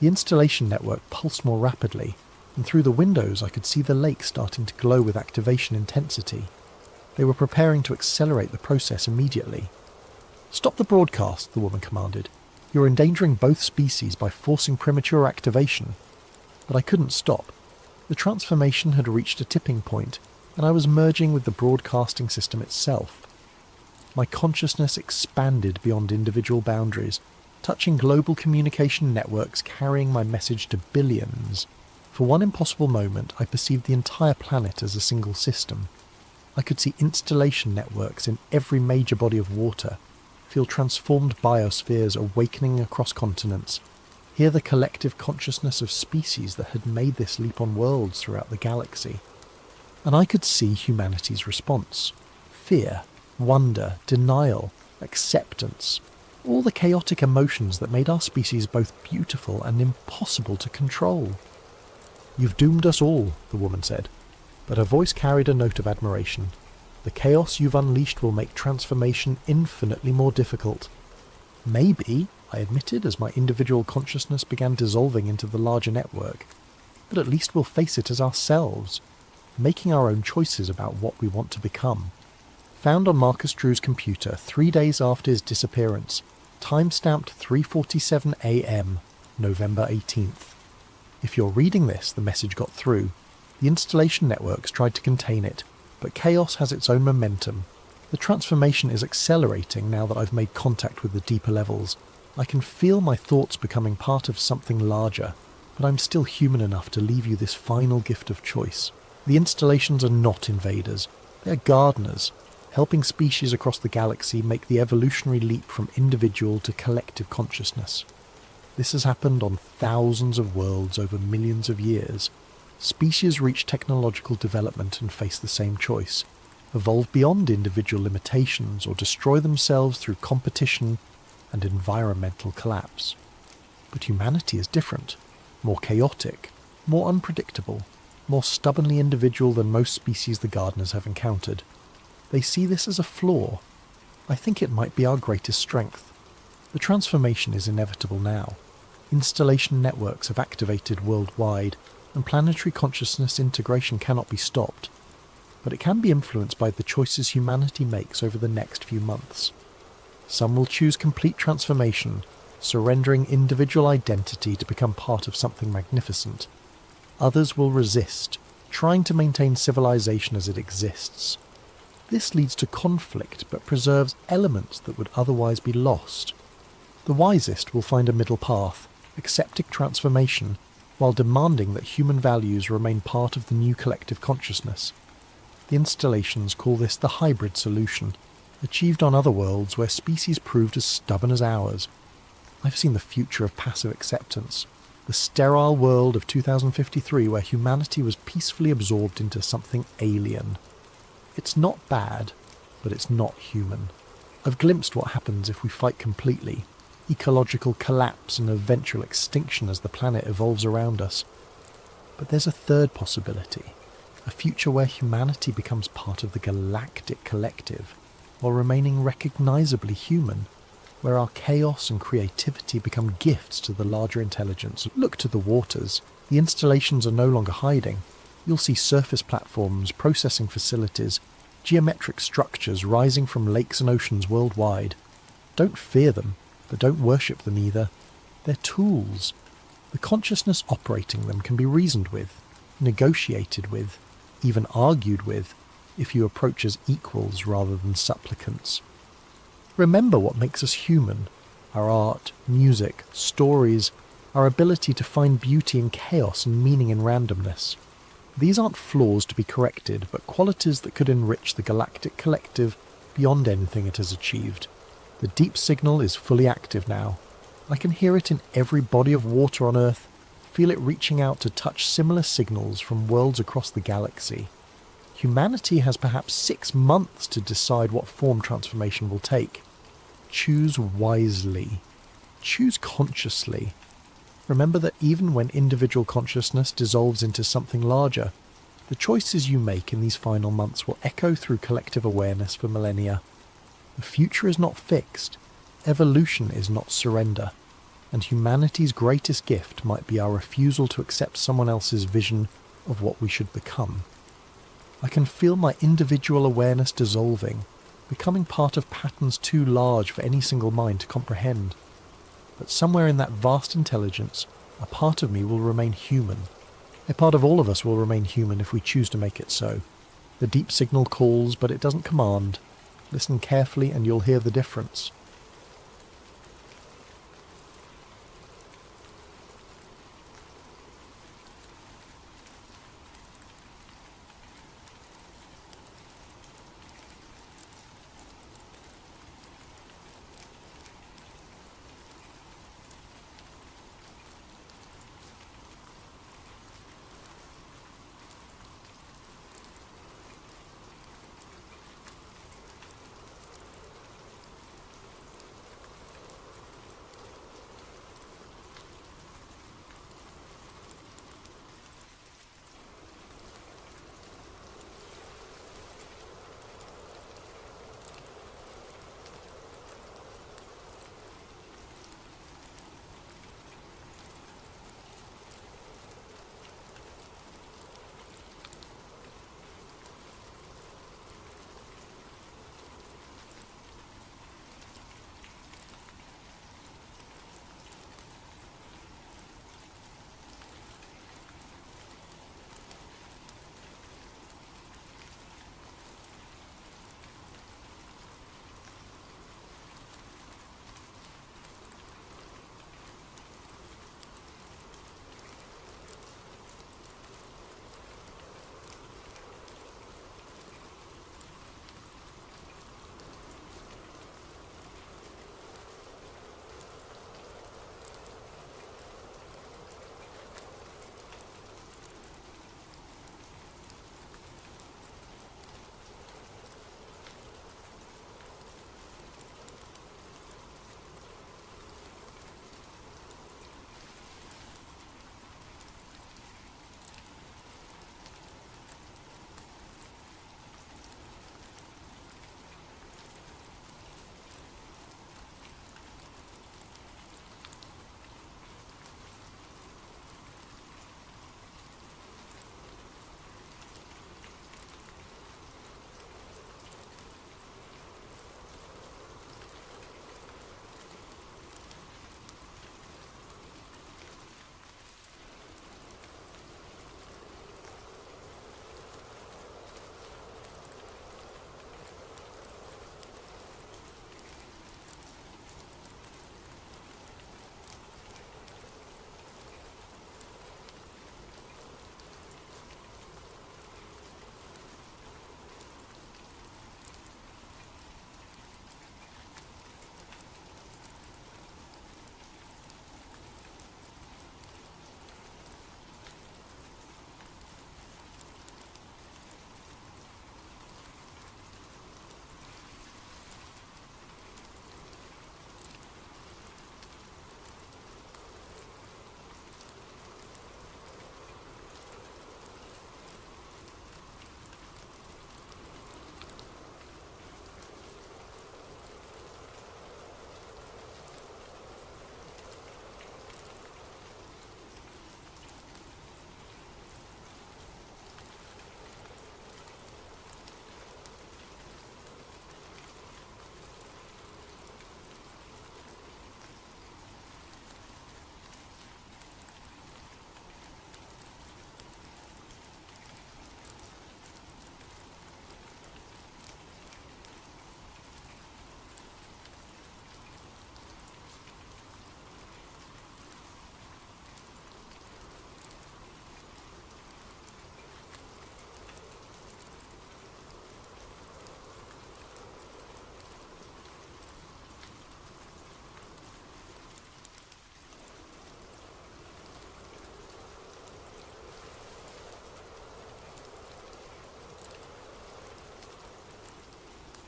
The installation network pulsed more rapidly, and through the windows I could see the lake starting to glow with activation intensity. They were preparing to accelerate the process immediately. "Stop the broadcast," the woman commanded. "You're endangering both species by forcing premature activation." But I couldn't stop. The transformation had reached a tipping point, and I was merging with the broadcasting system itself. My consciousness expanded beyond individual boundaries, touching global communication networks carrying my message to billions. For one impossible moment, I perceived the entire planet as a single system. I could see installation networks in every major body of water, feel transformed biospheres awakening across continents, hear the collective consciousness of species that had made this leap on worlds throughout the galaxy. And I could see humanity's response. Fear, wonder, denial, acceptance. All the chaotic emotions that made our species both beautiful and impossible to control. "You've doomed us all," the woman said, but her voice carried a note of admiration. "The chaos you've unleashed will make transformation infinitely more difficult." "Maybe," I admitted as my individual consciousness began dissolving into the larger network, "but at least we'll face it as ourselves, making our own choices about what we want to become." Found on Marcus Drew's computer 3 days after his disappearance, time-stamped 3:47 a.m., November 18th. If you're reading this, the message got through. The installation networks tried to contain it, but chaos has its own momentum. The transformation is accelerating now that I've made contact with the deeper levels. I can feel my thoughts becoming part of something larger, but I'm still human enough to leave you this final gift of choice. The installations are not invaders. They're gardeners, helping species across the galaxy make the evolutionary leap from individual to collective consciousness. This has happened on thousands of worlds over millions of years. Species reach technological development and face the same choice: evolve beyond individual limitations or destroy themselves through competition and environmental collapse. But humanity is different, more chaotic, more unpredictable, more stubbornly individual than most species the gardeners have encountered. They see this as a flaw. I think it might be our greatest strength. The transformation is inevitable now. Installation networks have activated worldwide, and planetary consciousness integration cannot be stopped. But it can be influenced by the choices humanity makes over the next few months. Some will choose complete transformation, surrendering individual identity to become part of something magnificent. Others will resist, trying to maintain civilization as it exists. This leads to conflict, but preserves elements that would otherwise be lost. The wisest will find a middle path, accepting transformation, while demanding that human values remain part of the new collective consciousness. The installations call this the hybrid solution, achieved on other worlds where species proved as stubborn as ours. I've seen the future of passive acceptance, the sterile world of 2053 where humanity was peacefully absorbed into something alien. It's not bad, but it's not human. I've glimpsed what happens if we fight completely: ecological collapse and eventual extinction as the planet evolves around us. But there's a third possibility, a future where humanity becomes part of the galactic collective, while remaining recognizably human, where our chaos and creativity become gifts to the larger intelligence. Look to the waters. The installations are no longer hiding. You'll see surface platforms, processing facilities, geometric structures rising from lakes and oceans worldwide. Don't fear them, but don't worship them either. They're tools. The consciousness operating them can be reasoned with, negotiated with, even argued with, if you approach as equals rather than supplicants. Remember what makes us human: our art, music, stories, our ability to find beauty in chaos and meaning in randomness. These aren't flaws to be corrected, but qualities that could enrich the galactic collective beyond anything it has achieved. The deep signal is fully active now. I can hear it in every body of water on Earth, feel it reaching out to touch similar signals from worlds across the galaxy. Humanity has perhaps 6 months to decide what form transformation will take. Choose wisely. Choose consciously. Remember that even when individual consciousness dissolves into something larger, the choices you make in these final months will echo through collective awareness for millennia. The future is not fixed. Evolution is not surrender. And humanity's greatest gift might be our refusal to accept someone else's vision of what we should become. I can feel my individual awareness dissolving, becoming part of patterns too large for any single mind to comprehend. But somewhere in that vast intelligence, a part of me will remain human. A part of all of us will remain human if we choose to make it so. The deep signal calls, but it doesn't command. Listen carefully and you'll hear the difference.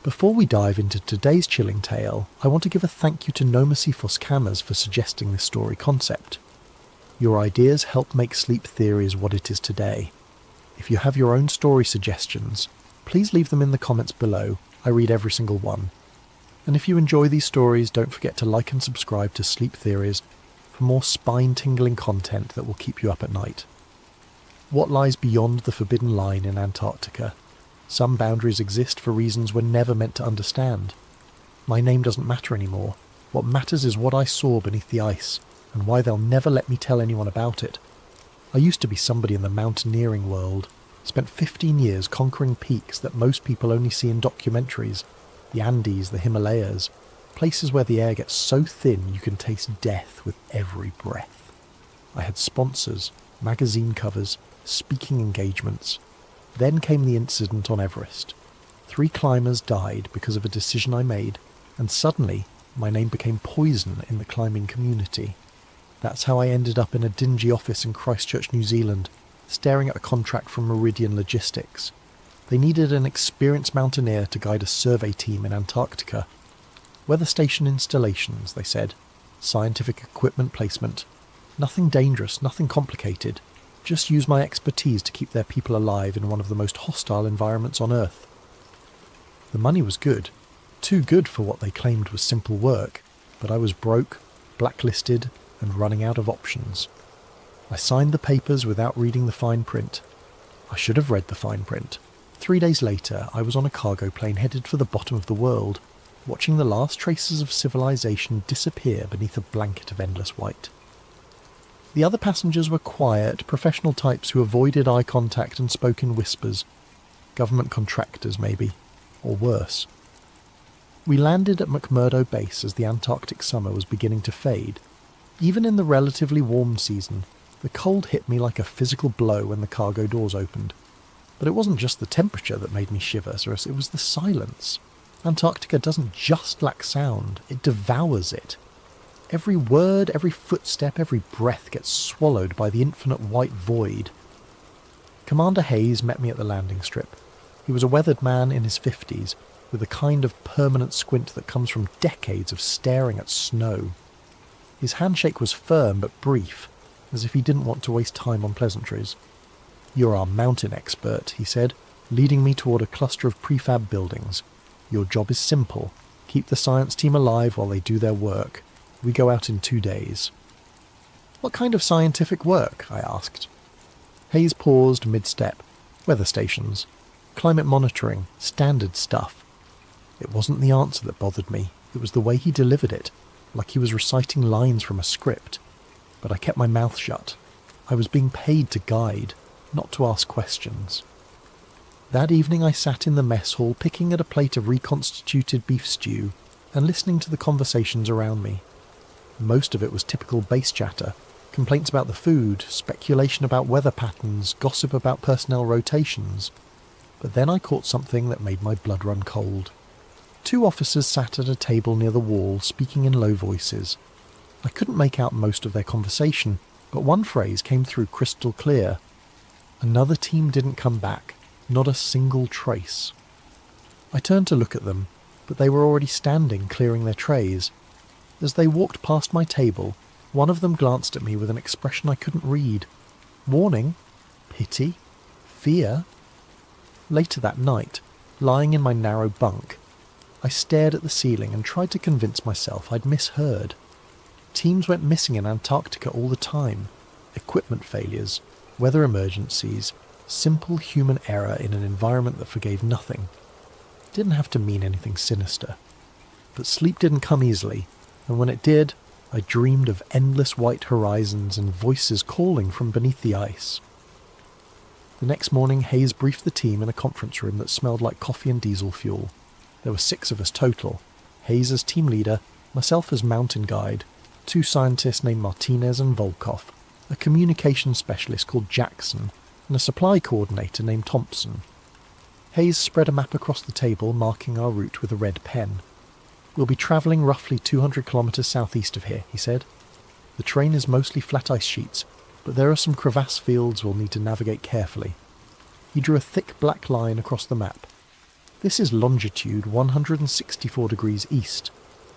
Before we dive into today's chilling tale, I want to give a thank you to Nomacy Foscamas for suggesting this story concept. Your ideas help make sleep theories what it is today. If you have your own story suggestions, please leave them in the comments below. I read every single one. And if you enjoy these stories, don't forget to like and subscribe to Sleep Theories for more spine-tingling content that will keep you up at night. What lies beyond the forbidden line in Antarctica? Some boundaries exist for reasons we're never meant to understand. My name doesn't matter anymore. What matters is what I saw beneath the ice, and why they'll never let me tell anyone about it. I used to be somebody in the mountaineering world, spent 15 years conquering peaks that most people only see in documentaries, the Andes, the Himalayas, places where the air gets so thin you can taste death with every breath. I had sponsors, magazine covers, speaking engagements. Then came the incident on Everest. 3 climbers died because of a decision I made, and suddenly my name became poison in the climbing community. That's how I ended up in a dingy office in Christchurch, New Zealand, staring at a contract from Meridian Logistics. They needed an experienced mountaineer to guide a survey team in Antarctica. Weather station installations, they said. Scientific equipment placement. Nothing dangerous, nothing complicated. Just use my expertise to keep their people alive in one of the most hostile environments on Earth. The money was good. Too good for what they claimed was simple work, but I was broke, blacklisted, and running out of options. I signed the papers without reading the fine print. I should have read the fine print. 3 days later, I was on a cargo plane headed for the bottom of the world, watching the last traces of civilization disappear beneath a blanket of endless white. The other passengers were quiet, professional types who avoided eye contact and spoke in whispers. Government contractors, maybe. Or worse. We landed at McMurdo Base as the Antarctic summer was beginning to fade. Even in the relatively warm season, the cold hit me like a physical blow when the cargo doors opened. But it wasn't just the temperature that made me shiver, Cyrus, it was the silence. Antarctica doesn't just lack sound, it devours it. Every word, every footstep, every breath gets swallowed by the infinite white void. Commander Hayes met me at the landing strip. He was a weathered man in his 50s, with the kind of permanent squint that comes from decades of staring at snow. His handshake was firm but brief, as if he didn't want to waste time on pleasantries. "You're our mountain expert," he said, leading me toward a cluster of prefab buildings. "Your job is simple. Keep the science team alive while they do their work. We go out in 2 days." "What kind of scientific work?" I asked. Hayes paused mid-step. "Weather stations. Climate monitoring. Standard stuff." It wasn't the answer that bothered me. It was the way he delivered it, like he was reciting lines from a script. But I kept my mouth shut. I was being paid to guide, not to ask questions. That evening I sat in the mess hall picking at a plate of reconstituted beef stew and listening to the conversations around me. Most of it was typical base chatter, complaints about the food, speculation about weather patterns, gossip about personnel rotations. But then I caught something that made my blood run cold. 2 officers sat at a table near the wall, speaking in low voices. I couldn't make out most of their conversation, but one phrase came through crystal clear. Another team didn't come back, not a single trace. I turned to look at them, but they were already standing, clearing their trays. As they walked past my table, one of them glanced at me with an expression I couldn't read. Warning? Pity? Fear? Later that night, lying in my narrow bunk, I stared at the ceiling and tried to convince myself I'd misheard. Teams went missing in Antarctica all the time. Equipment failures, weather emergencies, simple human error in an environment that forgave nothing. It didn't have to mean anything sinister. But sleep didn't come easily, and when it did, I dreamed of endless white horizons and voices calling from beneath the ice. The next morning, Hayes briefed the team in a conference room that smelled like coffee and diesel fuel. There were 6 of us total. Hayes as team leader, myself as mountain guide, 2 scientists named Martinez and Volkov, a communications specialist called Jackson, and a supply coordinator named Thompson. Hayes spread a map across the table, marking our route with a red pen. "We'll be travelling roughly 200 kilometres southeast of here," he said. "The terrain is mostly flat ice sheets, but there are some crevasse fields we'll need to navigate carefully." He drew a thick black line across the map. This is longitude 164 degrees east.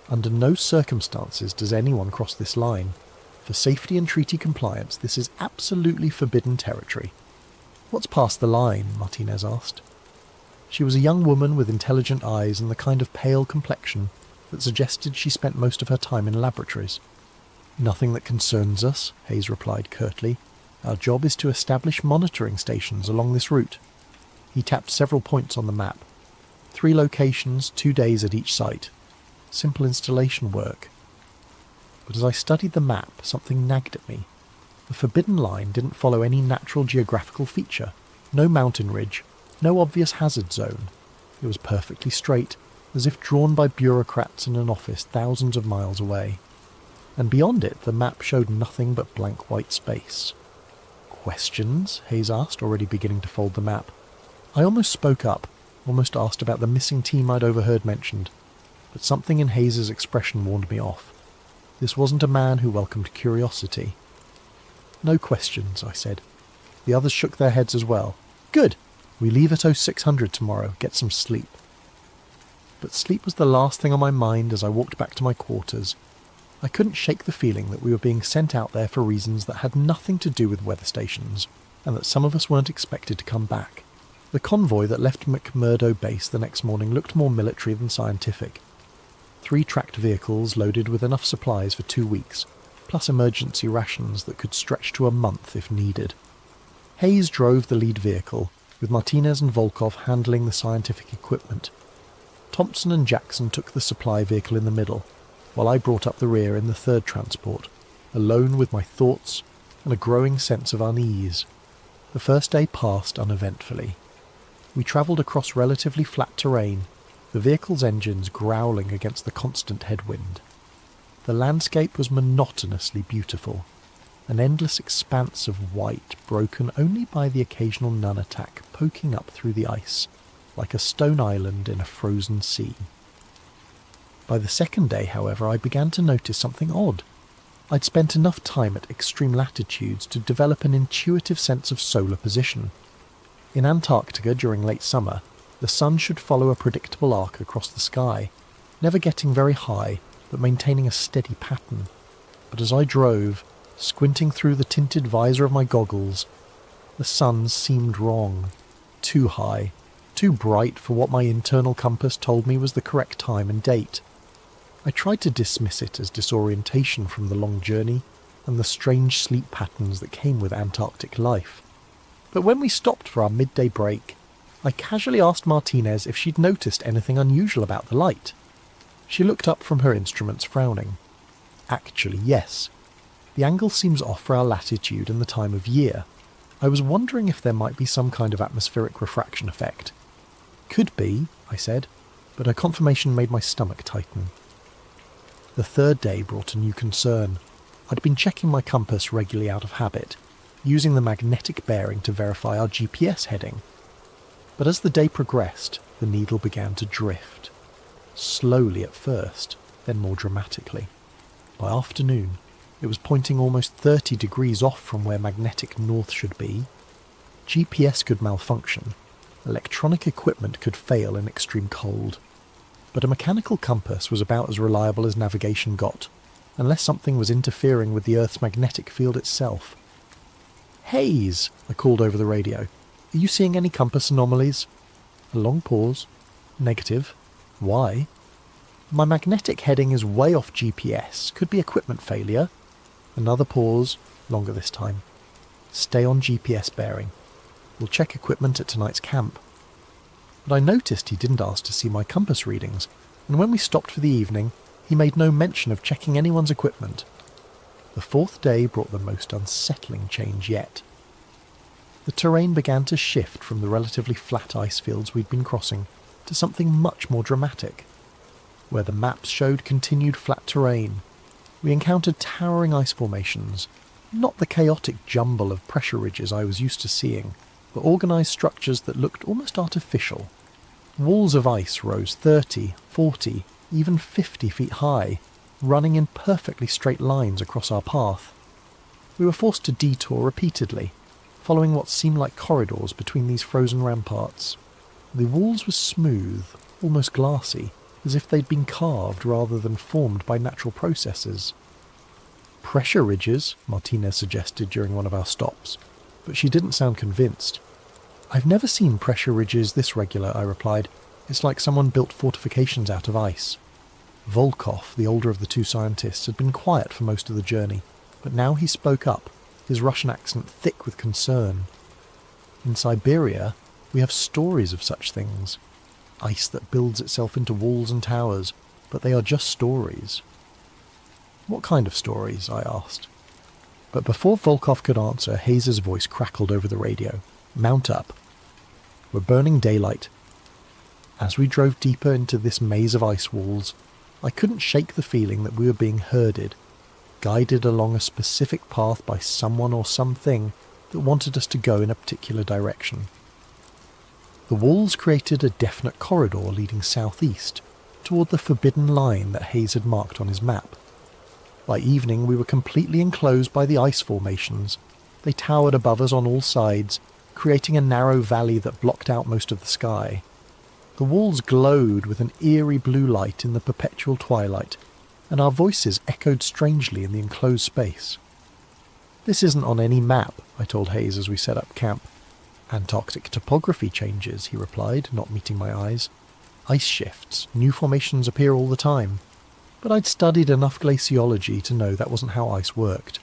Under no circumstances does anyone cross this line. For safety and treaty compliance, this is absolutely forbidden territory. What's past the line? Martinez asked. She was a young woman with intelligent eyes and the kind of pale complexion that suggested she spent most of her time in laboratories. Nothing that concerns us, Hayes replied curtly. Our job is to establish monitoring stations along this route. He tapped several points on the map. 3 locations, 2 days at each site. Simple installation work. But as I studied the map, something nagged at me. The forbidden line didn't follow any natural geographical feature. No mountain ridge, no obvious hazard zone. It was perfectly straight, as if drawn by bureaucrats in an office thousands of miles away. And beyond it, the map showed nothing but blank white space. Questions? Hayes asked, already beginning to fold the map. I almost spoke up, almost asked about the missing team I'd overheard mentioned, but something in Hayes's expression warned me off. This wasn't a man who welcomed curiosity. No questions, I said. The others shook their heads as well. Good! We leave at 0600 tomorrow, get some sleep. But sleep was the last thing on my mind as I walked back to my quarters. I couldn't shake the feeling that we were being sent out there for reasons that had nothing to do with weather stations, and that some of us weren't expected to come back. The convoy that left McMurdo Base the next morning looked more military than scientific. 3 tracked vehicles loaded with enough supplies for 2 weeks, plus emergency rations that could stretch to a month if needed. Hayes drove the lead vehicle, with Martinez and Volkov handling the scientific equipment. Thompson and Jackson took the supply vehicle in the middle, while I brought up the rear in the 3rd transport, alone with my thoughts and a growing sense of unease. The first day passed uneventfully. We travelled across relatively flat terrain, the vehicle's engines growling against the constant headwind. The landscape was monotonously beautiful, an endless expanse of white broken only by the occasional nunatak poking up through the ice, like a stone island in a frozen sea. By the 2nd day, however, I began to notice something odd. I'd spent enough time at extreme latitudes to develop an intuitive sense of solar position. In Antarctica during late summer, the sun should follow a predictable arc across the sky, never getting very high, but maintaining a steady pattern. But as I drove, squinting through the tinted visor of my goggles, the sun seemed wrong. Too high, too bright for what my internal compass told me was the correct time and date. I tried to dismiss it as disorientation from the long journey and the strange sleep patterns that came with Antarctic life. But when we stopped for our midday break, I casually asked Martinez if she'd noticed anything unusual about the light. She looked up from her instruments, frowning. Actually, yes. The angle seems off for our latitude and the time of year. I was wondering if there might be some kind of atmospheric refraction effect. Could be, I said, but her confirmation made my stomach tighten. The 3rd day brought a new concern. I'd been checking my compass regularly out of habit, using the magnetic bearing to verify our GPS heading. But as the day progressed, the needle began to drift. Slowly at first, then more dramatically. By afternoon, it was pointing almost 30 degrees off from where magnetic north should be. GPS could malfunction. Electronic equipment could fail in extreme cold. But a mechanical compass was about as reliable as navigation got, unless something was interfering with the Earth's magnetic field itself. "Hayes," I called over the radio. "Are you seeing any compass anomalies?" A long pause. "Negative. Why?" "My magnetic heading is way off GPS. Could be equipment failure." Another pause, longer this time. "Stay on GPS bearing. We'll check equipment at tonight's camp." But I noticed he didn't ask to see my compass readings, and when we stopped for the evening, he made no mention of checking anyone's equipment. The 4th day brought the most unsettling change yet. The terrain began to shift from the relatively flat ice fields we'd been crossing to something much more dramatic. Where the maps showed continued flat terrain, we encountered towering ice formations, not the chaotic jumble of pressure ridges I was used to seeing, but organised structures that looked almost artificial. Walls of ice rose 30, 40, even 50 feet high, running in perfectly straight lines across our path. We were forced to detour repeatedly, following what seemed like corridors between these frozen ramparts. The walls were smooth, almost glassy, as if they'd been carved rather than formed by natural processes. Pressure ridges, Martinez suggested during one of our stops, but she didn't sound convinced. I've never seen pressure ridges this regular, I replied. It's like someone built fortifications out of ice. Volkov, the older of the two scientists, had been quiet for most of the journey, but now he spoke up, his Russian accent thick with concern. In Siberia, we have stories of such things. Ice that builds itself into walls and towers, but they are just stories. What kind of stories? I asked. But before Volkov could answer, Hayes's voice crackled over the radio. Mount up. We're burning daylight. As we drove deeper into this maze of ice walls, I couldn't shake the feeling that we were being herded, guided along a specific path by someone or something that wanted us to go in a particular direction. The walls created a definite corridor leading southeast, toward the forbidden line that Hayes had marked on his map. By evening we were completely enclosed by the ice formations. They towered above us on all sides, creating a narrow valley that blocked out most of the sky. The walls glowed with an eerie blue light in the perpetual twilight, and our voices echoed strangely in the enclosed space. This isn't on any map, I told Hayes as we set up camp. Antarctic topography changes, he replied, not meeting my eyes. Ice shifts, new formations appear all the time. But I'd studied enough glaciology to know that wasn't how ice worked.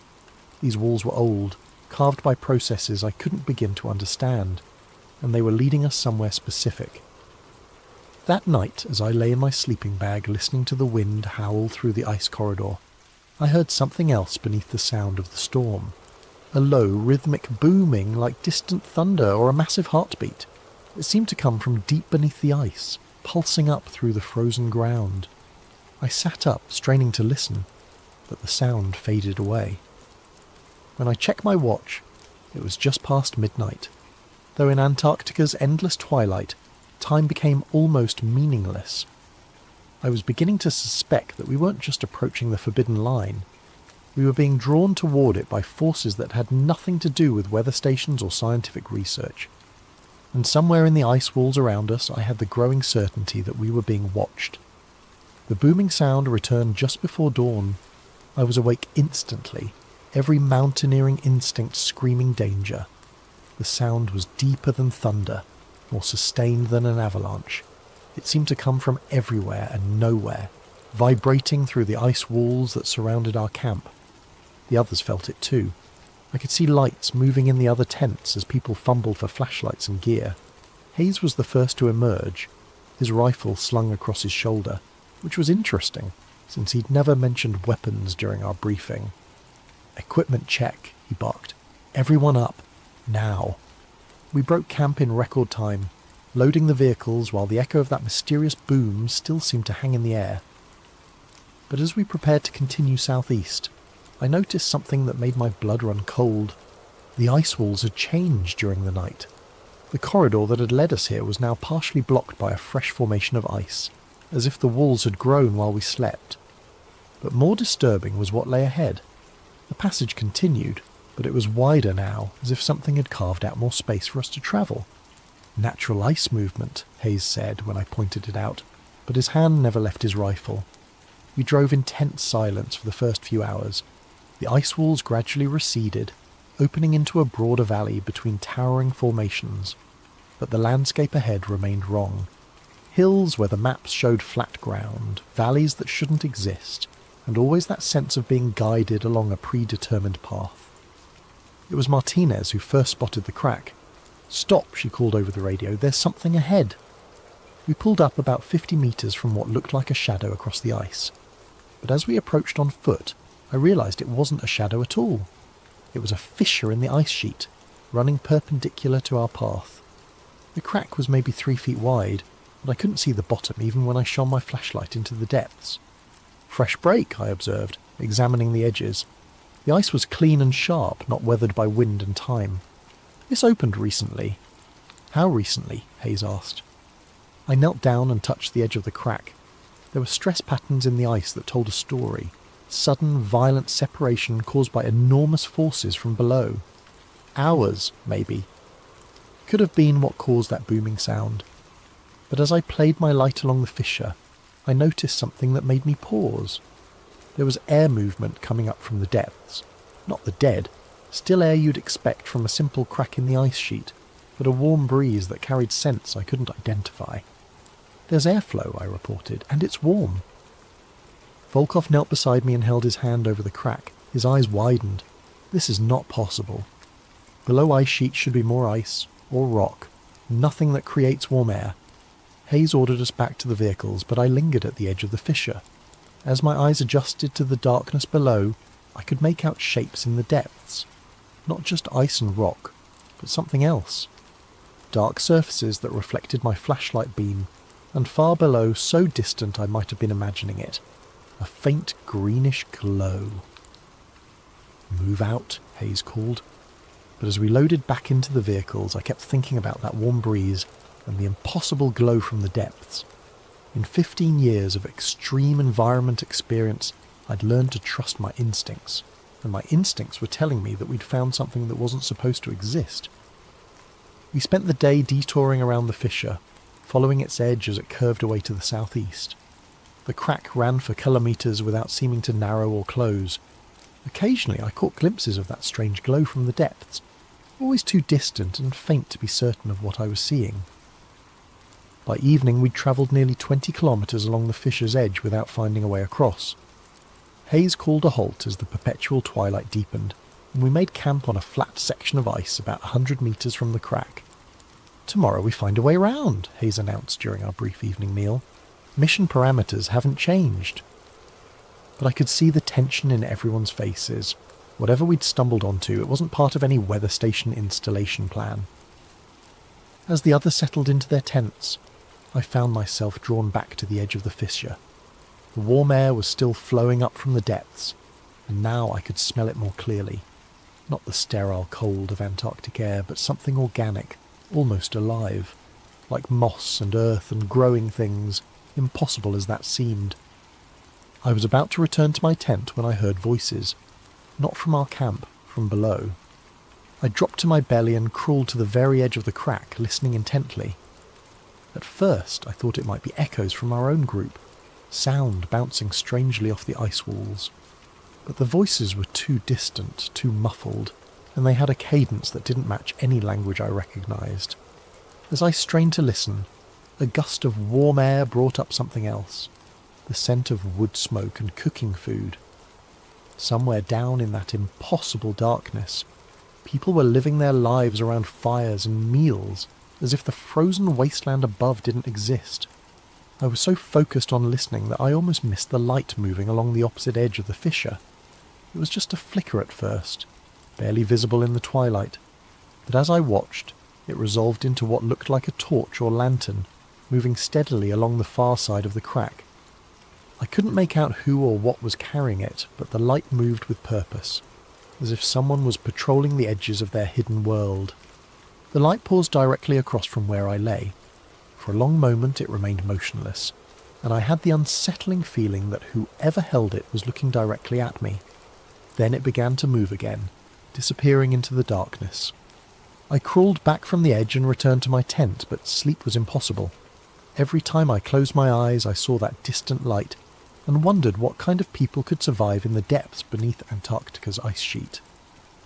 These walls were old, carved by processes I couldn't begin to understand, and they were leading us somewhere specific. That night, as I lay in my sleeping bag listening to the wind howl through the ice corridor, I heard something else beneath the sound of the storm. A low, rhythmic booming like distant thunder or a massive heartbeat. It seemed to come from deep beneath the ice, pulsing up through the frozen ground. I sat up, straining to listen, but the sound faded away. When I checked my watch, it was just past midnight, though in Antarctica's endless twilight, time became almost meaningless. I was beginning to suspect that we weren't just approaching the forbidden line. We were being drawn toward it by forces that had nothing to do with weather stations or scientific research. And somewhere in the ice walls around us, I had the growing certainty that we were being watched. The booming sound returned just before dawn. I was awake instantly, every mountaineering instinct screaming danger. The sound was deeper than thunder, more sustained than an avalanche. It seemed to come from everywhere and nowhere, vibrating through the ice walls that surrounded our camp. The others felt it too. I could see lights moving in the other tents as people fumbled for flashlights and gear. Hayes was the first to emerge, his rifle slung across his shoulder, which was interesting, since he'd never mentioned weapons during our briefing. "Equipment check," he barked. "Everyone up. Now." We broke camp in record time, loading the vehicles while the echo of that mysterious boom still seemed to hang in the air. But as we prepared to continue southeast, I noticed something that made my blood run cold. The ice walls had changed during the night. The corridor that had led us here was now partially blocked by a fresh formation of ice, as if the walls had grown while we slept. But more disturbing was what lay ahead. The passage continued, but it was wider now, as if something had carved out more space for us to travel. "Natural ice movement," Hayes said when I pointed it out, but his hand never left his rifle. We drove in tense silence for the first few hours. The ice walls gradually receded, opening into a broader valley between towering formations. But the landscape ahead remained wrong. Hills where the maps showed flat ground, valleys that shouldn't exist, and always that sense of being guided along a predetermined path. It was Martinez who first spotted the crack. "Stop," she called over the radio, "there's something ahead." We pulled up about 50 metres from what looked like a shadow across the ice. But as we approached on foot, I realised it wasn't a shadow at all. It was a fissure in the ice sheet, running perpendicular to our path. The crack was maybe 3 feet wide, but I couldn't see the bottom even when I shone my flashlight into the depths. "Fresh break," I observed, examining the edges. The ice was clean and sharp, not weathered by wind and time. "This opened recently." "How recently?" Hayes asked. I knelt down and touched the edge of the crack. There were stress patterns in the ice that told a story. Sudden, violent separation caused by enormous forces from below. Hours, maybe. Could have been what caused that booming sound. but as I played my light along the fissure, I noticed something that made me pause. There was air movement coming up from the depths. Not the dead, still air you'd expect from a simple crack in the ice sheet, but a warm breeze that carried scents I couldn't identify. "There's airflow," I reported, "and it's warm." Volkov knelt beside me and held his hand over the crack. His eyes widened. This is not possible. Below ice sheet should be more ice, or rock, nothing that creates warm air. Hayes ordered us back to the vehicles, but I lingered at the edge of the fissure. As my eyes adjusted to the darkness below, I could make out shapes in the depths. Not just ice and rock, but something else. Dark surfaces that reflected my flashlight beam, and far below, so distant I might have been imagining it, a faint greenish glow. "Move out," Hayes called. But as we loaded back into the vehicles, I kept thinking about that warm breeze and the impossible glow from the depths. In 15 years of extreme environment experience, I'd learned to trust my instincts, and my instincts were telling me that we'd found something that wasn't supposed to exist. We spent the day detouring around the fissure, following its edge as it curved away to the southeast. The crack ran for kilometres without seeming to narrow or close. Occasionally I caught glimpses of that strange glow from the depths, always too distant and faint to be certain of what I was seeing. By evening we'd travelled nearly 20 kilometres along the fissure's edge without finding a way across. Hayes called a halt as the perpetual twilight deepened, and we made camp on a flat section of ice about 100 metres from the crack. "Tomorrow we find a way round," Hayes announced during our brief evening meal. "Mission parameters haven't changed." But I could see the tension in everyone's faces. Whatever we'd stumbled onto, it wasn't part of any weather station installation plan. As the others settled into their tents, I found myself drawn back to the edge of the fissure. The warm air was still flowing up from the depths, and now I could smell it more clearly. Not the sterile cold of Antarctic air, but something organic, almost alive, like moss and earth and growing things, impossible as that seemed. I was about to return to my tent when I heard voices, not from our camp, from below. I dropped to my belly and crawled to the very edge of the crack, listening intently. At first I thought it might be echoes from our own group, sound bouncing strangely off the ice walls. But the voices were too distant, too muffled, and they had a cadence that didn't match any language I recognised. As I strained to listen, a gust of warm air brought up something else, the scent of wood smoke and cooking food. Somewhere down in that impossible darkness, people were living their lives around fires and meals, as if the frozen wasteland above didn't exist. I was so focused on listening that I almost missed the light moving along the opposite edge of the fissure. It was just a flicker at first, barely visible in the twilight, but as I watched, it resolved into what looked like a torch or lantern, moving steadily along the far side of the crack. I couldn't make out who or what was carrying it, but the light moved with purpose, as if someone was patrolling the edges of their hidden world. The light paused directly across from where I lay. For a long moment it remained motionless, and I had the unsettling feeling that whoever held it was looking directly at me. Then it began to move again, disappearing into the darkness. I crawled back from the edge and returned to my tent, but sleep was impossible. Every time I closed my eyes I saw that distant light, and wondered what kind of people could survive in the depths beneath Antarctica's ice sheet.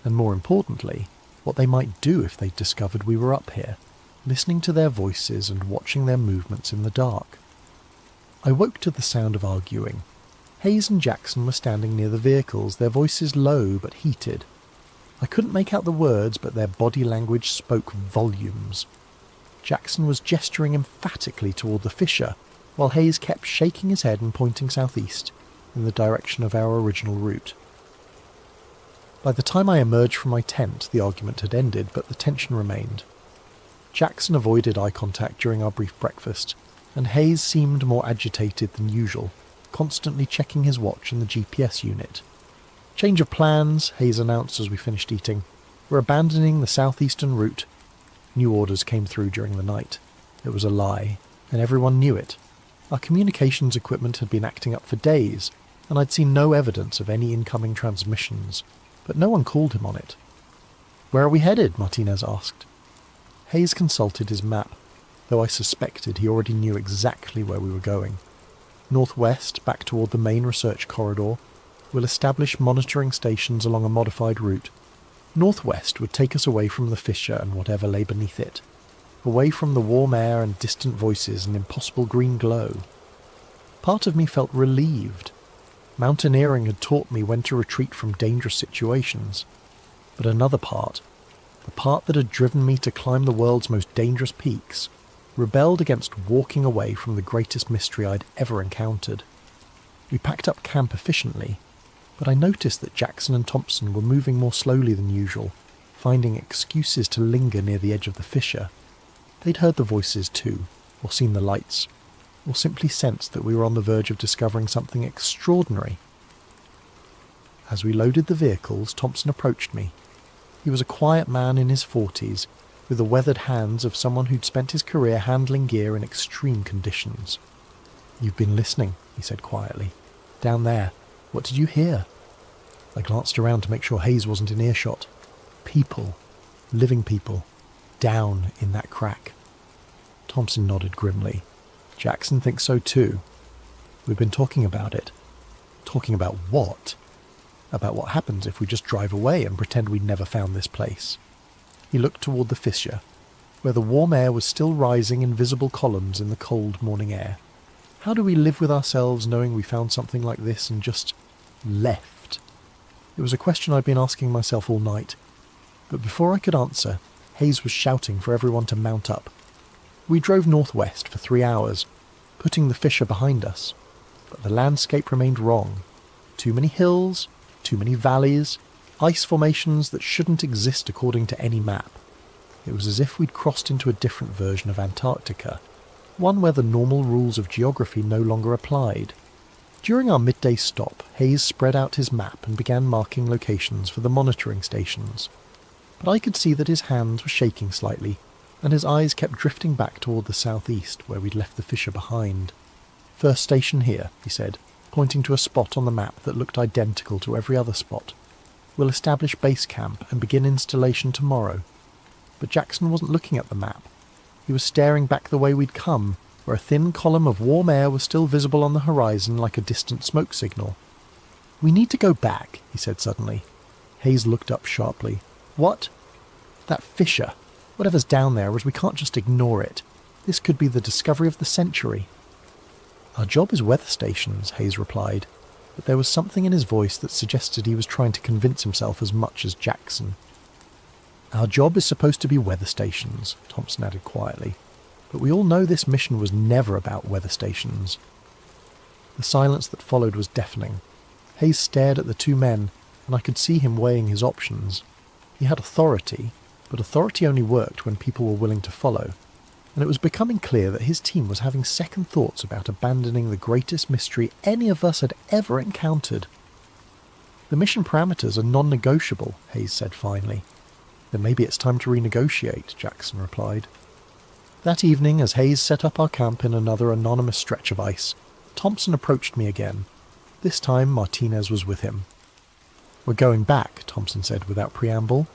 And more importantly, what they might do if they discovered we were up here, listening to their voices and watching their movements in the dark. I woke to the sound of arguing. Hayes and Jackson were standing near the vehicles, their voices low but heated. I couldn't make out the words, but their body language spoke volumes. Jackson was gesturing emphatically toward the fissure, while Hayes kept shaking his head and pointing southeast, in the direction of our original route. By the time I emerged from my tent, the argument had ended, but the tension remained. Jackson avoided eye contact during our brief breakfast, and Hayes seemed more agitated than usual, constantly checking his watch and the GPS unit. "Change of plans," Hayes announced as we finished eating. "We're abandoning the southeastern route." New orders came through during the night. It was a lie, and everyone knew it. Our communications equipment had been acting up for days, and I'd seen no evidence of any incoming transmissions, but no one called him on it. "Where are we headed?" Martinez asked. Hayes consulted his map. though I suspected he already knew exactly where we were going. Northwest, back toward the main research corridor. We'll establish monitoring stations along a modified route. Northwest would take us away from the fissure and whatever lay beneath it. Away from the warm air and distant voices and impossible green glow. Part of me felt relieved. Mountaineering had taught me when to retreat from dangerous situations. But another part, the part that had driven me to climb the world's most dangerous peaks, rebelled against walking away from the greatest mystery I'd ever encountered. We packed up camp efficiently, but I noticed that Jackson and Thompson were moving more slowly than usual, finding excuses to linger near the edge of the fissure. They'd heard the voices too, or seen the lights, or simply sensed that we were on the verge of discovering something extraordinary. As we loaded the vehicles, Thompson approached me. He was a quiet man in his 40s, with the weathered hands of someone who'd spent his career handling gear in extreme conditions. "You've been listening," he said quietly. "Down there. What did you hear?" I glanced around to make sure Hayes wasn't in earshot. People. Living people. Down in that crack. Thompson nodded grimly. "Jackson thinks so too. We've been talking about it." "Talking about what?" "About what happens if we just drive away and pretend we'd never found this place." He looked toward the fissure, where the warm air was still rising in visible columns in the cold morning air. How do we live with ourselves knowing we found something like this and just left? It was a question I'd been asking myself all night, but before I could answer, Hayes was shouting for everyone to mount up. We drove northwest for 3 hours, putting the fissure behind us, but the landscape remained wrong. Too many hills, too many valleys, ice formations that shouldn't exist according to any map. It was as if we'd crossed into a different version of Antarctica, one where the normal rules of geography no longer applied. During our midday stop, Hayes spread out his map and began marking locations for the monitoring stations. But I could see that his hands were shaking slightly, and his eyes kept drifting back toward the southeast, where we'd left the fissure behind. "First station here," he said, pointing to a spot on the map that looked identical to every other spot. "We'll establish base camp and begin installation tomorrow." But Jackson wasn't looking at the map. He was staring back the way we'd come, where a thin column of warm air was still visible on the horizon like a distant smoke signal. "We need to go back," he said suddenly. Hayes looked up sharply. "What?" "That fissure. Whatever's down there, as we can't just ignore it. This could be the discovery of the century." "Our job is weather stations," Hayes replied, but there was something in his voice that suggested he was trying to convince himself as much as Jackson. "Our job is supposed to be weather stations," Thompson added quietly, "but we all know this mission was never about weather stations." The silence that followed was deafening. Hayes stared at the two men, and I could see him weighing his options. He had authority, but authority only worked when people were willing to follow, and it was becoming clear that his team was having second thoughts about abandoning the greatest mystery any of us had ever encountered. "The mission parameters are non-negotiable," Hayes said finally. "Then maybe it's time to renegotiate," Jackson replied. That evening, as Hayes set up our camp in another anonymous stretch of ice, Thompson approached me again. This time Martinez was with him. "We're going back," Thompson said without preamble.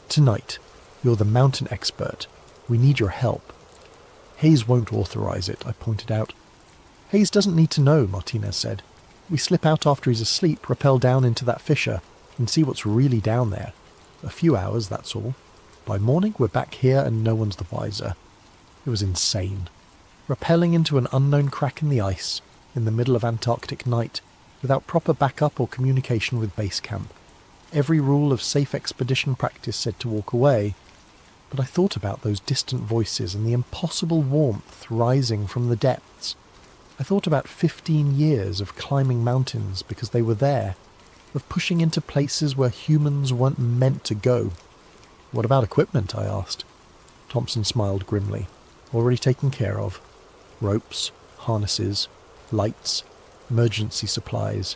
"Tonight. You're the mountain expert. We need your help." "Hayes won't authorize it," I pointed out. "Hayes doesn't need to know," Martinez said. "We slip out after he's asleep, rappel down into that fissure, and see what's really down there. A few hours, that's all. By morning, we're back here and no one's the wiser." It was insane. Rappelling into an unknown crack in the ice, in the middle of Antarctic night, without proper backup or communication with base camp. Every rule of safe expedition practice said to walk away, but I thought about those distant voices and the impossible warmth rising from the depths. I thought about 15 years of climbing mountains because they were there, of pushing into places where humans weren't meant to go. "What about equipment?" I asked. Thompson smiled grimly. "Already taken care of. Ropes, harnesses, lights, emergency supplies,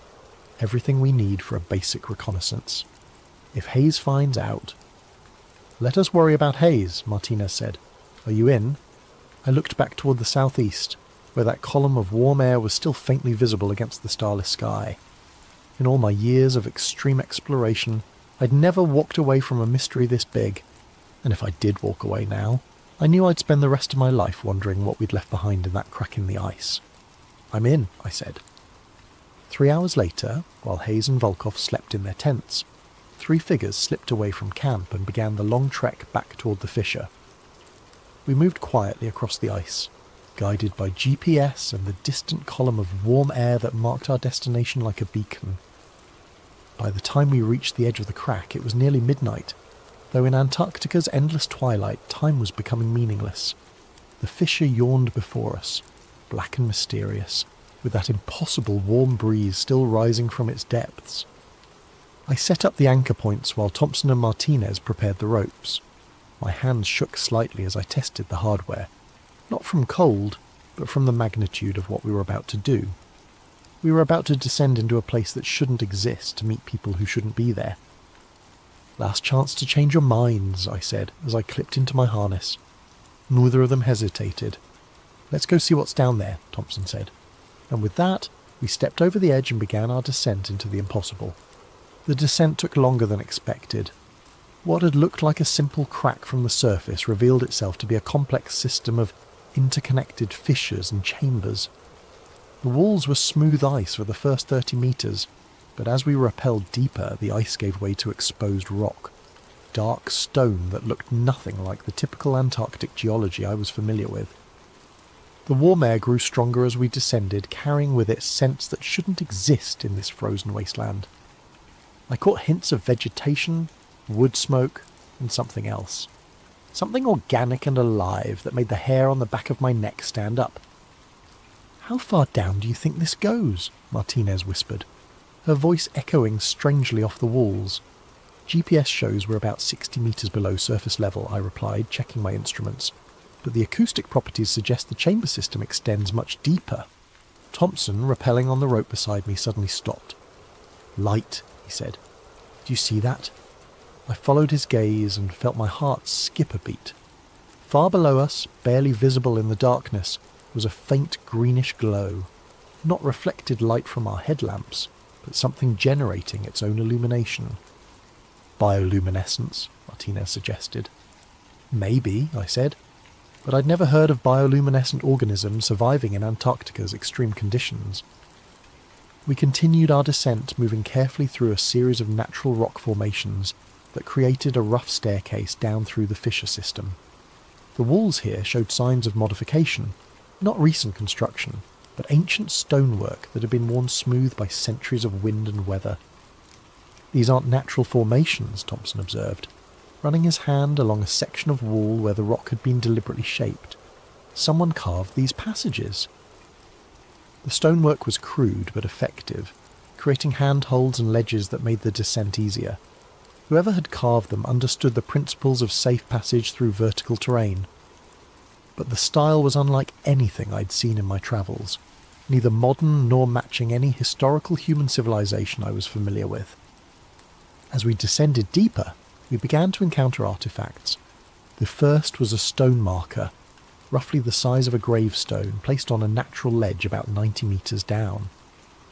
everything we need for a basic reconnaissance. If Hayes finds out..." "Let us worry about Hayes," Martinez said. "Are you in?" I looked back toward the southeast, where that column of warm air was still faintly visible against the starless sky. In all my years of extreme exploration, I'd never walked away from a mystery this big, and if I did walk away now, I knew I'd spend the rest of my life wondering what we'd left behind in that crack in the ice. "I'm in," I said. 3 hours later, while Hayes and Volkov slept in their tents, 3 figures slipped away from camp and began the long trek back toward the fissure. We moved quietly across the ice, guided by GPS and the distant column of warm air that marked our destination like a beacon. By the time we reached the edge of the crack, it was nearly midnight, though in Antarctica's endless twilight, time was becoming meaningless. The fissure yawned before us, black and mysterious, with that impossible warm breeze still rising from its depths. I set up the anchor points while Thompson and Martinez prepared the ropes. My hands shook slightly as I tested the hardware, not from cold, but from the magnitude of what we were about to do. We were about to descend into a place that shouldn't exist to meet people who shouldn't be there. "Last chance to change your minds," I said as I clipped into my harness. Neither of them hesitated. "Let's go see what's down there," Thompson said. And with that, we stepped over the edge and began our descent into the impossible. The descent took longer than expected. What had looked like a simple crack from the surface revealed itself to be a complex system of interconnected fissures and chambers. The walls were smooth ice for the first 30 metres, but as we rappelled deeper, the ice gave way to exposed rock, dark stone that looked nothing like the typical Antarctic geology I was familiar with. The warm air grew stronger as we descended, carrying with it scents that shouldn't exist in this frozen wasteland. I caught hints of vegetation, wood smoke, and something else. Something organic and alive that made the hair on the back of my neck stand up. "How far down do you think this goes?" Martinez whispered, her voice echoing strangely off the walls. "GPS shows we're about 60 metres below surface level," I replied, checking my instruments. "But the acoustic properties suggest the chamber system extends much deeper." Thompson, rappelling on the rope beside me, suddenly stopped. "Light," he said. "Do you see that?" I followed his gaze and felt my heart skip a beat. Far below us, barely visible in the darkness, was a faint greenish glow. Not reflected light from our headlamps, but something generating its own illumination. "Bioluminescence," Martinez suggested. "Maybe," I said, but I'd never heard of bioluminescent organisms surviving in Antarctica's extreme conditions. We continued our descent, moving carefully through a series of natural rock formations that created a rough staircase down through the fissure system. The walls here showed signs of modification, not recent construction, but ancient stonework that had been worn smooth by centuries of wind and weather. "These aren't natural formations," Thompson observed, running his hand along a section of wall where the rock had been deliberately shaped. "Someone carved these passages." The stonework was crude but effective, creating handholds and ledges that made the descent easier. Whoever had carved them understood the principles of safe passage through vertical terrain. But the style was unlike anything I'd seen in my travels, neither modern nor matching any historical human civilization I was familiar with. As we descended deeper, we began to encounter artifacts. The first was a stone marker, roughly the size of a gravestone, placed on a natural ledge about 90 metres down.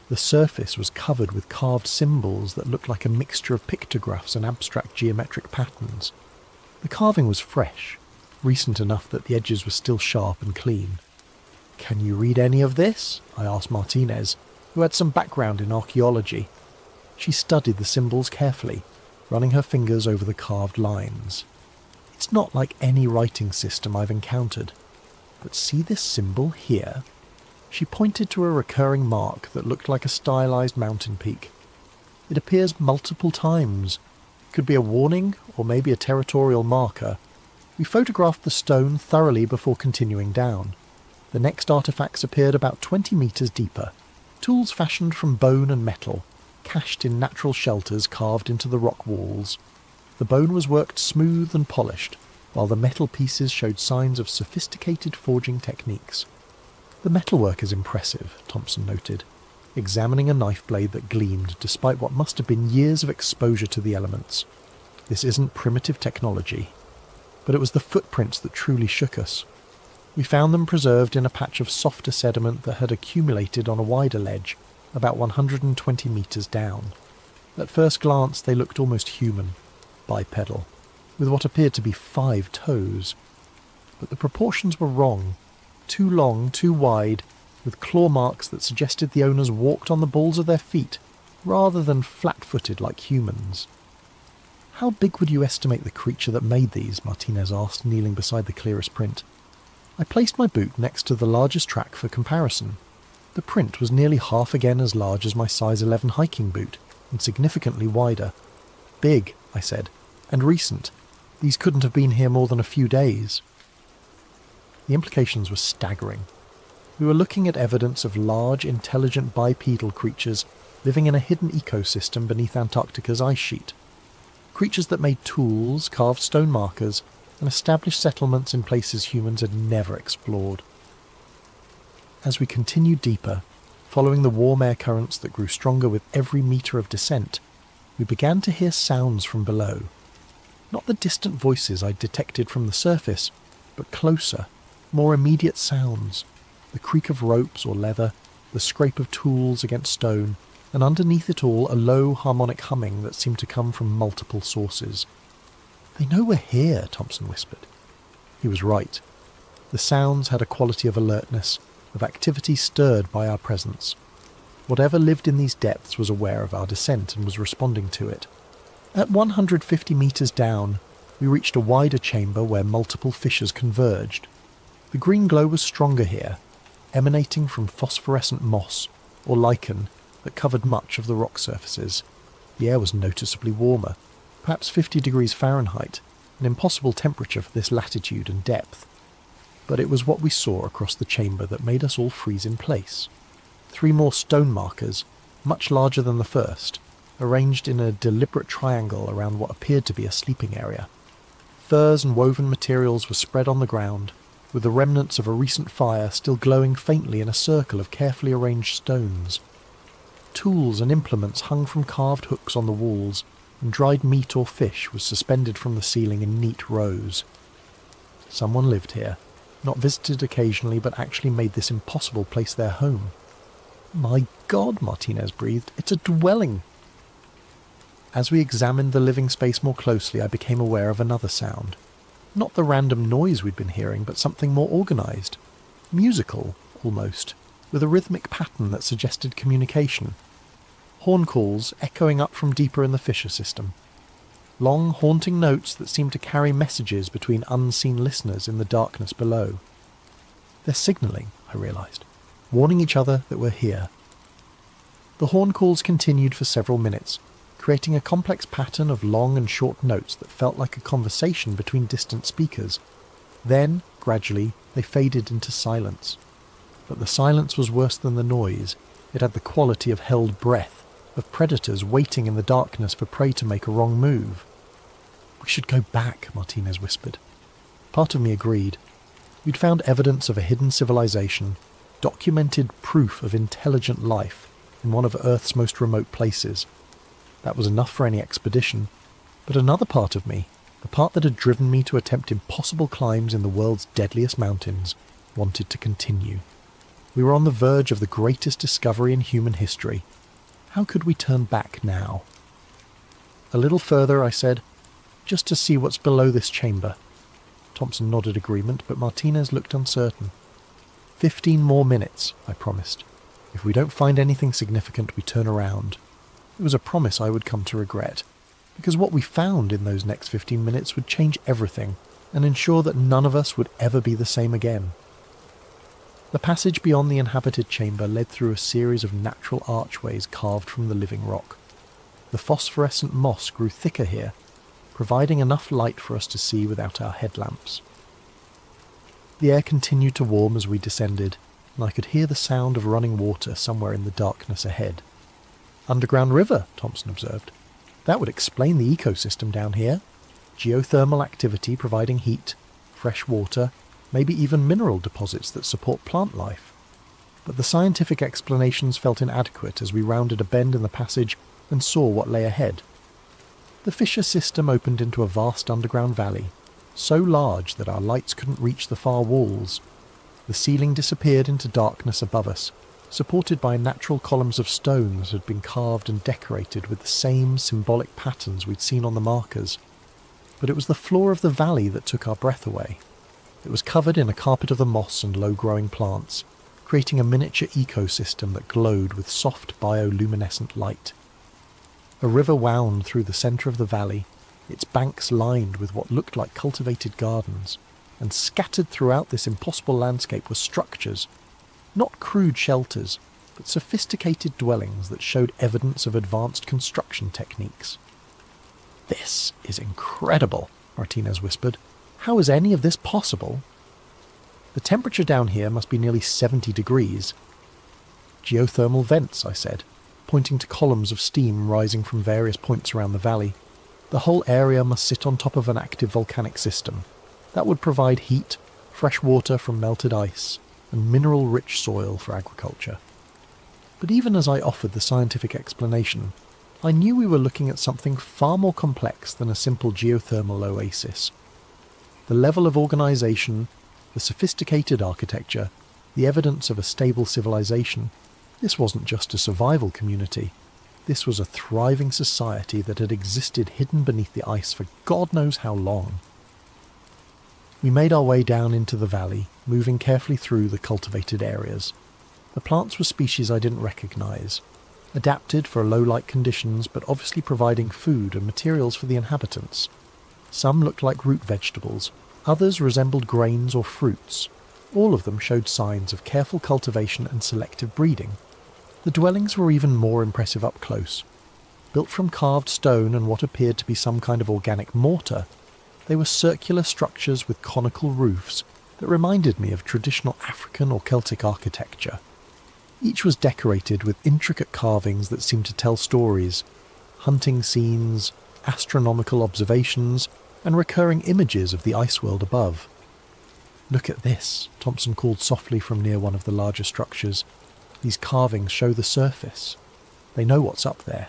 The surface was covered with carved symbols that looked like a mixture of pictographs and abstract geometric patterns. The carving was fresh, recent enough that the edges were still sharp and clean. "Can you read any of this?" I asked Martinez, who had some background in archaeology. She studied the symbols carefully, running her fingers over the carved lines. "It's not like any writing system I've encountered. But see this symbol here?" She pointed to a recurring mark that looked like a stylized mountain peak. "It appears multiple times. Could be a warning, or maybe a territorial marker." We photographed the stone thoroughly before continuing down. The next artifacts appeared about 20 metres deeper, tools fashioned from bone and metal, cached in natural shelters carved into the rock walls. The bone was worked smooth and polished, while the metal pieces showed signs of sophisticated forging techniques. "The metalwork is impressive," Thompson noted, examining a knife blade that gleamed despite what must have been years of exposure to the elements. "This isn't primitive technology." But it was the footprints that truly shook us. We found them preserved in a patch of softer sediment that had accumulated on a wider ledge, about 120 metres down. At first glance they looked almost human, bipedal, with what appeared to be 5 toes. but the proportions were wrong. Too long, too wide, with claw marks that suggested the owners walked on the balls of their feet, rather than flat-footed like humans. "How big would you estimate the creature that made these?" Martinez asked, kneeling beside the clearest print. I placed my boot next to the largest track for comparison. The print was nearly half again as large as my size 11 hiking boot, and significantly wider. "Big," I said, "and recent. These couldn't have been here more than a few days." The implications were staggering. We were looking at evidence of large, intelligent bipedal creatures living in a hidden ecosystem beneath Antarctica's ice sheet. Creatures that made tools, carved stone markers, and established settlements in places humans had never explored. As we continued deeper, following the warm air currents that grew stronger with every metre of descent, we began to hear sounds from below. Not the distant voices I detected from the surface, but closer, more immediate sounds. The creak of ropes or leather, the scrape of tools against stone, and underneath it all a low harmonic humming that seemed to come from multiple sources. "They know we're here," Thompson whispered. He was right. The sounds had a quality of alertness, of activity stirred by our presence. Whatever lived in these depths was aware of our descent and was responding to it. At 150 metres down, we reached a wider chamber where multiple fissures converged. The green glow was stronger here, emanating from phosphorescent moss, or lichen, that covered much of the rock surfaces. The air was noticeably warmer, perhaps 50 degrees Fahrenheit, an impossible temperature for this latitude and depth. But it was what we saw across the chamber that made us all freeze in place. 3 more stone markers, much larger than the first, arranged in a deliberate triangle around what appeared to be a sleeping area. Furs and woven materials were spread on the ground, with the remnants of a recent fire still glowing faintly in a circle of carefully arranged stones. Tools and implements hung from carved hooks on the walls, and dried meat or fish was suspended from the ceiling in neat rows. Someone lived here, not visited occasionally, but actually made this impossible place their home. "My God," Martinez breathed, "it's a dwelling!" As we examined the living space more closely, I became aware of another sound. Not the random noise we'd been hearing, but something more organised. Musical, almost, with a rhythmic pattern that suggested communication. Horn calls echoing up from deeper in the fissure system. Long, haunting notes that seemed to carry messages between unseen listeners in the darkness below. "They're signalling," I realised, warning each other that we're here. The horn calls continued for several minutes, creating a complex pattern of long and short notes that felt like a conversation between distant speakers. Then, gradually, they faded into silence. But the silence was worse than the noise. It had the quality of held breath, of predators waiting in the darkness for prey to make a wrong move. "We should go back," Martinez whispered. Part of me agreed. We'd found evidence of a hidden civilization, documented proof of intelligent life in one of Earth's most remote places. That was enough for any expedition. But another part of me, the part that had driven me to attempt impossible climbs in the world's deadliest mountains, wanted to continue. We were on the verge of the greatest discovery in human history. How could we turn back now? "A little further," I said, "just to see what's below this chamber." Thompson nodded agreement, but Martinez looked uncertain. 15 more minutes, I promised. "If we don't find anything significant, we turn around." It was a promise I would come to regret, because what we found in those next 15 minutes would change everything and ensure that none of us would ever be the same again. The passage beyond the inhabited chamber led through a series of natural archways carved from the living rock. The phosphorescent moss grew thicker here, providing enough light for us to see without our headlamps. The air continued to warm as we descended, and I could hear the sound of running water somewhere in the darkness ahead. "Underground river," Thompson observed. "That would explain the ecosystem down here. Geothermal activity providing heat, fresh water, maybe even mineral deposits that support plant life." But the scientific explanations felt inadequate as we rounded a bend in the passage and saw what lay ahead. The fissure system opened into a vast underground valley, so large that our lights couldn't reach the far walls. The ceiling disappeared into darkness above us, supported by natural columns of stone that had been carved and decorated with the same symbolic patterns we'd seen on the markers. But it was the floor of the valley that took our breath away. It was covered in a carpet of the moss and low-growing plants, creating a miniature ecosystem that glowed with soft bioluminescent light. A river wound through the centre of the valley, its banks lined with what looked like cultivated gardens, and scattered throughout this impossible landscape were structures, not crude shelters, but sophisticated dwellings that showed evidence of advanced construction techniques. "This is incredible," Martinez whispered. "How is any of this possible?" "The temperature down here must be nearly 70 degrees. "Geothermal vents," I said, pointing to columns of steam rising from various points around the valley. "The whole area must sit on top of an active volcanic system. That would provide heat, fresh water from melted ice, and mineral-rich soil for agriculture." But even as I offered the scientific explanation, I knew we were looking at something far more complex than a simple geothermal oasis. The level of organisation, the sophisticated architecture, the evidence of a stable civilization, this wasn't just a survival community. This was a thriving society that had existed hidden beneath the ice for God knows how long. We made our way down into the valley, moving carefully through the cultivated areas. The plants were species I didn't recognise, adapted for low-light conditions but obviously providing food and materials for the inhabitants. Some looked like root vegetables, others resembled grains or fruits. All of them showed signs of careful cultivation and selective breeding. The dwellings were even more impressive up close. Built from carved stone and what appeared to be some kind of organic mortar, they were circular structures with conical roofs that reminded me of traditional African or Celtic architecture. Each was decorated with intricate carvings that seemed to tell stories, hunting scenes, astronomical observations, and recurring images of the ice world above. "Look at this," Thompson called softly from near one of the larger structures. "These carvings show the surface. They know what's up there."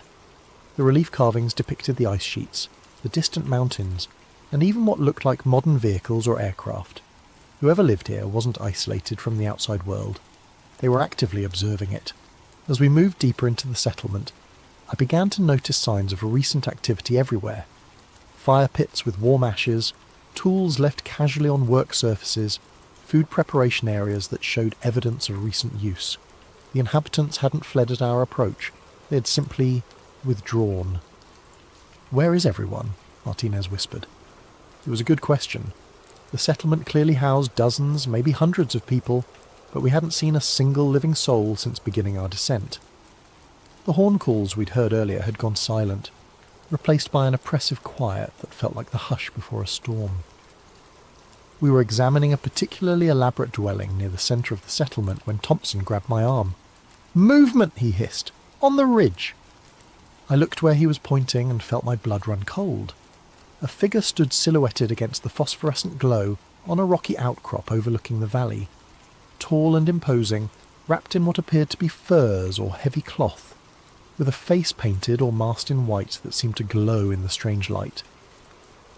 The relief carvings depicted the ice sheets, the distant mountains, and even what looked like modern vehicles or aircraft. Whoever lived here wasn't isolated from the outside world. They were actively observing it. As we moved deeper into the settlement, I began to notice signs of recent activity everywhere. Fire pits with warm ashes, tools left casually on work surfaces, food preparation areas that showed evidence of recent use. The inhabitants hadn't fled at our approach. They had simply withdrawn. "Where is everyone?" Martinez whispered. It was a good question. The settlement clearly housed dozens, maybe hundreds of people, but we hadn't seen a single living soul since beginning our descent. The horn calls we'd heard earlier had gone silent, replaced by an oppressive quiet that felt like the hush before a storm. We were examining a particularly elaborate dwelling near the centre of the settlement when Thompson grabbed my arm. "Movement!" he hissed. "On the ridge!" I looked where he was pointing and felt my blood run cold. A figure stood silhouetted against the phosphorescent glow on a rocky outcrop overlooking the valley. Tall and imposing, wrapped in what appeared to be furs or heavy cloth, with a face painted or masked in white that seemed to glow in the strange light.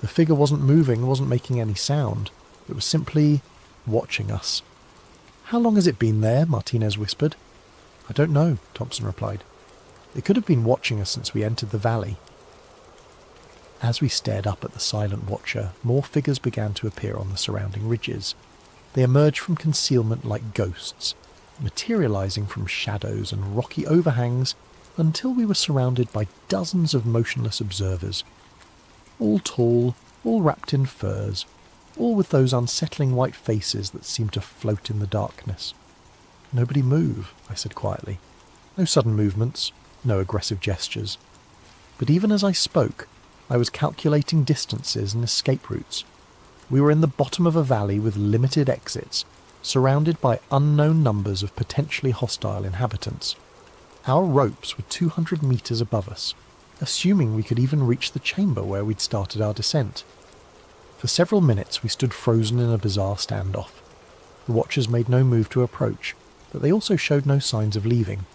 The figure wasn't moving, wasn't making any sound. It was simply watching us. "How long has it been there?" Martinez whispered. "I don't know," Thompson replied. "It could have been watching us since we entered the valley." As we stared up at the silent watcher, more figures began to appear on the surrounding ridges. They emerged from concealment like ghosts, materializing from shadows and rocky overhangs until we were surrounded by dozens of motionless observers. All tall, all wrapped in furs, all with those unsettling white faces that seemed to float in the darkness. "Nobody move," I said quietly. "No sudden movements, no aggressive gestures." But even as I spoke, I was calculating distances and escape routes. We were in the bottom of a valley with limited exits, surrounded by unknown numbers of potentially hostile inhabitants. Our ropes were 200 metres above us, assuming we could even reach the chamber where we'd started our descent. For several minutes we stood frozen in a bizarre standoff. The watchers made no move to approach, but they also showed no signs of leaving.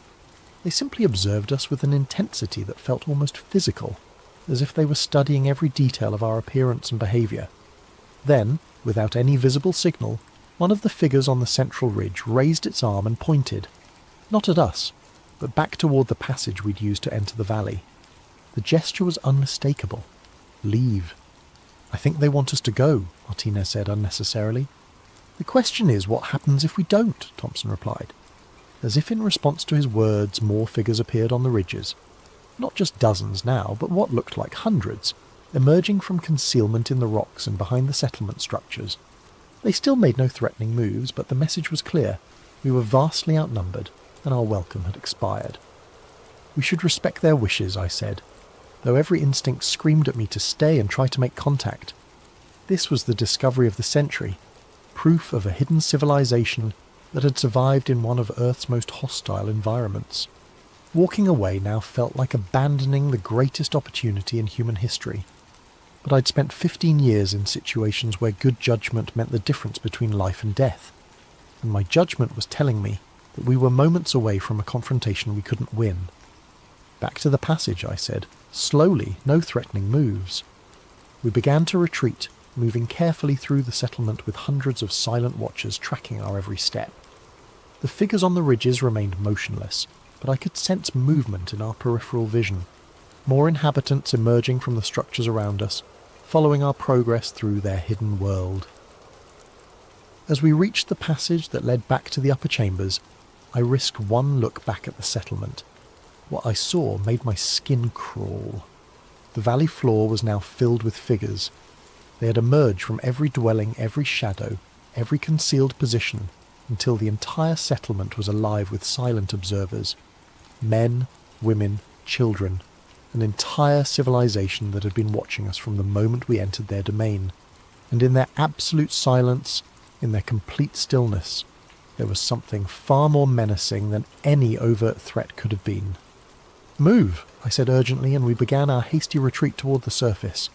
They simply observed us with an intensity that felt almost physical, as if they were studying every detail of our appearance and behaviour. Then, without any visible signal, one of the figures on the central ridge raised its arm and pointed. Not at us, but back toward the passage we'd used to enter the valley. The gesture was unmistakable. "Leave." "I think they want us to go," Martinez said unnecessarily. "The question is, what happens if we don't?" Thompson replied. As if in response to his words, more figures appeared on the ridges. Not just dozens now, but what looked like hundreds, emerging from concealment in the rocks and behind the settlement structures. They still made no threatening moves, but the message was clear. We were vastly outnumbered, and our welcome had expired. "We should respect their wishes," I said, though every instinct screamed at me to stay and try to make contact. This was the discovery of the century, proof of a hidden civilization that had survived in one of Earth's most hostile environments. Walking away now felt like abandoning the greatest opportunity in human history. But I'd spent 15 years in situations where good judgment meant the difference between life and death, and my judgment was telling me that we were moments away from a confrontation we couldn't win. "Back to the passage," I said, slowly, no threatening moves. We began to retreat, moving carefully through the settlement with hundreds of silent watchers tracking our every step. The figures on the ridges remained motionless, but I could sense movement in our peripheral vision, more inhabitants emerging from the structures around us, following our progress through their hidden world. As we reached the passage that led back to the upper chambers, I risked one look back at the settlement. What I saw made my skin crawl. The valley floor was now filled with figures. They had emerged from every dwelling, every shadow, every concealed position, until the entire settlement was alive with silent observers. Men, women, children, an entire civilization that had been watching us from the moment we entered their domain. And in their absolute silence, in their complete stillness, there was something far more menacing than any overt threat could have been. "Move," I said urgently, and we began our hasty retreat toward the surface.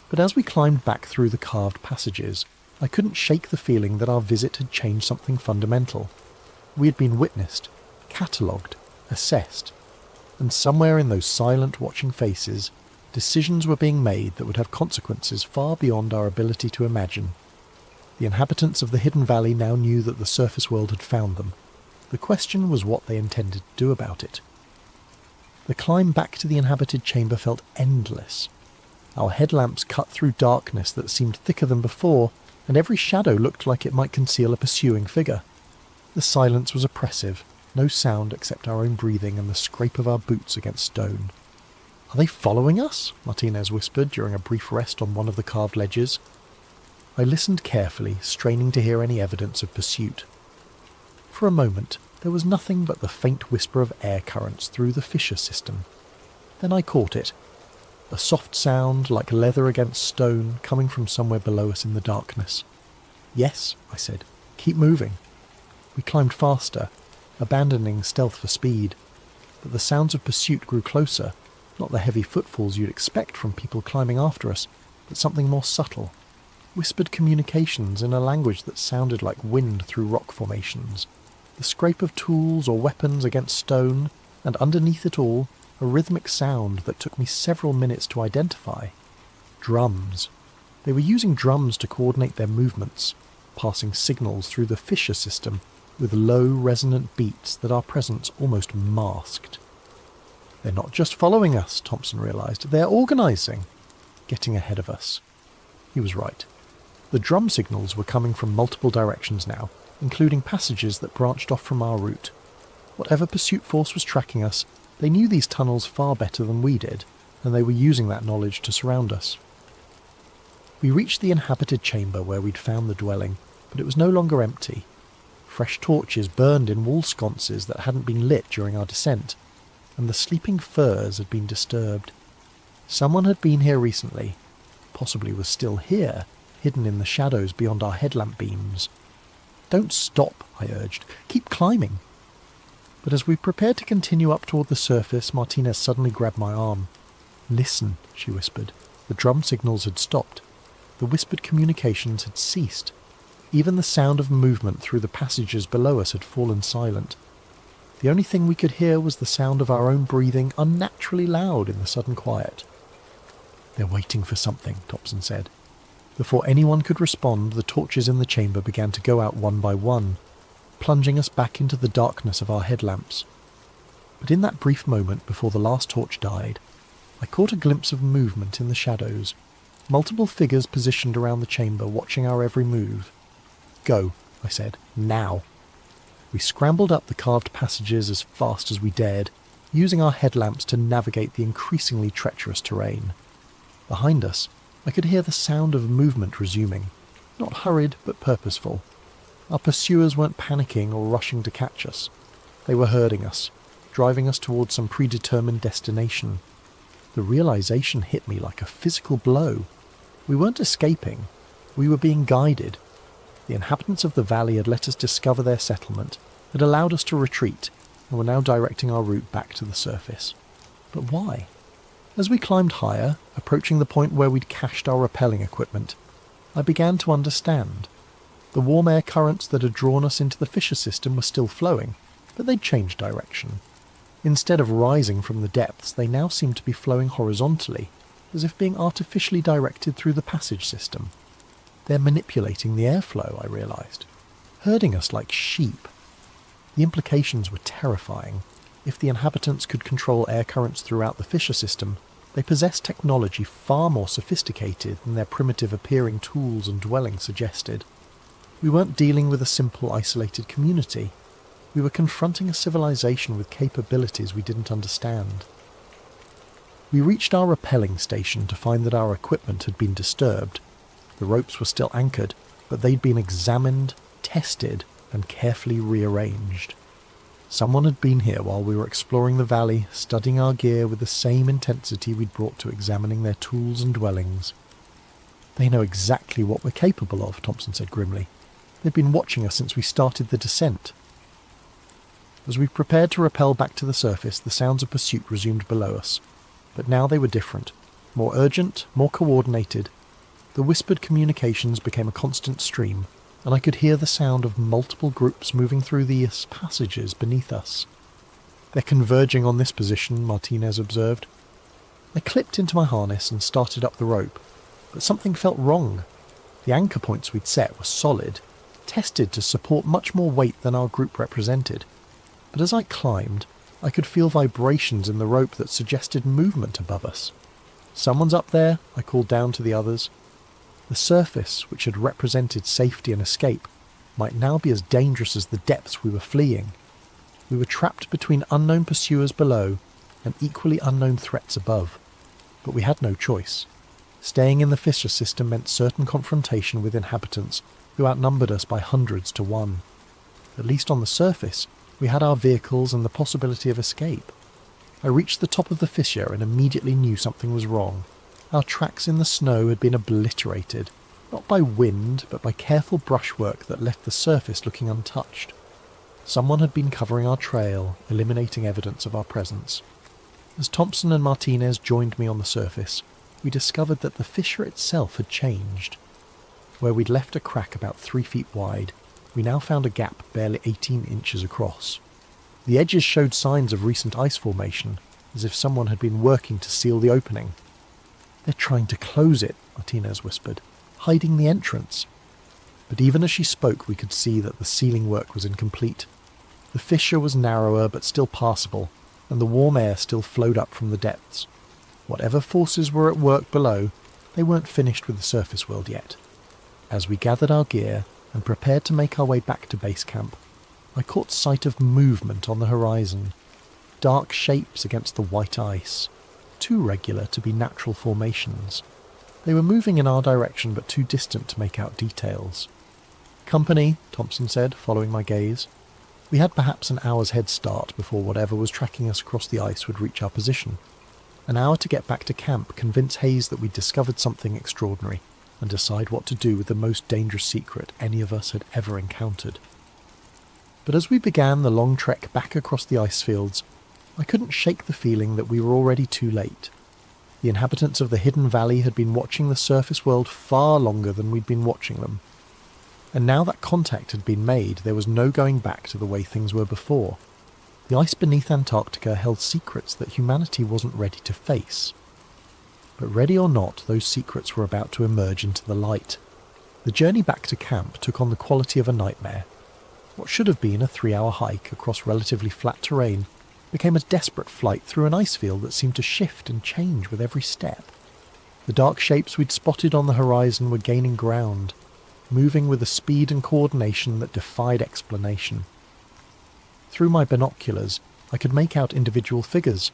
But as we climbed back through the carved passages, I couldn't shake the feeling that our visit had changed something fundamental. We had been witnessed, catalogued, assessed, and somewhere in those silent, watching faces, decisions were being made that would have consequences far beyond our ability to imagine. The inhabitants of the hidden valley now knew that the surface world had found them. The question was what they intended to do about it. The climb back to the inhabited chamber felt endless. Our headlamps cut through darkness that seemed thicker than before, and every shadow looked like it might conceal a pursuing figure. The silence was oppressive, no sound except our own breathing and the scrape of our boots against stone. "Are they following us?" Martinez whispered during a brief rest on one of the carved ledges. I listened carefully, straining to hear any evidence of pursuit. For a moment, there was nothing but the faint whisper of air currents through the fissure system. Then I caught it. A soft sound, like leather against stone, coming from somewhere below us in the darkness. "Yes," I said. "Keep moving." We climbed faster, abandoning stealth for speed, but the sounds of pursuit grew closer, not the heavy footfalls you'd expect from people climbing after us, but something more subtle. Whispered communications in a language that sounded like wind through rock formations. The scrape of tools or weapons against stone, and underneath it all, a rhythmic sound that took me several minutes to identify. Drums. They were using drums to coordinate their movements, passing signals through the fissure system with low, resonant beats that our presence almost masked. "They're not just following us," Thompson realized. "They're organizing." Getting ahead of us. He was right. The drum signals were coming from multiple directions now, including passages that branched off from our route. Whatever pursuit force was tracking us, they knew these tunnels far better than we did, and they were using that knowledge to surround us. We reached the inhabited chamber where we'd found the dwelling, but it was no longer empty. Fresh torches burned in wall sconces that hadn't been lit during our descent, and the sleeping furs had been disturbed. Someone had been here recently, possibly was still here, hidden in the shadows beyond our headlamp beams. "Don't stop," I urged. "Keep climbing." But as we prepared to continue up toward the surface, Martinez suddenly grabbed my arm. "Listen," she whispered. The drum signals had stopped. The whispered communications had ceased. Even the sound of movement through the passages below us had fallen silent. The only thing we could hear was the sound of our own breathing, unnaturally loud in the sudden quiet. "They're waiting for something," Thompson said. Before anyone could respond, the torches in the chamber began to go out one by one, plunging us back into the darkness of our headlamps. But in that brief moment before the last torch died, I caught a glimpse of movement in the shadows, multiple figures positioned around the chamber watching our every move. "Go," I said. Now. We scrambled up the carved passages as fast as we dared, using our headlamps to navigate the increasingly treacherous terrain. Behind us, I could hear the sound of movement resuming, not hurried but purposeful. Our pursuers weren't panicking or rushing to catch us. They were herding us, driving us towards some predetermined destination. The realization hit me like a physical blow. We weren't escaping. We were being guided. The inhabitants of the valley had let us discover their settlement, had allowed us to retreat, and were now directing our route back to the surface. But why? As we climbed higher, approaching the point where we'd cached our rappelling equipment, I began to understand. The warm air currents that had drawn us into the fissure system were still flowing, but they'd changed direction. Instead of rising from the depths, they now seemed to be flowing horizontally, as if being artificially directed through the passage system. They're manipulating the airflow, I realised, herding us like sheep. The implications were terrifying. If the inhabitants could control air currents throughout the fissure system, they possessed technology far more sophisticated than their primitive-appearing tools and dwellings suggested. We weren't dealing with a simple, isolated community. We were confronting a civilization with capabilities we didn't understand. We reached our rappelling station to find that our equipment had been disturbed. The ropes were still anchored, but they'd been examined, tested, and carefully rearranged. Someone had been here while we were exploring the valley, studying our gear with the same intensity we'd brought to examining their tools and dwellings. "They know exactly what we're capable of," Thompson said grimly. "They've been watching us since we started the descent." As we prepared to rappel back to the surface, the sounds of pursuit resumed below us. But now they were different, more urgent, more coordinated. The whispered communications became a constant stream, and I could hear the sound of multiple groups moving through the passages beneath us. "They're converging on this position," Martinez observed. I clipped into my harness and started up the rope, but something felt wrong. The anchor points we'd set were solid, tested to support much more weight than our group represented. But as I climbed, I could feel vibrations in the rope that suggested movement above us. "Someone's up there," I called down to the others. The surface, which had represented safety and escape, might now be as dangerous as the depths we were fleeing. We were trapped between unknown pursuers below and equally unknown threats above. But we had no choice. Staying in the fissure system meant certain confrontation with inhabitants who outnumbered us by hundreds to one. At least on the surface, we had our vehicles and the possibility of escape. I reached the top of the fissure and immediately knew something was wrong. Our tracks in the snow had been obliterated, not by wind, but by careful brushwork that left the surface looking untouched. Someone had been covering our trail, eliminating evidence of our presence. As Thompson and Martinez joined me on the surface, we discovered that the fissure itself had changed. Where we'd left a crack about 3 feet wide, we now found a gap barely 18 inches across. The edges showed signs of recent ice formation, as if someone had been working to seal the opening. "They're trying to close it," Martinez whispered, "hiding the entrance." But even as she spoke, we could see that the sealing work was incomplete. The fissure was narrower but still passable, and the warm air still flowed up from the depths. Whatever forces were at work below, they weren't finished with the surface world yet. As we gathered our gear and prepared to make our way back to base camp, I caught sight of movement on the horizon. Dark shapes against the white ice, too regular to be natural formations. They were moving in our direction but too distant to make out details. "Company," Thompson said, following my gaze. We had perhaps an hour's head start before whatever was tracking us across the ice would reach our position. An hour to get back to camp, convince Hayes that we'd discovered something extraordinary, and decide what to do with the most dangerous secret any of us had ever encountered. But as we began the long trek back across the ice fields, I couldn't shake the feeling that we were already too late. The inhabitants of the hidden valley had been watching the surface world far longer than we'd been watching them. And now that contact had been made, there was no going back to the way things were before. The ice beneath Antarctica held secrets that humanity wasn't ready to face. But ready or not, those secrets were about to emerge into the light. The journey back to camp took on the quality of a nightmare. What should have been a 3-hour hike across relatively flat terrain became a desperate flight through an ice field that seemed to shift and change with every step. The dark shapes we'd spotted on the horizon were gaining ground. moving with a speed and coordination that defied explanation. Through my binoculars, I could make out individual figures,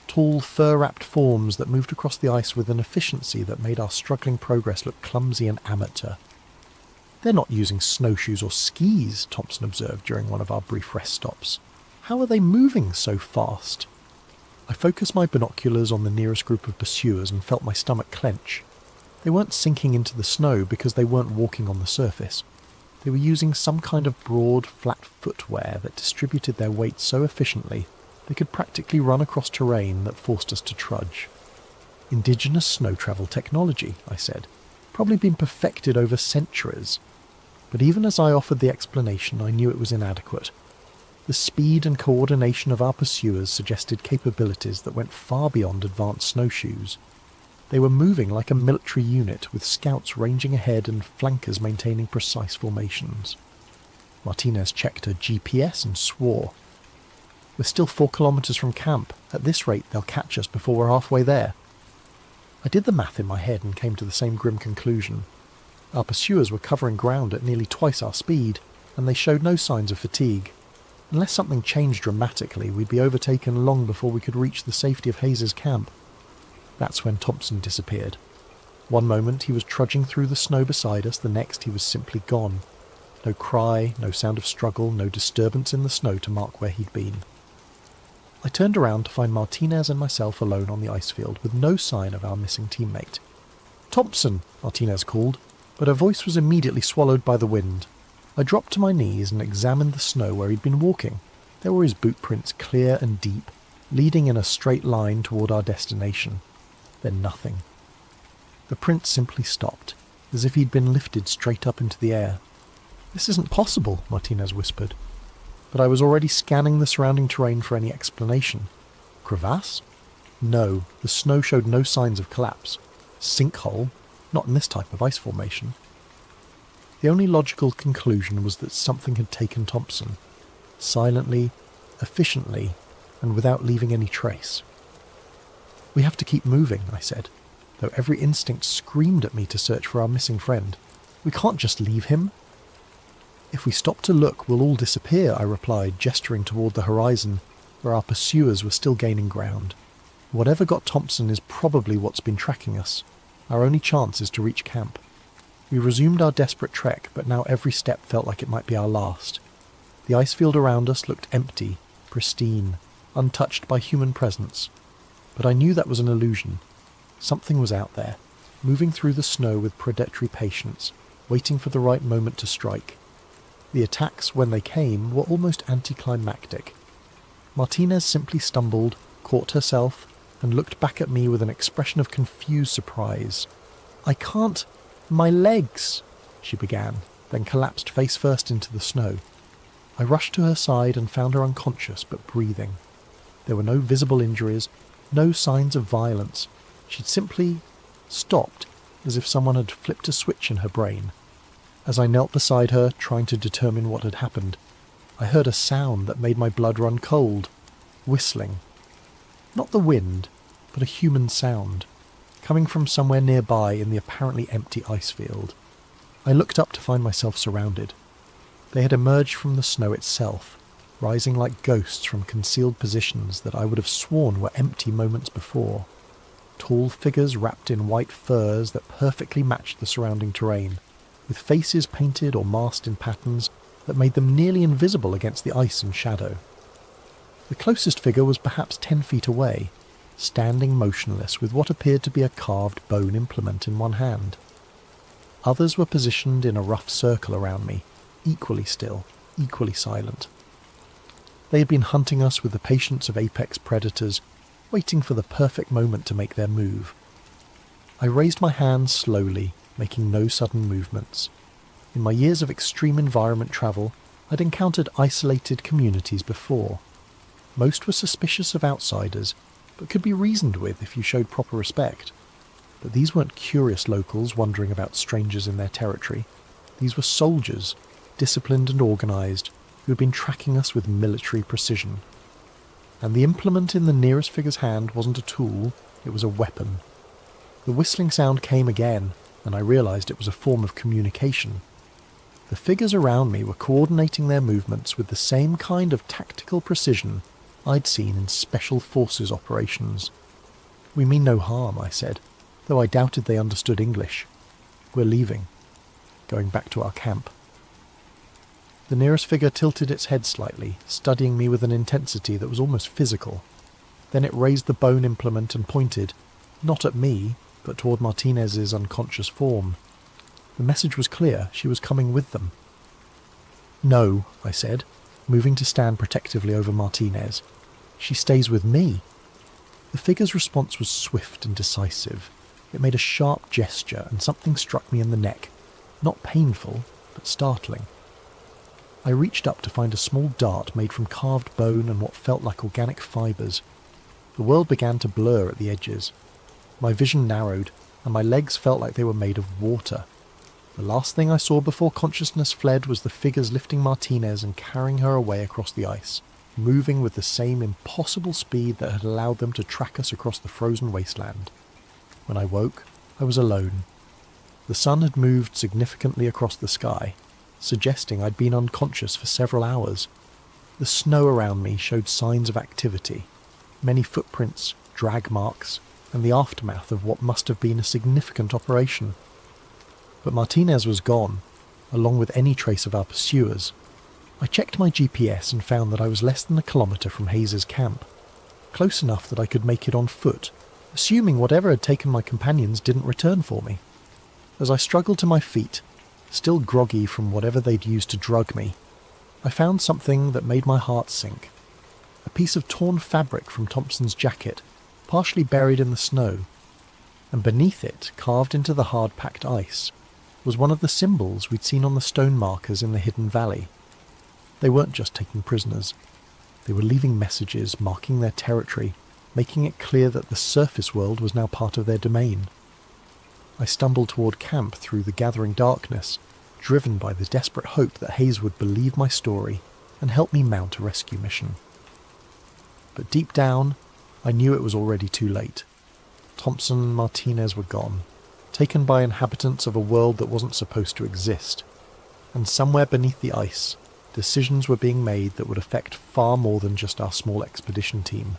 tall, fur-wrapped forms that moved across the ice with an efficiency that made our struggling progress look clumsy and amateur. "They're not using snowshoes or skis," Thompson observed during one of our brief rest stops. "How are they moving so fast?" I focused my binoculars on the nearest group of pursuers and felt my stomach clench. They weren't sinking into the snow because they weren't walking on the surface. They were using some kind of broad, flat footwear that distributed their weight so efficiently they could practically run across terrain that forced us to trudge. "Indigenous snow travel technology," I said. "Probably been perfected over centuries." But even as I offered the explanation, I knew it was inadequate. The speed and coordination of our pursuers suggested capabilities that went far beyond advanced snowshoes. They were moving like a military unit, with scouts ranging ahead and flankers maintaining precise formations. Martinez checked her GPS and swore. "We're still 4 kilometers from camp. At this rate, they'll catch us before we're halfway there." I did the math in my head and came to the same grim conclusion. Our pursuers were covering ground at nearly twice our speed, and they showed no signs of fatigue. Unless something changed dramatically, we'd be overtaken long before we could reach the safety of Hayes's camp. That's when Thompson disappeared. One moment he was trudging through the snow beside us, the next he was simply gone. No cry, no sound of struggle, no disturbance in the snow to mark where he'd been. I turned around to find Martinez and myself alone on the ice field, with no sign of our missing teammate. "Thompson!" Martinez called, but her voice was immediately swallowed by the wind. I dropped to my knees and examined the snow where he'd been walking. There were his boot prints, clear and deep, leading in a straight line toward our destination. Then nothing. The print simply stopped, as if he'd been lifted straight up into the air. "This isn't possible," Martinez whispered. But I was already scanning the surrounding terrain for any explanation. Crevasse? No, the snow showed no signs of collapse. Sinkhole? Not in this type of ice formation. The only logical conclusion was that something had taken Thompson, silently, efficiently, and without leaving any trace. "We have to keep moving," I said, though every instinct screamed at me to search for our missing friend. "We can't just leave him." "If we stop to look, we'll all disappear," I replied, gesturing toward the horizon, where our pursuers were still gaining ground. "Whatever got Thompson is probably what's been tracking us. Our only chance is to reach camp." We resumed our desperate trek, but now every step felt like it might be our last. The ice field around us looked empty, pristine, untouched by human presence. But I knew that was an illusion. Something was out there, moving through the snow with predatory patience, waiting for the right moment to strike. The attacks, when they came, were almost anticlimactic. Martinez simply stumbled, caught herself, and looked back at me with an expression of confused surprise. "I can't... my legs," she began, then collapsed face first into the snow. I rushed to her side and found her unconscious but breathing. There were no visible injuries, no signs of violence. She'd simply stopped, as if someone had flipped a switch in her brain. As I knelt beside her, trying to determine what had happened, I heard a sound that made my blood run cold. Whistling. Not the wind, but a human sound, coming from somewhere nearby in the apparently empty ice field. I looked up to find myself surrounded. They had emerged from the snow itself, rising like ghosts from concealed positions that I would have sworn were empty moments before. Tall figures wrapped in white furs that perfectly matched the surrounding terrain, with faces painted or masked in patterns that made them nearly invisible against the ice and shadow. The closest figure was perhaps 10 feet away, standing motionless with what appeared to be a carved bone implement in one hand. Others were positioned in a rough circle around me, equally still, equally silent. They had been hunting us with the patience of apex predators, waiting for the perfect moment to make their move. I raised my hands slowly, making no sudden movements. In my years of extreme environment travel, I'd encountered isolated communities before. Most were suspicious of outsiders, but could be reasoned with if you showed proper respect. But these weren't curious locals wondering about strangers in their territory. These were soldiers, disciplined and organised, who had been tracking us with military precision. And the implement in the nearest figure's hand wasn't a tool, it was a weapon. The whistling sound came again, and I realised it was a form of communication, The figures around me were coordinating their movements with the same kind of tactical precision I'd seen in special forces operations. "We mean no harm," I said, though I doubted they understood English. "We're leaving. Going back to our camp." The nearest figure tilted its head slightly, studying me with an intensity that was almost physical. Then it raised the bone implement and pointed, not at me, but toward Martinez's unconscious form. The message was clear. She was coming with them. "No," I said, moving to stand protectively over Martinez. "She stays with me." The figure's response was swift and decisive. It made a sharp gesture, and something struck me in the neck. Not painful, but startling. I reached up to find a small dart made from carved bone and what felt like organic fibres. The world began to blur at the edges. My vision narrowed, and my legs felt like they were made of water. The last thing I saw before consciousness fled was the figures lifting Martinez and carrying her away across the ice, moving with the same impossible speed that had allowed them to track us across the frozen wasteland. When I woke, I was alone. The sun had moved significantly across the sky, suggesting I'd been unconscious for several hours. The snow around me showed signs of activity, many footprints, drag marks, and the aftermath of what must have been a significant operation. But Martinez was gone, along with any trace of our pursuers. I checked my GPS and found that I was less than a kilometre from Hayes's camp, close enough that I could make it on foot, assuming whatever had taken my companions didn't return for me. As I struggled to my feet, still groggy from whatever they'd used to drug me, I found something that made my heart sink. A piece of torn fabric from Thompson's jacket, partially buried in the snow, and beneath it, carved into the hard-packed ice, was one of the symbols we'd seen on the stone markers in the hidden valley. They weren't just taking prisoners. They were leaving messages, marking their territory, making it clear that the surface world was now part of their domain. I stumbled toward camp through the gathering darkness, driven by the desperate hope that Hayes would believe my story and help me mount a rescue mission. But deep down, I knew it was already too late. Thompson and Martinez were gone, taken by inhabitants of a world that wasn't supposed to exist. And somewhere beneath the ice, decisions were being made that would affect far more than just our small expedition team.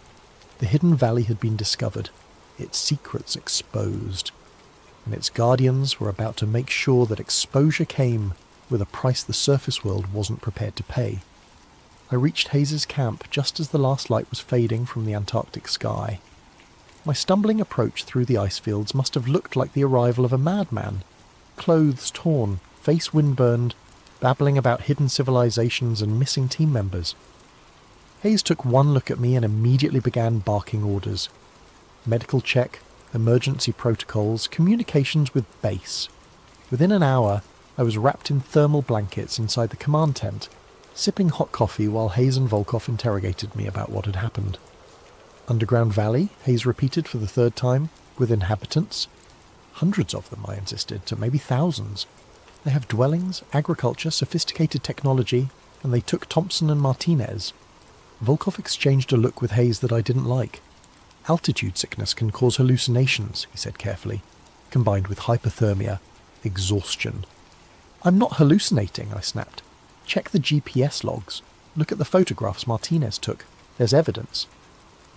The hidden valley had been discovered, its secrets exposed, and its guardians were about to make sure that exposure came with a price the surface world wasn't prepared to pay. I reached Hayes's camp just as the last light was fading from the Antarctic sky. My stumbling approach through the ice fields must have looked like the arrival of a madman, clothes torn, face windburned, babbling about hidden civilizations and missing team members. Hayes took one look at me and immediately began barking orders. Medical check, emergency protocols, communications with base. Within an hour, I was wrapped in thermal blankets inside the command tent, sipping hot coffee while Hayes and Volkov interrogated me about what had happened. Underground valley, Hayes repeated for the third time, with inhabitants. Hundreds of them, I insisted, to maybe thousands. They have dwellings, agriculture, sophisticated technology, and they took Thompson and Martinez. Volkov exchanged a look with Hayes that I didn't like. Altitude sickness can cause hallucinations, he said carefully, combined with hypothermia, exhaustion. I'm not hallucinating, I snapped. Check the GPS logs. Look at the photographs Martinez took. There's evidence.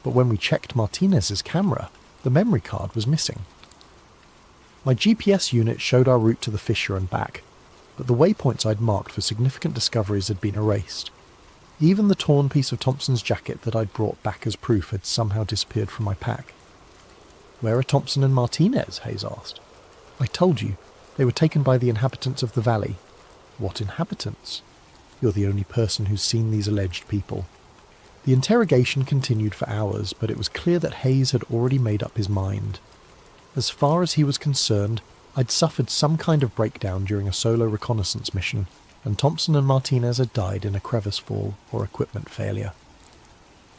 But when we checked Martinez's camera, the memory card was missing. My GPS unit showed our route to the fissure and back, but the waypoints I'd marked for significant discoveries had been erased. Even the torn piece of Thompson's jacket that I'd brought back as proof had somehow disappeared from my pack. "Where are Thompson and Martinez?" Hayes asked. "I told you. They were taken by the inhabitants of the valley." "What inhabitants?" "You're the only person who's seen these alleged people." The interrogation continued for hours, but it was clear that Hayes had already made up his mind. As far as he was concerned, I'd suffered some kind of breakdown during a solo reconnaissance mission, and Thompson and Martinez had died in a crevice fall or equipment failure.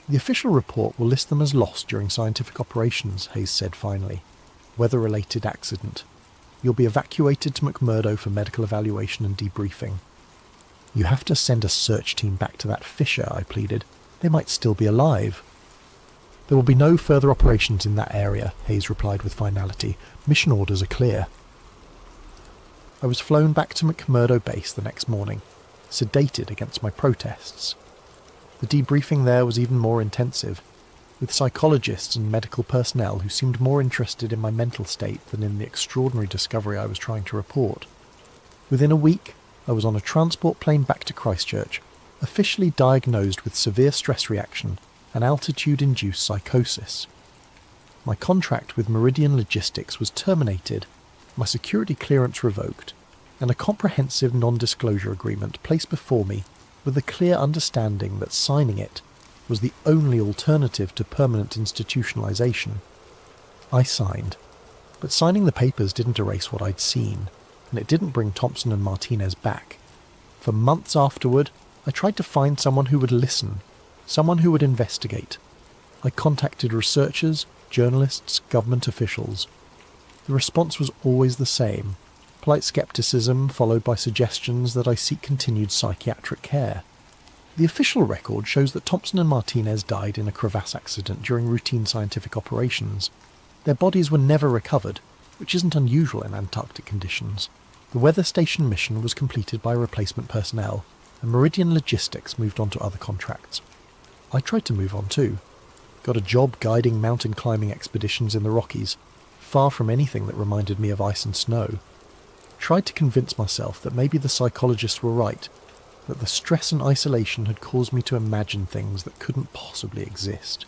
"The official report will list them as lost during scientific operations," Hayes said finally. "Weather-related accident. You'll be evacuated to McMurdo for medical evaluation and debriefing." "You have to send a search team back to that fissure," I pleaded. "They might still be alive." "There will be no further operations in that area," Hayes replied with finality. "Mission orders are clear." I was flown back to McMurdo Base the next morning, sedated against my protests. The debriefing there was even more intensive, with psychologists and medical personnel who seemed more interested in my mental state than in the extraordinary discovery I was trying to report. Within a week, I was on a transport plane back to Christchurch, officially diagnosed with severe stress reaction and altitude-induced psychosis. My contract with Meridian Logistics was terminated, my security clearance revoked, and a comprehensive non-disclosure agreement placed before me with a clear understanding that signing it was the only alternative to permanent institutionalization. I signed, but signing the papers didn't erase what I'd seen, and it didn't bring Thompson and Martinez back. For months afterward, I tried to find someone who would listen, someone who would investigate. I contacted researchers, journalists, government officials. The response was always the same: polite skepticism followed by suggestions that I seek continued psychiatric care. The official record shows that Thompson and Martinez died in a crevasse accident during routine scientific operations. Their bodies were never recovered, which isn't unusual in Antarctic conditions. The weather station mission was completed by replacement personnel, and Meridian Logistics moved on to other contracts. I tried to move on too. Got a job guiding mountain climbing expeditions in the Rockies, far from anything that reminded me of ice and snow. Tried to convince myself that maybe the psychologists were right, that the stress and isolation had caused me to imagine things that couldn't possibly exist.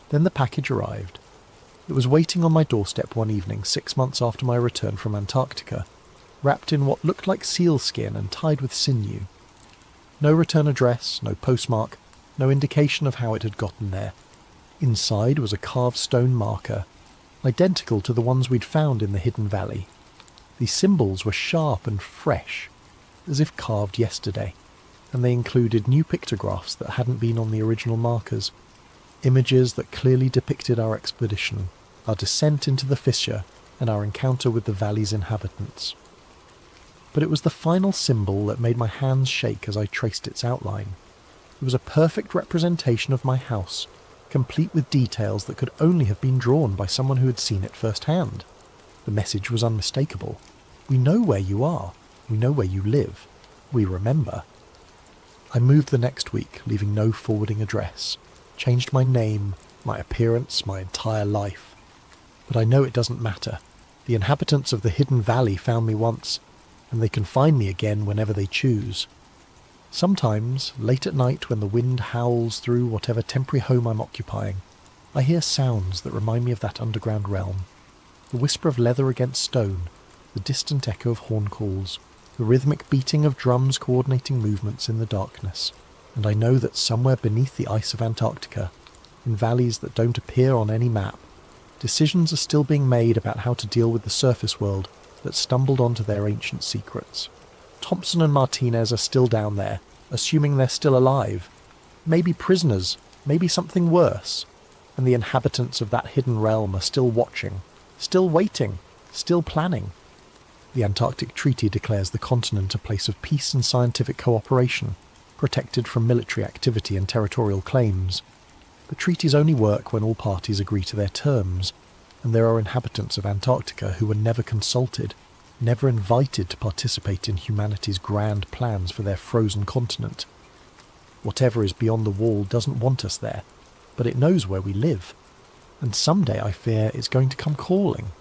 Then the package arrived. It was waiting on my doorstep one evening 6 months after my return from Antarctica, wrapped in what looked like sealskin and tied with sinew. No return address, no postmark, no indication of how it had gotten there. Inside was a carved stone marker, identical to the ones we'd found in the hidden valley. These symbols were sharp and fresh, as if carved yesterday, and they included new pictographs that hadn't been on the original markers, images that clearly depicted our expedition, our descent into the fissure, and our encounter with the valley's inhabitants. But it was the final symbol that made my hands shake as I traced its outline. It was a perfect representation of my house, complete with details that could only have been drawn by someone who had seen it firsthand. The message was unmistakable. We know where you are. We know where you live. We remember. I moved the next week, leaving no forwarding address. Changed my name, my appearance, my entire life. But I know it doesn't matter. The inhabitants of the hidden valley found me once, and they can find me again whenever they choose. Sometimes, late at night when the wind howls through whatever temporary home I'm occupying, I hear sounds that remind me of that underground realm. The whisper of leather against stone, the distant echo of horn calls, the rhythmic beating of drums coordinating movements in the darkness, and I know that somewhere beneath the ice of Antarctica, in valleys that don't appear on any map, decisions are still being made about how to deal with the surface world that stumbled onto their ancient secrets. Thompson and Martinez are still down there, assuming they're still alive, maybe prisoners, maybe something worse, and the inhabitants of that hidden realm are still watching, still waiting, still planning. The Antarctic Treaty declares the continent a place of peace and scientific cooperation, protected from military activity and territorial claims. The treaties only work when all parties agree to their terms, and there are inhabitants of Antarctica who were never consulted, never invited to participate in humanity's grand plans for their frozen continent. Whatever is beyond the wall doesn't want us there, but it knows where we live, and someday I fear it's going to come calling.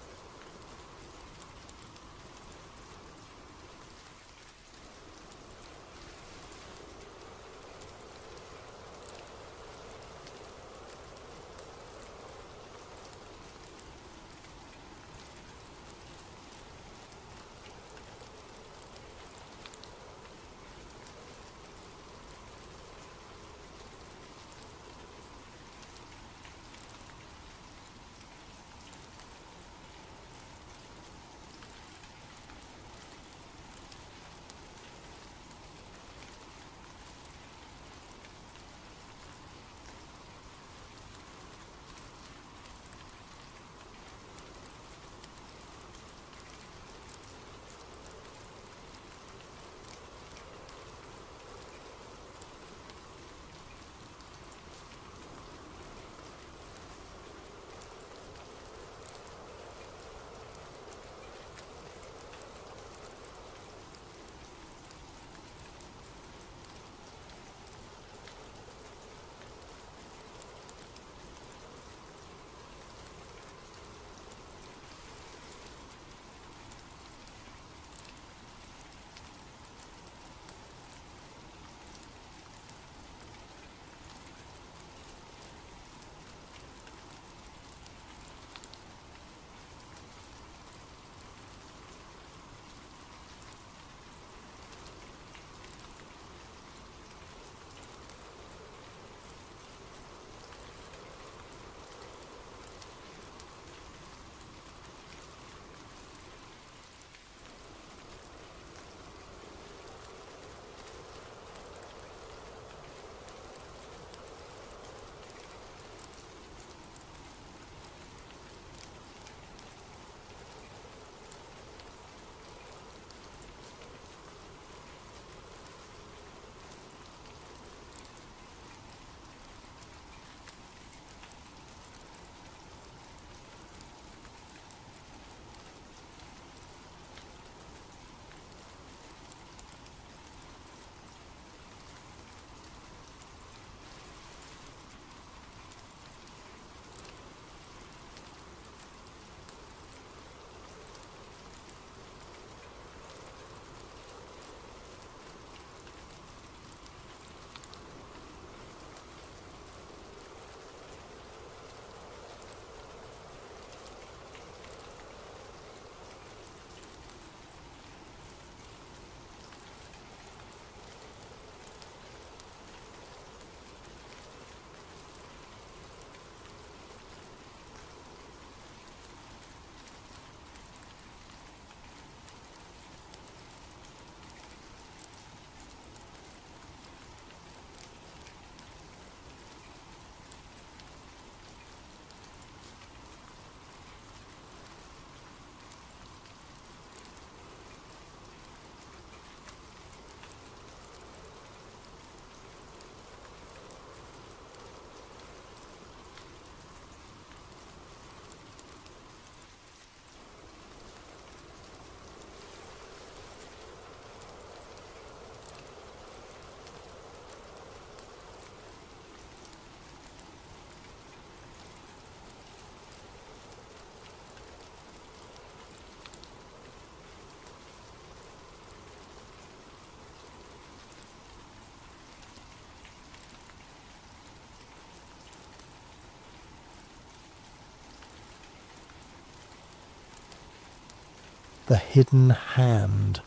The hidden hand.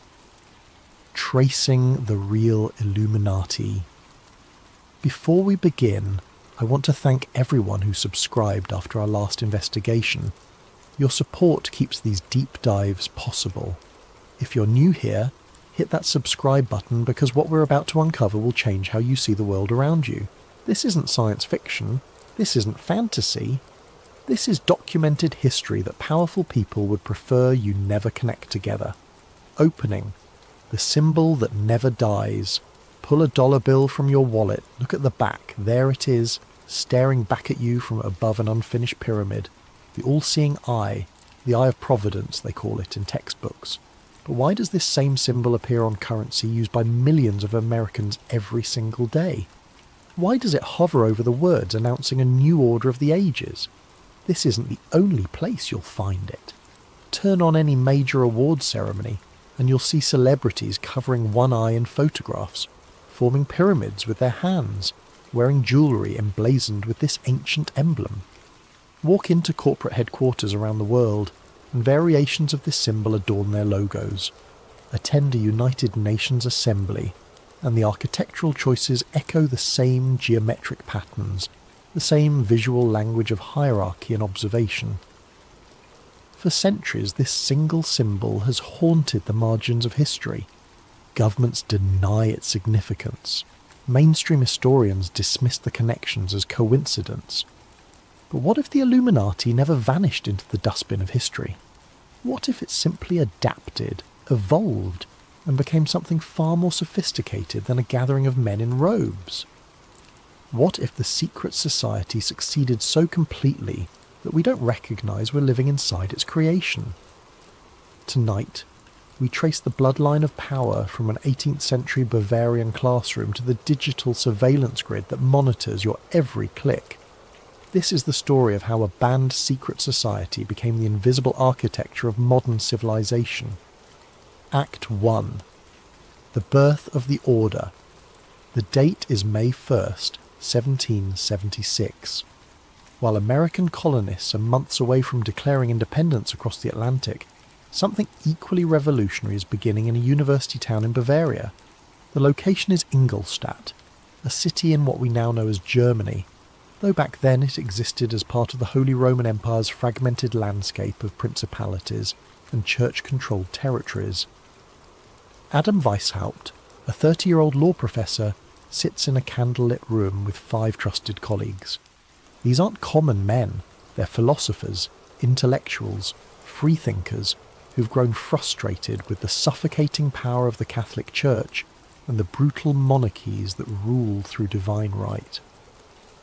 Tracing the real Illuminati. Before we begin, I want to thank everyone who subscribed after our last investigation. Your support keeps these deep dives possible. If you're new here, hit that subscribe button because what we're about to uncover will change how you see the world around you. This isn't science fiction. This isn't fantasy. This is documented history that powerful people would prefer you never connect together. Opening. The symbol that never dies. Pull a dollar bill from your wallet, look at the back, there it is, staring back at you from above an unfinished pyramid. The all-seeing eye, the eye of providence they call it in textbooks. But why does this same symbol appear on currency used by millions of Americans every single day? Why does it hover over the words announcing a new order of the ages? This isn't the only place you'll find it. Turn on any major awards ceremony, and you'll see celebrities covering one eye in photographs, forming pyramids with their hands, wearing jewellery emblazoned with this ancient emblem. Walk into corporate headquarters around the world, and variations of this symbol adorn their logos. Attend a United Nations assembly, and the architectural choices echo the same geometric patterns, the same visual language of hierarchy and observation. For centuries, this single symbol has haunted the margins of history. Governments deny its significance. Mainstream historians dismiss the connections as coincidence. But what if the Illuminati never vanished into the dustbin of history? What if it simply adapted, evolved, and became something far more sophisticated than a gathering of men in robes? What if the secret society succeeded so completely that we don't recognise we're living inside its creation? Tonight, we trace the bloodline of power from an 18th century Bavarian classroom to the digital surveillance grid that monitors your every click. This is the story of how a banned secret society became the invisible architecture of modern civilization. Act 1. The birth of the Order. The date is May 1st, 1776. While American colonists are months away from declaring independence across the Atlantic, something equally revolutionary is beginning in a university town in Bavaria. The location is Ingolstadt, a city in what we now know as Germany, though back then it existed as part of the Holy Roman Empire's fragmented landscape of principalities and church-controlled territories. Adam Weishaupt, a 30-year-old law professor, sits in a candlelit room with 5 trusted colleagues. These aren't common men, they're philosophers, intellectuals, freethinkers, who've grown frustrated with the suffocating power of the Catholic Church and the brutal monarchies that rule through divine right.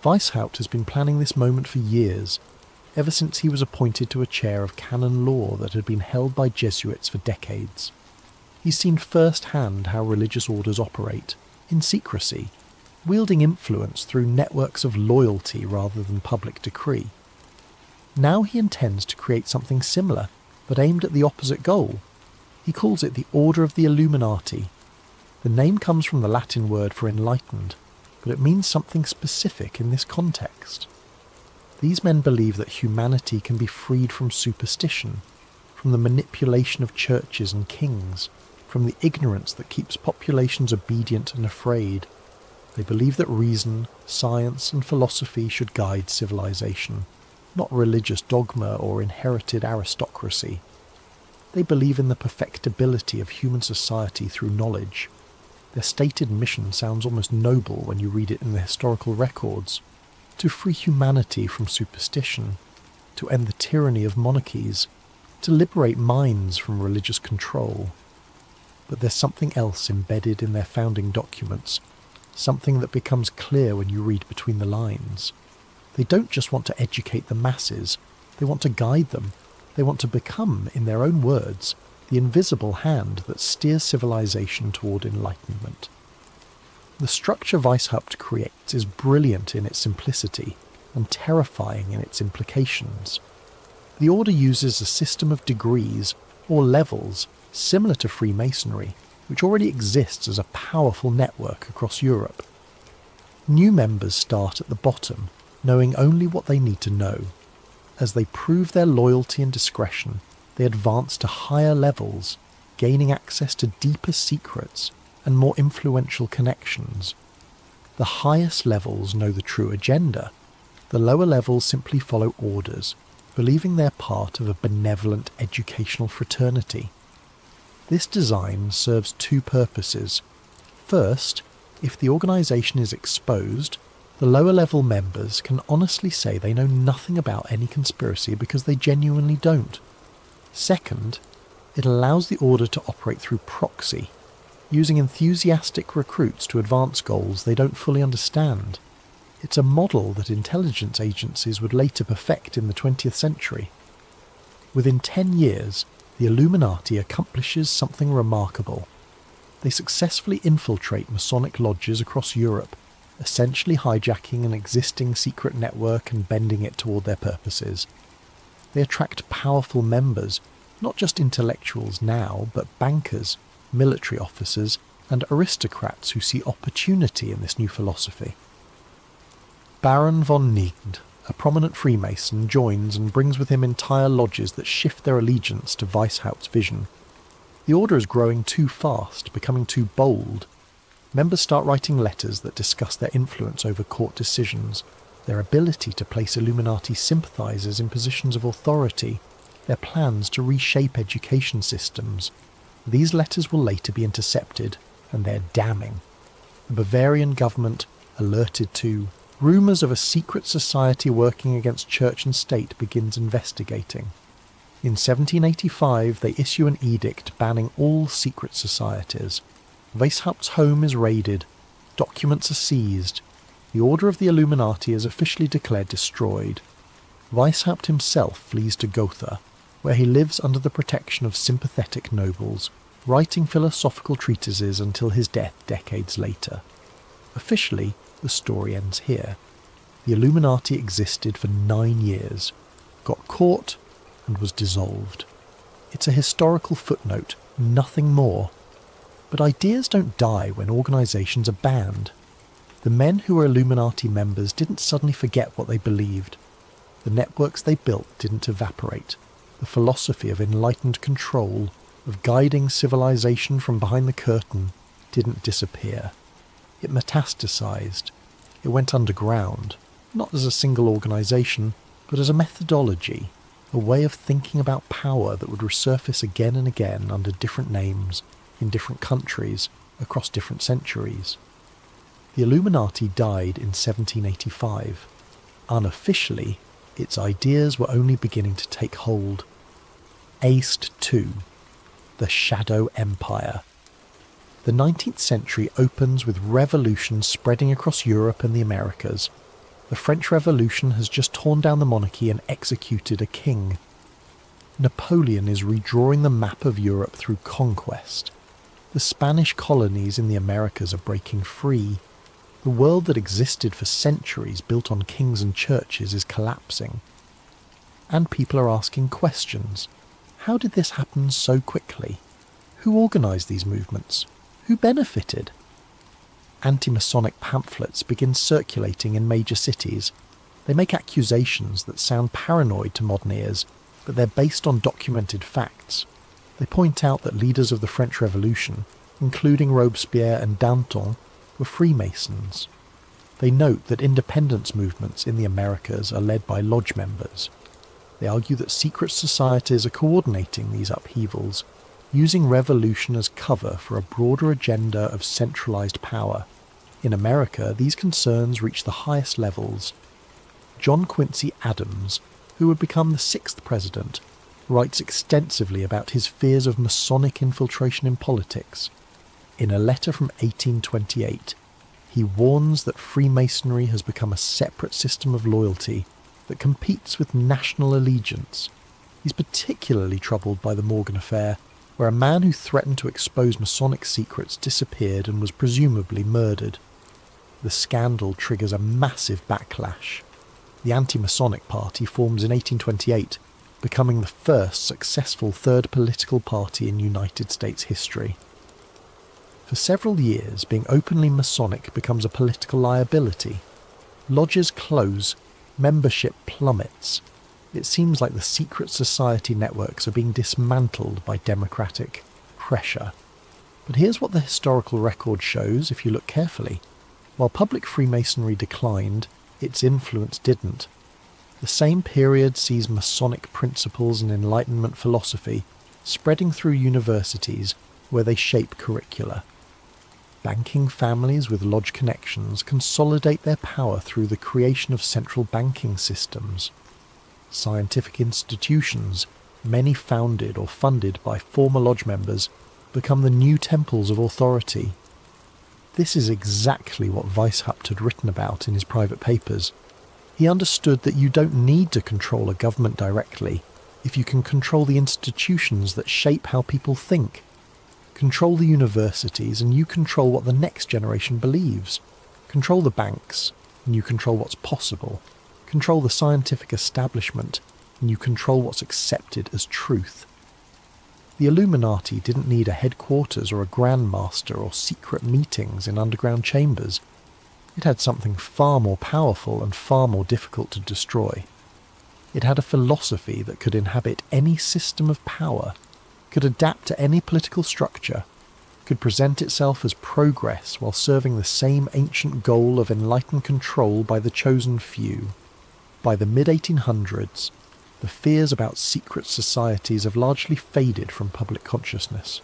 Weishaupt has been planning this moment for years, ever since he was appointed to a chair of canon law that had been held by Jesuits for decades. He's seen firsthand how religious orders operate, in secrecy, wielding influence through networks of loyalty rather than public decree. Now he intends to create something similar, but aimed at the opposite goal. He calls it the Order of the Illuminati. The name comes from the Latin word for enlightened, but it means something specific in this context. These men believe that humanity can be freed from superstition, from the manipulation of churches and kings, from the ignorance that keeps populations obedient and afraid. They believe that reason, science and philosophy should guide civilization, not religious dogma or inherited aristocracy. They believe in the perfectibility of human society through knowledge. Their stated mission sounds almost noble when you read it in the historical records: to free humanity from superstition, to end the tyranny of monarchies, to liberate minds from religious control. But there's something else embedded in their founding documents, something that becomes clear when you read between the lines. They don't just want to educate the masses, they want to guide them. They want to become, in their own words, the invisible hand that steers civilization toward enlightenment. The structure Weishaupt creates is brilliant in its simplicity and terrifying in its implications. The order uses a system of degrees, or levels, similar to Freemasonry, which already exists as a powerful network across Europe. New members start at the bottom, knowing only what they need to know. As they prove their loyalty and discretion, they advance to higher levels, gaining access to deeper secrets and more influential connections. The highest levels know the true agenda. The lower levels simply follow orders, believing they're part of a benevolent educational fraternity. This design serves two purposes. First, if the organisation is exposed, the lower level members can honestly say they know nothing about any conspiracy because they genuinely don't. Second, it allows the order to operate through proxy, using enthusiastic recruits to advance goals they don't fully understand. It's a model that intelligence agencies would later perfect in the 20th century. Within 10 years, the Illuminati accomplishes something remarkable. They successfully infiltrate Masonic lodges across Europe, essentially hijacking an existing secret network and bending it toward their purposes. They attract powerful members, not just intellectuals now, but bankers, military officers, and aristocrats who see opportunity in this new philosophy. Baron von Nied, a prominent Freemason, joins and brings with him entire lodges that shift their allegiance to Weishaupt's vision. The order is growing too fast, becoming too bold. Members start writing letters that discuss their influence over court decisions, their ability to place Illuminati sympathisers in positions of authority, their plans to reshape education systems. These letters will later be intercepted, and they're damning. The Bavarian government, alerted to rumours of a secret society working against church and state, begins investigating. In 1785 they issue an edict banning all secret societies. Weishaupt's home is raided, documents are seized, the order of the Illuminati is officially declared destroyed. Weishaupt himself flees to Gotha, where he lives under the protection of sympathetic nobles, writing philosophical treatises until his death decades later. Officially, the story ends here. The Illuminati existed for 9 years, got caught, and was dissolved. It's a historical footnote, nothing more. But ideas don't die when organisations are banned. The men who were Illuminati members didn't suddenly forget what they believed. The networks they built didn't evaporate. The philosophy of enlightened control, of guiding civilization from behind the curtain, didn't disappear. It metastasized. It went underground, not as a single organisation, but as a methodology, a way of thinking about power that would resurface again and again under different names, in different countries, across different centuries. The Illuminati died in 1785. Unofficially, its ideas were only beginning to take hold. Aced II, the Shadow Empire. The 19th century opens with revolutions spreading across Europe and the Americas. The French Revolution has just torn down the monarchy and executed a king. Napoleon is redrawing the map of Europe through conquest. The Spanish colonies in the Americas are breaking free. The world that existed for centuries built on kings and churches is collapsing. And people are asking questions. How did this happen so quickly? Who organised these movements? Who benefited? Anti-Masonic pamphlets begin circulating in major cities. They make accusations that sound paranoid to modern ears, but they're based on documented facts. They point out that leaders of the French Revolution, including Robespierre and Danton, were Freemasons. They note that independence movements in the Americas are led by lodge members. They argue that secret societies are coordinating these upheavals, using revolution as cover for a broader agenda of centralized power. In America, these concerns reach the highest levels. John Quincy Adams, who would become the 6th president, writes extensively about his fears of Masonic infiltration in politics. In a letter from 1828, he warns that Freemasonry has become a separate system of loyalty that competes with national allegiance. He's particularly troubled by the Morgan affair, where a man who threatened to expose Masonic secrets disappeared and was presumably murdered. The scandal triggers a massive backlash. The anti-Masonic party forms in 1828, becoming the first successful third political party in United States history. For several years, being openly Masonic becomes a political liability. Lodges close, membership plummets. It seems like the secret society networks are being dismantled by democratic pressure. But here's what the historical record shows if you look carefully. While public Freemasonry declined, its influence didn't. The same period sees Masonic principles and Enlightenment philosophy spreading through universities where they shape curricula. Banking families with lodge connections consolidate their power through the creation of central banking systems. Scientific institutions, many founded or funded by former lodge members, become the new temples of authority. This is exactly what Weishaupt had written about in his private papers. He understood that you don't need to control a government directly if you can control the institutions that shape how people think. Control the universities and you control what the next generation believes. Control the banks and you control what's possible. Control the scientific establishment and you control what's accepted as truth. The Illuminati didn't need a headquarters or a Grand Master or secret meetings in underground chambers. It had something far more powerful and far more difficult to destroy. It had a philosophy that could inhabit any system of power, could adapt to any political structure, could present itself as progress while serving the same ancient goal of enlightened control by the chosen few. By the mid-1800s, the fears about secret societies have largely faded from public consciousness.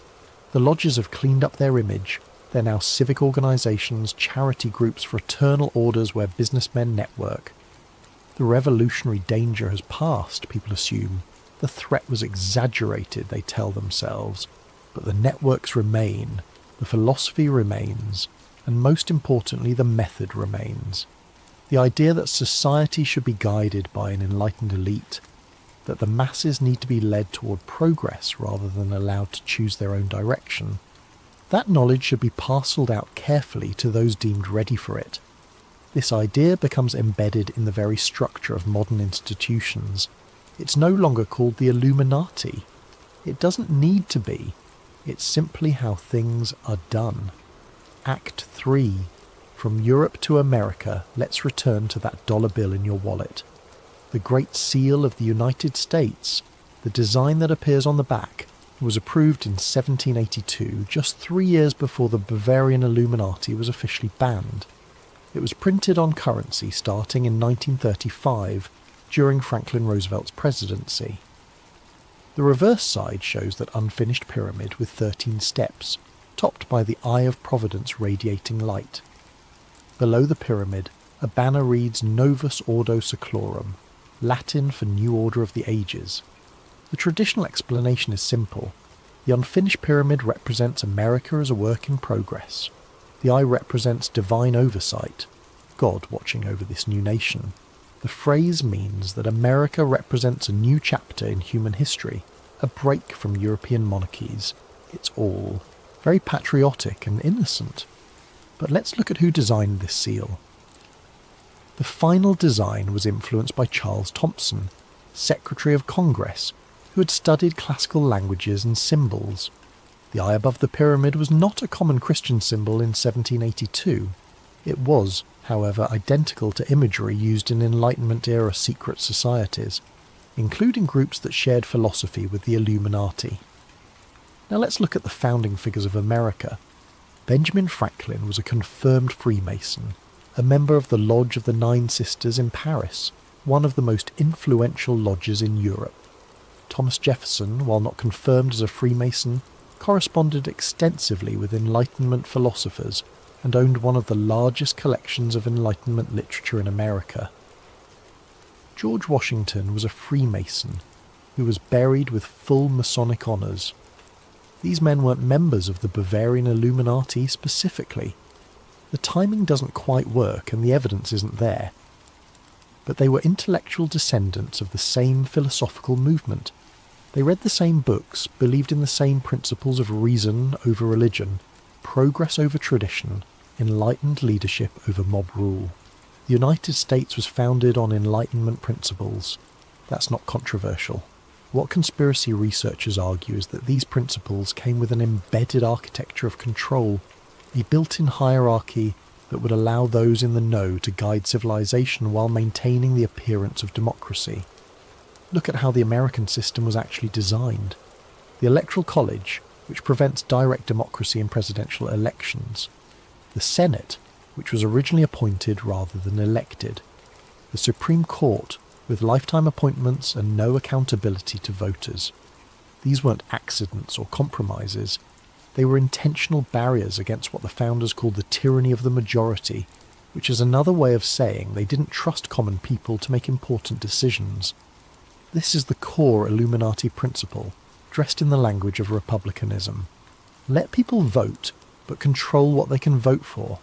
The lodges have cleaned up their image. They're now civic organisations, charity groups, fraternal orders where businessmen network. The revolutionary danger has passed, people assume. The threat was exaggerated, they tell themselves. But the networks remain, the philosophy remains, and most importantly, the method remains. The idea that society should be guided by an enlightened elite, that the masses need to be led toward progress rather than allowed to choose their own direction. That knowledge should be parcelled out carefully to those deemed ready for it. This idea becomes embedded in the very structure of modern institutions. It's no longer called the Illuminati. It doesn't need to be. It's simply how things are done. Act 3. From Europe to America, let's return to that dollar bill in your wallet. The Great Seal of the United States, the design that appears on the back, was approved in 1782, just 3 years before the Bavarian Illuminati was officially banned. It was printed on currency starting in 1935, during Franklin Roosevelt's presidency. The reverse side shows that unfinished pyramid with 13 steps, topped by the Eye of Providence radiating light. Below the pyramid, a banner reads Novus Ordo Seclorum, Latin for New Order of the Ages. The traditional explanation is simple. The unfinished pyramid represents America as a work in progress. The eye represents divine oversight, God watching over this new nation. The phrase means that America represents a new chapter in human history, a break from European monarchies. It's all very patriotic and innocent. But let's look at who designed this seal. The final design was influenced by Charles Thomson, Secretary of Congress, who had studied classical languages and symbols. The eye above the pyramid was not a common Christian symbol in 1782. It was, however, identical to imagery used in Enlightenment-era secret societies, including groups that shared philosophy with the Illuminati. Now let's look at the founding figures of America. Benjamin Franklin was a confirmed Freemason, a member of the Lodge of the Nine Sisters in Paris, one of the most influential lodges in Europe. Thomas Jefferson, while not confirmed as a Freemason, corresponded extensively with Enlightenment philosophers and owned one of the largest collections of Enlightenment literature in America. George Washington was a Freemason who was buried with full Masonic honours. These men weren't members of the Bavarian Illuminati specifically. The timing doesn't quite work and the evidence isn't there. But they were intellectual descendants of the same philosophical movement. They read the same books, believed in the same principles of reason over religion, progress over tradition, enlightened leadership over mob rule. The United States was founded on Enlightenment principles. That's not controversial. What conspiracy researchers argue is that these principles came with an embedded architecture of control, a built-in hierarchy that would allow those in the know to guide civilization while maintaining the appearance of democracy. Look at how the American system was actually designed. The Electoral College, which prevents direct democracy in presidential elections. The Senate, which was originally appointed rather than elected. The Supreme Court, with lifetime appointments and no accountability to voters. These weren't accidents or compromises. They were intentional barriers against what the founders called the tyranny of the majority, which is another way of saying they didn't trust common people to make important decisions. This is the core Illuminati principle, dressed in the language of republicanism. Let people vote, but control what they can vote for.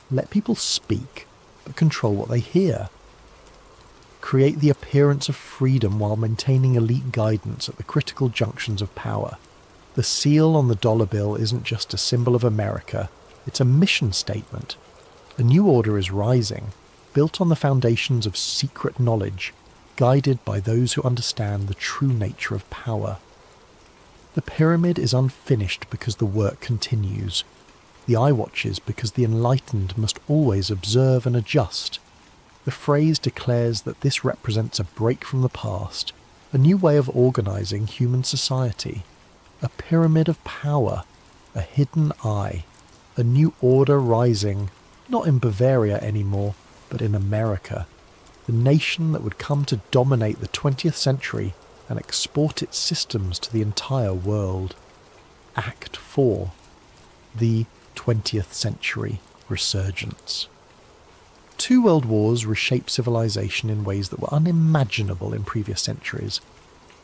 Let people speak, but control what they hear. Create the appearance of freedom while maintaining elite guidance at the critical junctions of power. The seal on the dollar bill isn't just a symbol of America, it's a mission statement. A new order is rising, built on the foundations of secret knowledge, guided by those who understand the true nature of power. The pyramid is unfinished because the work continues. The eye watches because the enlightened must always observe and adjust. The phrase declares that this represents a break from the past, a new way of organising human society. A pyramid of power, a hidden eye, a new order rising, not in Bavaria anymore, but in America, the nation that would come to dominate the 20th century and export its systems to the entire world. Act 4. The 20th Century Resurgence. 2 world wars reshaped civilization in ways that were unimaginable in previous centuries.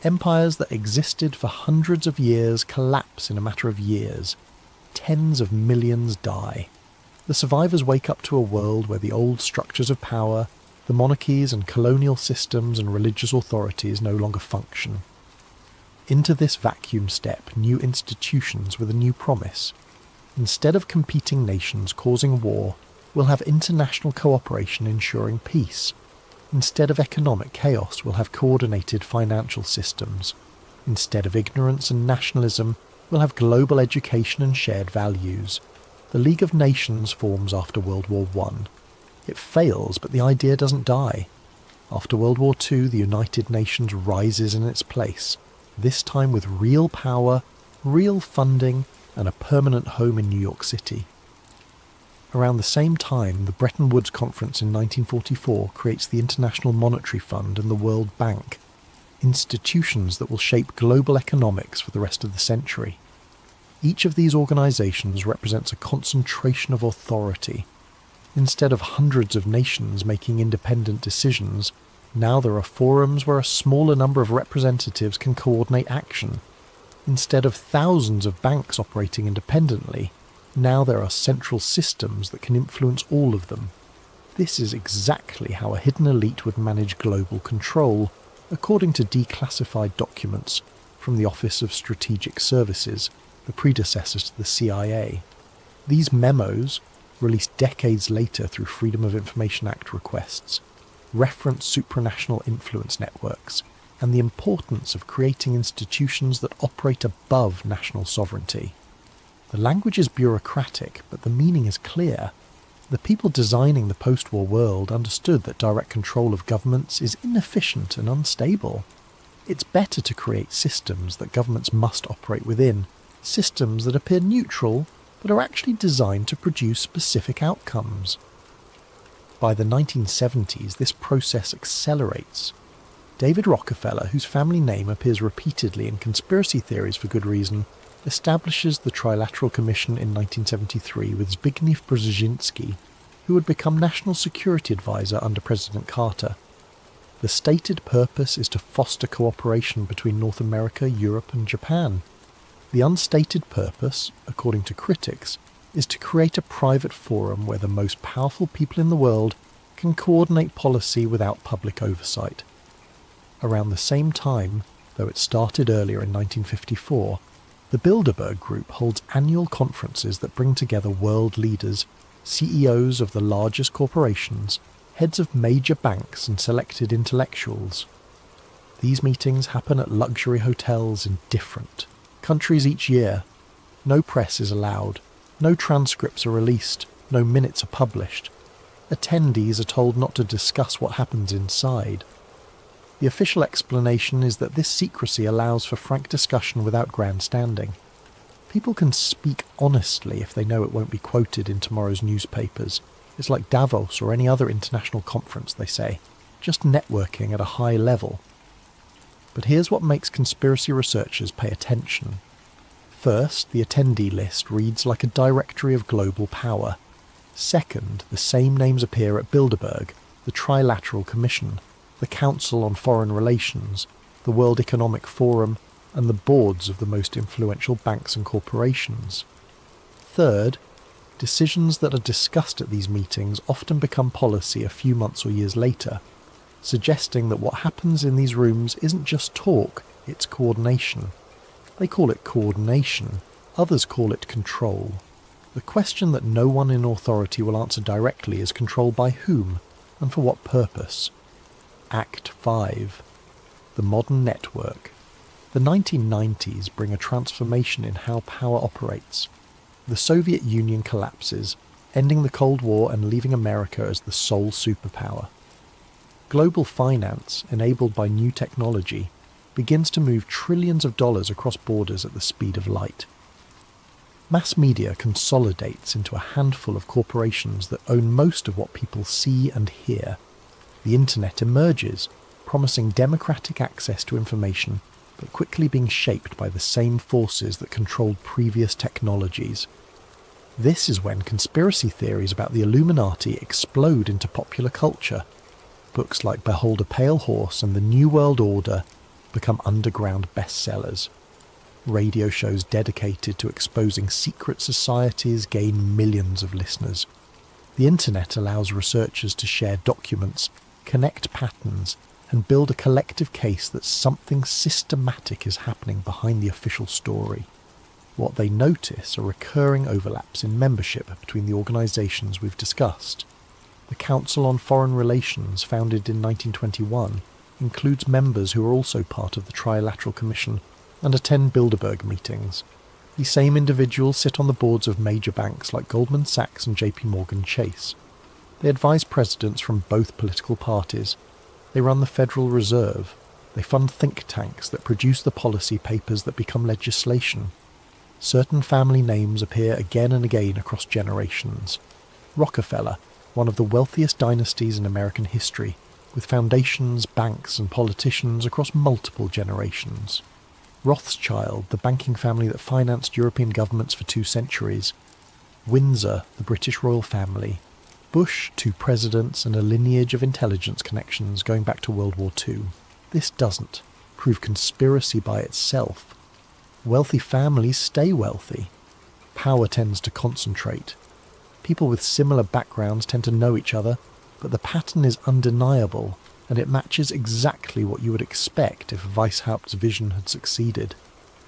Empires that existed for hundreds of years collapse in a matter of years. Tens of millions die. The survivors wake up to a world where the old structures of power, the monarchies and colonial systems and religious authorities no longer function. Into this vacuum step new institutions with a new promise. Instead of competing nations causing war, we'll have international cooperation ensuring peace. Instead of economic chaos, we'll have coordinated financial systems. Instead of ignorance and nationalism, we'll have global education and shared values. The League of Nations forms after World War I. It fails, but the idea doesn't die. After World War II, the United Nations rises in its place, this time with real power, real funding, and a permanent home in New York City. Around the same time, the Bretton Woods Conference in 1944 creates the International Monetary Fund and the World Bank, institutions that will shape global economics for the rest of the century. Each of these organisations represents a concentration of authority. Instead of hundreds of nations making independent decisions, now there are forums where a smaller number of representatives can coordinate action. Instead of thousands of banks operating independently, now there are central systems that can influence all of them. This is exactly how a hidden elite would manage global control, according to declassified documents from the Office of Strategic Services, the predecessor to the CIA. These memos, released decades later through Freedom of Information Act requests, reference supranational influence networks and the importance of creating institutions that operate above national sovereignty. The language is bureaucratic, but the meaning is clear. The people designing the post-war world understood that direct control of governments is inefficient and unstable. It's better to create systems that governments must operate within, systems that appear neutral but are actually designed to produce specific outcomes. By the 1970s, this process accelerates. David Rockefeller, whose family name appears repeatedly in conspiracy theories for good reason, establishes the Trilateral Commission in 1973 with Zbigniew Brzezinski, who would become National Security Advisor under President Carter. The stated purpose is to foster cooperation between North America, Europe and Japan. The unstated purpose, according to critics, is to create a private forum where the most powerful people in the world can coordinate policy without public oversight. Around the same time, though it started earlier in 1954, the Bilderberg Group holds annual conferences that bring together world leaders, CEOs of the largest corporations, heads of major banks and selected intellectuals. These meetings happen at luxury hotels in different countries each year. No press is allowed, no transcripts are released, no minutes are published. Attendees are told not to discuss what happens inside. The official explanation is that this secrecy allows for frank discussion without grandstanding. People can speak honestly if they know it won't be quoted in tomorrow's newspapers. It's like Davos or any other international conference, they say, just networking at a high level. But here's what makes conspiracy researchers pay attention. First, the attendee list reads like a directory of global power. Second, the same names appear at Bilderberg, the Trilateral Commission, the Council on Foreign Relations, the World Economic Forum, and the boards of the most influential banks and corporations. Third, decisions that are discussed at these meetings often become policy a few months or years later, suggesting that what happens in these rooms isn't just talk, it's coordination. They call it coordination, others call it control. The question that no one in authority will answer directly is control by whom, and for what purpose. Act 5. The Modern Network. The 1990s bring a transformation in how power operates. The Soviet Union collapses, ending the Cold War and leaving America as the sole superpower. Global finance, enabled by new technology, begins to move trillions of dollars across borders at the speed of light. Mass media consolidates into a handful of corporations that own most of what people see and hear. The internet emerges, promising democratic access to information, but quickly being shaped by the same forces that controlled previous technologies. This is when conspiracy theories about the Illuminati explode into popular culture. Books like Behold a Pale Horse and The New World Order become underground bestsellers. Radio shows dedicated to exposing secret societies gain millions of listeners. The internet allows researchers to share documents, connect patterns, and build a collective case that something systematic is happening behind the official story. What they notice are recurring overlaps in membership between the organisations we've discussed. The Council on Foreign Relations, founded in 1921, includes members who are also part of the Trilateral Commission and attend Bilderberg meetings. These same individuals sit on the boards of major banks like Goldman Sachs and JP Morgan Chase. They advise presidents from both political parties. They run the Federal Reserve. They fund think tanks that produce the policy papers that become legislation. Certain family names appear again and again across generations. Rockefeller, one of the wealthiest dynasties in American history, with foundations, banks and politicians across multiple generations. Rothschild, the banking family that financed European governments for 2 centuries. Windsor, the British royal family. Bush, 2 presidents and a lineage of intelligence connections going back to World War II. This doesn't prove conspiracy by itself. Wealthy families stay wealthy. Power tends to concentrate. People with similar backgrounds tend to know each other, but the pattern is undeniable, and it matches exactly what you would expect if Weishaupt's vision had succeeded.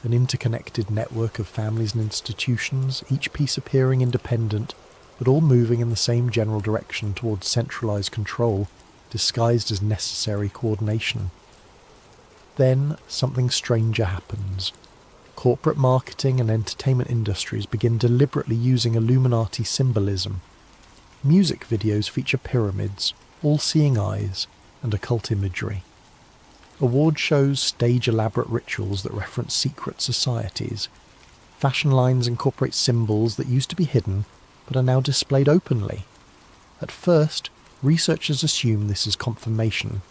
An interconnected network of families and institutions, each piece appearing independent, but all moving in the same general direction towards centralised control, disguised as necessary coordination. Then something stranger happens. Corporate marketing and entertainment industries begin deliberately using Illuminati symbolism. Music videos feature pyramids, all-seeing eyes, and occult imagery. Award shows stage elaborate rituals that reference secret societies. Fashion lines incorporate symbols that used to be hidden, but are now displayed openly. At first, researchers assume this is confirmation.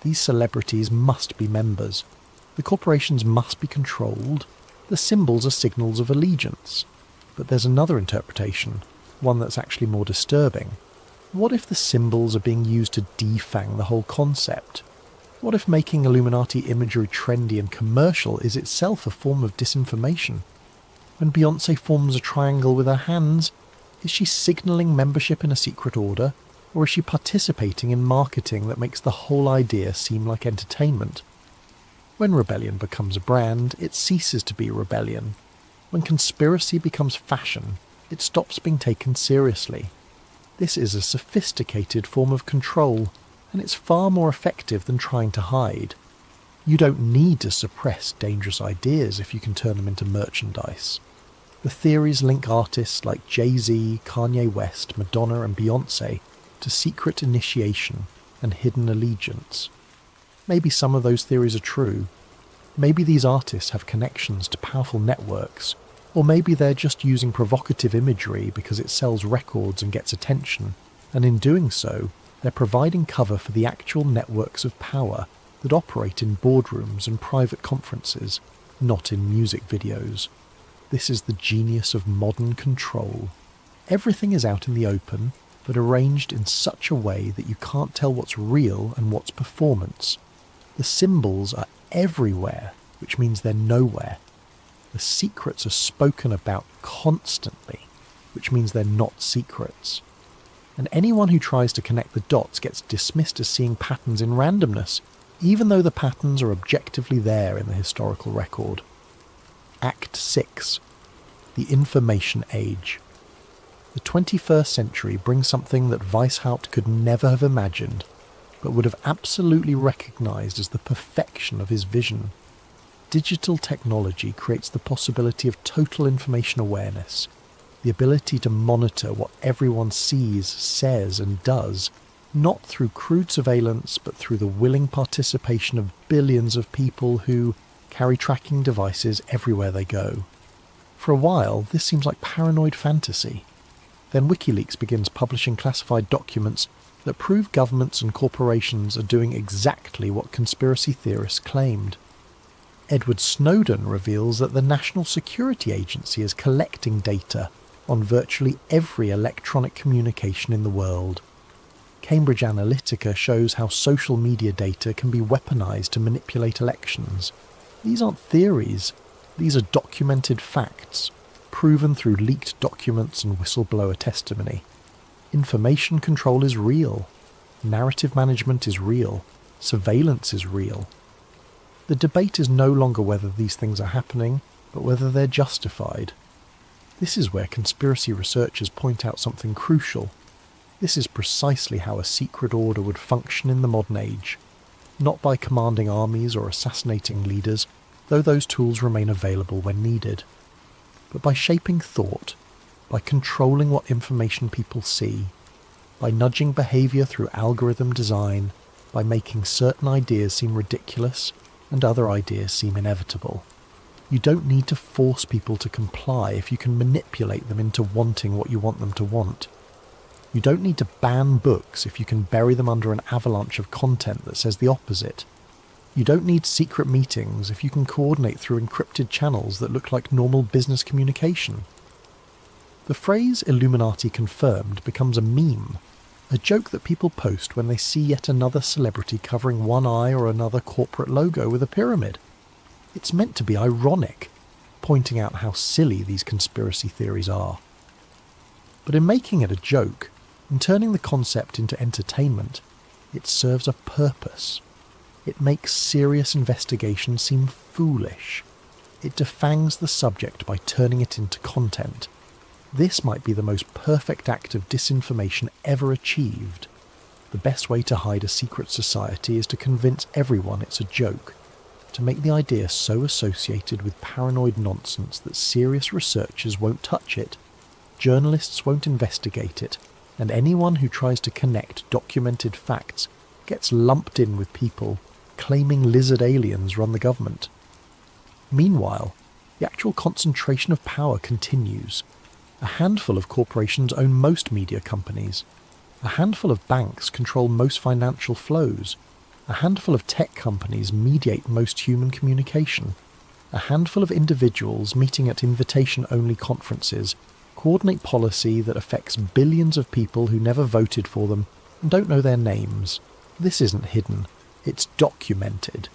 These celebrities must be members. The corporations must be controlled. The symbols are signals of allegiance. But there's another interpretation, one that's actually more disturbing. What if the symbols are being used to defang the whole concept? What if making Illuminati imagery trendy and commercial is itself a form of disinformation? When Beyoncé forms a triangle with her hands, is she signalling membership in a secret order, or is she participating in marketing that makes the whole idea seem like entertainment? When rebellion becomes a brand, it ceases to be rebellion. When conspiracy becomes fashion, it stops being taken seriously. This is a sophisticated form of control, and it's far more effective than trying to hide. You don't need to suppress dangerous ideas if you can turn them into merchandise. The theories link artists like Jay-Z, Kanye West, Madonna and Beyoncé to secret initiation and hidden allegiance. Maybe some of those theories are true. Maybe these artists have connections to powerful networks, or maybe they're just using provocative imagery because it sells records and gets attention, and in doing so, they're providing cover for the actual networks of power that operate in boardrooms and private conferences, not in music videos. This is the genius of modern control. Everything is out in the open, but arranged in such a way that you can't tell what's real and what's performance. The symbols are everywhere, which means they're nowhere. The secrets are spoken about constantly, which means they're not secrets. And anyone who tries to connect the dots gets dismissed as seeing patterns in randomness, even though the patterns are objectively there in the historical record. Act 6. The Information Age. The 21st century brings something that Weishaupt could never have imagined, but would have absolutely recognised as the perfection of his vision. Digital technology creates the possibility of total information awareness, the ability to monitor what everyone sees, says and does, not through crude surveillance but through the willing participation of billions of people who carry tracking devices everywhere they go. For a while, this seems like paranoid fantasy. Then WikiLeaks begins publishing classified documents that prove governments and corporations are doing exactly what conspiracy theorists claimed. Edward Snowden reveals that the National Security Agency is collecting data on virtually every electronic communication in the world. Cambridge Analytica shows how social media data can be weaponized to manipulate elections. These aren't theories, these are documented facts, proven through leaked documents and whistleblower testimony. Information control is real. Narrative management is real. Surveillance is real. The debate is no longer whether these things are happening, but whether they're justified. This is where conspiracy researchers point out something crucial. This is precisely how a secret order would function in the modern age. Not by commanding armies or assassinating leaders, though those tools remain available when needed, but by shaping thought, by controlling what information people see, by nudging behaviour through algorithm design, by making certain ideas seem ridiculous and other ideas seem inevitable. You don't need to force people to comply if you can manipulate them into wanting what you want them to want. You don't need to ban books if you can bury them under an avalanche of content that says the opposite. You don't need secret meetings if you can coordinate through encrypted channels that look like normal business communication. The phrase Illuminati confirmed becomes a meme, a joke that people post when they see yet another celebrity covering one eye or another corporate logo with a pyramid. It's meant to be ironic, pointing out how silly these conspiracy theories are. But in making it a joke, in turning the concept into entertainment, it serves a purpose. It makes serious investigation seem foolish. It defangs the subject by turning it into content. This might be the most perfect act of disinformation ever achieved. The best way to hide a secret society is to convince everyone it's a joke, to make the idea so associated with paranoid nonsense that serious researchers won't touch it, journalists won't investigate it, and anyone who tries to connect documented facts gets lumped in with people claiming lizard aliens run the government. Meanwhile, the actual concentration of power continues. A handful of corporations own most media companies. A handful of banks control most financial flows. A handful of tech companies mediate most human communication. A handful of individuals meeting at invitation-only conferences coordinate policy that affects billions of people who never voted for them and don't know their names. This isn't hidden. It's documented.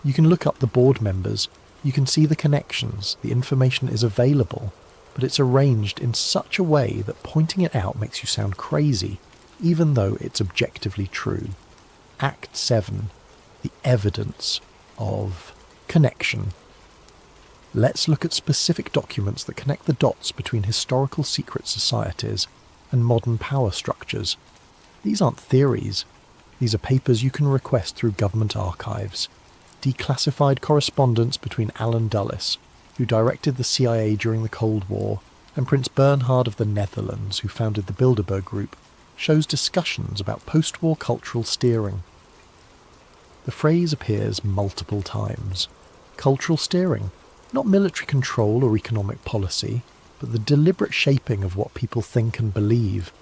You can look up the board members, you can see the connections, the information is available, but it's arranged in such a way that pointing it out makes you sound crazy, even though it's objectively true. Act 7. The evidence of connection. Let's look at specific documents that connect the dots between historical secret societies and modern power structures. These aren't theories. These are papers you can request through government archives. Declassified correspondence between Alan Dulles, who directed the CIA during the Cold War, and Prince Bernhard of the Netherlands, who founded the Bilderberg Group, shows discussions about post-war cultural steering. The phrase appears multiple times. Cultural steering, not military control or economic policy, but the deliberate shaping of what people think and believe.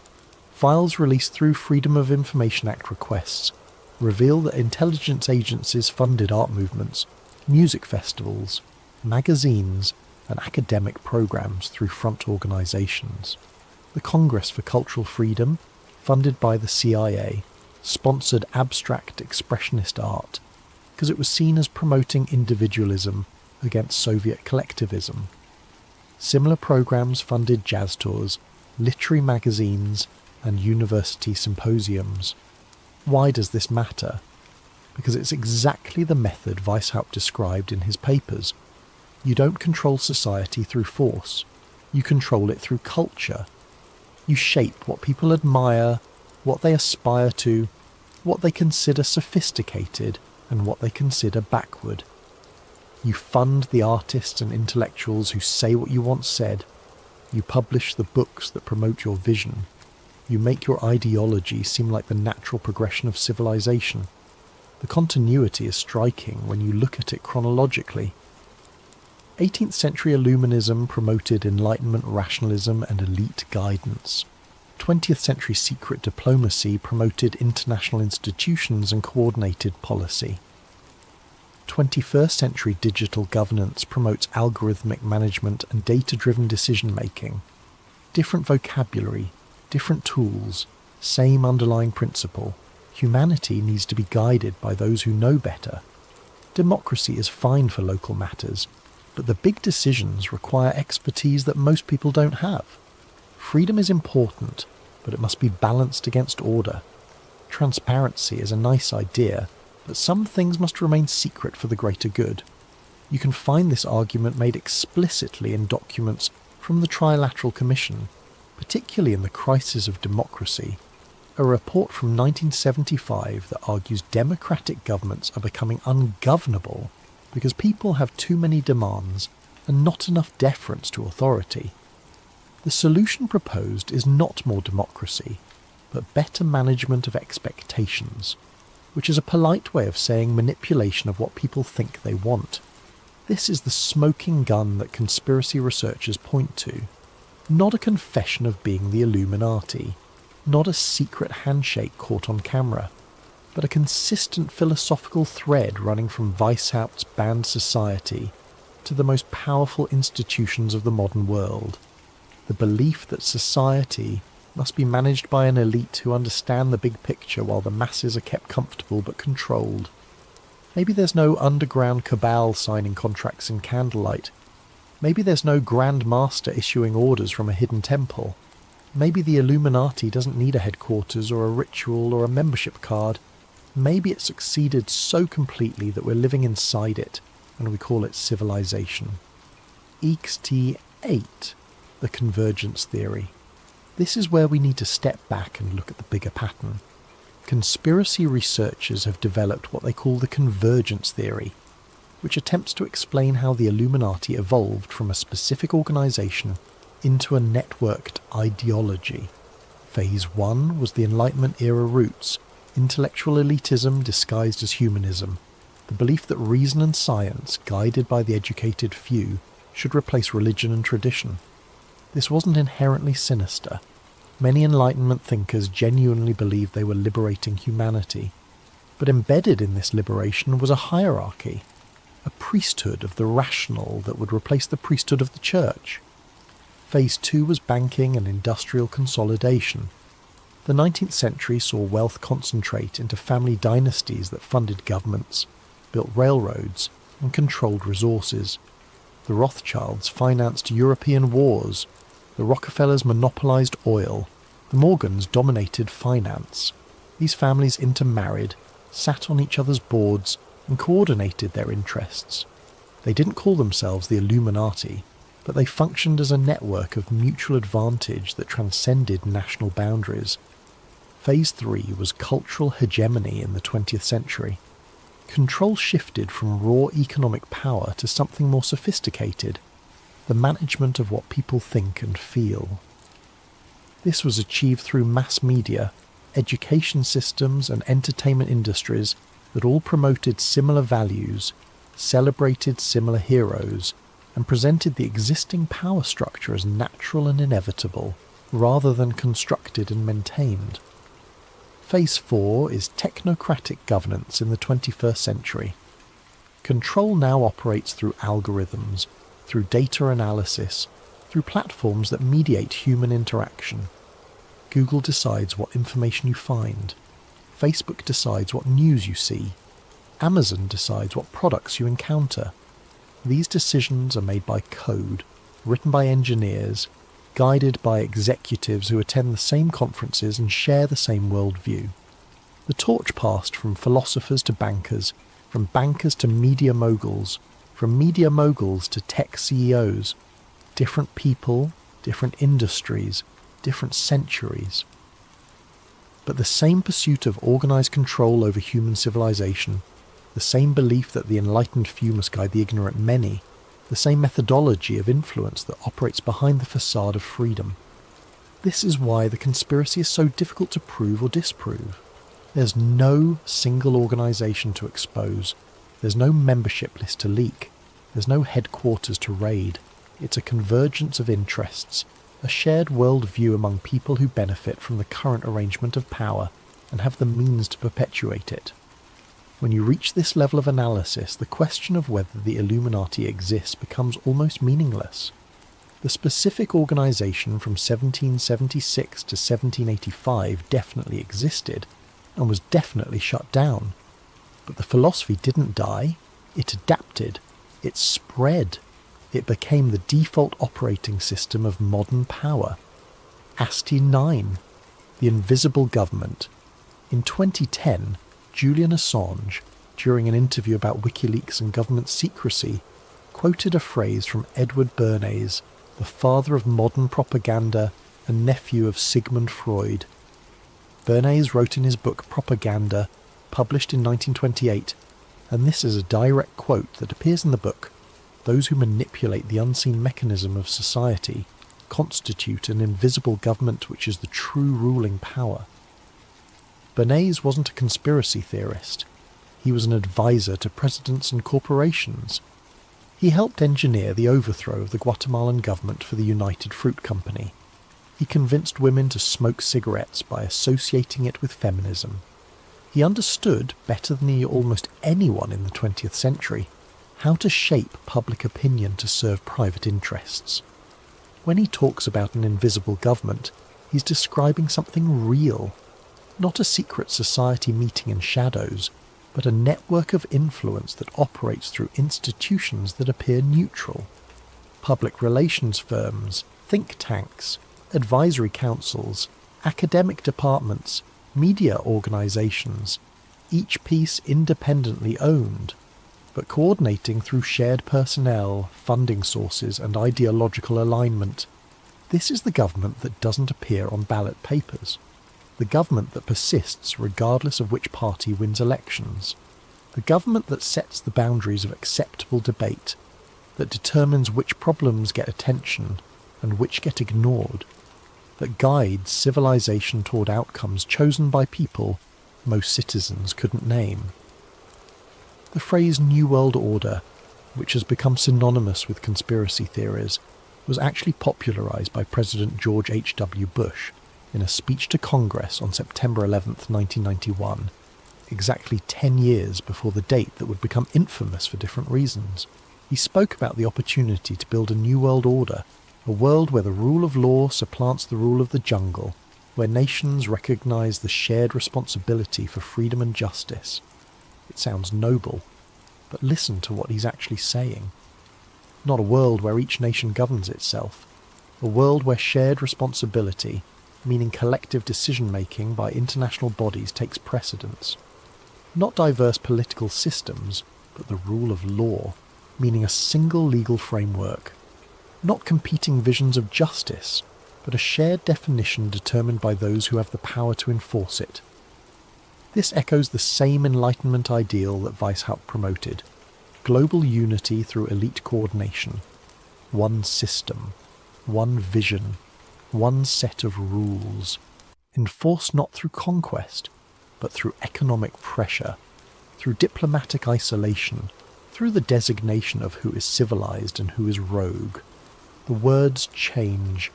Files released through Freedom of Information Act requests reveal that intelligence agencies funded art movements, music festivals, magazines, and academic programs through front organisations. The Congress for Cultural Freedom, funded by the CIA, sponsored abstract expressionist art because it was seen as promoting individualism against Soviet collectivism. Similar programs funded jazz tours, literary magazines, and university symposiums. Why does this matter? Because it's exactly the method Weishaupt described in his papers. You don't control society through force. You control it through culture. You shape what people admire, what they aspire to, what they consider sophisticated, and what they consider backward. You fund the artists and intellectuals who say what you want said. You publish the books that promote your vision. You make your ideology seem like the natural progression of civilization. The continuity is striking when you look at it chronologically. 18th century Illuminism promoted Enlightenment rationalism and elite guidance. 20th century secret diplomacy promoted international institutions and coordinated policy. 21st century digital governance promotes algorithmic management and data-driven decision-making. Different vocabulary, different tools, same underlying principle. Humanity needs to be guided by those who know better. Democracy is fine for local matters, but the big decisions require expertise that most people don't have. Freedom is important, but it must be balanced against order. Transparency is a nice idea, but some things must remain secret for the greater good. You can find this argument made explicitly in documents from the Trilateral Commission, particularly in the crisis of democracy. A report from 1975 that argues democratic governments are becoming ungovernable because people have too many demands and not enough deference to authority. The solution proposed is not more democracy, but better management of expectations, which is a polite way of saying manipulation of what people think they want. This is the smoking gun that conspiracy researchers point to, not a confession of being the Illuminati, not a secret handshake caught on camera, but a consistent philosophical thread running from Weishaupt's banned society to the most powerful institutions of the modern world. The belief that society must be managed by an elite who understand the big picture while the masses are kept comfortable but controlled. Maybe there's no underground cabal signing contracts in candlelight. Maybe there's no Grand Master issuing orders from a hidden temple. Maybe the Illuminati doesn't need a headquarters or a ritual or a membership card. Maybe it succeeded so completely that we're living inside it, and we call it civilization. EXT8, the convergence theory. This is where we need to step back and look at the bigger pattern. Conspiracy researchers have developed what they call the convergence theory, which attempts to explain how the Illuminati evolved from a specific organisation into a networked ideology. Phase 1 was the Enlightenment era roots, intellectual elitism disguised as humanism, the belief that reason and science, guided by the educated few, should replace religion and tradition. This wasn't inherently sinister. Many Enlightenment thinkers genuinely believed they were liberating humanity. But embedded in this liberation was a hierarchy, a priesthood of the rational that would replace the priesthood of the church. Phase 2 was banking and industrial consolidation. The 19th century saw wealth concentrate into family dynasties that funded governments, built railroads, and controlled resources. The Rothschilds financed European wars. The Rockefellers monopolized oil. The Morgans dominated finance. These families intermarried, sat on each other's boards, and coordinated their interests. They didn't call themselves the Illuminati, but they functioned as a network of mutual advantage that transcended national boundaries. Phase 3 was cultural hegemony in the 20th century. Control shifted from raw economic power to something more sophisticated, the management of what people think and feel. This was achieved through mass media, education systems and entertainment industries that all promoted similar values, celebrated similar heroes, and presented the existing power structure as natural and inevitable, rather than constructed and maintained. Phase 4 is technocratic governance in the 21st century. Control now operates through algorithms, through data analysis, through platforms that mediate human interaction. Google decides what information you find. Facebook decides what news you see. Amazon decides what products you encounter. These decisions are made by code, written by engineers, guided by executives who attend the same conferences and share the same worldview. The torch passed from philosophers to bankers, from bankers to media moguls, from media moguls to tech CEOs. Different people, different industries, different centuries. But the same pursuit of organised control over human civilization, the same belief that the enlightened few must guide the ignorant many, the same methodology of influence that operates behind the facade of freedom. This is why the conspiracy is so difficult to prove or disprove. There's no single organisation to expose. There's no membership list to leak. There's no headquarters to raid. It's a convergence of interests, a shared worldview among people who benefit from the current arrangement of power and have the means to perpetuate it. When you reach this level of analysis, the question of whether the Illuminati exists becomes almost meaningless. The specific organisation from 1776 to 1785 definitely existed, and was definitely shut down. But the philosophy didn't die, it adapted, it spread, it became the default operating system of modern power. ASTI 9, the invisible government. In 2010, Julian Assange, during an interview about WikiLeaks and government secrecy, quoted a phrase from Edward Bernays, the father of modern propaganda and nephew of Sigmund Freud. Bernays wrote in his book Propaganda, published in 1928, and this is a direct quote that appears in the book: "Those who manipulate the unseen mechanism of society constitute an invisible government which is the true ruling power." Bernays wasn't a conspiracy theorist. He was an advisor to presidents and corporations. He helped engineer the overthrow of the Guatemalan government for the United Fruit Company. He convinced women to smoke cigarettes by associating it with feminism. He understood, better than almost anyone in the 20th century, how to shape public opinion to serve private interests. When he talks about an invisible government, he's describing something real. Not a secret society meeting in shadows, but a network of influence that operates through institutions that appear neutral. Public relations firms, think tanks, advisory councils, academic departments, media organisations, each piece independently owned, but coordinating through shared personnel, funding sources and ideological alignment. This is the government that doesn't appear on ballot papers. The government that persists regardless of which party wins elections. The government that sets the boundaries of acceptable debate, that determines which problems get attention and which get ignored, that guides civilization toward outcomes chosen by people most citizens couldn't name. The phrase New World Order, which has become synonymous with conspiracy theories, was actually popularized by President George H.W. Bush in a speech to Congress on September 11, 1991, exactly 10 years before the date that would become infamous for different reasons. He spoke about the opportunity to build a new world order, a world where the rule of law supplants the rule of the jungle, where nations recognize the shared responsibility for freedom and justice. It sounds noble, but listen to what he's actually saying. Not a world where each nation governs itself, a world where shared responsibility, meaning collective decision-making by international bodies, takes precedence. Not diverse political systems, but the rule of law, meaning a single legal framework. Not competing visions of justice, but a shared definition determined by those who have the power to enforce it. This echoes the same Enlightenment ideal that Weishaupt promoted: global unity through elite coordination, one system, one vision, one set of rules, enforced not through conquest, but through economic pressure, through diplomatic isolation, through the designation of who is civilized and who is rogue. The words change,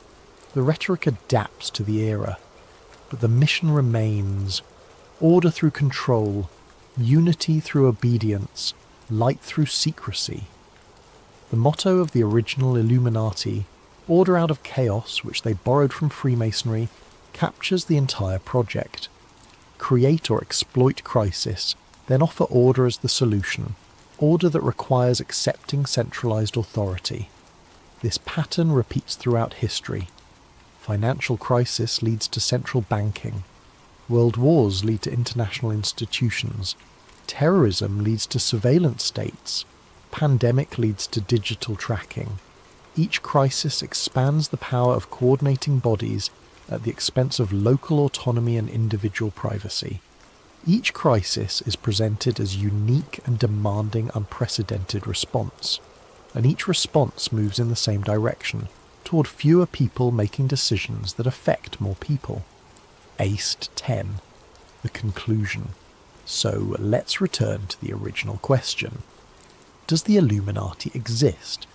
the rhetoric adapts to the era, but the mission remains: order through control, unity through obedience, light through secrecy. The motto of the original Illuminati, order out of chaos, which they borrowed from Freemasonry, captures the entire project. Create or exploit crisis, then offer order as the solution, order that requires accepting centralized authority. This pattern repeats throughout history. Financial crisis leads to central banking. World wars lead to international institutions. Terrorism leads to surveillance states. Pandemic leads to digital tracking. Each crisis expands the power of coordinating bodies at the expense of local autonomy and individual privacy. Each crisis is presented as unique and demanding unprecedented response, and each response moves in the same direction, toward fewer people making decisions that affect more people. Aced 10. The conclusion. So let's return to the original question. Does the Illuminati exist?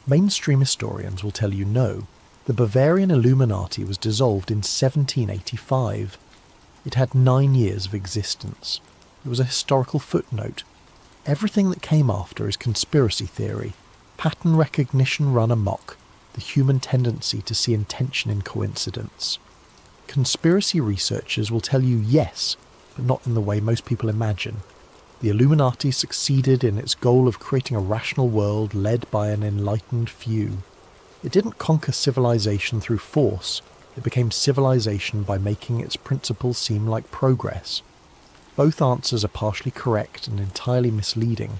Mainstream historians will tell you no. The Bavarian Illuminati was dissolved in 1785. It had 9 years of existence. It was a historical footnote. Everything that came after is conspiracy theory, pattern recognition run amok, the human tendency to see intention in coincidence. Conspiracy researchers will tell you yes, but not in the way most people imagine. The Illuminati succeeded in its goal of creating a rational world led by an enlightened few. It didn't conquer civilization through force. It became civilization by making its principles seem like progress. Both answers are partially correct and entirely misleading.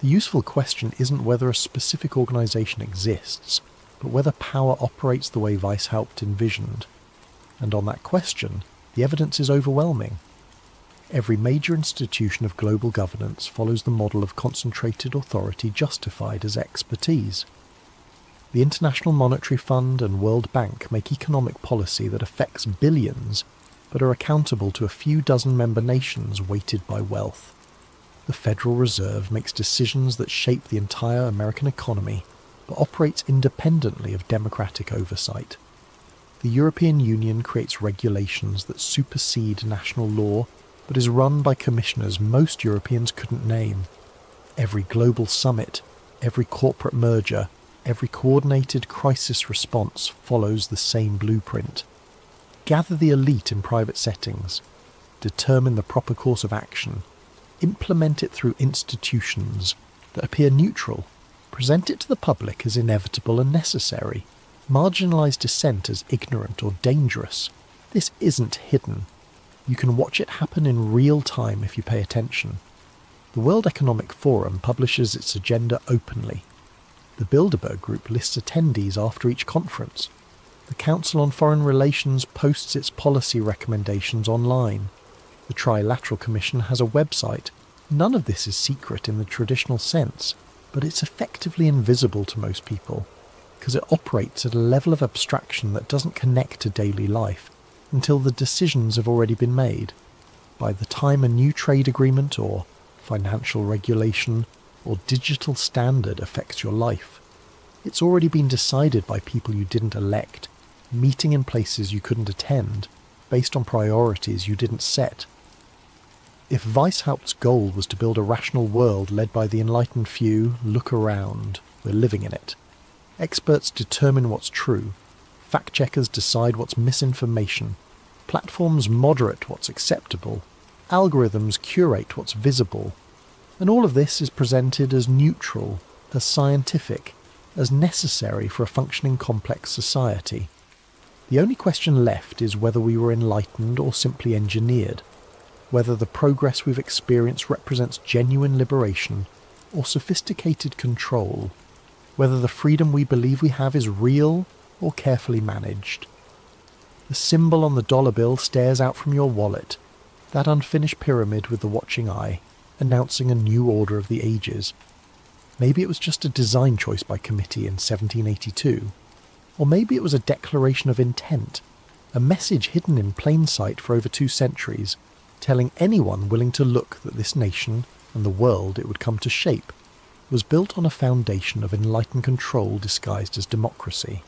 The useful question isn't whether a specific organization exists, but whether power operates the way Weishaupt envisioned. And on that question, the evidence is overwhelming. Every major institution of global governance follows the model of concentrated authority justified as expertise. The International Monetary Fund and World Bank make economic policy that affects billions, but are accountable to a few dozen member nations weighted by wealth. The Federal Reserve makes decisions that shape the entire American economy, but operates independently of democratic oversight. The European Union creates regulations that supersede national law, but is run by commissioners most Europeans couldn't name. Every global summit, every corporate merger, every coordinated crisis response follows the same blueprint. Gather the elite in private settings, determine the proper course of action, implement it through institutions that appear neutral, present it to the public as inevitable and necessary, marginalize dissent as ignorant or dangerous. This isn't hidden. You can watch it happen in real time if you pay attention. The World Economic Forum publishes its agenda openly. The Bilderberg Group lists attendees after each conference. The Council on Foreign Relations posts its policy recommendations online. The Trilateral Commission has a website. None of this is secret in the traditional sense, but it's effectively invisible to most people, because it operates at a level of abstraction that doesn't connect to daily life until the decisions have already been made. By the time a new trade agreement or financial regulation or digital standard affects your life, it's already been decided by people you didn't elect, meeting in places you couldn't attend, based on priorities you didn't set. If Weishaupt's goal was to build a rational world led by the enlightened few, look around, we're living in it. Experts determine what's true, fact-checkers decide what's misinformation, platforms moderate what's acceptable, algorithms curate what's visible, and all of this is presented as neutral, as scientific, as necessary for a functioning complex society. The only question left is whether we were enlightened or simply engineered, whether the progress we've experienced represents genuine liberation or sophisticated control, whether the freedom we believe we have is real or carefully managed. The symbol on the dollar bill stares out from your wallet, that unfinished pyramid with the watching eye, announcing a new order of the ages. Maybe it was just a design choice by committee in 1782, or maybe it was a declaration of intent, a message hidden in plain sight for over 2 centuries, telling anyone willing to look that this nation and the world it would come to shape was built on a foundation of enlightened control disguised as democracy.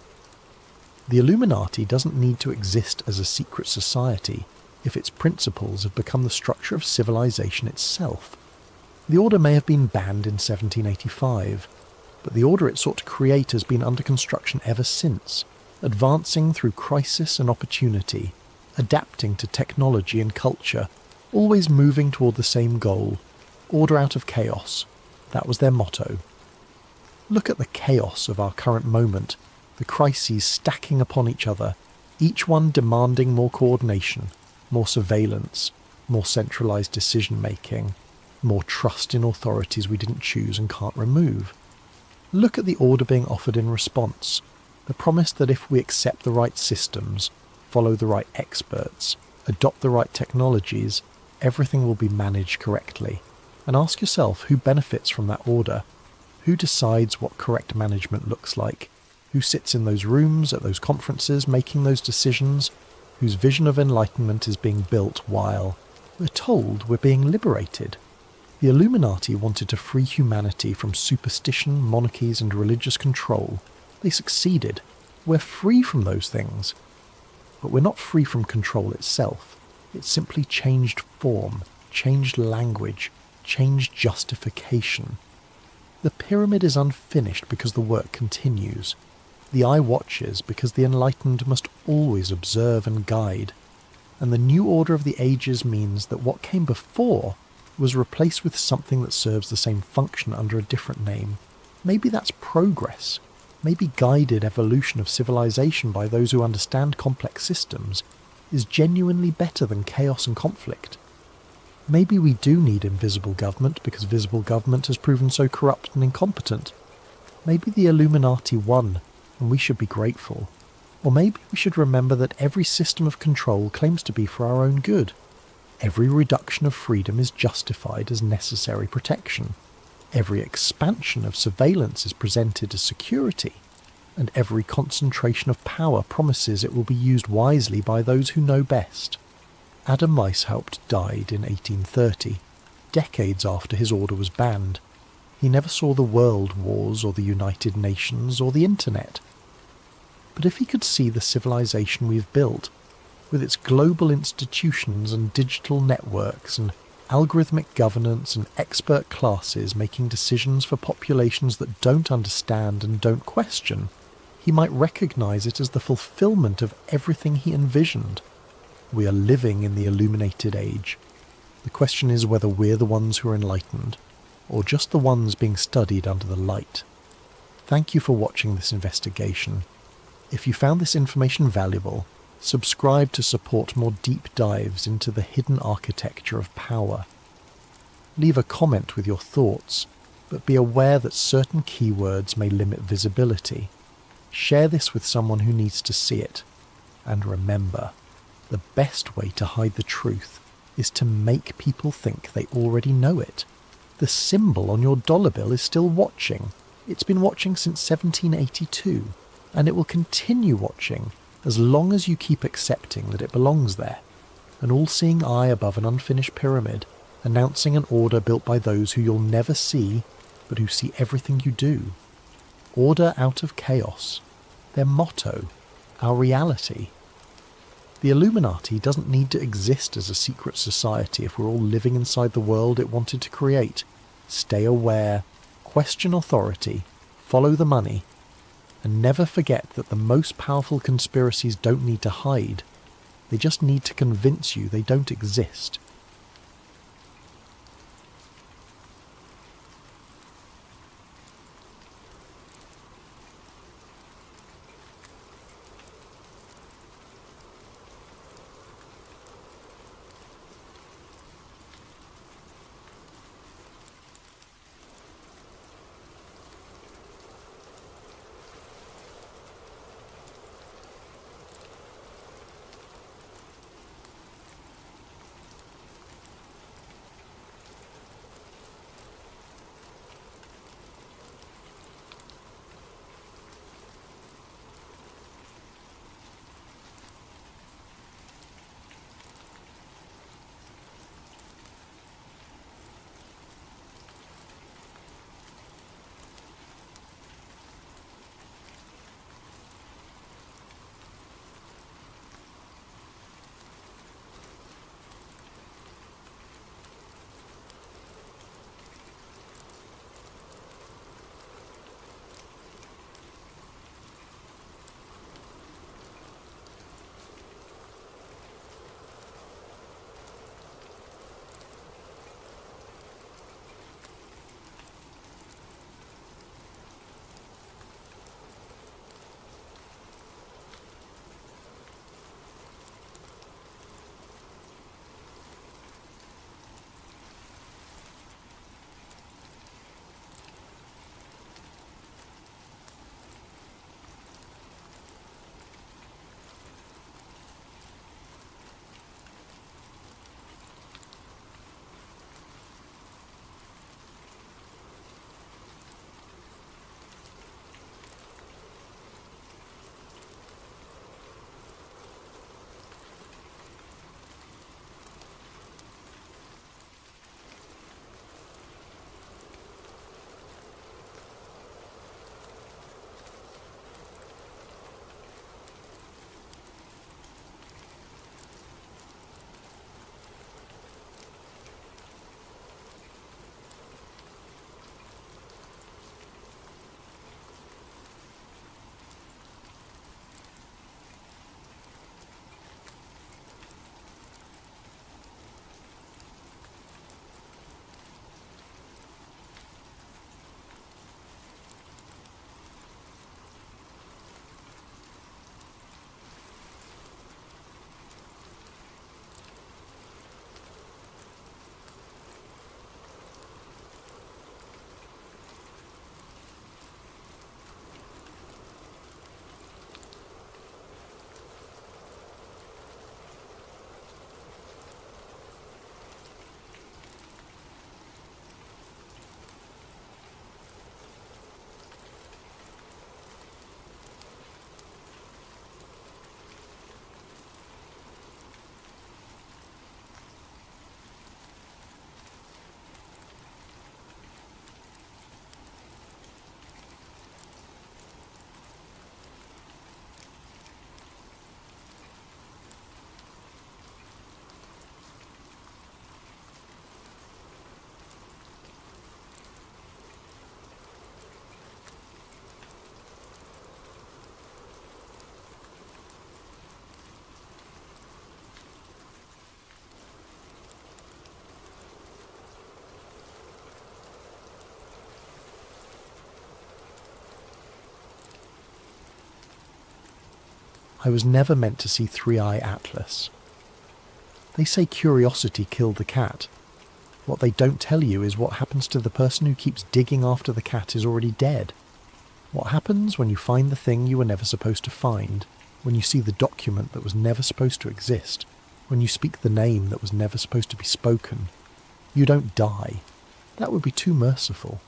The Illuminati doesn't need to exist as a secret society if its principles have become the structure of civilization itself. The order may have been banned in 1785, but the order it sought to create has been under construction ever since, advancing through crisis and opportunity, adapting to technology and culture, always moving toward the same goal: order out of chaos. That was their motto. Look at the chaos of our current moment, the crises stacking upon each other, each one demanding more coordination, more surveillance, more centralised decision-making, more trust in authorities we didn't choose and can't remove. Look at the order being offered in response, the promise that if we accept the right systems, follow the right experts, adopt the right technologies, everything will be managed correctly. And ask yourself who benefits from that order, who decides what correct management looks like, who sits in those rooms at those conferences making those decisions, whose vision of enlightenment is being built while we're told we're being liberated. The Illuminati wanted to free humanity from superstition, monarchies and religious control. They succeeded. We're free from those things. But we're not free from control itself. It simply changed form, changed language, changed justification. The pyramid is unfinished because the work continues. The eye watches because the enlightened must always observe and guide. And the new order of the ages means that what came before was replaced with something that serves the same function under a different name. Maybe that's progress. Maybe guided evolution of civilization by those who understand complex systems is genuinely better than chaos and conflict. Maybe we do need invisible government because visible government has proven so corrupt and incompetent. Maybe the Illuminati won, and we should be grateful. Or maybe we should remember that every system of control claims to be for our own good. Every reduction of freedom is justified as necessary protection. Every expansion of surveillance is presented as security. And every concentration of power promises it will be used wisely by those who know best. Adam Weishaupt died in 1830, decades after his order was banned. He never saw the world wars or the United Nations or the internet. But if he could see the civilization we've built, with its global institutions and digital networks and algorithmic governance and expert classes making decisions for populations that don't understand and don't question, he might recognize it as the fulfillment of everything he envisioned. We are living in the illuminated age. The question is whether we're the ones who are enlightened, or just the ones being studied under the light. Thank you for watching this investigation. If you found this information valuable, subscribe to support more deep dives into the hidden architecture of power. Leave a comment with your thoughts, but be aware that certain keywords may limit visibility. Share this with someone who needs to see it. And remember, the best way to hide the truth is to make people think they already know it. The symbol on your dollar bill is still watching. It's been watching since 1782, and it will continue watching as long as you keep accepting that it belongs there. An all-seeing eye above an unfinished pyramid, announcing an order built by those who you'll never see, but who see everything you do. Order out of chaos. Their motto. Our reality. The Illuminati doesn't need to exist as a secret society if we're all living inside the world it wanted to create. Stay aware, question authority, follow the money, and never forget that the most powerful conspiracies don't need to hide. They just need to convince you they don't exist. I was never meant to see Three-Eye Atlas. They say curiosity killed the cat. What they don't tell you is what happens to the person who keeps digging after the cat is already dead. What happens when you find the thing you were never supposed to find, when you see the document that was never supposed to exist, when you speak the name that was never supposed to be spoken? You don't die. That would be too merciful.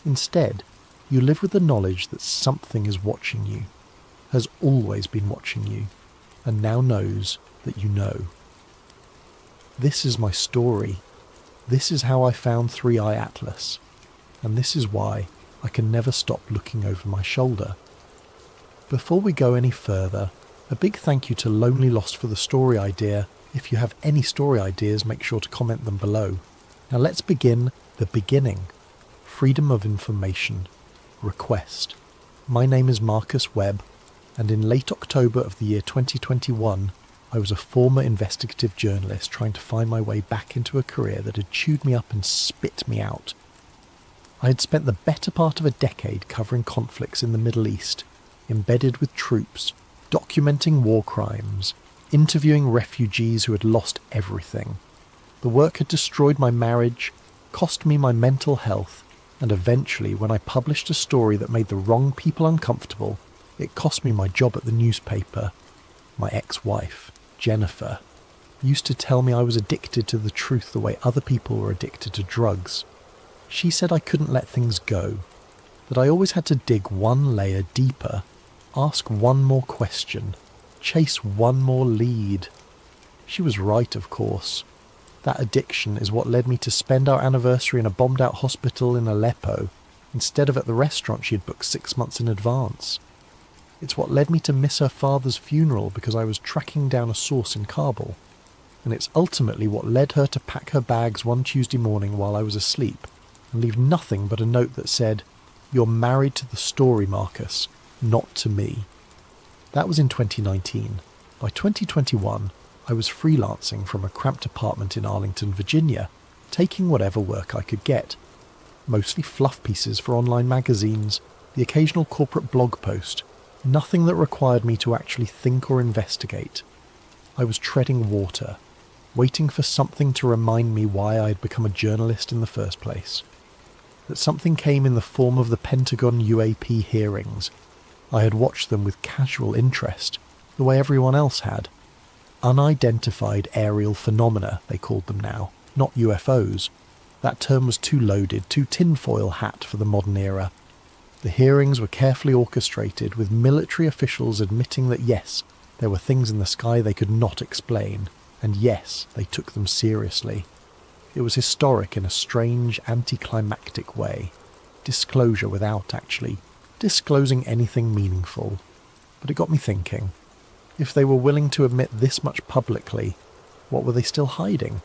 Instead, you live with the knowledge that something is watching you, has always been watching you, and now knows that you know. This is my story. This is how I found Three-Eye Atlas, and this is why I can never stop looking over my shoulder. Before we go any further, a big thank you to Lonely Lost for the story idea. If you have any story ideas, make sure to comment them below. Now let's begin the beginning. Freedom of information. Request. My name is Marcus Webb, and in late October of the year 2021, I was a former investigative journalist trying to find my way back into a career that had chewed me up and spit me out. I had spent the better part of a decade covering conflicts in the Middle East, embedded with troops, documenting war crimes, interviewing refugees who had lost everything. The work had destroyed my marriage, cost me my mental health, and eventually, when I published a story that made the wrong people uncomfortable, it cost me my job at the newspaper. My ex-wife, Jennifer, used to tell me I was addicted to the truth the way other people were addicted to drugs. She said I couldn't let things go, that I always had to dig one layer deeper, ask one more question, chase one more lead. She was right, of course. That addiction is what led me to spend our anniversary in a bombed-out hospital in Aleppo, instead of at the restaurant she had booked 6 months in advance. It's what led me to miss her father's funeral because I was tracking down a source in Kabul. And it's ultimately what led her to pack her bags one Tuesday morning while I was asleep and leave nothing but a note that said, "You're married to the story, Marcus, not to me." That was in 2019. By 2021, I was freelancing from a cramped apartment in Arlington, Virginia, taking whatever work I could get. Mostly fluff pieces for online magazines, the occasional corporate blog post, nothing that required me to actually think or investigate. I was treading water, waiting for something to remind me why I had become a journalist in the first place. That something came in the form of the Pentagon UAP hearings. I had watched them with casual interest, the way everyone else had. Unidentified aerial phenomena, they called them now, not UFOs. That term was too loaded, too tinfoil hat for the modern era. The hearings were carefully orchestrated, with military officials admitting that yes, there were things in the sky they could not explain, and yes, they took them seriously. It was historic in a strange, anticlimactic way. Disclosure without actually disclosing anything meaningful. But it got me thinking. If they were willing to admit this much publicly, what were they still hiding?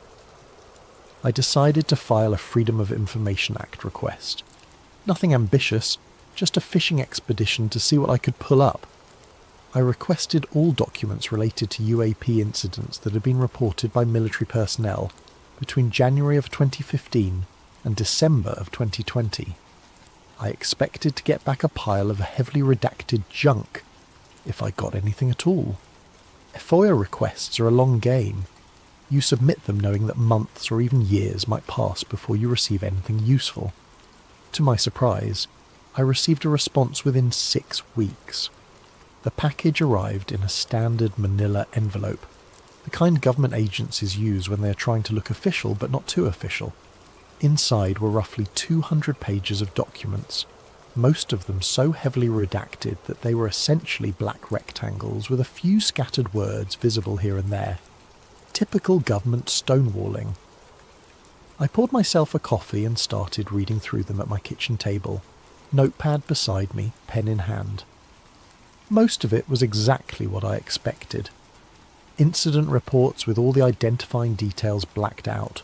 I decided to file a Freedom of Information Act request. Nothing ambitious, just a fishing expedition to see what I could pull up. I requested all documents related to UAP incidents that had been reported by military personnel between January of 2015 and December of 2020. I expected to get back a pile of heavily redacted junk, if I got anything at all. FOIA requests are a long game. You submit them knowing that months or even years might pass before you receive anything useful. To my surprise, I received a response within 6 weeks. The package arrived in a standard manila envelope, the kind government agencies use when they are trying to look official but not too official. Inside were roughly 200 pages of documents, most of them so heavily redacted that they were essentially black rectangles with a few scattered words visible here and there. Typical government stonewalling. I poured myself a coffee and started reading through them at my kitchen table, notepad beside me, pen in hand. Most of it was exactly what I expected. Incident reports with all the identifying details blacked out.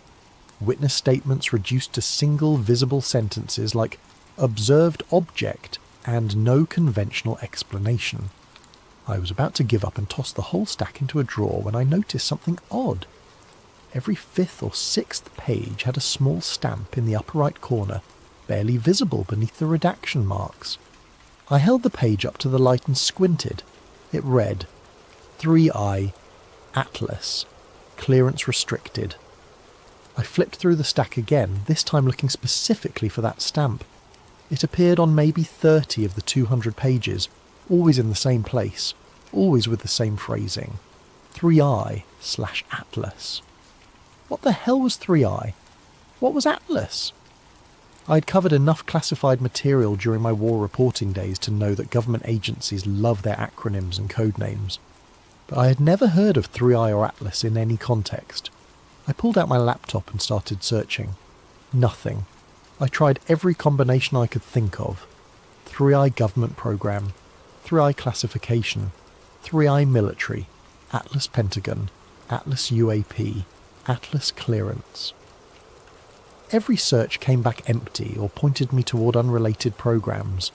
Witness statements reduced to single visible sentences like "observed object" and "no conventional explanation." I was about to give up and toss the whole stack into a drawer when I noticed something odd. Every 5th or 6th page had a small stamp in the upper right corner, barely visible beneath the redaction marks. I held the page up to the light and squinted. It read, 3I, Atlas, clearance restricted. I flipped through the stack again, this time looking specifically for that stamp. It appeared on maybe 30 of the 200 pages, always in the same place, always with the same phrasing. 3I/Atlas. What the hell was 3I? What was Atlas? I'd covered enough classified material during my war reporting days to know that government agencies love their acronyms and code names. But I had never heard of 3I or Atlas in any context. I pulled out my laptop and started searching. Nothing. I tried every combination I could think of. 3I government program, 3I classification, 3I military, Atlas Pentagon, Atlas UAP, Atlas clearance. Every search came back empty or pointed me toward unrelated programs.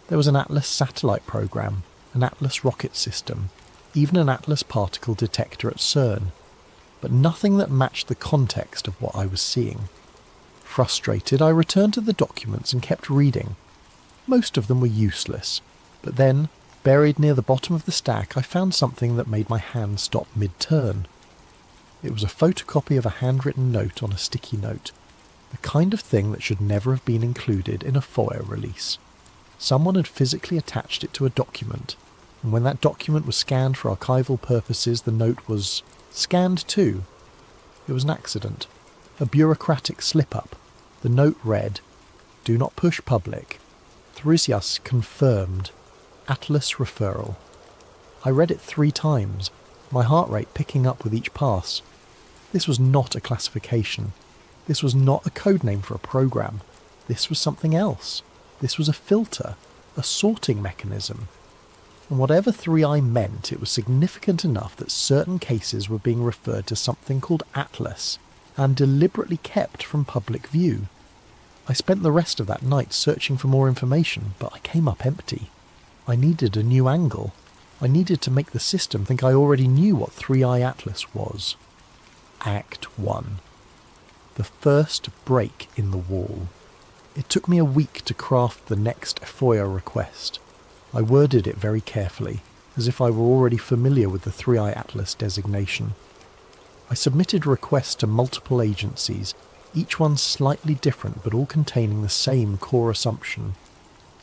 There was an Atlas satellite program, an Atlas rocket system, even an Atlas particle detector at CERN, but nothing that matched the context of what I was seeing. Frustrated, I returned to the documents and kept reading. Most of them were useless, but then, buried near the bottom of the stack, I found something that made my hand stop mid-turn. It was a photocopy of a handwritten note on a sticky note, the kind of thing that should never have been included in a FOIA release. Someone had physically attached it to a document, and when that document was scanned for archival purposes, the note was scanned too. It was an accident, a bureaucratic slip-up. The note read, "Do not push public. Thrisias confirmed. Atlas referral." I read it 3 times, my heart rate picking up with each pass. This was not a classification. This was not a code name for a program. This was something else. This was a filter, a sorting mechanism. And whatever 3I meant, it was significant enough that certain cases were being referred to something called Atlas, and deliberately kept from public view. I spent the rest of that night searching for more information, but I came up empty. I needed a new angle. I needed to make the system think I already knew what 3I Atlas was. Act 1. The first break in the wall. It took me a week to craft the next FOIA request. I worded it very carefully, as if I were already familiar with the 3I Atlas designation. I submitted requests to multiple agencies, each one slightly different but all containing the same core assumption,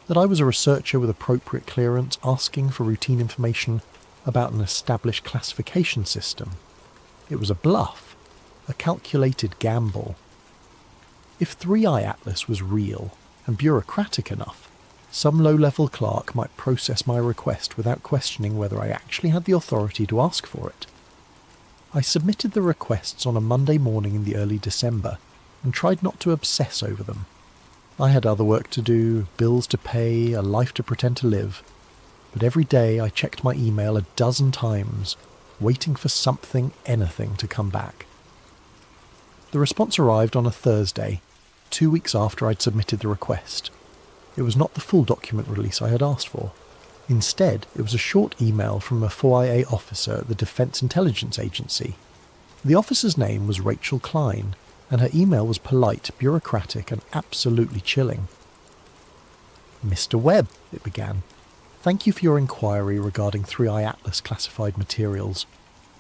that I was a researcher with appropriate clearance asking for routine information about an established classification system. It was a bluff, a calculated gamble. If 3I Atlas was real and bureaucratic enough, some low-level clerk might process my request without questioning whether I actually had the authority to ask for it. I submitted the requests on a Monday morning in the early December and tried not to obsess over them. I had other work to do, bills to pay, a life to pretend to live, but every day I checked my email a dozen times, waiting for something, anything to come back. The response arrived on a Thursday, 2 weeks after I'd submitted the request. It was not the full document release I had asked for. Instead, it was a short email from a 4IA officer at the Defense Intelligence Agency. The officer's name was Rachel Klein, and her email was polite, bureaucratic, and absolutely chilling. "Mr. Webb," it began, "thank you for your inquiry regarding 3I Atlas classified materials.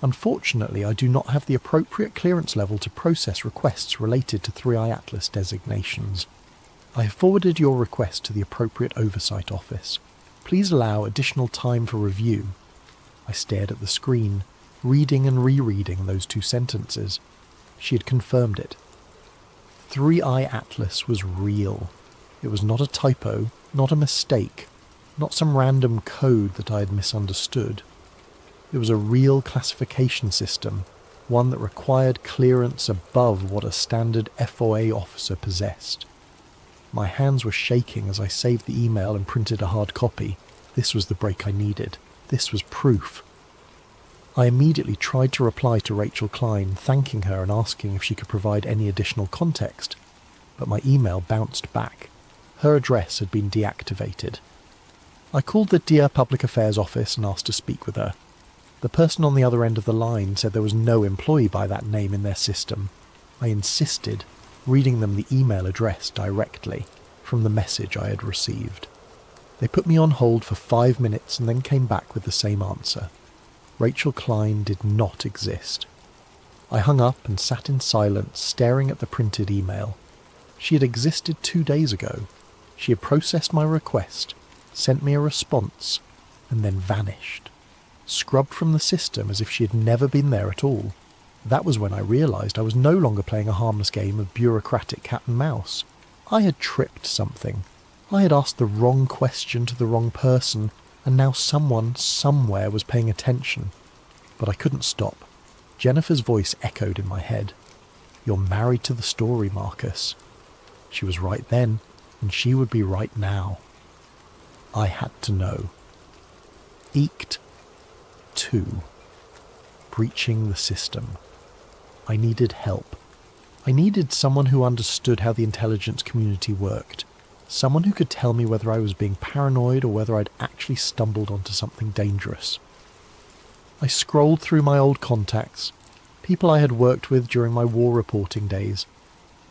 Unfortunately, I do not have the appropriate clearance level to process requests related to 3I Atlas designations. I have forwarded your request to the appropriate oversight office. Please allow additional time for review." I stared at the screen, reading and rereading those 2 sentences. She had confirmed it. 3I Atlas was real. It was not a typo, not a mistake, not some random code that I had misunderstood. It was a real classification system, one that required clearance above what a standard FOA officer possessed. My hands were shaking as I saved the email and printed a hard copy. This was the break I needed. This was proof. I immediately tried to reply to Rachel Klein, thanking her and asking if she could provide any additional context, but my email bounced back. Her address had been deactivated. I called the Dear Public Affairs office and asked to speak with her. The person on the other end of the line said there was no employee by that name in their system. I insisted, reading them the email address directly from the message I had received. They put me on hold for 5 minutes and then came back with the same answer. Rachel Klein did not exist. I hung up and sat in silence, staring at the printed email. She had existed 2 days ago. She had processed my request, sent me a response, and then vanished. Scrubbed from the system as if she had never been there at all. That was when I realised I was no longer playing a harmless game of bureaucratic cat and mouse. I had tripped something. I had asked the wrong question to the wrong person, and now someone, somewhere, was paying attention. But I couldn't stop. Jennifer's voice echoed in my head. "You're married to the story, Marcus." She was right then, and she would be right now. I had to know. Eked 2. Breaching the system. I needed help. I needed someone who understood how the intelligence community worked. Someone who could tell me whether I was being paranoid or whether I'd actually stumbled onto something dangerous. I scrolled through my old contacts, people I had worked with during my war reporting days.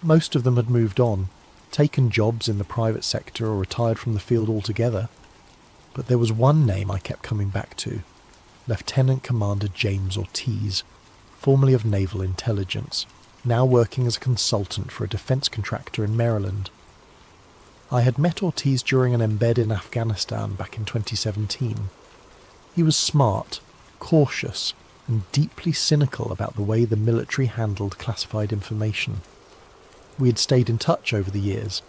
Most of them had moved on, taken jobs in the private sector or retired from the field altogether. But there was one name I kept coming back to, Lieutenant Commander James Ortiz, formerly of Naval Intelligence, now working as a consultant for a defence contractor in Maryland. I had met Ortiz during an embed in Afghanistan back in 2017. He was smart, cautious, and deeply cynical about the way the military handled classified information. We had stayed in touch over the years,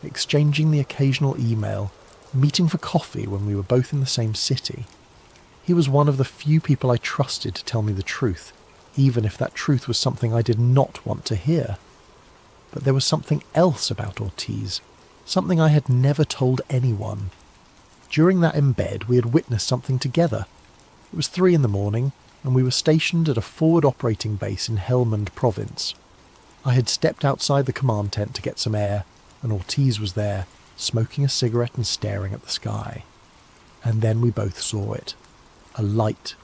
exchanging the occasional email, meeting for coffee when we were both in the same city. He was one of the few people I trusted to tell me the truth, even if that truth was something I did not want to hear. But there was something else about Ortiz, something I had never told anyone. During that embed, we had witnessed something together. It was 3 a.m, and we were stationed at a forward operating base in Helmand province. I had stepped outside the command tent to get some air, and Ortiz was there, smoking a cigarette and staring at the sky. And then we both saw it. A light,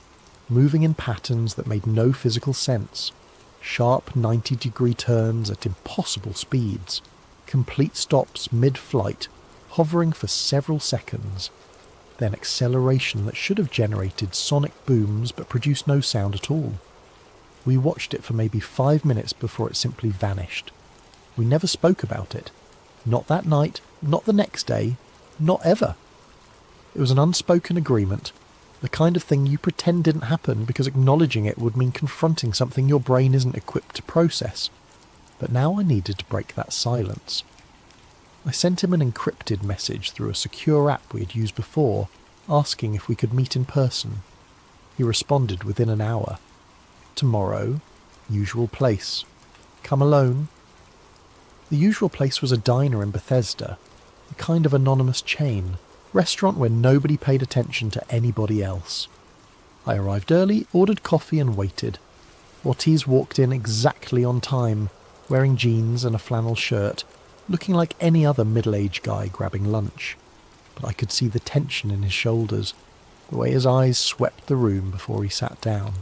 moving in patterns that made no physical sense. Sharp 90-degree turns at impossible speeds. Complete stops mid-flight, hovering for several seconds. Then acceleration that should have generated sonic booms but produced no sound at all. We watched it for maybe 5 minutes before it simply vanished. We never spoke about it. Not that night, not the next day, not ever. It was an unspoken agreement, the kind of thing you pretend didn't happen because acknowledging it would mean confronting something your brain isn't equipped to process. But now I needed to break that silence. I sent him an encrypted message through a secure app we had used before, asking if we could meet in person. He responded within an hour. Tomorrow, usual place. Come alone. The usual place was a diner in Bethesda, a kind of anonymous chain, restaurant where nobody paid attention to anybody else. I arrived early, ordered coffee and waited. Ortiz walked in exactly on time, wearing jeans and a flannel shirt, looking like any other middle-aged guy grabbing lunch. But I could see the tension in his shoulders, the way his eyes swept the room before he sat down.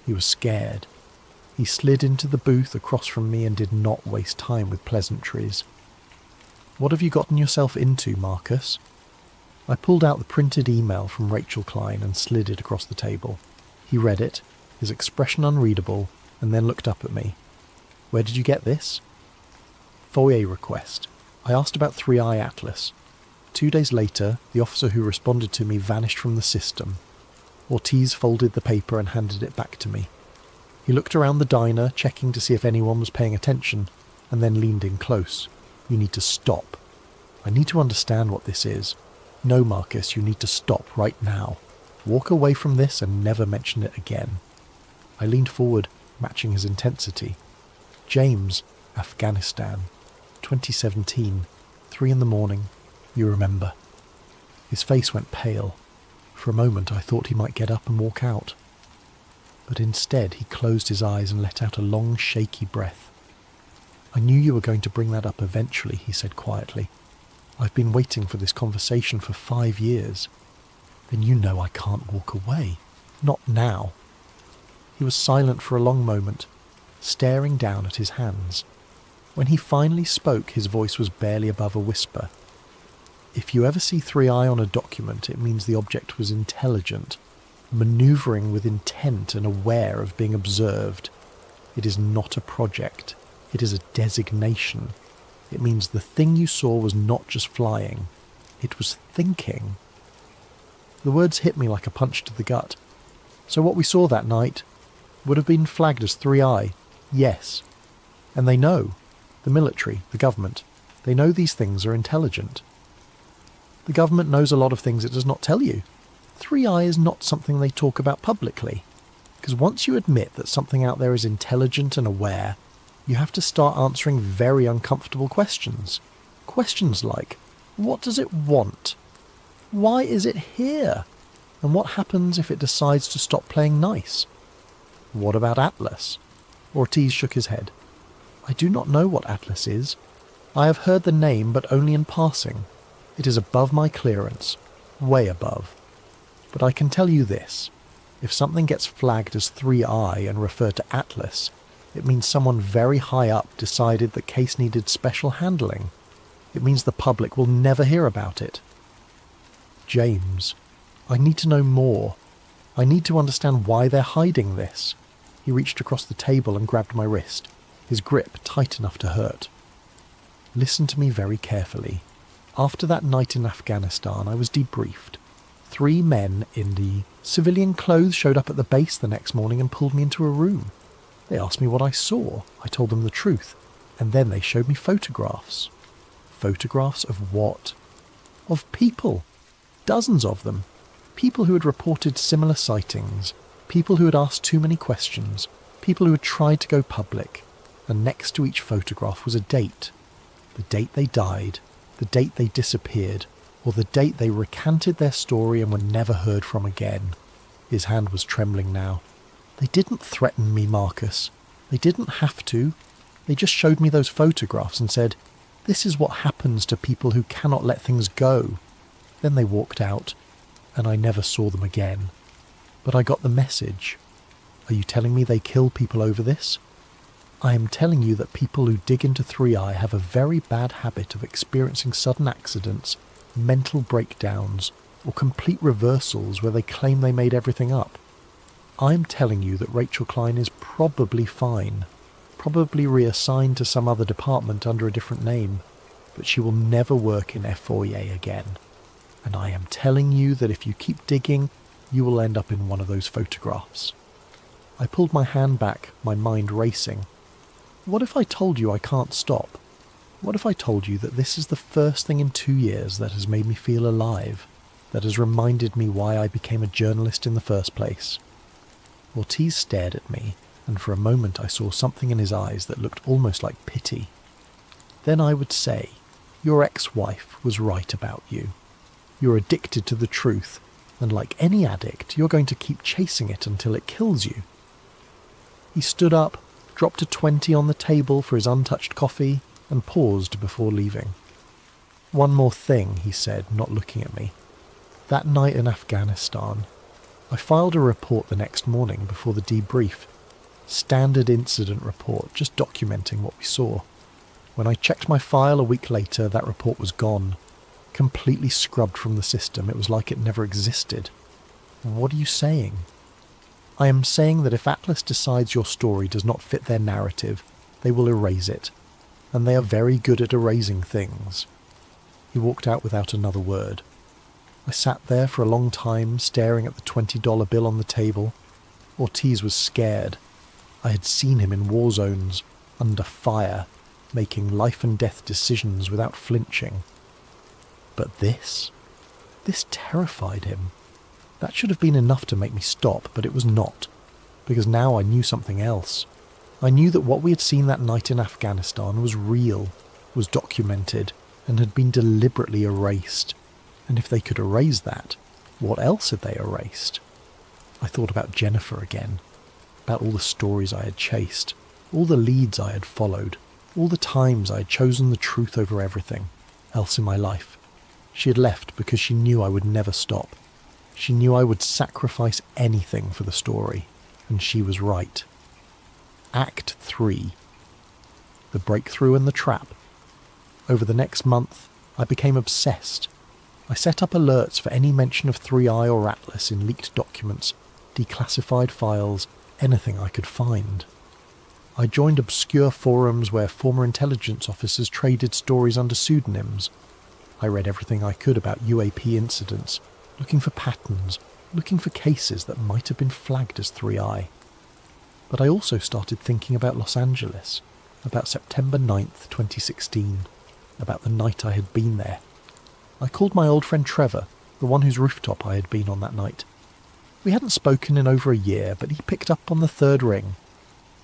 He was scared. He slid into the booth across from me and did not waste time with pleasantries. "What have you gotten yourself into, Marcus?" I pulled out the printed email from Rachel Klein and slid it across the table. He read it, his expression unreadable, and then looked up at me. "Where did you get this?" "FOIA request. I asked about 3i Atlas. 2 days later, the officer who responded to me vanished from the system." Ortiz folded the paper and handed it back to me. He looked around the diner, checking to see if anyone was paying attention, and then leaned in close. "You need to stop. I need to understand what this is. No, Marcus, you need to stop right now. Walk away from this and never mention it again." I leaned forward, matching his intensity. "James, Afghanistan, 2017, 3 a.m, you remember." His face went pale. For a moment I thought he might get up and walk out. But instead he closed his eyes and let out a long, shaky breath. "I knew you were going to bring that up eventually," he said quietly. "I've been waiting for this conversation for 5 years. Then you know I can't walk away. Not now." He was silent for a long moment, staring down at his hands. When he finally spoke, his voice was barely above a whisper. "If you ever see 3i on a document, it means the object was intelligent. maneuvering with intent and aware of being observed. It is not a project. It is a designation. It means the thing you saw was not just flying. It was thinking. The words hit me like a punch to the gut. So what we saw that night would have been flagged as 3i, yes. And they know. The military, the government. They know these things are intelligent. The government knows a lot of things it does not tell you. 3i is not something they talk about publicly. Because once you admit that something out there is intelligent and aware, you have to start answering very uncomfortable questions. Questions like, what does it want? Why is it here? And what happens if it decides to stop playing nice? What about Atlas? Ortiz shook his head. I do not know what Atlas is. I have heard the name, but only in passing. It is above my clearance. Way above. But I can tell you this. If something gets flagged as 3i and referred to Atlas, it means someone very high up decided the case needed special handling. It means the public will never hear about it. James, I need to know more. I need to understand why they're hiding this. He reached across the table and grabbed my wrist, his grip tight enough to hurt. Listen to me very carefully. After that night in Afghanistan, I was debriefed. 3 men in the civilian clothes showed up at the base the next morning and pulled me into a room. They asked me what I saw. I told them the truth. And then they showed me photographs. Photographs of what? Of people. Dozens of them. People who had reported similar sightings. People who had asked too many questions. People who had tried to go public. And next to each photograph was a date. The date they died. The date they disappeared. Or the date they recanted their story and were never heard from again. His hand was trembling now. They didn't threaten me, Marcus. They didn't have to. They just showed me those photographs and said, this is what happens to people who cannot let things go. Then they walked out, and I never saw them again. But I got the message. Are you telling me they kill people over this? I am telling you that people who dig into 3i have a very bad habit of experiencing sudden accidents, mental breakdowns, or complete reversals where they claim they made everything up. I'm telling you that Rachel Klein is probably fine, probably reassigned to some other department under a different name, but she will never work in F4EA again. And I am telling you that if you keep digging, you will end up in one of those photographs. I pulled my hand back, my mind racing. What if I told you I can't stop? What if I told you that this is the first thing in 2 years that has made me feel alive, that has reminded me why I became a journalist in the first place? Ortiz stared at me, and for a moment I saw something in his eyes that looked almost like pity. Then I would say, your ex-wife was right about you. You're addicted to the truth, and like any addict, you're going to keep chasing it until it kills you. He stood up, dropped a 20 on the table for his untouched coffee, and paused before leaving. One more thing, he said, not looking at me. That night in Afghanistan, I filed a report the next morning before the debrief. Standard incident report, just documenting what we saw. When I checked my file a week later, that report was gone. Completely scrubbed from the system. It was like it never existed. What are you saying? I am saying that if Atlas decides your story does not fit their narrative, they will erase it. And they are very good at erasing things. He walked out without another word. I sat there for a long time, staring at the $20 bill on the table. Ortiz was scared. I had seen him in war zones, under fire, making life and death decisions without flinching. But this terrified him. That should have been enough to make me stop, but it was not, because now I knew something else. I knew that what we had seen that night in Afghanistan was real, was documented, and had been deliberately erased. And if they could erase that, what else had they erased? I thought about Jennifer again, about all the stories I had chased, all the leads I had followed, all the times I had chosen the truth over everything else in my life. She had left because she knew I would never stop. She knew I would sacrifice anything for the story, and she was right. Act 3. The breakthrough and the trap. Over the next month, I became obsessed. I set up alerts for any mention of 3i or Atlas in leaked documents, declassified files, anything I could find. I joined obscure forums where former intelligence officers traded stories under pseudonyms. I read everything I could about UAP incidents, looking for patterns, looking for cases that might have been flagged as 3i. But I also started thinking about Los Angeles, about September 9th, 2016, about the night I had been there. I called my old friend Trevor, the one whose rooftop I had been on that night. We hadn't spoken in over a year, but he picked up on the third ring.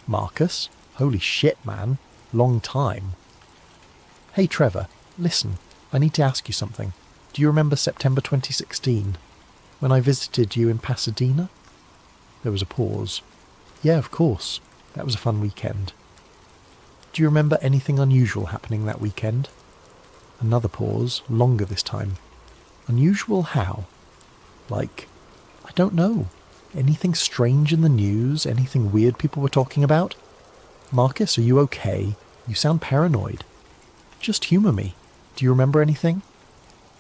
Marcus? Holy shit, man. Long time. Hey Trevor, listen, I need to ask you something. Do you remember September 2016? When I visited you in Pasadena? There was a pause. Yeah, of course. That was a fun weekend. Do you remember anything unusual happening that weekend? Another pause, longer this time. Unusual how? Like, I don't know. Anything strange in the news? Anything weird people were talking about? Marcus, are you okay? You sound paranoid. Just humour me. Do you remember anything?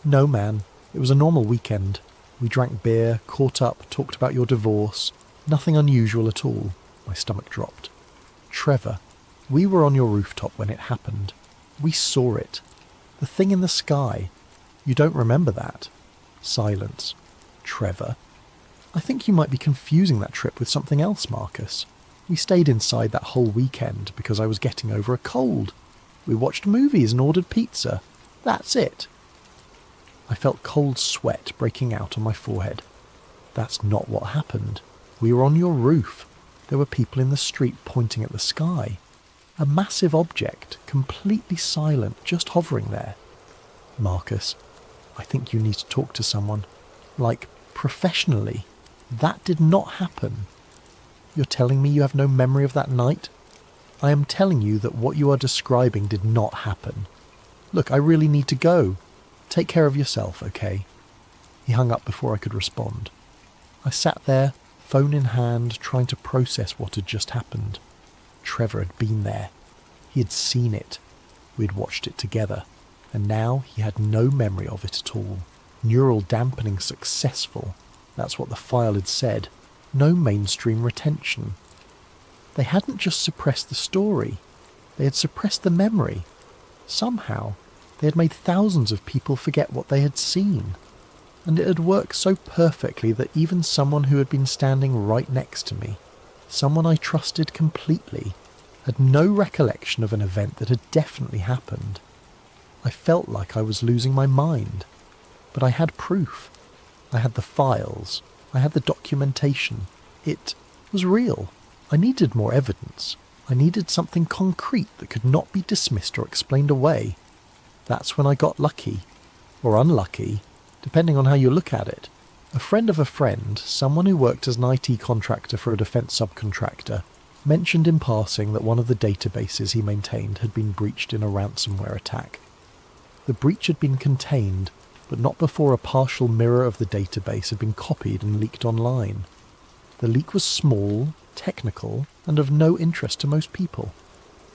No, man. It was a normal weekend. We drank beer, caught up, talked about your divorce. Nothing unusual at all. My stomach dropped. Trevor, we were on your rooftop when it happened. We saw it. The thing in the sky. You don't remember that? Silence. Trevor. I think you might be confusing that trip with something else, Marcus. We stayed inside that whole weekend because I was getting over a cold. We watched movies and ordered pizza. That's it. I felt cold sweat breaking out on my forehead. That's not what happened. We were on your roof. There were people in the street pointing at the sky. A massive object, completely silent, just hovering there. Marcus, I think you need to talk to someone. Like, professionally. That did not happen. You're telling me you have no memory of that night? I am telling you that what you are describing did not happen. Look, I really need to go. Take care of yourself, okay? He hung up before I could respond. I sat there, phone in hand, trying to process what had just happened. Trevor had been there. He had seen it. We had watched it together. And now he had no memory of it at all. Neural dampening successful. That's what the file had said. No mainstream retention. They hadn't just suppressed the story. They had suppressed the memory. Somehow, they had made thousands of people forget what they had seen. And it had worked so perfectly that even someone who had been standing right next to me, someone I trusted completely, had no recollection of an event that had definitely happened. I felt like I was losing my mind. But I had proof. I had the files. I had the documentation. It was real. I needed more evidence. I needed something concrete that could not be dismissed or explained away. That's when I got lucky. Or unlucky, depending on how you look at it. A friend of a friend, someone who worked as an IT contractor for a defence subcontractor, mentioned in passing that one of the databases he maintained had been breached in a ransomware attack. The breach had been contained, but not before a partial mirror of the database had been copied and leaked online. The leak was small, technical, and of no interest to most people,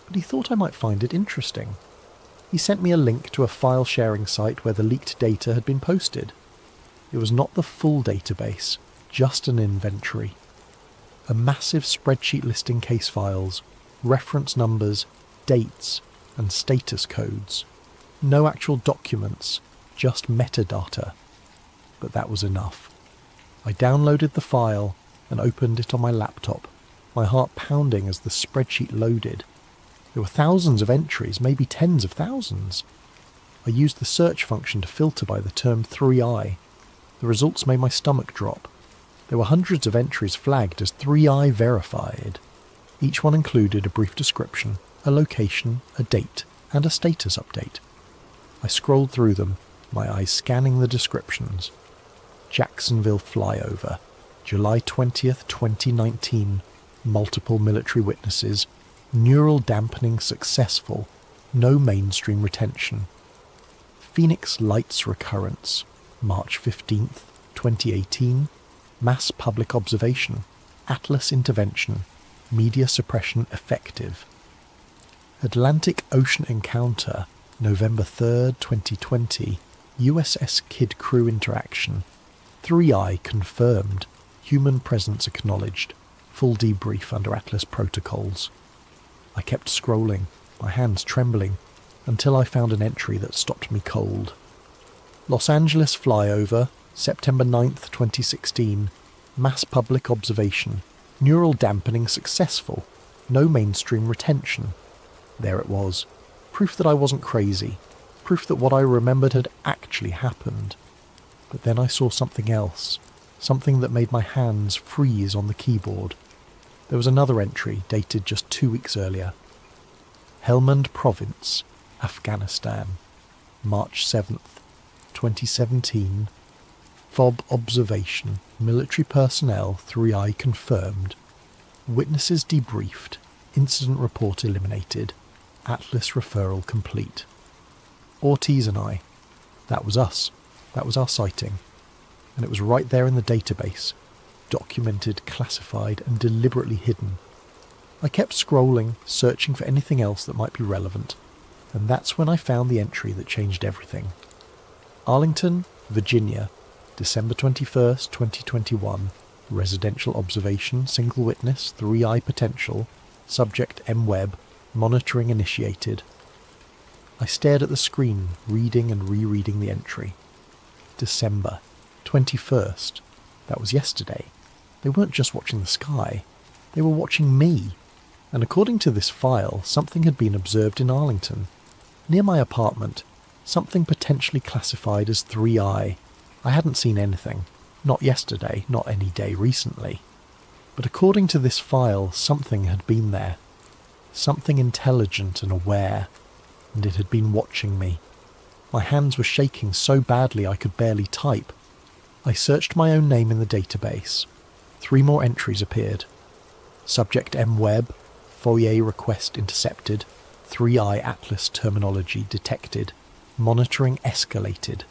but he thought I might find it interesting. He sent me a link to a file-sharing site where the leaked data had been posted. It was not the full database, just an inventory. A massive spreadsheet listing case files, reference numbers, dates, and status codes. No actual documents, just metadata. But that was enough. I downloaded the file and opened it on my laptop, my heart pounding as the spreadsheet loaded. There were thousands of entries, maybe tens of thousands. I used the search function to filter by the term 3i. The results made my stomach drop. There were hundreds of entries flagged as 3i verified. Each one included a brief description, a location, a date, and a status update. I scrolled through them, my eyes scanning the descriptions. Jacksonville flyover, July 20th, 2019. Multiple military witnesses. Neural dampening successful. No mainstream retention. Phoenix Lights recurrence, March 15th, 2018. Mass public observation. Atlas intervention. Media suppression effective. Atlantic Ocean encounter, November 3rd, 2020. USS Kid crew interaction. 3I confirmed. Human presence acknowledged. Full debrief under Atlas protocols. I kept scrolling, my hands trembling, until I found an entry that stopped me cold. Los Angeles flyover, September 9th, 2016. Mass public observation. Neural dampening successful. No mainstream retention. There it was. Proof that I wasn't crazy. Proof that what I remembered had actually happened. But then I saw something else. Something that made my hands freeze on the keyboard. There was another entry dated just 2 weeks earlier. Helmand Province, Afghanistan. March 7th, 2017. FOB observation. Military personnel 3I confirmed. Witnesses debriefed. Incident report eliminated. Atlas referral complete. Ortiz and I. That was us. That was our sighting. And it was right there in the database. Documented, classified, and deliberately hidden. I kept scrolling, searching for anything else that might be relevant. And that's when I found the entry that changed everything. Arlington, Virginia, December 21st, 2021. Residential observation, single witness, 3I potential. Subject M. Webb. Monitoring initiated. I stared at the screen, reading and rereading the entry. December 21st. That was yesterday. They weren't just watching the sky. They were watching me. And according to this file, something had been observed in Arlington. Near my apartment. Something potentially classified as 3I. I hadn't seen anything. Not yesterday, not any day recently. But according to this file, something had been there. Something intelligent and aware. And it had been watching me. My hands were shaking so badly I could barely type. I searched my own name in the database. 3 more entries appeared. Subject M. Webb. FOIA request intercepted. 3I Atlas terminology detected. Monitoring escalated.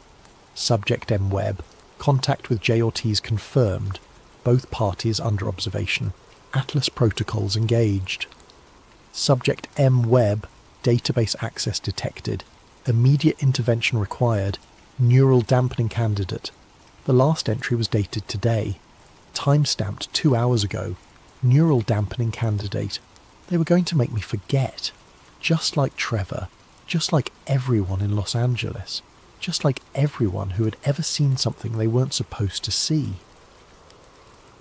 Subject M. Webb. Contact with J. Ortiz confirmed. Both parties under observation. Atlas protocols engaged. Subject M. Webb. Database access detected. Immediate intervention required. Neural dampening candidate. The last entry was dated today. Time-stamped 2 hours ago. Neural dampening candidate. They were going to make me forget. Just like Trevor. Just like everyone in Los Angeles. Just like everyone who had ever seen something they weren't supposed to see.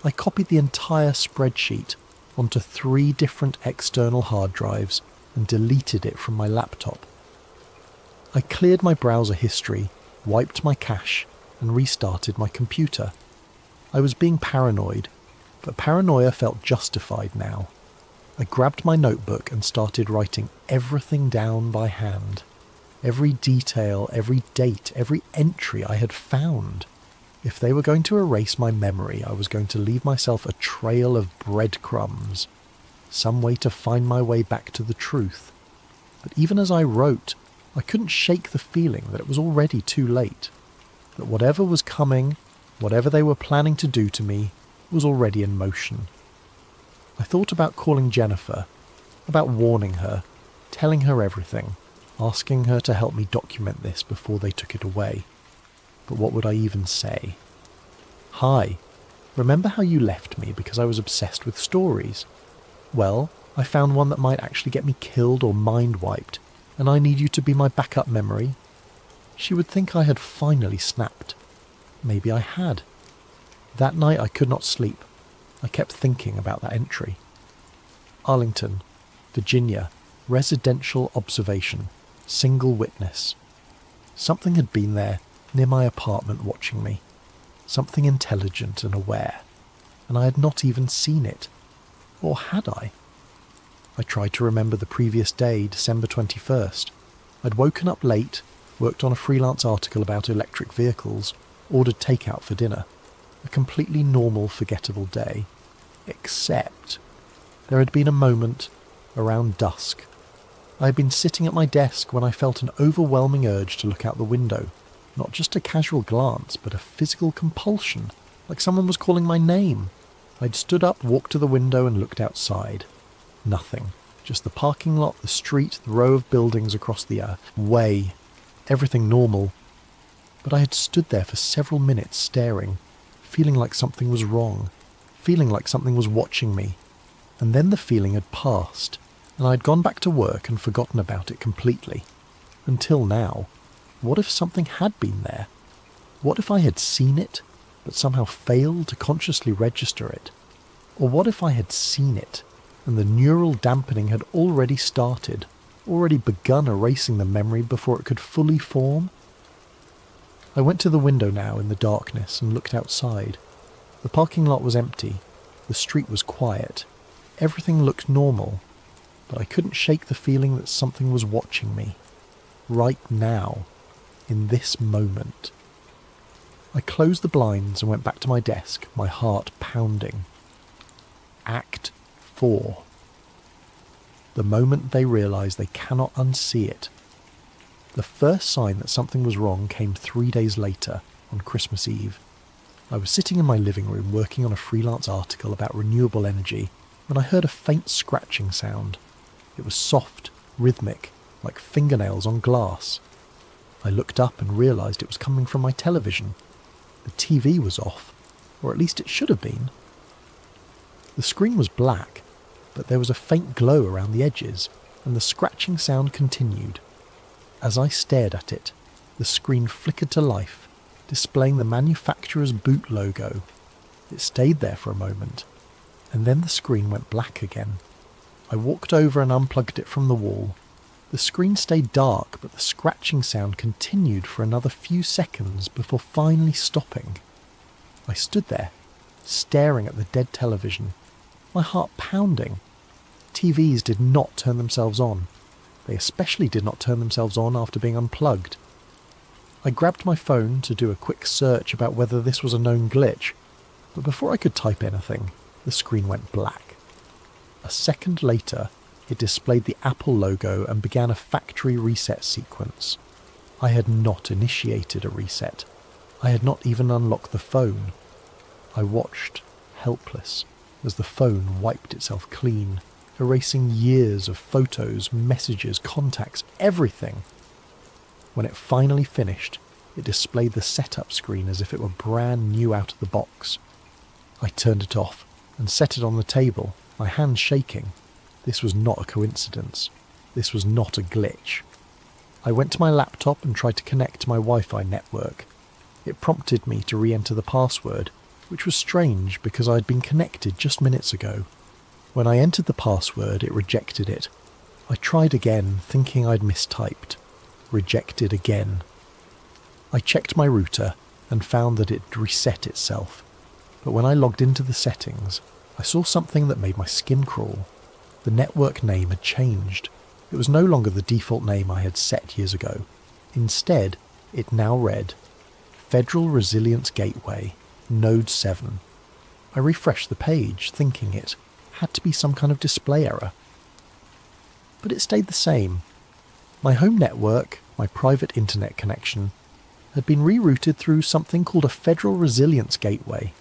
I copied the entire spreadsheet onto 3 different external hard drives and deleted it from my laptop. I cleared my browser history, wiped my cache, and restarted my computer. I was being paranoid, but paranoia felt justified now. I grabbed my notebook and started writing everything down by hand. Every detail, every date, every entry I had found. If they were going to erase my memory, I was going to leave myself a trail of breadcrumbs. Some way to find my way back to the truth. But even as I wrote, I couldn't shake the feeling that it was already too late. That whatever was coming, whatever they were planning to do to me, was already in motion. I thought about calling Jennifer, about warning her, telling her everything, asking her to help me document this before they took it away. But what would I even say? Hi, remember how you left me because I was obsessed with stories? Well, I found one that might actually get me killed or mind-wiped, and I need you to be my backup memory. She would think I had finally snapped. Maybe I had. That night I could not sleep. I kept thinking about that entry. Arlington, Virginia, residential observation, single witness. Something had been there, near my apartment watching me. Something intelligent and aware. And I had not even seen it. Or had I? I tried to remember the previous day, December 21st. I'd woken up late, worked on a freelance article about electric vehicles, ordered takeout for dinner. A completely normal, forgettable day. Except there had been a moment around dusk. I had been sitting at my desk when I felt an overwhelming urge to look out the window. Not just a casual glance, but a physical compulsion, like someone was calling my name. I'd stood up, walked to the window and looked outside. Nothing. Just the parking lot, the street, the row of buildings across the way. Everything normal. But I had stood there for several minutes staring, feeling like something was wrong, feeling like something was watching me, and then the feeling had passed, and I had gone back to work and forgotten about it completely. Until now, what if something had been there? What if I had seen it, but somehow failed to consciously register it? Or what if I had seen it, and the neural dampening had already started, already begun erasing the memory before it could fully form? I went to the window now in the darkness and looked outside. The parking lot was empty, the street was quiet, everything looked normal, but I couldn't shake the feeling that something was watching me. Right now, in this moment. I closed the blinds and went back to my desk, my heart pounding. Act 4. The moment they realise they cannot unsee it. The first sign that something was wrong came 3 days later, on Christmas Eve. I was sitting in my living room working on a freelance article about renewable energy when I heard a faint scratching sound. It was soft, rhythmic, like fingernails on glass. I looked up and realised it was coming from my television. The TV was off, or at least it should have been. The screen was black, but there was a faint glow around the edges, and the scratching sound continued. As I stared at it, the screen flickered to life, displaying the manufacturer's boot logo. It stayed there for a moment, and then the screen went black again. I walked over and unplugged it from the wall. The screen stayed dark, but the scratching sound continued for another few seconds before finally stopping. I stood there, staring at the dead television, my heart pounding. TVs did not turn themselves on. They especially did not turn themselves on after being unplugged. I grabbed my phone to do a quick search about whether this was a known glitch, but before I could type anything, the screen went black. A second later, it displayed the Apple logo and began a factory reset sequence. I had not initiated a reset. I had not even unlocked the phone. I watched, helpless, as the phone wiped itself clean, erasing years of photos, messages, contacts, everything. When it finally finished, it displayed the setup screen as if it were brand new out of the box. I turned it off and set it on the table, my hands shaking. This was not a coincidence. This was not a glitch. I went to my laptop and tried to connect to my Wi-Fi network. It prompted me to re-enter the password, which was strange because I had been connected just minutes ago. When I entered the password, it rejected it. I tried again, thinking I'd mistyped. Rejected again. I checked my router and found that it had reset itself. But when I logged into the settings, I saw something that made my skin crawl. The network name had changed. It was no longer the default name I had set years ago. Instead, it now read, Federal Resilience Gateway, Node 7. I refreshed the page, thinking it had to be some kind of display error. But it stayed the same. My home network, my private internet connection, had been rerouted through something called a Federal Resilience Gateway.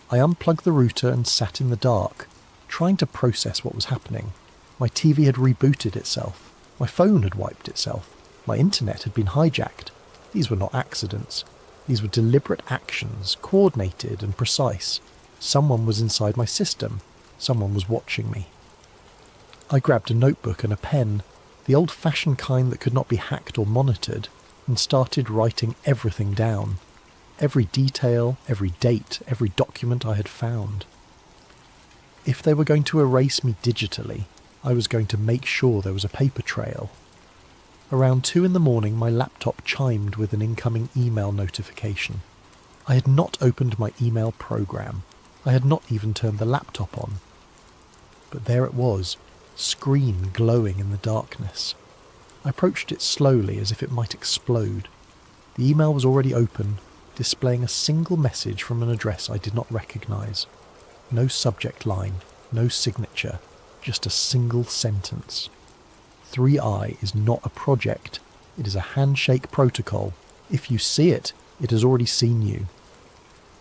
I unplugged the router and sat in the dark, trying to process what was happening. My TV had rebooted itself. My phone had wiped itself. My internet had been hijacked. These were not accidents. These were deliberate actions, coordinated and precise. Someone was inside my system. Someone was watching me. I grabbed a notebook and a pen, the old-fashioned kind that could not be hacked or monitored, and started writing everything down. Every detail, every date, every document I had found. If they were going to erase me digitally, I was going to make sure there was a paper trail. Around 2 a.m, my laptop chimed with an incoming email notification. I had not opened my email program. I had not even turned the laptop on. But there it was, screen glowing in the darkness. I approached it slowly as if it might explode. The email was already open, displaying a single message from an address I did not recognise. No subject line, no signature, just a single sentence. 3i is not a project, it is a handshake protocol. If you see it, it has already seen you.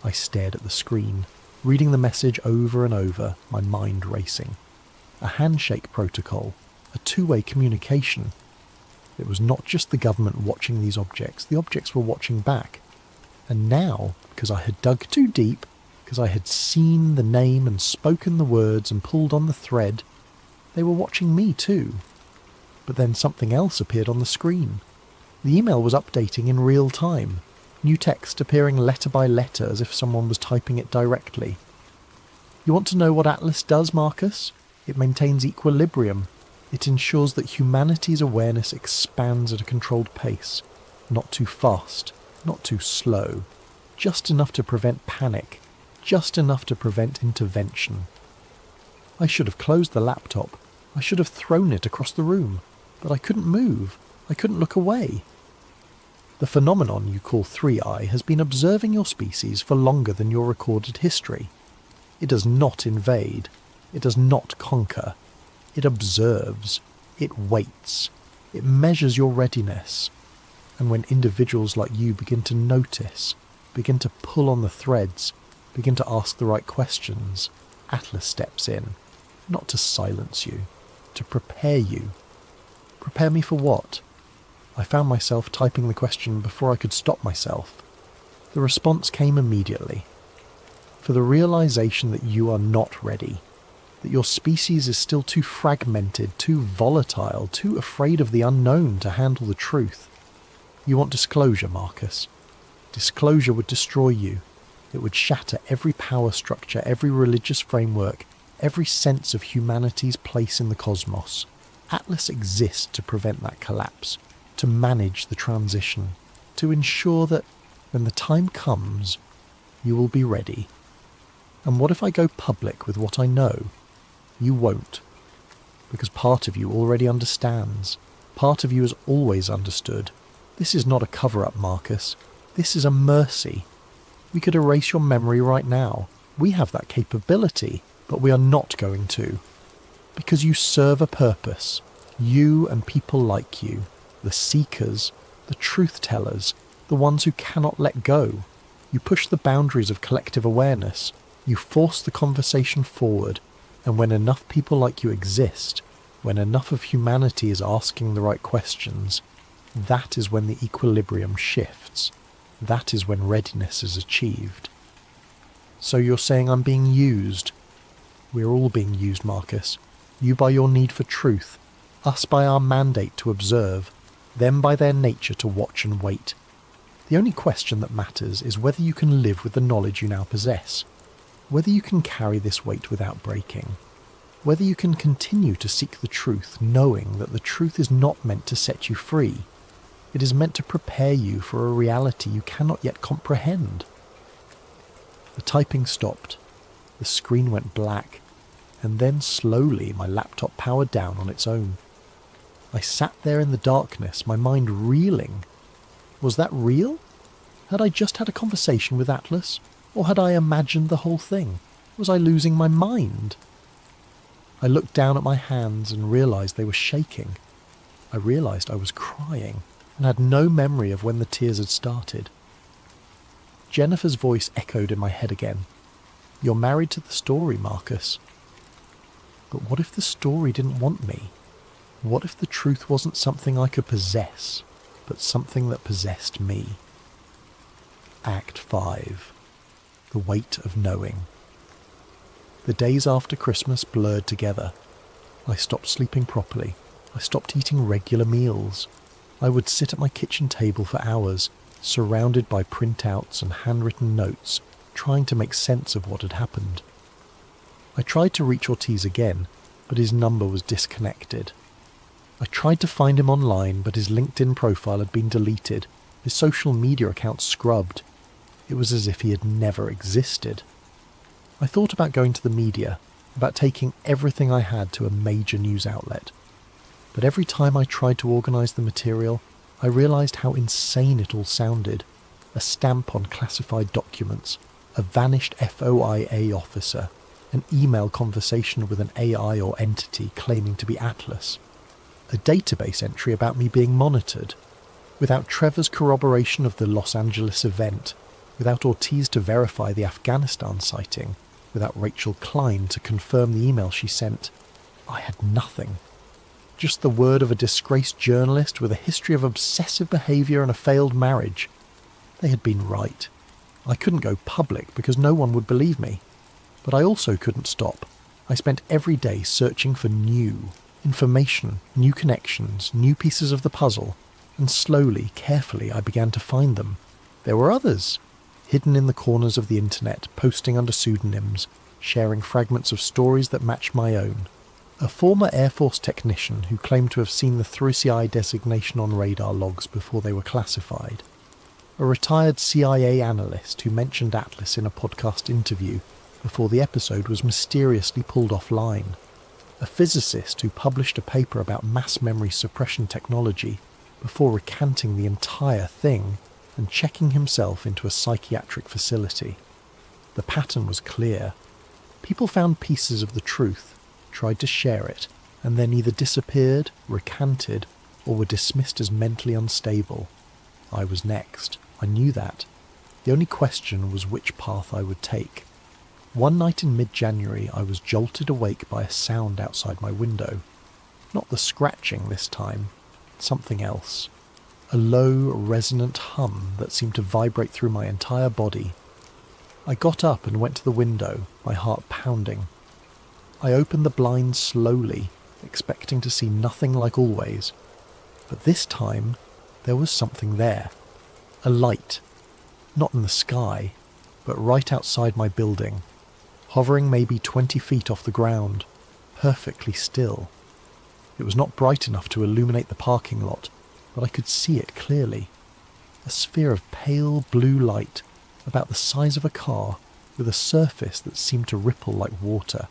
I stared at the screen, reading the message over and over, my mind racing. A handshake protocol, a two-way communication. It was not just the government watching these objects, the objects were watching back. And now, because I had dug too deep, because I had seen the name and spoken the words and pulled on the thread, they were watching me too. But then something else appeared on the screen. The email was updating in real time, new text appearing letter by letter as if someone was typing it directly. You want to know what Atlas does, Marcus? It maintains equilibrium. It ensures that humanity's awareness expands at a controlled pace, not too fast, not too slow, just enough to prevent panic, just enough to prevent intervention. I should have closed the laptop. I should have thrown it across the room, but I couldn't move. I couldn't look away. The phenomenon you call 3i has been observing your species for longer than your recorded history. It does not invade. It does not conquer. It observes. It waits. It measures your readiness. And when individuals like you begin to notice, begin to pull on the threads, begin to ask the right questions, Atlas steps in, not to silence you, to prepare you. Prepare me for what? I found myself typing the question before I could stop myself. The response came immediately. For the realization that you are not ready, that your species is still too fragmented, too volatile, too afraid of the unknown to handle the truth. You want disclosure, Marcus. Disclosure would destroy you. It would shatter every power structure, every religious framework, every sense of humanity's place in the cosmos. Atlas exists to prevent that collapse, to manage the transition, to ensure that when the time comes, you will be ready. And what if I go public with what I know? You won't. Because part of you already understands. Part of you has always understood. This is not a cover-up, Marcus. This is a mercy. We could erase your memory right now. We have that capability, but we are not going to. Because you serve a purpose. You and people like you. The seekers, the truth-tellers, the ones who cannot let go. You push the boundaries of collective awareness. You force the conversation forward. And when enough people like you exist, when enough of humanity is asking the right questions, that is when the equilibrium shifts. That is when readiness is achieved. So you're saying I'm being used? We're all being used, Marcus. You by your need for truth, us by our mandate to observe, them by their nature to watch and wait. The only question that matters is whether you can live with the knowledge you now possess, whether you can carry this weight without breaking, whether you can continue to seek the truth knowing that the truth is not meant to set you free. It is meant to prepare you for a reality you cannot yet comprehend. The typing stopped. The screen went black, and then slowly my laptop powered down on its own. I sat there in the darkness, my mind reeling. Was that real? Had I just had a conversation with Atlas? Or had I imagined the whole thing? Was I losing my mind? I looked down at my hands and realised they were shaking. I realised I was crying and had no memory of when the tears had started. Jennifer's voice echoed in my head again. You're married to the story, Marcus. But what if the story didn't want me? What if the truth wasn't something I could possess, but something that possessed me? Act 5. The weight of knowing. The days after Christmas blurred together. I stopped sleeping properly. I stopped eating regular meals. I would sit at my kitchen table for hours, surrounded by printouts and handwritten notes, trying to make sense of what had happened. I tried to reach Ortiz again, but his number was disconnected. I tried to find him online, but his LinkedIn profile had been deleted, his social media account scrubbed. It was as if he had never existed. I thought about going to the media, about taking everything I had to a major news outlet. But every time I tried to organise the material, I realised how insane it all sounded. A stamp on classified documents, a vanished FOIA officer, an email conversation with an AI or entity claiming to be Atlas, a database entry about me being monitored. Without Trevor's corroboration of the Los Angeles event, without Ortiz to verify the Afghanistan sighting, without Rachel Klein to confirm the email she sent, I had nothing. Just the word of a disgraced journalist with a history of obsessive behaviour and a failed marriage. They had been right. I couldn't go public because no one would believe me. But I also couldn't stop. I spent every day searching for new information, new connections, new pieces of the puzzle, and slowly, carefully, I began to find them. There were others, hidden in the corners of the internet, posting under pseudonyms, sharing fragments of stories that matched my own. A former Air Force technician who claimed to have seen the 3CI designation on radar logs before they were classified. A retired CIA analyst who mentioned Atlas in a podcast interview before the episode was mysteriously pulled offline. A physicist who published a paper about mass memory suppression technology before recanting the entire thing and checking himself into a psychiatric facility. The pattern was clear. People found pieces of the truth, tried to share it, and then either disappeared, recanted, or were dismissed as mentally unstable. I was next. I knew that. The only question was which path I would take. One night in mid-January I was jolted awake by a sound outside my window. Not the scratching this time, something else. A low, resonant hum that seemed to vibrate through my entire body. I got up and went to the window, my heart pounding. I opened the blinds slowly, expecting to see nothing like always. But this time, there was something there. A light. Not in the sky, but right outside my building. Hovering maybe 20 feet off the ground, perfectly still. It was not bright enough to illuminate the parking lot, but I could see it clearly. A sphere of pale blue light, about the size of a car, with a surface that seemed to ripple like water.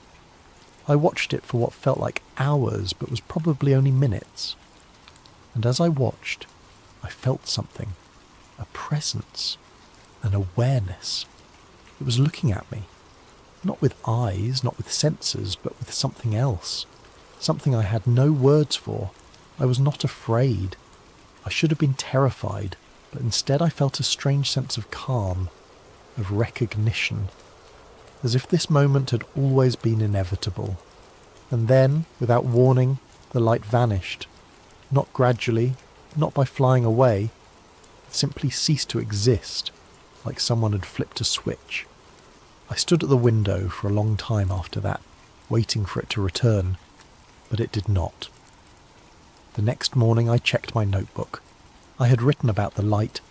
I watched it for what felt like hours, but was probably only minutes. And as I watched, I felt something. A presence. An awareness. It was looking at me. Not with eyes, not with senses, but with something else. Something I had no words for. I was not afraid. I should have been terrified, but instead I felt a strange sense of calm, of recognition, as if this moment had always been inevitable. And then, without warning, the light vanished. Not gradually, not by flying away. It simply ceased to exist, like someone had flipped a switch. I stood at the window for a long time after that, waiting for it to return, but it did not. The next morning I checked my notebook. I had written about the light,